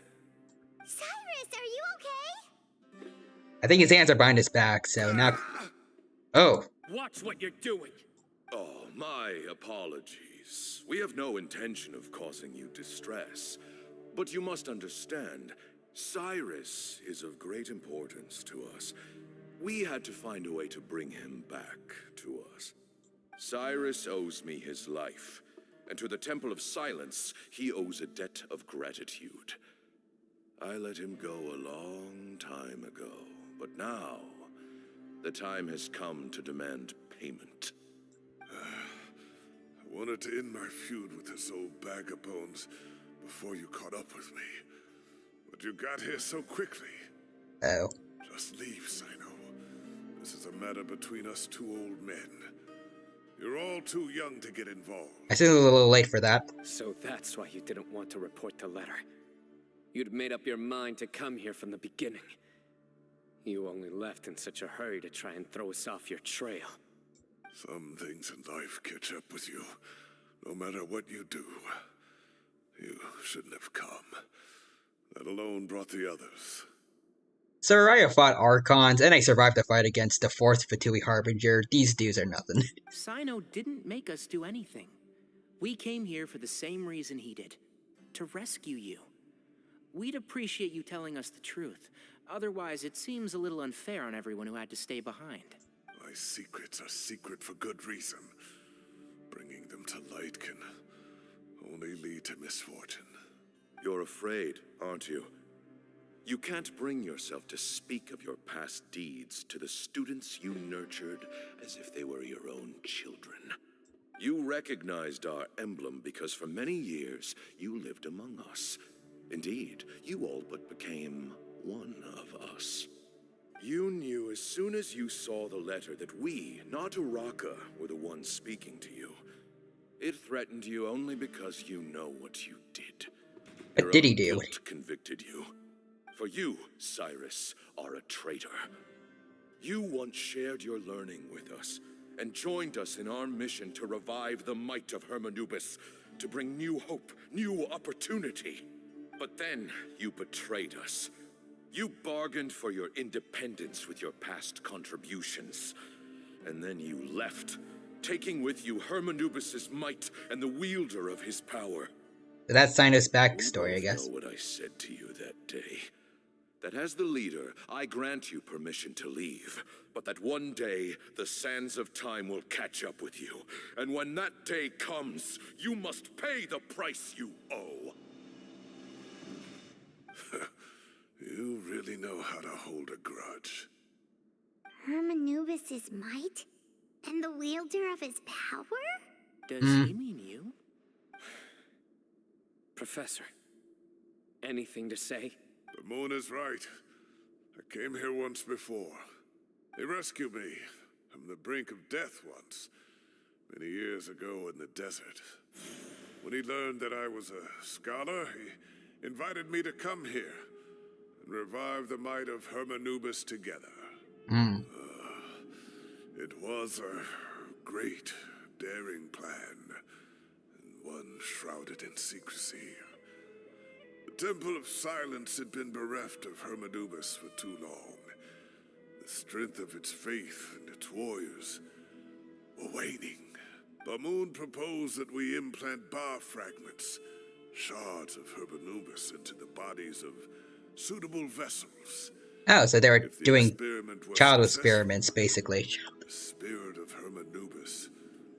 Speaker 2: Cyrus, are you okay?
Speaker 1: I think his hands are behind his back, so now... Oh.
Speaker 3: Watch what you're doing!
Speaker 9: Oh, my apologies. We have no intention of causing you distress. But you must understand, Cyrus is of great importance to us. We had to find a way to bring him back to us. Cyrus owes me his life, and to the Temple of Silence, he owes a debt of gratitude. I let him go a long time ago, but now, the time has come to demand payment. I wanted to end my feud with this old bag of bones before you caught up with me. But you got here so quickly.
Speaker 1: Oh.
Speaker 9: Just leave, Sino. This is a matter between us two old men. You're all too young to get involved.
Speaker 1: I seem a little late for that.
Speaker 8: So that's why you didn't want to report the letter. You'd made up your mind to come here from the beginning. You only left in such a hurry to try and throw us off your trail.
Speaker 9: Some things in life catch up with you, no matter what you do. You shouldn't have come. That alone brought the others.
Speaker 1: Soraya fought Archons, and I survived the fight against the 4th Fatui Harbinger. These dudes are nothing.
Speaker 3: Sino didn't make us do anything. We came here for the same reason he did. To rescue you. We'd appreciate you telling us the truth. Otherwise, it seems a little unfair on everyone who had to stay behind.
Speaker 9: My secrets are secret for good reason. Bringing them to light can only lead to misfortune. You're afraid, aren't you? You can't bring yourself to speak of your past deeds to the students you nurtured as if they were your own children. You recognized our emblem because for many years you lived among us. Indeed, you all but became one of us. You knew as soon as you saw the letter that we, not Uraka, were the ones speaking to you. It threatened you only because you know what you did.
Speaker 1: What did he do?
Speaker 9: Your own guilt convicted you. For you, Cyrus, are a traitor. You once shared your learning with us, and joined us in our mission to revive the might of Hermanubis, to bring new hope, new opportunity. But then you betrayed us. You bargained for your independence with your past contributions. And then you left, taking with you Hermanubis' might and the wielder of his power.
Speaker 1: That's Sino's backstory, I guess.
Speaker 9: You know what I said to you that day. That as the leader, I grant you permission to leave, but that one day, the sands of time will catch up with you. And when that day comes, you must pay the price you owe. You really know how to hold a grudge.
Speaker 2: Hermanubis' might? And the wielder of his power?
Speaker 3: Does he mean you?
Speaker 8: Professor, anything to say?
Speaker 9: The moon is right. I came here once before. He rescued me from the brink of death once, many years ago in the desert. When he learned that I was a scholar, he invited me to come here and revive the might of Hermanubis together. It was a great, daring plan, and one shrouded in secrecy. The Temple of Silence had been bereft of Hermanubis for too long. The strength of its faith and its warriors were waning. Ba-Moon proposed that we implant bar fragments, shards of Hermanubis, into the bodies of suitable vessels.
Speaker 1: Oh, so they were doing child
Speaker 9: successful,
Speaker 1: experiments, basically.
Speaker 9: The spirit of Hermanubis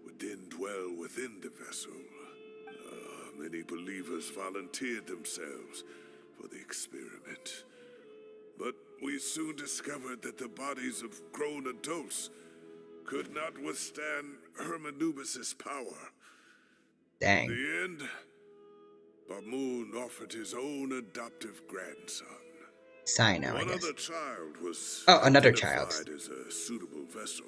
Speaker 9: would then dwell within the vessel. Many believers volunteered themselves for the experiment. But we soon discovered that the bodies of grown adults could not withstand Hermanubis' power.
Speaker 1: Dang.
Speaker 9: In the end, Ba-Moon offered his own adoptive grandson.
Speaker 1: Sino, I
Speaker 9: One
Speaker 1: guess.
Speaker 9: other child was
Speaker 1: Oh, another child.
Speaker 9: identified as a suitable vessel,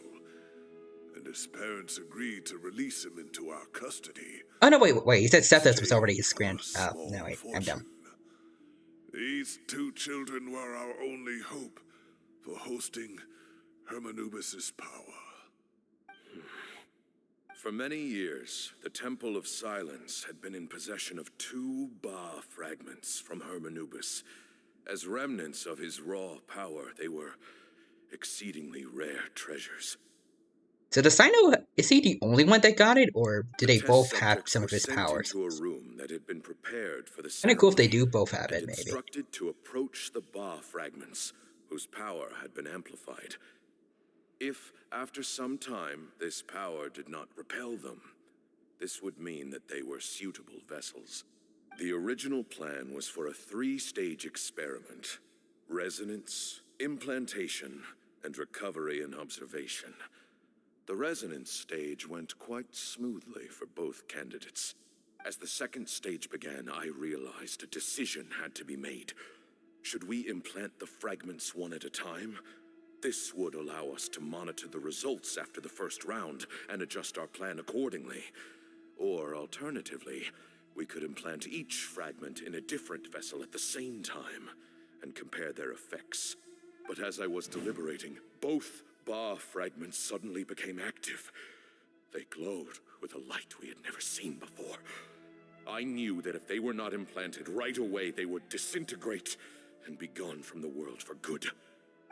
Speaker 9: and his parents agreed to release him into our custody.
Speaker 1: Oh no, wait. You said Sethos was already his grand. Oh no, wait, I'm dumb.
Speaker 9: These two children were our only hope for hosting Hermanubis's power.
Speaker 12: For many years, the Temple of Silence had been in possession of 2 Ba fragments from Hermanubis. As remnants of his raw power, they were exceedingly rare treasures.
Speaker 1: So the Sino, is he the only one that got it, or do they both have some of his
Speaker 12: sent
Speaker 1: powers?
Speaker 12: into a room that had been prepared for the
Speaker 1: Kinda cool if they do both have it, maybe.
Speaker 12: Instructed to approach the Ba fragments, whose power had been amplified. If, after some time, this power did not repel them, this would mean that they were suitable vessels. The original plan was for a 3-stage experiment: resonance, implantation, and recovery and observation. The resonance stage went quite smoothly for both candidates. As the 2nd stage began, I realized a decision had to be made. Should we implant the fragments one at a time? This would allow us to monitor the results after the first round and adjust our plan accordingly. Or alternatively, we could implant each fragment in a different vessel at the same time and compare their effects. But as I was deliberating, both Ba fragments suddenly became active. They glowed with a light we had never seen before. I knew that if they were not implanted right away, they would disintegrate and be gone from the world for good.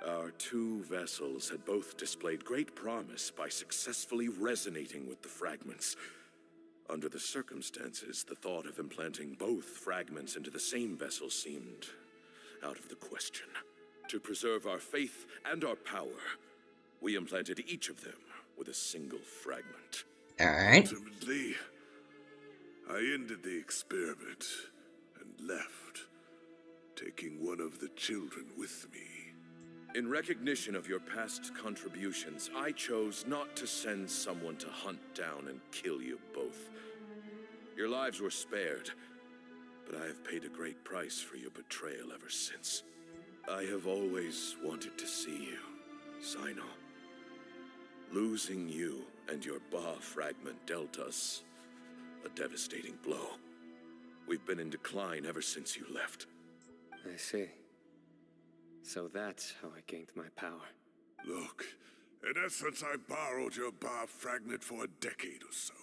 Speaker 12: Our 2 vessels had both displayed great promise by successfully resonating with the fragments. Under the circumstances, the thought of implanting both fragments into the same vessel seemed out of the question. To preserve our faith and our power, we implanted each of them with a single fragment.
Speaker 1: Alright.
Speaker 9: Ultimately, I ended the experiment and left, taking one of the children with me.
Speaker 12: In recognition of your past contributions, I chose not to send someone to hunt down and kill you both. Your lives were spared, but I have paid a great price for your betrayal ever since. I have always wanted to see you, Sino. Losing you and your Ba fragment dealt us a devastating blow. We've been in decline ever since you left.
Speaker 8: I see. So that's how I gained my power.
Speaker 9: Look, in essence, I borrowed your Ba fragment for a decade or so.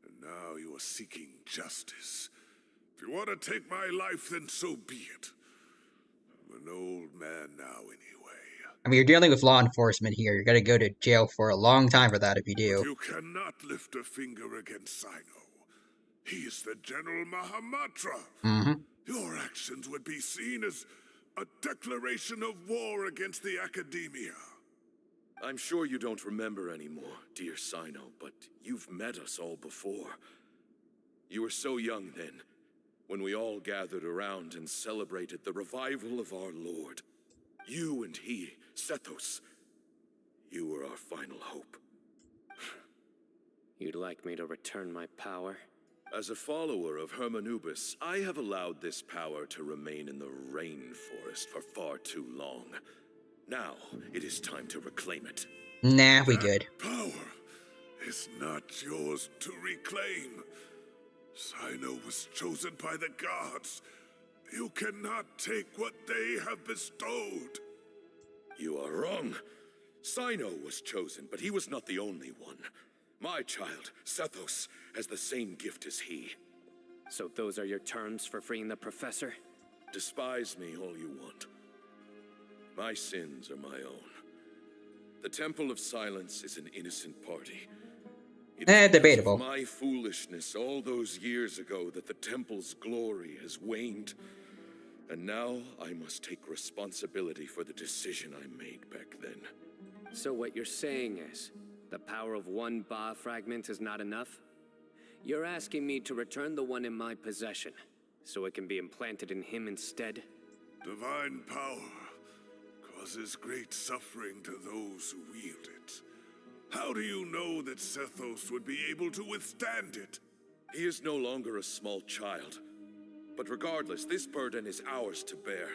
Speaker 9: And now you are seeking justice. If you want to take my life, then so be it. I'm an old man now anyway.
Speaker 1: I mean, you're dealing with law enforcement here. You're gonna go to jail for a long time for that if you do.
Speaker 9: But you cannot lift a finger against Sino. He is the General Mahamatra.
Speaker 1: Mm-hmm.
Speaker 9: Your actions would be seen as a declaration of war against the Academia.
Speaker 12: I'm sure you don't remember anymore, dear Sino, but you've met us all before. You were so young then, when we all gathered around and celebrated the revival of our Lord. You and he, Sethos, you were our final hope.
Speaker 8: You'd like me to return my power?
Speaker 12: As a follower of Hermanubis, I have allowed this power to remain in the rainforest for far too long. Now, it is time to reclaim it.
Speaker 1: Nah, we good.
Speaker 9: Power is not yours to reclaim. Sino was chosen by the gods. You cannot take what they have bestowed.
Speaker 12: You are wrong. Sino was chosen, but he was not the only one. My child, Sethos, has the same gift as he.
Speaker 8: So those are your terms for freeing the professor?
Speaker 12: Despise me all you want. My sins are my own. The Temple of Silence is an innocent party. It is
Speaker 1: debatable.
Speaker 12: because of my foolishness all those years ago that the Temple's glory has waned. And now I must take responsibility for the decision I made back then.
Speaker 8: So what you're saying is, the power of one Ba fragment is not enough? You're asking me to return the one in my possession, so it can be implanted in him instead?
Speaker 9: Divine power causes great suffering to those who wield it. How do you know that Sethos would be able to withstand it?
Speaker 12: He is no longer a small child. But regardless, this burden is ours to bear,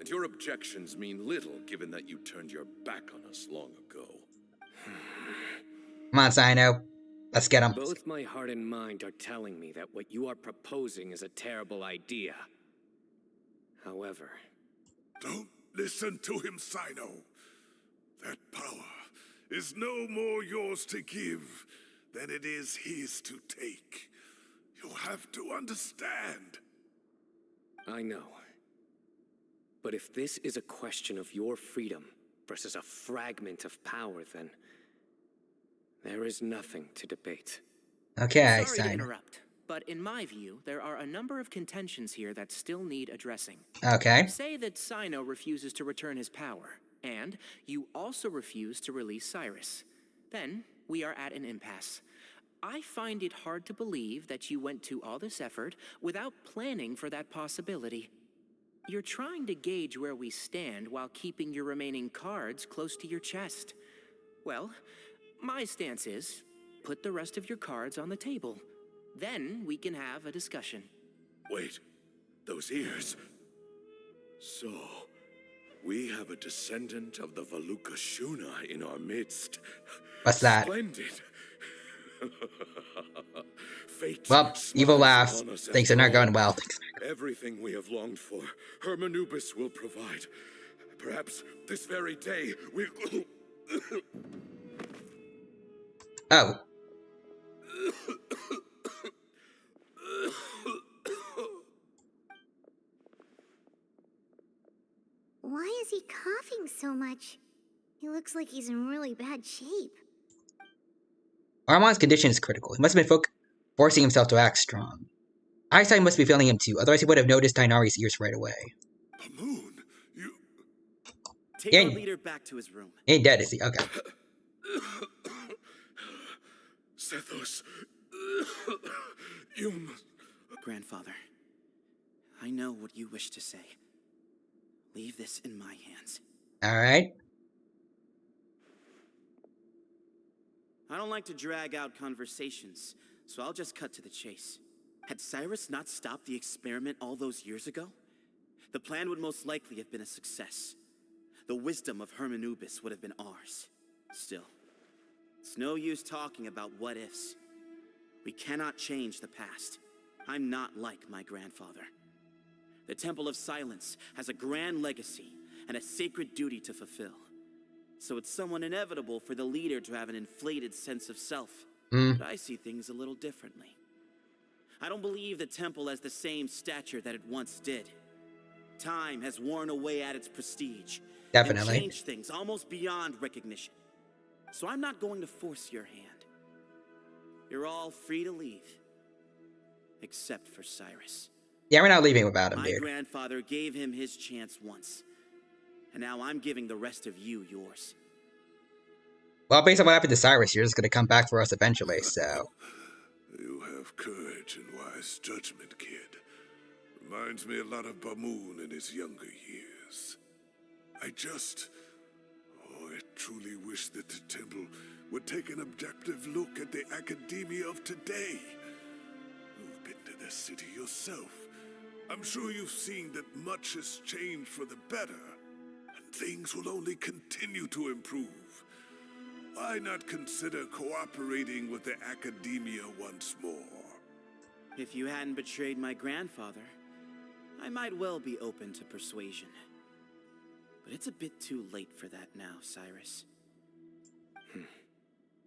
Speaker 6: And your objections mean little given that you turned your back on us long ago.
Speaker 1: Come on, Sino. Let's get him.
Speaker 8: Both my heart and mind are telling me that what you are proposing is a terrible idea. However...
Speaker 9: Don't listen to him, Sino. That power is no more yours to give than it is his to take. You have to understand.
Speaker 8: I know. But if this is a question of your freedom versus a fragment of power, then there is nothing to debate.
Speaker 1: Okay,
Speaker 3: Sorry to
Speaker 1: Sino.
Speaker 3: interrupt, but in my view, there are a number of contentions here that still need addressing.
Speaker 1: Okay.
Speaker 3: Say that Sino refuses to return his power, and you also refuse to release Cyrus. Then we are at an impasse. I find it hard to believe that you went to all this effort without planning for that possibility. You're trying to gauge where we stand while keeping your remaining cards close to your chest. Well, my stance is, put the rest of your cards on the table. Then we can have a discussion.
Speaker 9: Wait, those ears. So, we have a descendant of the Valukashuna in our midst.
Speaker 1: What's that?
Speaker 9: Splendid. Fate
Speaker 1: Well, evil
Speaker 9: smiles
Speaker 1: laughs.
Speaker 9: upon us
Speaker 1: Things are
Speaker 9: after
Speaker 1: not going
Speaker 9: all.
Speaker 1: well.
Speaker 9: Everything we have longed for, Hermanubis will provide. Perhaps this very day we...
Speaker 1: Oh.
Speaker 2: Why is he coughing so much? He looks like he's in really bad shape.
Speaker 1: Armand's condition is critical. He must have been forcing himself to act strong. Eyesight must be failing him too, otherwise he would have noticed Tainari's ears right away.
Speaker 9: Moon, you...
Speaker 17: Take our leader back to his room.
Speaker 1: He ain't dead, is he? Okay.
Speaker 9: Sethos, you must...
Speaker 17: Grandfather, I know what you wish to say. Leave this in my hands.
Speaker 1: Alright.
Speaker 17: I don't like to drag out conversations, so I'll just cut to the chase. Had Cyrus not stopped the experiment all those years ago, the plan would most likely have been a success. The wisdom of Hermanubis would have been ours. Still, it's no use talking about what ifs. We cannot change the past. I'm not like my grandfather. The Temple of Silence has a grand legacy and a sacred duty to fulfill. So it's somewhat inevitable for the leader to have an inflated sense of self. But I see things a little differently. I don't believe the temple has the same stature that it once did. Time has worn away at its prestige.
Speaker 1: Definitely.
Speaker 17: And changed things almost beyond recognition. So I'm not going to force your hand. You're all free to leave. Except for Cyrus.
Speaker 1: Yeah, we're not leaving without him,
Speaker 17: My
Speaker 1: dude.
Speaker 17: grandfather gave him his chance once. And now I'm giving the rest of you yours.
Speaker 1: Well, based on what happened to Cyrus, you're just gonna come back for us eventually, so...
Speaker 9: You have courage and wise judgment, kid. Reminds me a lot of Bamoon in his younger years. I truly wish that the temple would take an objective look at the academia of today. You've been to the city yourself. I'm sure you've seen that much has changed for the better, and things will only continue to improve. Why not consider cooperating with the academia once more?
Speaker 17: If you hadn't betrayed my grandfather, I might well be open to persuasion. But it's a bit too late for that now, Cyrus.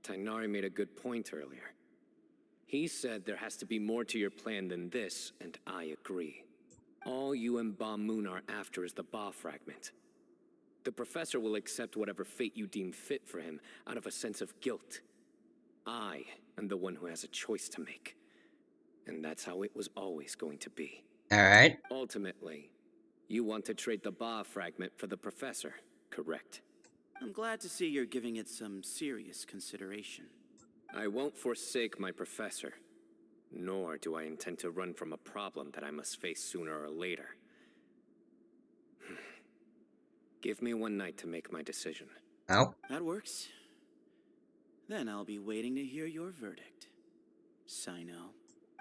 Speaker 8: Tainari made a good point earlier. He said there has to be more to your plan than this, and I agree. All you and Ba Moon are after is the Ba fragment. The professor will accept whatever fate you deem fit for him out of a sense of guilt. I am the one who has a choice to make. And that's how it was always going to be.
Speaker 1: Alright.
Speaker 8: Ultimately, you want to trade the Ba fragment for the professor, correct?
Speaker 17: I'm glad to see you're giving it some serious consideration.
Speaker 8: I won't forsake my professor, nor do I intend to run from a problem that I must face sooner or later. Give me one night to make my decision.
Speaker 1: Oh?
Speaker 17: That works. Then I'll be waiting to hear your verdict. Sino.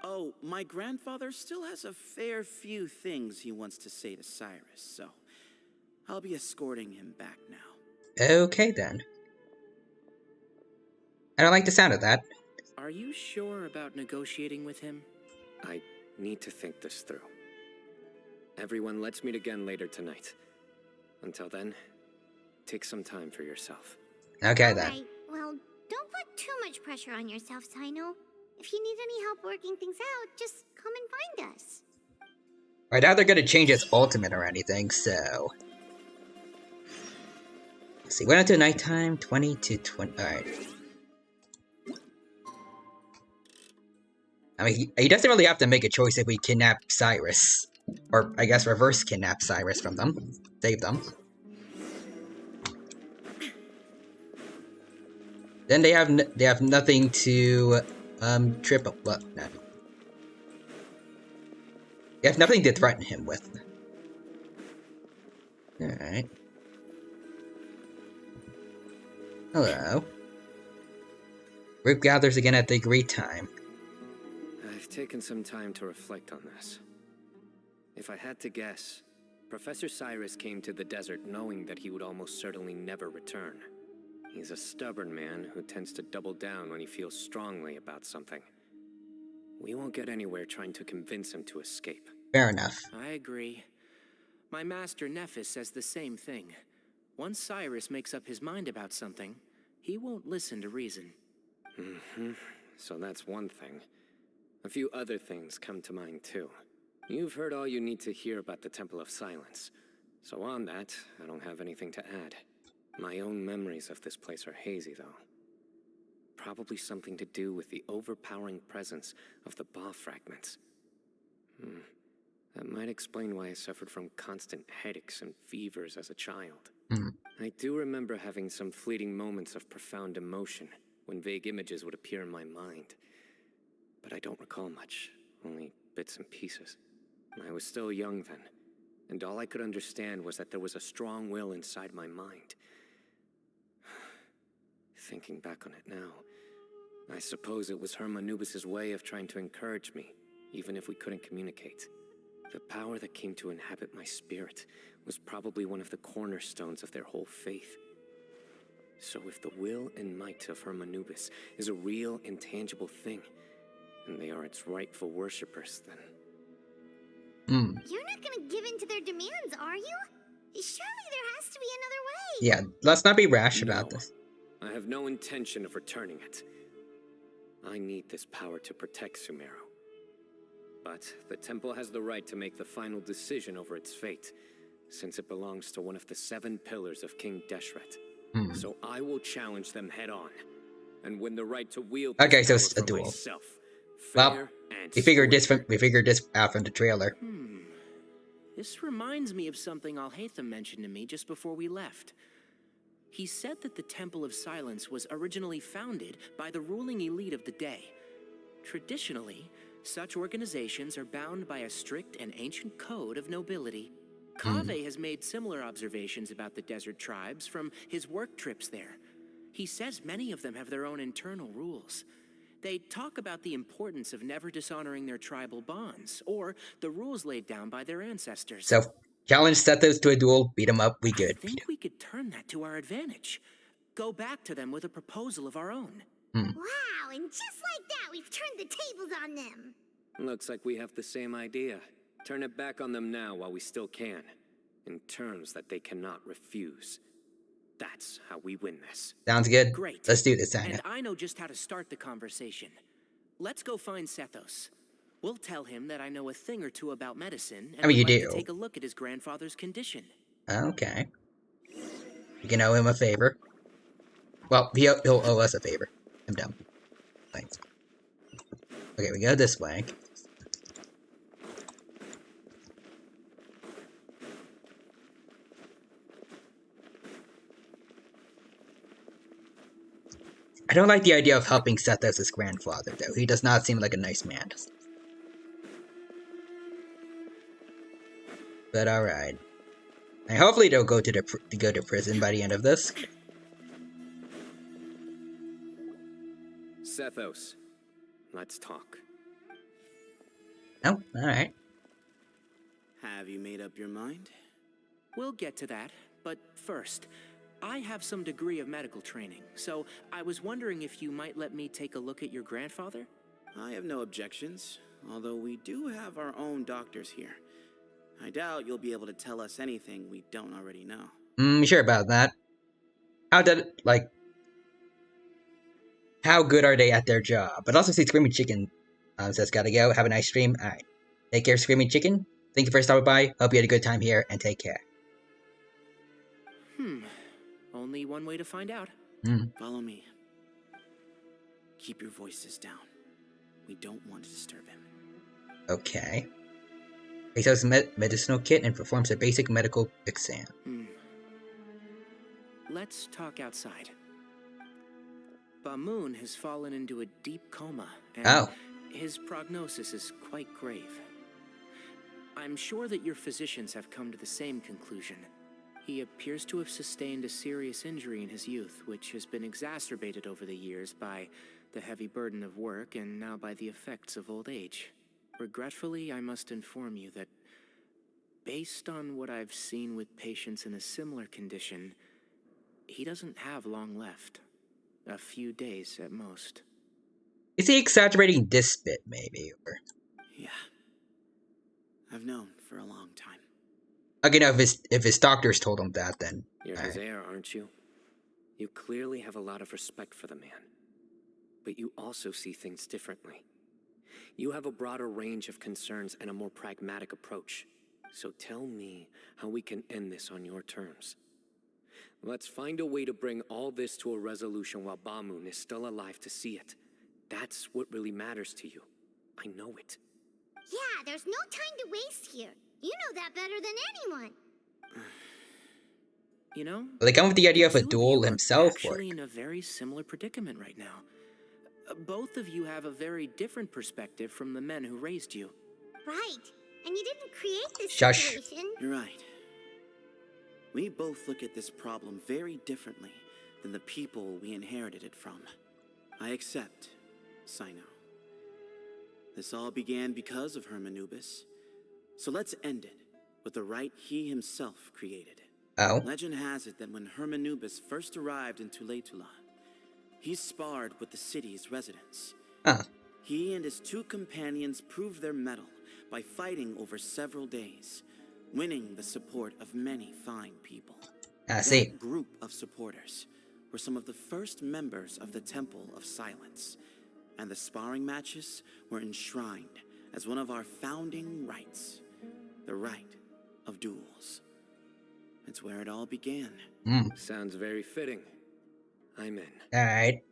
Speaker 17: Oh, my grandfather still has a fair few things he wants to say to Cyrus, so I'll be escorting him back now.
Speaker 1: Okay, then. I don't like the sound of that.
Speaker 3: Are you sure about negotiating with him?
Speaker 8: I need to think this through. Everyone, let's meet again later tonight. Until then, take some time for yourself.
Speaker 1: Okay, then.
Speaker 2: Alright, well, don't put too much pressure on yourself, Sino. If you need any help working things out, just come and find us.
Speaker 1: I doubt they're gonna change its ultimate or anything, so... Let's see, went into nighttime, 20 to 20... Alright. I mean, he doesn't really have to make a choice if we kidnap Cyrus. Or, I guess, reverse kidnap Cyrus from them. Save them. Then they have nothing to, trip up... Well, no. They have nothing to threaten him with. Alright. Hello. Group gathers again at the agreed time.
Speaker 8: I've taken some time to reflect on this. If I had to guess, Professor Cyrus came to the desert knowing that he would almost certainly never return. He's a stubborn man who tends to double down when he feels strongly about something. We won't get anywhere trying to convince him to escape.
Speaker 1: Fair enough.
Speaker 3: I agree. My master Nephis says the same thing. Once Cyrus makes up his mind about something, he won't listen to reason.
Speaker 8: So that's one thing. A few other things come to mind too. You've heard all you need to hear about the Temple of Silence. So on that, I don't have anything to add. My own memories of this place are hazy though. Probably something to do with the overpowering presence of the Ba fragments. That might explain why I suffered from constant headaches and fevers as a child. I do remember having some fleeting moments of profound emotion when vague images would appear in my mind. But I don't recall much, only bits and pieces. I was still young then, and all I could understand was that there was a strong will inside my mind. Thinking back on it now, I suppose it was Herm Anubis' way of trying to encourage me, even if we couldn't communicate. The power that came to inhabit my spirit was probably one of the cornerstones of their whole faith. So if the will and might of Herm Anubis is a real, intangible thing, and they are its rightful worshippers, then...
Speaker 2: You're not gonna give in to their demands, are you? Surely there has to be another way.
Speaker 1: Yeah, let's not be rash about this.
Speaker 8: I have no intention of returning it. I need this power to protect Sumeru. But the temple has the right to make the final decision over its fate, since it belongs to one of the 7 pillars of King Deshret. So I will challenge them head on, and win the right to wield this
Speaker 1: Okay, so
Speaker 8: power
Speaker 1: it's a
Speaker 8: for
Speaker 1: duel.
Speaker 8: myself.
Speaker 1: Well,
Speaker 8: Fair and
Speaker 1: we figured
Speaker 8: square.
Speaker 1: this out from the trailer.
Speaker 3: This reminds me of something Alhaitham mentioned to me just before we left. He said that the Temple of Silence was originally founded by the ruling elite of the day. Traditionally, such organizations are bound by a strict and ancient code of nobility. Kaveh has made similar observations about the desert tribes from his work trips there. He says many of them have their own internal rules. They talk about the importance of never dishonoring their tribal bonds, or the rules laid down by their ancestors.
Speaker 1: So, challenge Sethos to a duel, beat him up, we good.
Speaker 3: I think we could turn that to our advantage. Go back to them with a proposal of our own.
Speaker 2: Wow, and just like that, we've turned the tables on them.
Speaker 8: Looks like we have the same idea. Turn it back on them now while we still can, in terms that they cannot refuse. That's how we win this.
Speaker 1: Sounds good.
Speaker 3: Great.
Speaker 1: Let's do this, Tanya.
Speaker 3: And I know just how to start the conversation. Let's go find Sethos. We'll tell him that I know a thing or two about medicine, and
Speaker 1: I mean, you
Speaker 3: would like
Speaker 1: do.
Speaker 3: to take a look at his grandfather's condition.
Speaker 1: Okay. You can owe him a favor. Well, he'll owe us a favor. I'm dumb. Thanks. Okay, we go this way. I don't like the idea of helping Sethos' grandfather, though. He does not seem like a nice man. But alright. And hopefully they'll go to prison by the end of this.
Speaker 8: Sethos, let's talk.
Speaker 1: Oh, alright.
Speaker 17: Have you made up your mind?
Speaker 3: We'll get to that, but first, I have some degree of medical training, so I was wondering if you might let me take a look at your grandfather?
Speaker 17: I have no objections, although we do have our own doctors here. I doubt you'll be able to tell us anything we don't already know.
Speaker 1: Sure about that. How good are they at their job? But also see Screaming Chicken says, gotta go. Have a nice stream. Alright. Take care, Screaming Chicken. Thank you for stopping by. Hope you had a good time here, and take care.
Speaker 3: Only one way to find out.
Speaker 17: Follow me. Keep your voices down. We don't want to disturb him.
Speaker 1: Okay. He sells a medicinal kit and performs a basic medical exam.
Speaker 3: Let's talk outside. Bamoon has fallen into a deep coma, and his prognosis is quite grave. I'm sure that your physicians have come to the same conclusion. He appears to have sustained a serious injury in his youth, which has been exacerbated over the years by the heavy burden of work and now by the effects of old age. Regretfully, I must inform you that, based on what I've seen with patients in a similar condition, he doesn't have long left. A few days at most.
Speaker 1: Is he exaggerating this bit, maybe? Or...
Speaker 17: Yeah. I've known for a long time.
Speaker 1: Okay, now if his doctors told him that, then...
Speaker 8: You're his heir, aren't you? You clearly have a lot of respect for the man. But you also see things differently. You have a broader range of concerns and a more pragmatic approach. So tell me how we can end this on your terms. Let's find a way to bring all this to a resolution while Bamoon is still alive to see it. That's what really matters to you. I know it.
Speaker 2: Yeah, there's no time to waste here. You know that better than anyone.
Speaker 3: You know?
Speaker 1: Well, they come with the idea of a duel himself.
Speaker 3: Actually, in a very similar predicament right now. Both of you have a very different perspective from the men who raised you.
Speaker 2: Right. And you didn't create this
Speaker 1: Shush.
Speaker 2: situation.
Speaker 17: You're right. We both look at this problem very differently than the people we inherited it from. I accept, Sino. This all began because of Hermanubis. So let's end it with the rite he himself created. Legend has it that when Hermanubis first arrived in Tuletula, he sparred with the city's residents. He and his two companions proved their mettle by fighting over several days, winning the support of many fine people. That group of supporters were some of the first members of the Temple of Silence, and the sparring matches were enshrined as one of our founding rites, the rite of duels. It's where it all began.
Speaker 8: Sounds very fitting. I'm in.
Speaker 1: Alright.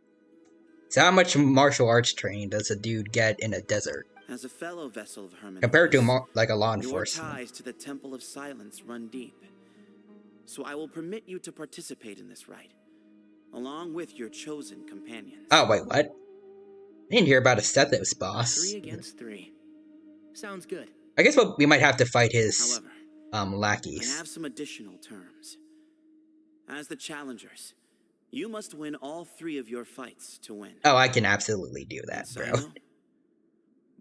Speaker 1: So how much martial arts training does a dude get in a desert?
Speaker 17: As a fellow vessel of Hermanubis,
Speaker 1: compared to a law
Speaker 17: your
Speaker 1: enforcement.
Speaker 17: ties to the Temple of Silence run deep. So I will permit you to participate in this rite, along with your chosen companions.
Speaker 1: Oh, wait, what? I didn't hear about a Sethos boss.
Speaker 3: 3 against 3. Sounds good.
Speaker 1: I guess we might have to fight his lackeys.
Speaker 17: I have some additional terms. As the challengers, you must win all 3 of your fights to win.
Speaker 1: Oh, I can absolutely do that, bro.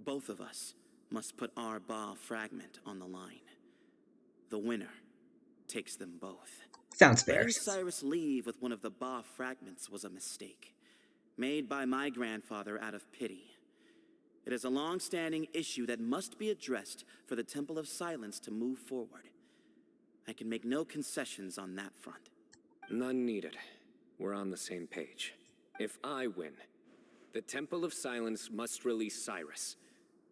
Speaker 17: Both of us must put our Ba fragment on the line. The winner takes them both.
Speaker 1: Sounds fair.
Speaker 17: Letting Cyrus leave with one of the Ba fragments was a mistake, made by my grandfather out of pity. It is a long-standing issue that must be addressed for the Temple of Silence to move forward. I can make no concessions on that front.
Speaker 8: None needed. We're on the same page. If I win, the Temple of Silence must release Cyrus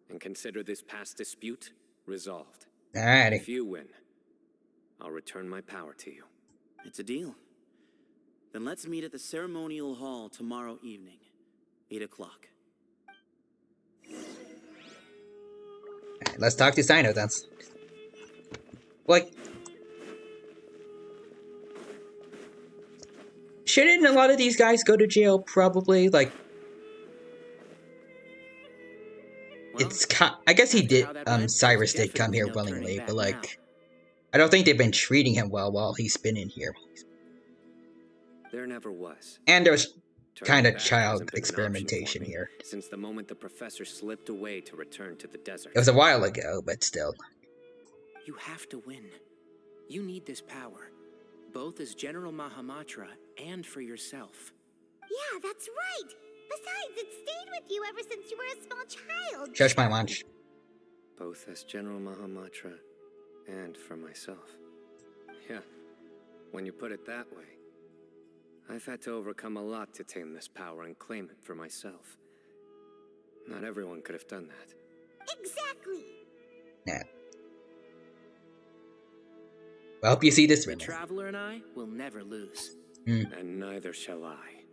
Speaker 8: and consider this past dispute resolved.
Speaker 1: Alrighty.
Speaker 8: If you win, I'll return my power to you.
Speaker 17: It's a deal. Then let's meet at the ceremonial hall tomorrow evening, 8 o'clock.
Speaker 1: Let's talk to Sino then. Like, shouldn't a lot of these guys go to jail? Probably. Like, it's I guess he did. Cyrus did come here willingly, but like, I don't think they've been treating him well while he's been in here.
Speaker 8: There never was.
Speaker 1: And there's kind of child experimentation here.
Speaker 8: Since the moment the professor slipped away to return to the desert.
Speaker 1: It was a while ago, but still.
Speaker 3: You have to win. You need this power, both as General Mahamatra and for yourself.
Speaker 2: Yeah, that's right. Besides, it stayed with you ever since you were a small child.
Speaker 1: Shush my lunch.
Speaker 8: Both as General Mahamatra and for myself. Yeah, when you put it that way. I've had to overcome a lot to tame this power and claim it for myself. Not everyone could have done that.
Speaker 2: Exactly.
Speaker 1: Nah. I hope you see this
Speaker 3: The
Speaker 1: one.
Speaker 3: Traveler and I will never lose.
Speaker 8: And neither shall I.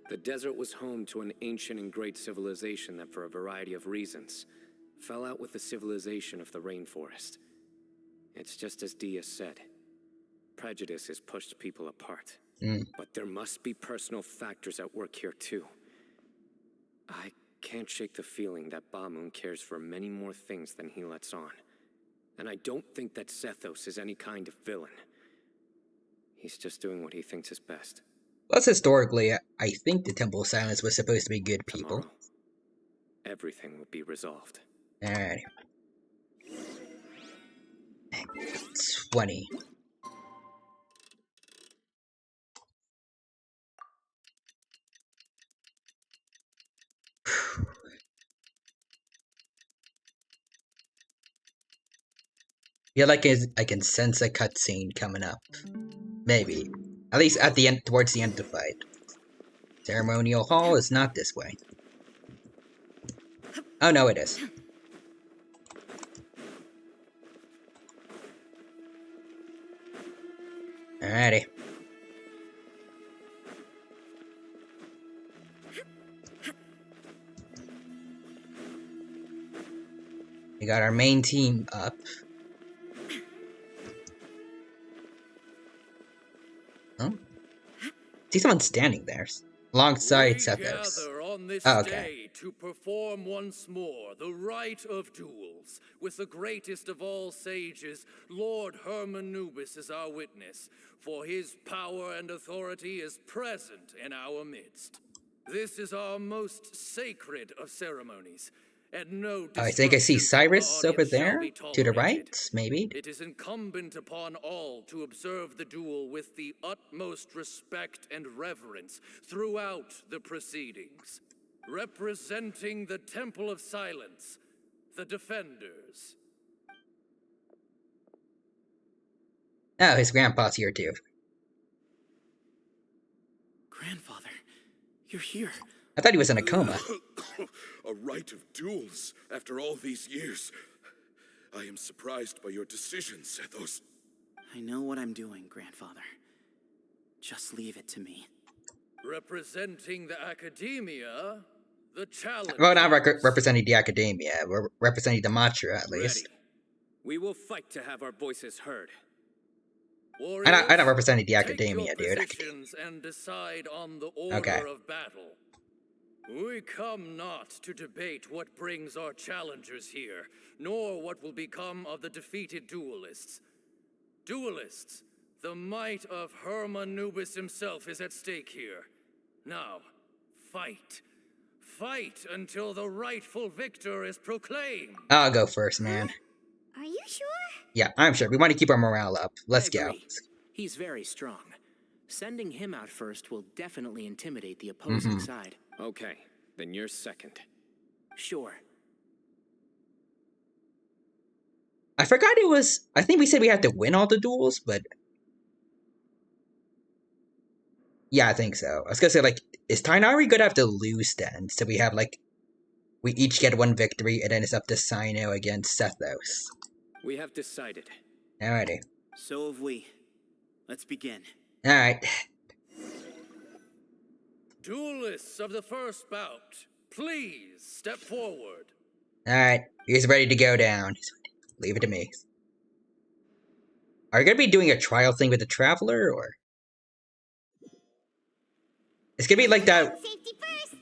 Speaker 8: The desert was home to an ancient and great civilization that, for a variety of reasons, fell out with the civilization of the rainforest. It's just as Dia said. Prejudice has pushed people apart. But there must be personal factors at work here too. I can't shake the feeling that Bamun cares for many more things than he lets on. And I don't think that Sethos is any kind of villain. He's just doing what he thinks is best.
Speaker 1: Plus, historically, I think the Temple of Silence was supposed to be good people.
Speaker 8: Tomorrow, everything will be resolved.
Speaker 1: Alright. 20. Yeah, like I can sense a cutscene coming up. Maybe. At least at the end, towards the end of the fight. Ceremonial Hall is not this way. Oh no, it is. Alrighty. We got our main team up. Oh? See someone standing there. Alongside Sethos. Oh, okay.
Speaker 14: To perform once more the rite of duels, with the greatest of all sages, Lord Hermanubis as our witness, for his power and authority is present in our midst. This is our most sacred of ceremonies, and no
Speaker 1: I think I see Cyrus over there, to the right, maybe?
Speaker 14: It is incumbent upon all to observe the duel with the utmost respect and reverence throughout the proceedings. Representing the Temple of Silence, the Defenders.
Speaker 1: Oh, his grandpa's here too.
Speaker 17: Grandfather, you're here.
Speaker 1: I thought he was in a coma.
Speaker 9: A rite of duels after all these years. I am surprised by your decision, Sethos.
Speaker 17: I know what I'm doing, Grandfather. Just leave it to me.
Speaker 14: Representing the Academia, the challenge.
Speaker 1: Well, not representing the Academia. We're representing the Matra, at least.
Speaker 3: Ready. We will fight to have our voices heard.
Speaker 1: I'm not representing the Academia, dude.
Speaker 14: And decide on the order of battle. We come not to debate what brings our challengers here, nor what will become of the defeated duelists. Duelists, the might of Hermanubis himself is at stake here. Now, fight. Fight until the rightful victor is proclaimed.
Speaker 1: I'll go first, man.
Speaker 2: Are you sure?
Speaker 1: Yeah, I'm sure. We want to keep our morale up. Let's go.
Speaker 3: He's very strong. Sending him out first will definitely intimidate the opposing side.
Speaker 8: Okay, then you're second.
Speaker 3: Sure.
Speaker 1: I forgot it was... I think we said we had to win all the duels, but... Yeah, I think so. I was gonna say, like, is Tainari gonna have to lose then? So we have, like... We each get one victory, and then it's up to Sino against Sethos.
Speaker 3: We have decided.
Speaker 1: Alrighty.
Speaker 17: So have we. Let's begin.
Speaker 1: Alright.
Speaker 14: Duelists of the first bout, please step forward.
Speaker 1: Alright, he's ready to go down. Leave it to me. Are you gonna be doing a trial thing with the Traveler, or? It's gonna be like that...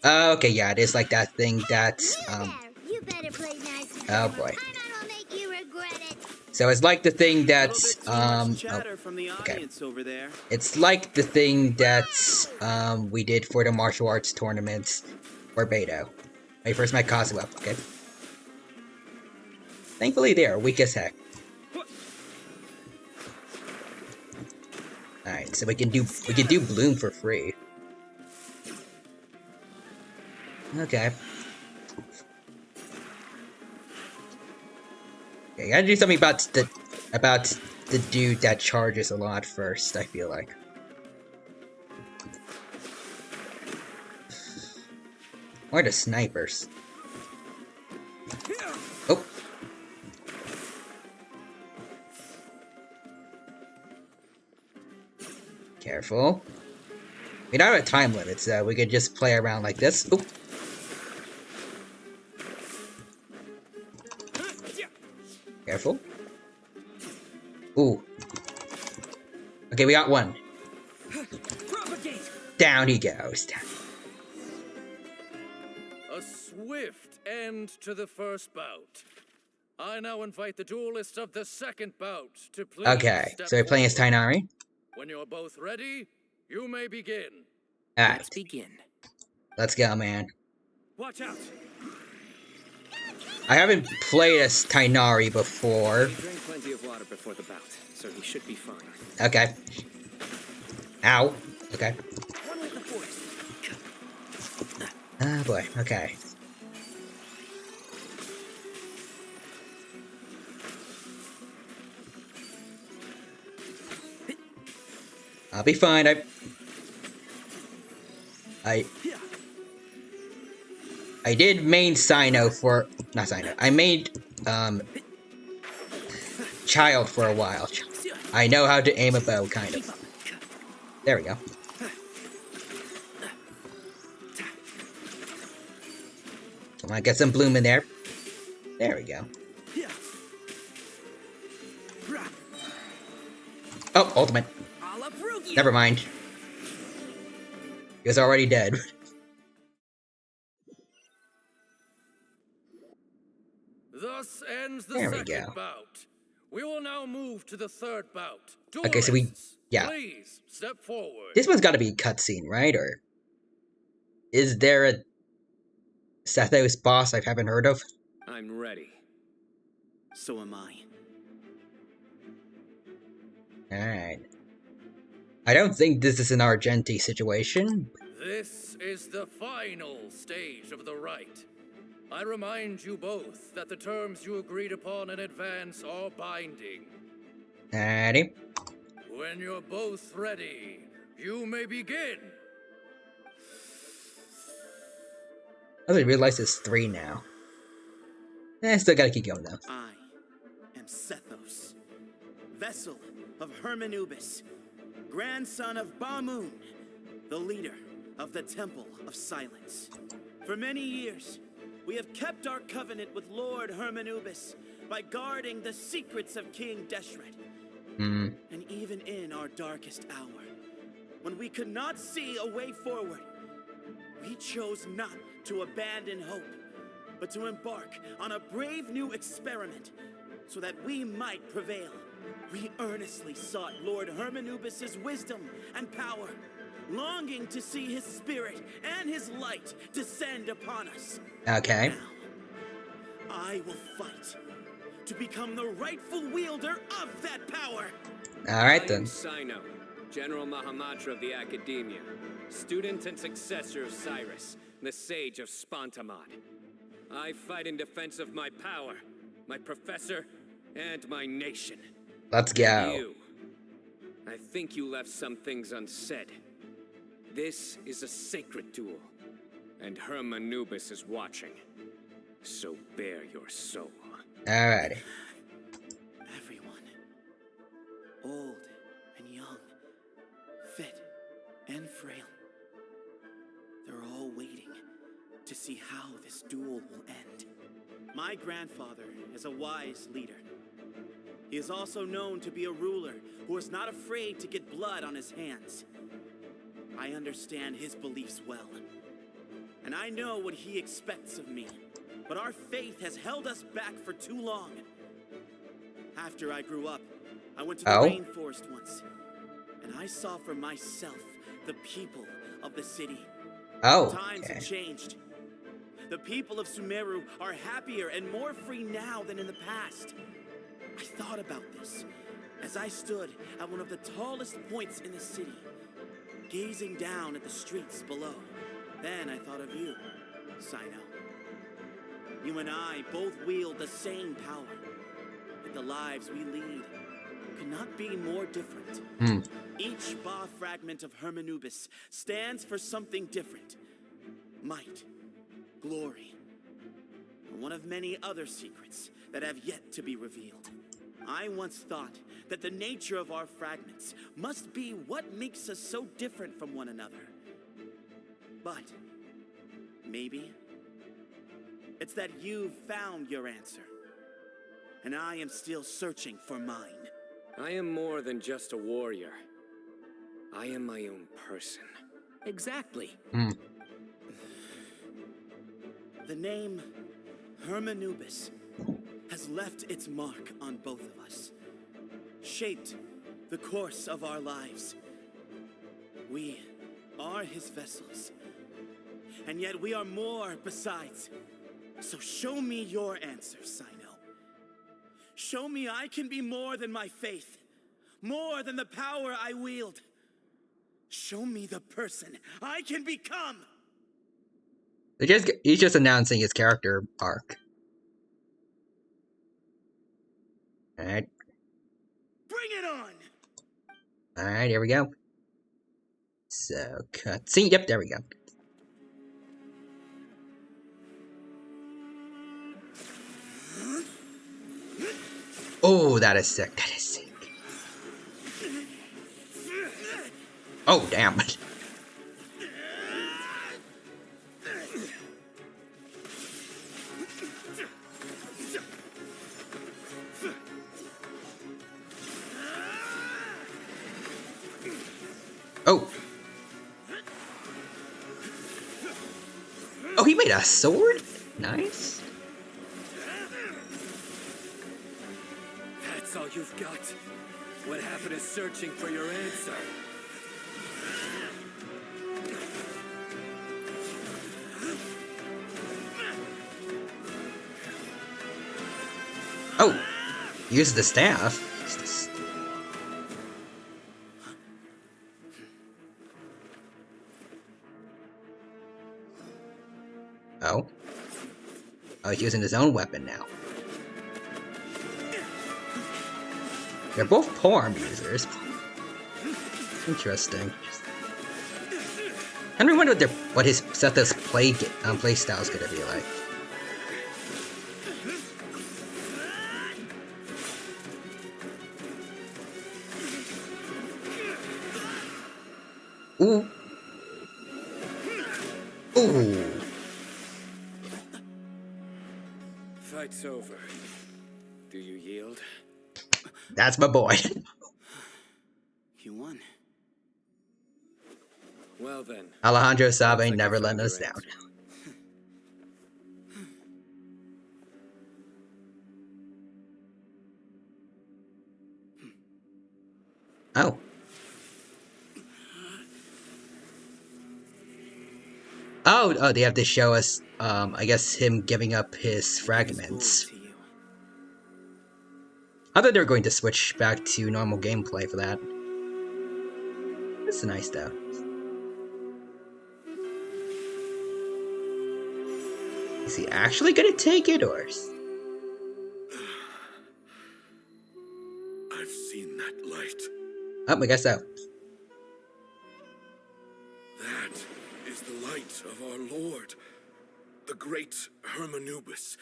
Speaker 1: Oh, okay, yeah, it is like that thing that's,
Speaker 2: You better play nice.
Speaker 1: Oh boy.
Speaker 2: I'll make you regret it.
Speaker 1: So it's like the thing that's,
Speaker 17: chatter from the audience over there.
Speaker 1: It's like the thing that's, we did for the martial arts tournaments for Beto. When we first met Kazuo, okay? Thankfully they are weak as heck. Alright, so we can do Bloom for free. Okay. Okay, gotta do something about the dude that charges a lot first, I feel like. Or the snipers. Oh. Careful. We don't have a time limit, so we could just play around like this. Oop. Careful. Ooh. Okay, we got one. Down he goes. Down.
Speaker 14: A swift end to the first bout. I now invite the duelists of the second bout to please
Speaker 1: Okay, so we're playing as Tainari.
Speaker 14: When you're both ready, you may begin.
Speaker 1: Alright.
Speaker 3: Let's begin.
Speaker 1: Let's go, man.
Speaker 3: Watch out.
Speaker 1: I haven't played as Tainari before.
Speaker 3: He drank plenty of water before the bout, so he should be fine.
Speaker 1: Okay. Ow. Okay.
Speaker 3: One with the force.
Speaker 1: Ah, boy. Okay. I'll be fine. I did main Sino for... Not Sino. I made, Child for a while. I know how to aim a bow, kind of. There we go. Come on, get some bloom in there. There we go. Oh, ultimate. Never mind. He was already dead.
Speaker 14: Thus ends the
Speaker 1: There we
Speaker 14: second
Speaker 1: go.
Speaker 14: bout. We will now move to the third bout.
Speaker 1: Okay, so we... Yeah.
Speaker 14: Please step forward.
Speaker 1: This one's gotta be cutscene, right? Or... Is there a... Sathos boss I haven't heard of?
Speaker 3: I'm ready.
Speaker 17: So am I.
Speaker 1: Alright. I don't think this is an Argenti situation.
Speaker 14: This is the final stage of the rite. I remind you both that the terms you agreed upon in advance are binding.
Speaker 1: Alrighty.
Speaker 14: When you're both ready, you may begin.
Speaker 1: I didn't realize it's 3 now. Still gotta keep going though.
Speaker 17: I am Sethos, vessel of Hermanubis, grandson of Bamoon, the leader of the Temple of Silence. For many years, we have kept our covenant with Lord Hermanubis by guarding the secrets of King Deshret. And even in our darkest hour, when we could not see a way forward, we chose not to abandon hope, but to embark on a brave new experiment so that we might prevail. We earnestly sought Lord Hermanubis' wisdom and power, longing to see his spirit and his light descend upon us.
Speaker 1: Okay.
Speaker 17: Now, I will fight to become the rightful wielder of that power.
Speaker 1: Alright then.
Speaker 8: Sino, General Mahamatra of the Academia, student and successor of Cyrus, the Sage of Spontamod. I fight in defense of my power, my professor, and my nation.
Speaker 1: Let's go.
Speaker 8: And you. I think you left some things unsaid. This is a sacred duel, and Hermanubis is watching. So bare your soul.
Speaker 1: Alrighty.
Speaker 17: Everyone, old and young, fit and frail, they're all waiting to see how this duel will end. My grandfather is a wise leader. He is also known to be a ruler who is not afraid to get blood on his hands. I understand his beliefs well, and I know what he expects of me. But our faith has held us back for too long. After I grew up, I went to the rainforest once, and I saw for myself the people of the city. Times have changed. The people of Sumeru are happier and more free now than in the past. I thought about this, as I stood at one of the tallest points in the city, gazing down at the streets below. Then I thought of you, Sino. You and I both wield the same power, yet the lives we lead could not be more different. Each Ba fragment of Hermanubis stands for something different. Might, glory, and one of many other secrets that have yet to be revealed. I once thought that the nature of our fragments must be what makes us so different from one another. But maybe it's that you've found your answer, and I am still searching for mine.
Speaker 8: I am more than just a warrior. I am my own person.
Speaker 3: Exactly.
Speaker 17: The name Hermanubis has left its mark on both of us, shaped the course of our lives. We are his vessels, and yet we are more besides. So show me your answer, Sino. Show me I can be more than my faith, more than the power I wield. Show me the person I can become.
Speaker 1: He's just announcing his character arc. Alright.
Speaker 17: Bring it on!
Speaker 1: Alright, here we go. So, cutscene. Yep, there we go. Oh, that is sick. That is sick. Oh, damn. Oh. Oh, he made a sword? Nice.
Speaker 3: That's all you've got. What happened is searching for your answer.
Speaker 1: Oh, use the staff. Oh. Oh, he's using his own weapon now. They're both polearm users. Interesting. I wonder what his Seth's play style is gonna be like. Ooh. Ooh.
Speaker 8: Fight's over. Do you yield?
Speaker 1: That's my boy.
Speaker 17: You won.
Speaker 8: Well then.
Speaker 1: Alejandro Sabe ain't never letting us down. Oh. Oh, they have to show us, I guess, him giving up his fragments. I thought they were going to switch back to normal gameplay for that. This is nice, though. Is he actually gonna take it, or...?
Speaker 9: I've seen that light.
Speaker 1: Oh, I guess so.
Speaker 9: That is the light of our Lord, the great Hermanubis,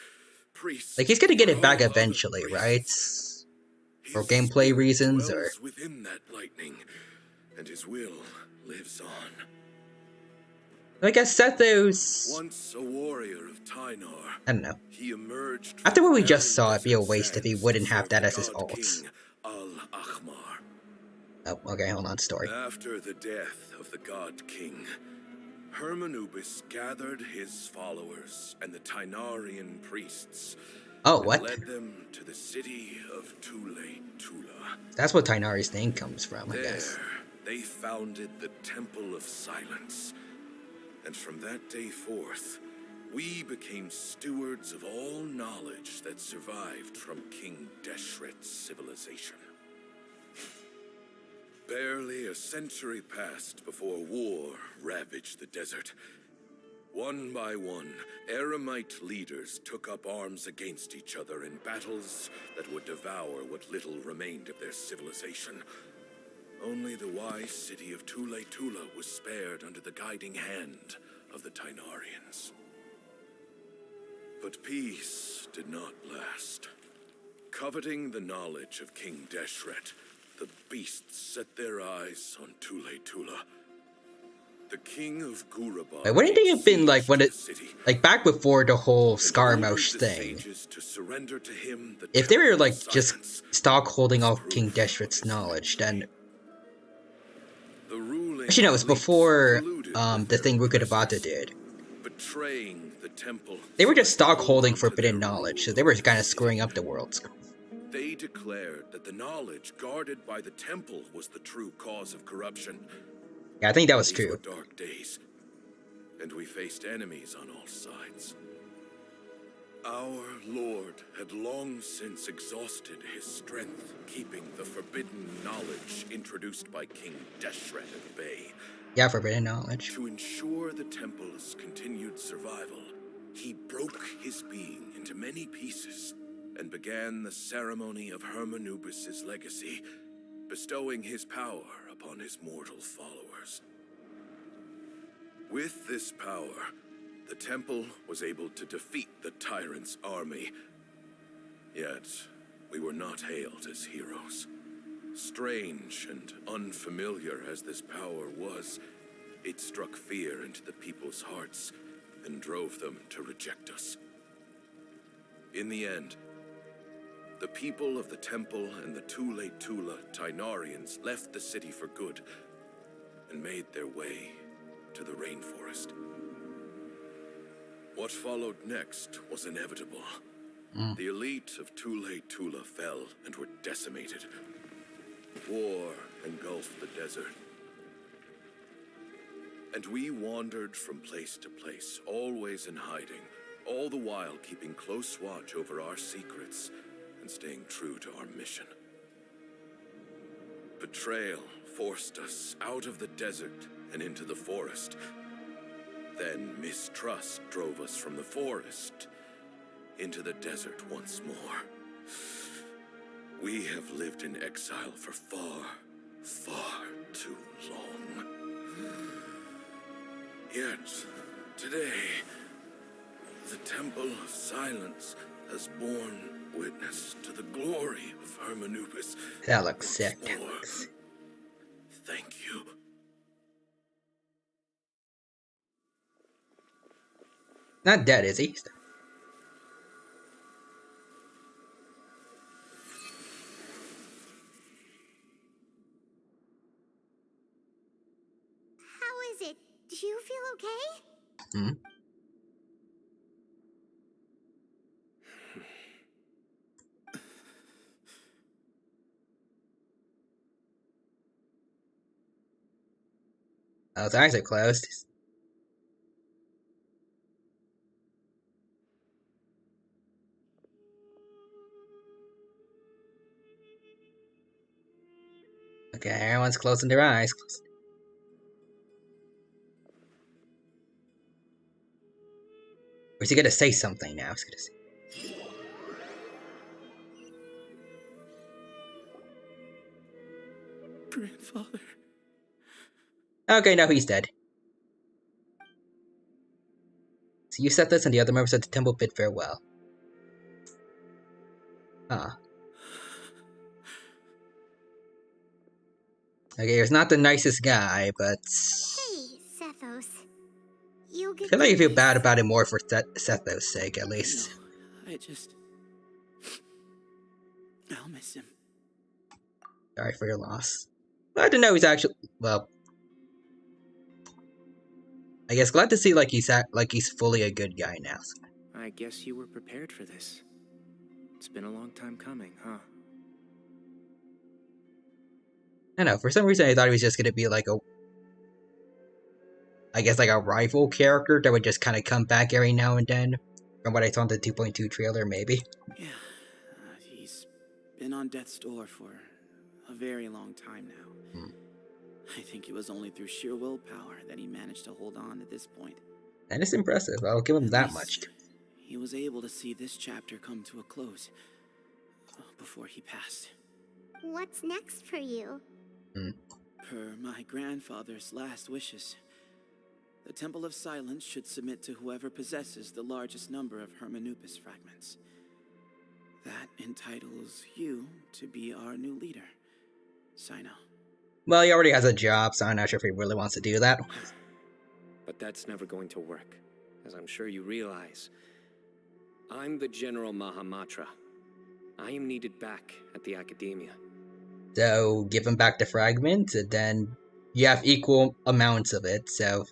Speaker 9: priest.
Speaker 1: Like, he's gonna get it back eventually, right? For gameplay reasons, or...
Speaker 9: within that lightning, and his will lives on.
Speaker 1: I guess Sethos...
Speaker 9: Once a warrior of Tynar,
Speaker 1: I don't know.
Speaker 9: he emerged
Speaker 1: After what we just saw, it'd be a waste if he wouldn't have that as his ult.
Speaker 9: Al-Ahmar.
Speaker 1: Oh, okay, hold on, story.
Speaker 9: After the death of the God King, Hermanubis gathered his followers and the Tynarian priests.
Speaker 1: Oh,
Speaker 9: and
Speaker 1: what?
Speaker 9: led them to the city of Tule Tula.
Speaker 1: That's what Tynari's name comes from, I guess.
Speaker 9: There, they founded the Temple of Silence. And from that day forth, we became stewards of all knowledge that survived from King Deshret's civilization. Barely a century passed before war ravaged the desert. One by one, Eremite leaders took up arms against each other in battles that would devour what little remained of their civilization. Only the wise city of Tule Tula was spared under the guiding hand of the Tainarians. But peace did not last. Coveting the knowledge of King Deshret, the beasts set their eyes on Tule Tula. The king of Gurabah.
Speaker 1: Like, wouldn't they have been like when it, like back before the whole Skarmosh thing? If they were like just stock holding all King Deshret's knowledge, then actually no, it was before the thing Rukkhadevata did.
Speaker 9: Betraying the temple.
Speaker 1: They were just stock holding forbidden knowledge, so they were kind of screwing up the world.
Speaker 9: They declared that the knowledge guarded by the temple was the true cause of corruption.
Speaker 1: Yeah, I think that was true.
Speaker 9: These were dark days, and we faced enemies on all sides. Our Lord had long since exhausted his strength, keeping the forbidden knowledge introduced by King Deshret at bay.
Speaker 1: Yeah, forbidden knowledge.
Speaker 9: To ensure the temple's continued survival, he broke his being into many pieces and began the ceremony of Hermanubis' legacy, bestowing his power upon his mortal followers. With this power, the temple was able to defeat the tyrant's army. Yet, we were not hailed as heroes. Strange and unfamiliar as this power was, it struck fear into the people's hearts and drove them to reject us. In the end, the people of the temple and the Tule Tula Tainarians left the city for good and made their way to the rainforest. What followed next was inevitable. The elite of Tule Tula fell and were decimated. War engulfed the desert. And we wandered from place to place, always in hiding, all the while keeping close watch over our secrets and staying true to our mission. Betrayal forced us out of the desert and into the forest. Then mistrust drove us from the forest into the desert once more. We have lived in exile for far, far too long. Yet, today, the Temple of Silence has borne witness to the glory of Hermanubis.
Speaker 1: That looks sick.
Speaker 9: Thank you.
Speaker 1: Not dead, is he?
Speaker 2: How is it? Do you feel okay?
Speaker 1: Hmm? Oh, his eyes are closed. Okay, everyone's closing their eyes. Or is he gonna say something now? He's gonna say...
Speaker 5: Grandfather.
Speaker 1: Okay, now he's dead. So you said this and the other members of the temple bid farewell. Huh. Okay, he's not the nicest guy, but...
Speaker 2: Hey, Sethos.
Speaker 1: I feel like you feel bad about it more for Sethos' sake, at least.
Speaker 5: I'll miss him.
Speaker 1: Sorry for your loss. Glad to know he's actually... Well... I guess glad to see like he's fully a good guy now.
Speaker 3: I guess you were prepared for this. It's been a long time coming, huh?
Speaker 1: I know, for some reason I thought he was just gonna be like a... I guess like a rival character that would just kind of come back every now and then. From what I saw in the 2.2 trailer, maybe.
Speaker 17: Yeah, he's been on death's door for a very long time now. I think it was only through sheer willpower that he managed to hold on at this point.
Speaker 1: That is impressive. I'll give him that much.
Speaker 17: He was able to see this chapter come to a close before he passed.
Speaker 2: What's next for you?
Speaker 17: Per my grandfather's last wishes, the Temple of Silence should submit to whoever possesses the largest number of Hermanupis fragments. That entitles you to be our new leader, Sino.
Speaker 1: Well, he already has a job, so I'm not sure if he really wants to do that.
Speaker 8: But that's never going to work, as I'm sure you realize. I'm the General Mahamatra. I am needed back at the Academia.
Speaker 1: So, give him back the fragment, and then you have equal amounts of it, so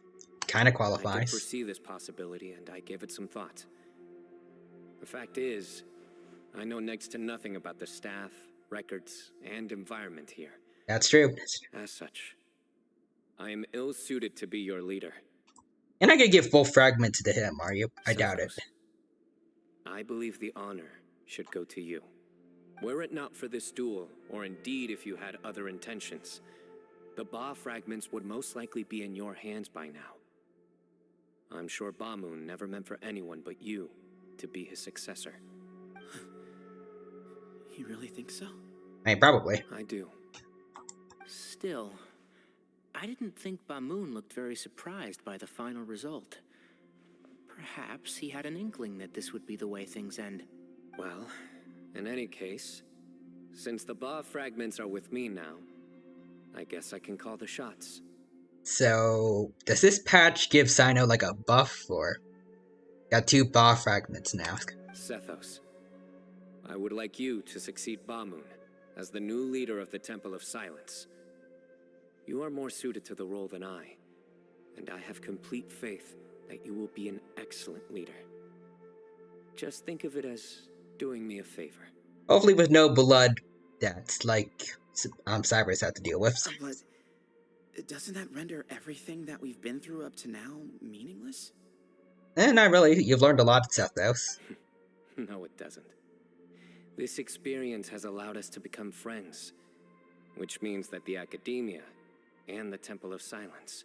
Speaker 1: kind of
Speaker 8: I
Speaker 1: qualifies.
Speaker 8: could foresee this possibility, and I gave it some thought. The fact is, I know next to nothing about the staff, records, and environment here.
Speaker 1: That's true.
Speaker 8: As such, I am ill-suited to be your leader.
Speaker 1: You're not gonna give full fragments to him, are you? I doubt it.
Speaker 8: I believe the honor should go to you. Were it not for this duel, or indeed if you had other intentions, the Ba fragments would most likely be in your hands by now. I'm sure Bamoon never meant for anyone but you to be his successor.
Speaker 17: You really think so?
Speaker 1: I mean, probably.
Speaker 3: I do. Still, I didn't think Bamoon looked very surprised by the final result. Perhaps he had an inkling that this would be the way things end.
Speaker 8: Well, in any case, since the Ba fragments are with me now, I guess I can call the shots.
Speaker 1: So, does this patch give Sino like a buff, or got 2 Ba fragments now?
Speaker 8: Sethos, I would like you to succeed Bamoon as the new leader of the Temple of Silence. You are more suited to the role than I, and I have complete faith that you will be an excellent leader. Just think of it as doing me a favor.
Speaker 1: Hopefully with no blood debts like Cyrus had to deal with.
Speaker 17: But doesn't that render everything that we've been through up to now meaningless?
Speaker 1: Not really. You've learned a lot, Sethos.
Speaker 8: No, it doesn't. This experience has allowed us to become friends, which means that the Academia and the Temple of Silence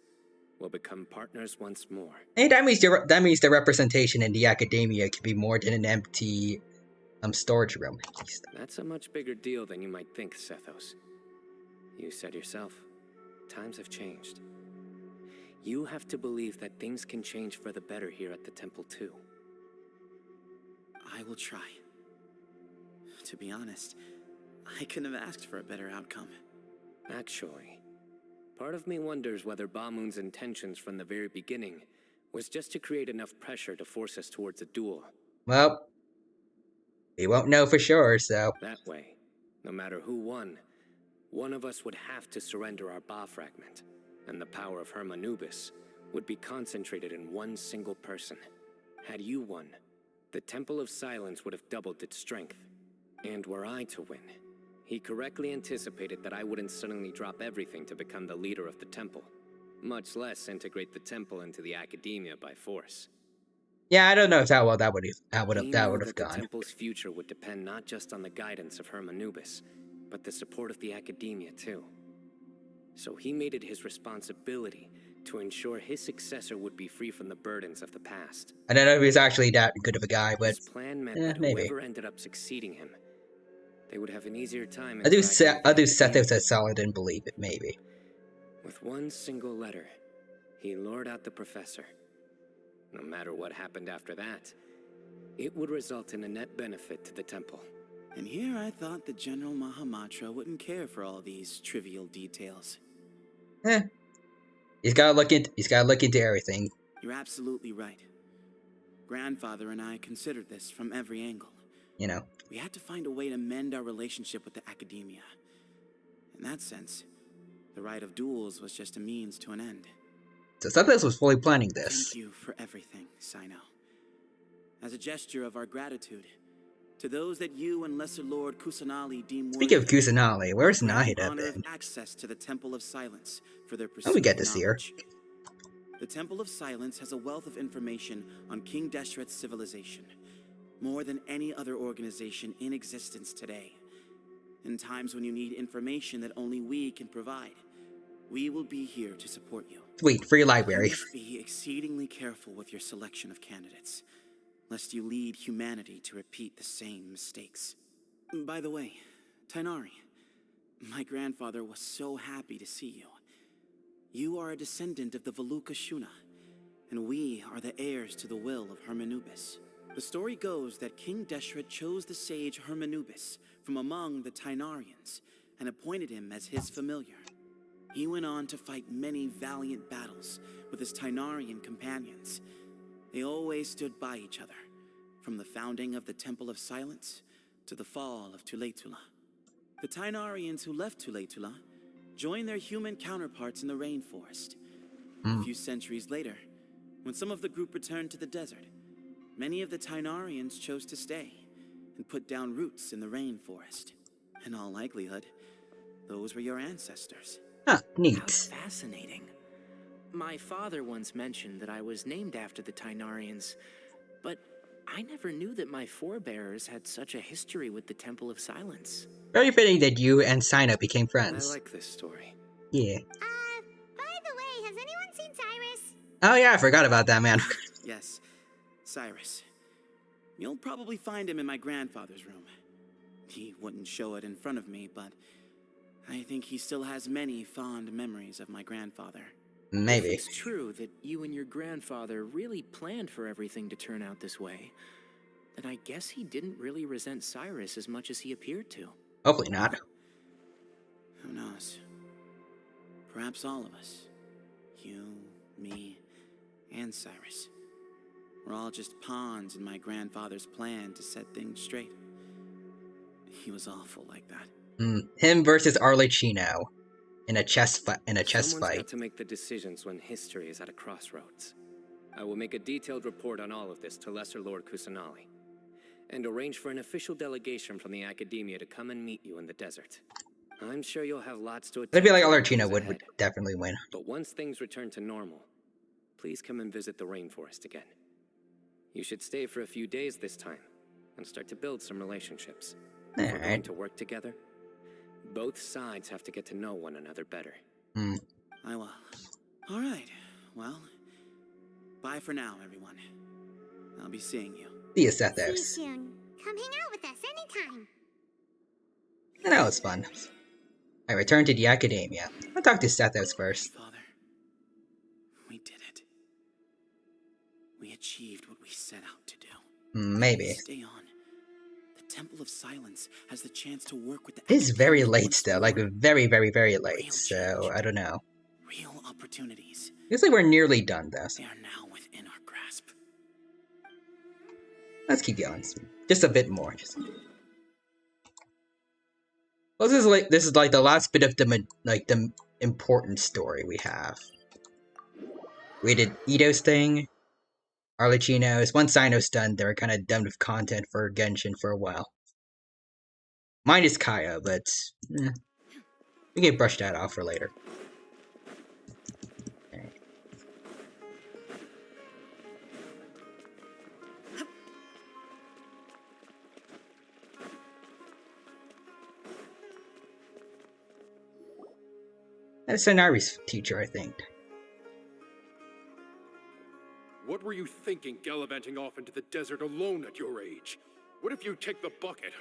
Speaker 8: will become partners once more.
Speaker 1: Hey, that means the representation in the Academia could be more than an empty storage room.
Speaker 8: That's a much bigger deal than you might think, Sethos. You said yourself, times have changed. You have to believe that things can change for the better here at the temple too.
Speaker 17: I will try. To be honest, I couldn't have asked for a better outcome.
Speaker 8: Actually, part of me wonders whether Bamoon's intentions from the very beginning was just to create enough pressure to force us towards a duel.
Speaker 1: Well, we won't know for sure, so...
Speaker 8: That way, no matter who won, one of us would have to surrender our Ba fragment, and the power of Hermanubis would be concentrated in one single person. Had you won, the Temple of Silence would have doubled its strength. And were I to win, he correctly anticipated that I wouldn't suddenly drop everything to become the leader of the temple, much less integrate the temple into the Academia by force.
Speaker 1: Yeah, I don't know if that would have gone.
Speaker 8: The temple's future would depend not just on the guidance of Hermanubis, but the support of the Academia too. So he made it his responsibility to ensure his successor would be free from the burdens of the past.
Speaker 1: I don't know if he's actually that good of a guy, but
Speaker 8: his plan meant that
Speaker 1: maybe.
Speaker 8: Whoever ended up succeeding him, they would have an easier time.
Speaker 1: I do Sethos as solid and believe it, maybe.
Speaker 8: With one single letter, he lured out the professor. No matter what happened after that, it would result in a net benefit to the temple.
Speaker 17: And here I thought the General Mahamatra wouldn't care for all these trivial details.
Speaker 1: He's gotta look into everything.
Speaker 17: You're absolutely right. Grandfather and I considered this from every angle.
Speaker 1: You know.
Speaker 17: We had to find a way to mend our relationship with the Academia. In that sense, the right of duels was just a means to an end.
Speaker 1: So Sethos was fully planning this.
Speaker 17: Thank you for everything, Sino. As a gesture of our gratitude, to those that you and Lesser Lord Kusanali deem worthy.
Speaker 1: Speaking of Kusanali, where's Nahida been?
Speaker 17: Access to the Temple of Silence for their pursuit.
Speaker 1: How we get to see her?
Speaker 17: The Temple of Silence has a wealth of information on King Deshret's civilization, more than any other organization in existence today. In times when you need information that only we can provide, We will be here to support you.
Speaker 1: Sweet, free library.
Speaker 17: You must be exceedingly careful with your selection of candidates, lest you lead humanity to repeat the same mistakes. By the way, Tainari, my grandfather was so happy to see you. You are a descendant of the Veluca Shuna, and we are the heirs to the will of Hermanubis. The story goes that King Deshret chose the sage Hermanubis from among the Tainarians and appointed him as his familiar. He went on to fight many valiant battles with his Tainarian companions. They always stood by each other, from the founding of the Temple of Silence to the fall of Tuletula. The Tainarians who left Tuletula joined their human counterparts in the rainforest. A few centuries later, when some of the group returned to the desert, many of the Tainarians chose to stay and put down roots in the rainforest. In all likelihood, those were your ancestors.
Speaker 1: Huh, neat.
Speaker 3: How fascinating. My father once mentioned that I was named after the Tainarians, but I never knew that my forebears had such a history with the Temple of Silence.
Speaker 1: Very fitting that you and Sino became friends.
Speaker 8: I like this story.
Speaker 1: Yeah.
Speaker 2: By the way, has anyone seen Cyrus?
Speaker 1: Oh yeah, I forgot about that, man.
Speaker 17: Yes, Cyrus. You'll probably find him in my grandfather's room. He wouldn't show it in front of me, but I think he still has many fond memories of my grandfather.
Speaker 1: Maybe.
Speaker 3: If it's true that you and your grandfather really planned for everything to turn out this way, then I guess he didn't really resent Cyrus as much as he appeared to.
Speaker 1: Hopefully not.
Speaker 17: Who knows? Perhaps all of us. You, me, and Cyrus. We're all just pawns in my grandfather's plan to set things straight. He was awful like that.
Speaker 1: Him versus Arlecchino in a chess fight.
Speaker 8: Someone's got to make the decisions when history is at a crossroads. I will make a detailed report on all of this to Lesser Lord Kusanali, and arrange for an official delegation from the Academia to come and meet you in the desert. I'm sure you'll have lots to attend.
Speaker 1: I feel like Arlecchino would definitely win.
Speaker 8: But once things return to normal, please come and visit the rainforest again. You should stay for a few days this time, and start to build some relationships. If we're going to work together, both sides have to get to know one another better.
Speaker 17: I will. All right. Well, bye for now, everyone. I'll be seeing you.
Speaker 1: See you, Sethos.
Speaker 2: See you soon. Come hang out with us anytime.
Speaker 1: That was fun. I returned to the Academia. I'll talk to Sethos first.
Speaker 17: Father, we did it. We achieved what we set out to do.
Speaker 1: Maybe.
Speaker 17: Stay on. The Temple of Silence has the chance to work with the.
Speaker 1: It's very late still, like very, very, very late. So I don't know.
Speaker 17: Real opportunities.
Speaker 1: Looks like we're nearly done, though.
Speaker 17: They are now within our grasp.
Speaker 1: Let's keep going. Just a bit more. Well, this is like the last bit of the important story we have. We did Ito's thing, Arlecchino's. Once Sino's done, they were kind of done with content for Genshin for a while. Mine is Kaya, but we can brush that off for later. That's Sanari's teacher, I think.
Speaker 12: What were you thinking, gallivanting off into the desert alone at your age? What if you take the bucket,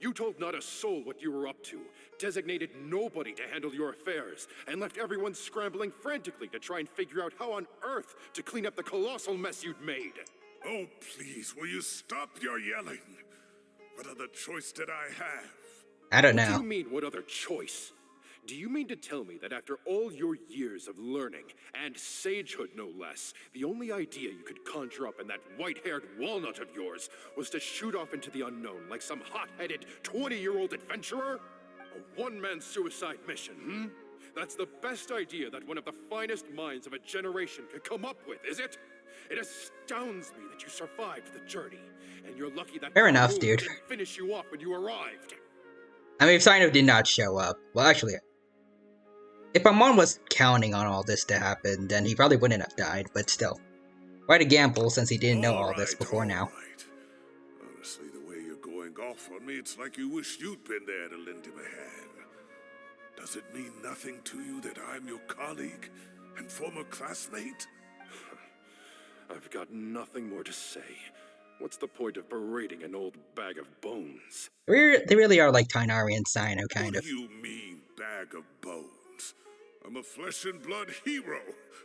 Speaker 12: You told not a soul what you were up to, designated nobody to handle your affairs, and left everyone scrambling frantically to try and figure out how on earth to clean up the colossal mess you'd made.
Speaker 9: Oh, please, will you stop your yelling? What other choice did I have?
Speaker 1: I don't know.
Speaker 12: What do you mean, what other choice? Do you mean to tell me that after all your years of learning, and sagehood no less, the only idea you could conjure up in that white-haired walnut of yours was to shoot off into the unknown like some hot-headed 20-year-old adventurer? A one-man suicide mission, That's the best idea that one of the finest minds of a generation could come up with, is it? It astounds me that you survived the journey, and you're lucky that
Speaker 1: fair enough, dude.
Speaker 12: Didn't finish you off when you arrived.
Speaker 1: I mean, if Sino did not show up, well, actually, if Amon was counting on all this to happen, then he probably wouldn't have died, but still. Quite a gamble since he didn't know all this before now.
Speaker 9: Honestly, the way you're going off on me, it's like you wish you'd been there to lend him a hand. Does it mean nothing to you that I'm your colleague and former classmate?
Speaker 12: I've got nothing more to say. What's the point of berating an old bag of bones?
Speaker 1: They really are like Tainari and Sino, kind
Speaker 9: What
Speaker 1: of.
Speaker 9: do you mean, bag of bones? I'm a flesh and blood hero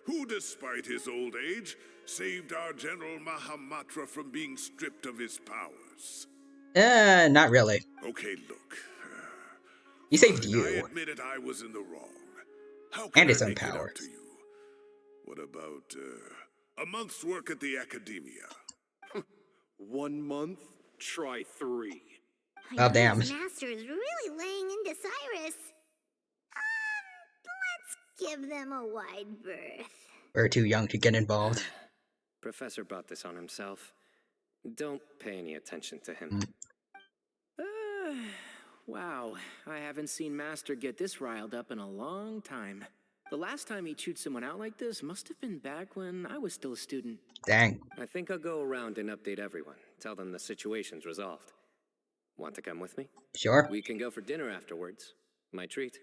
Speaker 9: who, despite his old age, saved our General Mahamatra from being stripped of his powers.
Speaker 1: Not really.
Speaker 9: Okay, look.
Speaker 1: He saved
Speaker 9: I
Speaker 1: you.
Speaker 9: admitted I was in the wrong. How can
Speaker 1: And his
Speaker 9: I
Speaker 1: own
Speaker 9: make it up
Speaker 1: powers.
Speaker 9: to you? What about, a month's work at the Academia?
Speaker 12: 1 month? Try 3.
Speaker 1: Oh, damn.
Speaker 2: His master is really laying into Cyrus. Let's give them a wide berth.
Speaker 1: We're too young to get involved.
Speaker 8: Professor brought this on himself. Don't pay any attention to him.
Speaker 3: Wow, I haven't seen Master get this riled up in a long time. The last time he chewed someone out like this must have been back when I was still a student.
Speaker 1: Dang.
Speaker 8: I think I'll go around and update everyone. Tell them the situation's resolved. Want to come with me?
Speaker 1: Sure.
Speaker 8: We can go for dinner afterwards. My treat.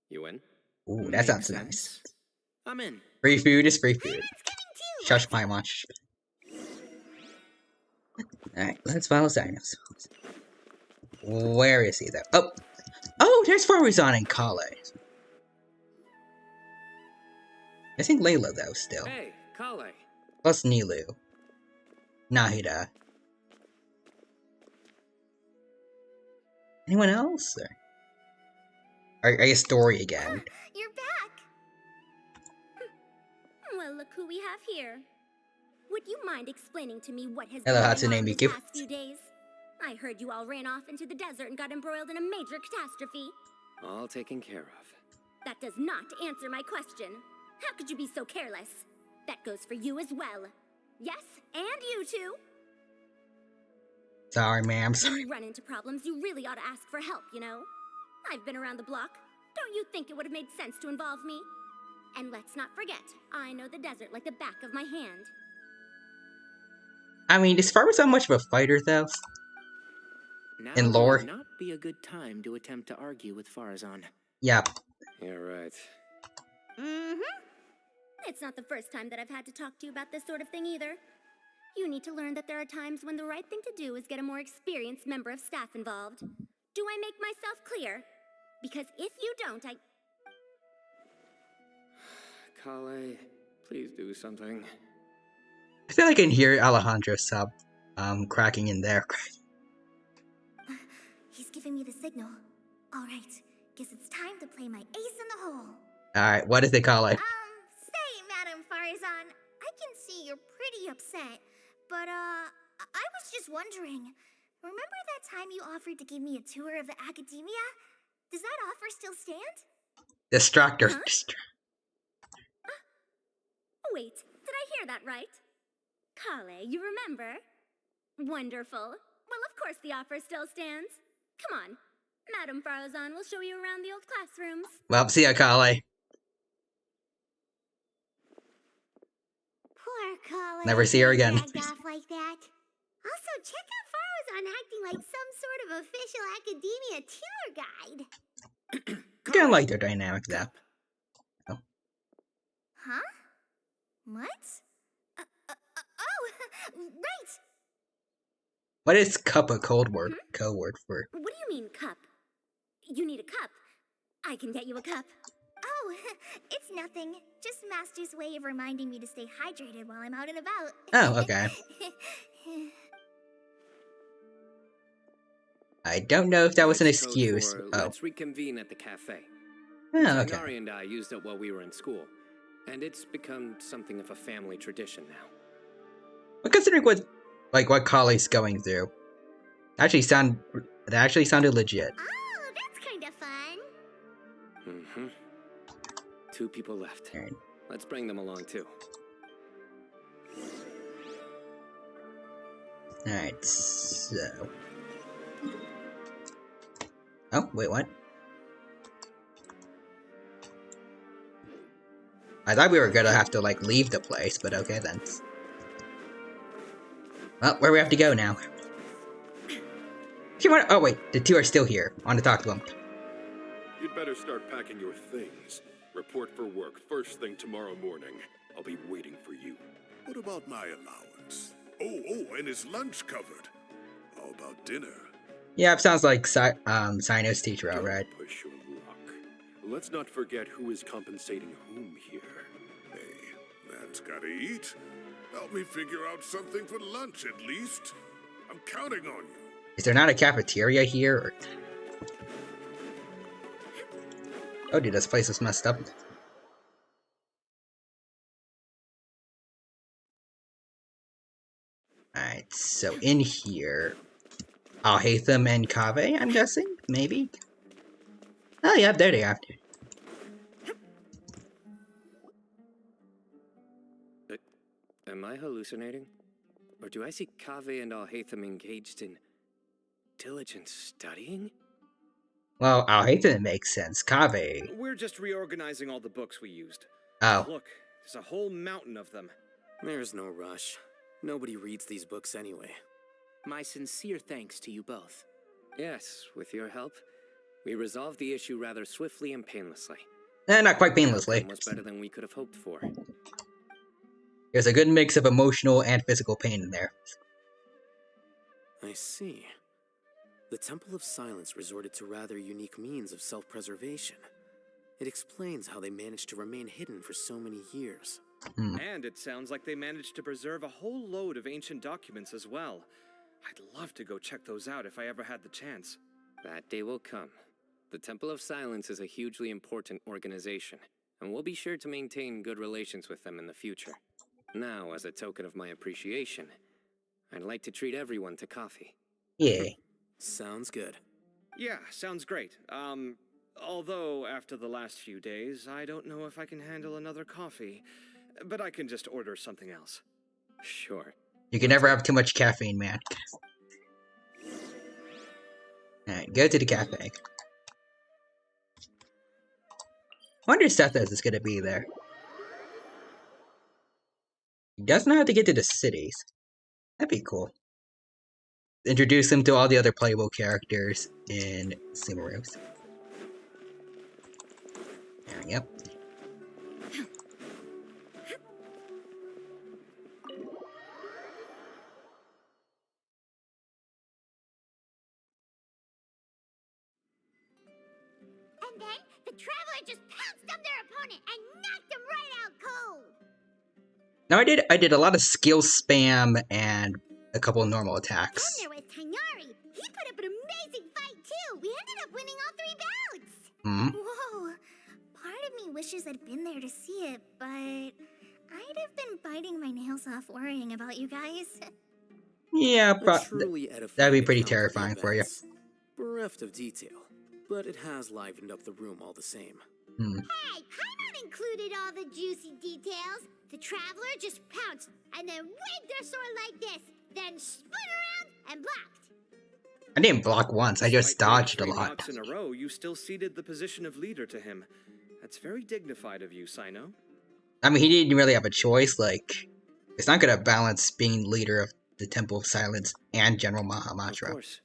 Speaker 8: You in?
Speaker 1: Ooh, that sounds nice.
Speaker 3: I'm in.
Speaker 1: Free food is free food. Shush, Paimon. Alright, let's follow Cynos. Where is he, though? Oh, there's Faruzan and Kale. I think Layla, though, still.
Speaker 3: Hey, Kale.
Speaker 1: Plus Nilu. Nahida. Anyone else? Or I guess Story again.
Speaker 2: You're back! Well, look who we have here. Would you mind explaining to me what has
Speaker 1: Hello,
Speaker 2: been
Speaker 1: Hatsune
Speaker 2: going on
Speaker 1: Miku.
Speaker 2: the past few days? I heard you all ran off into the desert and got embroiled in a major catastrophe.
Speaker 8: All taken care of.
Speaker 2: That does not answer my question. How could you be so careless? That goes for you as well. Yes, and you too.
Speaker 1: Sorry, ma'am.
Speaker 2: When you run into problems, you really ought to ask for help, you know? I've been around the block. Don't you think it would have made sense to involve me? And let's not forget, I know the desert like the back of my hand.
Speaker 1: I mean, is Faruzan much of a fighter, though?
Speaker 3: Now
Speaker 1: In lore?
Speaker 3: would not be a good time to attempt to argue with Farazan.
Speaker 1: Yep.
Speaker 8: You're right.
Speaker 2: Mm-hmm. It's not the first time that I've had to talk to you about this sort of thing either. You need to learn that there are times when the right thing to do is get a more experienced member of staff involved. Do I make myself clear? Because if you don't,
Speaker 8: Kale, please do something.
Speaker 1: I feel like I can hear Alejandro's sub cracking in there.
Speaker 2: He's giving me the signal. Alright, guess it's time to play my ace in the hole.
Speaker 1: Alright, what does they call it?
Speaker 2: Say, Madam Farazan, I can see you're pretty upset, but, I was just wondering, remember that time you offered to give me a tour of the Academia? Does that offer still stand?
Speaker 1: Distractor.
Speaker 2: Huh? Wait, did I hear that right? Kale, you remember? Wonderful. Well, of course the offer still stands. Come on. Madam Farazan will show you around the old classrooms.
Speaker 1: Well, see ya, Kale.
Speaker 2: Poor Kale.
Speaker 1: Never see her again.
Speaker 2: Dragged off like that. Also, check out Farazan acting like some sort of official Academia tour guide.
Speaker 1: I kind of like their dynamic, though. Oh.
Speaker 2: Huh? What? Oh, right!
Speaker 1: What is cup a code word for?
Speaker 2: What do you mean, cup? You need a cup. I can get you a cup. Oh, it's nothing. Just Master's way of reminding me to stay hydrated while I'm out and about.
Speaker 1: Oh, okay. I don't know if that was an excuse.
Speaker 8: Let's reconvene at the cafe.
Speaker 1: Oh, okay.
Speaker 8: Nari and I used it while we were in school, and it's become something of a family tradition now.
Speaker 1: But considering what Kale's going through, that actually sounded legit.
Speaker 2: Oh, that's kind of fun.
Speaker 8: Mm-hmm. 2 people left.
Speaker 1: Right.
Speaker 8: Let's bring them along too.
Speaker 1: Alright, so... Oh, wait, what? I thought we were gonna have to, leave the place, but okay then. Well, where do we have to go now? If you want, oh wait, the 2 are still here. I want to talk to them.
Speaker 12: You'd better start packing your things. Report for work first thing tomorrow morning. I'll be waiting for you.
Speaker 9: What about my allowance? Oh, and is lunch covered? How about dinner?
Speaker 1: Yeah, it sounds like Sino's teacher out, right?
Speaker 12: Push your luck. Let's not forget who is compensating whom here.
Speaker 9: Hey, man's gotta eat. Help me figure out something for lunch at least. I'm counting on you.
Speaker 1: Is there not a cafeteria here? Or... Oh, dude, this place is messed up. Alright, so in here... Alhaitham and Kaveh, I'm guessing? Maybe? Oh, yeah, there they are.
Speaker 8: Am I hallucinating? Or do I see Kaveh and Alhaitham engaged in diligent studying?
Speaker 1: Well, Alhaitham makes sense. Kaveh...
Speaker 3: We're just reorganizing all the books we used.
Speaker 1: Oh.
Speaker 3: Look, there's a whole mountain of them.
Speaker 7: There's no rush. Nobody reads these books anyway.
Speaker 3: My sincere thanks to you both.
Speaker 8: Yes, with your help, we resolved the issue rather swiftly and painlessly.
Speaker 1: Not quite painlessly.
Speaker 8: It was better than we could have hoped for.
Speaker 1: There's a good mix of emotional and physical pain in there.
Speaker 7: I see. The Temple of Silence resorted to rather unique means of self-preservation. It explains how they managed to remain hidden for so many years.
Speaker 3: And it sounds like they managed to preserve a whole load of ancient documents as well. I'd love to go check those out if I ever had the chance.
Speaker 8: That day will come. The Temple of Silence is a hugely important organization, and we'll be sure to maintain good relations with them in the future. Now, as a token of my appreciation, I'd like to treat everyone to coffee.
Speaker 1: Yeah.
Speaker 7: Sounds good.
Speaker 3: Yeah, sounds great. Although after the last few days, I don't know if I can handle another coffee, but I can just order something else.
Speaker 8: Sure.
Speaker 1: You can never have too much caffeine, man. Alright, go to the cafe. I wonder if Sethos is gonna be there. He does know how to get to the cities. That'd be cool. Introduce him to all the other playable characters in Sumeru. There we go.
Speaker 2: And then the Traveler just pounced on their opponent and knocked him right out cold.
Speaker 1: Now I did a lot of skill spam and a couple of normal attacks.
Speaker 2: Then there was Tainari. He put up an amazing fight too. We ended up winning all 3 bouts. Whoa. Part of me wishes I'd been there to see it, but I'd have been biting my nails off worrying about you guys.
Speaker 1: Yeah, that'd be pretty
Speaker 7: account of the
Speaker 1: terrifying for you.
Speaker 7: events. Bereft of detail, but it has livened up the room all the same.
Speaker 2: Hey, Paimon included all the juicy details. The Traveler just pounced and then waved their sword like this, then spun around and blocked.
Speaker 1: I didn't block once, I just dodged a
Speaker 3: 3
Speaker 1: lot.
Speaker 3: knocks in a row, you still ceded the position of leader to him. That's very dignified of you, Sino.
Speaker 1: I mean, he didn't really have a choice, like... It's not gonna balance being leader of the Temple of Silence and General Mahamatra.
Speaker 8: Of course.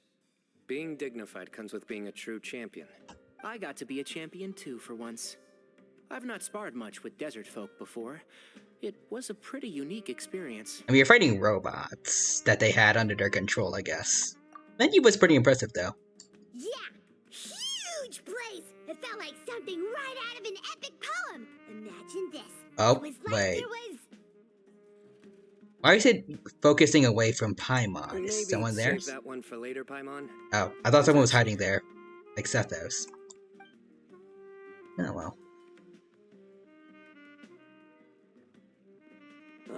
Speaker 8: Being dignified comes with being a true champion.
Speaker 15: I got to be a champion too for once. I've not sparred much with desert folk before. It was a pretty unique experience.
Speaker 1: I mean, you're fighting robots that they had under their control, I guess. Menyu was pretty impressive, though.
Speaker 2: Yeah, huge place. It felt like something right out of an epic poem. Imagine this.
Speaker 1: Oh,
Speaker 2: It was like
Speaker 1: wait.
Speaker 2: there was...
Speaker 1: Why is it focusing away from Paimon?
Speaker 8: Maybe
Speaker 1: Is someone there?
Speaker 8: save that one for later, Paimon.
Speaker 1: Oh, I thought someone was hiding there. Like Sethos. Oh well.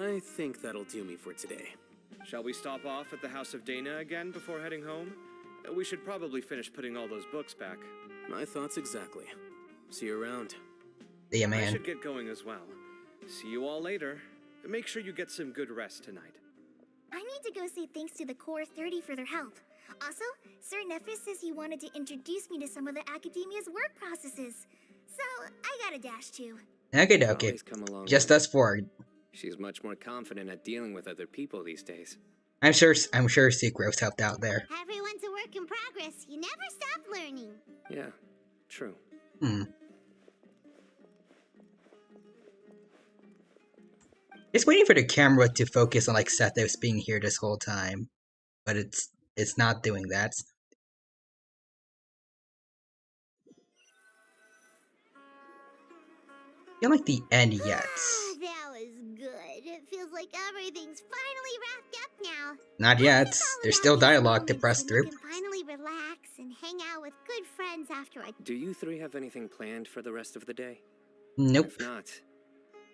Speaker 7: I think that'll do me for today.
Speaker 3: Shall we stop off at the House of Dana again before heading home? We should probably finish putting all those books back.
Speaker 7: My thoughts exactly. See you around.
Speaker 1: Yeah,
Speaker 3: I
Speaker 1: man.
Speaker 3: should get going as well. See you all later. Make sure you get some good rest tonight.
Speaker 2: I need to go say thanks to the Core 30 for their help. Also, Sir Nephis says he wanted to introduce me to some of the Academia's work processes. So, I gotta dash too.
Speaker 1: Okay,
Speaker 8: Always come along
Speaker 1: just
Speaker 8: with
Speaker 1: us four.
Speaker 8: She's much more confident at dealing with other people these days.
Speaker 1: I'm sure Seacrow's helped out there.
Speaker 2: Everyone's a work in progress. You never stop learning.
Speaker 8: Yeah, true.
Speaker 1: Just waiting for the camera to focus on like Sethos being here this whole time, but it's not doing that. Feel like the end yet.
Speaker 2: That was good. It feels like everything's finally wrapped up now.
Speaker 1: Not yet. There's still dialogue to press through.
Speaker 2: You can finally relax and hang out with good friends after a...
Speaker 8: Do you three have anything planned for the rest of the day?
Speaker 1: Nope.
Speaker 8: If not,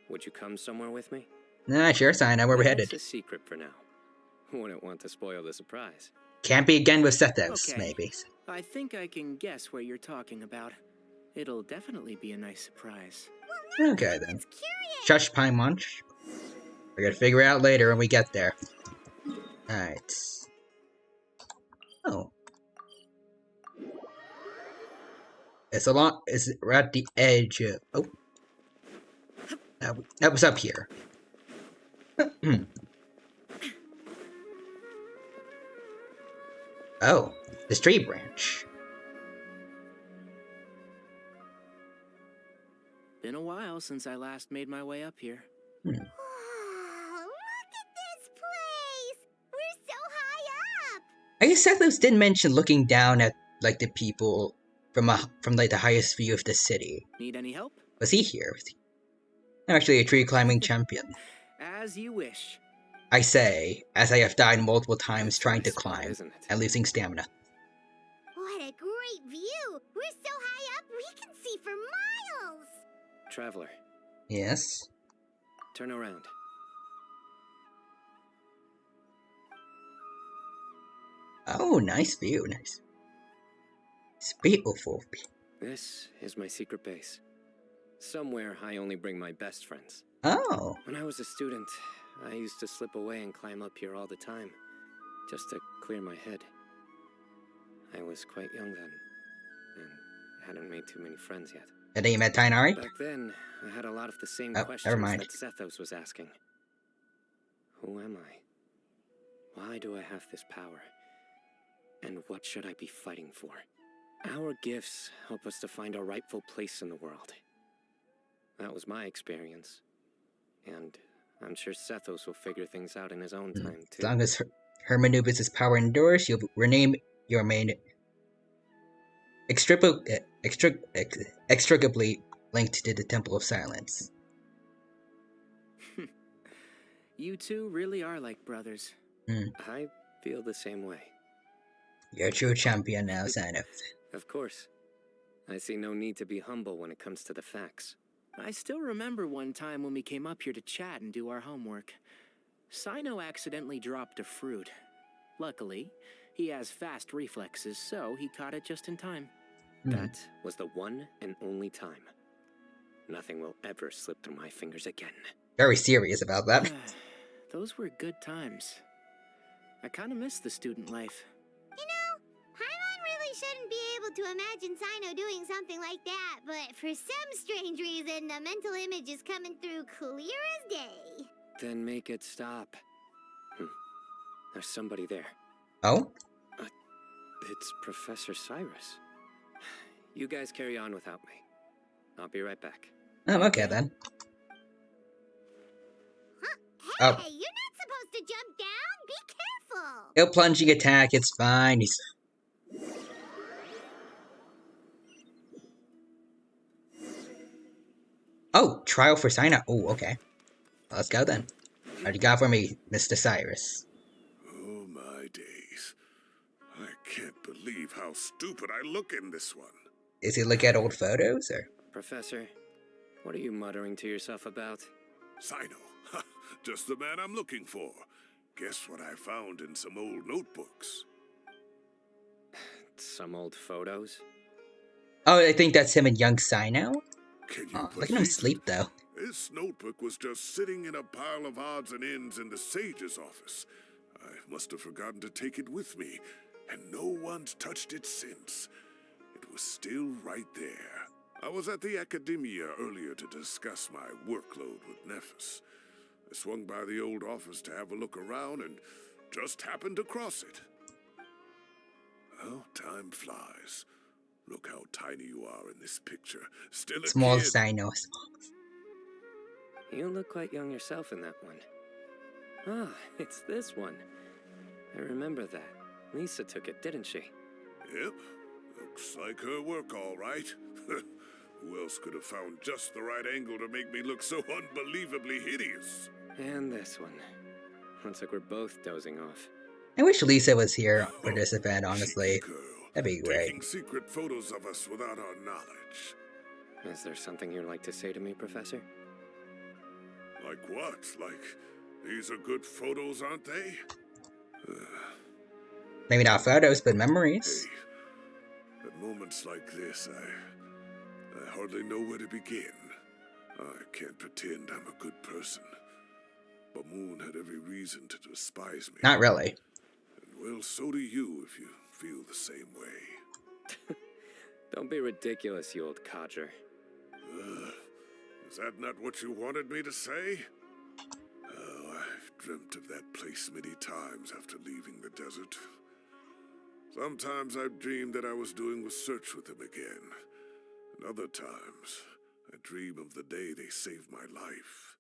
Speaker 8: would you come somewhere with me?
Speaker 1: Nah, sure, I know where we're headed.
Speaker 8: It's a secret for now. Wouldn't want to spoil the surprise.
Speaker 1: Can't be again with Sethos,
Speaker 15: Okay.
Speaker 1: maybe.
Speaker 15: I think I can guess where you're talking about. It'll definitely be a nice surprise.
Speaker 1: Okay then. Shush, Pine Munch. We're gonna figure it out later when we get there. Alright. Oh. We're at the edge of... Oh. That was up here. Oh, this tree branch.
Speaker 15: Been a while since I last made my way up here.
Speaker 2: Oh, look at this place! We're so high up!
Speaker 1: I guess Sethos did mention looking down at like the people from like the highest view of the city.
Speaker 15: Need any help?
Speaker 1: Was he here? I'm actually a tree climbing champion.
Speaker 15: As you wish.
Speaker 1: I say, as I have died multiple times trying to climb and losing stamina.
Speaker 2: What a great view! We're so high up we can see for miles!
Speaker 8: Traveler.
Speaker 1: Yes?
Speaker 8: Turn around.
Speaker 1: Oh, nice view, nice. It's beautiful.
Speaker 8: This is my secret base. Somewhere I only bring my best friends.
Speaker 1: Oh.
Speaker 8: When I was a student, I used to slip away and climb up here all the time, just to clear my head. I was quite young then, and hadn't made too many friends yet.
Speaker 1: And then you met Tainari?
Speaker 8: Back then, I had a lot of the same
Speaker 1: never
Speaker 8: questions
Speaker 1: mind.
Speaker 8: that Sethos was asking. Who am I? Why do I have this power? And what should I be fighting for? Our gifts help us to find our rightful place in the world. That was my experience. And I'm sure Sethos will figure things out in his own time, too.
Speaker 1: As long as Hermanubis' power endures, you'll rename your main inextricably linked to the Temple of Silence.
Speaker 15: You two really are like brothers.
Speaker 8: I feel the same way.
Speaker 1: You're a true champion now, Sino.
Speaker 8: Of course. I see no need to be humble when it comes to the facts.
Speaker 15: I still remember one time when we came up here to chat and do our homework. Sino accidentally dropped a fruit. Luckily, he has fast reflexes, so he caught it just in time.
Speaker 8: That was the one and only time. Nothing will ever slip through my fingers again.
Speaker 1: Very serious about that.
Speaker 15: Those were good times. I kind of miss the student life.
Speaker 2: You know, Paimon really shouldn't be able to imagine Sino doing something like that, but for some strange reason, the mental image is coming through clear as day.
Speaker 8: Then make it stop. There's somebody there.
Speaker 1: Oh?
Speaker 8: It's Professor Cyrus. You guys carry on without me. I'll be right back.
Speaker 1: Oh, okay then.
Speaker 2: Hey, you're not supposed to jump down. Be careful.
Speaker 1: No plunging attack, it's fine. He's... Oh, trial for Sino. Oh, okay. Let's go then. What you got for me, Mr. Cyrus?
Speaker 9: Oh my days. I can't believe how stupid I look in this one.
Speaker 1: Is he look at old photos, or?
Speaker 8: Professor, what are you muttering to yourself about?
Speaker 9: Sino. Just the man I'm looking for. Guess what I found in some old notebooks?
Speaker 8: Some old photos?
Speaker 1: Oh, I think that's him and young Sino?
Speaker 9: Can you
Speaker 1: look at him sleep, though.
Speaker 9: This notebook was just sitting in a pile of odds and ends in the sage's office. I must have forgotten to take it with me, and no one's touched it since. It was still right there. I was at the Academia earlier to discuss my workload with Nephis. I swung by the old office to have a look around and just happened to cross it. Well, time flies. Look how tiny you are in this picture. Still a
Speaker 1: Small
Speaker 9: kid.
Speaker 1: Sino.
Speaker 8: You look quite young yourself in that one. Ah, it's this one. I remember that. Lisa took it, didn't she?
Speaker 9: Yep. Looks like her work, all right. Who else could have found just the right angle to make me look so unbelievably hideous?
Speaker 8: And this one. Looks like we're both dozing off.
Speaker 1: I wish Lisa was here for this event, honestly. That'd be great.
Speaker 9: Taking secret photos of us without our knowledge.
Speaker 8: Is there something you'd like to say to me, Professor?
Speaker 9: Like what? Like, these are good photos, aren't they?
Speaker 1: Maybe not photos, but memories.
Speaker 9: Hey, at moments like this, I hardly know where to begin. I can't pretend I'm a good person. But Moon had every reason to despise me.
Speaker 1: Not really.
Speaker 9: And well, so do you if you feel the same way.
Speaker 8: Don't be ridiculous, you old codger.
Speaker 9: Is that not what you wanted me to say? Oh, I've dreamt of that place many times after leaving the desert. Sometimes I've dreamed that I was doing a search with them again. And other times, I dream of the day they saved my life.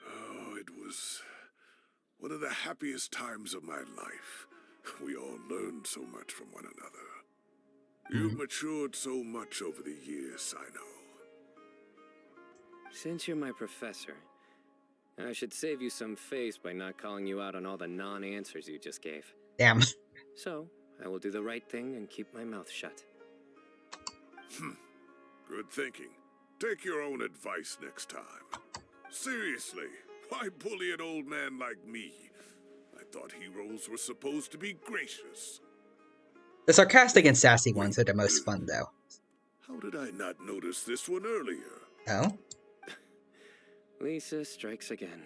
Speaker 9: Oh, it was one of the happiest times of my life. We all learned so much from one another. You've matured so much over the years, I know.
Speaker 8: Since you're my professor, I should save you some face by not calling you out on all the non-answers you just gave.
Speaker 1: Damn.
Speaker 8: So, I will do the right thing and keep my mouth shut.
Speaker 9: Good thinking. Take your own advice next time. Seriously, why bully an old man like me? I thought heroes were supposed to be gracious.
Speaker 1: The sarcastic and sassy ones are the most fun, though.
Speaker 9: How did I not notice this one earlier?
Speaker 1: Oh?
Speaker 8: Lisa strikes again.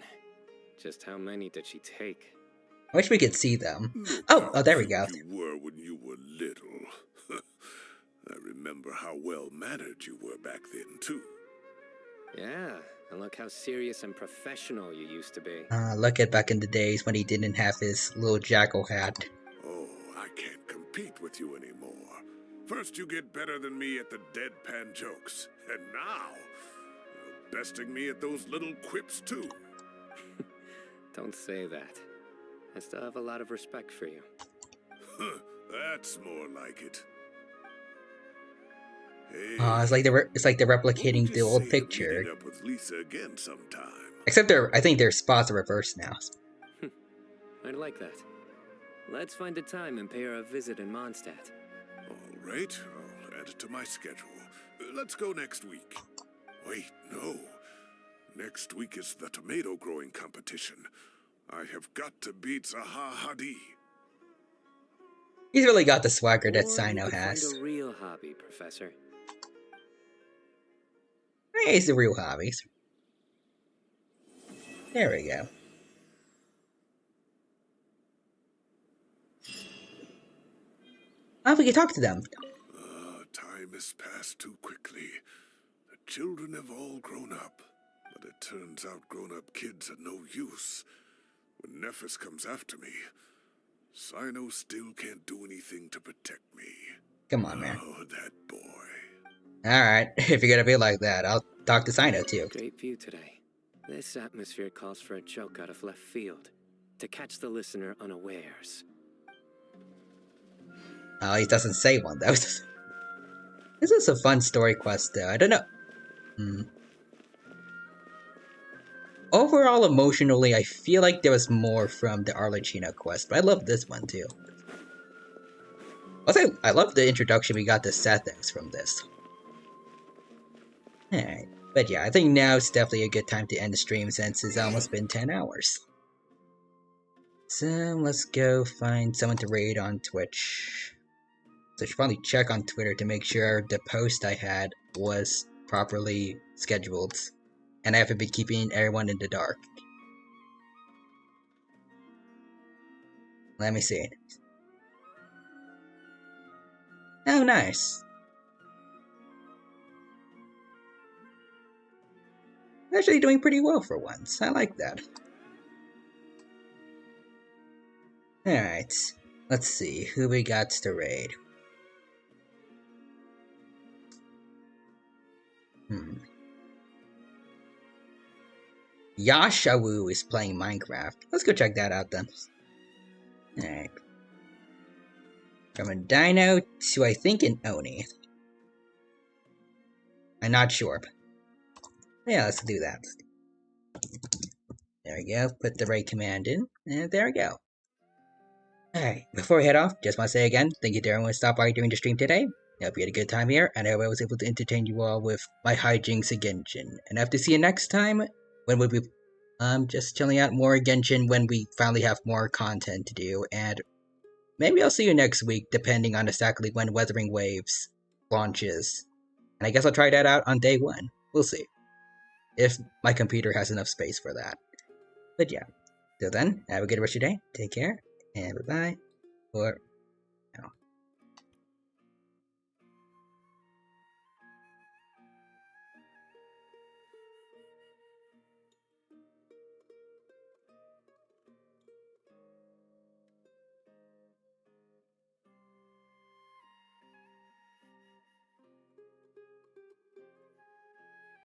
Speaker 8: Just how many did she take?
Speaker 1: I wish we could see them. Oh, there we go.
Speaker 9: You were when you were little. I remember how well-mannered you were back then, too.
Speaker 8: Yeah, and look how serious and professional you used to be.
Speaker 1: Look at back in the days when he didn't have his little jackal hat.
Speaker 9: Oh, I can't compete with you anymore. First you get better than me at the deadpan jokes, and now you're besting me at those little quips, too.
Speaker 8: Don't say that. I still have a lot of respect for you.
Speaker 9: That's more like it. Hey,
Speaker 1: it's like they're replicating the old picture.
Speaker 9: Meet up with Lisa again sometime.
Speaker 1: Except I think their spots are reversed now.
Speaker 8: I'd like that. Let's find a time and pay her a visit in Mondstadt.
Speaker 9: All right, I'll add it to my schedule. Let's go next week. Wait, no. Next week is the tomato growing competition. I have got to beat Zaha Hadi.
Speaker 1: He's really got the swagger that Sino
Speaker 8: Find
Speaker 1: has.
Speaker 8: a real hobby, Professor.
Speaker 1: He's the real hobbies. There we go. Oh, we can talk to them.
Speaker 9: Time has passed too quickly. The children have all grown up. But it turns out grown-up kids are no use. When Nephis comes after me, Sino still can't do anything to protect me.
Speaker 1: Come on, man.
Speaker 9: Oh, that boy.
Speaker 1: Alright, if you're gonna be like that, I'll talk to Sino too.
Speaker 8: Great view today. This atmosphere calls for a joke out of left field, to catch the listener unawares.
Speaker 1: Oh, he doesn't say one, though. This is a fun story quest, though. I don't know. Overall, emotionally, I feel like there was more from the Arlecchino quest, but I love this one, too. Also, I love the introduction we got to Sethics from this. Alright, but yeah, I think now it's definitely a good time to end the stream since it's almost been 10 hours. So, let's go find someone to raid on Twitch. So I should probably check on Twitter to make sure the post I had was properly scheduled. And I haven't been keeping everyone in the dark. Let me see. Oh, nice. Actually doing pretty well for once. I like that. Alright. Let's see. Who we got to raid? Yashawu is playing Minecraft. Let's go check that out then. Alright. From a dino to, I think, an Oni. I'm not sure. Yeah, let's do that. There we go. Put the right command in. And there we go. Alright, before we head off, just want to say again, thank you to everyone who stopped by during the stream today. I hope you had a good time here, and I hope I was able to entertain you all with my hijinks of Genshin. And I hope to see you next time, when we'll be just chilling out more Genshin when we finally have more content to do, and maybe I'll see you next week, depending on exactly when Weathering Waves launches. And I guess I'll try that out on day 1. We'll see. If my computer has enough space for that. But yeah. Till then, have a good rest of your day. Take care. And bye-bye. Or